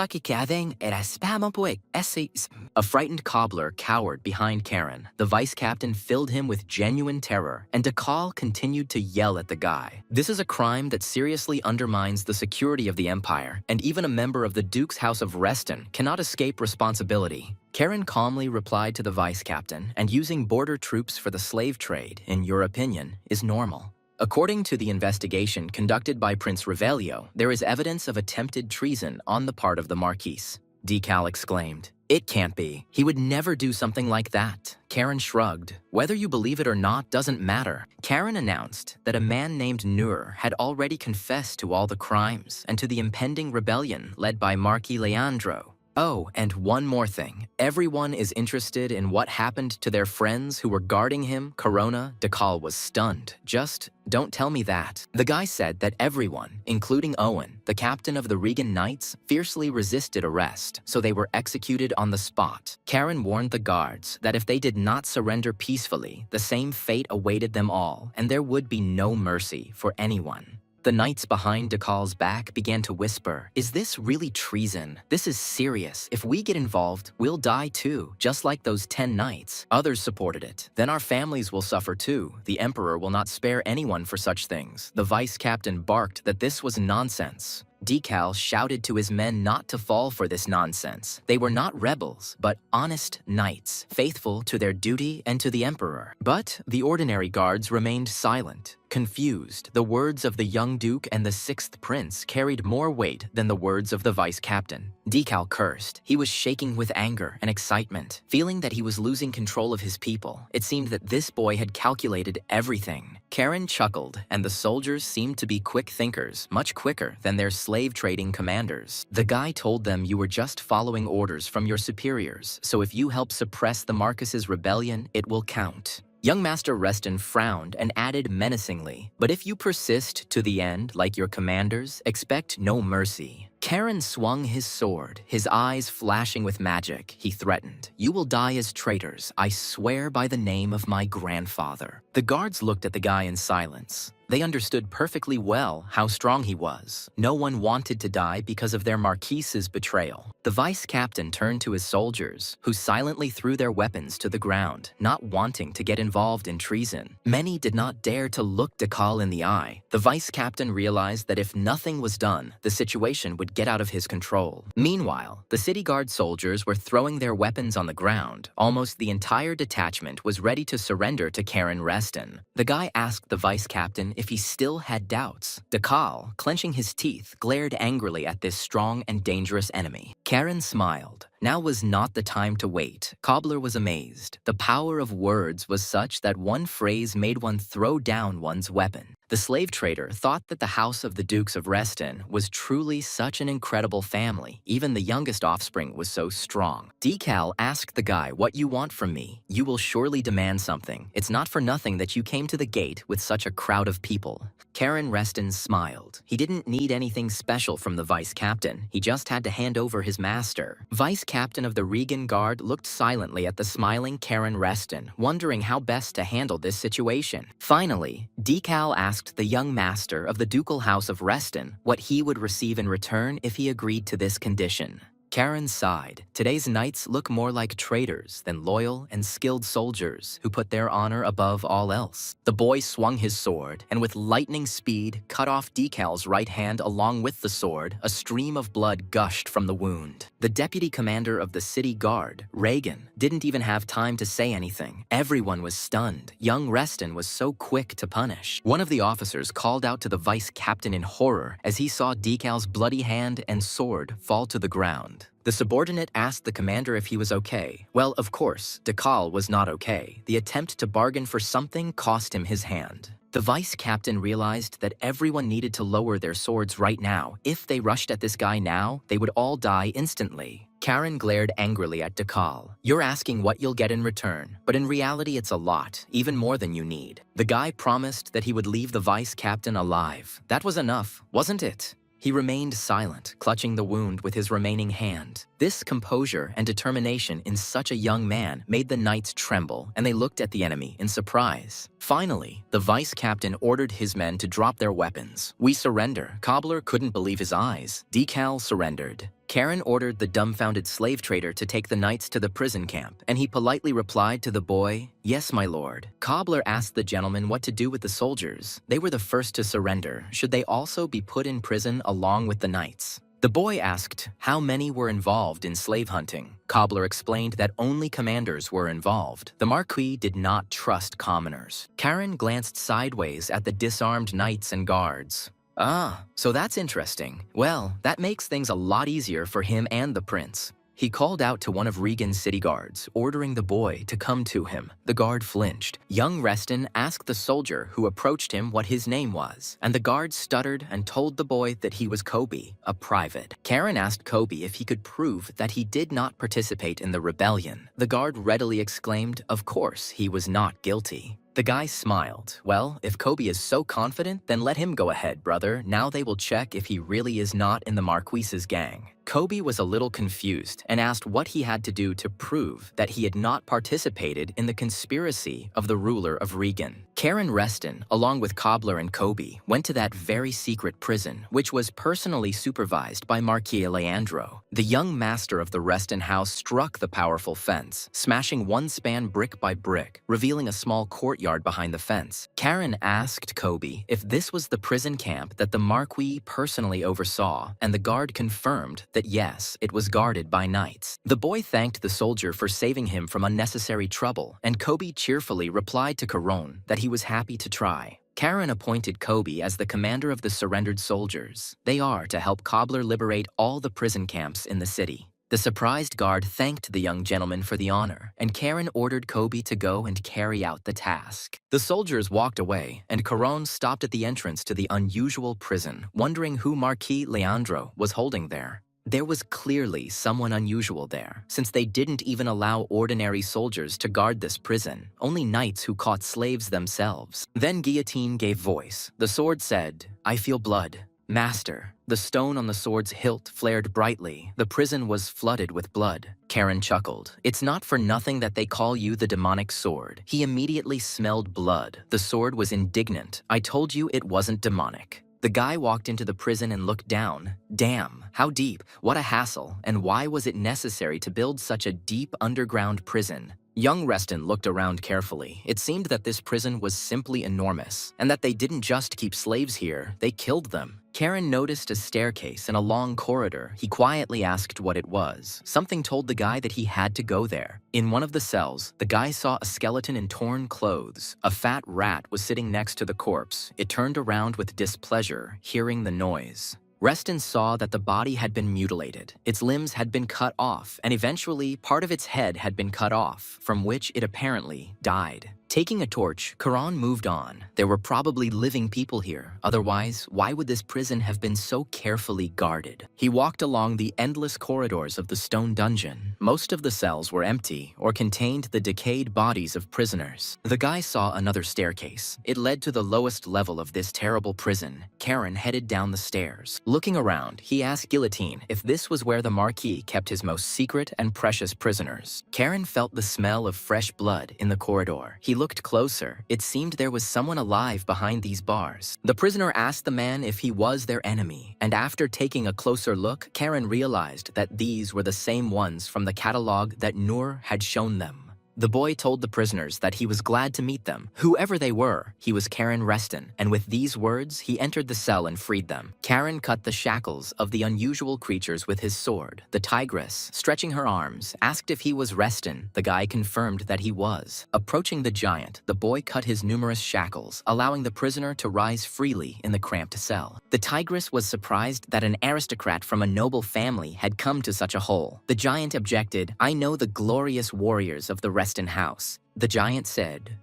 frightened cobbler cowered behind Karen. The vice captain filled him with genuine terror, and Decal continued to yell at the guy. This is a crime that seriously undermines the security of the empire, and even a member of the Duke's House of Reston cannot escape responsibility. Karen calmly replied to the vice captain, and using border troops for the slave trade, in your opinion, is normal. According to the investigation conducted by Prince Revelio, there is evidence of attempted treason on the part of the Marquis. Decal exclaimed, "It can't be. He would never do something like that." Karen shrugged. Whether you believe it or not doesn't matter. Karen announced that a man named Nur had already confessed to all the crimes and to the impending rebellion led by Marquis Leandro. Oh, and one more thing. Everyone is interested in what happened to their friends who were guarding him. Corona, Decal was stunned. Just don't tell me that. The guy said that everyone, including Owen, the captain of the Regan Knights, fiercely resisted arrest, so they were executed on the spot. Karen warned the guards that if they did not surrender peacefully, the same fate awaited them all, and there would be no mercy for anyone. The knights behind Dekal's back began to whisper, "Is this really treason? This is serious. If we get involved, we'll die too, just like those 10 knights." Others supported it. "Then our families will suffer too. The emperor will not spare anyone for such things." The vice captain barked that this was nonsense. Dekal shouted to his men not to fall for this nonsense. They were not rebels, but honest knights, faithful to their duty and to the emperor. But the ordinary guards remained silent. Confused, the words of the young duke and the 6th prince carried more weight than the words of the vice captain. Dekal cursed. He was shaking with anger and excitement, feeling that he was losing control of his people. It seemed that this boy had calculated everything. Karen chuckled, and the soldiers seemed to be quick thinkers, much quicker than their slave-trading commanders. The guy told them, "You were just following orders from your superiors, so if you help suppress the Marcus's rebellion, it will count." Young Master Reston frowned and added menacingly, "But if you persist to the end like your commanders, expect no mercy." Karen swung his sword, his eyes flashing with magic. He threatened, "You will die as traitors. I swear by the name of my grandfather." The guards looked at the guy in silence. They understood perfectly well how strong he was. No one wanted to die because of their marquise's betrayal. The vice captain turned to his soldiers, who silently threw their weapons to the ground, not wanting to get involved in treason. Many did not dare to look Dekal in the eye. The vice captain realized that if nothing was done, the situation would get out of his control. Meanwhile, the city guard soldiers were throwing their weapons on the ground. Almost the entire detachment was ready to surrender to Karen Reston. The guy asked the vice captain if he still had doubts. Dekal, clenching his teeth, glared angrily at this strong and dangerous enemy. Karen smiled. Now was not the time to wait. Cobbler was amazed. The power of words was such that one phrase made one throw down one's weapon. The slave trader thought that the house of the Dukes of Reston was truly such an incredible family. Even the youngest offspring was so strong. Dekal asked the guy, "What you want from me? You will surely demand something. It's not for nothing that you came to the gate with such a crowd of people." Karen Reston smiled. He didn't need anything special from the vice captain. He just had to hand over his master. Vice captain of the Regan Guard looked silently at the smiling Karen Reston, wondering how best to handle this situation. Finally, Dekal asked the young master of the ducal house of Reston what he would receive in return if he agreed to this condition. Karen sighed. Today's knights look more like traitors than loyal and skilled soldiers who put their honor above all else. The boy swung his sword and with lightning speed cut off Dekal's right hand. Along with the sword, a stream of blood gushed from the wound. The deputy commander of the city guard, Reagan, didn't even have time to say anything. Everyone was stunned. Young Reston was so quick to punish. One of the officers called out to the vice captain in horror as he saw Dekal's bloody hand and sword fall to the ground. The subordinate asked the commander if he was okay. Well, of course, Dekal was not okay. The attempt to bargain for something cost him his hand. The vice captain realized that everyone needed to lower their swords right now. If they rushed at this guy now, they would all die instantly. Karen glared angrily at Dekal. "You're asking what you'll get in return, but in reality it's a lot, even more than you need." The guy promised that he would leave the vice captain alive. That was enough, wasn't it? He remained silent, clutching the wound with his remaining hand. This composure and determination in such a young man made the knights tremble, and they looked at the enemy in surprise. Finally, the vice captain ordered his men to drop their weapons. "We surrender." Cobbler couldn't believe his eyes. Dekal surrendered. Karen ordered the dumbfounded slave trader to take the knights to the prison camp, and he politely replied to the boy, "Yes, my lord." Cobbler asked the gentleman what to do with the soldiers. They were the first to surrender. Should they also be put in prison along with the knights? The boy asked how many were involved in slave hunting. Cobbler explained that only commanders were involved. The Marquis did not trust commoners. Karen glanced sideways at the disarmed knights and guards. "Ah, so that's interesting. Well, that makes things a lot easier for him and the prince." He called out to one of Regan's city guards, ordering the boy to come to him. The guard flinched. Young Reston asked the soldier who approached him what his name was, and the guard stuttered and told the boy that he was Kobe, a private. Karen asked Kobe if he could prove that he did not participate in the rebellion. The guard readily exclaimed, of course he was not guilty. The guy smiled. Well, if Kobe is so confident, then let him go ahead, brother. Now they will check if he really is not in the Marquise's gang. Kobe was a little confused and asked what he had to do to prove that he had not participated in the conspiracy of the ruler of Regan. Karen Reston, along with Cobbler and Kobe, went to that very secret prison, which was personally supervised by Marquis Leandro. The young master of the Reston house struck the powerful fence, smashing one span brick by brick, revealing a small courtyard behind the fence. Karen asked Kobe if this was the prison camp that the Marquis personally oversaw, and the guard confirmed that yes, it was guarded by knights. The boy thanked the soldier for saving him from unnecessary trouble, and Kobe cheerfully replied to Caron that he was happy to try. Karen appointed Kobe as the commander of the surrendered soldiers. They are to help Cobbler liberate all the prison camps in the city. The surprised guard thanked the young gentleman for the honor, and Karen ordered Kobe to go and carry out the task. The soldiers walked away, and Caron stopped at the entrance to the unusual prison, wondering who Marquis Leandro was holding there. There was clearly someone unusual there, since they didn't even allow ordinary soldiers to guard this prison, only knights who caught slaves themselves. Then Guillotine gave voice. The sword said, "I feel blood. Master." The stone on the sword's hilt flared brightly. The prison was flooded with blood. Karen chuckled. "It's not for nothing that they call you the demonic sword." He immediately smelled blood. The sword was indignant. "I told you it wasn't demonic." The guy walked into the prison and looked down. Damn, how deep, what a hassle, and why was it necessary to build such a deep underground prison? Young Reston looked around carefully. It seemed that this prison was simply enormous, and that they didn't just keep slaves here, they killed them. Karen noticed a staircase and a long corridor. He quietly asked what it was. Something told the guy that he had to go there. In one of the cells, the guy saw a skeleton in torn clothes. A fat rat was sitting next to the corpse. It turned around with displeasure, hearing the noise. Reston saw that the body had been mutilated. Its limbs had been cut off, and eventually part of its head had been cut off, from which it apparently died. Taking a torch, Caron moved on. There were probably living people here. Otherwise, why would this prison have been so carefully guarded? He walked along the endless corridors of the stone dungeon. Most of the cells were empty or contained the decayed bodies of prisoners. The guy saw another staircase. It led to the lowest level of this terrible prison. Karen headed down the stairs. Looking around, he asked Guillotine if this was where the Marquis kept his most secret and precious prisoners. Karen felt the smell of fresh blood in the corridor. He looked closer. It seemed there was someone alive behind these bars. The prisoner asked the man if he was their enemy, and after taking a closer look, Karen realized that these were the same ones from the catalog that Noor had shown them. The boy told the prisoners that he was glad to meet them. Whoever they were, he was Karen Reston, and with these words, he entered the cell and freed them. Karen cut the shackles of the unusual creatures with his sword. The tigress, stretching her arms, asked if he was Reston. The guy confirmed that he was. Approaching the giant, the boy cut his numerous shackles, allowing the prisoner to rise freely in the cramped cell. The tigress was surprised that an aristocrat from a noble family had come to such a hole. The giant objected, "I know the glorious warriors of the Reston house." The giant said,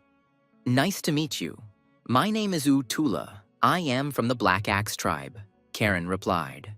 "Nice to meet you. My name is Utula. I am from the Black Axe tribe." Karen replied,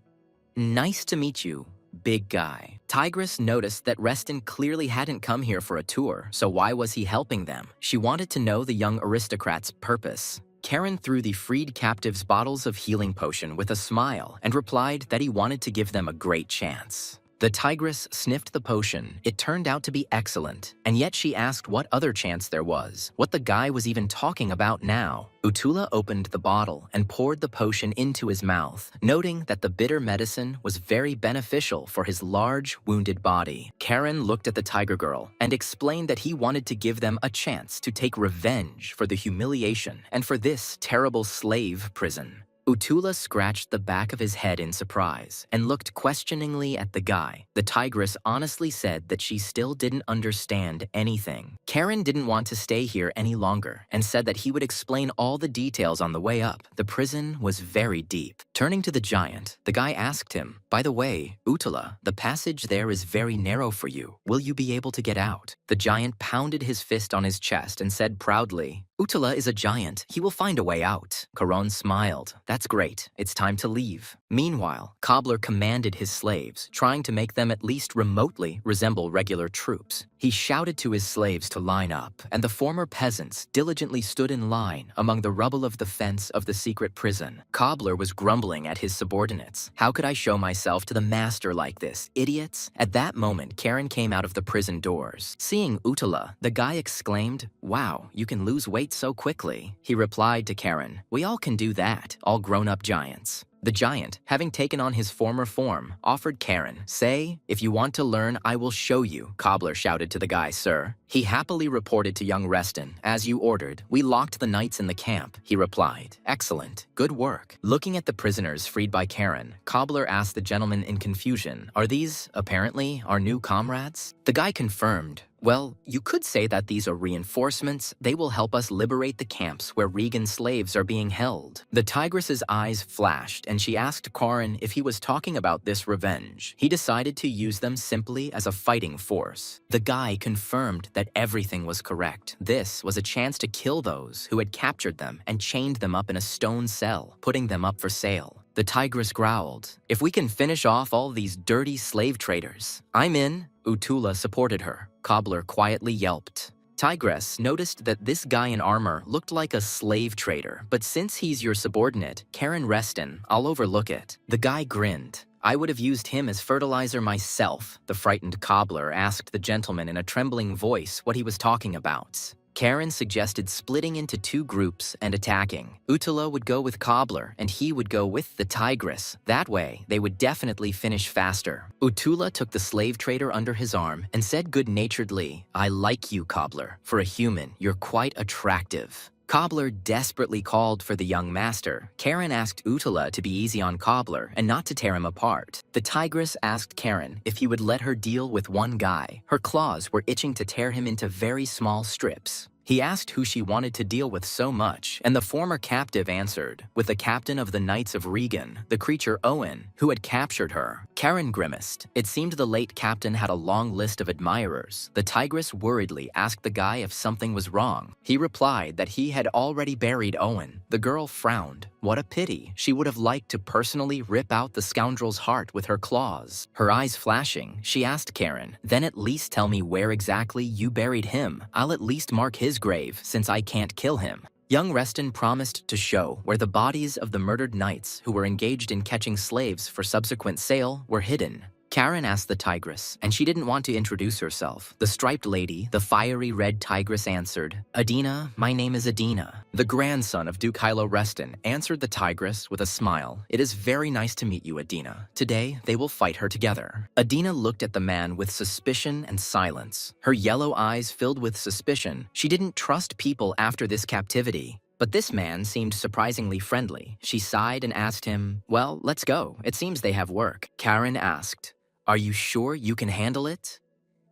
"Nice to meet you, big guy." Tigress noticed that Reston clearly hadn't come here for a tour, so why was he helping them? She wanted to know the young aristocrat's purpose. Karen threw the freed captives bottles of healing potion with a smile and replied that he wanted to give them a great chance. The tigress sniffed the potion. It turned out to be excellent, and yet she asked what other chance there was, what the guy was even talking about now. Utula opened the bottle and poured the potion into his mouth, noting that the bitter medicine was very beneficial for his large, wounded body. Karen looked at the tiger girl and explained that he wanted to give them a chance to take revenge for the humiliation and for this terrible slave prison. Utula scratched the back of his head in surprise and looked questioningly at the guy. The tigress honestly said that she still didn't understand anything. Karen didn't want to stay here any longer and said that he would explain all the details on the way up. The prison was very deep. Turning to the giant, the guy asked him, "By the way, Utula, the passage there is very narrow for you. Will you be able to get out?" The giant pounded his fist on his chest and said proudly, Utala is a giant. He will find a way out. Caron smiled. That's great. It's time to leave. Meanwhile, Cobbler commanded his slaves, trying to make them at least remotely resemble regular troops. He shouted to his slaves to line up, and the former peasants diligently stood in line among the rubble of the fence of the secret prison. Cobbler was grumbling at his subordinates. How could I show myself to the master like this, idiots? At that moment, Karen came out of the prison doors. Seeing Utala, the guy exclaimed, "Wow, you can lose weight so quickly." He replied to Karen, "We all can do that, all grown-up giants." The giant, having taken on his former form, offered Karen, "Say, if you want to learn, I will show you," Cobbler shouted to the guy, "Sir." He happily reported to young Reston, "As you ordered, we locked the knights in the camp." He replied, "Excellent, good work." Looking at the prisoners freed by Karen, Cobbler asked the gentleman in confusion, "Are these, apparently, our new comrades?" The guy confirmed, "Well, you could say that these are reinforcements. They will help us liberate the camps where Regan slaves are being held." The tigress's eyes flashed, and she asked Karen if he was talking about this revenge. He decided to use them simply as a fighting force. The guy confirmed that everything was correct. This was a chance to kill those who had captured them and chained them up in a stone cell, putting them up for sale. The tigress growled, "If we can finish off all these dirty slave traders, I'm in." Utula supported her. Cobbler quietly yelped. Tigress noticed that this guy in armor looked like a slave trader, but since he's your subordinate, Karen Reston, I'll overlook it. The guy grinned. "I would have used him as fertilizer myself." The frightened Cobbler asked the gentleman in a trembling voice what he was talking about. Karen suggested splitting into two groups and attacking. Utala would go with Cobbler, and he would go with the tigress. That way, they would definitely finish faster. Utula took the slave trader under his arm and said good-naturedly, "I like you, Cobbler. For a human, you're quite attractive." Cobbler desperately called for the young master. Karen asked Utala to be easy on Cobbler and not to tear him apart. The tigress asked Karen if he would let her deal with one guy. Her claws were itching to tear him into very small strips. He asked who she wanted to deal with so much, and the former captive answered, with the captain of the Knights of Regan, the creature Owen, who had captured her. Karen grimaced. It seemed the late captain had a long list of admirers. The tigress worriedly asked the guy if something was wrong. He replied that he had already buried Owen. The girl frowned. What a pity. She would have liked to personally rip out the scoundrel's heart with her claws. Her eyes flashing, she asked Karen, "Then at least tell me where exactly you buried him. I'll at least mark his grave, since I can't kill him." Young Reston promised to show where the bodies of the murdered knights who were engaged in catching slaves for subsequent sale were hidden. Karen asked the tigress, and she didn't want to introduce herself. The striped lady, the fiery red tigress, answered, "Adina, my name is Adina." The grandson of Duke Hilo Reston answered the tigress with a smile. "It is very nice to meet you, Adina. Today, they will fight her together." Adina looked at the man with suspicion and silence. Her yellow eyes filled with suspicion. She didn't trust people after this captivity. But this man seemed surprisingly friendly. She sighed and asked him, "Well, let's go. It seems they have work." Karen asked, "Are you sure you can handle it?"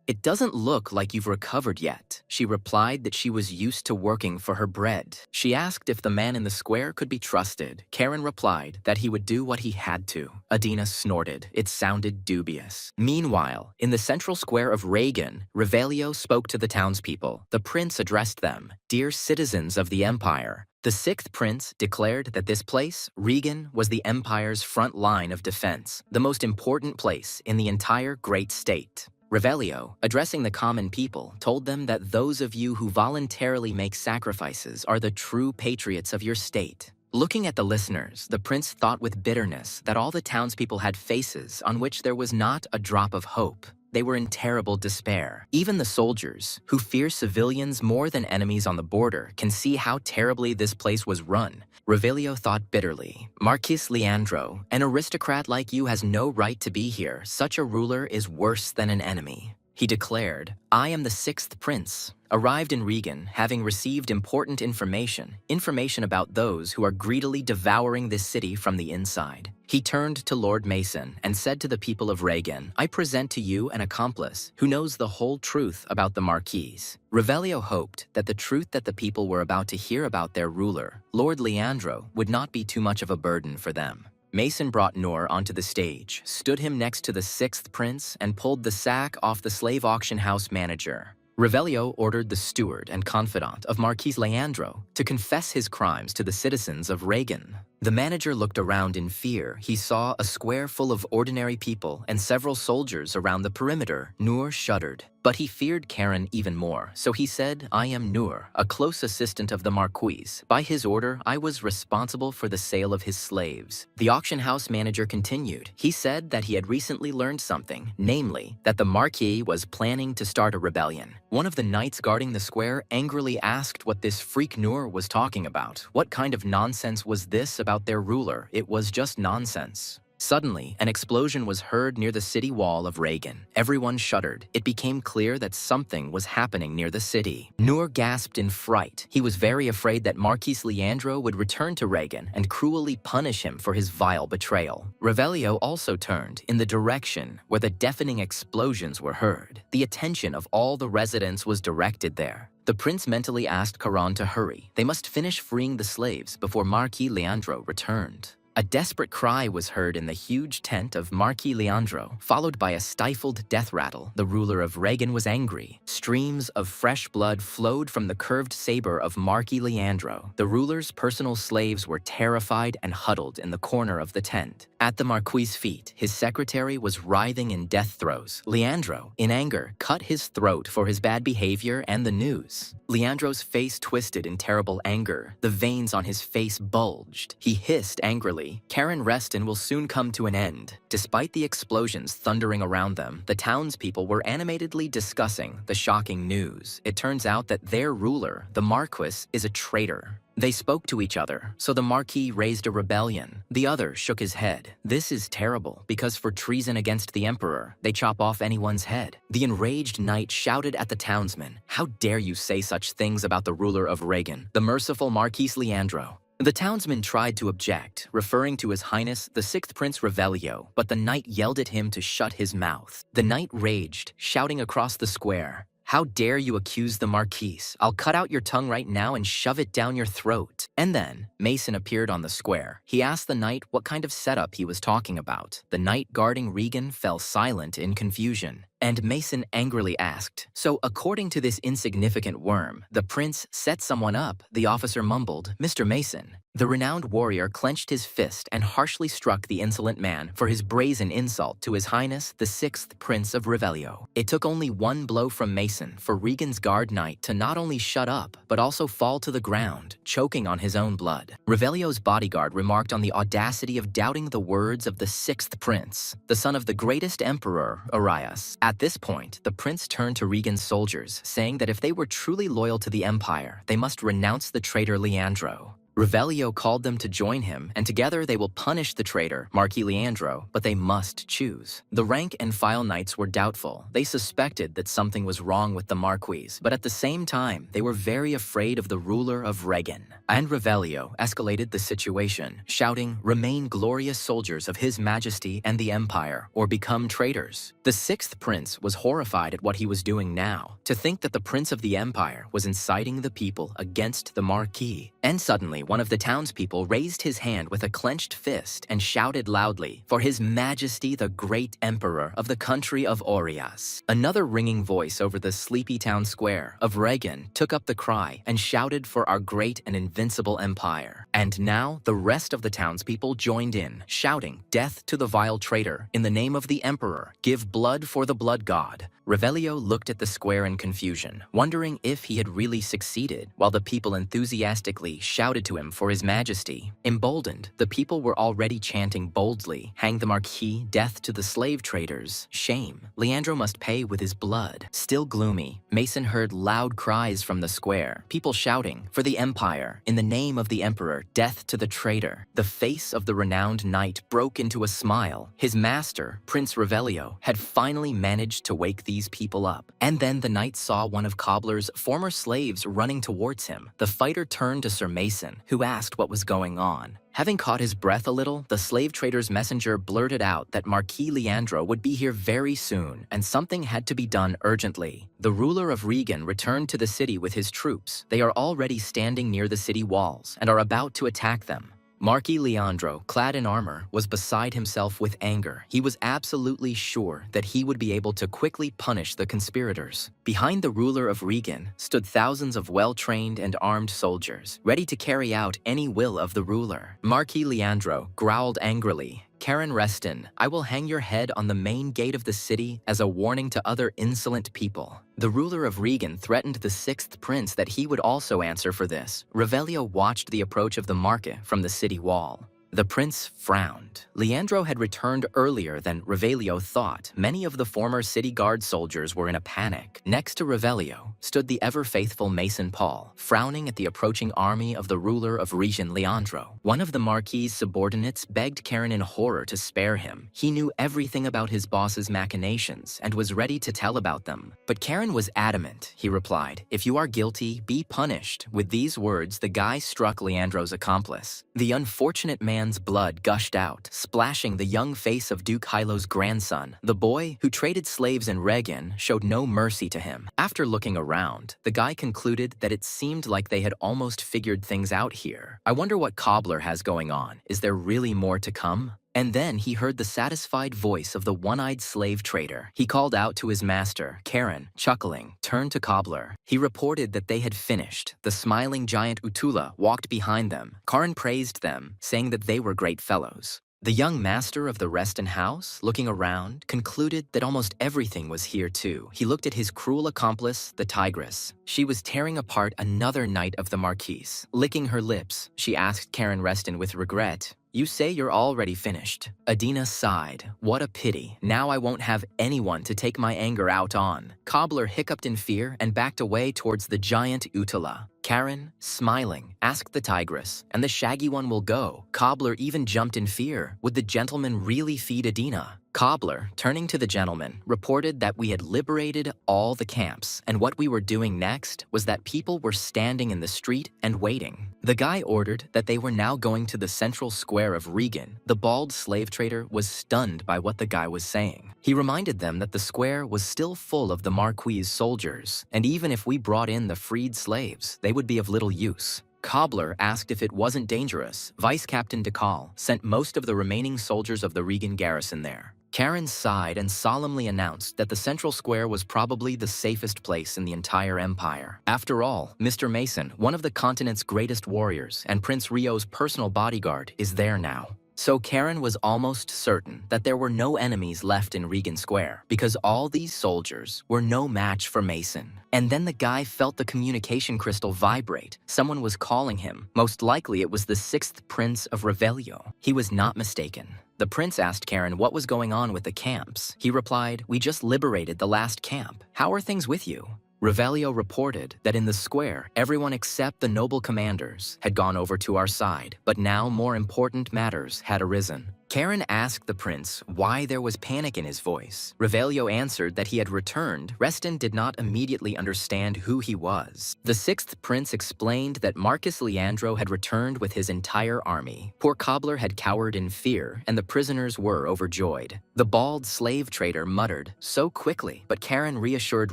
"It doesn't look like you've recovered yet." She replied that she was used to working for her bread. She asked if the man in the square could be trusted. Karen replied that he would do what he had to. Adina snorted. It sounded dubious. Meanwhile, in the central square of Regan, Revelio spoke to the townspeople. The prince addressed them, "Dear citizens of the empire." The sixth prince declared that this place, Regan, was the empire's front line of defense, the most important place in the entire great state. Revelio, addressing the common people, told them that those of you who voluntarily make sacrifices are the true patriots of your state. Looking at the listeners, the prince thought with bitterness that all the townspeople had faces on which there was not a drop of hope. They were in terrible despair. Even the soldiers, who fear civilians more than enemies on the border, can see how terribly this place was run. Revelio thought bitterly, "Marquis Leandro, an aristocrat like you has no right to be here. Such a ruler is worse than an enemy." He declared, "I am the sixth prince, arrived in Regan, having received important information about those who are greedily devouring this city from the inside." He turned to Lord Mason and said to the people of Regan, "I present to you an accomplice who knows the whole truth about the Marquis." Revelio hoped that the truth that the people were about to hear about their ruler, Lord Leandro, would not be too much of a burden for them. Mason brought Noor onto the stage, stood him next to the sixth prince, and pulled the sack off the slave auction house manager. Revelio ordered the steward and confidant of Marquis Leandro to confess his crimes to the citizens of Reagan. The manager looked around in fear. He saw a square full of ordinary people and several soldiers around the perimeter. Noor shuddered, but he feared Karen even more, so he said, "I am Noor, a close assistant of the Marquis. By his order, I was responsible for the sale of his slaves." The auction house manager continued. He said that he had recently learned something, namely, that the Marquis was planning to start a rebellion. One of the knights guarding the square angrily asked what this freak Noor was talking about. What kind of nonsense was this about their ruler? It was just nonsense. Suddenly, an explosion was heard near the city wall of Reagan. Everyone shuddered. It became clear that something was happening near the city. Noor gasped in fright. He was very afraid that Marquis Leandro would return to Reagan and cruelly punish him for his vile betrayal. Revelio also turned in the direction where the deafening explosions were heard. The attention of all the residents was directed there. The prince mentally asked Caron to hurry. They must finish freeing the slaves before Marquis Leandro returned. A desperate cry was heard in the huge tent of Marquis Leandro, followed by a stifled death rattle. The ruler of Reagan was angry. Streams of fresh blood flowed from the curved saber of Marquis Leandro. The ruler's personal slaves were terrified and huddled in the corner of the tent. At the Marquis's feet, his secretary was writhing in death throes. Leandro, in anger, cut his throat for his bad behavior and the news. Leandro's face twisted in terrible anger. The veins on his face bulged. He hissed angrily, "Karen Reston will soon come to an end." Despite the explosions thundering around them, the townspeople were animatedly discussing the shocking news. It turns out that their ruler, the Marquis, is a traitor. They spoke to each other, so the Marquis raised a rebellion. The other shook his head. This is terrible, because for treason against the emperor, they chop off anyone's head. The enraged knight shouted at the townsmen, "How dare you say such things about the ruler of Reagan, the merciful Marquis Leandro?" The townsmen tried to object, referring to His Highness the Sixth Prince Revelio, but the knight yelled at him to shut his mouth. The knight raged, shouting across the square, "How dare you accuse the Marquis? I'll cut out your tongue right now and shove it down your throat." And then, Mason appeared on the square. He asked the knight what kind of setup he was talking about. The knight guarding Regan fell silent in confusion. And Mason angrily asked, "So according to this insignificant worm, the prince set someone up?" The officer mumbled, "Mr. Mason." The renowned warrior clenched his fist and harshly struck the insolent man for his brazen insult to His Highness the Sixth Prince of Revelio. It took only one blow from Mason for Regan's guard knight to not only shut up, but also fall to the ground, choking on his own blood. Revelio's bodyguard remarked on the audacity of doubting the words of the Sixth Prince, the son of the greatest emperor, Arias. At this point, the prince turned to Regan's soldiers, saying that if they were truly loyal to the empire, they must renounce the traitor Leandro. Revelio called them to join him, and together they will punish the traitor, Marquis Leandro, but they must choose. The rank and file knights were doubtful. They suspected that something was wrong with the Marquis, but at the same time, they were very afraid of the ruler of Reagan. And Revelio escalated the situation, shouting, "Remain glorious soldiers of His Majesty and the Empire, or become traitors." The Sixth Prince was horrified at what he was doing now, to think that the Prince of the Empire was inciting the people against the Marquis. And suddenly, one of the townspeople raised his hand with a clenched fist and shouted loudly, "For His Majesty the Great Emperor of the country of Orias." Another ringing voice over the sleepy town square of Reagan took up the cry and shouted for our great and invincible empire. And now the rest of the townspeople joined in, shouting, "Death to the vile traitor! In the name of the emperor, give blood for the blood god." Revelio looked at the square in confusion, wondering if he had really succeeded, while the people enthusiastically shouted to him for His Majesty. Emboldened, the people were already chanting boldly, "Hang the Marquis, death to the slave traders, shame. Leandro must pay with his blood." Still gloomy, Mason heard loud cries from the square, people shouting, "For the empire, in the name of the emperor, death to the traitor." The face of the renowned knight broke into a smile. His master, Prince Revelio, had finally managed to wake these people up. And then the knight saw one of Cobbler's former slaves running towards him. The fighter turned to Sir Mason, who asked what was going on. Having caught his breath a little, the slave trader's messenger blurted out that Marquis Leandro would be here very soon, and something had to be done urgently. The ruler of Regan returned to the city with his troops. They are already standing near the city walls and are about to attack them. Marquis Leandro, clad in armor, was beside himself with anger. He was absolutely sure that he would be able to quickly punish the conspirators. Behind the ruler of Regan stood thousands of well-trained and armed soldiers, ready to carry out any will of the ruler. Marquis Leandro growled angrily, "Karen Reston, I will hang your head on the main gate of the city as a warning to other insolent people." The ruler of Regan threatened the sixth prince that he would also answer for this. Revelio watched the approach of the market from the city wall. The prince frowned. Leandro had returned earlier than Revelio thought. Many of the former city guard soldiers were in a panic. Next to Revelio stood the ever-faithful Mason Paul, frowning at the approaching army of the ruler of Region Leandro. One of the Marquis's subordinates begged Karen in horror to spare him. He knew everything about his boss's machinations and was ready to tell about them. But Karen was adamant. He replied, "If you are guilty, be punished." With these words, the guy struck Leandro's accomplice. The unfortunate man's blood gushed out, splashing the young face of Duke Hilo's grandson. The boy, who traded slaves in Regan, showed no mercy to him. After looking around, the guy concluded that it seemed like they had almost figured things out here. "I wonder what Cobbler has going on. Is there really more to come?" And then he heard the satisfied voice of the one-eyed slave trader. He called out to his master. Karen, chuckling, turned to Cobbler. He reported that they had finished. The smiling giant Utula walked behind them. Karen praised them, saying that they were great fellows. The young master of the Reston house, looking around, concluded that almost everything was here too. He looked at his cruel accomplice, the tigress. She was tearing apart another knight of the Marquise. Licking her lips, she asked Karen Reston with regret, "You say you're already finished." Adina sighed. "What a pity. Now I won't have anyone to take my anger out on." Cobbler hiccuped in fear and backed away towards the giant Utala. Karen, smiling, asked the tigress, "And the shaggy one will go?" Cobbler even jumped in fear. Would the gentleman really feed Adina? Cobbler, turning to the gentleman, reported that we had liberated all the camps, and what we were doing next was that people were standing in the street and waiting. The guy ordered that they were now going to the central square of Regan. The bald slave trader was stunned by what the guy was saying. He reminded them that the square was still full of the Marquis's soldiers, and even if we brought in the freed slaves, they would be of little use. Cobbler asked if it wasn't dangerous. Vice Captain DeCall sent most of the remaining soldiers of the Regan garrison there. Karen sighed and solemnly announced that the central square was probably the safest place in the entire empire. After all, Mr. Mason, one of the continent's greatest warriors and Prince Rio's personal bodyguard, is there now. So Karen was almost certain that there were no enemies left in Regan Square, because all these soldiers were no match for Mason. And then the guy felt the communication crystal vibrate. Someone was calling him. Most likely it was the sixth prince of Revelio. He was not mistaken. The prince asked Karen what was going on with the camps. He replied, "We just liberated the last camp. How are things with you?" Revelio reported that in the square, everyone except the noble commanders had gone over to our side, but now more important matters had arisen. Karen asked the prince why there was panic in his voice. Revelio answered that he had returned. Reston did not immediately understand who he was. The sixth prince explained that Marcus Leandro had returned with his entire army. Poor Cobbler had cowered in fear, and the prisoners were overjoyed. The bald slave trader muttered, "So quickly," but Karen reassured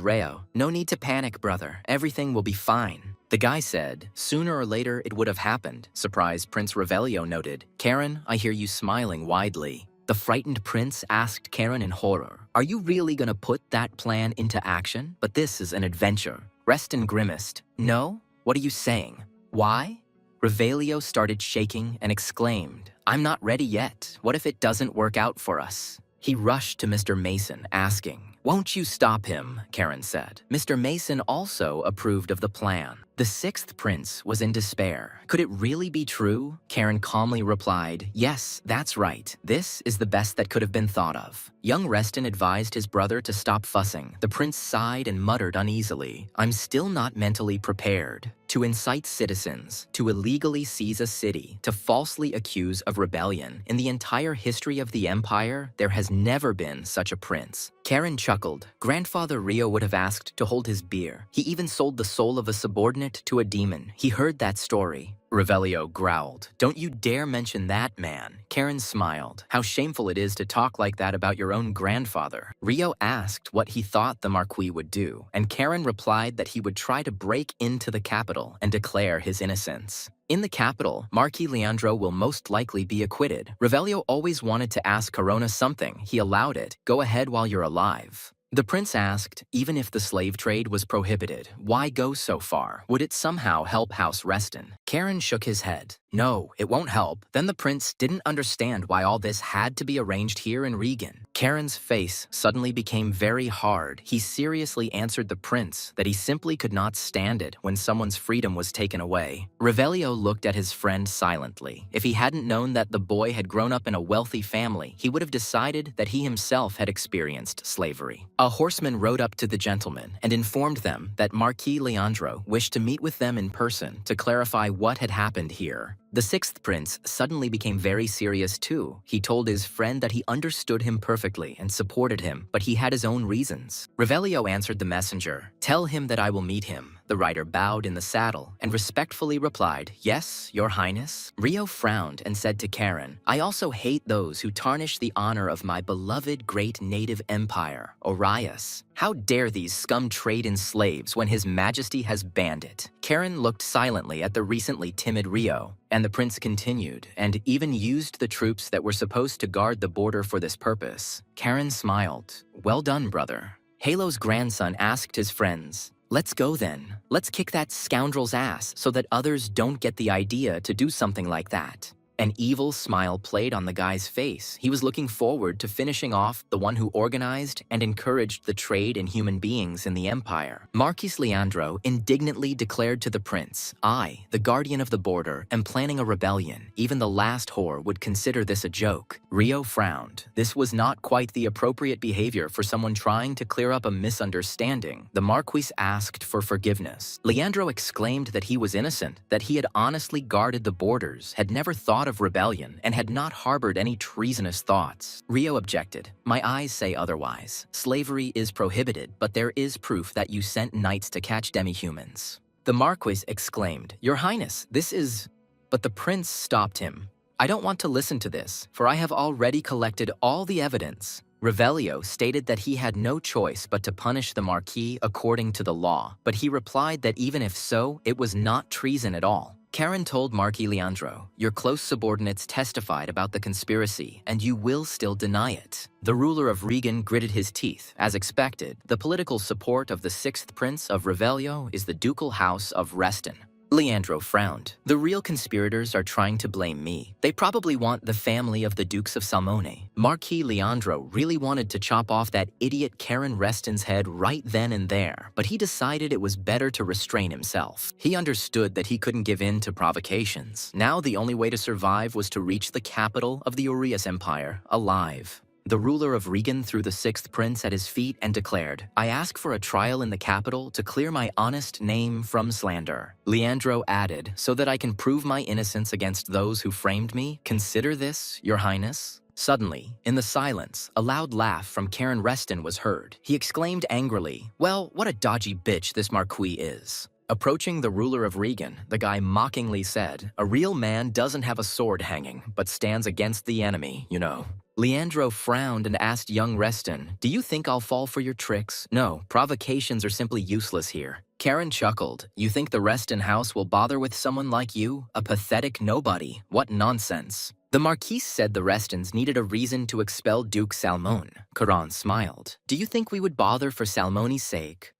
Reo, "No need to panic, brother. Everything will be fine." The guy said, "Sooner or later it would have happened." Surprised Prince Revelio noted, "Karen, I hear you smiling widely." The frightened prince asked Karen in horror, "Are you really gonna put that plan into action? But this is an adventure." Reston grimaced, "No? What are you saying? Why?" Revelio started shaking and exclaimed, "I'm not ready yet. What if it doesn't work out for us?" He rushed to Mr. Mason, asking, "Won't you stop him?" Karen said. Mr. Mason also approved of the plan. The sixth prince was in despair. Could it really be true? Karen calmly replied, "Yes, that's right. This is the best that could have been thought of." Young Reston advised his brother to stop fussing. The prince sighed and muttered uneasily, "I'm still not mentally prepared." To incite citizens, to illegally seize a city, to falsely accuse of rebellion. In the entire history of the empire, there has never been such a prince. Karen chuckled. Grandfather Rio would have asked to hold his beer. He even sold the soul of a subordinate it to a demon. He heard that story. Revelio growled. Don't you dare mention that man. Karen smiled. How shameful it is to talk like that about your own grandfather. Rio asked what he thought the Marquis would do, and Karen replied that he would try to break into the capital and declare his innocence. In the capital, Marquis Leandro will most likely be acquitted. Revelio always wanted to ask Corona something. He allowed it. Go ahead while you're alive. The prince asked, even if the slave trade was prohibited, why go so far? Would it somehow help House Reston? Karen shook his head. No, it won't help. Then the prince didn't understand why all this had to be arranged here in Regan. Karen's face suddenly became very hard. He seriously answered the prince that he simply could not stand it when someone's freedom was taken away. Revelio looked at his friend silently. If he hadn't known that the boy had grown up in a wealthy family, he would have decided that he himself had experienced slavery. A horseman rode up to the gentlemen and informed them that Marquis Leandro wished to meet with them in person to clarify what had happened here. The sixth prince suddenly became very serious too. He told his friend that he understood him perfectly and supported him, but he had his own reasons. Revelio answered the messenger, "Tell him that I will meet him." The rider bowed in the saddle and respectfully replied, "Yes, your highness." Rio frowned and said to Karen, "I also hate those who tarnish the honor of my beloved great native empire, Orias. How dare these scum trade in slaves when his majesty has banned it?" Karen looked silently at the recently timid Rio, and the prince continued, and even used the troops that were supposed to guard the border for this purpose. Karen smiled. "Well done, brother." Halo's grandson asked his friends, "Let's go then. Let's kick that scoundrel's ass so that others don't get the idea to do something like that." An evil smile played on the guy's face. He was looking forward to finishing off the one who organized and encouraged the trade in human beings in the empire. Marquis Leandro indignantly declared to the prince, "I, the guardian of the border, am planning a rebellion. Even the last whore would consider this a joke." Rio frowned. This was not quite the appropriate behavior for someone trying to clear up a misunderstanding. The Marquis asked for forgiveness. Leandro exclaimed that he was innocent, that he had honestly guarded the borders, had never thought of rebellion, and had not harbored any treasonous thoughts. Rio objected. "My eyes say otherwise. Slavery is prohibited, but there is proof that you sent knights to catch demi-humans." The Marquis exclaimed, "Your Highness, this is..." But the prince stopped him. "I don't want to listen to this, for I have already collected all the evidence." Revelio stated that he had no choice but to punish the Marquis according to the law, but he replied that even if so, it was not treason at all. Karen told Marquis Leandro, "Your close subordinates testified about the conspiracy, and you will still deny it." The ruler of Regan gritted his teeth. As expected, the political support of the sixth prince of Revelio is the ducal house of Reston. Leandro frowned. "The real conspirators are trying to blame me. They probably want the family of the Dukes of Salmone." Marquis Leandro really wanted to chop off that idiot Karen Reston's head right then and there, but he decided it was better to restrain himself. He understood that he couldn't give in to provocations. Now the only way to survive was to reach the capital of the Orias Empire alive. The ruler of Regan threw the sixth prince at his feet and declared, "I ask for a trial in the capital to clear my honest name from slander." Leandro added, "So that I can prove my innocence against those who framed me, consider this, your highness." Suddenly, in the silence, a loud laugh from Karen Reston was heard. He exclaimed angrily, "Well, what a dodgy bitch this Marquis is." Approaching the ruler of Regan, the guy mockingly said, "A real man doesn't have a sword hanging, but stands against the enemy, you know." Leandro frowned and asked young Reston, "Do you think I'll fall for your tricks? No, provocations are simply useless here." Karen chuckled. "You think the Reston house will bother with someone like you? A pathetic nobody. What nonsense." The Marquis said the Restons needed a reason to expel Duke Salmone. Karan smiled. "Do you think we would bother for Salmone's sake?"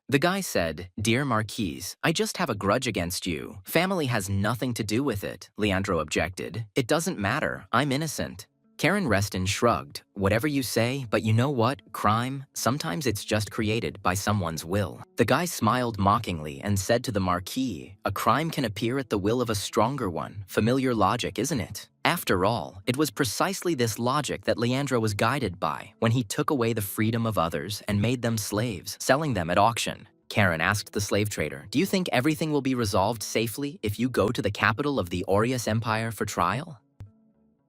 The guy said, "Dear Marquise, I just have a grudge against you. Family has nothing to do with it." Leandro objected. "It doesn't matter. I'm innocent." Karen Reston shrugged. "Whatever you say, but you know what? Crime, sometimes it's just created by someone's will." The guy smiled mockingly and said to the Marquis, "A crime can appear at the will of a stronger one. Familiar logic, isn't it?" After all, it was precisely this logic that Leandro was guided by when he took away the freedom of others and made them slaves, selling them at auction. Karen asked the slave trader, "Do you think everything will be resolved safely if you go to the capital of the Orias Empire for trial?"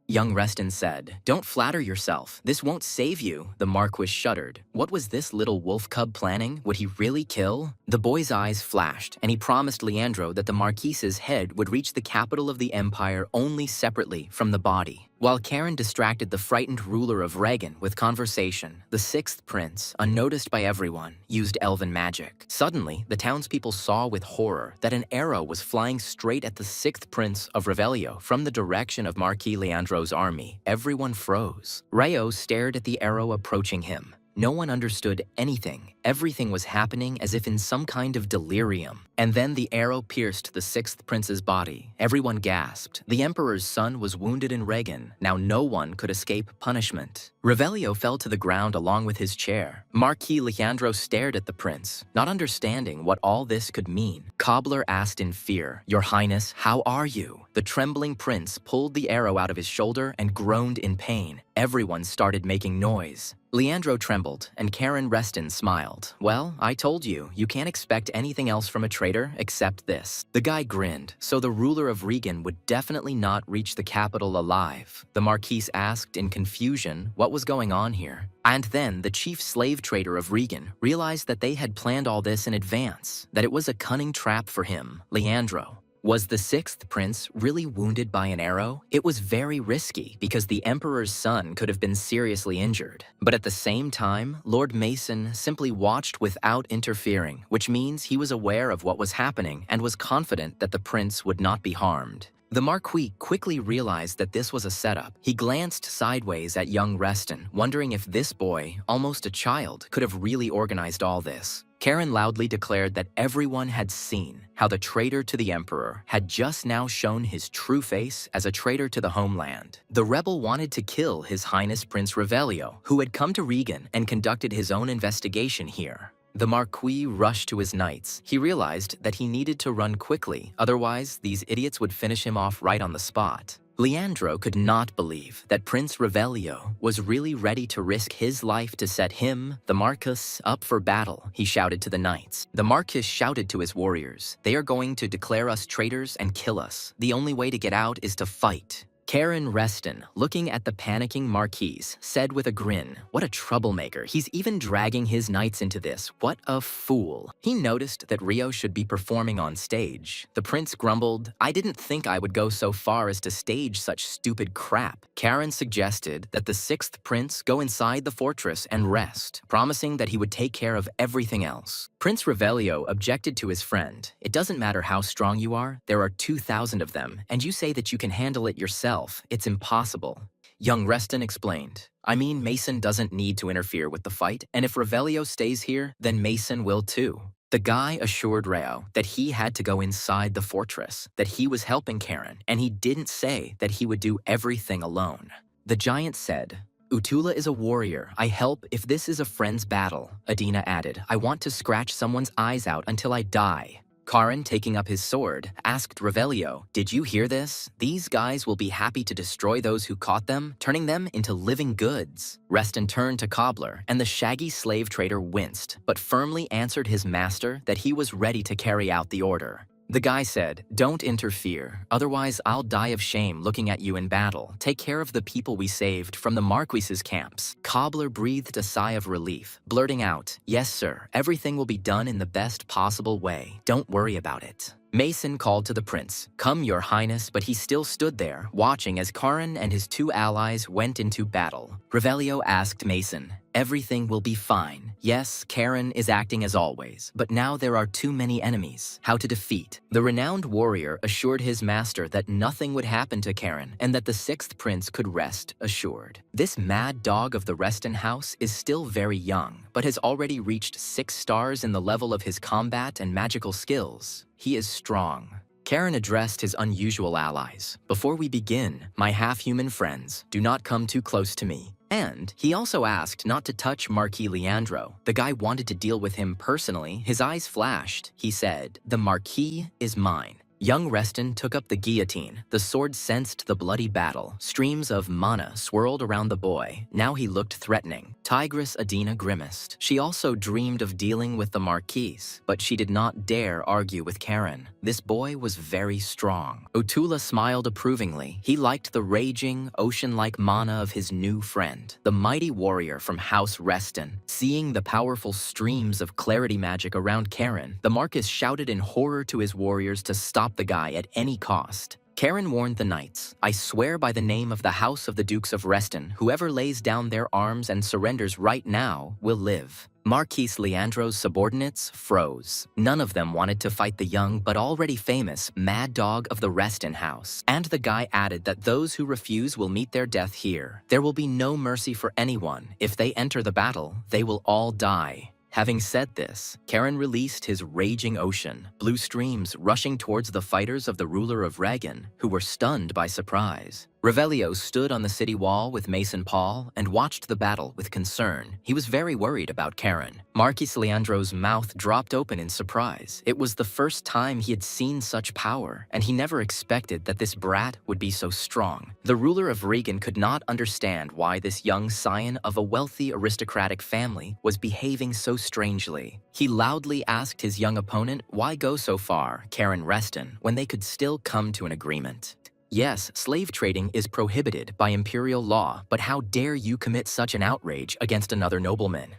Young Reston said, "Don't flatter yourself. This won't save you." The Marquis shuddered. What was this little wolf cub planning? Would he really kill? The boy's eyes flashed, and he promised Leandro that the Marquise's head would reach the capital of the empire only separately from the body. While Karen distracted the frightened ruler of Reagan with conversation, the sixth prince, unnoticed by everyone, used elven magic. Suddenly, the townspeople saw with horror that an arrow was flying straight at the sixth prince of Revelio from the direction of Marquis Leandro's army. Everyone froze. Rayo stared at the arrow approaching him. No one understood anything. Everything was happening as if in some kind of delirium. And then the arrow pierced the sixth prince's body. Everyone gasped. The emperor's son was wounded in Reagan. Now no one could escape punishment. Revelio fell to the ground along with his chair. Marquis Leandro stared at the prince, not understanding what all this could mean. Cobbler asked in fear, "Your Highness, how are you?" The trembling prince pulled the arrow out of his shoulder and groaned in pain. Everyone started making noise. Leandro trembled, and Karen Reston smiled. "Well, I told you, you can't expect anything else from a traitor except this." The guy grinned, so the ruler of Regan would definitely not reach the capital alive. The Marquise asked in confusion what was going on here. And then the chief slave trader of Regan realized that they had planned all this in advance, that it was a cunning trap for him, Leandro. Was the sixth prince really wounded by an arrow? It was very risky because the emperor's son could have been seriously injured. But at the same time, Lord Mason simply watched without interfering, which means he was aware of what was happening and was confident that the prince would not be harmed. The Marquis quickly realized that this was a setup. He glanced sideways at young Reston, wondering if this boy, almost a child, could have really organized all this. Karen loudly declared that everyone had seen how the traitor to the emperor had just now shown his true face as a traitor to the homeland. The rebel wanted to kill His Highness Prince Revelio, who had come to Regan and conducted his own investigation here. The Marquis rushed to his knights. He realized that he needed to run quickly, otherwise these idiots would finish him off right on the spot. Leandro could not believe that Prince Revelio was really ready to risk his life to set him, the Marquis, up for battle. He shouted to the knights. The Marquis shouted to his warriors, "They are going to declare us traitors and kill us. The only way to get out is to fight." Karen Reston, looking at the panicking Marquise, said with a grin, "What a troublemaker. He's even dragging his knights into this. What a fool." He noticed that Rio should be performing on stage. The prince grumbled, "I didn't think I would go so far as to stage such stupid crap." Karen suggested that the sixth prince go inside the fortress and rest, promising that he would take care of everything else. Prince Revelio objected to his friend. "It doesn't matter how strong you are, there are 2,000 of them, and you say that you can handle it yourself. It's impossible." Young Reston explained, "I mean, Mason doesn't need to interfere with the fight, and if Revelio stays here, then Mason will too." The guy assured Rao that he had to go inside the fortress, that he was helping Karen, and he didn't say that he would do everything alone. The giant said, "Utula is a warrior. I help if this is a friend's battle." Adina added, "I want to scratch someone's eyes out until I die." Karan, taking up his sword, asked Revelio, "Did you hear this? These guys will be happy to destroy those who caught them, turning them into living goods." Reston turned to Cobbler, and the shaggy slave trader winced, but firmly answered his master that he was ready to carry out the order. The guy said, "Don't interfere, otherwise I'll die of shame looking at you in battle. Take care of the people we saved from the Marquis's camps." Cobbler breathed a sigh of relief, blurting out, "Yes, sir, everything will be done in the best possible way. Don't worry about it." Mason called to the prince, "Come, your highness," but he still stood there, watching as Karan and his two allies went into battle. Revelio asked Mason, "Everything will be fine. Yes, Karen is acting as always, but now there are too many enemies. How to defeat?" The renowned warrior assured his master that nothing would happen to Karen and that the sixth prince could rest assured. This mad dog of the Reston house is still very young, but has already reached 6 stars in the level of his combat and magical skills. He is strong. Karen addressed his unusual allies. "Before we begin, my half-human friends, do not come too close to me." And he also asked not to touch Marquis Leandro. The guy wanted to deal with him personally. His eyes flashed. He said, "The Marquis is mine." Young Reston took up the guillotine. The sword sensed the bloody battle. Streams of mana swirled around the boy. Now he looked threatening. Tigress Adina grimaced. She also dreamed of dealing with the Marquise, but she did not dare argue with Karen. This boy was very strong. Utula smiled approvingly. He liked the raging, ocean-like mana of his new friend, the mighty warrior from House Reston. Seeing the powerful streams of clarity magic around Karen, the Marquis shouted in horror to his warriors to stop the guy at any cost. Karen warned the knights, "I swear by the name of the House of the Dukes of Reston, whoever lays down their arms and surrenders right now will live." Marquis Leandro's subordinates froze. None of them wanted to fight the young but already famous Mad Dog of the Reston House. And the guy added that those who refuse will meet their death here. There will be no mercy for anyone. If they enter the battle, they will all die. Having said this, Karen released his raging ocean, blue streams rushing towards the fighters of the ruler of Regan, who were stunned by surprise. Revelio stood on the city wall with Mason Paul and watched the battle with concern. He was very worried about Karen. Marquis Leandro's mouth dropped open in surprise. It was the first time he had seen such power, and he never expected that this brat would be so strong. The ruler of Regan could not understand why this young scion of a wealthy aristocratic family was behaving so strangely. He loudly asked his young opponent, why go so far, Karen Reston, when they could still come to an agreement? Yes, slave trading is prohibited by imperial law, but how dare you commit such an outrage against another nobleman?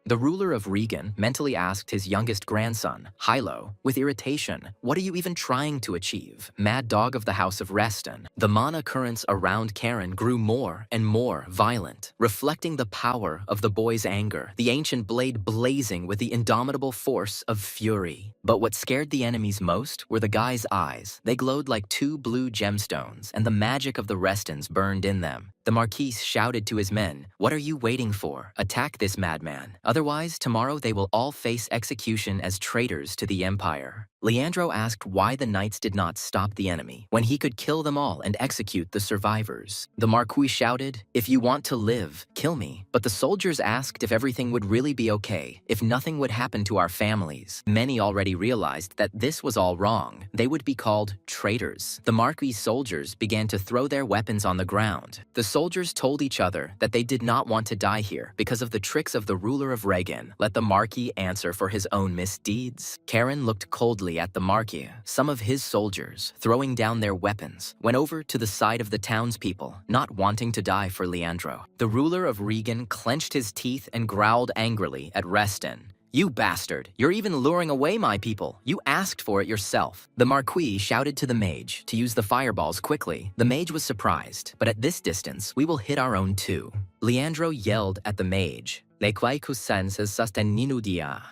The ruler of Regan mentally asked his youngest grandson, Hilo, with irritation, what are you even trying to achieve, Mad Dog of the House of Reston? The mana currents around Karen grew more and more violent, reflecting the power of the boy's anger, the ancient blade blazing with the indomitable force of fury. But what scared the enemies most were the guy's eyes. They glowed like two blue gemstones, and the magic of the Restons burned in them. The Marquis shouted to his men, what are you waiting for? Attack this madman. Otherwise, tomorrow they will all face execution as traitors to the Empire. Leandro asked why the knights did not stop the enemy, when he could kill them all and execute the survivors. The Marquis shouted, if you want to live, kill me. But the soldiers asked if everything would really be okay, if nothing would happen to our families. Many already realized that this was all wrong. They would be called traitors. The Marquis soldiers began to throw their weapons on the ground. The soldiers told each other that they did not want to die here because of the tricks of the ruler of Regan. Let the Marquis answer for his own misdeeds. Karen looked coldly at the Marquis. Some of his soldiers, throwing down their weapons, went over to the side of the townspeople, not wanting to die for Leandro. The ruler of Regan clenched his teeth and growled angrily at Reston. You bastard! You're even luring away my people! You asked for it yourself! The Marquis shouted to the mage to use the fireballs quickly. The mage was surprised, but at this distance, we will hit our own too. Leandro yelled at the mage. Le quai cusenses sosteninudia.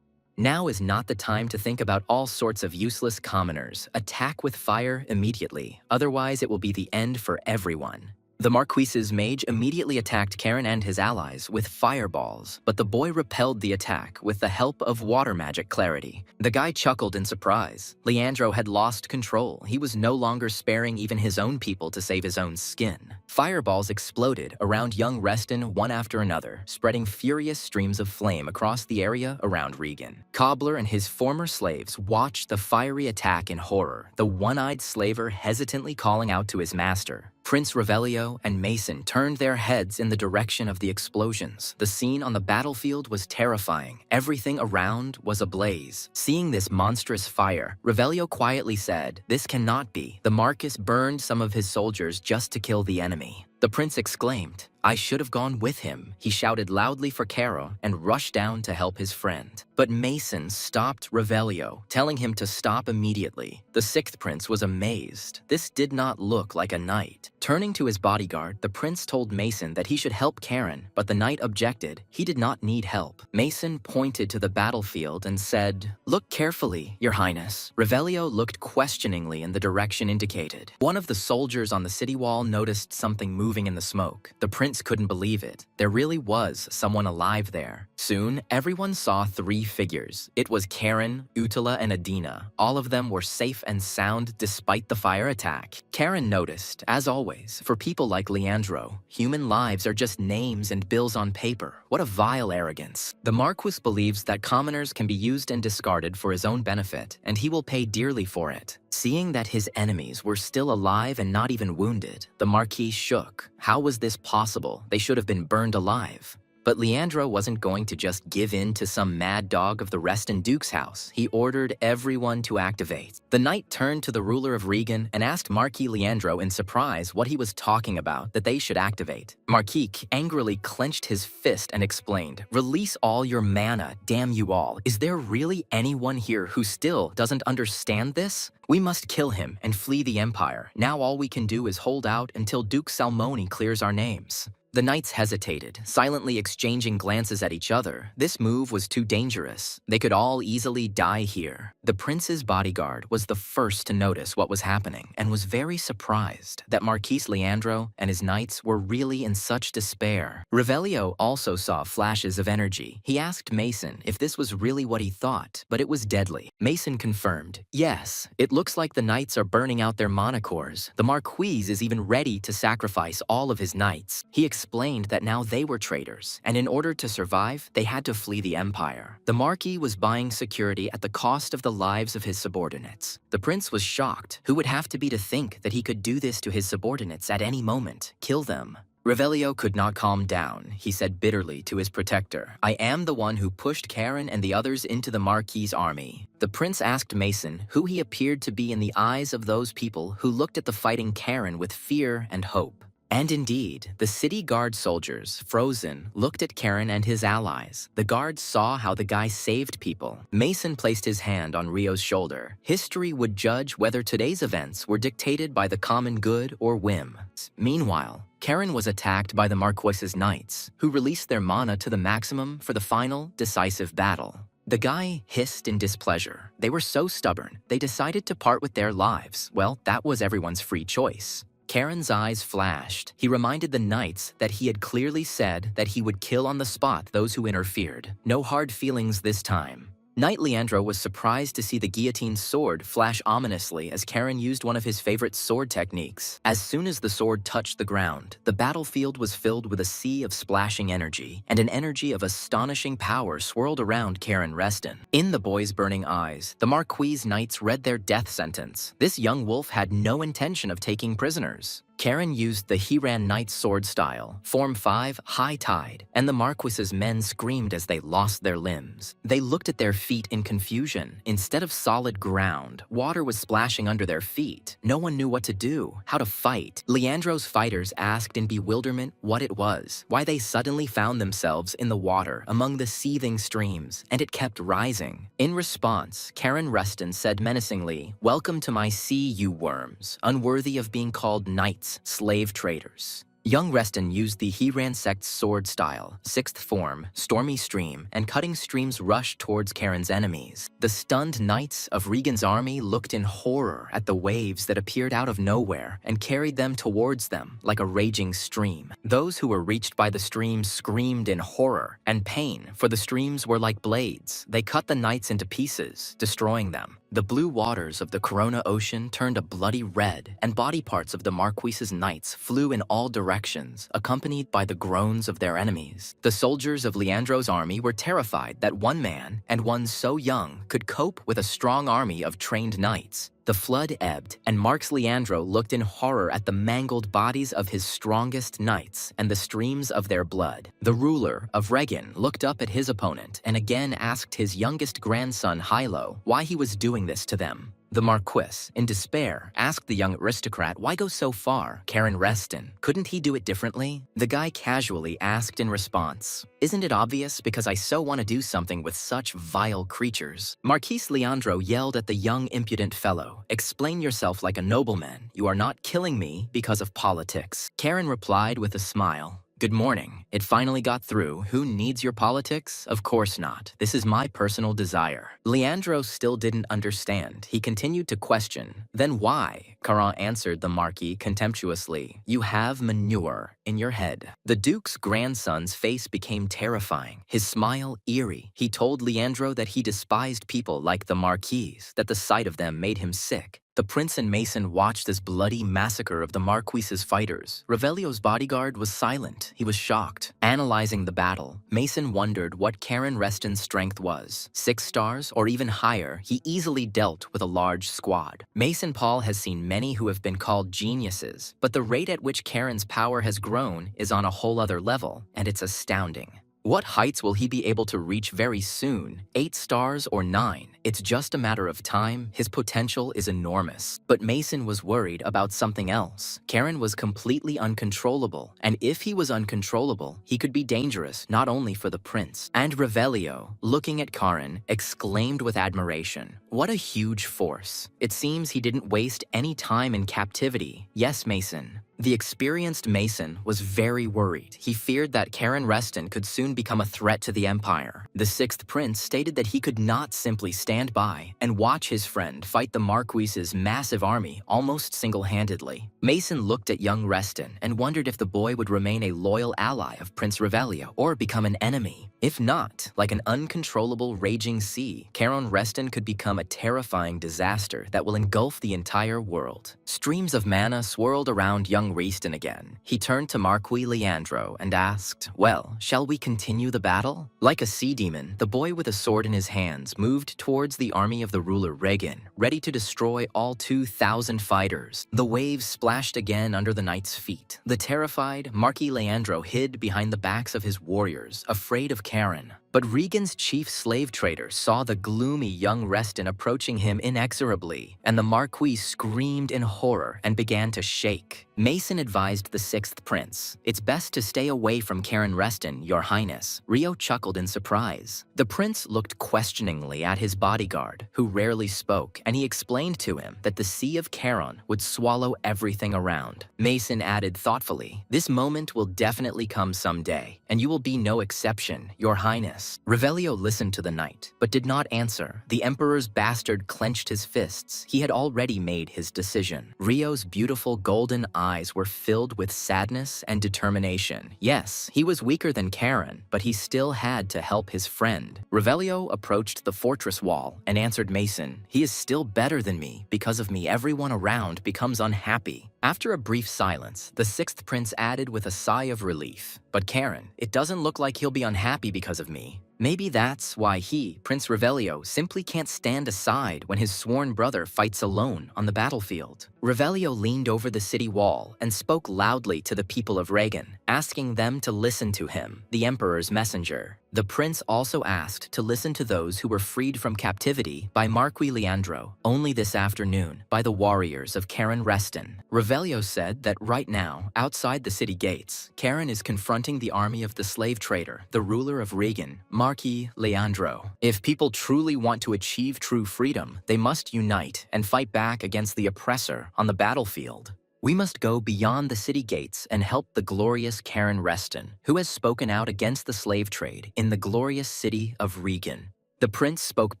Now is not the time to think about all sorts of useless commoners. Attack with fire immediately, otherwise it will be the end for everyone. The Marquis's mage immediately attacked Karen and his allies with fireballs, but the boy repelled the attack with the help of water magic clarity. The guy chuckled in surprise. Leandro had lost control. He was no longer sparing even his own people to save his own skin. Fireballs exploded around young Reston one after another, spreading furious streams of flame across the area around Regan. Cobbler and his former slaves watched the fiery attack in horror, the one-eyed slaver hesitantly calling out to his master. Prince Revelio and Mason turned their heads in the direction of the explosions. The scene on the battlefield was terrifying. Everything around was ablaze. Seeing this monstrous fire, Revelio quietly said, "This cannot be." The Marquis burned some of his soldiers just to kill the enemy. The prince exclaimed, "I should have gone with him." He shouted loudly for Caro and rushed down to help his friend. But Mason stopped Revelio, telling him to stop immediately. The sixth prince was amazed. This did not look like a knight. Turning to his bodyguard, the prince told Mason that he should help Karen, but the knight objected. He did not need help. Mason pointed to the battlefield and said, "Look carefully, Your Highness." Revelio looked questioningly in the direction indicated. One of the soldiers on the city wall noticed something moving in the smoke. The prince couldn't believe it. There really was someone alive there. Soon, everyone saw three figures. It was Karen, Utila, and Adina. All of them were safe and sound despite the fire attack. Karen noticed, as always, for people like Leandro, human lives are just names and bills on paper. What a vile arrogance. The Marquis believes that commoners can be used and discarded for his own benefit, and he will pay dearly for it. Seeing that his enemies were still alive and not even wounded, the Marquis shook. How was this possible? They should have been burned alive. But Leandro wasn't going to just give in to some mad dog of the Reston Duke's house. He ordered everyone to activate. The knight turned to the ruler of Regan and asked Marquis Leandro in surprise what he was talking about that they should activate. Marquis angrily clenched his fist and explained, "Release all your mana, damn you all. Is there really anyone here who still doesn't understand this? We must kill him and flee the Empire. Now all we can do is hold out until Duke Salmoni clears our names." The knights hesitated, silently exchanging glances at each other. This move was too dangerous. They could all easily die here. The prince's bodyguard was the first to notice what was happening and was very surprised that Marquis Leandro and his knights were really in such despair. Revelio also saw flashes of energy. He asked Mason if this was really what he thought, but it was deadly. Mason confirmed, "Yes, it looks like the knights are burning out their mana cores. The Marquis is even ready to sacrifice all of his knights." He explained that now they were traitors, and in order to survive, they had to flee the Empire. The Marquis was buying security at the cost of the lives of his subordinates. The prince was shocked. Who would have to be to think that he could do this to his subordinates at any moment, kill them? Revelio could not calm down. He said bitterly to his protector, "I am the one who pushed Karen and the others into the Marquis' army." The prince asked Mason who he appeared to be in the eyes of those people who looked at the fighting Karen with fear and hope. And indeed, the city guard soldiers, frozen, looked at Karen and his allies. The guards saw how the guy saved people. Mason placed his hand on Rio's shoulder. History would judge whether today's events were dictated by the common good or whim. Meanwhile, Karen was attacked by the Marquis's knights, who released their mana to the maximum for the final, decisive battle. The guy hissed in displeasure. They were so stubborn, they decided to part with their lives. Well, that was everyone's free choice. Karen's eyes flashed. He reminded the knights that he had clearly said that he would kill on the spot those who interfered. No hard feelings this time. Knight Leandro was surprised to see the guillotine sword flash ominously as Karen used one of his favorite sword techniques. As soon as the sword touched the ground, the battlefield was filled with a sea of splashing energy, and an energy of astonishing power swirled around Karen Reston. In the boy's burning eyes, the Marquis' knights read their death sentence. This young wolf had no intention of taking prisoners. Karen used the Hiran Knight sword style, Form 5, High Tide, and the Marquis's men screamed as they lost their limbs. They looked at their feet in confusion. Instead of solid ground, water was splashing under their feet. No one knew what to do, how to fight. Leandro's fighters asked in bewilderment what it was, why they suddenly found themselves in the water among the seething streams, and it kept rising. In response, Karen Reston said menacingly, "Welcome to my sea, you worms, unworthy of being called knights. Slave traders." Young Reston used the Hiran sect's sword style, 6th form, Stormy Stream, and cutting streams rushed towards Karen's enemies. The stunned knights of Regan's army looked in horror at the waves that appeared out of nowhere and carried them towards them like a raging stream. Those who were reached by the streams screamed in horror and pain, for the streams were like blades. They cut the knights into pieces, destroying them. The blue waters of the Corona Ocean turned a bloody red, and body parts of the Marquis's knights flew in all directions, accompanied by the groans of their enemies. The soldiers of Leandro's army were terrified that one man, and one so young, could cope with a strong army of trained knights. The flood ebbed, and Marquis Leandro looked in horror at the mangled bodies of his strongest knights and the streams of their blood. The ruler of Regan looked up at his opponent and again asked his youngest grandson, Hilo, why he was doing this to them. The Marquis, in despair, asked the young aristocrat, "Why go so far? Karen Reston, couldn't he do it differently?" The guy casually asked in response, "Isn't it obvious, because I so want to do something with such vile creatures?" Marquis Leandro yelled at the young impudent fellow, "Explain yourself like a nobleman. You are not killing me because of politics." Karen replied with a smile, "Good morning. It finally got through. Who needs your politics? Of course not. This is my personal desire." Leandro still didn't understand. He continued to question. "Then why?" Caron answered the Marquis contemptuously. "You have manure in your head." The Duke's grandson's face became terrifying, his smile eerie. He told Leandro that he despised people like the Marquis, that the sight of them made him sick. The prince and Mason watched this bloody massacre of the Marquise's fighters. Revelio's bodyguard was silent. He was shocked. Analyzing the battle, Mason wondered what Karen Reston's strength was. 6 stars or even higher, he easily dealt with a large squad. Mason Paul has seen many who have been called geniuses, but the rate at which Karen's power has grown is on a whole other level, and it's astounding. What heights will he be able to reach very soon? 8 stars or 9? It's just a matter of time. His potential is enormous. But Mason was worried about something else. Karen was completely uncontrollable, and if he was uncontrollable, he could be dangerous not only for the prince. And Revelio, looking at Karen, exclaimed with admiration, "What a huge force." It seems he didn't waste any time in captivity. Yes, Mason. The experienced Mason was very worried. He feared that Karen Reston could soon become a threat to the empire. The 6th prince stated that he could not simply stand by and watch his friend fight the Marquise's massive army almost single-handedly. Mason looked at young Reston and wondered if the boy would remain a loyal ally of Prince Revelio or become an enemy. If not, like an uncontrollable raging sea, Karen Reston could become a terrifying disaster that will engulf the entire world. Streams of mana swirled around young Reston again. He turned to Marquis Leandro and asked, "Well, shall we continue the battle?" Like a sea demon, the boy with a sword in his hands moved towards the army of the ruler Regan, ready to destroy all 2,000 fighters. The waves splashed again under the knight's feet. The terrified Marquis Leandro hid behind the backs of his warriors, afraid of Karen. But Regan's chief slave trader saw the gloomy young Reston approaching him inexorably, and the Marquis screamed in horror and began to shake. Mason advised the 6th prince, "It's best to stay away from Karen Reston, your highness." Rio chuckled in surprise. The prince looked questioningly at his bodyguard, who rarely spoke, and he explained to him that the Sea of Karen would swallow everything around. Mason added thoughtfully, "This moment will definitely come someday, and you will be no exception, your highness." Revelio listened to the knight, but did not answer. The emperor's bastard clenched his fists. He had already made his decision. Rio's beautiful golden eyes were filled with sadness and determination. Yes, he was weaker than Karen, but he still had to help his friend. Revelio approached the fortress wall and answered Mason, "He is still better than me. Because of me, everyone around becomes unhappy." After a brief silence, the 6th prince added with a sigh of relief, "But Karen, it doesn't look like he'll be unhappy because of me. Maybe that's why he, Prince Revelio, simply can't stand aside when his sworn brother fights alone on the battlefield." Revelio leaned over the city wall and spoke loudly to the people of Regan, asking them to listen to him, the emperor's messenger. The prince also asked to listen to those who were freed from captivity by Marquis Leandro only this afternoon by the warriors of Karen Reston. Revelio said that right now, outside the city gates, Karen is confronting the army of the slave trader, the ruler of Regan, Marquis Leandro. If people truly want to achieve true freedom, they must unite and fight back against the oppressor on the battlefield. We must go beyond the city gates and help the glorious Karen Reston, who has spoken out against the slave trade in the glorious city of Regan. The prince spoke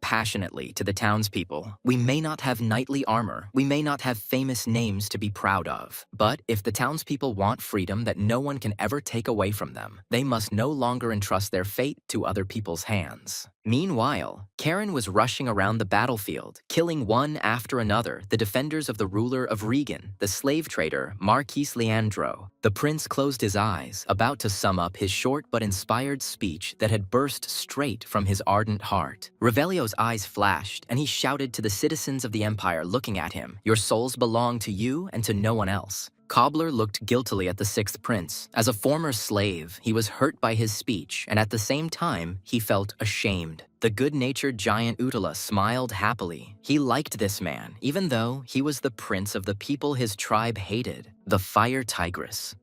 passionately to the townspeople. "We may not have knightly armor, we may not have famous names to be proud of, but if the townspeople want freedom that no one can ever take away from them, they must no longer entrust their fate to other people's hands." Meanwhile, Karen was rushing around the battlefield, killing one after another the defenders of the ruler of Regan, the slave trader Marquis Leandro. The prince closed his eyes, about to sum up his short but inspired speech that had burst straight from his ardent heart. Revelio's eyes flashed, and he shouted to the citizens of the empire looking at him, "Your souls belong to you and to no one else." Cobbler looked guiltily at the 6th prince. As a former slave, he was hurt by his speech, and at the same time, he felt ashamed. The good-natured giant Utala smiled happily. He liked this man, even though he was the prince of the people his tribe hated, the Fire Tigress.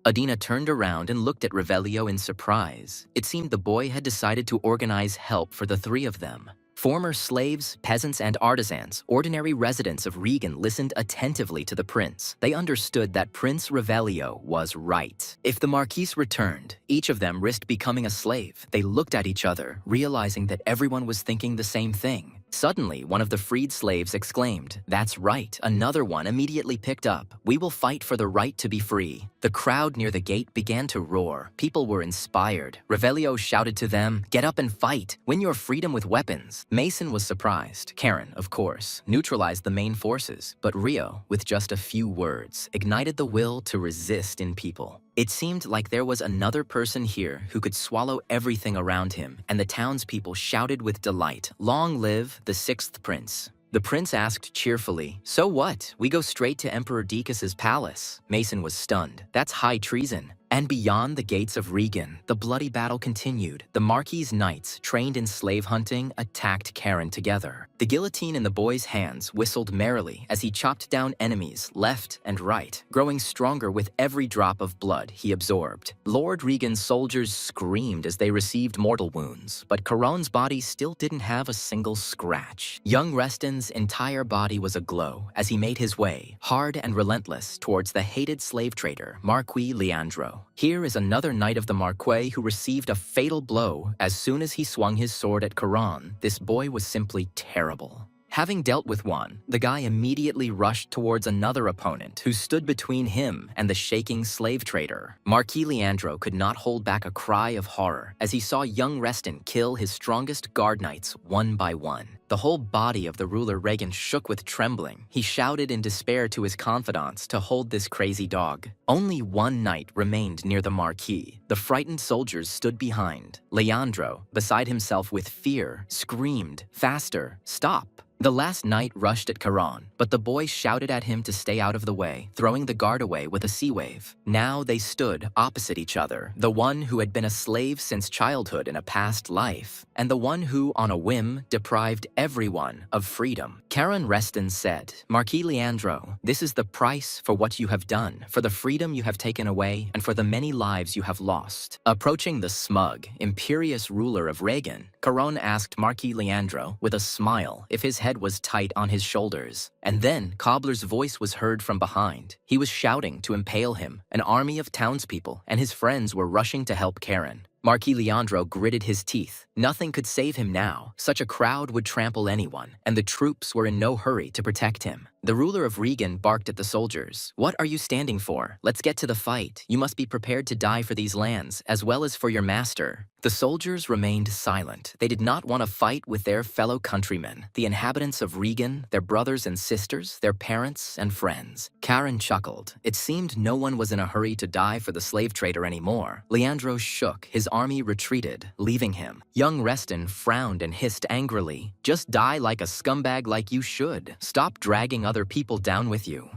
Adina turned around and looked at Revelio in surprise. It seemed the boy had decided to organize help for the 3 of them. Former slaves, peasants, and artisans, ordinary residents of Regan, listened attentively to the prince. They understood that Prince Revelio was right. If the Marquis returned, each of them risked becoming a slave. They looked at each other, realizing that everyone was thinking the same thing. Suddenly, one of the freed slaves exclaimed, "That's right." Another one immediately picked up, "We will fight for the right to be free." The crowd near the gate began to roar. People were inspired. Revelio shouted to them, "Get up and fight. Win your freedom with weapons." Mason was surprised. Karen, of course, neutralized the main forces, but Rio, with just a few words, ignited the will to resist in people. It seemed like there was another person here who could swallow everything around him, and the townspeople shouted with delight, "Long live the sixth prince." The prince asked cheerfully, "So what? We go straight to Emperor Decus's palace." Mason was stunned. That's high treason. And beyond the gates of Regan, the bloody battle continued. The Marquis' knights, trained in slave hunting, attacked Karen together. The guillotine in the boy's hands whistled merrily as he chopped down enemies left and right, growing stronger with every drop of blood he absorbed. Lord Regan's soldiers screamed as they received mortal wounds, but Caron's body still didn't have a single scratch. Young Reston's entire body was aglow as he made his way, hard and relentless, towards the hated slave trader, Marquis Leandro. Here is another knight of the Marquis who received a fatal blow. As soon as he swung his sword at Caron, this boy was simply terrible. Having dealt with one, the guy immediately rushed towards another opponent who stood between him and the shaking slave trader. Marquis Leandro could not hold back a cry of horror as he saw young Reston kill his strongest guard knights one by one. The whole body of the ruler Regan shook with trembling. He shouted in despair to his confidants to hold this crazy dog. Only one knight remained near the Marquis. The frightened soldiers stood behind. Leandro, beside himself with fear, screamed, "Faster! Stop!" The last knight rushed at Caron, but the boy shouted at him to stay out of the way, throwing the guard away with a sea wave. Now they stood opposite each other, the one who had been a slave since childhood in a past life, and the one who, on a whim, deprived everyone of freedom. Caron Reston said, "Marquis Leandro, this is the price for what you have done, for the freedom you have taken away, and for the many lives you have lost." Approaching the smug, imperious ruler of Regan, Caron asked Marquis Leandro, with a smile, if his head was tight on his shoulders. And then Cobbler's voice was heard from behind. He was shouting to impale him. An army of townspeople and his friends were rushing to help Karen. Marquis Leandro gritted his teeth. Nothing could save him now. Such a crowd would trample anyone, and the troops were in no hurry to protect him. The ruler of Regan barked at the soldiers. "What are you standing for? Let's get to the fight. You must be prepared to die for these lands, as well as for your master." The soldiers remained silent. They did not want to fight with their fellow countrymen, the inhabitants of Regan, their brothers and sisters, their parents and friends. Karen chuckled. It seemed no one was in a hurry to die for the slave trader anymore. Leandro shook. His army retreated, leaving him. Young Reston frowned and hissed angrily. "Just die like a scumbag like you should. Stop dragging other people down with you."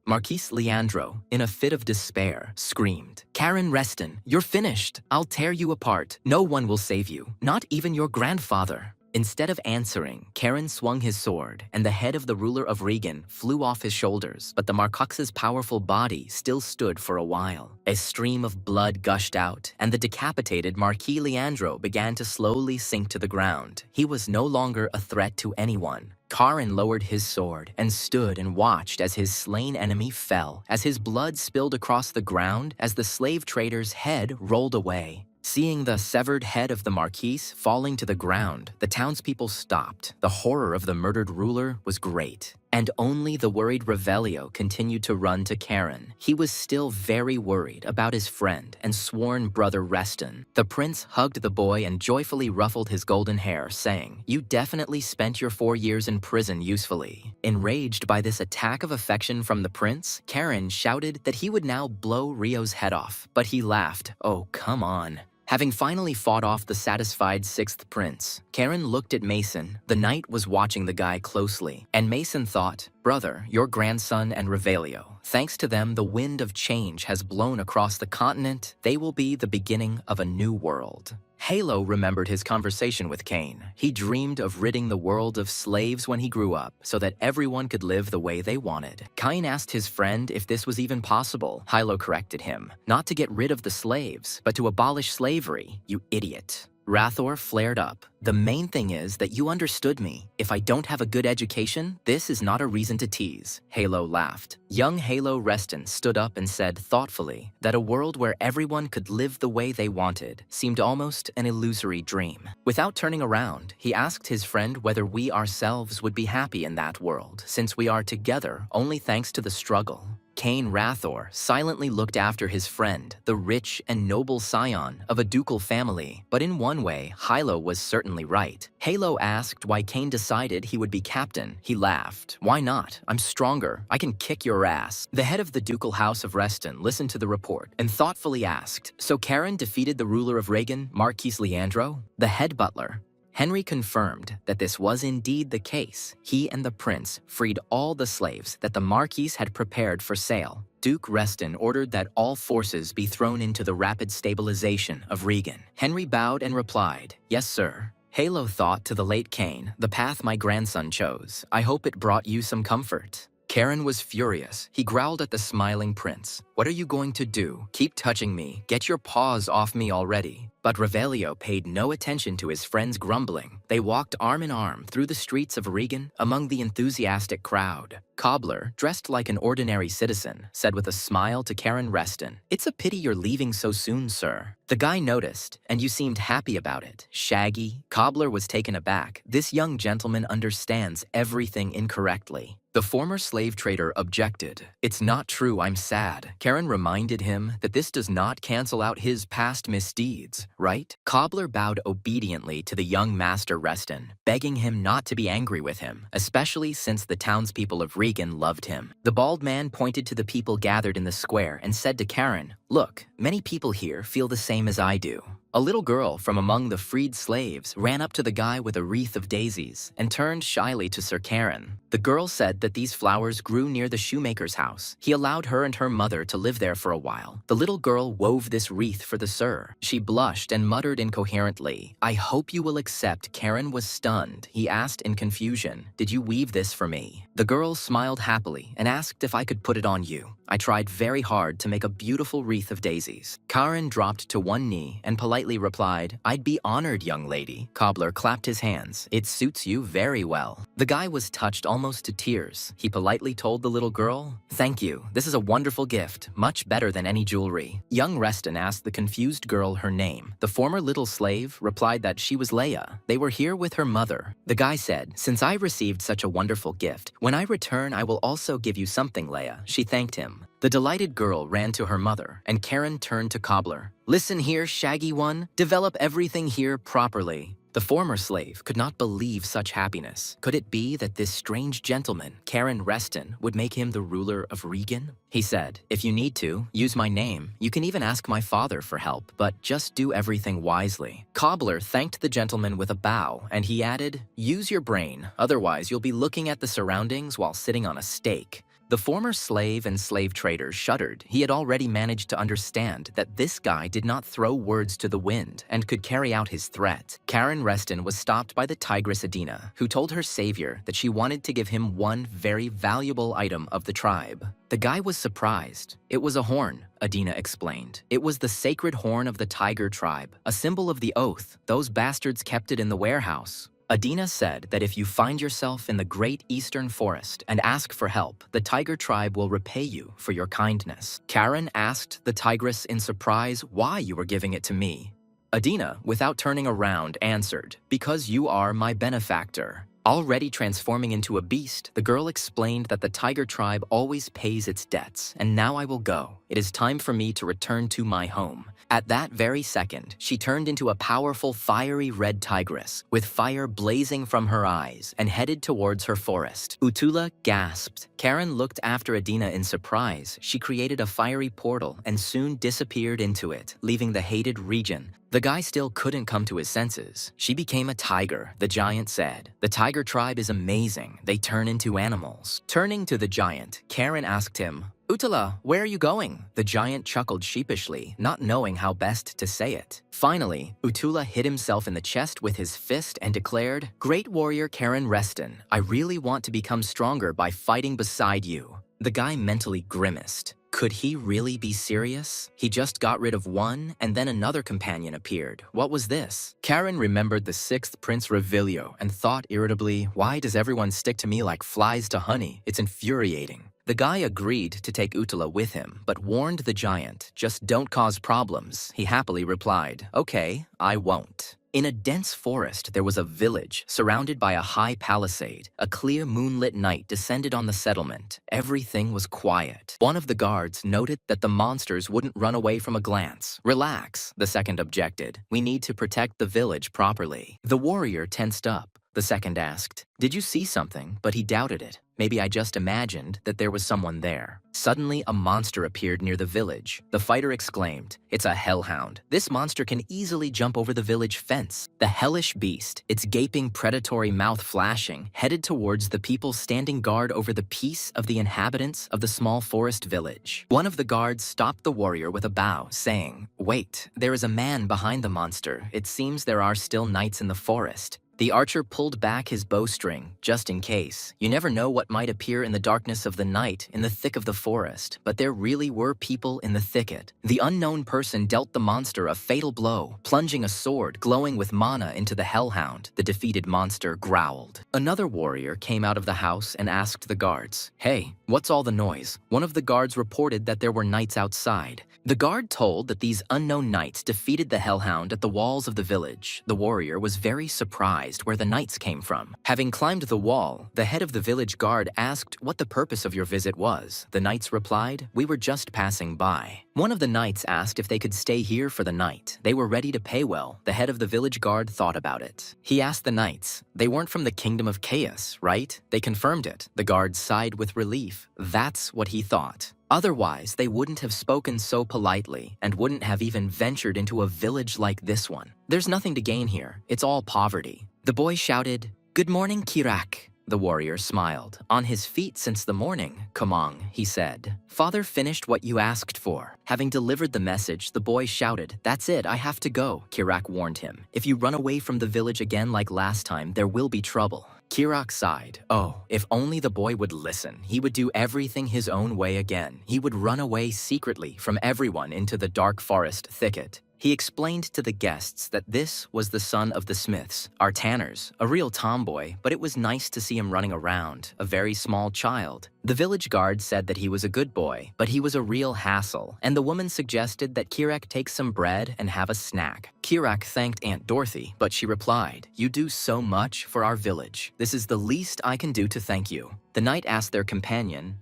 Marquis Leandro, in a fit of despair, screamed, "Karen Reston, you're finished. I'll tear you apart. No one will save you, not even your grandfather." Instead of answering, Karen swung his sword, and the head of the ruler of Regan flew off his shoulders, but the Marcox's powerful body still stood for a while. A stream of blood gushed out, and the decapitated Marquis Leandro began to slowly sink to the ground. He was no longer a threat to anyone. Karen lowered his sword and stood and watched as his slain enemy fell, as his blood spilled across the ground, as the slave trader's head rolled away. Seeing the severed head of the Marquis falling to the ground, the townspeople stopped. The horror of the murdered ruler was great. And only the worried Revelio continued to run to Karen. He was still very worried about his friend and sworn brother Reston. The prince hugged the boy and joyfully ruffled his golden hair, saying, "You definitely spent your 4 years in prison usefully." Enraged by this attack of affection from the prince, Karen shouted that he would now blow Rio's head off, but he laughed. "Oh, come on." Having finally fought off the satisfied sixth prince, Karen looked at Mason. The knight was watching the guy closely, and Mason thought, "Brother, your grandson and Revelio. Thanks to them, the wind of change has blown across the continent. They will be the beginning of a new world." Halo remembered his conversation with Cain. He dreamed of ridding the world of slaves when he grew up, so that everyone could live the way they wanted. Cain asked his friend if this was even possible. Hilo corrected him. "Not to get rid of the slaves, but to abolish slavery, you idiot." Rathor flared up. The main thing is that you understood me. If I don't have a good education, this is not a reason to tease. Halo laughed. Young Halo Reston stood up and said thoughtfully that a world where everyone could live the way they wanted seemed almost an illusory dream. Without turning around, he asked his friend whether we ourselves would be happy in that world, since we are together only thanks to the struggle. Cain Rathor silently looked after his friend, the rich and noble scion of a ducal family, but in one way, Hilo was certainly right. Halo asked why Cain decided he would be captain. He laughed. Why not? I'm stronger. I can kick your ass. The head of the ducal house of Reston listened to the report and thoughtfully asked, so Karen defeated the ruler of Reagan, Marquis Leandro? The head butler Henry confirmed that this was indeed the case. He and the prince freed all the slaves that the Marquis had prepared for sale. Duke Reston ordered that all forces be thrown into the rapid stabilization of Regan. Henry bowed and replied, yes, sir. Halo thought to the late Cain, the path my grandson chose. I hope it brought you some comfort. Karen was furious. He growled at the smiling prince. What are you going to do? Keep touching me. Get your paws off me already. But Revelio paid no attention to his friend's grumbling. They walked arm in arm through the streets of Regan among the enthusiastic crowd. Cobbler, dressed like an ordinary citizen, said with a smile to Karen Reston, it's a pity you're leaving so soon, sir. The guy noticed, and you seemed happy about it. Shaggy. Cobbler was taken aback. This young gentleman understands everything incorrectly. The former slave trader objected. It's not true, I'm sad. Karen reminded him that this does not cancel out his past misdeeds, right? Cobbler bowed obediently to the young master Reston, begging him not to be angry with him, especially since the townspeople of Regan loved him. The bald man pointed to the people gathered in the square and said to Karen, look, many people here feel the same as I do. A little girl from among the freed slaves ran up to the guy with a wreath of daisies and turned shyly to Sir Karen. The girl said that these flowers grew near the shoemaker's house. He allowed her and her mother to live there for a while. The little girl wove this wreath for the sir. She blushed and muttered incoherently. I hope you will accept. Karen was stunned. He asked in confusion, did you weave this for me? The girl smiled happily and asked if I could put it on you. I tried very hard to make a beautiful wreath of daisies. Karen dropped to one knee and politely replied, I'd be honored, young lady. Cobbler clapped his hands. It suits you very well. The guy was touched almost to tears. He politely told the little girl, thank you. This is a wonderful gift, much better than any jewelry. Young Reston asked the confused girl her name. The former little slave replied that she was Leia. They were here with her mother. The guy said, since I received such a wonderful gift, when I return I will also give you something, Leia. She thanked him. The delighted girl ran to her mother, and Karen turned to Cobbler. Listen here, Shaggy One. Develop everything here properly. The former slave could not believe such happiness. Could it be that this strange gentleman, Karen Reston, would make him the ruler of Regan? He said, if you need to, use my name. You can even ask my father for help, but just do everything wisely. Cobbler thanked the gentleman with a bow, and he added, use your brain, otherwise you'll be looking at the surroundings while sitting on a stake. The former slave and slave trader shuddered. He had already managed to understand that this guy did not throw words to the wind and could carry out his threat. Karen Reston was stopped by the tigress Adina, who told her savior that she wanted to give him one very valuable item of the tribe. The guy was surprised. It was a horn, Adina explained. It was the sacred horn of the tiger tribe, a symbol of the oath. Those bastards kept it in the warehouse. Adina said that if you find yourself in the great eastern forest and ask for help, the tiger tribe will repay you for your kindness. Karen asked the tigress in surprise why you were giving it to me. Adina, without turning around, answered, because you are my benefactor. Already transforming into a beast, the girl explained that the tiger tribe always pays its debts, and now I will go. It is time for me to return to my home. At that very second, she turned into a powerful fiery red tigress, with fire blazing from her eyes, and headed towards her forest. Utula gasped. Karen looked after Adina in surprise. She created a fiery portal and soon disappeared into it, leaving the hated region. The guy still couldn't come to his senses. She became a tiger, the giant said. The tiger tribe is amazing. They turn into animals. Turning to the giant, Karen asked him, Utala, where are you going? The giant chuckled sheepishly, not knowing how best to say it. Finally, Utula hit himself in the chest with his fist and declared, Great warrior Karen Reston, I really want to become stronger by fighting beside you. The guy mentally grimaced. Could he really be serious? He just got rid of one, and then another companion appeared. What was this? Karen remembered the sixth Prince Revilio and thought irritably, why does everyone stick to me like flies to honey? It's infuriating. The guy agreed to take Utala with him, but warned the giant, just don't cause problems. He happily replied, okay, I won't. In a dense forest, there was a village surrounded by a high palisade. A clear moonlit night descended on the settlement. Everything was quiet. One of the guards noted that the monsters wouldn't run away from a glance. Relax, the second objected. We need to protect the village properly. The warrior tensed up. The second asked, did you see something? But he doubted it. Maybe I just imagined that there was someone there. Suddenly, a monster appeared near the village. The fighter exclaimed, it's a hellhound. This monster can easily jump over the village fence. The hellish beast, its gaping predatory mouth flashing, headed towards the people standing guard over the peace of the inhabitants of the small forest village. One of the guards stopped the warrior with a bow, saying, wait, there is a man behind the monster. It seems there are still knights in the forest. The archer pulled back his bowstring, just in case. You never know what might appear in the darkness of the night, in the thick of the forest, but there really were people in the thicket. The unknown person dealt the monster a fatal blow, plunging a sword glowing with mana into the hellhound. The defeated monster growled. Another warrior came out of the house and asked the guards, hey, what's all the noise? One of the guards reported that there were knights outside. The guard told that these unknown knights defeated the hellhound at the walls of the village. The warrior was very surprised where the knights came from. Having climbed the wall, the head of the village guard asked what the purpose of your visit was. The knights replied, we were just passing by. One of the knights asked if they could stay here for the night. They were ready to pay well. The head of the village guard thought about it. He asked the knights, they weren't from the kingdom of chaos, right? They confirmed it. The guards sighed with relief. That's what he thought. Otherwise, they wouldn't have spoken so politely and wouldn't have even ventured into a village like this one. There's nothing to gain here. It's all poverty. The boy shouted, good morning, Kirak. The warrior smiled. On his feet since the morning, Kamang, he said. Father finished what you asked for. Having delivered the message, the boy shouted, that's it, I have to go. Kirak warned him. If you run away from the village again like last time, there will be trouble. Kirak sighed. Oh, if only the boy would listen. He would do everything his own way again. He would run away secretly from everyone into the dark forest thicket. He explained to the guests that this was the son of the Smiths, our tanners, a real tomboy, but it was nice to see him running around, a very small child. The village guard said that he was a good boy, but he was a real hassle, and the woman suggested that Kirak take some bread and have a snack. Kirak thanked Aunt Dorothy, but she replied, you do so much for our village. This is the least I can do to thank you. The knight asked their companion,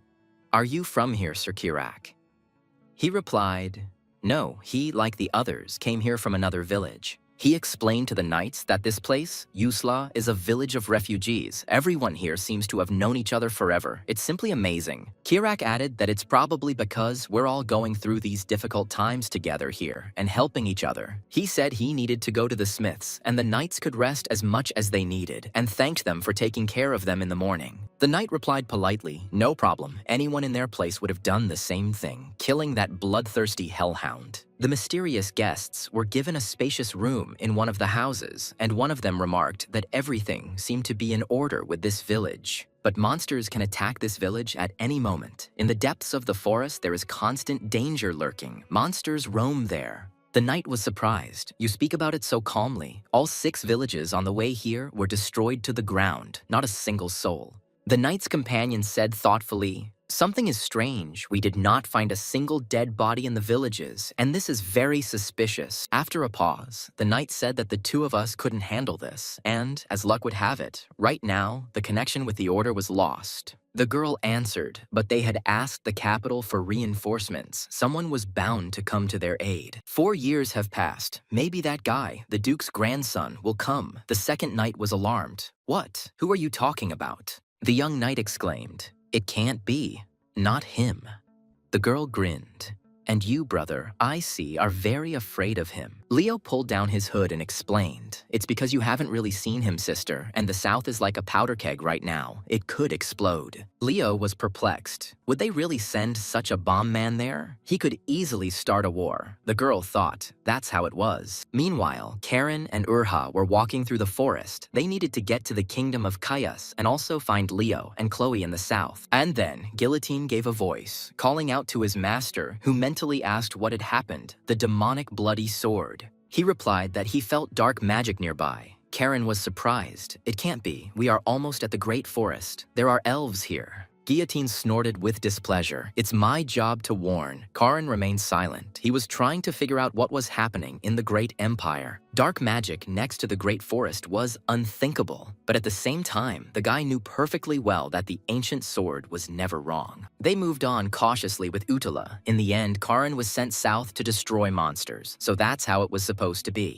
are you from here, Sir Kirak? He replied, no, he, like the others, came here from another village. He explained to the knights that this place, Yusla, is a village of refugees. Everyone here seems to have known each other forever. It's simply amazing. Kirak added that it's probably because we're all going through these difficult times together here and helping each other. He said he needed to go to the Smiths, and the knights could rest as much as they needed, and thanked them for taking care of them in the morning. The knight replied politely, no problem. Anyone in their place would have done the same thing, killing that bloodthirsty hellhound. The mysterious guests were given a spacious room in one of the houses, and one of them remarked that everything seemed to be in order with this village. But monsters can attack this village at any moment. In the depths of the forest, there is constant danger lurking. Monsters roam there. The knight was surprised. You speak about it so calmly. All 6 villages on the way here were destroyed to the ground, not a single soul. The knight's companion said thoughtfully, something is strange. We did not find a single dead body in the villages, and this is very suspicious. After a pause, the knight said that the 2 of us couldn't handle this, and, as luck would have it, right now, the connection with the order was lost. The girl answered, but they had asked the capital for reinforcements. Someone was bound to come to their aid. 4 years have passed. Maybe that guy, the Duke's grandson, will come. The second knight was alarmed. What? Who are you talking about? The young knight exclaimed, it can't be. Not him. The girl grinned. And you, brother, I see, are very afraid of him. Leo pulled down his hood and explained, "It's because you haven't really seen him, sister, and the South is like a powder keg right now. It could explode." Leo was perplexed. Would they really send such a bomb man there? He could easily start a war. The girl thought that's how it was. Meanwhile, Karen and Urha were walking through the forest. They needed to get to the kingdom of Kayas and also find Leo and Chloe in the south. And then Guillotine gave a voice, calling out to his master, who mentally asked what had happened, the demonic bloody sword. He replied that he felt dark magic nearby. Karen was surprised. "It can't be. We are almost at the Great Forest. There are elves here." Guillotine snorted with displeasure. "It's my job to warn." Karen remained silent. He was trying to figure out what was happening in the Great Empire. Dark magic next to the Great Forest was unthinkable. But at the same time, the guy knew perfectly well that the ancient sword was never wrong. They moved on cautiously with Utala. In the end, Karen was sent south to destroy monsters. So that's how it was supposed to be.